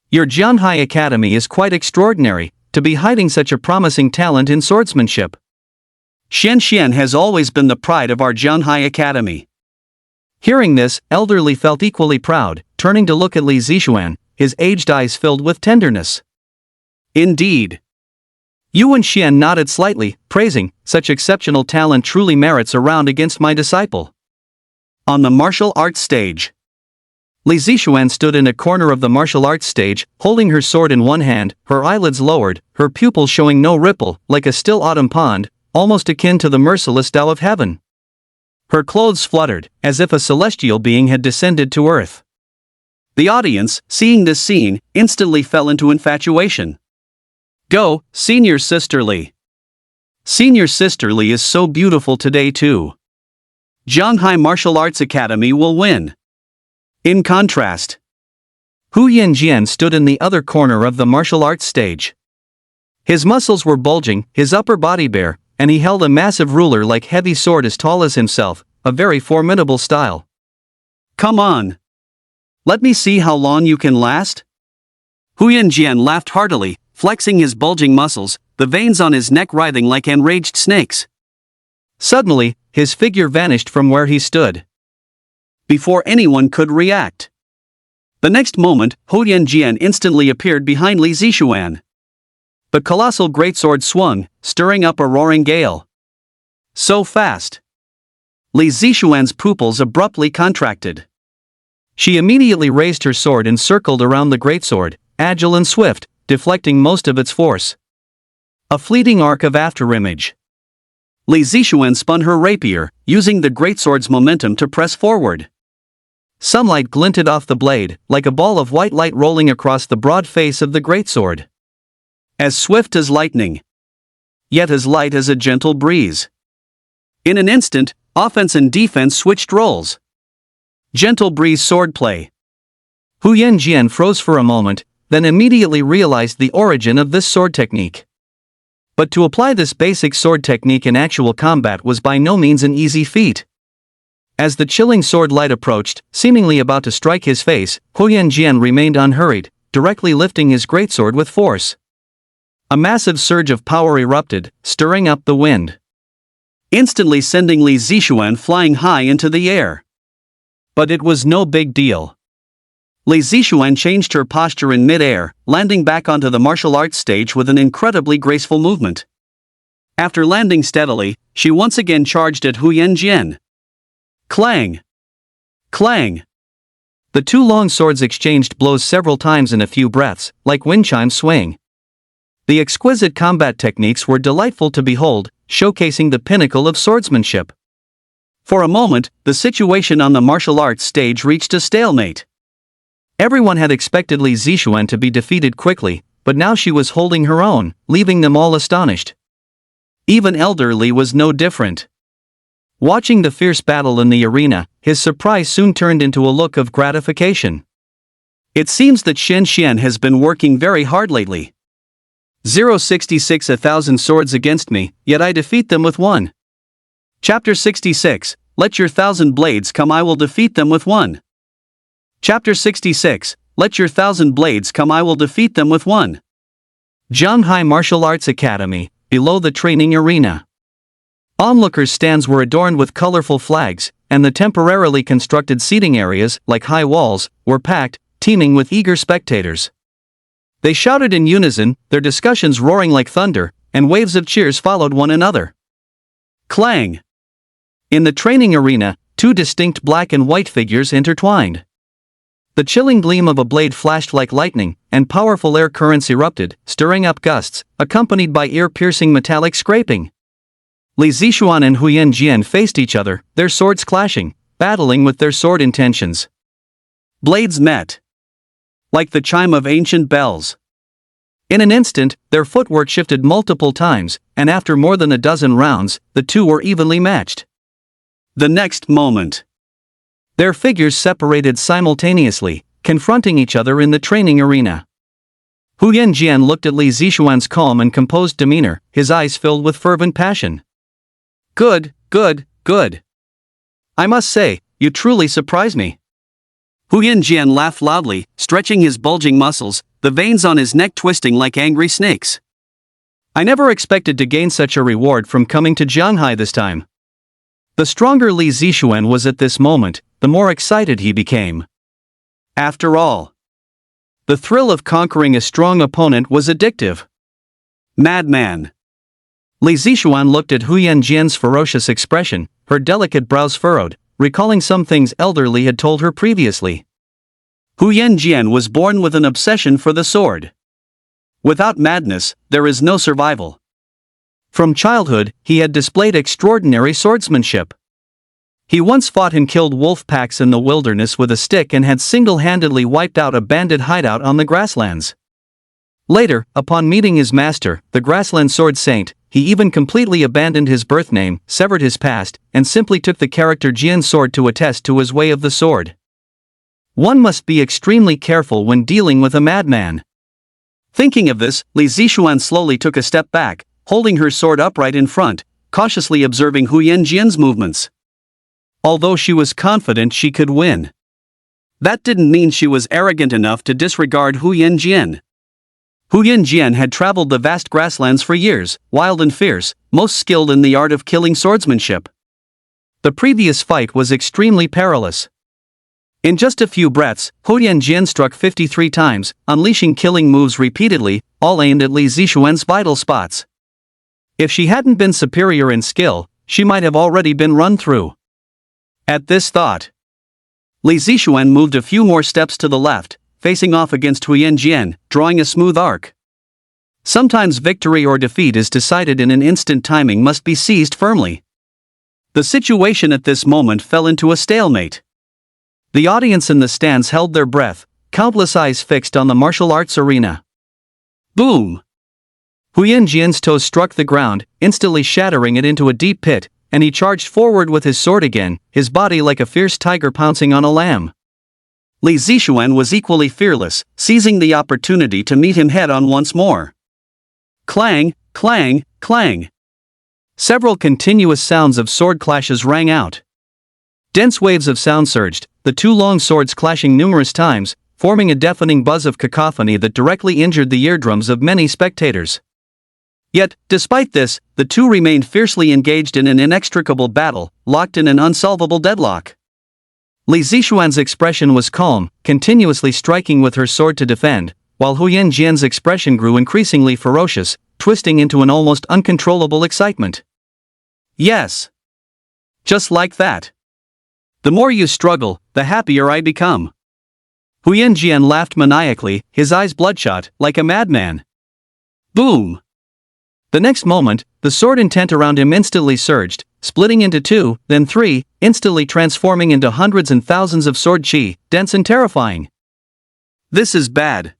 Your Jianhai Academy is quite extraordinary, to be hiding such a promising talent in swordsmanship. Xian has always been the pride of our Jianhai Academy. Hearing this, Elderly felt equally proud, turning to look at Li Zixuan, his aged eyes filled with tenderness. Indeed. Yuan Xian nodded slightly, praising, such exceptional talent truly merits a round against my disciple. On the martial arts stage, Li Zixuan stood in a corner of the martial arts stage, holding her sword in one hand, her eyelids lowered, her pupils showing no ripple, like a still autumn pond, almost akin to the merciless Tao of heaven. Her clothes fluttered, as if a celestial being had descended to earth. The audience, seeing this scene, instantly fell into infatuation. Go, Senior Sister Li. Senior Sister Li is so beautiful today too. Jianghai Martial Arts Academy will win. In contrast, Hu Yanjian stood in the other corner of the martial arts stage. His muscles were bulging, his upper body bare, and he held a massive ruler-like heavy sword as tall as himself, a very formidable style. Come on. Let me see how long you can last. Hu Yanjian laughed heartily, flexing his bulging muscles, the veins on his neck writhing like enraged snakes. Suddenly, his figure vanished from where he stood. Before anyone could react. The next moment, Hu Yanjian instantly appeared behind Li Zixuan. The colossal greatsword swung, stirring up a roaring gale. So fast. Li Zixuan's pupils abruptly contracted. She immediately raised her sword and circled around the greatsword, agile and swift, deflecting most of its force. A fleeting arc of afterimage. Li Zixuan spun her rapier, using the greatsword's momentum to press forward. Sunlight glinted off the blade, like a ball of white light rolling across the broad face of the greatsword. As swift as lightning, yet as light as a gentle breeze. In an instant, offense and defense switched roles. Gentle breeze swordplay. Hu Yanjian froze for a moment, then immediately realized the origin of this sword technique. But to apply this basic sword technique in actual combat was by no means an easy feat. As the chilling sword light approached, seemingly about to strike his face, Hu Yanjian remained unhurried, directly lifting his greatsword with force. A massive surge of power erupted, stirring up the wind, instantly sending Li Zixuan flying high into the air. But it was no big deal. Li Zixuan changed her posture in mid-air, landing back onto the martial arts stage with an incredibly graceful movement. After landing steadily, she once again charged at Hu Yanjian. Clang! Clang! The two long swords exchanged blows several times in a few breaths, like wind chimes swaying. The exquisite combat techniques were delightful to behold, showcasing the pinnacle of swordsmanship. For a moment, the situation on the martial arts stage reached a stalemate. Everyone had expected Li Zixuan to be defeated quickly, but now she was holding her own, leaving them all astonished. Even Elderly was no different. Watching the fierce battle in the arena, his surprise soon turned into a look of gratification. It seems that Xian has been working very hard lately. 066 1,000 swords against me, yet I defeat them with one. Chapter 66, Let your 1,000 blades come, I will defeat them with one. Chapter 66, Let your 1,000 blades come, I will defeat them with one. Jianghai Martial Arts Academy, below the training arena. Onlookers' stands were adorned with colorful flags, and the temporarily constructed seating areas, like high walls, were packed, teeming with eager spectators. They shouted in unison, their discussions roaring like thunder, and waves of cheers followed one another. Clang! In the training arena, two distinct black and white figures intertwined. The chilling gleam of a blade flashed like lightning, and powerful air currents erupted, stirring up gusts, accompanied by ear-piercing metallic scraping. Li Zixuan and Huyan Jian faced each other, their swords clashing, battling with their sword intentions. Blades met. Like the chime of ancient bells. In an instant, their footwork shifted multiple times, and after more than a dozen rounds, the two were evenly matched. The next moment, their figures separated simultaneously, confronting each other in the training arena. Huyan Jian looked at Li Zixuan's calm and composed demeanor, his eyes filled with fervent passion. Good, good, good. I must say, you truly surprise me. Huyan Jian laughed loudly, stretching his bulging muscles, the veins on his neck twisting like angry snakes. I never expected to gain such a reward from coming to Jianghai this time. The stronger Li Zixuan was at this moment, the more excited he became. After all, the thrill of conquering a strong opponent was addictive. Madman. Li Zixuan looked at Huyan Jian's ferocious expression, her delicate brows furrowed, recalling some things elderly had told her previously. Huyan Jian was born with an obsession for the sword. Without madness, there is no survival. From childhood, he had displayed extraordinary swordsmanship. He once fought and killed wolf packs in the wilderness with a stick and had single-handedly wiped out a bandit hideout on the grasslands. Later, upon meeting his master, the grassland sword saint, he even completely abandoned his birth name, severed his past, and simply took the character Jian sword to attest to his way of the sword. One must be extremely careful when dealing with a madman. Thinking of this, Li Zixuan slowly took a step back, holding her sword upright in front, cautiously observing Huyan Jian's movements. Although she was confident she could win, that didn't mean she was arrogant enough to disregard Huyan Jian. Huyan Jian had traveled the vast grasslands for years, wild and fierce, most skilled in the art of killing swordsmanship. The previous fight was extremely perilous. In just a few breaths, Huyan Jian struck 53 times, unleashing killing moves repeatedly, all aimed at Li Zixuan's vital spots. If she hadn't been superior in skill, she might have already been run through. At this thought, Li Zixuan moved a few more steps to the left, facing off against Huyan Jian, drawing a smooth arc. Sometimes victory or defeat is decided in an instant. Timing must be seized firmly. The situation at this moment fell into a stalemate. The audience in the stands held their breath, countless eyes fixed on the martial arts arena. Boom! Huyan Jian's toes struck the ground, instantly shattering it into a deep pit, and he charged forward with his sword again, his body like a fierce tiger pouncing on a lamb. Li Zixuan was equally fearless, seizing the opportunity to meet him head-on once more. Clang, clang, clang. Several continuous sounds of sword clashes rang out. Dense waves of sound surged, the two long swords clashing numerous times, forming a deafening buzz of cacophony that directly injured the eardrums of many spectators. Yet, despite this, the two remained fiercely engaged in an inextricable battle, locked in an unsolvable deadlock. Li Zixuan's expression was calm, continuously striking with her sword to defend, while Huyan Jian's expression grew increasingly ferocious, twisting into an almost uncontrollable excitement. Yes. Just like that. The more you struggle, the happier I become. Huyan Jian laughed maniacally, his eyes bloodshot, like a madman. Boom! The next moment, the sword intent around him instantly surged, splitting into two, then three, instantly transforming into hundreds and thousands of sword chi, dense and terrifying. This is bad.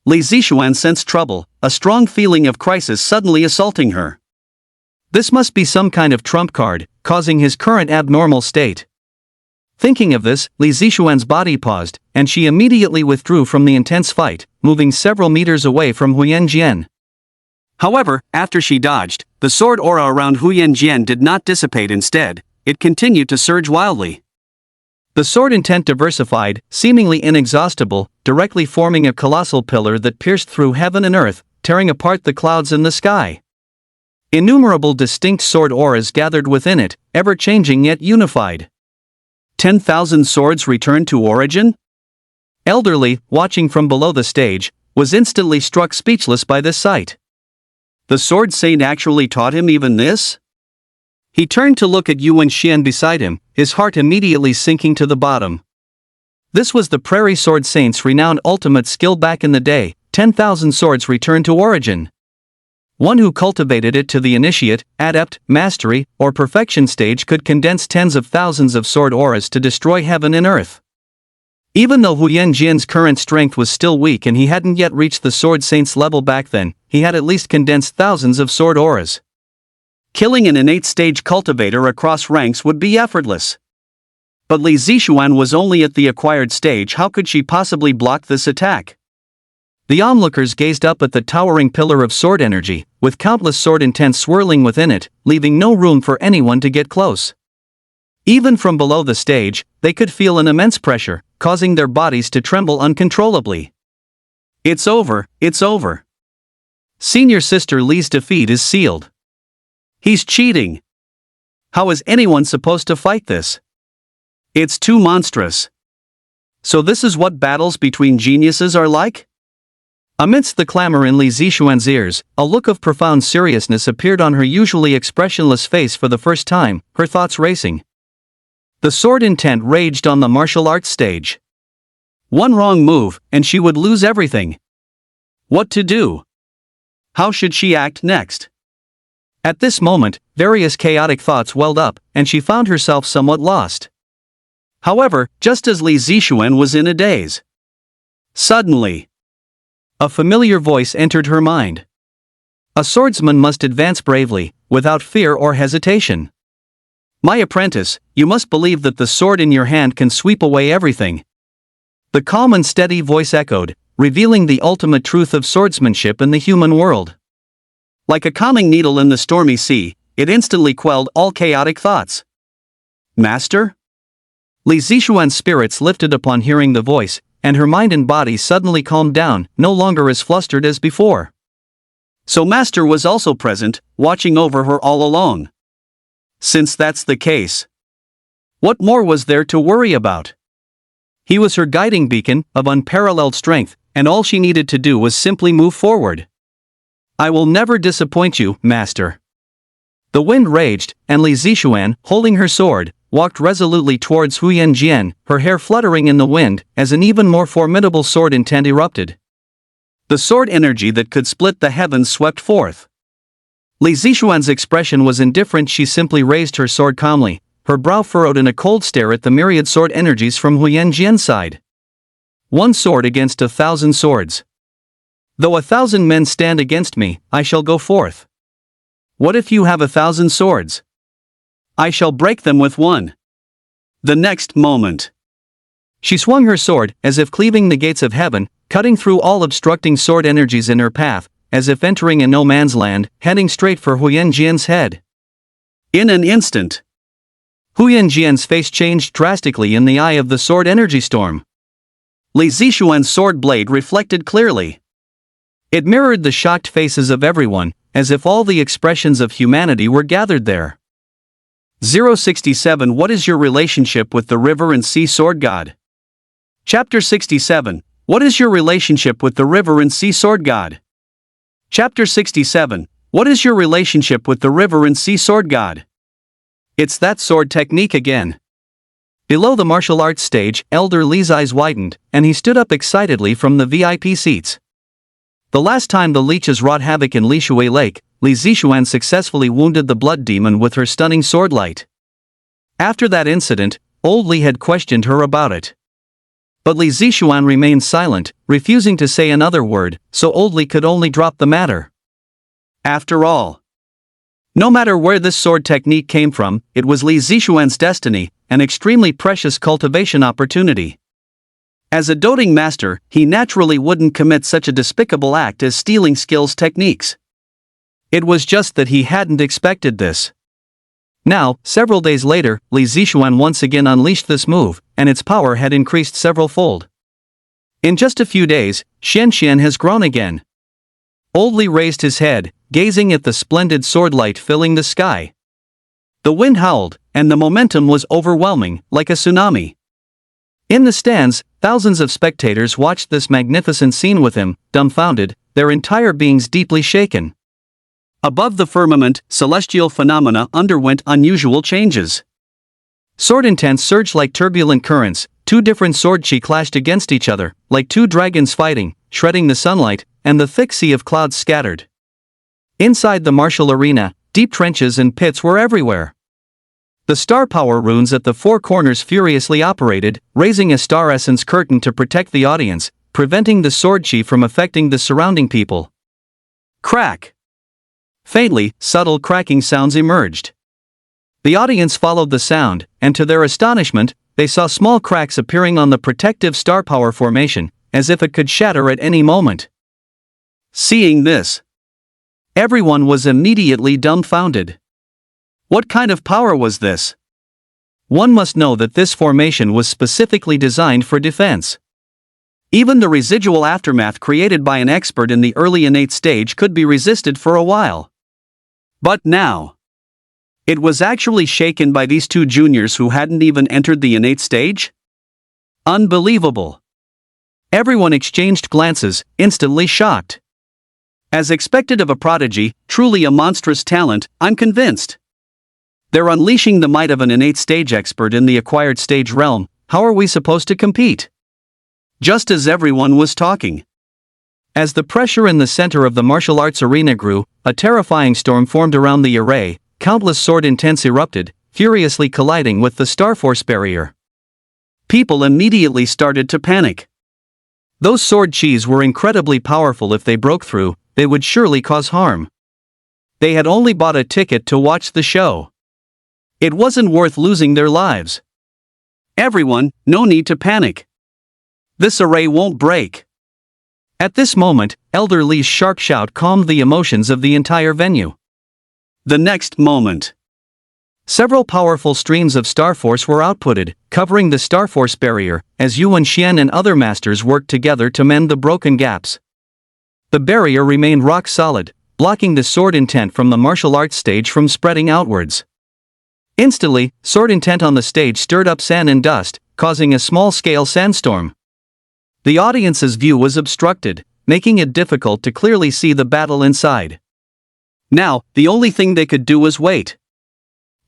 Li Zixuan sensed trouble, a strong feeling of crisis suddenly assaulting her. This must be some kind of trump card, causing his current abnormal state. Thinking of this, Li Zixuan's body paused, and she immediately withdrew from the intense fight, moving several meters away from Huyan Jian. However, after she dodged, the sword aura around Huyan Jian did not dissipate. Instead, it continued to surge wildly. The sword intent diversified, seemingly inexhaustible, directly forming a colossal pillar that pierced through heaven and earth, tearing apart the clouds in the sky. Innumerable distinct sword auras gathered within it, ever-changing yet unified. 10,000 swords returned to origin?
elderly, watching from below the stage, was instantly struck speechless by this sight. The sword saint actually taught him even this? He turned to look at Yuan Xian beside him, his heart immediately sinking to the bottom. This was the Prairie Sword Saint's renowned ultimate skill back in the day, 10,000 swords returned to origin. One who cultivated it to the initiate, adept, mastery, or perfection stage could condense tens of thousands of sword auras to destroy heaven and earth. Even though Huyan Jian's current strength was still weak and he hadn't yet reached the Sword Saint's level back then, he had at least condensed thousands of sword auras. Killing an innate stage cultivator across ranks would be effortless. But Li Zixuan was only at the acquired stage. How could she possibly block this attack? The onlookers gazed up at the towering pillar of sword energy, with countless sword intent swirling within it, leaving no room for anyone to get close. Even from below the stage, they could feel an immense pressure, causing their bodies to tremble uncontrollably. It's over, it's over. Senior Sister Li's defeat is sealed. He's cheating. How is anyone supposed to fight this? It's too monstrous. So this is what battles between geniuses are like? Amidst the clamor in Li Zixuan's ears, a look of profound seriousness appeared on her usually expressionless face for the first time, her thoughts racing. The sword intent raged on the martial arts stage. One wrong move, and she would lose everything. What to do? How should she act next? At this moment, various chaotic thoughts welled up, and she found herself somewhat lost. However, just as Li Zixuan was in a daze, suddenly, a familiar voice entered her mind. A swordsman must advance bravely, without fear or hesitation. My apprentice, you must believe that the sword in your hand can sweep away everything. The calm and steady voice echoed, revealing the ultimate truth of swordsmanship in the human world. Like a calming needle in the stormy sea, it instantly quelled all chaotic thoughts. Master? Li Zixuan's spirits lifted upon hearing the voice, and her mind and body suddenly calmed down, no longer as flustered as before. So Master was also present, watching over her all along. Since that's the case, what more was there to worry about? He was her guiding beacon, of unparalleled strength, and all she needed to do was simply move forward. I will never disappoint you, Master. The wind raged, and Li Zixuan, holding her sword, walked resolutely towards Huyan Jian, her hair fluttering in the wind, as an even more formidable sword intent erupted. The sword energy that could split the heavens swept forth. Li Zixuan's expression was indifferent. She simply raised her sword calmly, her brow furrowed in a cold stare at the myriad sword energies from Huyan Jian's side. One sword against 1,000 swords. Though 1,000 men stand against me, I shall go forth. What if you have 1,000 swords? I shall break them with one. The next moment, she swung her sword, as if cleaving the gates of heaven, cutting through all obstructing sword energies in her path, as if entering a no man's land, heading straight for Huyan Jian's head. In an instant, Huyan Jian's face changed drastically in the eye of the sword energy storm. Li Zixuan's sword blade reflected clearly. It mirrored the shocked faces of everyone, as if all the expressions of humanity were gathered there. 067 What is your relationship with the river and sea sword god? Chapter 67 What is your relationship with the river and sea sword god? Chapter 67 What is your relationship with the river and sea sword god? It's that sword technique again. Below the martial arts stage, Elder Li's eyes widened, and he stood up excitedly from the VIP seats. The last time the leeches wrought havoc in Lishui Lake, Li Zixuan successfully wounded the blood demon with her stunning sword light. After that incident, Old Li had questioned her about it. But Li Zixuan remained silent, refusing to say another word, so Old Li could only drop the matter. After all, no matter where this sword technique came from, it was Li Zixuan's destiny, an extremely precious cultivation opportunity. As a doting master, he naturally wouldn't commit such a despicable act as stealing skills techniques. It was just that he hadn't expected this. Now, several days later, Li Zixuan once again unleashed this move, and its power had increased several-fold. In just a few days, Xian has grown again. Old Li raised his head, gazing at the splendid sword light filling the sky. The wind howled, and the momentum was overwhelming, like a tsunami.
In the stands, thousands of spectators watched this magnificent scene with him, dumbfounded, their entire beings deeply shaken. Above the firmament, celestial phenomena underwent unusual changes. Sword intents surged like turbulent currents, two different sword chi clashed against each other, like two dragons fighting, shredding the sunlight, and the thick sea of clouds scattered. Inside the martial arena, deep trenches and pits were everywhere. The star power runes at the four corners furiously operated, raising a star essence curtain to protect the audience, preventing the sword chi from affecting the surrounding people. Crack! Faintly, subtle cracking sounds emerged. The audience followed the sound, and to their astonishment, they saw small cracks appearing on the protective star power formation, as if it could shatter at any moment. Seeing this, everyone was immediately dumbfounded. What kind of power was this? One must know that this formation was specifically designed for defense. Even the residual aftermath created by an expert in the early innate stage could be resisted for a while. But now, it was actually shaken by these two juniors who hadn't even entered the innate stage? Unbelievable. Everyone exchanged glances, instantly shocked. As expected of a prodigy, truly a monstrous talent, I'm convinced. They're unleashing the might of an innate stage expert in the acquired stage realm. How are we supposed to compete? Just as everyone was talking. As the pressure in the center of the martial arts arena grew, a terrifying storm formed around the array, countless sword intents erupted, furiously colliding with the Starforce barrier. People immediately started to panic. Those sword chis were incredibly powerful. If they broke through, they would surely cause harm. They had only bought a ticket to watch the show. It wasn't worth losing their lives. Everyone, no need to panic. This array won't break. At this moment, Elder Lee's sharp shout calmed the emotions of the entire venue. The next moment, several powerful streams of Starforce were outputted, covering the Starforce barrier, as Yuan Xian and other masters worked together to mend the broken gaps. The barrier remained rock solid, blocking the sword intent from the martial arts stage from spreading outwards. Instantly, sword intent on the stage stirred up sand and dust, causing a small-scale sandstorm. The audience's view was obstructed, making it difficult to clearly see the battle inside. Now, the only thing they could do was wait.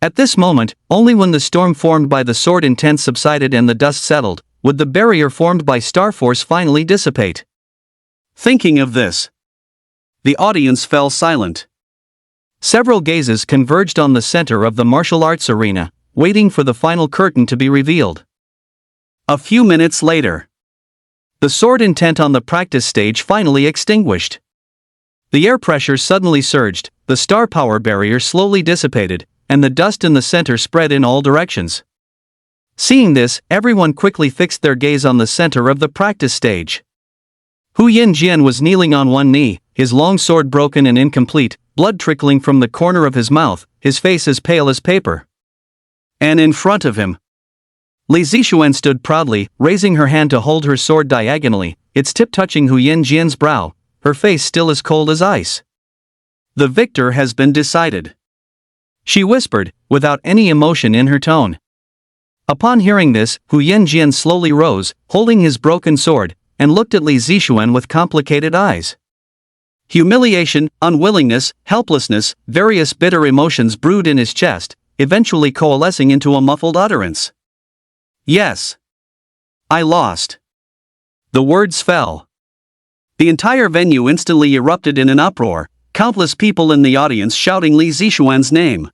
At this moment, only when the storm formed by the sword intent subsided and the dust settled, would the barrier formed by Starforce finally dissipate. Thinking of this, the audience fell silent. Several gazes converged on the center of the martial arts arena, waiting for the final curtain to be revealed. A few minutes later, the sword intent on the practice stage finally extinguished. The air pressure suddenly surged, the star power barrier slowly dissipated, and the dust in the center spread in all directions. Seeing this, everyone quickly fixed their gaze on the center of the practice stage. Hu Yinjian was kneeling on one knee, his long sword broken and incomplete, blood trickling from the corner of his mouth, his face as pale as paper. And in front of him, Li Zixuan stood proudly, raising her hand to hold her sword diagonally, its tip touching Hu Yinjian's brow, her face still as cold as ice. The victor has been decided, she whispered, without any emotion in her tone. Upon hearing this, Hu Yinjian slowly rose, holding his broken sword, and looked at Li Zixuan with complicated eyes. Humiliation, unwillingness, helplessness, various bitter emotions brewed in his chest, eventually coalescing into a muffled utterance. Yes. I lost. The words fell. The entire venue instantly erupted in an uproar, countless people in the audience shouting Li Zixuan's name.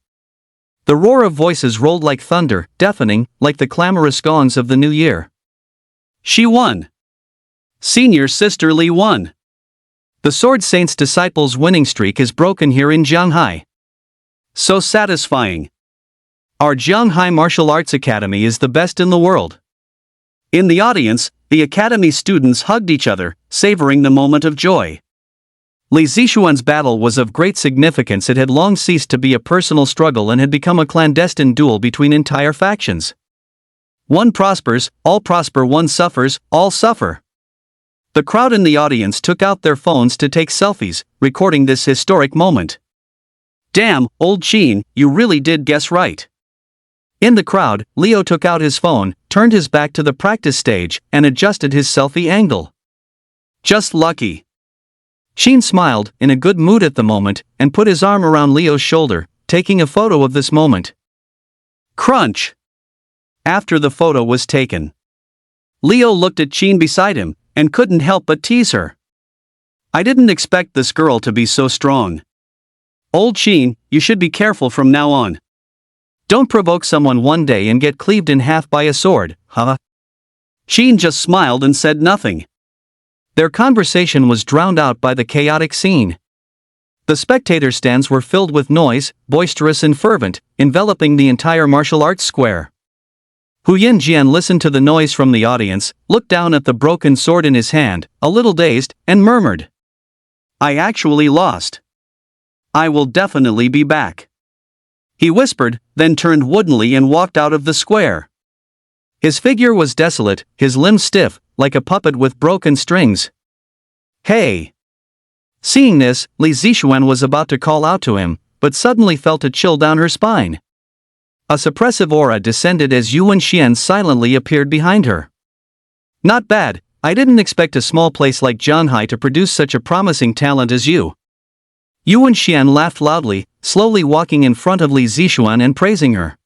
The roar of voices rolled like thunder, deafening, like the clamorous gongs of the new year. She won. Senior Sister Li won. The Sword Saint's disciples' winning streak is broken here in Jianghai. So satisfying. Our Jianghai Martial Arts Academy is the best in the world. In the audience, the academy students hugged each other, savoring the moment of joy. Li Zixuan's battle was of great significance. It had long ceased to be a personal struggle and had become a clandestine duel between entire factions. One prospers, all prosper. One suffers, all suffer. The crowd in the audience took out their phones to take selfies, recording this historic moment. Damn, old Qin, you really did guess right. In the crowd, Leo took out his phone, turned his back to the practice stage, and adjusted his selfie angle. Just lucky. Sheen smiled, in a good mood at the moment, and put his arm around Leo's shoulder, taking a photo of this moment. Crunch! After the photo was taken, Leo looked at Sheen beside him, and couldn't help but tease her. I didn't expect this girl to be so strong. Old Sheen, you should be careful from now on. Don't provoke someone one day and get cleaved in half by a sword, huh? Sheen just smiled and said nothing. Their conversation was drowned out by the chaotic scene. The spectator stands were filled with noise, boisterous and fervent, enveloping the entire martial arts square. Huyen Jian listened to the noise from the audience, looked down at the broken sword in his hand, a little dazed, and murmured. I actually lost. I will definitely be back. He whispered, then turned woodenly and walked out of the square. His figure was desolate, his limbs stiff, like a puppet with broken strings. Hey! Seeing this, Li Zixuan was about to call out to him, but suddenly felt a chill down her spine. A suppressive aura descended as Yuan Xian silently appeared behind her. Not bad, I didn't expect a small place like Zhanghai to produce such a promising talent as you. Yuan Xian laughed loudly, slowly walking in front of Li Zixuan and praising her.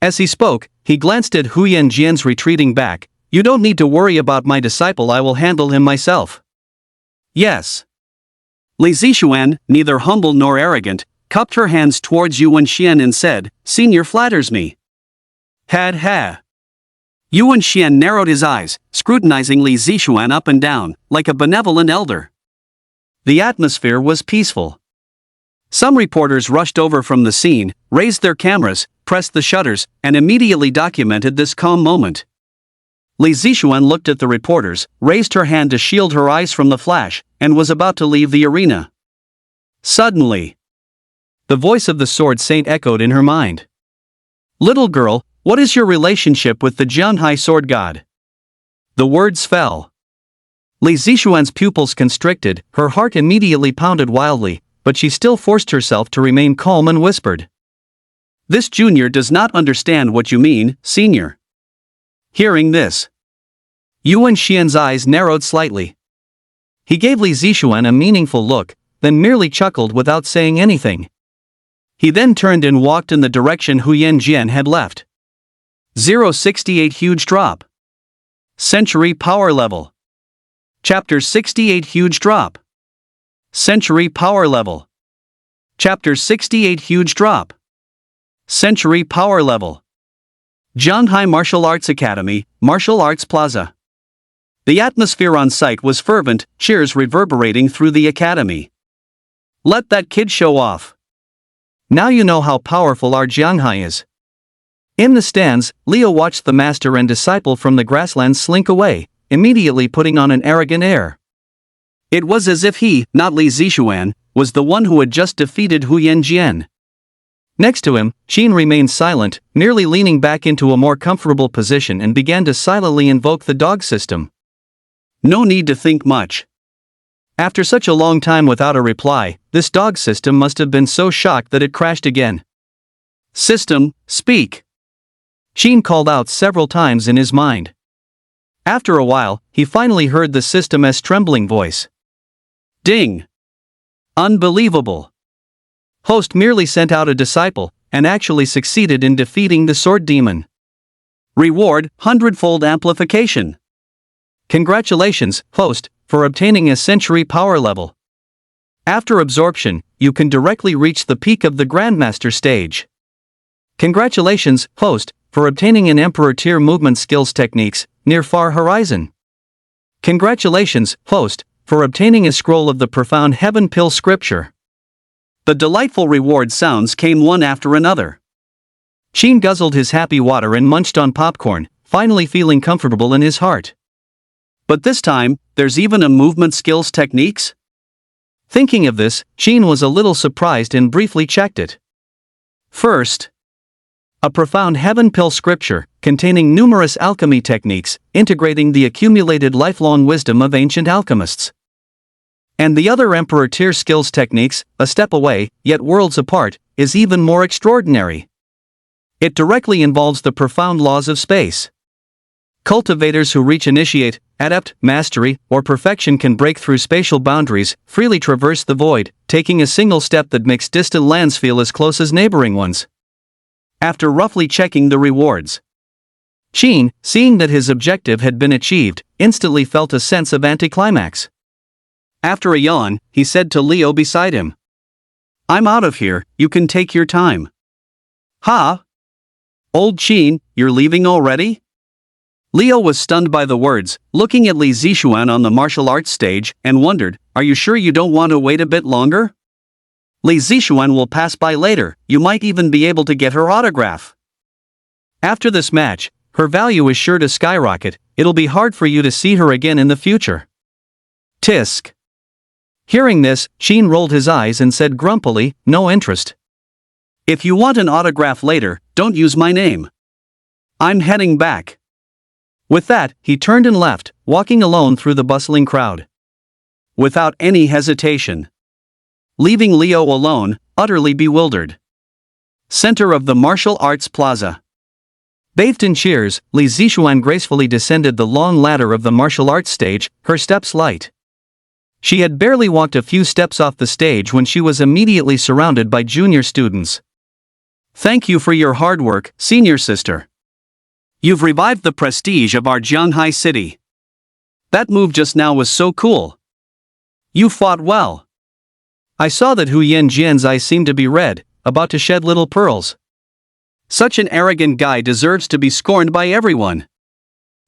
As he spoke, he glanced at Huyen Jian's retreating back. You don't need to worry about my disciple, I will handle him myself. Yes. Li Zixuan, neither humble nor arrogant, cupped her hands towards Yuan Xian and said, Senior flatters me. Had ha. Yuan Xian narrowed his eyes, scrutinizing Li Zixuan up and down, like a benevolent elder. The atmosphere was peaceful. Some reporters rushed over from the scene, raised their cameras, pressed the shutters, and immediately documented this calm moment. Li Zixuan looked at the reporters, raised her hand to shield her eyes from the flash, and was about to leave the arena. Suddenly, the voice of the sword saint echoed in her mind. Little girl, what is your relationship with the Zhanghai sword god? The words fell. Li Zixuan's pupils constricted, her heart immediately pounded wildly, but she still forced herself to remain calm and whispered. This junior does not understand what you mean, senior. Hearing this, Yuan Xian's eyes narrowed slightly. He gave Li Zixuan a meaningful look, then merely chuckled without saying anything. He then turned and walked in the direction Huyen Jian had left. 068 Huge Drop. Century Power Level. Chapter 68 Huge Drop. Century Power Level. Chapter 68 Huge Drop. Century Power Level. Zhanghai Martial Arts Academy, Martial Arts Plaza. The atmosphere on site was fervent, cheers reverberating through the academy. Let that kid show off. Now you know how powerful our Zhanghai is. In the stands, Leo watched the master and disciple from the grasslands slink away, immediately putting on an arrogant air. It was as if he, not Li Zixuan, was the one who had just defeated Huyen Jian. Next to him, Sheen remained silent, merely leaning back into a more comfortable position and began to silently invoke the dog system. No need to think much. After such a long time without a reply, this dog system must have been so shocked that it crashed again. System, speak. Sheen called out several times in his mind. After a while, he finally heard the system's trembling voice. Ding! Unbelievable! Host merely sent out a disciple, and actually succeeded in defeating the sword demon. Reward, 100-fold amplification. Congratulations, host, for obtaining a century power level. After absorption, you can directly reach the peak of the Grandmaster stage. Congratulations, host, for obtaining an Emperor tier movement skills techniques, near far horizon. Congratulations, host, for obtaining a scroll of the profound heaven pill scripture. The delightful reward sounds came one after another. Sheen guzzled his happy water and munched on popcorn, finally feeling comfortable in his heart. But this time, there's even a movement skills techniques? Thinking of this, Sheen was a little surprised and briefly checked it. First, a profound heaven pill scripture, containing numerous alchemy techniques, integrating the accumulated lifelong wisdom of ancient alchemists. And the other Emperor tier skills techniques, a step away, yet worlds apart, is even more extraordinary. It directly involves the profound laws of space. Cultivators who reach initiate, adept, mastery, or perfection can break through spatial boundaries, freely traverse the void, taking a single step that makes distant lands feel as close as neighboring ones. After roughly checking the rewards, Qin, seeing that his objective had been achieved, instantly felt a sense of anticlimax. After a yawn, he said to Leo beside him, "I'm out of here, you can take your time." "Ha? Old Qin, you're leaving already?" Leo was stunned by the words, looking at Li Zixuan on the martial arts stage, and wondered, "Are you sure you don't want to wait a bit longer? Li Zixuan will pass by later, you might even be able to get her autograph. After this match, her value is sure to skyrocket, it'll be hard for you to see her again in the future." Tisk. Hearing this, Qin rolled his eyes and said grumpily, "No interest. If you want an autograph later, don't use my name. I'm heading back." With that, he turned and left, walking alone through the bustling crowd. Without any hesitation. Leaving Leo alone, utterly bewildered. Center of the martial arts plaza. Bathed in cheers, Li Zixuan gracefully descended the long ladder of the martial arts stage, her steps light. She had barely walked a few steps off the stage when she was immediately surrounded by junior students. "Thank you for your hard work, senior sister. You've revived the prestige of our Jianghai city. That move just now was so cool. You fought well. I saw that Hu Yanjian's eyes seemed to be red, about to shed little pearls. Such an arrogant guy deserves to be scorned by everyone.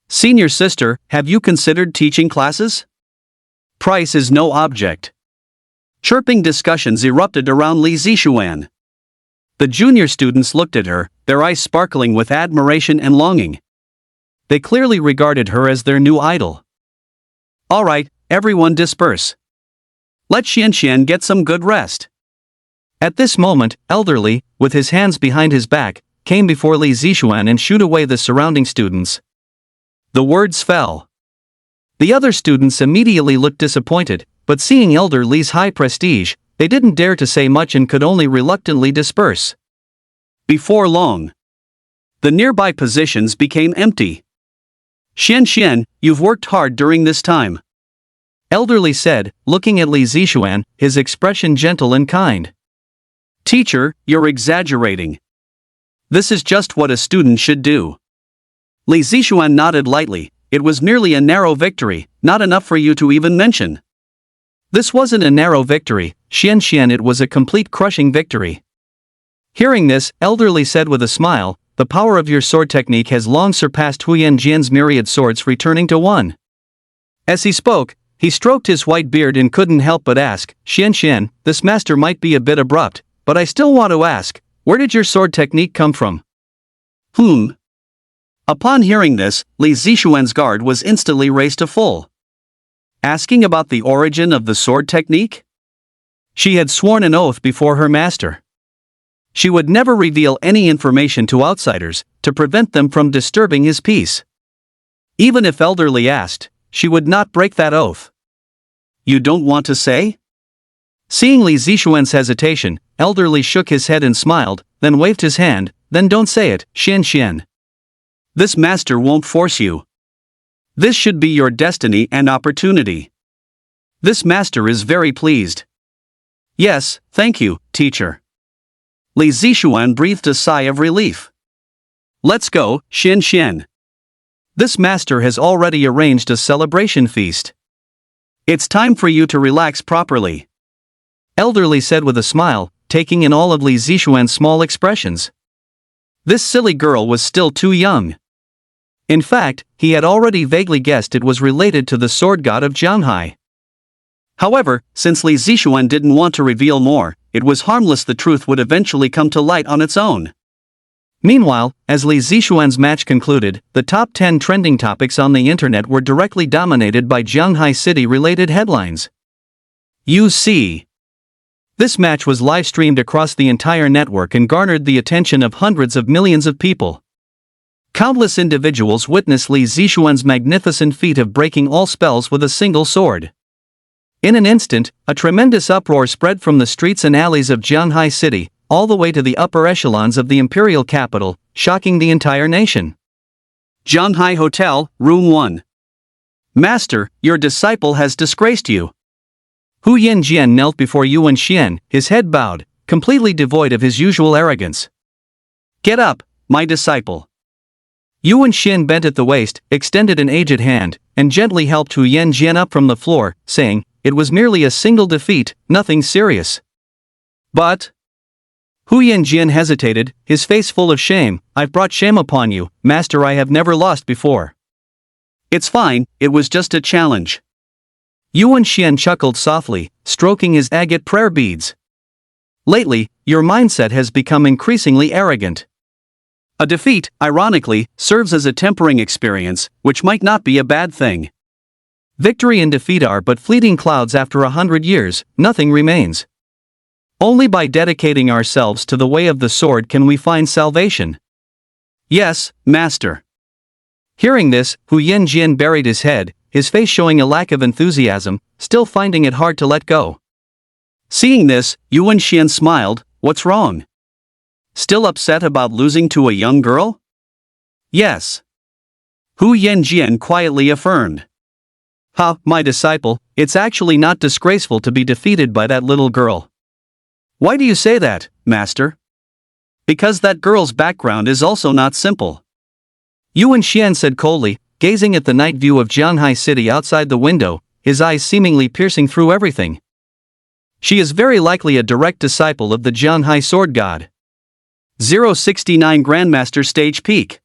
Senior sister, have you considered teaching classes? Price is no object." Chirping discussions erupted around Li Zixuan. The junior students looked at her, their eyes sparkling with admiration and longing. They clearly regarded her as their new idol. "All right, everyone disperse. Let Xianxian get some good rest." At this moment, Elderly, with his hands behind his back, came before Li Zixuan and shooed away the surrounding students. The words fell. The other students immediately looked disappointed, but seeing Elder Li's high prestige, they didn't dare to say much and could only reluctantly disperse. Before long, the nearby positions became empty. "Xianxian, you've worked hard during this time," Elderly said, looking at Li Zixuan, his expression gentle and kind. "Teacher, you're exaggerating. This is just what a student should do." Li Zixuan nodded lightly. "It was merely a narrow victory, not enough for you to even mention." This wasn't a narrow victory, Xianxian, it was a complete crushing victory. Hearing this, Elderly said with a smile, "The power of your sword technique has long surpassed Huyan Jian's myriad swords returning to one." As he spoke, he stroked his white beard and couldn't help but ask, "Xianxian, this master might be a bit abrupt, but I still want to ask, where did your sword technique come from?" Upon hearing this, Li Zixuan's guard was instantly raised to full. Asking about the origin of the sword technique? She had sworn an oath before her master. She would never reveal any information to outsiders, to prevent them from disturbing his peace. Even if Elderly asked, she would not break that oath. "You don't want to say?" Seeing Li Zixuan's hesitation, Elderly shook his head and smiled, then waved his hand, "Then don't say it, Xianxian. This master won't force you. This should be your destiny and opportunity. This master is very pleased." "Yes, thank you, teacher." Li Zixuan breathed a sigh of relief. "Let's go, Xianxian. This master has already arranged a celebration feast. It's time for you to relax properly," Elderly said with a smile, taking in all of Li Zixuan's small expressions. This silly girl was still too young. In fact, he had already vaguely guessed it was related to the sword god of Jianghai. However, since Li Zixuan didn't want to reveal more, it was harmless, the truth would eventually come to light on its own. Meanwhile, as Li Zixuan's match concluded, the top 10 trending topics on the internet were directly dominated by Jianghai City-related headlines. You see. This match was live-streamed across the entire network and garnered the attention of hundreds of millions of people. Countless individuals witnessed Li Zixuan's magnificent feat of breaking all spells with a single sword. In an instant, a tremendous uproar spread from the streets and alleys of Jianghai City, all the way to the upper echelons of the imperial capital, shocking the entire nation. Zhanghai Hotel, Room 1. Master, your disciple has disgraced you. Hu Yanjian knelt before Yuan Xian, his head bowed, completely devoid of his usual arrogance. Get up, my disciple. Yuan Xian bent at the waist, extended an aged hand, and gently helped Hu Yanjian up from the floor, saying, it was merely a single defeat, nothing serious. But Hu Yanjian hesitated, his face full of shame. I've brought shame upon you, master. I have never lost before. It's fine, it was just a challenge. Yuan Xian chuckled softly, stroking his agate prayer beads. Lately, your mindset has become increasingly arrogant. A defeat, ironically, serves as a tempering experience, which might not be a bad thing. Victory and defeat are but fleeting clouds. After 100 years, nothing remains. Only by dedicating ourselves to the way of the sword can we find salvation. Yes, master. Hearing this, Hu Yanjian buried his head, his face showing a lack of enthusiasm, still finding it hard to let go. Seeing this, Yuan Xian smiled. What's wrong? Still upset about losing to a young girl? Yes. Hu Yanjian quietly affirmed. Ha, my disciple, it's actually not disgraceful to be defeated by that little girl. Why do you say that, master? Because that girl's background is also not simple. Yuan Xian said coldly, gazing at the night view of Zhanghai City outside the window, his eyes seemingly piercing through everything. She is very likely a direct disciple of the Zhanghai sword god. 069 Grandmaster Stage Peak.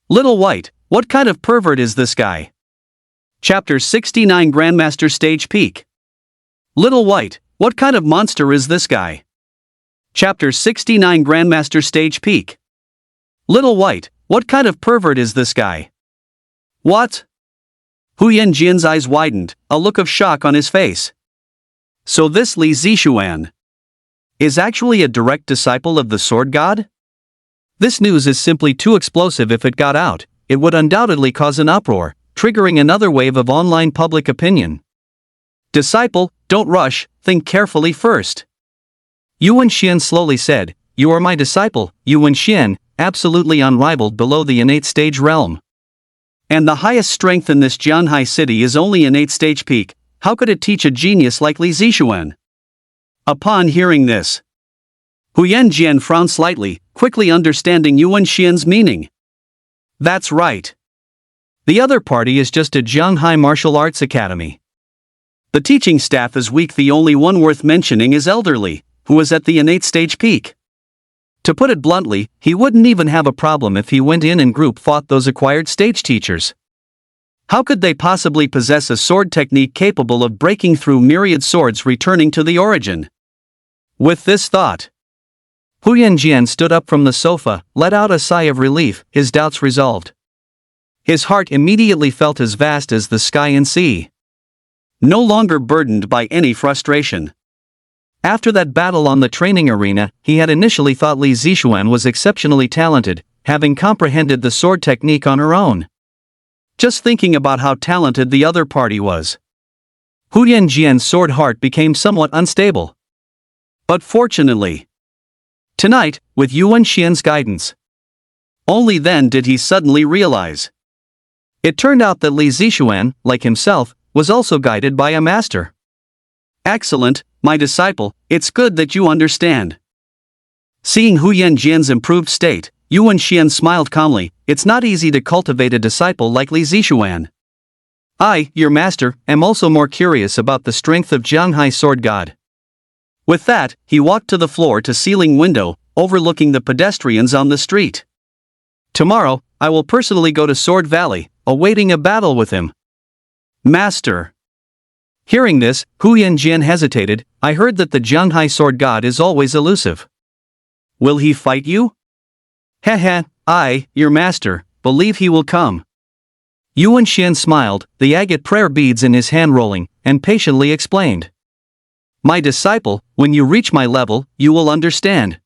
Little White, what kind of pervert is this guy? Chapter 69 Grandmaster Stage Peak. Little White, what kind of monster is this guy? Chapter 69 Grandmaster Stage Peak. Little White, what kind of pervert is this guy? What? Hu Yanjian's eyes widened, a look of shock on his face. So this Li Zixuan is actually a direct disciple of the sword god? This news is simply too explosive. If it got out, it would undoubtedly cause an uproar, triggering another wave of online public opinion. Disciple, don't rush, think carefully first. Yuan Xian slowly said, you are my disciple, Yuan Xian, absolutely unrivaled below the innate stage realm. And the highest strength in this Zhanghai city is only innate stage peak. How could it teach a genius like Li Zixuan? Upon hearing this, Hu Yanjian frowned slightly, quickly understanding Yuan Xian's meaning. That's right. The other party is just a Zhanghai martial arts academy. The teaching staff is weak. The only one worth mentioning is elderly, who is at the innate stage peak. To put it bluntly, he wouldn't even have a problem if he went in and group fought those acquired stage teachers. How could they possibly possess a sword technique capable of breaking through myriad swords, returning to the origin? With this thought, Hu Yanjian stood up from the sofa, let out a sigh of relief, his doubts resolved. His heart immediately felt as vast as the sky and sea. No longer burdened by any frustration. After that battle on the training arena, he had initially thought Li Zixuan was exceptionally talented, having comprehended the sword technique on her own. Just thinking about how talented the other party was, Hu Yanjian's sword heart became somewhat unstable. But fortunately, tonight, with Yuan Xian's guidance, only then did he suddenly realize. It turned out that Li Zixuan, like himself, was also guided by a master. Excellent, my disciple, it's good that you understand. Seeing Hu Yanjian's improved state, Yuan Xian smiled calmly. It's not easy to cultivate a disciple like Li Zixuan. I, your master, am also more curious about the strength of Zhanghai sword god. With that, he walked to the floor-to-ceiling window, overlooking the pedestrians on the street. Tomorrow, I will personally go to Sword Valley, awaiting a battle with him. Master. Hearing this, Hu Yanjian hesitated. I heard that the Zhanghai sword god is always elusive. Will he fight you? Heh, I, your master, believe he will come. Yuan Xian smiled, the agate prayer beads in his hand rolling, and patiently explained. My disciple, when you reach my level, you will understand.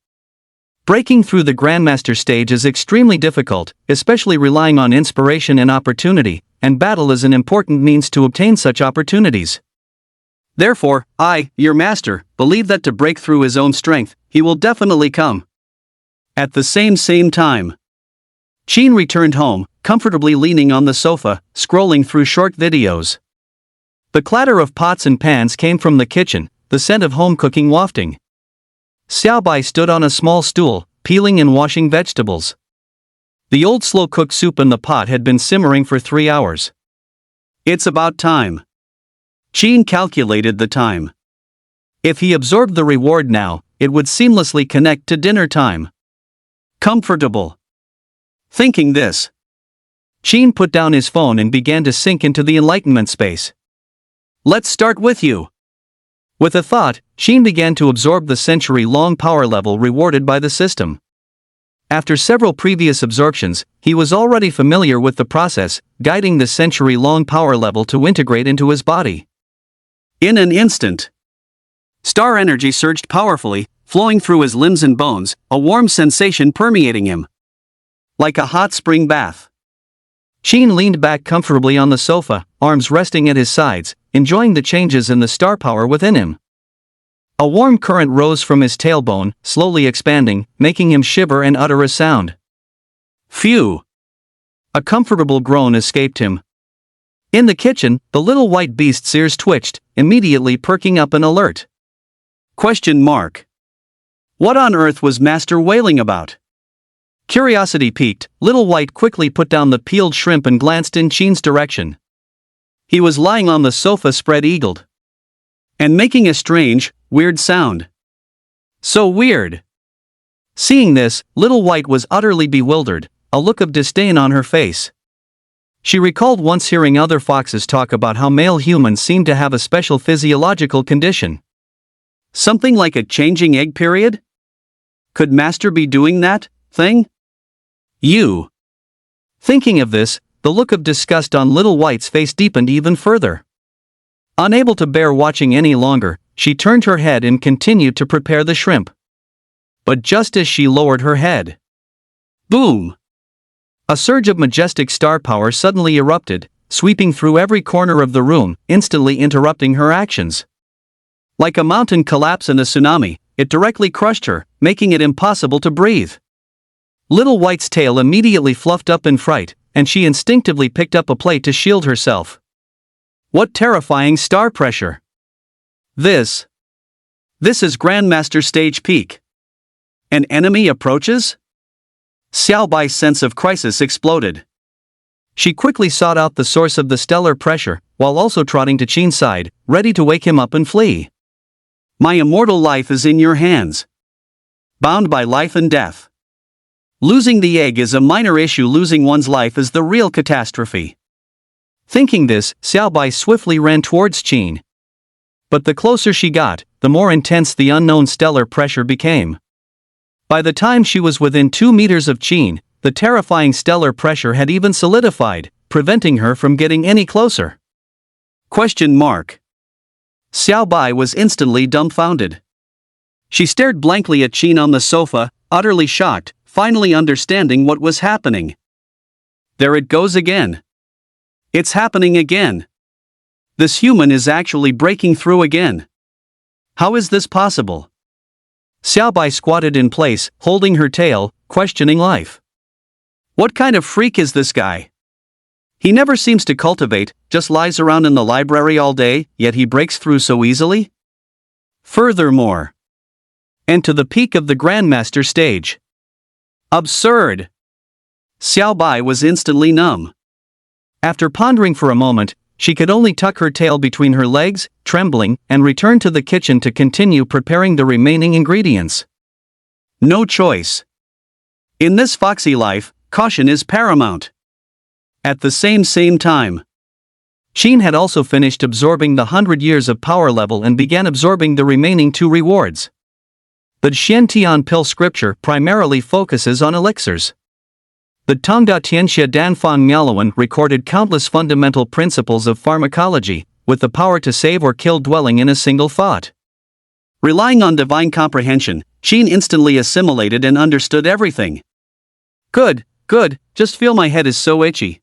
Breaking through the Grandmaster stage is extremely difficult, especially relying on inspiration and opportunity, and battle is an important means to obtain such opportunities. Therefore, I, your master, believe that to break through his own strength, he will definitely come.
At the same time, Qin returned home, comfortably leaning on the sofa, scrolling through short videos. The clatter of pots and pans came from the kitchen, the scent of home cooking wafting. Xiaobai stood on a small stool, peeling and washing vegetables. The old slow-cooked soup in the pot had been simmering for 3 hours. It's about time. Qin calculated the time. If he absorbed the reward now, it would seamlessly connect to dinner time. Comfortable. Thinking this, Qin put down his phone and began to sink into the enlightenment space. Let's start with you. With a thought, Qin began to absorb the century-long power level rewarded by the system. After several previous absorptions, he was already familiar with the process, guiding the century-long power level to integrate into his body. In an instant, star energy surged powerfully, flowing through his limbs and bones, a warm sensation permeating him. Like a hot spring bath. Qin leaned back comfortably on the sofa, arms resting at his sides, enjoying the changes in the star power within him. A warm current rose from his tailbone, slowly expanding, making him shiver and utter a sound. Phew! A comfortable groan escaped him. In the kitchen, the little white beast's ears twitched, immediately perking up an alert. Question mark. What on earth was Master wailing about? Curiosity piqued, Little White quickly put down the peeled shrimp and glanced in Qin's direction. He was lying on the sofa spread-eagled. And making a strange, weird sound. So weird. Seeing this, Little White was utterly bewildered, a look of disdain on her face. She recalled once hearing other foxes talk about how male humans seemed to have a special physiological condition. Something like a changing egg period? Could Master be doing that thing? You. Thinking of this, the look of disgust on Little White's face deepened even further. Unable to bear watching any longer, she turned her head and continued to prepare the shrimp. But just as she lowered her head, boom! A surge of majestic star power suddenly erupted, sweeping through every corner of the room, instantly interrupting her actions. Like a mountain collapse and a tsunami, it directly crushed her, making it impossible to breathe. Little White's tail immediately fluffed up in fright, and she instinctively picked up a plate to shield herself. What terrifying star pressure! This is Grandmaster Stage Peak. An enemy approaches? Xiaobai's sense of crisis exploded. She quickly sought out the source of the stellar pressure, while also trotting to Qin's side, ready to wake him up and flee. My immortal life is in your hands. Bound by life and death. Losing the egg is a minor issue, losing one's life is the real catastrophe. Thinking this, Xiaobai swiftly ran towards Qin. But the closer she got, the more intense the unknown stellar pressure became. By the time she was within 2 meters of Qin, the terrifying stellar pressure had even solidified, preventing her from getting any closer. Question mark. Xiaobai was instantly dumbfounded. She stared blankly at Qin on the sofa, utterly shocked, finally understanding what was happening. There it goes again. It's happening again. This human is actually breaking through again. How is this possible? Xiaobai squatted in place, holding her tail, questioning life. What kind of freak is this guy? He never seems to cultivate, just lies around in the library all day, yet he breaks through so easily? Furthermore, and to the peak of the Grandmaster stage. Absurd! Xiaobai was instantly numb. After pondering for a moment, she could only tuck her tail between her legs, trembling, and return to the kitchen to continue preparing the remaining ingredients. No choice. In this foxy life, caution is paramount. At the same time, Qin had also finished absorbing the 100 years of power level and began absorbing the remaining 2 rewards. The Xiantian pill scripture primarily focuses on elixirs. The Tongda Tianxia Danfang Miaowen recorded countless fundamental principles of pharmacology, with the power to save or kill dwelling in a single thought. Relying on divine comprehension, Qin instantly assimilated and understood everything. Good, just feel my head is so itchy.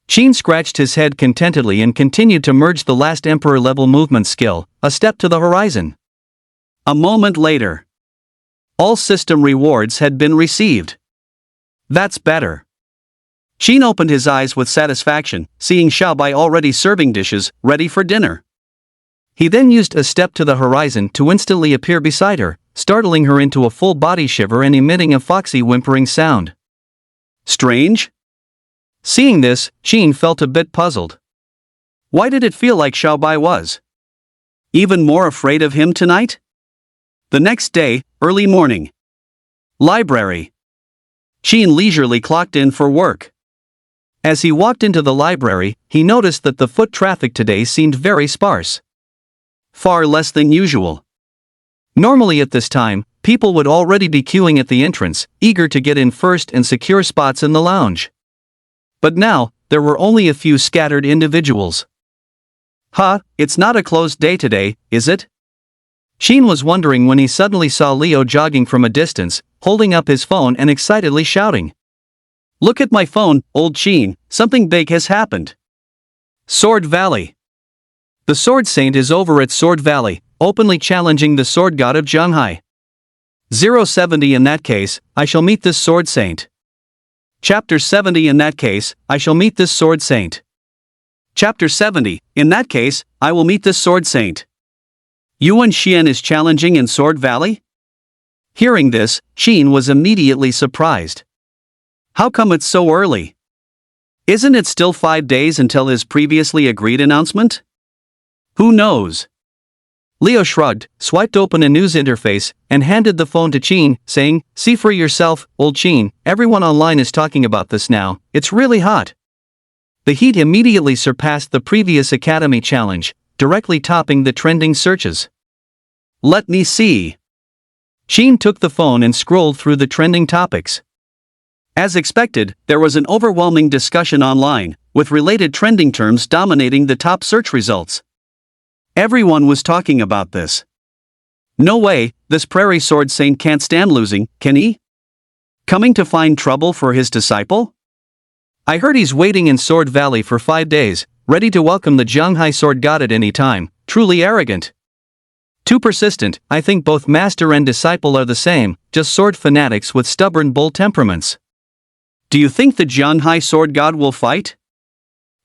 Qin scratched his head contentedly and continued to merge the last emperor-level movement skill, a step to the horizon. A moment later. All system rewards had been received. That's better. Sheen opened his eyes with satisfaction, seeing Xiaobai already serving dishes, ready for dinner. He then used a step to the horizon to instantly appear beside her, startling her into a full body shiver and emitting a foxy whimpering sound. Strange? Seeing this, Sheen felt a bit puzzled. Why did it feel like Xiaobai was even more afraid of him tonight? The next day, early morning. Library. Sheen leisurely clocked in for work. As he walked into the library, he noticed that the foot traffic today seemed very sparse. Far less than usual. Normally at this time, people would already be queuing at the entrance, eager to get in first and secure spots in the lounge. But now, there were only a few scattered individuals. It's not a closed day today, is it? Sheen was wondering when he suddenly saw Leo jogging from a distance, holding up his phone and excitedly shouting. Look at my phone, old Sheen, something big has happened. Sword Valley. The Sword Saint is over at Sword Valley, openly challenging the Sword God of Zhanghai. 070 in that case, I shall meet this Sword Saint. Chapter 70 in that case, I shall meet this Sword Saint. Chapter 70, in that case, I will meet this Sword Saint. Yuan Xian is challenging in Sword Valley? Hearing this, Sheen was immediately surprised. How come it's so early? Isn't it still 5 days until his previously agreed announcement? Who knows? Leo shrugged, swiped open a news interface, and handed the phone to Sheen, saying, See for yourself, old Sheen, everyone online is talking about this now, it's really hot. The heat immediately surpassed the previous Academy challenge, directly topping the trending searches. Let me see. Sheen took the phone and scrolled through the trending topics. As expected, there was an overwhelming discussion online, with related trending terms dominating the top search results. Everyone was talking about this. No way, this Prairie Sword Saint can't stand losing, can he? Coming to find trouble for his disciple? I heard he's waiting in Sword Valley for 5 days, ready to welcome the Zhanghai Sword God at any time, truly arrogant. Too persistent, I think both master and disciple are the same, just sword fanatics with stubborn bull temperaments. Do you think the Zhanghai Sword God will fight?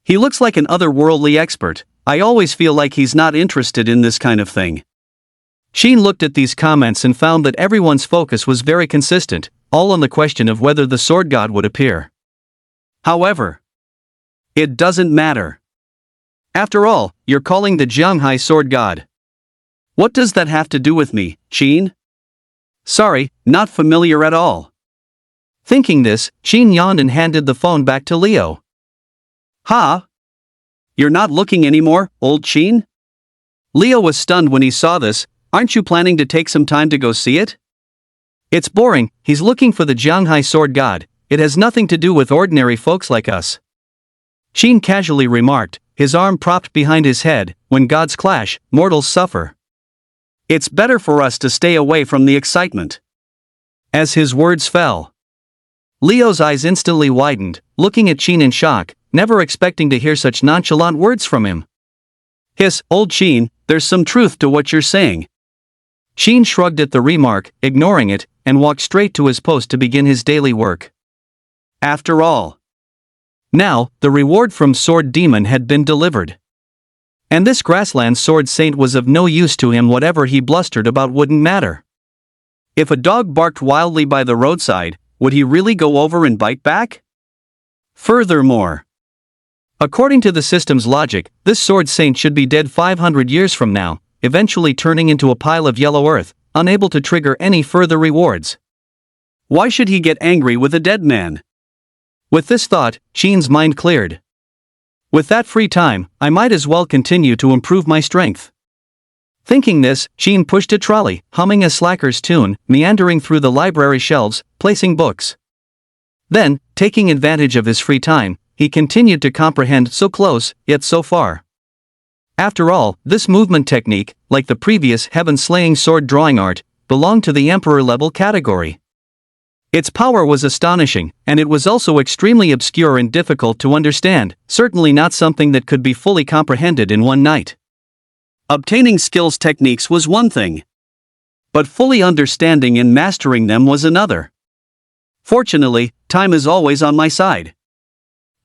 He looks like an otherworldly expert. I always feel like he's not interested in this kind of thing. Sheen looked at these comments and found that everyone's focus was very consistent, all on the question of whether the Sword God would appear. However, it doesn't matter. After all, you're calling the Zhanghai Sword God. What does that have to do with me, Sheen? Sorry, not familiar at all. Thinking this, Sheen yawned and handed the phone back to Leo. You're not looking anymore, old Sheen? Leo was stunned when he saw this. Aren't you planning to take some time to go see it? It's boring, he's looking for the Zhanghai Sword God, it has nothing to do with ordinary folks like us. Sheen casually remarked, his arm propped behind his head, when gods clash, mortals suffer. It's better for us to stay away from the excitement. As his words fell, Leo's eyes instantly widened, looking at Sheen in shock, never expecting to hear such nonchalant words from him. Hiss, old Sheen, there's some truth to what you're saying. Sheen shrugged at the remark, ignoring it, and walked straight to his post to begin his daily work. After all, now, the reward from Sword Demon had been delivered. And this grassland Sword Saint was of no use to him. Whatever he blustered about wouldn't matter. If a dog barked wildly by the roadside, would he really go over and bite back? Furthermore, according to the system's logic, this Sword Saint should be dead 500 years from now, eventually turning into a pile of yellow earth, unable to trigger any further rewards. Why should he get angry with a dead man? With this thought, Sheen's mind cleared. With that free time, I might as well continue to improve my strength. Thinking this, Sheen pushed a trolley, humming a slacker's tune, meandering through the library shelves, placing books. Then, taking advantage of his free time, he continued to comprehend so close, yet so far. After all, this movement technique, like the previous heaven-slaying sword drawing art, belonged to the emperor-level category. Its power was astonishing, and it was also extremely obscure and difficult to understand, certainly not something that could be fully comprehended in one night. Obtaining skills techniques was one thing. But fully understanding and mastering them was another. Fortunately, time is always on my side.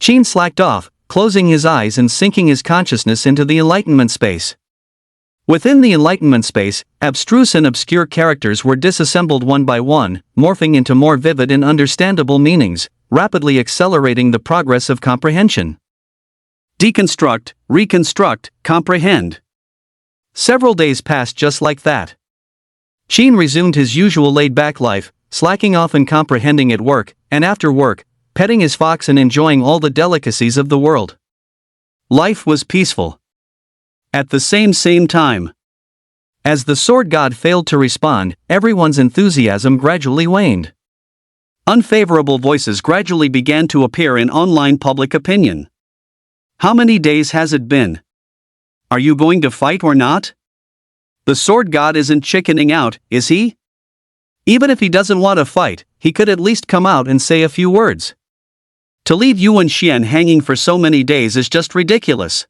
Qin slacked off, closing his eyes and sinking his consciousness into the enlightenment space. Within the enlightenment space, abstruse and obscure characters were disassembled one by one, morphing into more vivid and understandable meanings, rapidly accelerating the progress of comprehension.
Deconstruct, reconstruct, comprehend.
Several days passed just like that. Qin resumed his usual laid-back life, slacking off and comprehending at work, and after work, petting his fox and enjoying all the delicacies of the world.
Life was peaceful. At the same time,
as the sword god failed to respond, everyone's enthusiasm gradually waned.
Unfavorable voices gradually began to appear in online public opinion. How many days has it been? Are you going to fight or not? The sword god isn't chickening out, is he? Even if he doesn't want to fight, he could at least come out and say a few words. To leave Yuan Xian hanging for so many days is just ridiculous.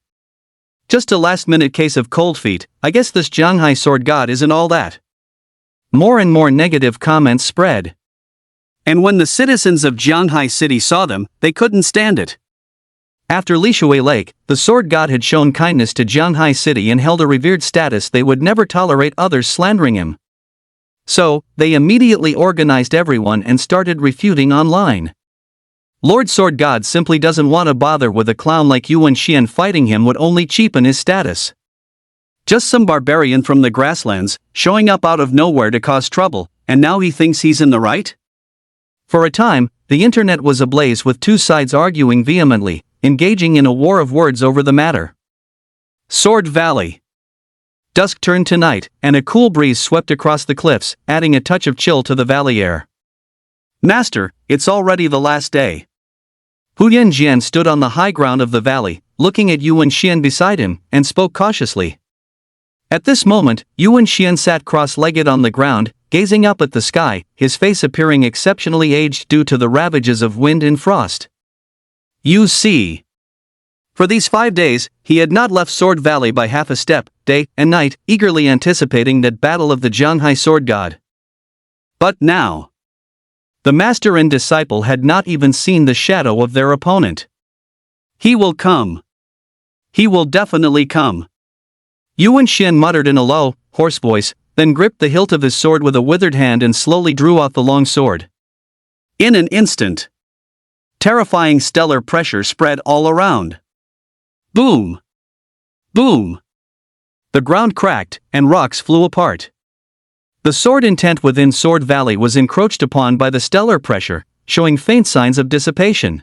Just a last-minute case of cold feet. I guess this Zhanghai sword god isn't all that. More and more negative comments spread.
And when the citizens of Zhanghai City saw them, they couldn't stand it.
After Lishui Lake, the sword god had shown kindness to Zhanghai City and held a revered status. They would never tolerate others slandering him. So, they immediately organized everyone and started refuting online. Lord Sword God simply doesn't want to bother with a clown like Yuan Xian. Fighting him would only cheapen his status.
Just some barbarian from the grasslands, showing up out of nowhere to cause trouble, and now he thinks he's in the right?
For a time, the internet was ablaze with two sides arguing vehemently, engaging in a war of words over the matter.
Sword Valley.
Dusk turned to night, and a cool breeze swept across the cliffs, adding a touch of chill to the valley air.
Master, it's already the last day.
Hu Yanjian stood on the high ground of the valley, looking at Yuan Xian beside him, and spoke cautiously. At this moment, Yuan Xian sat cross-legged on the ground, gazing up at the sky, his face appearing exceptionally aged due to the ravages of wind and frost.
You see. For these 5 days, he had not left Sword Valley by half a step, day and night, eagerly anticipating that battle of the Zhanghai sword god. But now,
the master and disciple had not even seen the shadow of their opponent.
He will come. He will definitely come.
Yuan Xian muttered in a low, hoarse voice, then gripped the hilt of his sword with a withered hand and slowly drew out the long sword.
In an instant, terrifying stellar pressure spread all around. Boom! Boom!
The ground cracked, and rocks flew apart. The sword intent within Sword Valley was encroached upon by the stellar pressure, showing faint signs of dissipation.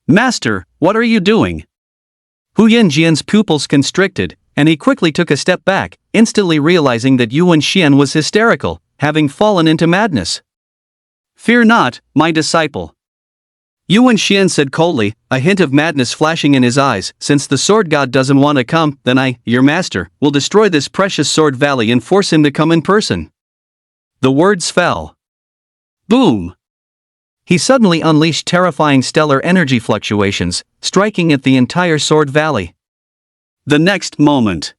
Master, what are you doing?
Hu Yanjian's pupils constricted, and he quickly took a step back, instantly realizing that Yuan Xian was hysterical, having fallen into madness.
Fear not, my disciple.
Yuan Xian said coldly, a hint of madness flashing in his eyes. Since the sword god doesn't want to come, then I, your master, will destroy this precious Sword Valley and force him to come in person.
The words fell. Boom!
He suddenly unleashed terrifying stellar energy fluctuations, striking at the entire Sword Valley.
The next moment,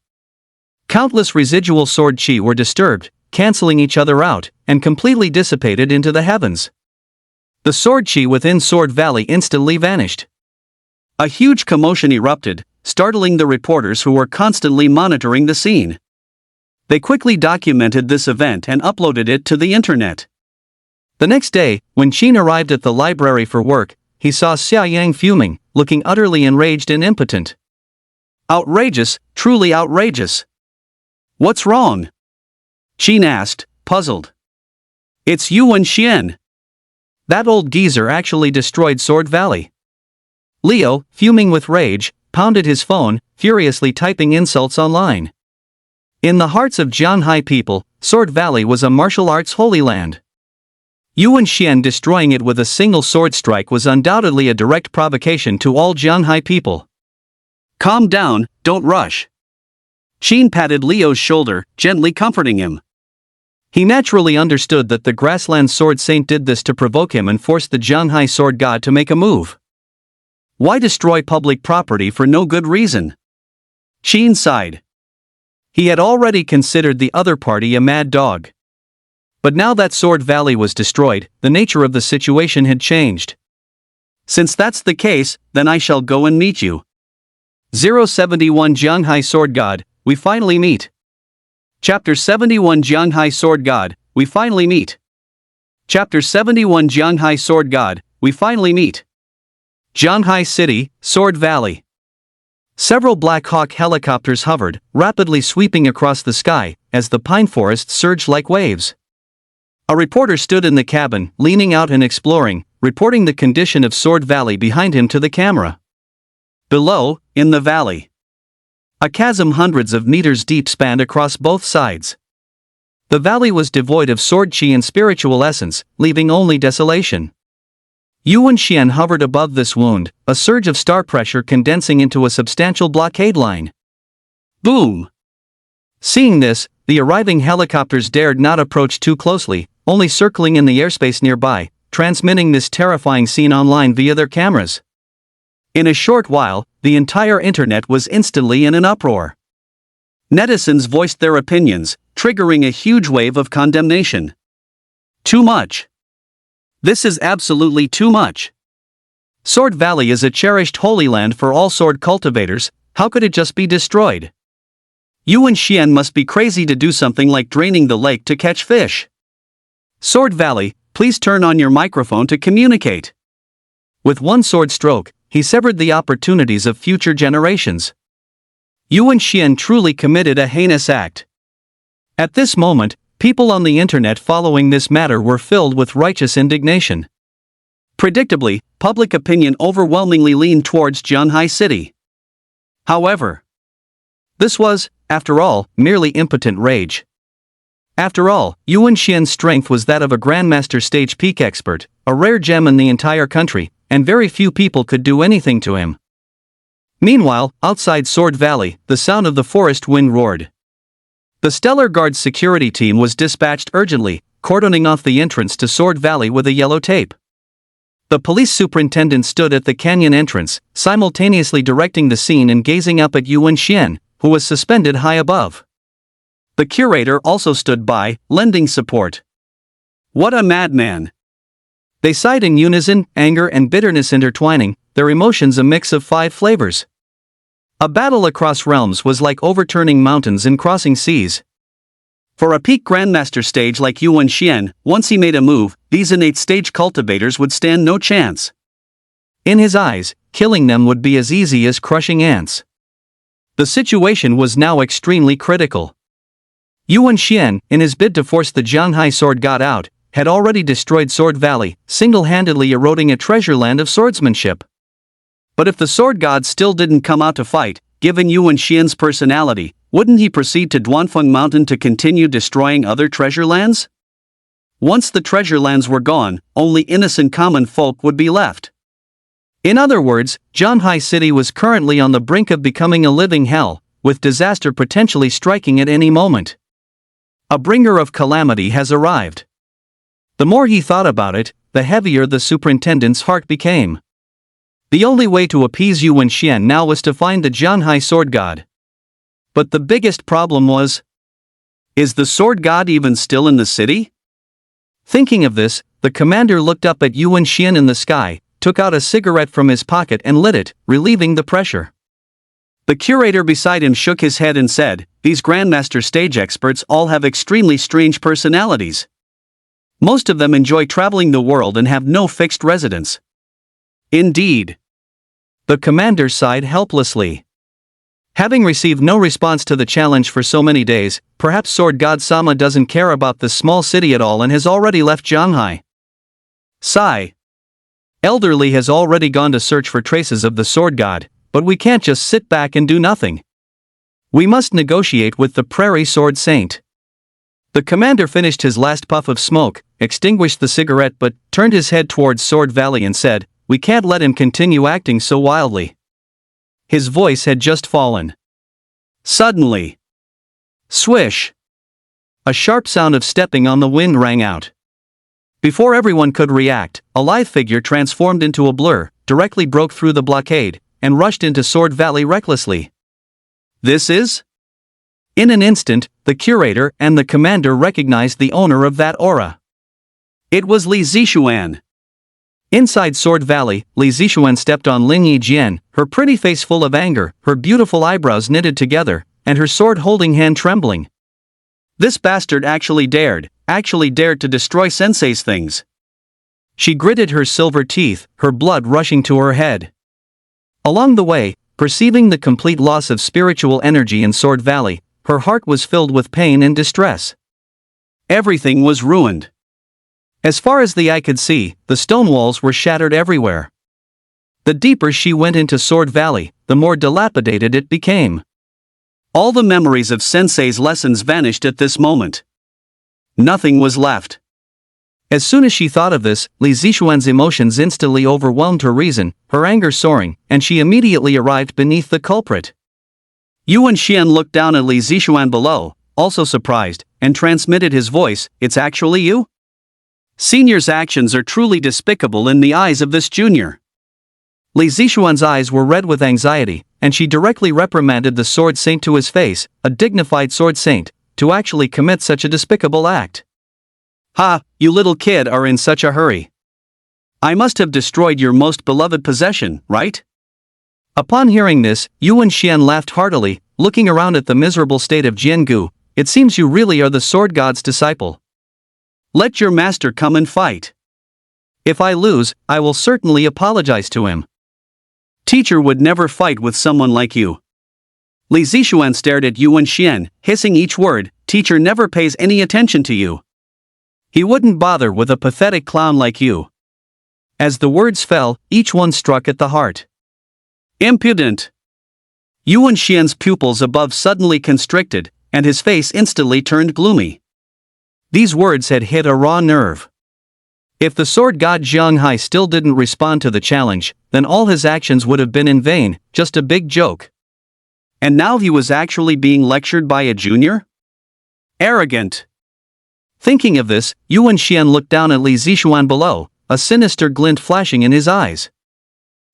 countless residual sword chi were disturbed, canceling each other out, and completely dissipated into the heavens. The sword chi within Sword Valley instantly vanished.
A huge commotion erupted, startling the reporters who were constantly monitoring the scene. They quickly documented this event and uploaded it to the internet.
The next day, when Qin arrived at the library for work, he saw Xia Yang fuming, looking utterly enraged and impotent.
Outrageous, truly outrageous. What's wrong? Qin asked, puzzled. It's Yuan Xian.
That old geezer actually destroyed Sword Valley. Leo, fuming with rage, pounded his phone, furiously typing insults online. In the hearts of Zhanghai people, Sword Valley was a martial arts holy land. Yuan Xian destroying it with a single sword strike was undoubtedly a direct provocation to all Zhanghai people.
Calm down, don't rush. Qin patted Leo's shoulder, gently comforting him.
He naturally understood that the grassland sword saint did this to provoke him and force the Zhanghai sword god to make a move.
Why destroy public property for no good reason? Qin sighed.
He had already considered the other party a mad dog. But now that Sword Valley was destroyed, the nature of the situation had changed.
Since that's the case, then I shall go and meet you.
071 Jianghai Sword God, we finally meet.
Chapter 71 Jianghai Sword God, we finally meet. Chapter 71 Jianghai Sword God, we finally meet.
Jianghai City, Sword Valley. Several Black Hawk helicopters hovered, rapidly sweeping across the sky, as the pine forest surged like waves. A reporter stood in the cabin, leaning out and exploring, reporting the condition of Sword Valley behind him to the camera.
Below, in the valley,
a chasm hundreds of meters deep spanned across both sides. The valley was devoid of sword chi and spiritual essence, leaving only desolation. Yuan Xian hovered above this wound, a surge of star pressure condensing into a substantial blockade line.
Boom!
Seeing this, the arriving helicopters dared not approach too closely, only circling in the airspace nearby, transmitting this terrifying scene online via their cameras. In a short while, the entire internet was instantly in an uproar.
Netizens voiced their opinions, triggering a huge wave of condemnation. Too much. This is absolutely too much.
Sword Valley is a cherished holy land for all sword cultivators, how could it just be destroyed?
Yuan Xian must be crazy to do something like draining the lake to catch fish.
Sword Valley, please turn on your microphone to communicate. With one sword stroke, he severed the opportunities of future generations. Yuan Xian truly committed a heinous act. At this moment, people on the internet following this matter were filled with righteous indignation.
Predictably, public opinion overwhelmingly leaned towards Jianghai City.
However, this was, after all, merely impotent rage. After all, Yuan Xian's strength was that of a Grandmaster Stage Peak expert, a rare gem in the entire country, and very few people could do anything to him. Meanwhile, outside Sword Valley, the sound of the forest wind roared. The Stellar Guard's security team was dispatched urgently, cordoning off the entrance to Sword Valley with a yellow tape. The police superintendent stood at the canyon entrance, simultaneously directing the scene and gazing up at Yuan Xian, who was suspended high above. The curator also stood by, lending support.
What a madman!
They sighed in unison, anger and bitterness intertwining, their emotions a mix of 5 flavors. A battle across realms was like overturning mountains and crossing seas.
For a peak Grandmaster stage like Yuan Xian, once he made a move, these innate stage cultivators would stand no chance.
In his eyes, killing them would be as easy as crushing ants. The situation was now extremely critical. Yuan Xian, in his bid to force the Jianghai Sword God out, had already destroyed Sword Valley, single-handedly eroding a treasure land of swordsmanship. But if the Sword God still didn't come out to fight, given Yuan Xian's personality, wouldn't he proceed to Duanfeng Mountain to continue destroying other treasure lands? Once the treasure lands were gone, only innocent common folk would be left. In other words, Jianghai City was currently on the brink of becoming a living hell, with disaster potentially striking at any moment. A bringer of calamity has arrived. The more he thought about it, the heavier the superintendent's heart became. The only way to appease Yuan Xian now was to find the Jianghai Sword God. But the biggest problem was, is the Sword God even still in the city? Thinking of this, the commander looked up at Yuan Xian in the sky, took out a cigarette from his pocket and lit it, relieving the pressure. The curator beside him shook his head and said, "These Grandmaster stage experts all have extremely strange personalities. Most of them enjoy traveling the world and have no fixed residence."
Indeed.
The commander sighed helplessly. Having received no response to the challenge for so many days, perhaps Sword God Sama doesn't care about this small city at all and has already left Jianghai. Sigh. Elderly has already gone to search for traces of the Sword God, but we can't just sit back and do nothing. We must negotiate with the Prairie Sword Saint. The commander finished his last puff of smoke, extinguished the cigarette but turned his head towards Sword Valley and said, "We can't let him continue acting so wildly." His voice had just fallen. Suddenly, swish! A sharp sound of stepping on the wind rang out. Before everyone could react, a lithe figure transformed into a blur, directly broke through the blockade, and rushed into Sword Valley recklessly.
This is?
In an instant, the curator and the commander recognized the owner of that aura. It was Li Zixuan. Inside Sword Valley, Li Zixuan stepped on Ling Yijian, her pretty face full of anger, her beautiful eyebrows knitted together, and her sword-holding hand trembling. This bastard actually dared to destroy Sensei's things. She gritted her silver teeth, her blood rushing to her head. Along the way, perceiving the complete loss of spiritual energy in Sword Valley, her heart was filled with pain and distress. Everything was ruined. As far as the eye could see, the stone walls were shattered everywhere. The deeper she went into Sword Valley, the more dilapidated it became. All the memories of Sensei's lessons vanished at this moment. Nothing was left. As soon as she thought of this, Li Zixuan's emotions instantly overwhelmed her reason, her anger soaring, and she immediately arrived beneath the culprit. Yuan Xian looked down at Li Zixuan below, also surprised, and transmitted his voice, "It's actually you? Senior's actions are truly despicable in the eyes of this junior." Li Zixuan's eyes were red with anxiety, and she directly reprimanded the sword saint to his face, a dignified sword saint, to actually commit such a despicable act. "Ha, you little kid are in such a hurry. I must have destroyed your most beloved possession, right?" Upon hearing this, Yuan Xian laughed heartily, looking around at the miserable state of Jiangu. "It seems you really are the sword god's disciple. Let your master come and fight. If I lose, I will certainly apologize to him. Teacher would never fight with someone like you." Li Zixuan stared at Yuan Xian, hissing each word, "Teacher never pays any attention to you. He wouldn't bother with a pathetic clown like you." As the words fell, each one struck at the heart. "Impudent!" Yuan Xian's pupils above suddenly constricted, and his face instantly turned gloomy. These words had hit a raw nerve. If the sword god Zhang Hai still didn't respond to the challenge, then all his actions would have been in vain, just a big joke. And now he was actually being lectured by a junior? Arrogant! Thinking of this, Yuan Xian looked down at Li Zixuan below, a sinister glint flashing in his eyes.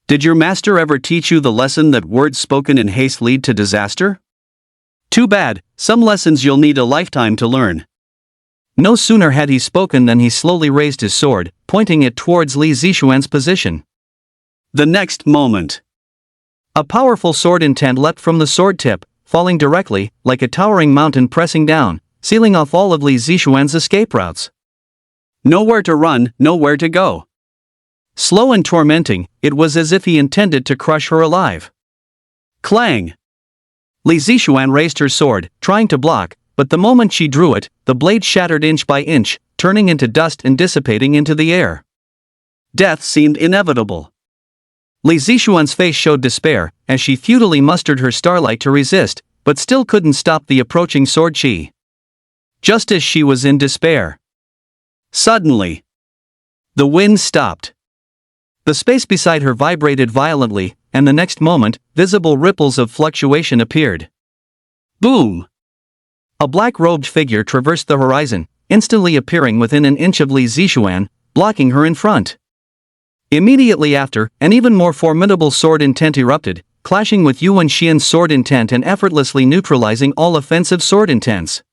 "Did your master ever teach you the lesson that words spoken in haste lead to disaster? Too bad, some lessons you'll need a lifetime to learn." No sooner had he spoken than he slowly raised his sword, pointing it towards Li Zixuan's position. The next moment, a powerful sword intent leapt from the sword tip, falling directly, like a towering mountain pressing down, sealing off all of Li Zixuan's escape routes. Nowhere to run, nowhere to go. Slow and tormenting, it was as if he intended to crush her alive. Clang! Li Zixuan raised her sword, trying to block, but the moment she drew it, the blade shattered inch by inch, turning into dust and dissipating into the air. Death seemed inevitable. Li Zixuan's face showed despair, as she futilely mustered her starlight to resist, but still couldn't stop the approaching sword chi. Just as she was in despair, suddenly, the wind stopped. The space beside her vibrated violently, and the next moment, visible ripples of fluctuation appeared. Boom! A black-robed figure traversed the horizon, instantly appearing within an inch of Li Zixuan, blocking her in front. Immediately after, an even more formidable sword intent erupted, clashing with Yuan Xian's sword intent and effortlessly neutralizing all offensive sword intents.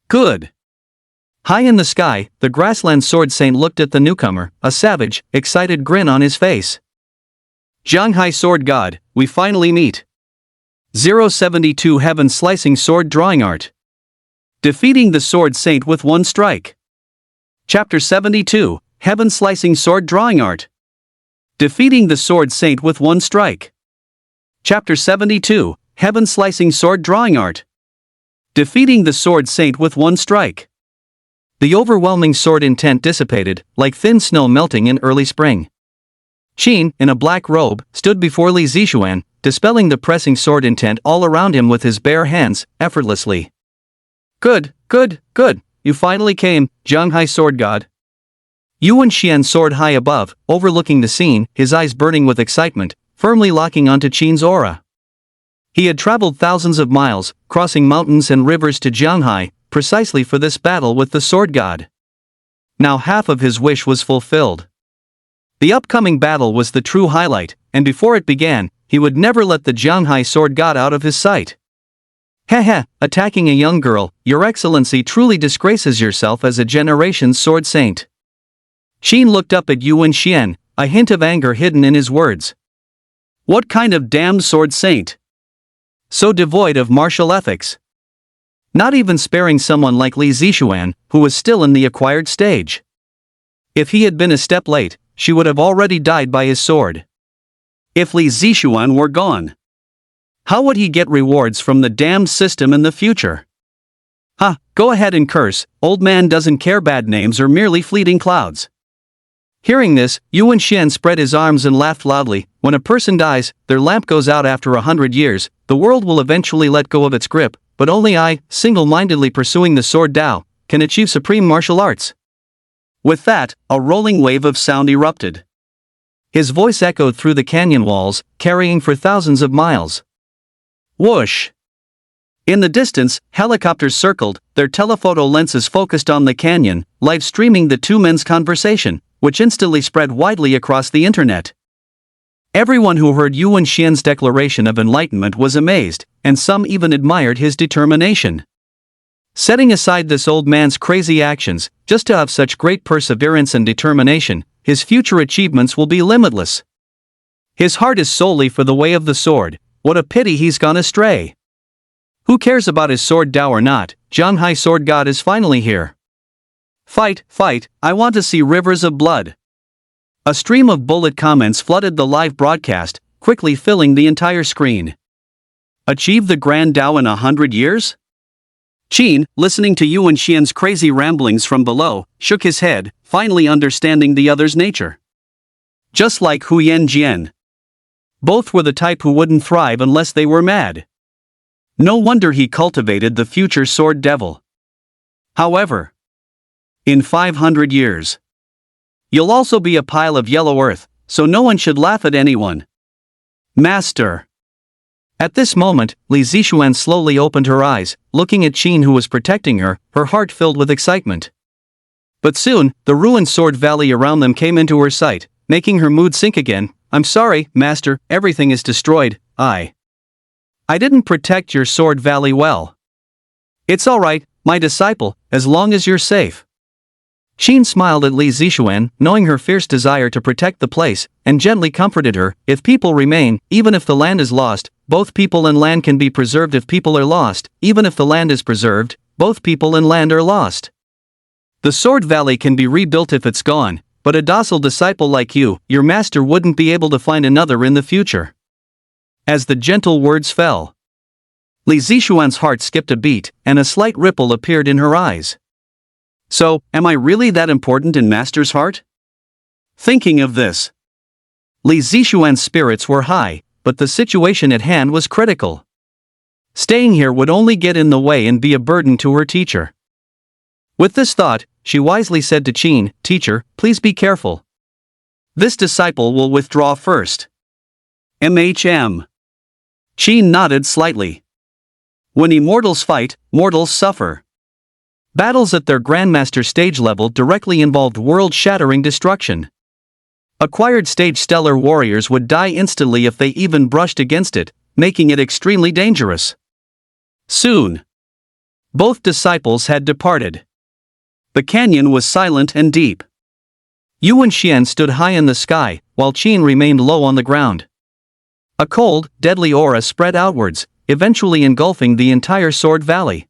Good! High in the sky, the grassland sword saint looked at the newcomer, a savage, excited grin on his face. "Zhang Hai Sword God, we finally meet. 072 Heaven Slicing Sword Drawing Art. Defeating the Sword Saint with one strike. Chapter 72, Heaven Slicing Sword Drawing Art. Defeating the Sword Saint with one strike. Chapter 72, Heaven Slicing Sword Drawing Art. Defeating the Sword Saint with one strike." The overwhelming sword intent dissipated, like thin snow melting in early spring. Qin, in a black robe, stood before Li Zixuan, dispelling the pressing sword intent all around him with his bare hands, effortlessly. Good, you finally came, Zhang Hai Sword God." Yuan Xian soared high above, overlooking the scene, his eyes burning with excitement, firmly locking onto Qin's aura. He had traveled thousands of miles, crossing mountains and rivers to Zhanghai, precisely for this battle with the sword god. Now half of his wish was fulfilled. The upcoming battle was the true highlight, and before it began, he would never let the Zhanghai sword god out of his sight. Heh, attacking a young girl, Your Excellency truly disgraces yourself as a generation's sword saint. Qin looked up at Yuan Xian, a hint of anger hidden in his words. What kind of damned sword saint? So devoid of martial ethics. Not even sparing someone like Li Zixuan, who was still in the acquired stage. If he had been a step late, she would have already died by his sword. If Li Zixuan were gone, how would he get rewards from the damned system in the future? Go ahead and curse, old man doesn't care, bad names are merely fleeting clouds. Hearing this, Yuan Xian spread his arms and laughed loudly. When a person dies, their lamp goes out after 100 years, the world will eventually let go of its grip, but only I, single-mindedly pursuing the sword Tao, can achieve supreme martial arts. With that, a rolling wave of sound erupted. His voice echoed through the canyon walls, carrying for thousands of miles. Whoosh! In the distance, helicopters circled, their telephoto lenses focused on the canyon, live-streaming the two men's conversation, which instantly spread widely across the internet. Everyone who heard Yuan Xian's declaration of enlightenment was amazed, and some even admired his determination. Setting aside this old man's crazy actions, just to have such great perseverance and determination, his future achievements will be limitless. His heart is solely for the way of the sword. What a pity he's gone astray. Who cares about his sword Tao or not? Zhanghai sword god is finally here. Fight, I want to see rivers of blood. A stream of bullet comments flooded the live broadcast, quickly filling the entire screen. Achieve the grand Tao in 100 years? Qin, listening to Yuan Xian's crazy ramblings from below, shook his head, finally understanding the other's nature. Just like Huyan Jian. Both were the type who wouldn't thrive unless they were mad. No wonder he cultivated the future sword devil. However, in 500 years, you'll also be a pile of yellow earth, so no one should laugh at anyone. Master. At this moment, Li Zixuan slowly opened her eyes, looking at Qin who was protecting her, her heart filled with excitement. But soon, the ruined sword valley around them came into her sight, making her mood sink again. I'm sorry, Master, everything is destroyed. I didn't protect your sword valley well. It's alright, my disciple, as long as you're safe. Qin smiled at Li Zixuan, knowing her fierce desire to protect the place, and gently comforted her. If people remain, even if the land is lost, both people and land can be preserved. If people are lost, even if the land is preserved, both people and land are lost. The sword valley can be rebuilt if it's gone, but a docile disciple like you, your master wouldn't be able to find another in the future. As the gentle words fell, Li Zixuan's heart skipped a beat, and a slight ripple appeared in her eyes. So, am I really that important in Master's heart? Thinking of this, Li Zixuan's spirits were high, but the situation at hand was critical. Staying here would only get in the way and be a burden to her teacher. With this thought, she wisely said to Qin, Teacher, please be careful. This disciple will withdraw first. MHM. Qin nodded slightly. When immortals fight, mortals suffer. Battles at their Grandmaster stage level directly involved world-shattering destruction. Acquired stage stellar warriors would die instantly if they even brushed against it, making it extremely dangerous. Soon, both disciples had departed. The canyon was silent and deep. Yuan Xian stood high in the sky, while Qin remained low on the ground. A cold, deadly aura spread outwards, eventually engulfing the entire sword valley.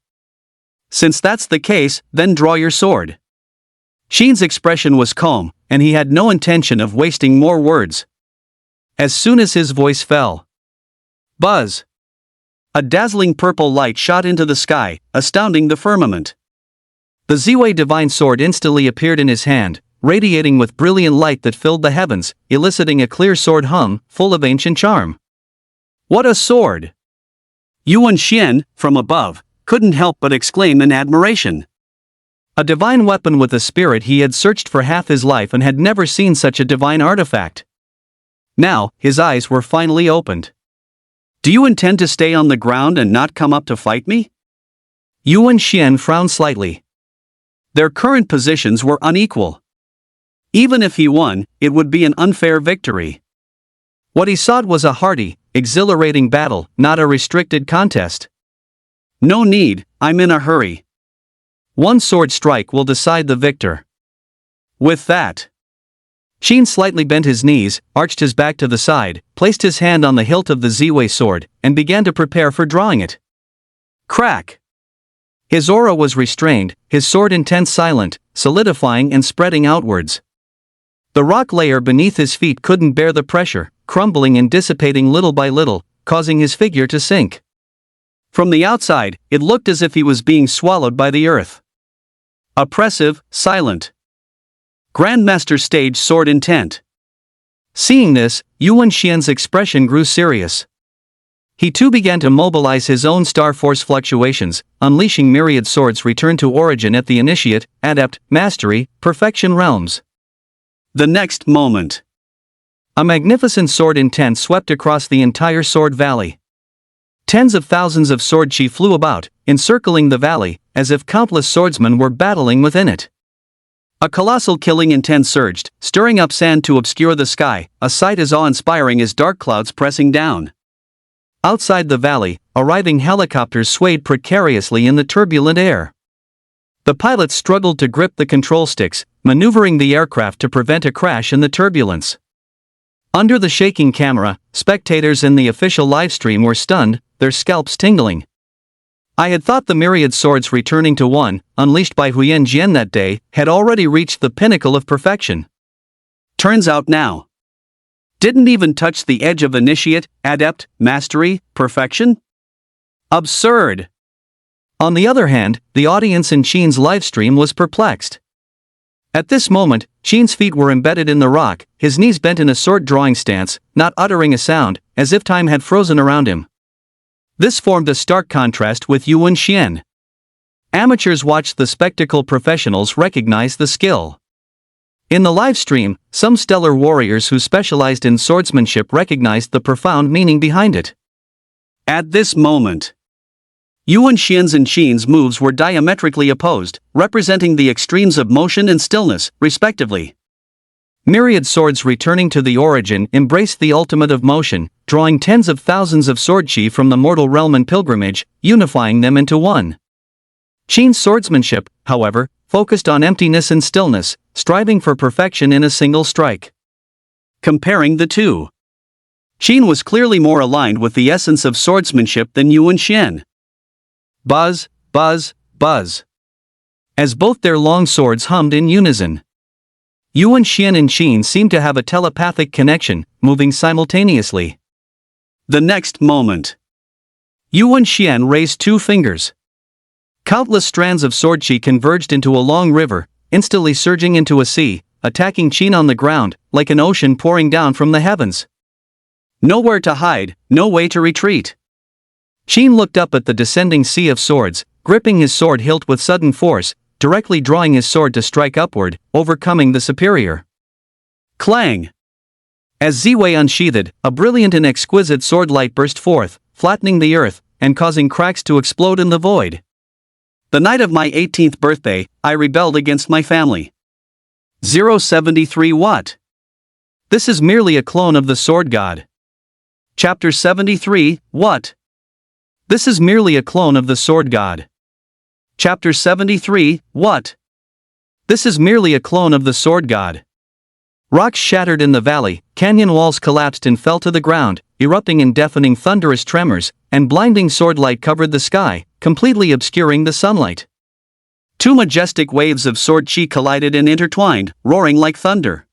Since that's the case, then draw your sword. Qin's expression was calm, and he had no intention of wasting more words. As soon as his voice fell, buzz! A dazzling purple light shot into the sky, astounding the firmament. The Ziwei divine sword instantly appeared in his hand, radiating with brilliant light that filled the heavens, eliciting a clear sword hum, full of ancient charm. What a sword! Yuan Xian, from above, couldn't help but exclaim in admiration. A divine weapon with a spirit he had searched for half his life and had never seen such a divine artifact. Now, his eyes were finally opened. Do you intend to stay on the ground and not come up to fight me? Yuan Xian frowned slightly. Their current positions were unequal. Even if he won, it would be an unfair victory. What he sought was a hearty, exhilarating battle, not a restricted contest.
No need, I'm in a hurry. One sword strike will decide the victor. With that, Sheen slightly bent his knees, arched his back to the side, placed his hand on the hilt of the Ziwei sword, and began to prepare for drawing it. Crack! His aura was restrained, his sword intense silent, solidifying and spreading outwards. The rock layer beneath his feet couldn't bear the pressure, crumbling and dissipating little by little, causing his figure to sink. From the outside, it looked as if he was being swallowed by the earth. Oppressive, silent. Grandmaster stage sword intent. Seeing this, Yuan Xian's expression grew serious. He too began to mobilize his own star force fluctuations, unleashing myriad swords return to origin at the initiate, adept, mastery, perfection realms. The next moment, a magnificent sword intent swept across the entire sword valley. Tens of thousands of sword chi flew about, encircling the valley, as if countless swordsmen were battling within it. A colossal killing intent surged, stirring up sand to obscure the sky, a sight as awe-inspiring as dark clouds pressing down. Outside the valley, arriving helicopters swayed precariously in the turbulent air. The pilots struggled to grip the control sticks, maneuvering the aircraft to prevent a crash in the turbulence. Under the shaking camera, spectators in the official livestream were stunned, their scalps tingling. I had thought the myriad swords returning to one, unleashed by Huyan Jian that day, had already reached the pinnacle of perfection. Turns out now. Didn't even touch the edge of initiate, adept, mastery, perfection? Absurd! On the other hand, the audience in Sheen's livestream was perplexed. At this moment, Sheen's feet were embedded in the rock, his knees bent in a sword-drawing stance, not uttering a sound, as if time had frozen around him. This formed a stark contrast with Yuan Xian. Amateurs watched the spectacle, professionals recognized the skill. In the live stream, some stellar warriors who specialized in swordsmanship recognized the profound meaning behind it. At this moment, Yuan Xian's and Sheen's moves were diametrically opposed, representing the extremes of motion and stillness, respectively. Myriad swords returning to the origin embraced the ultimate of motion, drawing tens of thousands of sword chi from the mortal realm in pilgrimage, unifying them into one. Sheen's swordsmanship, however, focused on emptiness and stillness, striving for perfection in a single strike. Comparing the two, Sheen was clearly more aligned with the essence of swordsmanship than Yuan Xian. Buzz, buzz, buzz. As both their long swords hummed in unison. Yuan Xian and Sheen seemed to have a telepathic connection, moving simultaneously. The next moment, Yuan Xian raised two fingers. Countless strands of sword chi converged into a long river, instantly surging into a sea, attacking Sheen on the ground, like an ocean pouring down from the heavens. Nowhere to hide, no way to retreat. Sheen looked up at the descending sea of swords, gripping his sword hilt with sudden force, directly drawing his sword to strike upward, overcoming the superior. Clang! As Ziwei unsheathed, a brilliant and exquisite sword light burst forth, flattening the earth, and causing cracks to explode in the void. The night of my 18th birthday, I rebelled against my family. 073 What? This is merely a clone of the Sword God. Chapter 73, What? This is merely a clone of the Sword God. Chapter 73, What? This is merely a clone of the Sword God. Rocks shattered in the valley, canyon walls collapsed and fell to the ground, erupting in deafening thunderous tremors, and blinding sword light covered the sky, completely obscuring the sunlight. Two majestic waves of sword chi collided and intertwined, roaring like thunder.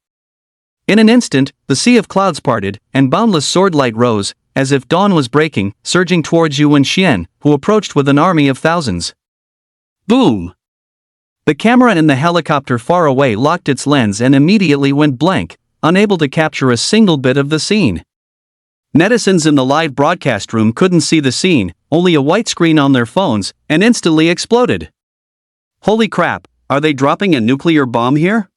In an instant, the sea of clouds parted, and boundless sword light rose, as if dawn was breaking, surging towards Yuan Xian, who approached with an army of thousands. Boom! The camera in the helicopter far away locked its lens and immediately went blank, unable to capture a single bit of the scene. Netizens in the live broadcast room couldn't see the scene, only a white screen on their phones, and instantly exploded. Holy crap, are they dropping a nuclear bomb here?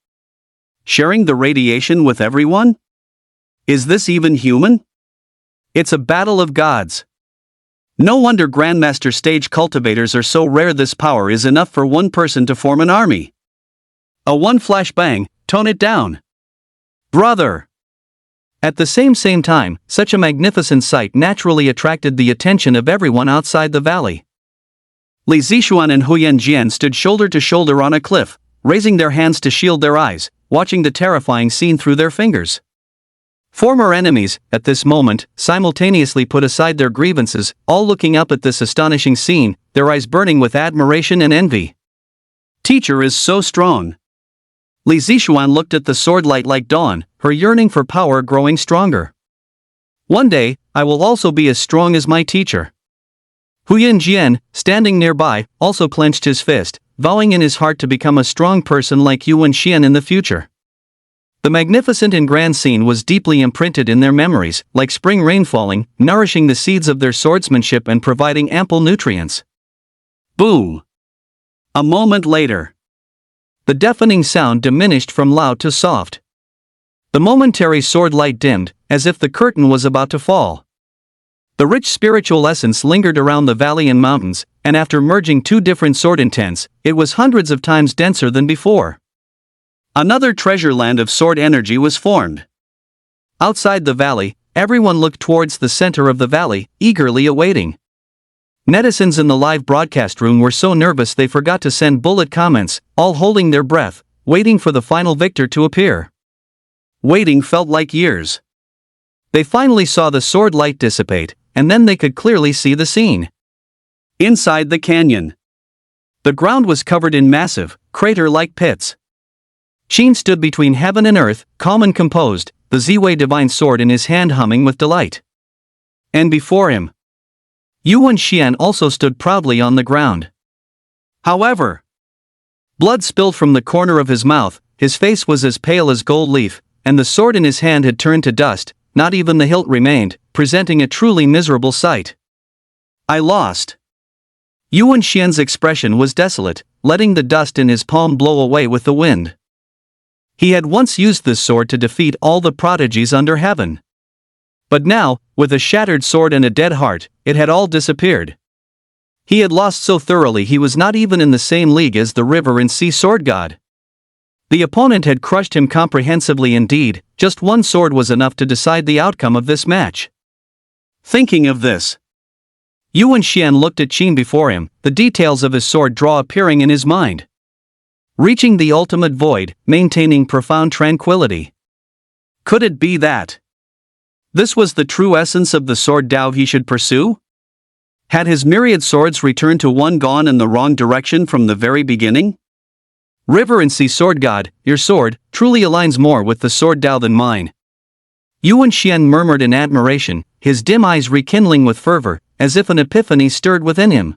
Sharing the radiation with everyone? Is this even human? It's a battle of gods. No wonder Grandmaster stage cultivators are so rare. This power is enough for one person to form an army. A one flash bang, tone it down. Brother! At the same time, such a magnificent sight naturally attracted the attention of everyone outside the valley. Li Zixuan and Huyan Jian stood shoulder to shoulder on a cliff, raising their hands to shield their eyes, watching the terrifying scene through their fingers. Former enemies, at this moment, simultaneously put aside their grievances, all looking up at this astonishing scene, their eyes burning with admiration and envy. Teacher is so strong. Li Zixuan looked at the sword light like dawn, her yearning for power growing stronger. One day, I will also be as strong as my teacher. Huyan Jian, standing nearby, also clenched his fist, vowing in his heart to become a strong person like Yuan Xian in the future. The magnificent and grand scene was deeply imprinted in their memories, like spring rain falling, nourishing the seeds of their swordsmanship and providing ample nutrients. Boom! A moment later. The deafening sound diminished from loud to soft. The momentary sword light dimmed, as if the curtain was about to fall. The rich spiritual essence lingered around the valley and mountains, and after merging two different sword intents, it was hundreds of times denser than before. Another treasure land of sword energy was formed. Outside the valley, everyone looked towards the center of the valley, eagerly awaiting. Netizens in the live broadcast room were so nervous they forgot to send bullet comments, all holding their breath, waiting for the final victor to appear. Waiting felt like years. They finally saw the sword light dissipate, and then they could clearly see the scene. Inside the canyon. The ground was covered in massive, crater-like pits. Qin stood between heaven and earth, calm and composed, the Ziwei divine sword in his hand humming with delight. And before him, Yuan Xian also stood proudly on the ground. However, blood spilled from the corner of his mouth, his face was as pale as gold leaf, and the sword in his hand had turned to dust, not even the hilt remained, presenting a truly miserable sight. I lost. Yuan Xian's expression was desolate, letting the dust in his palm blow away with the wind. He had once used this sword to defeat all the prodigies under heaven. But now, with a shattered sword and a dead heart, it had all disappeared. He had lost so thoroughly he was not even in the same league as the river and sea sword god. The opponent had crushed him comprehensively indeed, just one sword was enough to decide the outcome of this match. Thinking of this, Yuan Xian looked at Qin before him, the details of his sword draw appearing in his mind. Reaching the ultimate void, maintaining profound tranquility. Could it be that this was the true essence of the sword Dao he should pursue? Had his myriad swords returned to one gone in the wrong direction from the very beginning? River and sea sword god, your sword truly aligns more with the sword Dao than mine. Yuan Xian murmured in admiration, his dim eyes rekindling with fervor, as if an epiphany stirred within him.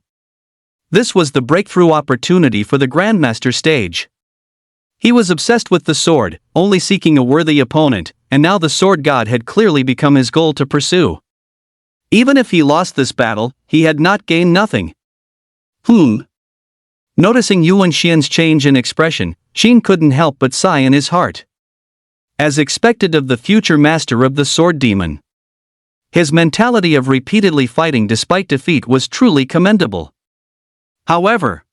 This was the breakthrough opportunity for the Grandmaster stage. He was obsessed with the sword, only seeking a worthy opponent, and now the sword god had clearly become his goal to pursue. Even if he lost this battle, he had not gained nothing. Noticing Yuan Xian's change in expression, Qin couldn't help but sigh in his heart. As expected of the future master of the sword demon. His mentality of repeatedly fighting despite defeat was truly commendable. However,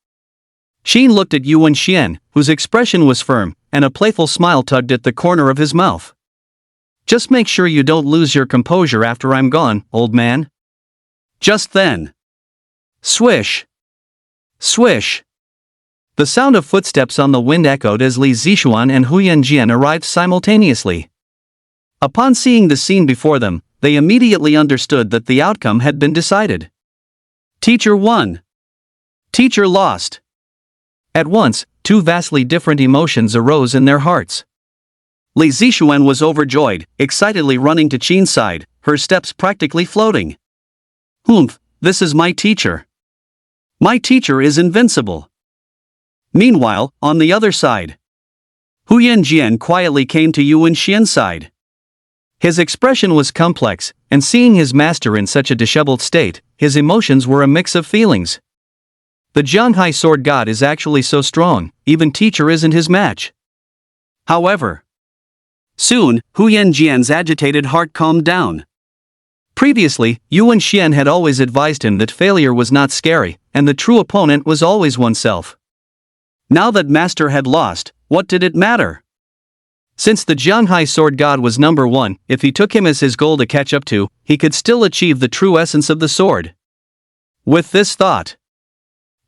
Qin looked at Yuan Xian, whose expression was firm, and a playful smile tugged at the corner of his mouth. Just make sure you don't lose your composure after I'm gone, old man. Just then. Swish. Swish. The sound of footsteps on the wind echoed as Li Zixuan and Huyan Jian arrived simultaneously. Upon seeing the scene before them, they immediately understood that the outcome had been decided. Teacher won. Teacher lost. At once, two vastly different emotions arose in their hearts. Li Zixuan was overjoyed, excitedly running to Qin's side, her steps practically floating. This is my teacher. My teacher is invincible. Meanwhile, on the other side, Huyan Jian quietly came to Yuan Xian's side. His expression was complex, and seeing his master in such a disheveled state, his emotions were a mix of feelings. The Jianghai sword god is actually so strong, even teacher isn't his match. However, soon, Huyan Jian's agitated heart calmed down. Previously, Yuan Xian had always advised him that failure was not scary, and the true opponent was always oneself. Now that master had lost, what did it matter? Since the Jianghai sword god was number one, if he took him as his goal to catch up to, he could still achieve the true essence of the sword. With this thought,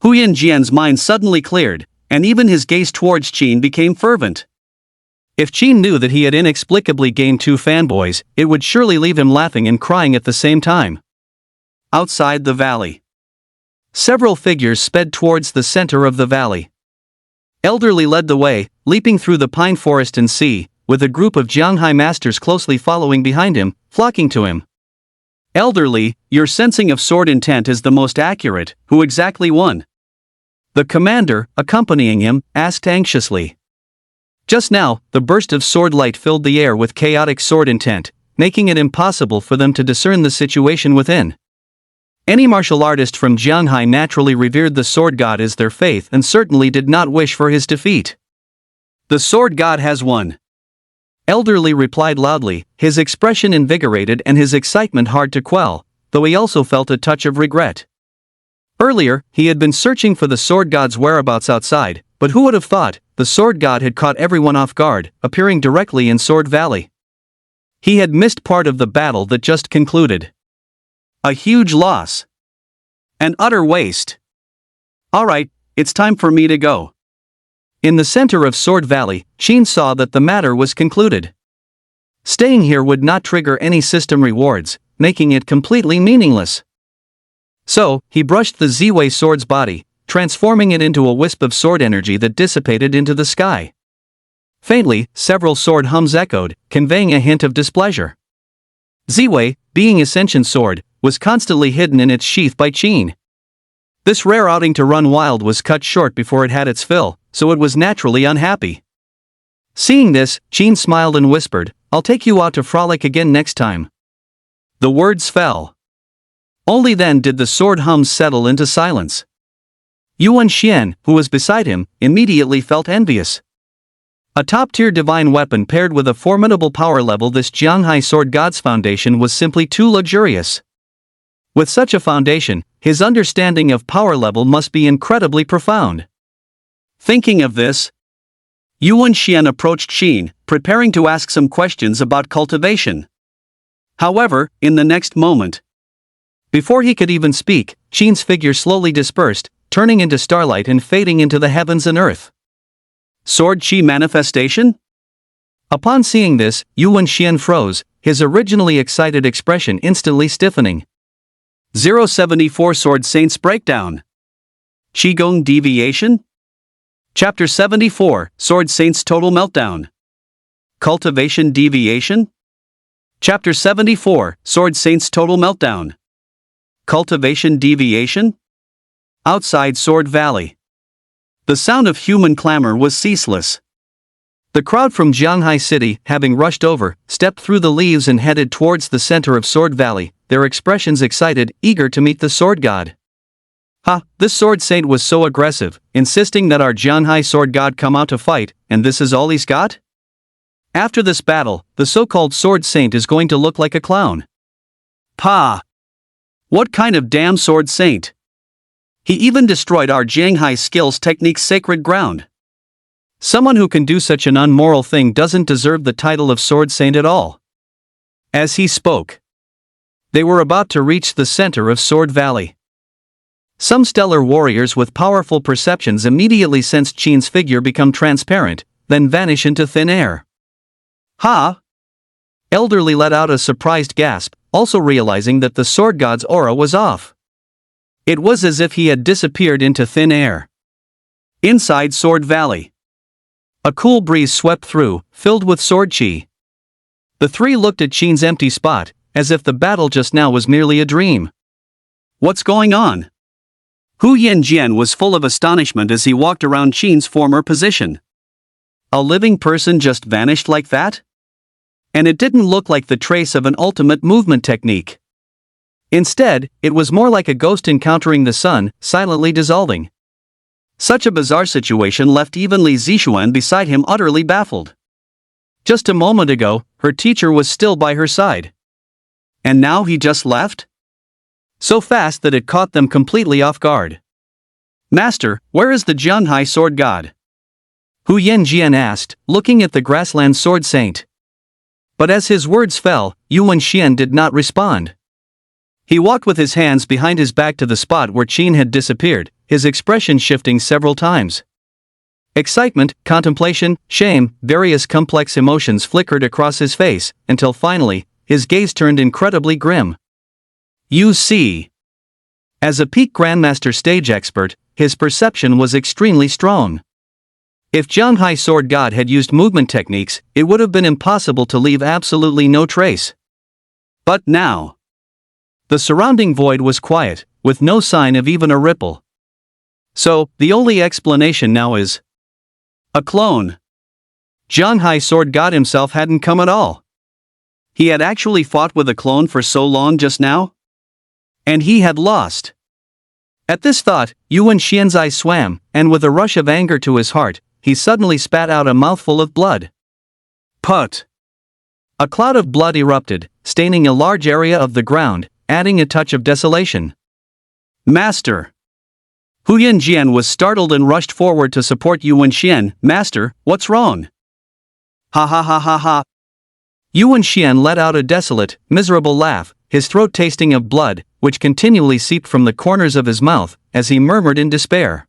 Hu Yanjian's mind suddenly cleared, and even his gaze towards Qin became fervent. If Qin knew that he had inexplicably gained two fanboys, it would surely leave him laughing and crying at the same time. Outside the valley, several figures sped towards the center of the valley. Elderly led the way, leaping through the pine forest and sea, with a group of Jianghai masters closely following behind him, flocking to him. Elderly, your sensing of sword intent is the most accurate. Who exactly won? The commander, accompanying him, asked anxiously. Just now, the burst of sword light filled the air with chaotic sword intent, making it impossible for them to discern the situation within. Any martial artist from Jianghai naturally revered the sword god as their faith and certainly did not wish for his defeat. The sword god has won. Elderly replied loudly, his expression invigorated and his excitement hard to quell, though he also felt a touch of regret. Earlier, he had been searching for the sword god's whereabouts outside, but who would have thought the sword god had caught everyone off guard, appearing directly in Sword Valley. He had missed part of the battle that just concluded. A huge loss. An utter waste. Alright, it's time for me to go. In the center of Sword Valley, Qin saw that the matter was concluded. Staying here would not trigger any system rewards, making it completely meaningless. So, he brushed the Ziwei sword's body, transforming it into a wisp of sword energy that dissipated into the sky. Faintly, several sword hums echoed, conveying a hint of displeasure. Ziwei, being Ascension's sword, was constantly hidden in its sheath by Qin. This rare outing to run wild was cut short before it had its fill, so it was naturally unhappy. Seeing this, Qin smiled and whispered, "I'll take you out to frolic again next time." The words fell. Only then did the sword hums settle into silence. Yuan Xian, who was beside him, immediately felt envious. A top-tier divine weapon paired with a formidable power level, this Jianghai Sword God's foundation was simply too luxurious. With such a foundation, his understanding of power level must be incredibly profound. Thinking of this, Yuan Xian approached Qin, preparing to ask some questions about cultivation. However, in the next moment, before he could even speak, Qin's figure slowly dispersed, turning into starlight and fading into the heavens and earth. Sword Qi manifestation? Upon seeing this, Yuan Xian froze, his originally excited expression instantly stiffening. 074 Sword Saints Breakdown. Qigong Deviation? Chapter 74, Sword Saints Total Meltdown. Cultivation Deviation? Chapter 74, Sword Saints Total Meltdown. Cultivation Deviation? Outside Sword Valley. The sound of human clamor was ceaseless. The crowd from Jianghai City, having rushed over, stepped through the leaves and headed towards the center of Sword Valley, their expressions excited, eager to meet the sword god. Ha, this sword saint was so aggressive, insisting that our Jianghai sword god come out to fight, and this is all he's got? After this battle, the so-called sword saint is going to look like a clown. Pah! What kind of damn sword saint? He even destroyed our Jianghai skills technique's sacred ground. Someone who can do such an unmoral thing doesn't deserve the title of sword saint at all. As he spoke, they were about to reach the center of Sword Valley. Some stellar warriors with powerful perceptions immediately sensed Qin's figure become transparent, then vanish into thin air. Ha! Elderly let out a surprised gasp, also realizing that the sword god's aura was off. It was as if he had disappeared into thin air. Inside Sword Valley, a cool breeze swept through, filled with sword qi. The three looked at Qin's empty spot, as if the battle just now was merely a dream. What's going on? Hu Yanjian was full of astonishment as he walked around Qin's former position. A living person just vanished like that? And it didn't look like the trace of an ultimate movement technique. Instead, it was more like a ghost encountering the sun, silently dissolving. Such a bizarre situation left even Li Zixuan beside him utterly baffled. Just a moment ago, her teacher was still by her side. And now he just left? So fast that it caught them completely off guard. Master, where is the Jianghai sword god? Hu Yanjian asked, looking at the grassland sword saint. But as his words fell, Yuan Xian did not respond. He walked with his hands behind his back to the spot where Qin had disappeared,
his expression shifting several times. Excitement, contemplation, shame, various complex emotions flickered across his face, until finally, his gaze turned incredibly grim. You see. As a peak Grandmaster stage expert, his perception was extremely strong. If Jianghai Sword God had used movement techniques, it would have been impossible to leave absolutely no trace. But now, the surrounding void was quiet, with no sign of even a ripple. So, the only explanation now is a clone. Jianghai Sword God himself hadn't come at all. He had actually fought with a clone for so long just now? And he had lost. At this thought, Yuan Xian's eyes swam, and with a rush of anger to his heart, he suddenly spat out a mouthful of blood. Put! A cloud of blood erupted, staining a large area of the ground, adding a touch of desolation. Master! Huyan Jian was startled and rushed forward to support Yuan Xian. Master, what's wrong? Ha ha ha ha ha. Yuan Xian let out a desolate, miserable laugh, his throat tasting of blood, which continually seeped from the corners of his mouth, as he murmured in despair.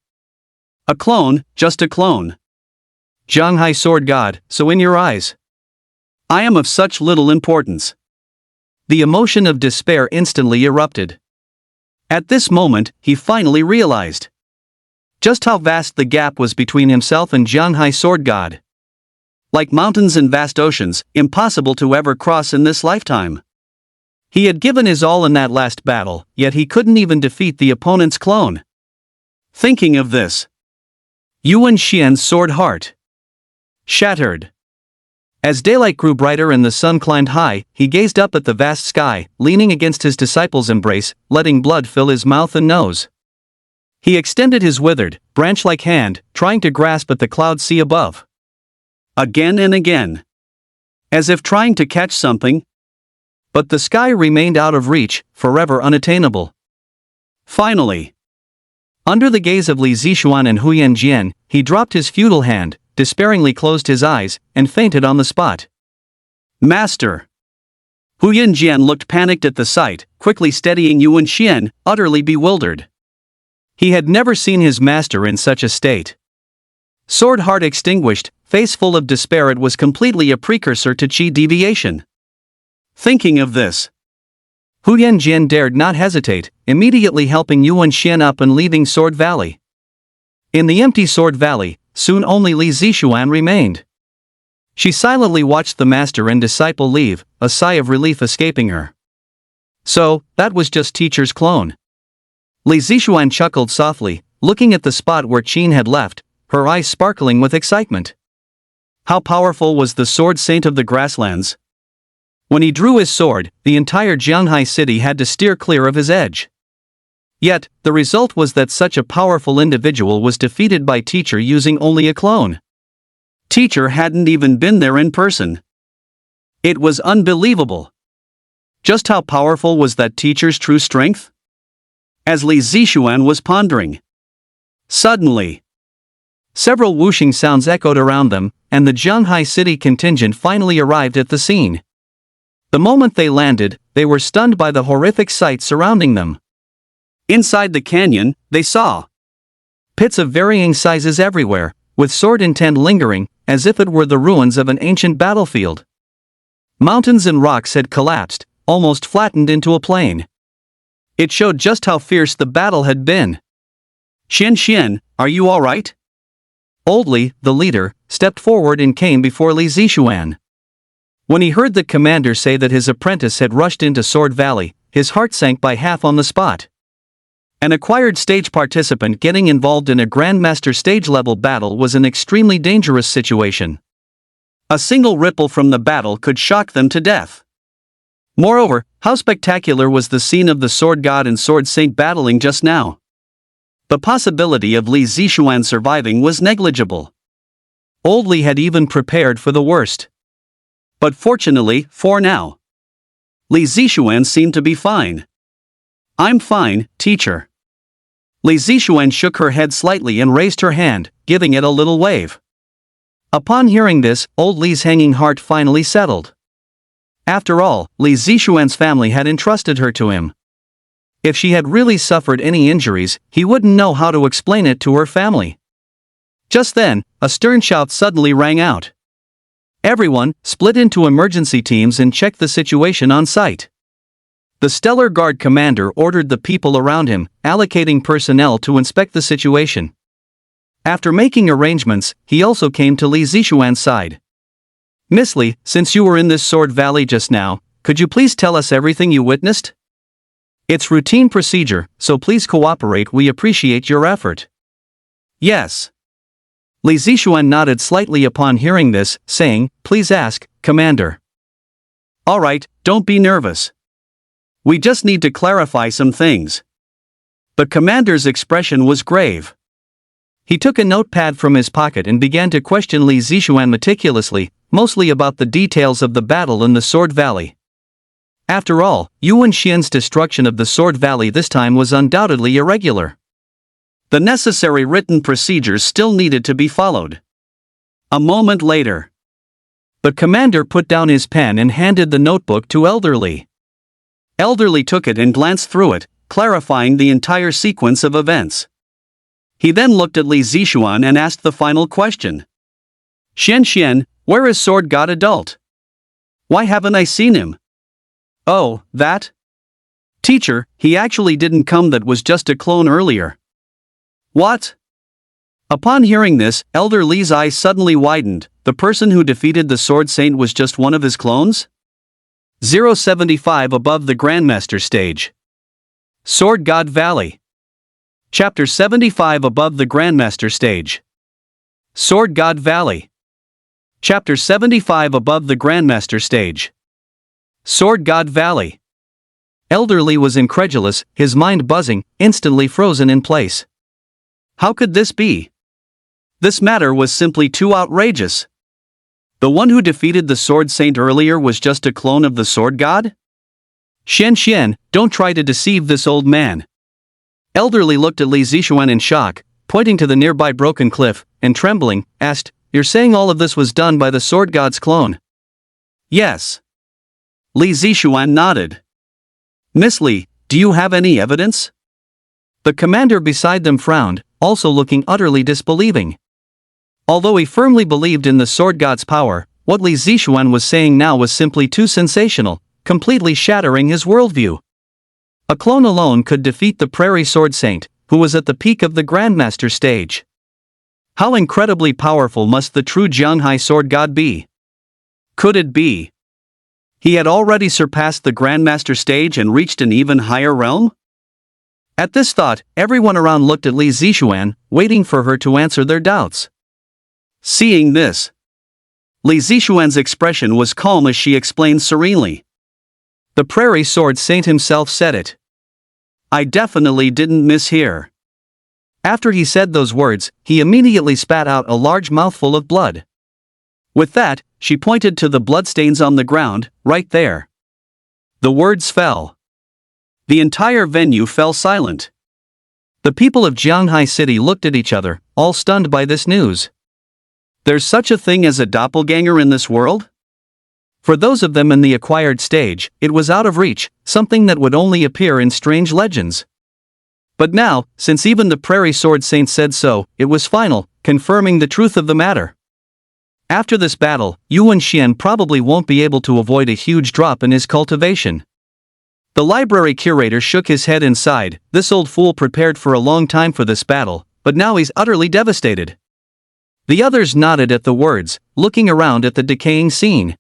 A clone, just a clone. Jianghai Sword God, so in your eyes, I am of such little importance. The emotion of despair instantly erupted. At this moment, he finally realized just how vast the gap was between himself and Jianghai Sword God. Like mountains and vast oceans, impossible to ever cross in this lifetime. He had given his all in that last battle, yet he couldn't even defeat the opponent's clone. Thinking of this, Yuan Xian's sword heart shattered. As daylight grew brighter and the sun climbed high, he gazed up at the vast sky, leaning against his disciple's embrace, letting blood fill his mouth and nose. He extended his withered, branch-like hand, trying to grasp at the cloud sea above. Again and again. As if trying to catch something. But the sky remained out of reach, forever unattainable. Finally, under the gaze of Li Zixuan and Huyan Jian, he dropped his futile hand, despairingly closed his eyes, and fainted on the spot. Master! Huyan Jian looked panicked at the sight, quickly steadying Yuan Xian, utterly bewildered. He had never seen his master in such a state. Sword heart extinguished, face full of despair, it was completely a precursor to chi deviation. Thinking of this, Huyan Jian dared not hesitate, immediately helping Yuan Xian up and leaving Sword Valley. In the empty Sword Valley, soon only Li Zixuan remained. She silently watched the master and disciple leave, a sigh of relief escaping her. So, that was just teacher's clone. Li Zixuan chuckled softly, looking at the spot where Qin had left, her eyes sparkling with excitement. How powerful was the sword saint of the grasslands? When he drew his sword, the entire Jianghai city had to steer clear of his edge. Yet, the result was that such a powerful individual was defeated by teacher using only a clone. Teacher hadn't even been there in person. It was unbelievable. Just how powerful was that teacher's true strength? As Li Zixuan was pondering, suddenly, several whooshing sounds echoed around them, and the Jianghai city contingent finally arrived at the scene. The moment they landed, they were stunned by the horrific sight surrounding them. Inside the canyon, they saw pits of varying sizes everywhere, with sword intent lingering, as if it were the ruins of an ancient battlefield. Mountains and rocks had collapsed, almost flattened into a plain. It showed just how fierce the battle had been. Xian Xian, are you all right? Old Li, the leader, stepped forward and came before Li Zixuan. When he heard the commander say that his apprentice had rushed into Sword Valley, his heart sank by half on the spot. An acquired stage participant getting involved in a Grandmaster stage-level battle was an extremely dangerous situation. A single ripple from the battle could shock them to death. Moreover, how spectacular was the scene of the Sword God and Sword Saint battling just now. The possibility of Li Zixuan surviving was negligible. Old Li had even prepared for the worst. But fortunately, for now, Li Zixuan seemed to be fine. I'm fine, teacher. Li Zixuan shook her head slightly and raised her hand, giving it a little wave. Upon hearing this, old Li's hanging heart finally settled. After all, Li Zixuan's family had entrusted her to him. If she had really suffered any injuries, he wouldn't know how to explain it to her family. Just then, a stern shout suddenly rang out. Everyone, split into emergency teams and check the situation on site. The Stellar Guard commander ordered the people around him, allocating personnel to inspect the situation. After making arrangements, he also came to Li Zixuan's side. Miss Li, since you were in this Sword Valley just now, could you please tell us everything you witnessed? It's routine procedure, so please cooperate. We appreciate your effort. Yes. Li Zixuan nodded slightly upon hearing this, saying, Please ask, Commander. Alright, don't be nervous. We just need to clarify some things. The commander's expression was grave. He took a notepad from his pocket and began to question Li Zixuan meticulously, mostly about the details of the battle in the Sword Valley. After all, Yuan Xian's destruction of the Sword Valley this time was undoubtedly irregular. The necessary written procedures still needed to be followed. A moment later, the commander put down his pen and handed the notebook to Elderly. Elderly took it and glanced through it, clarifying the entire sequence of events. He then looked at Li Zixuan and asked the final question. Xian, where is Sword God Adult? Why haven't I seen him? Oh, that? Teacher, he actually didn't come, that was just a clone earlier. What? Upon hearing this, Elder Li's eyes suddenly widened. The person who defeated the Sword Saint was just one of his clones? 075 above the Grandmaster stage. Sword God Valley. Chapter 75 above the Grandmaster stage. Sword God Valley. Chapter 75 above the Grandmaster stage. Sword God Valley. Elderly was incredulous, his mind buzzing, instantly frozen in place. How could this be? This matter was simply too outrageous. The one who defeated the Sword Saint earlier was just a clone of the Sword God? Xian, don't try to deceive this old man. Elderly looked at Li Zixuan in shock, pointing to the nearby broken cliff, and trembling, asked, You're saying all of this was done by the Sword God's clone? Yes. Li Zixuan nodded. Miss Li, do you have any evidence? The commander beside them frowned, also looking utterly disbelieving. Although he firmly believed in the Sword God's power, what Li Zixuan was saying now was simply too sensational, completely shattering his worldview. A clone alone could defeat the Prairie Sword Saint, who was at the peak of the Grandmaster stage. How incredibly powerful must the true Jianghai Sword God be? Could it be he had already surpassed the Grandmaster stage and reached an even higher realm? At this thought, everyone around looked at Li Zixuan, waiting for her to answer their doubts. Seeing this, Li Zixuan's expression was calm as she explained serenely. The Prairie Sword Saint himself said it. I definitely didn't mishear. After he said those words, he immediately spat out a large mouthful of blood. With that, she pointed to the bloodstains on the ground, right there. The words fell. The entire venue fell silent. The people of Jianghai City looked at each other, all stunned by this news. There's such a thing as a doppelganger in this world? For those of them in the acquired stage, it was out of reach, something that would only appear in strange legends. But now, since even the Prairie Sword Saint said so, it was final, confirming the truth of the matter. After this battle, Yuan Xian probably won't be able to avoid a huge drop in his cultivation. The library curator shook his head and sighed. This old fool prepared for a long time for this battle, but now he's utterly devastated. The others nodded at the words, looking around at the decaying scene.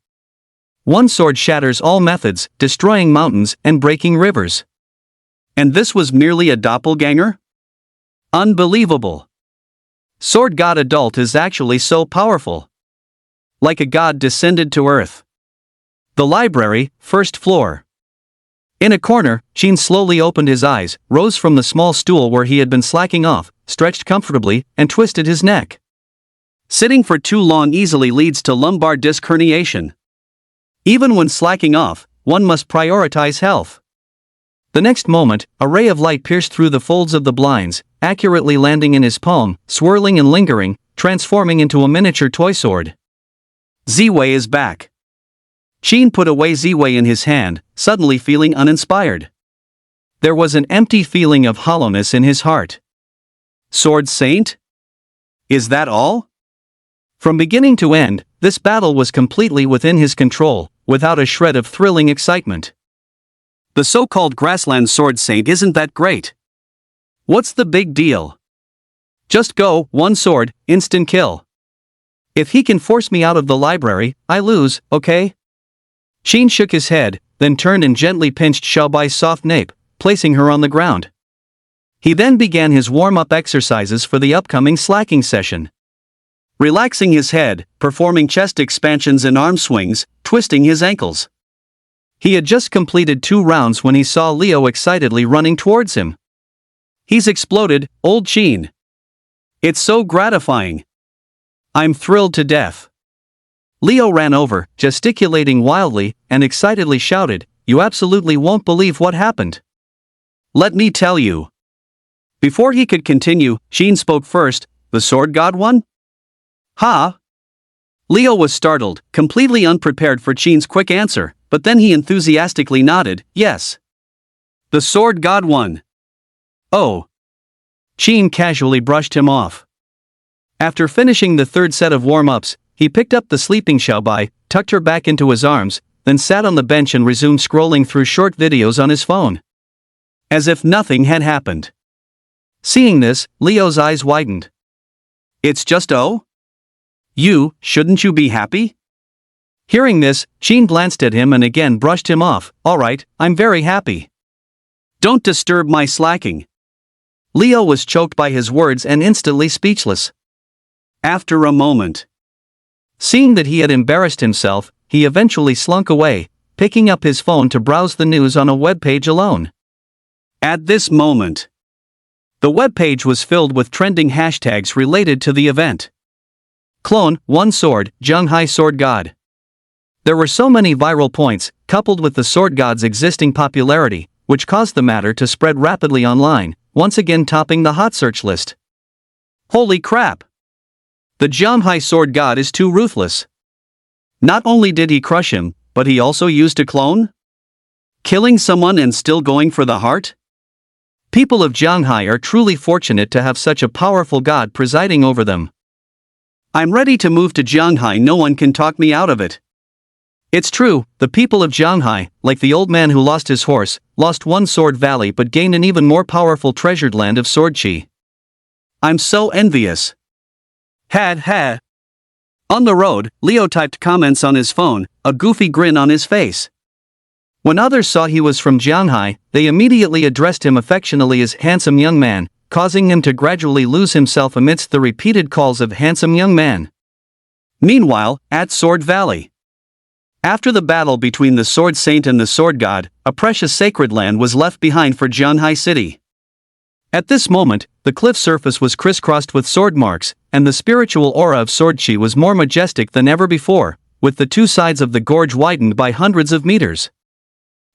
One sword shatters all methods, destroying mountains and breaking rivers. And this was merely a doppelganger? Unbelievable. Sword God Adult is actually so powerful. Like a god descended to earth. The library, first floor. In a corner, Qin slowly opened his eyes, rose from the small stool where he had been slacking off, stretched comfortably, and twisted his neck. Sitting for too long easily leads to lumbar disc herniation. Even when slacking off, one must prioritize health. The next moment, a ray of light pierced through the folds of the blinds, accurately landing in his palm, swirling and lingering, transforming into a miniature toy sword. Ziwei is back. Qin put away Ziwei in his hand, suddenly feeling uninspired. There was an empty feeling of hollowness in his heart. Sword Saint? Is that all? From beginning to end, this battle was completely within his control, without a shred of thrilling excitement. The so-called grassland Sword Saint isn't that great. What's the big deal? Just go, one sword, instant kill. If he can force me out of the library, I lose, okay? Sheen shook his head, then turned and gently pinched Xiaobai's soft nape, placing her on the ground. He then began his warm-up exercises for the upcoming slacking session. Relaxing his head, performing chest expansions and arm swings, twisting his ankles. He had just completed 2 rounds when he saw Leo excitedly running towards him. He's exploded, old Sheen. It's so gratifying. I'm thrilled to death. Leo ran over, gesticulating wildly, and excitedly shouted, "You absolutely won't believe what happened. Let me tell you." Before he could continue, Sheen spoke first. "The sword god won?" "Ha?" Leo was startled, completely unprepared for Sheen's quick answer, but then he enthusiastically nodded, "Yes. The sword god won." "Oh." Sheen casually brushed him off. After finishing the 3rd set of warm-ups, he picked up the sleeping Xiaobai, tucked her back into his arms, then sat on the bench and resumed scrolling through short videos on his phone. As if nothing had happened. Seeing this, Leo's eyes widened. "It's just shouldn't you be happy?" Hearing this, Sheen glanced at him and again brushed him off. "Alright, I'm very happy. Don't disturb my slacking." Leo was choked by his words and instantly speechless. After a moment, seeing that he had embarrassed himself, he eventually slunk away, picking up his phone to browse the news on a webpage alone. At this moment, the webpage was filled with trending hashtags related to the event. Clone, one sword, Zhenghai sword god. There were so many viral points, coupled with the sword god's existing popularity, which caused the matter to spread rapidly online, once again topping the hot search list. Holy crap! The Zhenghai sword god is too ruthless. Not only did he crush him, but he also used a clone? Killing someone and still going for the heart? People of Zhenghai are truly fortunate to have such a powerful god presiding over them. I'm ready to move to Zhenghai, no one can talk me out of it. It's true, the people of Zhenghai, like the old man who lost his horse, lost one sword valley but gained an even more powerful treasured land of sword chi. I'm so envious. Ha. On the road, Leo typed comments on his phone, a goofy grin on his face. When others saw he was from Zhenghai, they immediately addressed him affectionately as handsome young man, causing him to gradually lose himself amidst the repeated calls of handsome young man. Meanwhile, at Sword Valley. After the battle between the Sword Saint and the Sword God, a precious sacred land was left behind for Zhenghai City. At this moment, the cliff surface was crisscrossed with sword marks, and the spiritual aura of sword chi was more majestic than ever before, with the 2 sides of the gorge widened by hundreds of meters.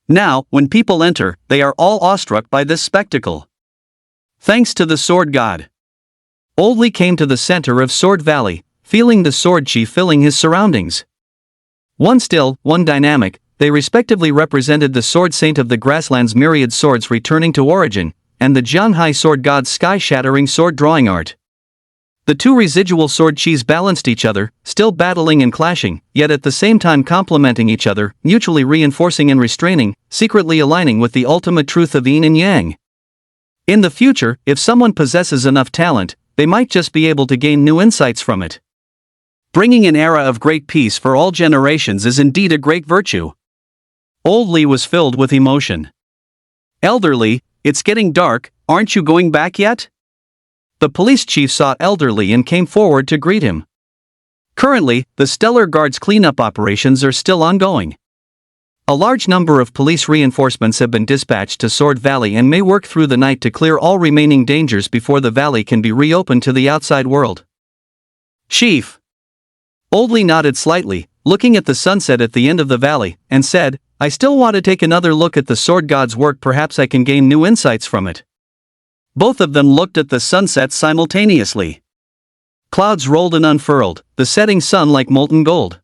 Now, when people enter, they are all awestruck by this spectacle. Thanks to the Sword God. Old Li came to the center of Sword Valley, feeling the sword chi filling his surroundings. One still, one dynamic, they respectively represented the Sword Saint of the Grassland's myriad swords returning to origin, and the Zhenghai Sword God's sky-shattering sword drawing art. The 2 residual sword chis balanced each other, still battling and clashing, yet at the same time complementing each other, mutually reinforcing and restraining, secretly aligning with the ultimate truth of yin and yang. In the future, if someone possesses enough talent, they might just be able to gain new insights from it. Bringing an era of great peace for all generations is indeed a great virtue. Old Li was filled with emotion. Elder Li, it's getting dark, aren't you going back yet? The police chief saw Elder Li and came forward to greet him. Currently, the Stellar Guard's cleanup operations are still ongoing. A large number of police reinforcements have been dispatched to Sword Valley and may work through the night to clear all remaining dangers before the valley can be reopened to the outside world. Chief. Old Li nodded slightly, looking at the sunset at the end of the valley, and said, I still want to take another look at the Sword God's work, perhaps I can gain new insights from it. Both of them looked at the sunset simultaneously. Clouds rolled and unfurled, the setting sun like molten gold.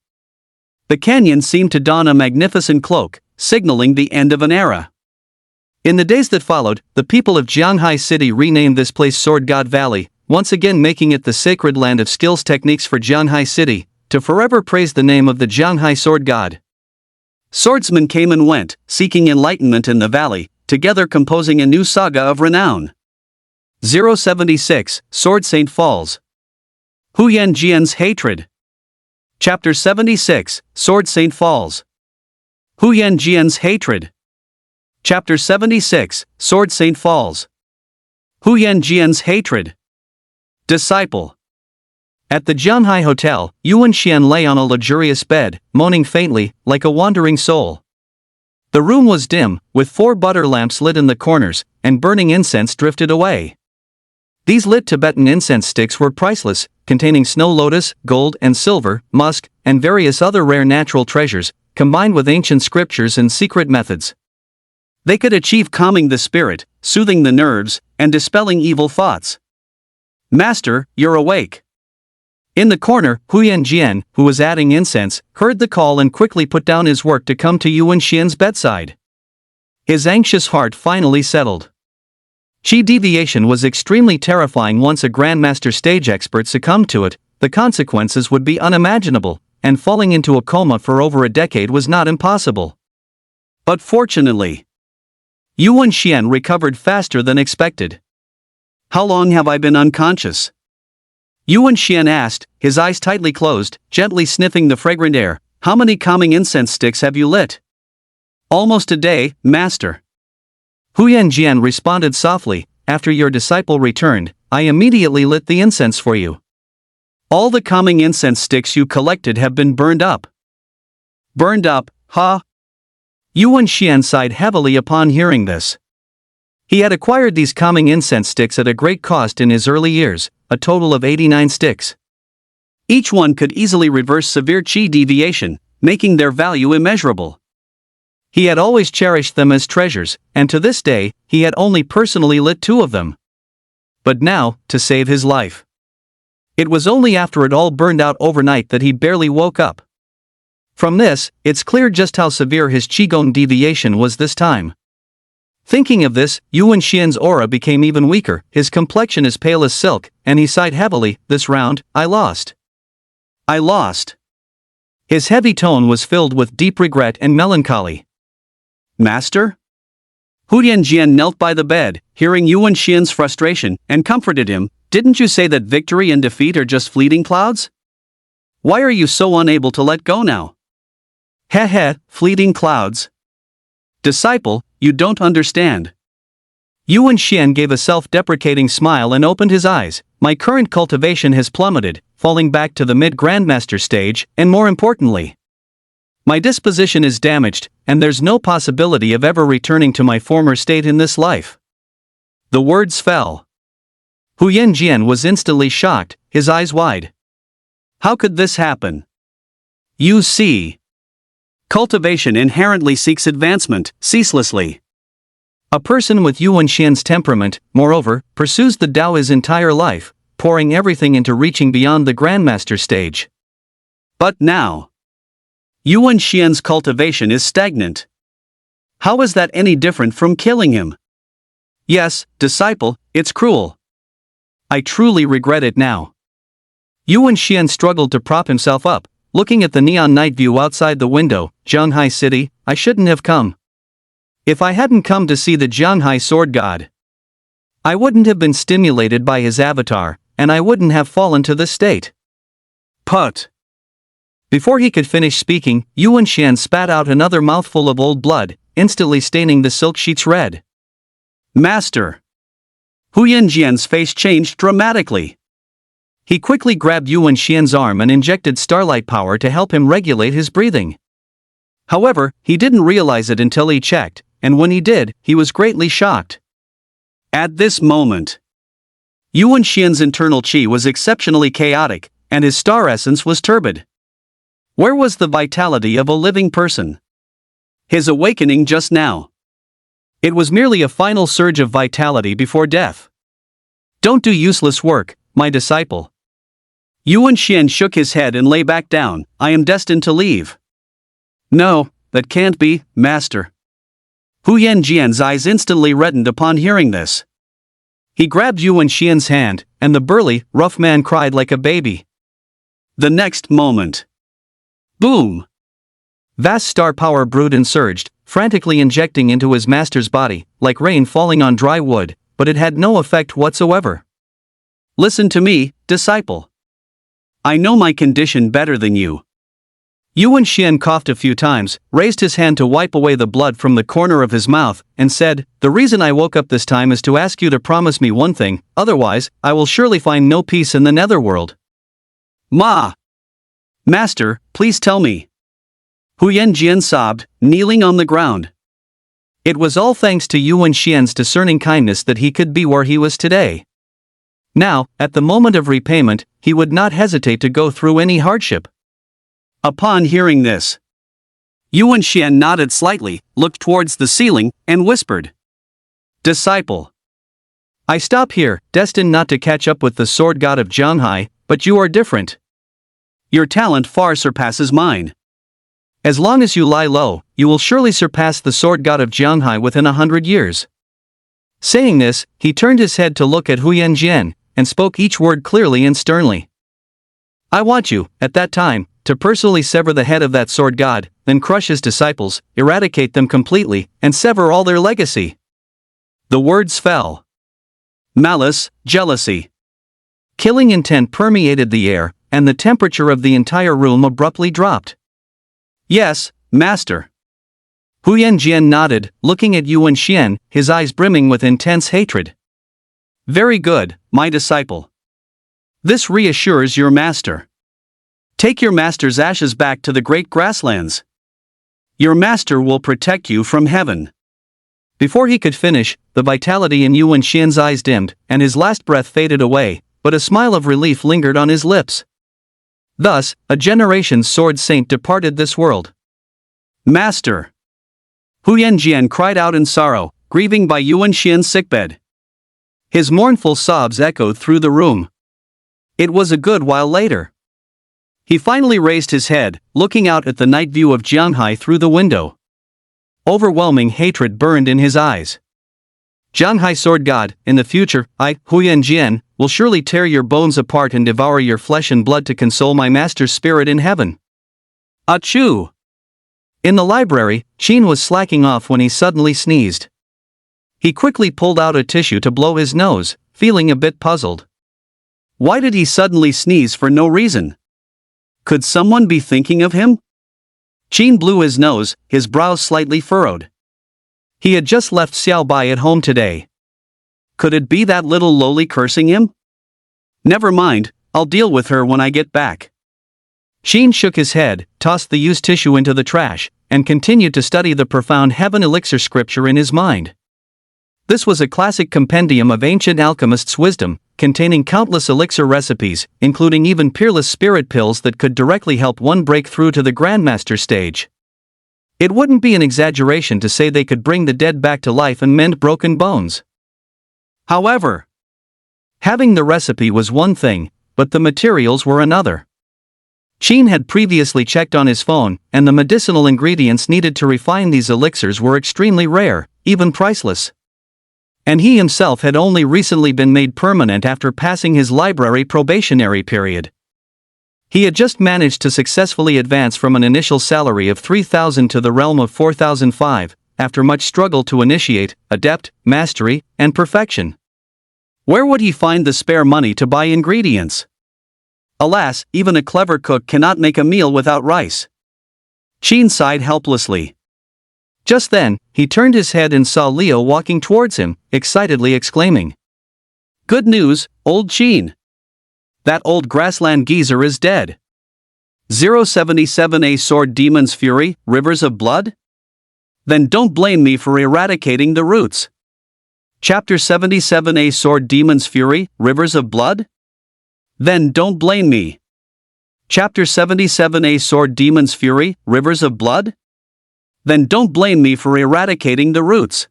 The canyon seemed to don a magnificent cloak, signaling the end of an era. In the days that followed, the people of Jianghai City renamed this place Sword God Valley, once again making it the sacred land of skills techniques for Jianghai City, to forever praise the name of the Jianghai Sword God. Swordsmen came and went, seeking enlightenment in the valley, together composing a new saga of renown. 076, Sword Saint Falls. Huyan Jian's Hatred. Chapter 76, Sword Saint Falls. Huyan Jian's Hatred. Chapter 76, Sword Saint Falls. Huyan Jian's Hatred. Disciple. At the Jianhai Hotel, Yuan Xian lay on a luxurious bed, moaning faintly, like a wandering soul. The room was dim, with 4 butter lamps lit in the corners, and burning incense drifted away. These lit Tibetan incense sticks were priceless, containing snow lotus, gold and silver, musk, and various other rare natural treasures, combined with ancient scriptures and secret methods. They could achieve calming the spirit, soothing the nerves, and dispelling evil thoughts. Master, you're awake. In the corner, Huyan Jian, who was adding incense, heard the call and quickly put down his work to come to Yuan Xian's bedside. His anxious heart finally settled. Qi deviation was extremely terrifying. Once a grandmaster stage expert succumbed to it, the consequences would be unimaginable, and falling into a coma for over a decade was not impossible. But fortunately, Yuan Xian recovered faster than expected. How long have I been unconscious? Yuan Xian asked, his eyes tightly closed, gently sniffing the fragrant air. How many calming incense sticks have you lit? Almost a day, master. Huyan Jian responded softly, after your disciple returned, I immediately lit the incense for you. All the calming incense sticks you collected have been burned up. Burned up, huh? Yuan Xian sighed heavily upon hearing this. He had acquired these calming incense sticks at a great cost in his early years, a total of 89 sticks. Each one could easily reverse severe qi deviation, making their value immeasurable. He had always cherished them as treasures, and to this day, he had only personally lit 2 of them. But now, to save his life. It was only after it all burned out overnight that he barely woke up. From this, it's clear just how severe his qigong deviation was this time. Thinking of this, Yuan Xian's aura became even weaker, his complexion as pale as silk, and he sighed heavily, this round, I lost. I lost. His heavy tone was filled with deep regret and melancholy. Master? Huyan Jian knelt by the bed, hearing Yuan Xian's frustration, and comforted him. Didn't you say that victory and defeat are just fleeting clouds? Why are you so unable to let go now? Heh, fleeting clouds. Disciple, you don't understand. Yuan Xian gave a self-deprecating smile and opened his eyes. My current cultivation has plummeted, falling back to the mid-grandmaster stage, and more importantly, my disposition is damaged, and there's no possibility of ever returning to my former state in this life. The words fell. Huyan Jian was instantly shocked, his eyes wide. How could this happen? You see, cultivation inherently seeks advancement, ceaselessly. A person with Yuan Xian's temperament, moreover, pursues the Tao his entire life, pouring everything into reaching beyond the grandmaster stage. But now, Yuan Xian's cultivation is stagnant. How is that any different from killing him? Yes, disciple, it's cruel. I truly regret it now. Yuan Xian struggled to prop himself up, looking at the neon night view outside the window. Jianghai City, I shouldn't have come. If I hadn't come to see the Jianghai Sword God, I wouldn't have been stimulated by his avatar, and I wouldn't have fallen to this state. Put. Before he could finish speaking, Yuan Xian spat out another mouthful of old blood, instantly staining the silk sheets red. Master. Huyan Jian's face changed dramatically. He quickly grabbed Yuan Xian's arm and injected starlight power to help him regulate his breathing. However, he didn't realize it until he checked, and when he did, he was greatly shocked. At this moment, Yuan Xian's internal qi was exceptionally chaotic, and his star essence was turbid. Where was the vitality of a living person? His awakening just now. It was merely a final surge of vitality before death. Don't do useless work, my disciple. Yuan Xian shook his head and lay back down. I am destined to leave. No, that can't be, master.
Hu Yanjian's eyes instantly reddened upon hearing this. He grabbed Yuan Xian's hand, and the burly, rough man cried like a baby. The next moment. Boom! Vast star power brewed and surged, frantically injecting into his master's body, like rain falling on dry wood, but it had no effect whatsoever. Listen to me, disciple. I know my condition better than you. Yuan Xian coughed a few times, raised his hand to wipe away the blood from the corner of his mouth, and said, "The reason I woke up this time is to ask you to promise me one thing, otherwise, I will surely find no peace in the netherworld." Ma! Master, please tell me. Hu Yanjian sobbed, kneeling on the ground. It was all thanks to Yuan Xian's discerning kindness that he could be where he was today. Now, at the moment of repayment, he would not hesitate to go through any hardship. Upon hearing this, Yuan Xian nodded slightly, looked towards the ceiling, and whispered, "Disciple. I stop here, destined not to catch up with the sword god of Jianghai, but you are different. Your talent far surpasses mine. As long as you lie low, you will surely surpass the sword god of Jianghai within 100 years. Saying this, he turned his head to look at Hu Yanjian, and spoke each word clearly and sternly. I want you, at that time, to personally sever the head of that sword god, then crush his disciples, eradicate them completely, and sever all their legacy." The words fell. Malice, jealousy, killing intent permeated the air, and the temperature of the entire room abruptly dropped. Yes, master. Hu Yanjian nodded, looking at Yuan Xian, his eyes brimming with intense hatred. Very good, my disciple. This reassures your master. Take your master's ashes back to the great grasslands. Your master will protect you from heaven. Before he could finish, the vitality in Yuan Xian's eyes dimmed, and his last breath faded away, but a smile of relief lingered on his lips. Thus, a generation's sword saint departed this world. Master! Hu Yanjian cried out in sorrow, grieving by Yuan Xian's sickbed. His mournful sobs echoed through the room. It was a good while later. He finally raised his head, looking out at the night view of Jianghai through the window. Overwhelming hatred burned in his eyes. Jianghai sword god, in the future, I, Hu Yanjian, will surely tear your bones apart and devour your flesh and blood to console my master's spirit in heaven. Achoo! In the library, Qin was slacking off when he suddenly sneezed. He quickly pulled out a tissue to blow his nose, feeling a bit puzzled. Why did he suddenly sneeze for no reason? Could someone be thinking of him? Qin blew his nose, his brows slightly furrowed. He had just left Xiao Bai at home today. Could it be that little lowly cursing him? Never mind, I'll deal with her when I get back. Qin shook his head, tossed the used tissue into the trash, and continued to study the profound heaven elixir scripture in his mind. This was a classic compendium of ancient alchemists' wisdom, containing countless elixir recipes, including even peerless spirit pills that could directly help one break through to the Grandmaster stage. It wouldn't be an exaggeration to say they could bring the dead back to life and mend broken bones. However, having the recipe was one thing, but the materials were another. Qin had previously checked on his phone, and the medicinal ingredients needed to refine these elixirs were extremely rare, even priceless. And he himself had only recently been made permanent after passing his library probationary period. He had just managed to successfully advance from an initial salary of 3,000 to the realm of 4,005, after much struggle to initiate, adept, mastery, and perfection. Where would he find the spare money to buy ingredients? Alas, even a clever cook cannot make a meal without rice. Qin sighed helplessly. Just then, he turned his head and saw Leo walking towards him, excitedly exclaiming. Good news, old Qin. That old grassland geezer is dead. 077A Sword Demon's Fury, Rivers of Blood? Then don't blame me for eradicating the roots. Chapter 77A Sword Demon's Fury, Rivers of Blood? Then don't blame me. Chapter 77A Sword Demon's Fury, Rivers of Blood? Then don't blame me for eradicating the roots.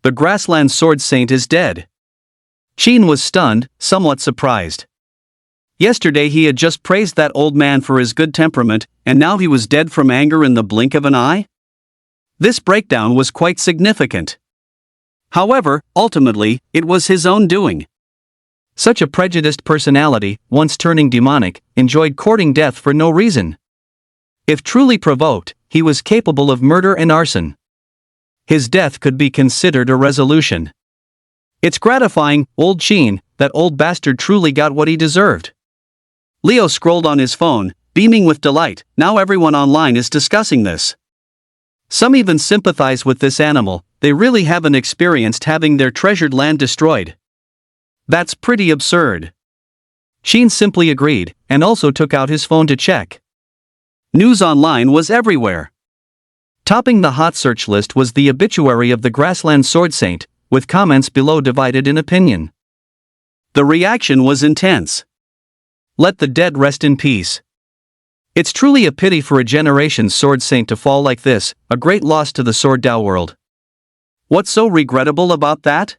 The grassland sword saint is dead. Qin was stunned, somewhat surprised. Yesterday he had just praised that old man for his good temperament, and now he was dead from anger in the blink of an eye? This breakdown was quite significant. However, ultimately, it was his own doing. Such a prejudiced personality, once turning demonic, enjoyed courting death for no reason. If truly provoked, he was capable of murder and arson. His death could be considered a resolution. It's gratifying, old Sheen, that old bastard truly got what he deserved. Leo scrolled on his phone, beaming with delight. Now everyone online is discussing this. Some even sympathize with this animal. They really haven't experienced having their treasured land destroyed. That's pretty absurd. Sheen simply agreed, and also took out his phone to check. News online was everywhere. Topping the hot search list was the obituary of the grassland sword saint, with comments below divided in opinion. The reaction was intense. Let the dead rest in peace. It's truly a pity for a generation's sword saint to fall like this, a great loss to the sword Dao world. What's so regrettable about that?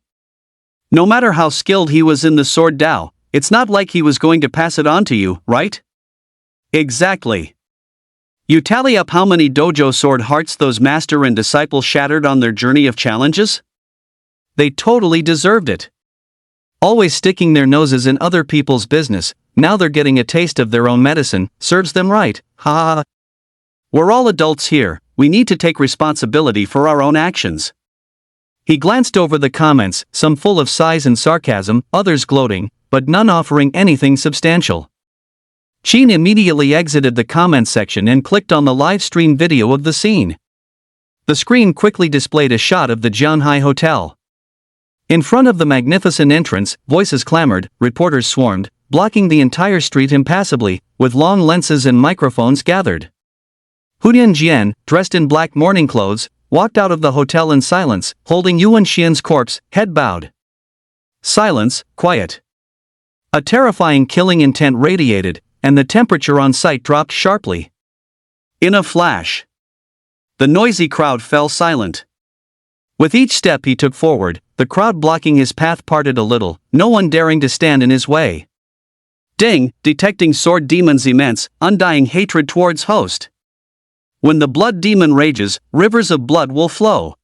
No matter how skilled he was in the sword Dao, it's not like he was going to pass it on to you, right? Exactly. You tally up how many dojo sword hearts those master and disciple shattered on their journey of challenges? They totally deserved it. Always sticking their noses in other people's business, now they're getting a taste of their own medicine, serves them right, ha ha. We're all adults here, we need to take responsibility for our own actions. He glanced over the comments, some full of sighs and sarcasm, others gloating, but none offering anything substantial. Sheen immediately exited the comment section and clicked on the live stream video of the scene. The screen quickly displayed a shot of the Jianhai Hotel. In front of the magnificent entrance, voices clamored, reporters swarmed, blocking the entire street impassably, with long lenses and microphones gathered. Huyan Jian, dressed in black mourning clothes, walked out of the hotel in silence, holding Yuan Xian's corpse, head bowed. Silence, quiet. A terrifying killing intent radiated, and the temperature on site dropped sharply. In a flash, the noisy crowd fell silent. With each step he took forward, the crowd blocking his path parted a little, no one daring to stand in his way. Ding, detecting sword demon's immense, undying hatred towards host. When the blood demon rages, rivers of blood will flow.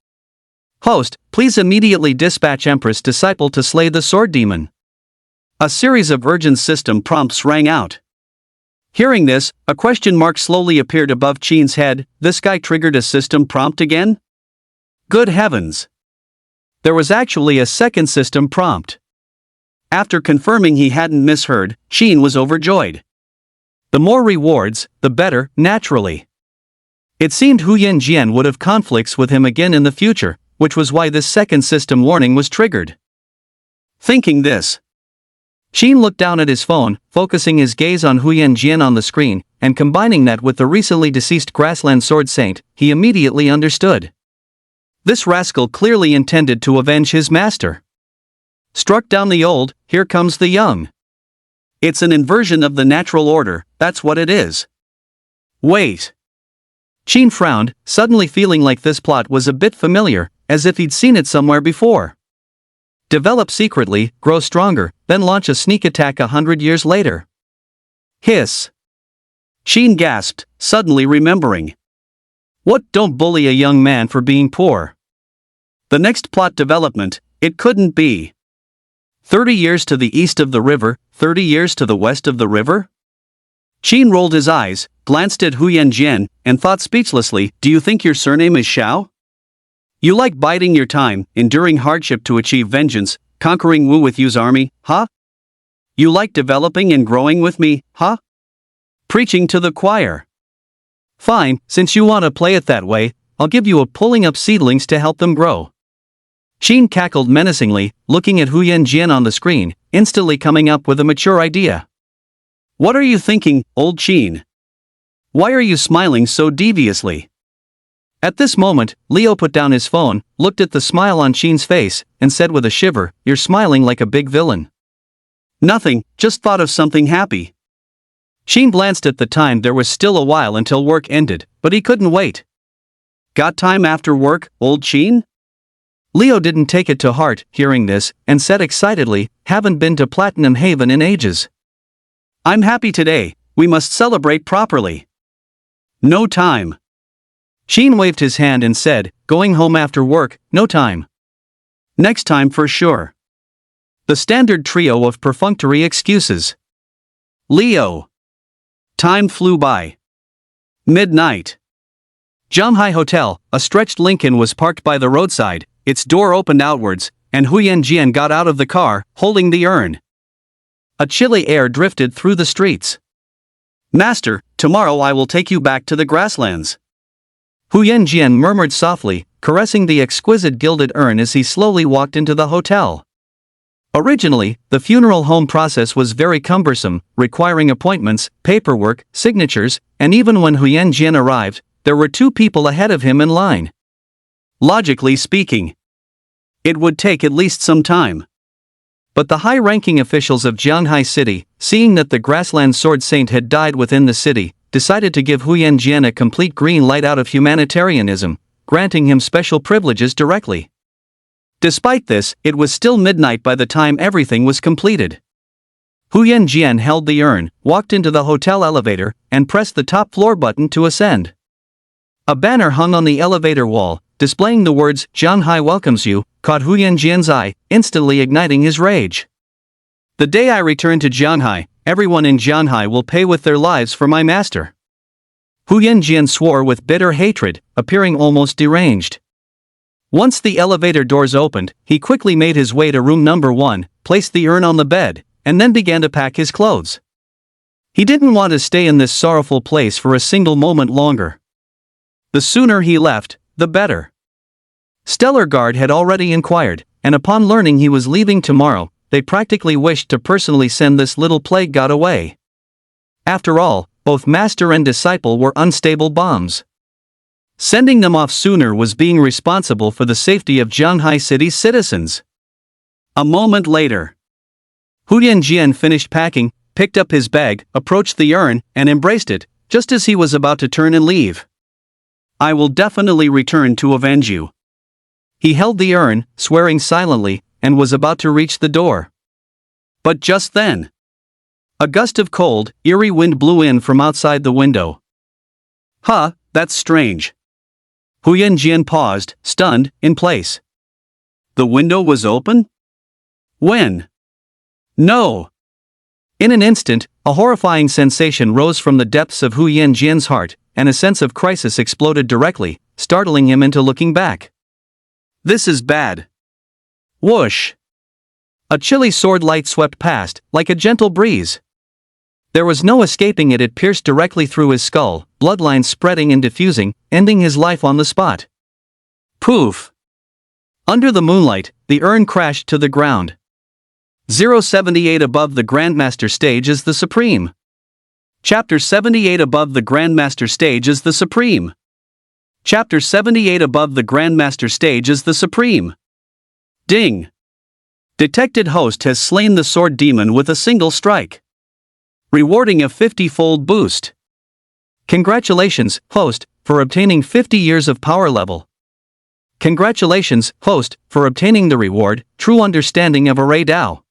Host, please immediately dispatch Empress disciple to slay the sword demon. A series of urgent system prompts rang out. Hearing this, a question mark slowly appeared above Sheen's head. This guy triggered a system prompt again? Good heavens! There was actually a second system prompt. After confirming he hadn't misheard, Sheen was overjoyed. The more rewards, the better, naturally. It seemed Huyan Jian would have conflicts with him again in the future, which was why this second system warning was triggered. Thinking this, Sheen looked down at his phone, focusing his gaze on Huyan Jian on the screen, and combining that with the recently deceased grassland sword saint, he immediately understood. This rascal clearly intended to avenge his master. Struck down the old, here comes the young. It's an inversion of the natural order, that's what it is. Wait. Sheen frowned, suddenly feeling like this plot was a bit familiar, as if he'd seen it somewhere before. Develop secretly, grow stronger, then launch a sneak attack 100 years later. Hiss. Sheen gasped, suddenly remembering. What? Don't bully a young man for being poor. The next plot development, it couldn't be. 30 years to the east of the river, 30 years to the west of the river? Sheen rolled his eyes, glanced at Huyan Jian, and thought speechlessly, do you think your surname is Xiao? You like biding your time, enduring hardship to achieve vengeance, conquering Wu with Yu's army, huh? You like developing and growing with me, huh? Preaching to the choir. Fine, since you want to play it that way, I'll give you a pulling up seedlings to help them grow. Sheen cackled menacingly, looking at Huyan Jian on the screen, instantly coming up with a mature idea. What are you thinking, old Sheen? Why are you smiling so deviously? At this moment, Leo put down his phone, looked at the smile on Sheen's face, and said with a shiver, you're smiling like a big villain. Nothing, just thought of something happy. Sheen glanced at the time. There was still a while until work ended, but he couldn't wait. Got time after work, old Sheen? Leo didn't take it to heart, hearing this, and said excitedly, haven't been to Platinum Haven in ages. I'm happy today, we must celebrate properly. No time.
Sheen waved his hand and said, "Going home after work, no time." "Next time for sure." The standard trio of perfunctory excuses. Leo. Time flew by. Midnight. Zhanghai Hotel, a stretched Lincoln was parked by the roadside, its door opened outwards, and Huyan Jian got out of the car, holding the urn. A chilly air drifted through the streets. "Master, tomorrow I will take you back to the grasslands." Huyan Jian murmured softly, caressing the exquisite gilded urn as he slowly walked into the hotel. Originally, the funeral home process was very cumbersome, requiring appointments, paperwork, signatures, and even when Huyan Jian arrived, there were 2 people ahead of him in line. Logically speaking, it would take at least some time. But the high-ranking officials of Jianghai City, seeing that the grassland sword saint had died within the city, decided to give Huyan Jian a complete green light out of humanitarianism, granting him special privileges directly. Despite this, it was still midnight by the time everything was completed. Huyan Jian held the urn, walked into the hotel elevator, and pressed the top floor button to ascend. A banner hung on the elevator wall, displaying the words, "Jianghai welcomes you," caught Huyan Jian's eye, instantly igniting his rage. "The day I return to Jianghai, everyone in Jianghai will pay with their lives for my master." Huyan Jian swore with bitter hatred, appearing almost deranged. Once the elevator doors opened, he quickly made his way to room number 1, placed the urn on the bed, and then began to pack his clothes. He didn't want to stay in this sorrowful place for a single moment longer. The sooner he left, the better. Stellar Guard had already inquired, and upon learning he was leaving tomorrow, they practically wished to personally send this little plague god away. After all, both master and disciple were unstable bombs. Sending them off sooner was being responsible for the safety of Jianghai City's citizens. A moment later, Huyan Jian finished packing, picked up his bag, approached the urn, and embraced it, just as he was about to turn and leave. "I will definitely return to avenge you." He held the urn, swearing silently, and was about to reach the door. But just then, a gust of cold, eerie wind blew in from outside the window. "Huh, that's strange." Huyan Jian paused, stunned, in place. The window was open? When? No. In an instant, a horrifying sensation rose from the depths of Huyan Jian's heart, and a sense of crisis exploded directly, startling him into looking back. "This is bad." Whoosh! A chilly sword light swept past, like a gentle breeze. There was no escaping it. It pierced directly through his skull, bloodlines spreading and diffusing, ending his life on the spot. Poof! Under the moonlight, the urn crashed to the ground. 078 Above the Grandmaster Stage is the Supreme. Chapter 78 Above the Grandmaster Stage is the Supreme. Chapter 78 Above the Grandmaster Stage is the Supreme. Ding! Detected host has slain the sword demon with a single strike, rewarding a 50-fold boost. Congratulations, host, for obtaining 50 years of power level. Congratulations, host, for obtaining the reward, True Understanding of Array Dao.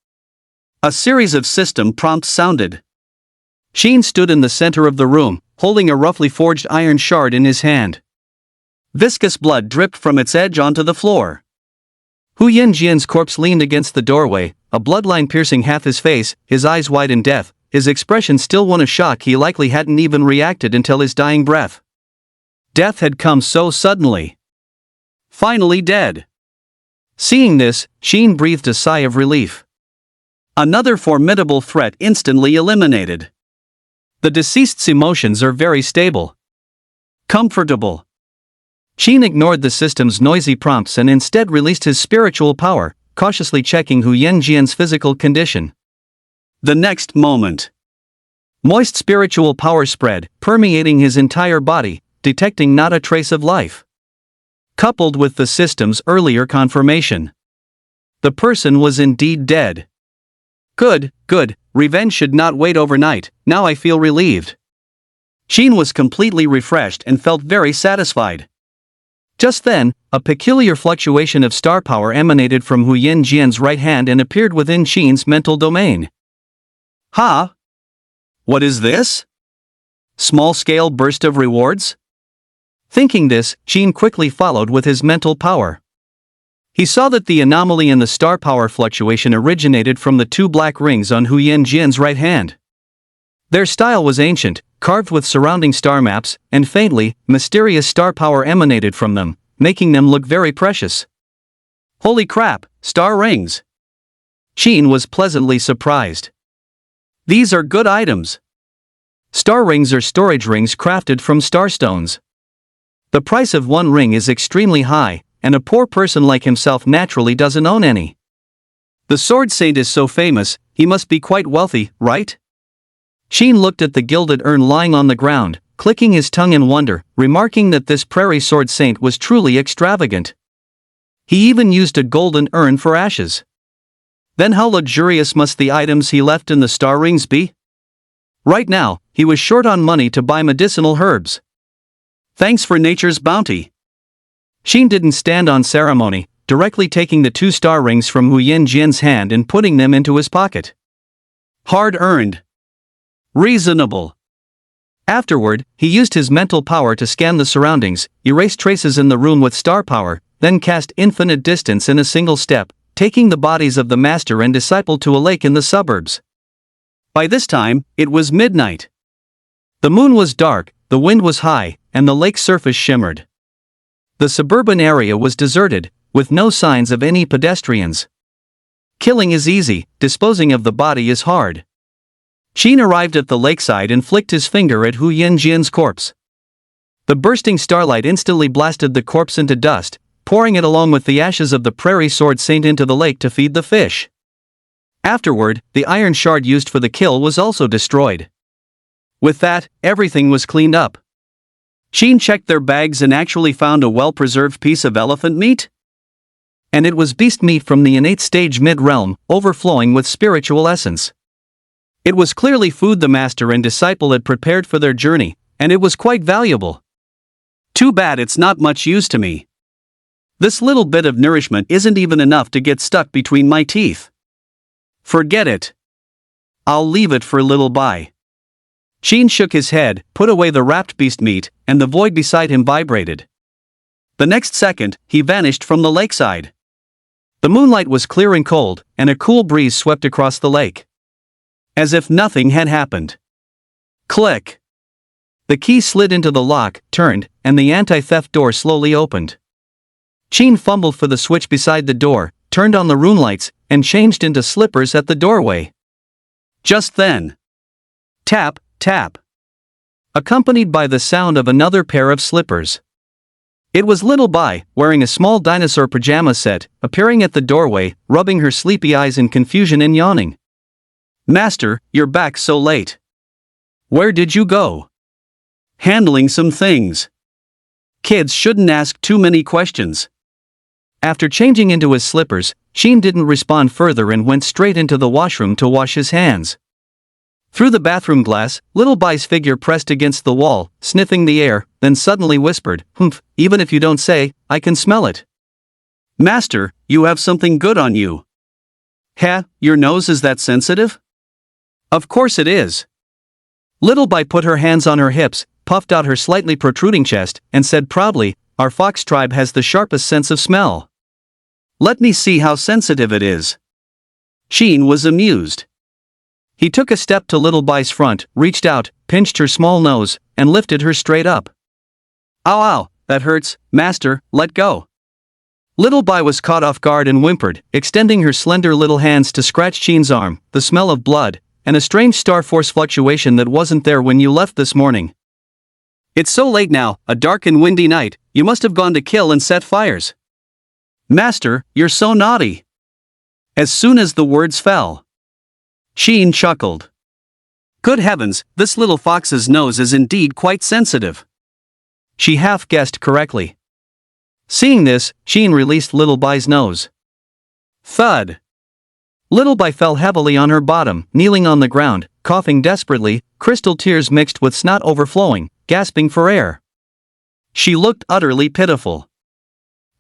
A series of system prompts sounded. Sheen stood in the center of the room, holding a roughly forged iron shard in his hand. Viscous blood dripped from its edge onto the floor. Huyan Jian's corpse leaned against the doorway, a bloodline piercing half his face, his eyes wide in death, his expression still one of shock. He likely hadn't even reacted until his dying breath. Death had come so suddenly. Finally dead. Seeing this, Sheen breathed a sigh of relief. Another formidable threat instantly eliminated. The deceased's emotions are very stable. Comfortable. Sheen ignored the system's noisy prompts and instead released his spiritual power, cautiously checking Huyan Jian's physical condition. The next moment, moist spiritual power spread, permeating his entire body, detecting not a trace of life. Coupled with the system's earlier confirmation, the person was indeed dead. Good, revenge should not wait overnight. Now I feel relieved. Sheen was completely refreshed and felt very satisfied. Just then, a peculiar fluctuation of star power emanated from Huyan Jian's right hand and appeared within Sheen's mental domain. Ha! What is this? Small-scale burst of rewards?
Thinking this, Jean quickly followed with his mental power. He saw that the anomaly in the star power fluctuation originated from the two black rings on Hu Yanjian's right hand. Their style was ancient, carved with surrounding star maps, and faintly, mysterious star power emanated from them, making them look very precious. Holy crap, star rings! Jean was pleasantly surprised. These are good items. Star rings are storage rings crafted from starstones. The price of one ring is extremely high, and a poor person like himself naturally doesn't own any. The sword saint is so famous, he must be quite wealthy, right? Jean looked at the gilded urn lying on the ground, clicking his tongue in wonder, remarking that this prairie sword saint was truly extravagant. He even used a golden urn for ashes. Then how luxurious must the items he left in the star rings be? Right now, he was short on money to buy medicinal herbs. Thanks for nature's bounty. Jean didn't stand on ceremony, directly taking the two star rings from Hu Yanjian's hand and putting them into his pocket. Hard-earned. Reasonable. Afterward, he used his mental power to scan the surroundings, erase traces in the room with star power, then cast infinite distance in a single step, taking the bodies of the master and disciple to a lake in the suburbs. By this time, it was midnight. The moon was dark, the wind was high, and the lake's surface shimmered. The suburban area was deserted, with no signs of any pedestrians. Killing is easy, disposing of the body is hard. Jean arrived at the lakeside and flicked his finger at Hu Yanjian's corpse. The bursting starlight instantly blasted the corpse into dust, pouring it along with the ashes of the prairie sword saint into the lake to feed the fish. Afterward, the iron shard used for the kill was also destroyed. With that, everything was cleaned up. Jean checked their bags and actually found a well-preserved piece of elephant meat. And it was beast meat from the innate stage mid-realm, overflowing with spiritual essence. It was clearly food the master and disciple had prepared for their journey, and it was quite valuable. Too bad it's not much use to me. This little bit of nourishment isn't even enough to get stuck between my teeth. Forget it. I'll leave it for little Bai. Jean shook his head, put away the wrapped beast meat, and the void beside him vibrated. The next second, he vanished from the lakeside. The moonlight was clear and cold, and a cool breeze swept across the lake. As if nothing had happened. Click. The key slid into the lock, turned, and the anti-theft door slowly opened. Jean fumbled for the switch beside the door, turned on the room lights, and changed into slippers at the doorway. Just then. Tap, tap. Accompanied by the sound of another pair of slippers. It was little Bai, wearing a small dinosaur pajama set, appearing at the doorway, rubbing her sleepy eyes in confusion and yawning. Master, you're back so late. Where did you go? Handling some things. Kids shouldn't ask too many questions. After changing into his slippers, Jean didn't respond further and went straight into the washroom to wash his hands. Through the bathroom glass, little Bai's figure pressed against the wall, sniffing the air, then suddenly whispered, "Humph, even if you don't say, I can smell it." Master, you have something good on you. Huh, your nose is that sensitive? Of course it is. Little Bai put her hands on her hips, puffed out her slightly protruding chest, and said proudly, "Our fox tribe has the sharpest sense of smell. Let me see how sensitive it is." Jean was amused. He took a step to little Bai's front, reached out, pinched her small nose, and lifted her straight up. Ow ow, that hurts, master, let go. Little Bai was caught off guard and whimpered, extending her slender little hands to scratch Jean's arm, the smell of blood, and a strange star force fluctuation that wasn't there when you left this morning. It's so late now, a dark and windy night, you must have gone to kill and set fires. Master, you're so naughty. As soon as the words fell, Jean chuckled. Good heavens, this little fox's nose is indeed quite sensitive. She half guessed correctly. Seeing this, Jean released little Bai's nose. Thud. Little Bai fell heavily on her bottom, kneeling on the ground, coughing desperately, crystal tears mixed with snot overflowing, gasping for air. She looked utterly pitiful.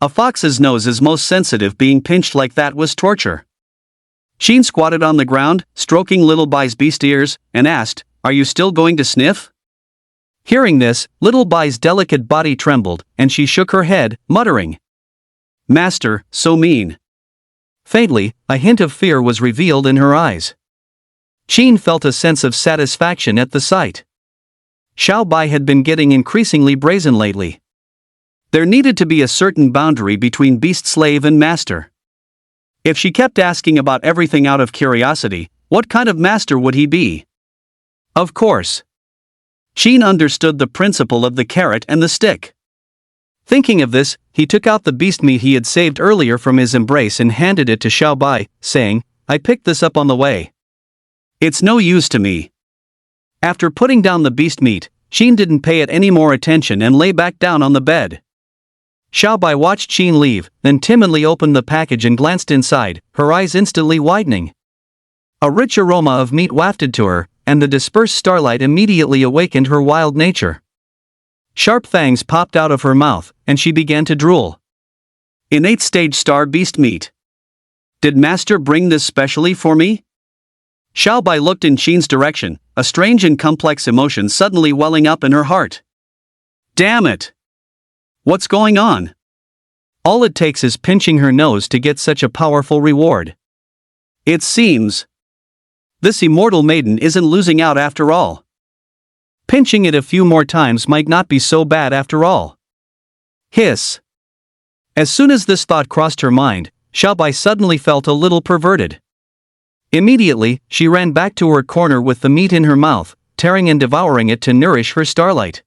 A fox's nose is most sensitive, being pinched like that was torture. Jean squatted on the ground, stroking little Bai's beast ears, and asked, "Are you still going to sniff?" Hearing this, little Bai's delicate body trembled, and she shook her head, muttering, "Master, so mean." Faintly, a hint of fear was revealed in her eyes. Qin felt a sense of satisfaction at the sight. Xiao Bai had been getting increasingly brazen lately. There needed to be a certain boundary between beast slave and master. If she kept asking about everything out of curiosity, what kind of master would he be? Of course. Qin understood the principle of the carrot and the stick. Thinking of this, he took out the beast meat he had saved earlier from his embrace and handed it to Xiao Bai, saying, "I picked this up on the way. It's no use to me." After putting down the beast meat, Qin didn't pay it any more attention and lay back down on the bed. Xiao Bai watched Qin leave, then timidly opened the package and glanced inside, her eyes instantly widening. A rich aroma of meat wafted to her, and the dispersed starlight immediately awakened her wild nature. Sharp fangs popped out of her mouth, and she began to drool. Innate stage star beast meat. Did Master bring this specially for me? Xiao Bai looked in Qin's direction, a strange and complex emotion suddenly welling up in her heart. Damn it! What's going on? All it takes is pinching her nose to get such a powerful reward. It seems this immortal maiden isn't losing out after all. Pinching it a few more times might not be so bad after all. Hiss. As soon as this thought crossed her mind, Xiao Bai suddenly felt a little perverted. Immediately, she ran back to her corner with the meat in her mouth, tearing and devouring it to nourish her starlight.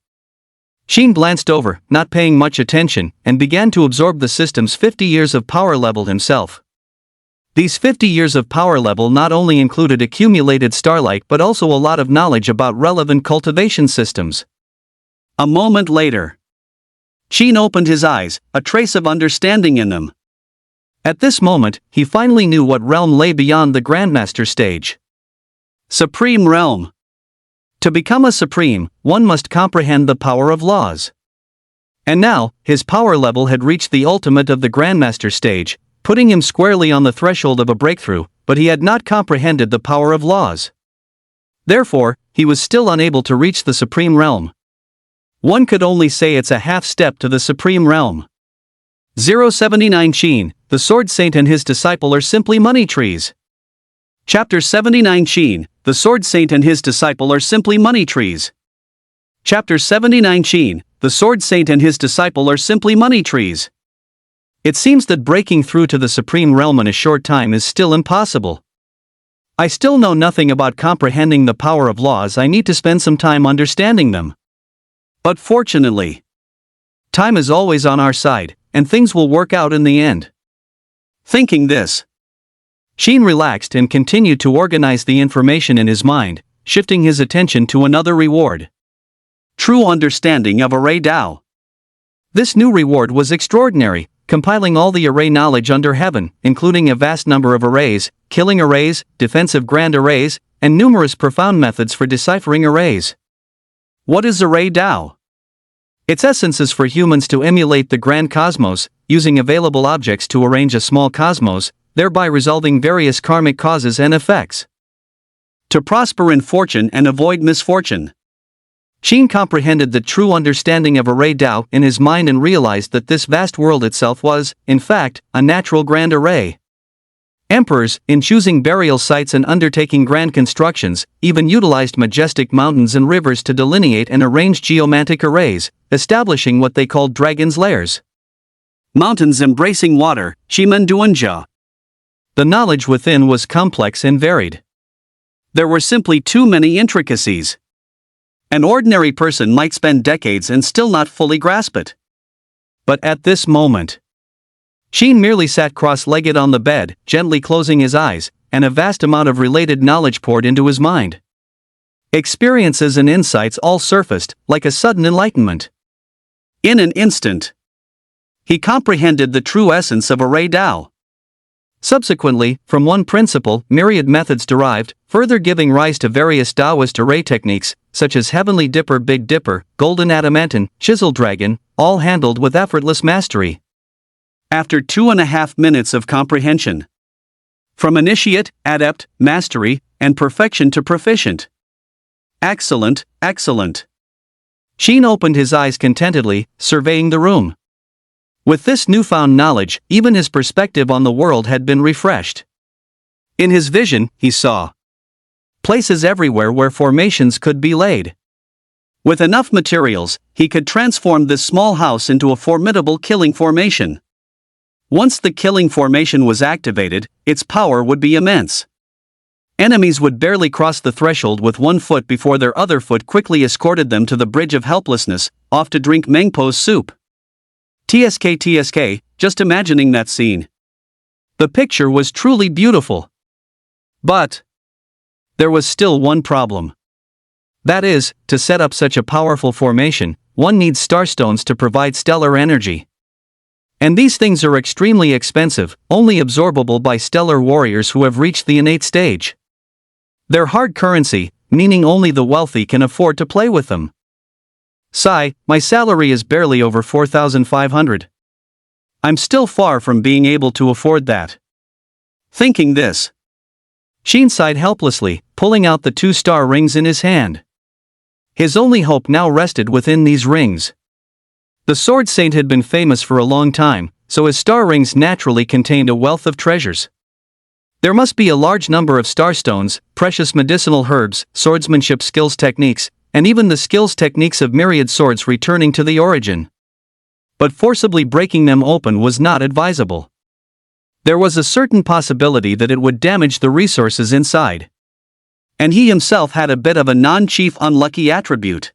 Qin glanced over, not paying much attention, and began to absorb the system's 50 years of power level himself. These 50 years of power level not only included accumulated starlight but also a lot of knowledge about relevant cultivation systems. A moment later, Qin opened his eyes, a trace of understanding in them. At this moment, he finally knew what realm lay beyond the Grandmaster stage. Supreme Realm. To become a Supreme, one must comprehend the power of laws. And now, his power level had reached the ultimate of the Grandmaster stage, putting him squarely on the threshold of a breakthrough, but he had not comprehended the power of laws. Therefore, he was still unable to reach the Supreme Realm. One could only say it's a half step to the Supreme Realm. 079 Qin, the Sword Saint and his disciple are simply money trees. Chapter 79 Qin, the Sword Saint and his disciple are simply money trees. Chapter 79 Qin, the Sword Saint and his disciple are simply money trees. It seems that breaking through to the Supreme Realm in a short time is still impossible. I still know nothing about comprehending the power of laws. I need to spend some time understanding them. But fortunately, time is always on our side, and things will work out in the end. Thinking this, Qin relaxed and continued to organize the information in his mind, shifting his attention to another reward. True understanding of array Dao. This new reward was extraordinary, compiling all the array knowledge under heaven, including a vast number of arrays, killing arrays, defensive grand arrays, and numerous profound methods for deciphering arrays. What is array Dao? Its essence is for humans to emulate the grand cosmos, using available objects to arrange a small cosmos, thereby resolving various karmic causes and effects. To prosper in fortune and avoid misfortune. Qin comprehended the true understanding of array Dao in his mind and realized that this vast world itself was, in fact, a natural grand array. Emperors, in choosing burial sites and undertaking grand constructions, even utilized majestic mountains and rivers to delineate and arrange geomantic arrays, establishing what they called dragon's lairs. Mountains embracing water, Shimenduanjia. The knowledge within was complex and varied. There were simply too many intricacies. An ordinary person might spend decades and still not fully grasp it. But at this moment, Qin merely sat cross-legged on the bed, gently closing his eyes, and a vast amount of related knowledge poured into his mind. Experiences and insights all surfaced, like a sudden enlightenment. In an instant, he comprehended the true essence of array Dao. Subsequently, from one principle, myriad methods derived, further giving rise to various Taoist array techniques, such as Heavenly Dipper, Big Dipper, Golden Adamantine, Chisel Dragon, all handled with effortless mastery. After 2.5 minutes of comprehension, from initiate, adept, mastery, and perfection to proficient. Excellent, excellent. Sheen opened his eyes contentedly, surveying the room. With this newfound knowledge, even his perspective on the world had been refreshed. In his vision, he saw places everywhere where formations could be laid. With enough materials, he could transform this small house into a formidable killing formation. Once the killing formation was activated, its power would be immense. Enemies would barely cross the threshold with one foot before their other foot quickly escorted them to the bridge of helplessness, off to drink Mengpo's soup. TSK, just imagining that scene. The picture was truly beautiful. But there was still one problem. That is, to set up such a powerful formation, one needs starstones to provide stellar energy. And these things are extremely expensive, only absorbable by stellar warriors who have reached the innate stage. They're hard currency, meaning only the wealthy can afford to play with them. Sigh, my salary is barely over 4,500. I'm still far from being able to afford that. Thinking this, Sheen sighed helplessly, pulling out the 2-star rings in his hand. His only hope now rested within these rings. The Sword Saint had been famous for a long time, so his star rings naturally contained a wealth of treasures. There must be a large number of starstones, precious medicinal herbs, swordsmanship skills techniques, and even the skills techniques of myriad swords returning to the origin. But forcibly breaking them open was not advisable. There was a certain possibility that it would damage the resources inside. And he himself had a bit of a non-chief unlucky attribute.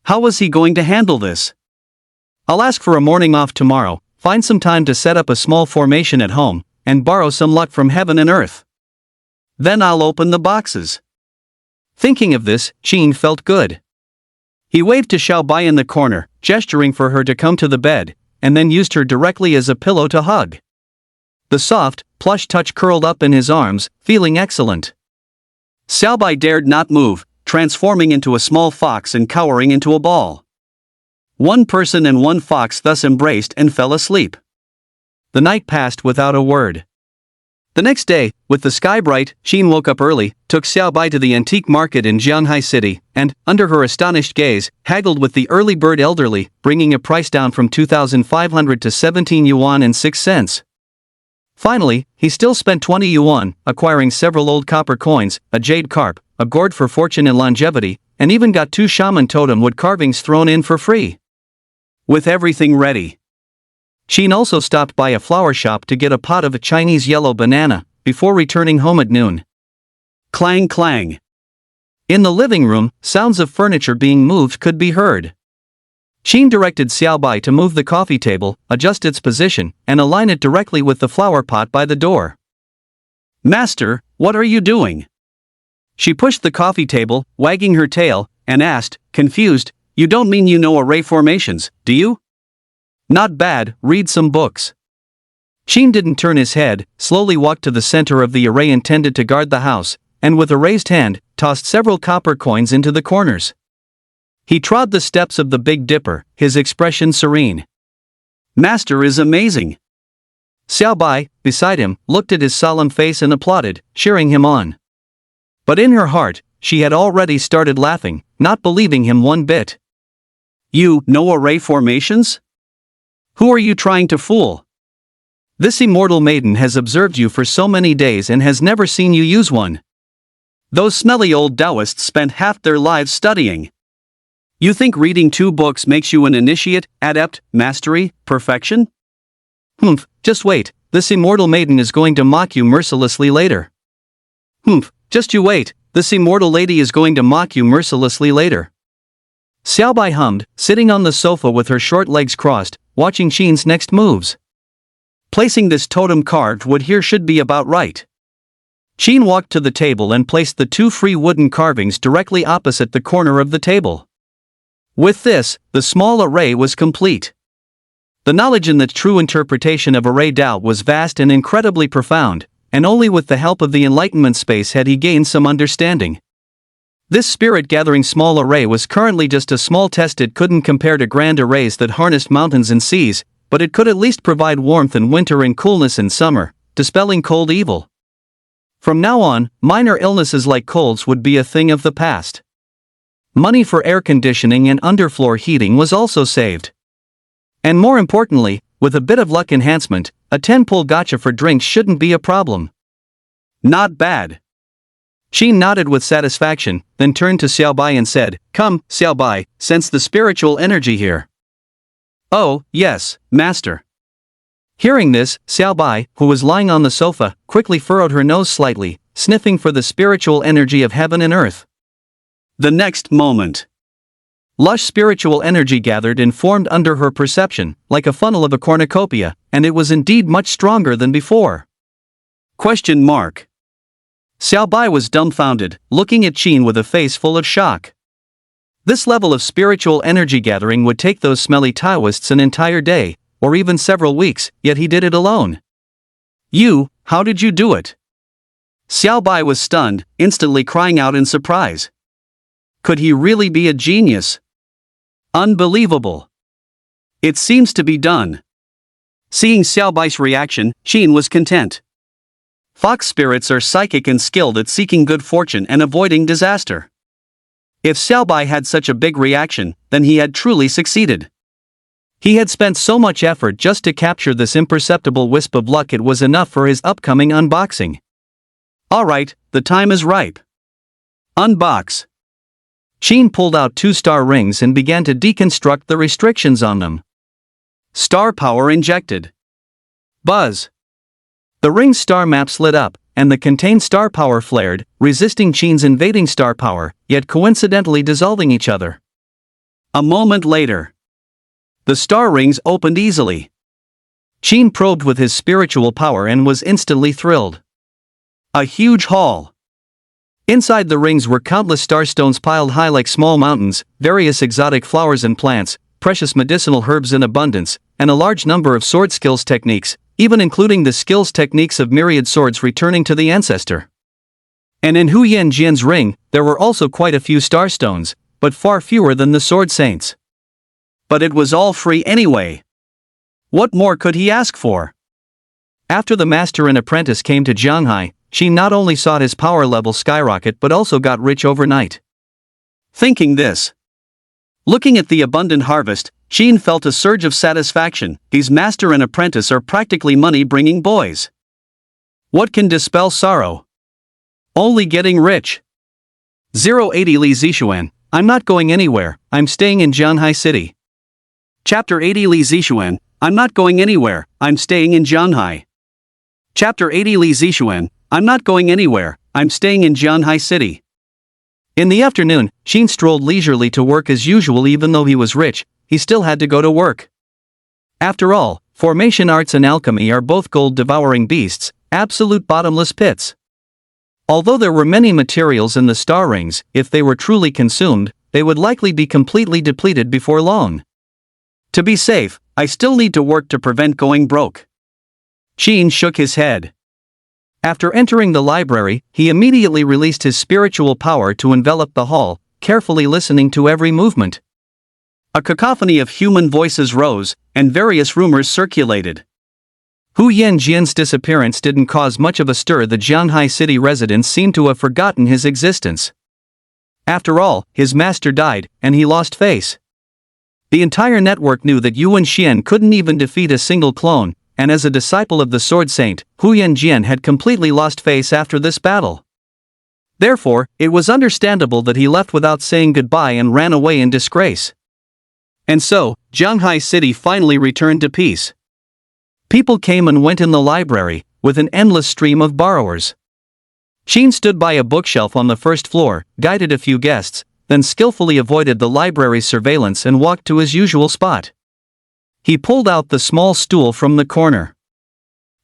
How was he going to handle this? I'll ask for a morning off tomorrow, find some time to set up a small formation at home, and borrow some luck from heaven and earth. Then I'll open the boxes. Thinking of this, Sheen felt good. He waved to Xiaobai in the corner, gesturing for her to come to the bed, and then used her directly as a pillow to hug. The soft, plush touch curled up in his arms, feeling excellent. Xiaobai dared not move, transforming into a small fox and cowering into a ball. One person and one fox thus embraced and fell asleep. The night passed without a word. The next day, with the sky bright, Sheen woke up early, took Xiaobai to the antique market in Jianghai City, and, under her astonished gaze, haggled with the early bird elderly, bringing a price down from 2,500 to 17 yuan and 6 cents. Finally, he still spent 20 yuan, acquiring several old copper coins, a jade carp, a gourd for fortune and longevity, and even got 2 shaman totem wood carvings thrown in for free. With everything ready, Sheen also stopped by a flower shop to get a pot of a Chinese yellow banana, before returning home at noon. Clang clang. In the living room, sounds of furniture being moved could be heard. Sheen directed Xiaobai to move the coffee table, adjust its position, and align it directly with the flower pot by the door. Master, what are you doing? She pushed the coffee table, wagging her tail, and asked, confused, you don't mean you know array formations, do you? Not bad, read some books. Sheen didn't turn his head, slowly walked to the center of the array intended to guard the house, and with a raised hand, tossed several copper coins into the corners. He trod the steps of the Big Dipper, his expression serene. Master is amazing. Xiaobai, beside him, looked at his solemn face and applauded, cheering him on. But in her heart, she had already started laughing, not believing him one bit. You know array formations? Who are you trying to fool? This immortal maiden has observed you for so many days and has never seen you use one. Those smelly old Taoists spent half their lives studying. You think reading 2 books makes you an initiate, adept, mastery, perfection? Just wait, this immortal maiden is going to mock you mercilessly later. Just you wait, this immortal lady is going to mock you mercilessly later. Xiaobai hummed, sitting on the sofa with her short legs crossed, watching Sheen's next moves. Placing this totem carved wood here should be about right. Sheen walked to the table and placed the 2 free wooden carvings directly opposite the corner of the table. With this, the small array was complete. The knowledge in the true interpretation of array Tao was vast and incredibly profound, and only with the help of the Enlightenment space had he gained some understanding. This spirit-gathering small array was currently just a small test. It couldn't compare to grand arrays that harnessed mountains and seas, but it could at least provide warmth in winter and coolness in summer, dispelling cold evil. From now on, minor illnesses like colds would be a thing of the past.
Money for air conditioning and underfloor heating was also saved. And more importantly, with a bit of luck enhancement, a 10-pull gacha for drinks shouldn't be a problem. Not bad. Sheen nodded with satisfaction, then turned to Xiaobai and said, "Come, Xiaobai, sense the spiritual energy here." "Oh, yes, master." Hearing this, Xiaobai, who was lying on the sofa, quickly furrowed her nose slightly, sniffing for the spiritual energy of heaven and earth. The next moment, lush spiritual energy gathered and formed under her perception, like a funnel of a cornucopia, and it was indeed much stronger than before. Question mark. Xiaobai was dumbfounded, looking at Qin with a face full of shock. This level of spiritual energy gathering would take those smelly Taoists an entire day, or even several weeks, yet he did it alone. "You, how did you do it?" Xiaobai was stunned, instantly crying out in surprise. Could he really be a genius? Unbelievable. It seems to be done. Seeing Xiaobai's reaction, Qin was content. Fox spirits are psychic and skilled at seeking good fortune and avoiding disaster. If Xiaobai had such a big reaction, then he had truly succeeded. He had spent so much effort just to capture this imperceptible wisp of luck, it was enough for his upcoming unboxing. Alright, the time is ripe. Unbox. Qin pulled out 2 star rings and began to deconstruct the restrictions on them. Star power injected. Buzz. The ring's star maps lit up, and the contained star power flared, resisting Qin's invading star power, yet coincidentally dissolving each other. A moment later, the star rings opened easily. Qin probed with his spiritual power and was instantly thrilled. A huge hall. Inside the rings were countless starstones piled high like small mountains, various exotic flowers and plants, precious medicinal herbs in abundance, and a large number of sword skills techniques, even including the skills techniques of myriad swords returning to the ancestor. And in Hu Yanjian's ring, there were also quite a few starstones, but far fewer than the sword saints. But it was all free anyway. What more could he ask for? After the master and apprentice came to Jianghai, Qin not only saw his power level skyrocket but also got rich overnight. Thinking this, looking at the abundant harvest, Qin felt a surge of satisfaction. These master and apprentice are practically money-bringing boys. What can dispel sorrow? Only getting rich. 080 Li Zixuan, I'm not going anywhere, I'm staying in Jianghai City. Chapter 80 Li Zixuan, I'm not going anywhere, I'm staying in Jianghai. Chapter 80 Li Zixuan, I'm not going anywhere, I'm staying in Jianghai City. In the afternoon, Qin strolled leisurely to work as usual. Even though he was rich, he still had to go to work. After all, formation arts and alchemy are both gold-devouring beasts, absolute bottomless pits. Although there were many materials in the star rings, if they were truly consumed, they would likely be completely depleted before long. To be safe, I still need to work to prevent going broke. Qin shook his head. After entering the library, he immediately released his spiritual power to envelop the hall, carefully listening to every movement. A cacophony of human voices rose, and various rumors circulated. Hu Yanjian's disappearance didn't cause much of a stir. The Jianghai City residents seemed to have forgotten his existence. After all, his master died, and he lost face. The entire network knew that Yuan Xian couldn't even defeat a single clone, and as a disciple of the Sword Saint, Hu Yanjian had completely lost face after this battle. Therefore, it was understandable that he left without saying goodbye and ran away in disgrace. And so, Jianghai City finally returned to peace. People came and went in the library, with an endless stream of borrowers. Qin stood by a bookshelf on the first floor, guided a few guests, then skillfully avoided the library's surveillance and walked to his usual spot. He pulled out the small stool from the corner.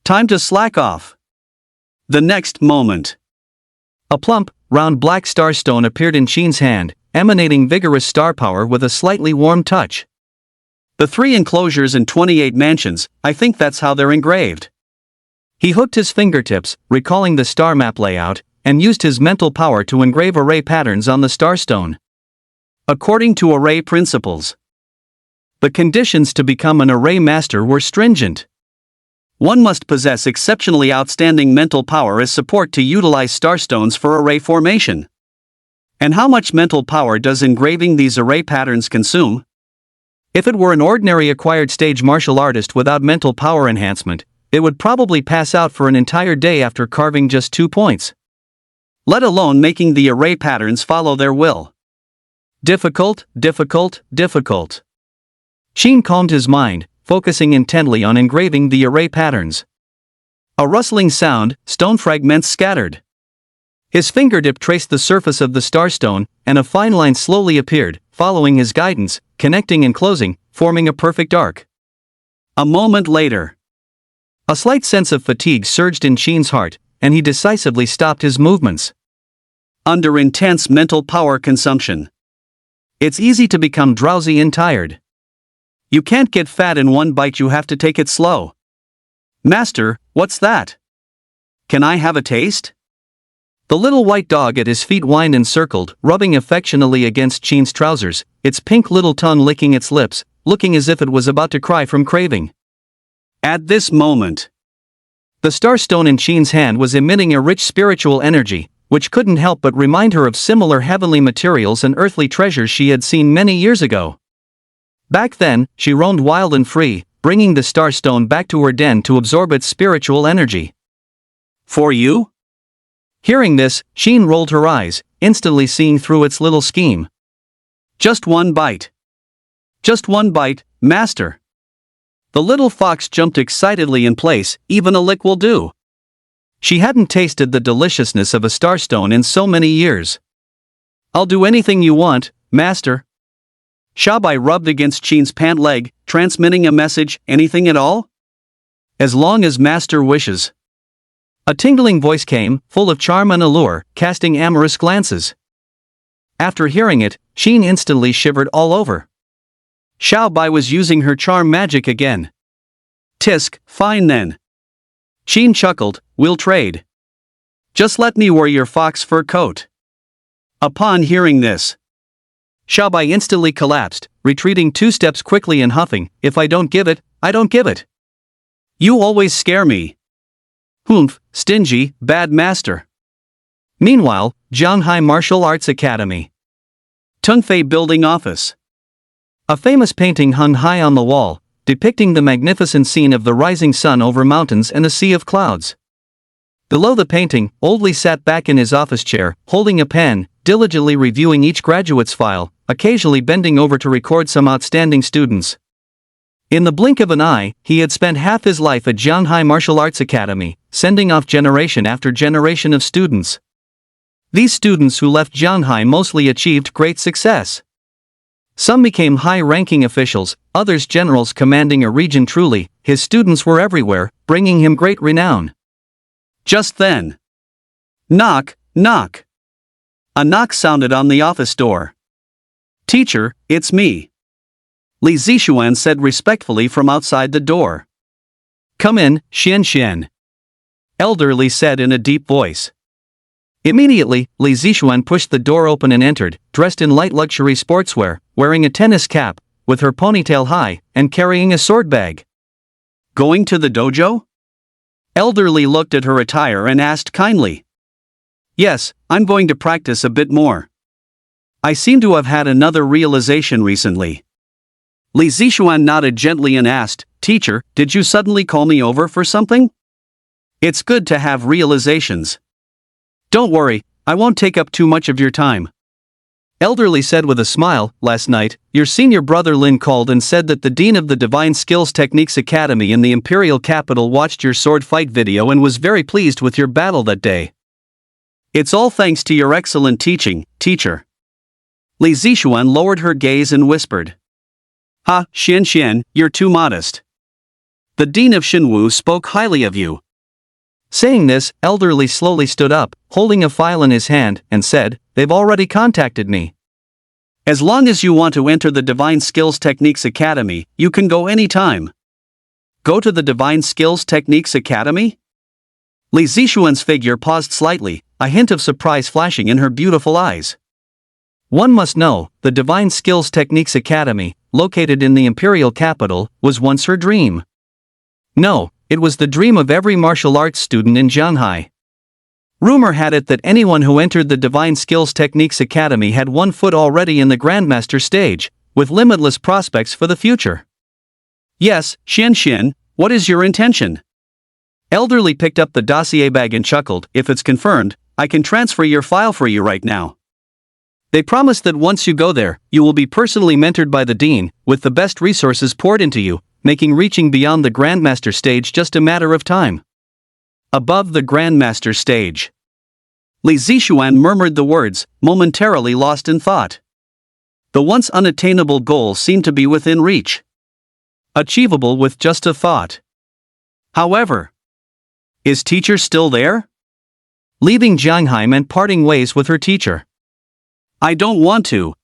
Time to slack off. The next moment, a plump, round black starstone appeared in Qin's hand, emanating vigorous star power with a slightly warm touch. The 3 enclosures and 28 mansions, I think that's how they're engraved. He hooked his fingertips, recalling the star map layout, and used his mental power to engrave array patterns on the starstone. According to array principles, the conditions to become an array master were stringent. One must possess exceptionally outstanding mental power as support to utilize starstones for array formation.
And how much mental power does engraving these array patterns consume?
If it were an ordinary acquired stage martial artist without mental power enhancement, it would probably pass out for an entire day after carving just 2 points.
Let alone making the array patterns follow their will.
Difficult, difficult, difficult. Sheen calmed his mind, focusing intently on engraving the array patterns.
A rustling sound, stone fragments scattered.
His fingertip traced the surface of the starstone, and a fine line slowly appeared, following his guidance, connecting and closing, forming a perfect arc.
A moment later,
a slight sense of fatigue surged in Sheen's heart, and he decisively stopped his movements.
Under intense mental power consumption,
it's easy to become drowsy and tired.
You can't get fat in one bite, you have to take it slow. Master, what's that? Can I have a taste?
The little white dog at his feet whined and circled, rubbing affectionately against Sheen's trousers, its pink little tongue licking its lips, looking as if it was about to cry from craving.
At this moment,
the starstone in Sheen's hand was emitting a rich spiritual energy, which couldn't help but remind her of similar heavenly materials and earthly treasures she had seen many years ago. Back then, she roamed wild and free, bringing the starstone back to her den to absorb its spiritual energy.
For you?
Hearing this, Sheen rolled her eyes, instantly seeing through its little scheme.
Just one bite.
Just one bite, master.
The little fox jumped excitedly in place, even a lick will do.
She hadn't tasted the deliciousness of a starstone in so many years.
I'll do anything you want, master. Shabai rubbed against Sheen's pant leg, transmitting a message, anything at all?
As long as master wishes. A tingling voice came, full of charm and allure, casting amorous glances. After hearing it, Sheen instantly shivered all over.
Shabai was using her charm magic again. Tisk, fine then. Sheen chuckled, we'll trade. Just let me wear your fox fur coat. Upon hearing this,
Shabai instantly collapsed, retreating 2 steps quickly and huffing, if I don't give it, I don't give it.
You always scare me.
Humph, stingy, bad master. Meanwhile, Jianghai Martial Arts Academy.
Tungfei Building Office.
A famous painting hung high on the wall, depicting the magnificent scene of the rising sun over mountains and a sea of clouds. Below the painting, Old Lee sat back in his office chair, holding a pen, diligently reviewing each graduate's file, occasionally bending over to record some outstanding students. In the blink of an eye, he had spent half his life at Jianghai Martial Arts Academy, sending off generation after generation of students. These students who left Jianghai mostly achieved great success. Some became high-ranking officials, others generals commanding a region. Truly, his students were everywhere, bringing him great renown.
Just then, knock, knock. A knock sounded on the office door. Teacher, it's me. Li Zixuan said respectfully from outside the door.
Come in, Xian.
Elder Li said in a deep voice.
Immediately, Li Zixuan pushed the door open and entered, dressed in light luxury sportswear, wearing a tennis cap, with her ponytail high, and carrying a sword bag.
Going to the dojo? Elder Li looked at her attire and asked kindly. Yes, I'm going to practice a bit more. I seem to have had another realization recently. Li Zixuan nodded gently and asked, Teacher, did you suddenly call me over for something? It's good to have realizations. Don't worry, I won't take up too much of your time.
Elder Li said with a smile, last night, your senior brother Lin called and said that the dean of the Divine Skills Techniques Academy in the Imperial Capital watched your sword fight video and was very pleased with your battle that day.
It's all thanks to your excellent teaching, teacher. Li Zixuan lowered her gaze and whispered. Ha, Xian, you're too modest. The dean of Xinwu spoke highly of you.
Saying this, Elder Li slowly stood up, holding a file in his hand, and said, They've already contacted me.
As long as you want to enter the Divine Skills Techniques Academy, you can go any time. Go to the Divine Skills Techniques Academy? Li Zixuan's figure paused slightly, a hint of surprise flashing in her beautiful eyes.
One must know, the Divine Skills Techniques Academy, located in the Imperial Capital, was once her dream. No, it was the dream of every martial arts student in Jianghai.
Rumor had it that anyone who entered the Divine Skills Techniques Academy had 1 foot already in the Grandmaster stage, with limitless prospects for the future. Yes, Xian, what is your intention? Elderly picked up the dossier bag and chuckled. If it's confirmed, I can transfer your file for you right now. They promise that once you go there, you will be personally mentored by the dean, with the best resources poured into you, making reaching beyond the Grandmaster stage just a matter of time. Above the Grandmaster stage. Li Zixuan murmured the words, momentarily lost in thought. The once unattainable goal seemed to be within reach. Achievable with just a thought. However, is teacher still there? Leaving Jianghai meant parting ways with her teacher. I don't want to.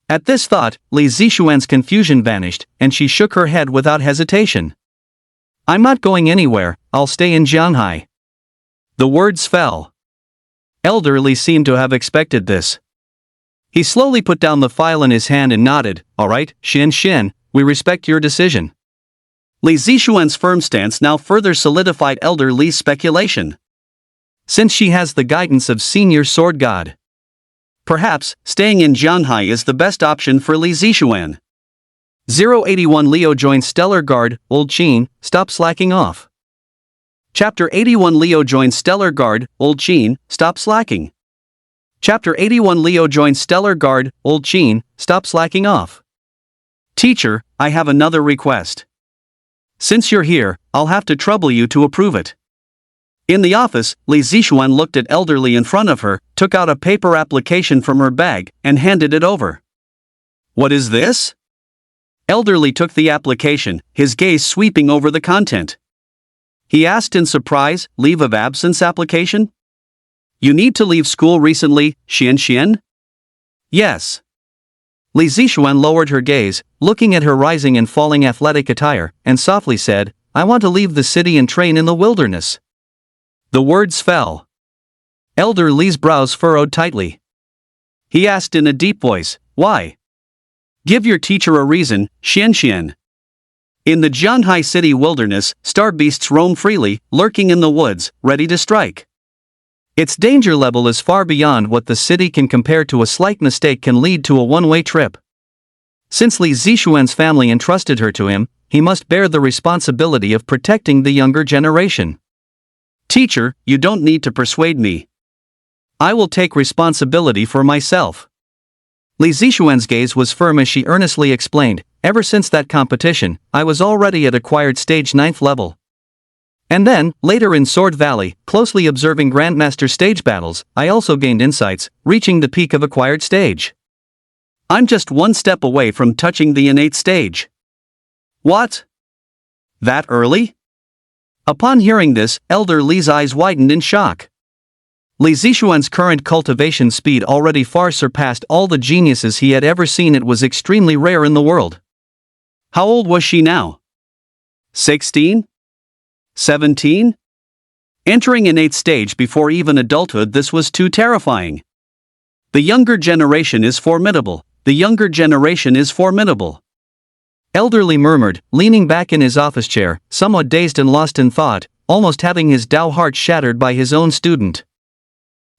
At this thought, Li Zixuan's confusion vanished, and she shook her head without hesitation. I'm not going anywhere, I'll stay in Jianghai. The words fell. Elder Li seemed to have expected this. He slowly put down the file in his hand and nodded. All right, Xian, we respect your decision. Li Zixuan's firm stance now further solidified Elder Li's speculation. Since she has the guidance of Senior Sword God, perhaps staying in Jianghai is the best option for Li Zixuan. 081 Leo joins Stellar Guard. Old Qin, stop slacking off. Chapter 81 Leo joins Stellar Guard. Old Qin, stop slacking. Chapter 81 Leo joins Stellar Guard. Old Qin, stop slacking off. Teacher, I have another request. Since you're here, I'll have to trouble you to approve it. In the office, Li Zixuan looked at Elderly in front of her, took out a paper application from her bag, and handed it over. What is this? Elderly took the application, his gaze sweeping over the content. He asked in surprise, leave of absence application? You need to leave school recently, Xian? Yes. Li Zixuan lowered her gaze, looking at her rising and falling athletic attire, and softly said, I want to leave the city and train in the wilderness. The words fell. Elder Li's brows furrowed tightly. He asked in a deep voice, why? Give your teacher a reason, Xian. In the Jianhai city wilderness, star beasts roam freely, lurking in the woods, ready to strike. Its danger level is far beyond what the city can compare to. A slight mistake can lead to a one-way trip. Since Li Zixuan's family entrusted her to him, he must bear the responsibility of protecting the younger generation. Teacher, you don't need to persuade me. I will take responsibility for myself. Li Zixuan's gaze was firm as she earnestly explained, ever since that competition, I was already at acquired stage 9th level. And then, later in Sword Valley, closely observing Grandmaster stage battles, I also gained insights, reaching the peak of acquired stage. I'm just one step away from touching the innate stage. What? That early? Upon hearing this, Elder Li's eyes widened in shock. Li Zixuan's current cultivation speed already far surpassed all the geniuses he had ever seen. It was extremely rare in the world. How old was she now? 16? 17? Entering innate stage before even adulthood, this was too terrifying. The younger generation is formidable. The younger generation is formidable. Elderly murmured, leaning back in his office chair, somewhat dazed and lost in thought, almost having his Tao heart shattered by his own student.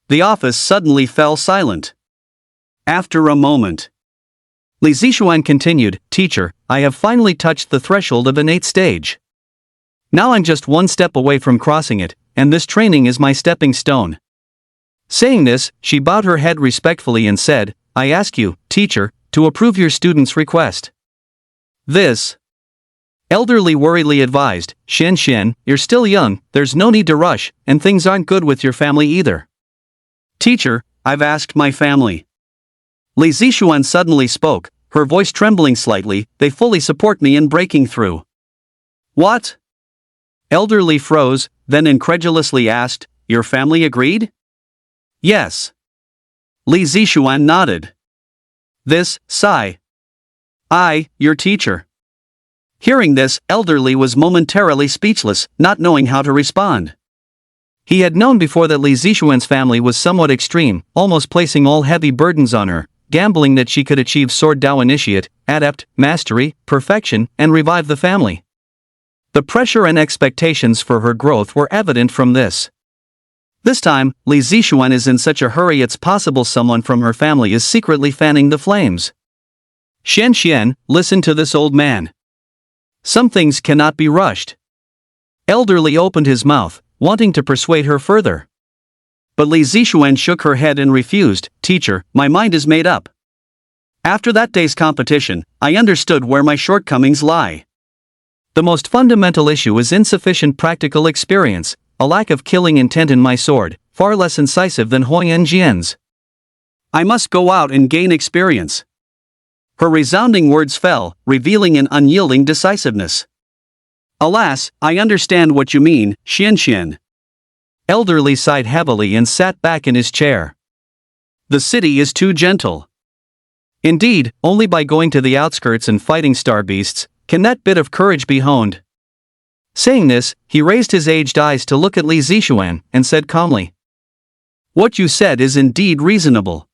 The office suddenly fell silent. After a moment, Li Zixuan continued, Teacher, I have finally touched the threshold of innate stage. Now I'm just one step away from crossing it, and this training is my stepping stone. Saying this, she bowed her head respectfully and said, I ask you, teacher, to approve your student's request. This. Elderly worriedly advised, Xian, you're still young, there's no need to rush, and things aren't good with your family either. Teacher, I've asked my family. Li Zixuan suddenly spoke, her voice trembling slightly, they fully support me in breaking through. What? Elderly froze, then incredulously asked, your family agreed? Yes. Li Zixuan nodded. This, sigh. I, your teacher. Hearing this, Elderly was momentarily speechless, not knowing how to respond. He had known before that Li Zixuan's family was somewhat extreme, almost placing all heavy burdens on her, gambling that she could achieve Sword Dao Initiate, Adept, Mastery, Perfection, and revive the family. The pressure and expectations for her growth were evident from this. This time, Li Zixuan is in such a hurry it's possible someone from her family is secretly fanning the flames. Xian Xian, listen to this old man. Some things cannot be rushed. Elderly opened his mouth, wanting to persuade her further. But Li Zixuan shook her head and refused. Teacher, my mind is made up. After that day's competition, I understood where my shortcomings lie. The most fundamental issue is insufficient practical experience, a lack of killing intent in my sword, far less incisive than Huoyan Jian's. I must go out and gain experience. Her resounding words fell, revealing an unyielding decisiveness. Alas, I understand what you mean, Xian Xian. Elderly sighed heavily and sat back in his chair. The city is too gentle. Indeed, only by going to the outskirts and fighting star beasts can that bit of courage be honed. Saying this, he raised his aged eyes to look at Li Zixuan and said calmly, "What you said is indeed reasonable.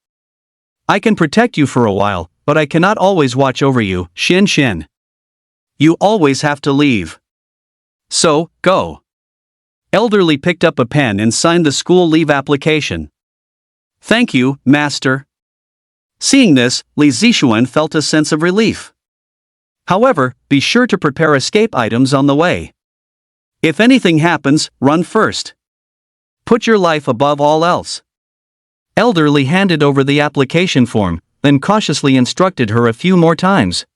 I can protect you for a while, but I cannot always watch over you, Xian Xian. You always have to leave. So, go." Elderly picked up a pen and signed the school leave application. "Thank you, master." Seeing this, Li Zixuan felt a sense of relief. However, be sure to prepare escape items on the way. If anything happens, run first. Put your life above all else. Elderly handed over the application form, then cautiously instructed her a few more times.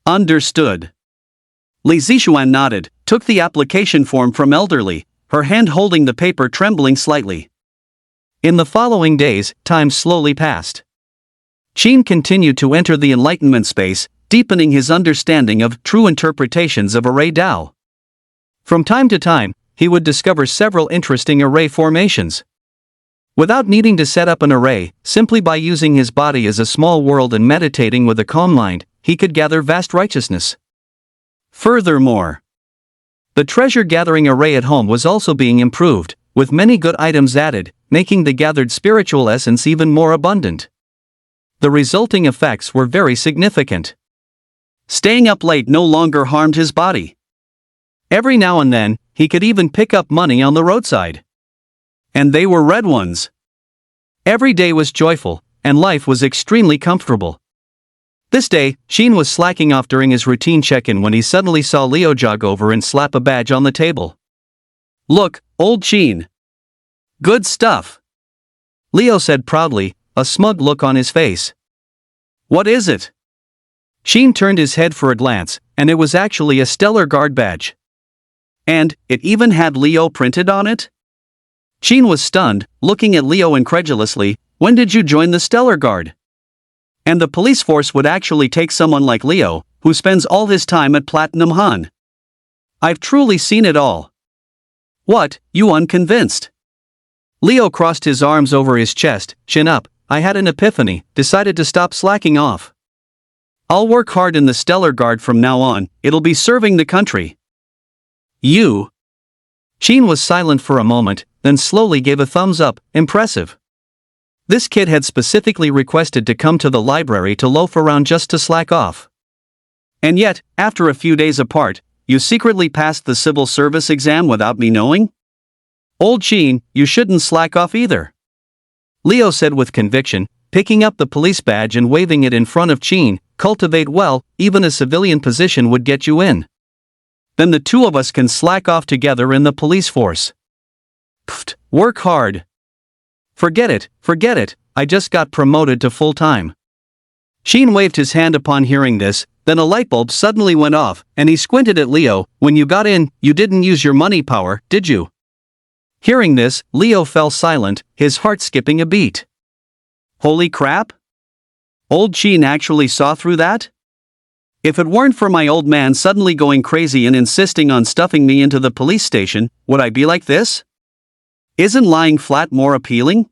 Understood. Li Zixuan nodded, took the application form from Elderly, her hand holding the paper trembling slightly. In the following days, time slowly passed. Qin continued to enter the enlightenment space, deepening his understanding of true interpretations of array Tao. From time to time, he would discover several interesting array formations. Without needing to set up an array, simply by using his body as a small world and meditating with a calm mind, he could gather vast righteousness. Furthermore, the treasure-gathering array at home was also being improved, with many good items added, making the gathered spiritual essence even more abundant. The resulting effects were very significant. Staying up late no longer harmed his body. Every now and then, he could even pick up money on the roadside. And they were red ones. Every day was joyful, and life was extremely comfortable. This day, Qin was slacking off during his routine check-in when he suddenly saw Leo jog over and slap a badge on the table. "Look, old Qin. Good stuff," Leo said proudly, a smug look on his face. "What is it?" Qin turned his head for a glance, and it was actually a Stellar Guard badge. And it even had Leo printed on it? Qin was stunned, looking at Leo incredulously. "When did you join the Stellar Guard? And the police force would actually take someone like Leo, who spends all his time at Platinum Han. I've truly seen it all." "What, you unconvinced?" Leo crossed his arms over his chest, chin up. "I had an epiphany, decided to stop slacking off. I'll work hard in the Stellar Guard from now on, it'll be serving the country." "You?" Qin was silent for a moment, then slowly gave a thumbs up. "Impressive. This kid had specifically requested to come to the library to loaf around just to slack off. And yet, after a few days apart, you secretly passed the civil service exam without me knowing? Old Qin, you shouldn't slack off either," Leo said with conviction, picking up the police badge and waving it in front of Qin. "Cultivate well, even a civilian position would get you in. Then the two of us can slack off together in the police force. Pfft, work hard. Forget it, I just got promoted to full-time." Qin waved his hand upon hearing this, then a light bulb suddenly went off, and he squinted at Leo. "When you got in, you didn't use your money power, did you?" Hearing this, Leo fell silent, his heart skipping a beat. Holy crap! Old Qin actually saw through that? If it weren't for my old man suddenly going crazy and insisting on stuffing me into the police station, would I be like this? Isn't lying flat more appealing?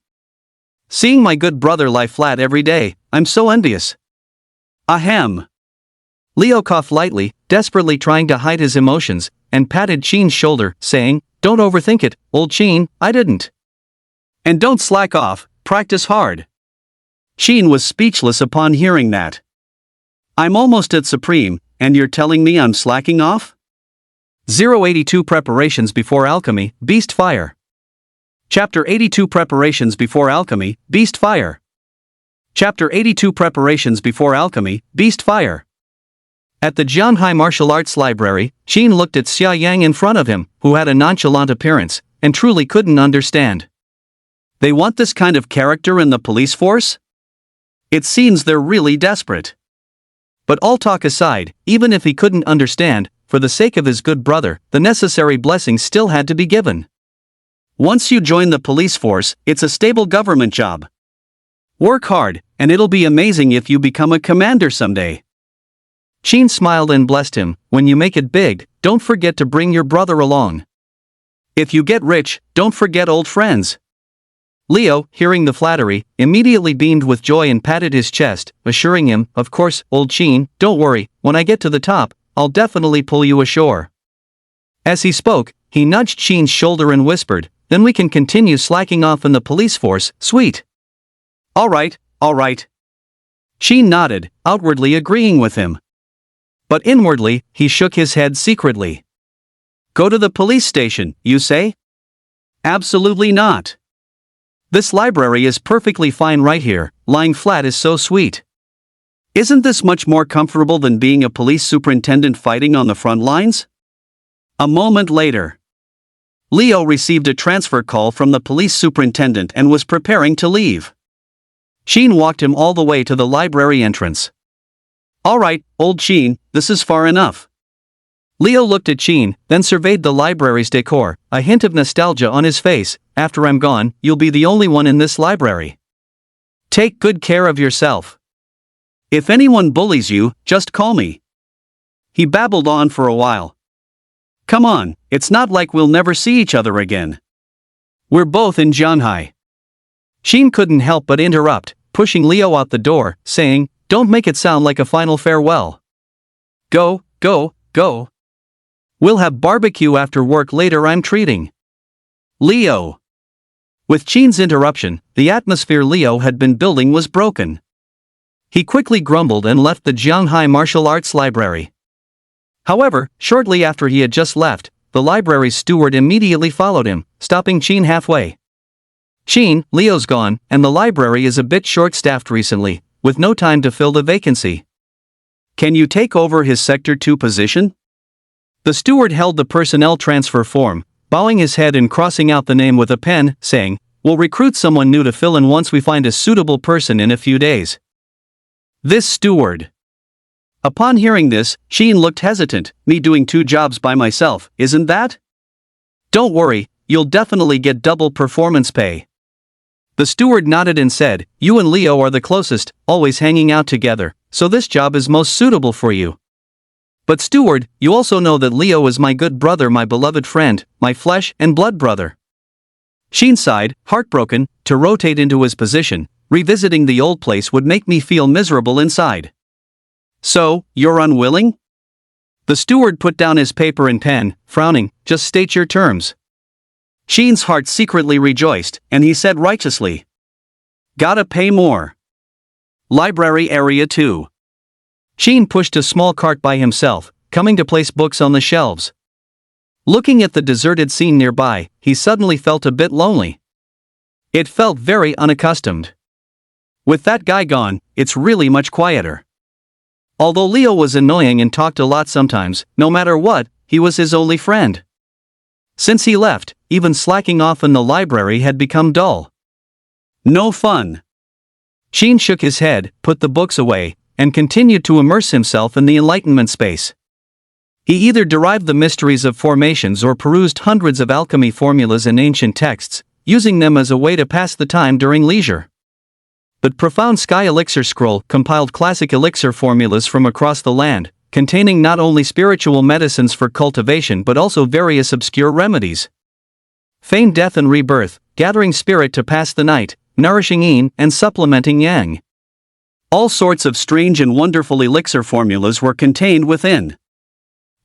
Seeing my good brother lie flat every day, I'm so envious. Ahem. Leo coughed lightly, desperately trying to hide his emotions, and patted Qin's shoulder, saying, "Don't overthink it, old Qin, I didn't. And don't slack off, practice hard." Qin was speechless upon hearing that. "I'm almost at Supreme, and you're telling me I'm slacking off?" 082 Preparations before Alchemy, Beast Fire. Chapter 82 Preparations Before Alchemy, Beast Fire. Chapter 82 Preparations Before Alchemy, Beast Fire. At the Jianhai Martial Arts Library, Qin looked at Xia Yang in front of him, who had a nonchalant appearance, and truly couldn't understand. They want this kind of character in the police force? It seems they're really desperate. But all talk aside, even if he couldn't understand, for the sake of his good brother, the necessary blessings still had to be given. Once you join the police force, it's a stable government job. Work hard, and it'll be amazing if you become a commander someday. Qin smiled and blessed him. When you make it big, don't forget to bring your brother along. If you get rich, don't forget old friends. Leo, hearing the flattery, immediately beamed with joy and patted his chest, assuring him, "Of course, old Qin, don't worry, when I get to the top, I'll definitely pull you ashore." As he spoke, he nudged Qin's shoulder and whispered, "Then we can continue slacking off in the police force, sweet." All right. Qin nodded, outwardly agreeing with him. But inwardly, he shook his head secretly. Go to the police station, you say? Absolutely not. This library is perfectly fine right here, lying flat is so sweet. Isn't this much more comfortable than being a police superintendent fighting on the front lines? A moment later, Leo received a transfer call from the police superintendent and was preparing to leave. Qin walked him all the way to the library entrance. All right, old Qin, this is far enough. Leo looked at Qin, then surveyed the library's decor, a hint of nostalgia on his face. After I'm gone, you'll be the only one in this library. Take good care of yourself. If anyone bullies you, just call me. He babbled on for a while. Come on, it's not like we'll never see each other again. We're both in Jianhai. Qin couldn't help but interrupt, pushing Leo out the door, saying, Don't make it sound like a final farewell. Go. We'll have barbecue after work later, I'm treating. Leo. With Qin's interruption, the atmosphere Leo had been building was broken. He quickly grumbled and left the Jianhai Martial Arts Library. However, shortly after he had just left, the library's steward immediately followed him, stopping Qin halfway. Qin, Leo's gone, and the library is a bit short-staffed recently, with no time to fill the vacancy. Can you take over his Sector 2 position? The steward held the personnel transfer form, bowing his head and crossing out the name with a pen, saying, We'll recruit someone new to fill in once we find a suitable person in a few days. This steward. Upon hearing this, Qin looked hesitant. Me doing 2 jobs by myself, isn't that? Don't worry, you'll definitely get double performance pay. The steward nodded and said, You and Leo are the closest, always hanging out together, so this job is most suitable for you. But steward, you also know that Leo is my good brother, my beloved friend, my flesh and blood brother. Qin sighed, heartbroken. To rotate into his position, revisiting the old place would make me feel miserable inside. So, you're unwilling? The steward put down his paper and pen, frowning. Just state your terms. Qin's heart secretly rejoiced, and he said righteously. Gotta pay more. Library Area 2. Qin pushed a small cart by himself, coming to place books on the shelves. Looking at the deserted scene nearby, he suddenly felt a bit lonely. It felt very unaccustomed. With that guy gone, it's really much quieter. Although Leo was annoying and talked a lot sometimes, no matter what, he was his only friend. Since he left, even slacking off in the library had become dull. No fun. Qin shook his head, put the books away, and continued to immerse himself in the Enlightenment space. He either derived the mysteries of formations or perused hundreds of alchemy formulas and ancient texts, using them as a way to pass the time during leisure. But Profound Sky Elixir Scroll compiled classic elixir formulas from across the land, containing not only spiritual medicines for cultivation but also various obscure remedies. Feign death and rebirth, gathering spirit to pass the night, nourishing yin and supplementing yang. All sorts of strange and wonderful elixir formulas were contained within.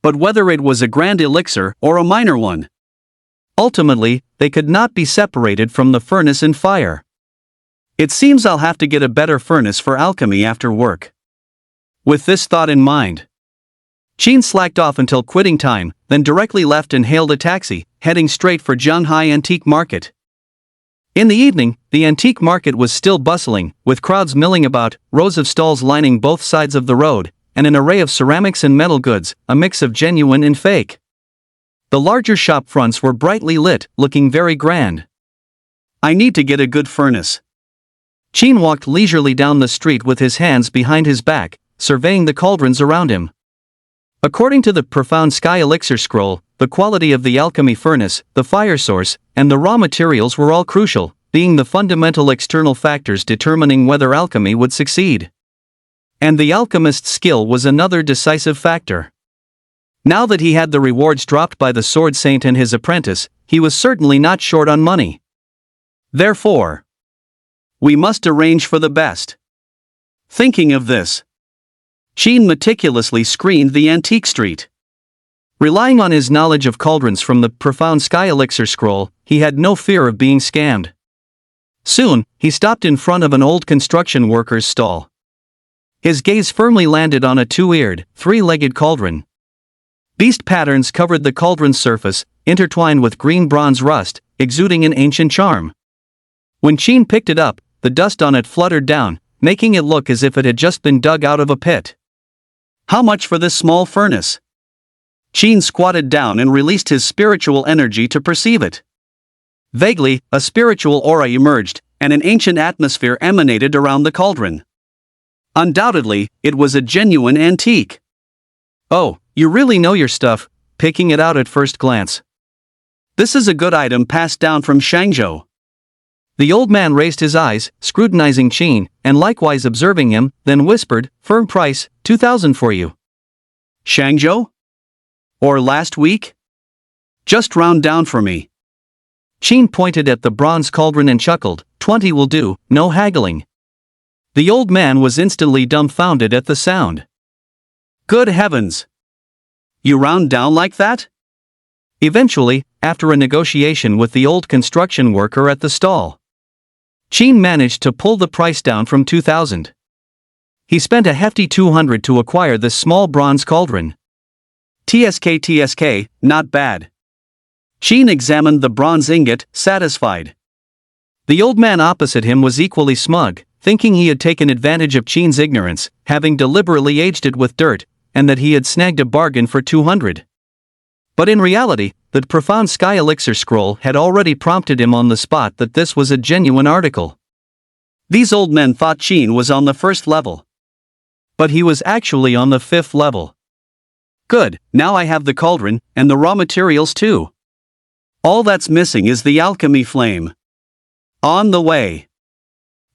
But whether it was a grand elixir or a minor one, ultimately, they could not be separated from the furnace in fire. It seems I'll have to get a better furnace for alchemy after work. With this thought in mind, Qin slacked off until quitting time, then directly left and hailed a taxi, heading straight for Jianhai Antique Market.
In the evening, the antique market was still bustling, with crowds milling about, rows of stalls lining both sides of the road, and an array of ceramics and metal goods, a mix of genuine and fake. The larger shop fronts were brightly lit, looking very grand.
I need to get a good furnace.
Qin walked leisurely down the street with his hands behind his back, surveying the cauldrons around him. According to the Profound Sky Elixir scroll, the quality of the alchemy furnace, the fire source, and the raw materials were all crucial, being the fundamental external factors determining whether alchemy would succeed. And the alchemist's skill was another decisive factor. Now that he had the rewards dropped by the Sword Saint and his apprentice, he was certainly not short on money. Therefore,
we must arrange for the best. Thinking of this, Qin meticulously screened the antique street.
Relying on his knowledge of cauldrons from the Profound Sky Elixir scroll, he had no fear of being scammed. Soon, he stopped in front of an old construction worker's stall. His gaze firmly landed on a two-eared, three-legged cauldron. Beast patterns covered the cauldron's surface, intertwined with green bronze rust, exuding an ancient charm. When Qin picked it up, the dust on it fluttered down, making it look as if it had just been dug out of a pit.
How much for this small furnace? Qin squatted down and released his spiritual energy to perceive it. Vaguely, a spiritual aura emerged, and an ancient atmosphere emanated around the cauldron. Undoubtedly, it was a genuine antique.
Oh, you really know your stuff, picking it out at first glance.
This is a good item passed down from Shangzhou.
The old man raised his eyes, scrutinizing Qin, and likewise observing him, then whispered, "Firm price, 2,000 for you."
Shangzhou? Or last week? Just round down for me.
Qin pointed at the bronze cauldron and chuckled, 20 will do, no haggling. The old man was instantly dumbfounded at the sound.
Good heavens! You round down like that?
Eventually, after a negotiation with the old construction worker at the stall, Qin managed to pull the price down from 2,000. He spent a hefty 200 to acquire this small bronze cauldron.
TSK, not bad. Qin examined the bronze ingot, satisfied.
The old man opposite him was equally smug, thinking he had taken advantage of Qin's ignorance, having deliberately aged it with dirt, and that he had snagged a bargain for 200. But in reality, the Profound Sky Elixir scroll had already prompted him on the spot that this was a genuine article.
These old men thought Qin was on the first level.
But he was actually on the 5th level.
Good, now I have the cauldron, and the raw materials too. All that's missing is the alchemy flame. On the way.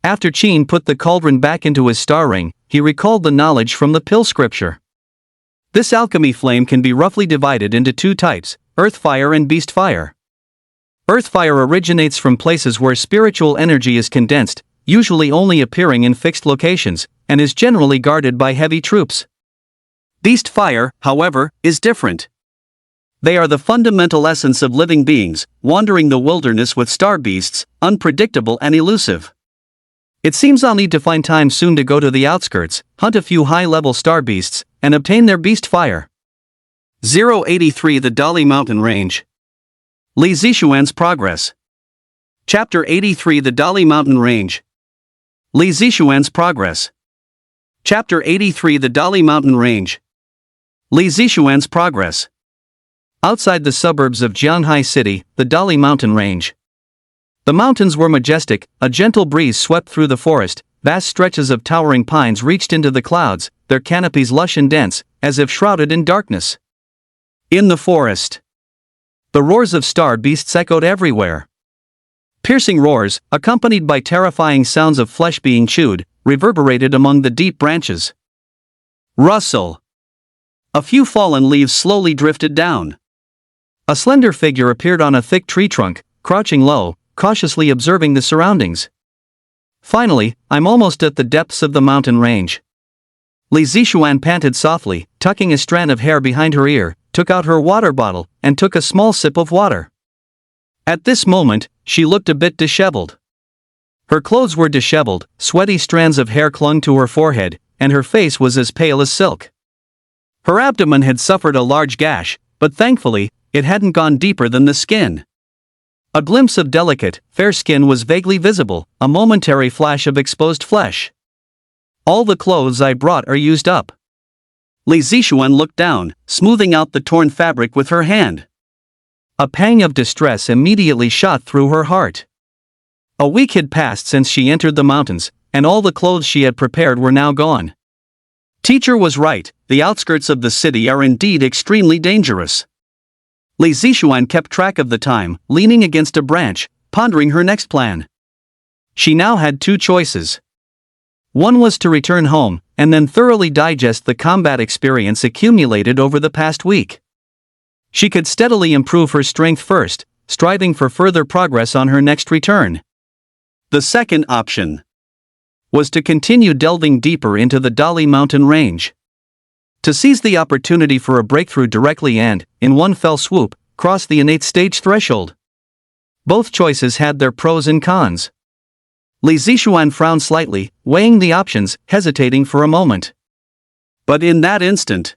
After Qin put the cauldron back into his star ring, he recalled the knowledge from the pill scripture. This alchemy flame can be roughly divided into two types, earth fire and beast fire. Earth fire originates from places where spiritual energy is condensed, usually only appearing in fixed locations, and is generally guarded by heavy troops.
Beast fire, however, is different. They are the fundamental essence of living beings, wandering the wilderness with star beasts, unpredictable and elusive.
It seems I'll need to find time soon to go to the outskirts, hunt a few high-level star beasts, and obtain their beast fire.
083 The Dali Mountain Range. Li Zixuan's Progress. Chapter 83 The Dali Mountain Range. Li Zixuan's Progress. Chapter 83 The Dali Mountain Range. Li Zixuan's Progress.
Outside the suburbs of Jianhai City, the Dali Mountain Range. The mountains were majestic, a gentle breeze swept through the forest, vast stretches of towering pines reached into the clouds, their canopies lush and dense, as if shrouded in darkness. In the forest, the roars of star beasts echoed everywhere. Piercing roars, accompanied by terrifying sounds of flesh being chewed, reverberated among the deep branches.
Rustle. A few fallen leaves slowly drifted down.
A slender figure appeared on a thick tree trunk, crouching low, cautiously observing the surroundings. Finally, I'm almost at the depths of the mountain range. Li Zixuan panted softly, tucking a strand of hair behind her ear, took out her water bottle, and took a small sip of water. At this moment, she looked a bit disheveled. Her clothes were disheveled, sweaty strands of hair clung to her forehead, and her face was as pale as silk. Her abdomen had suffered a large gash, but thankfully, it hadn't gone deeper than the skin.
A glimpse of delicate, fair skin was vaguely visible, a momentary flash of exposed flesh. All the clothes I brought are used up. Li Zixuan looked down, smoothing out the torn fabric with her hand. A pang of distress immediately shot through her heart. A week had passed since she entered the mountains, and all the clothes she had prepared were now gone. Teacher was right, the outskirts of the city are indeed extremely dangerous. Li Zixuan kept track of the time, leaning against a branch, pondering her next plan. She now had two choices. One was to return home, and then thoroughly digest the combat experience accumulated over the past week. She could steadily improve her strength first, striving for further progress on her next return. The second option was to continue delving deeper into the Dali mountain range. To seize the opportunity for a breakthrough directly and, in one fell swoop, cross the innate stage threshold. Both choices had their pros and cons. Li Zixuan frowned slightly, weighing the options, hesitating for a moment. But in that instant,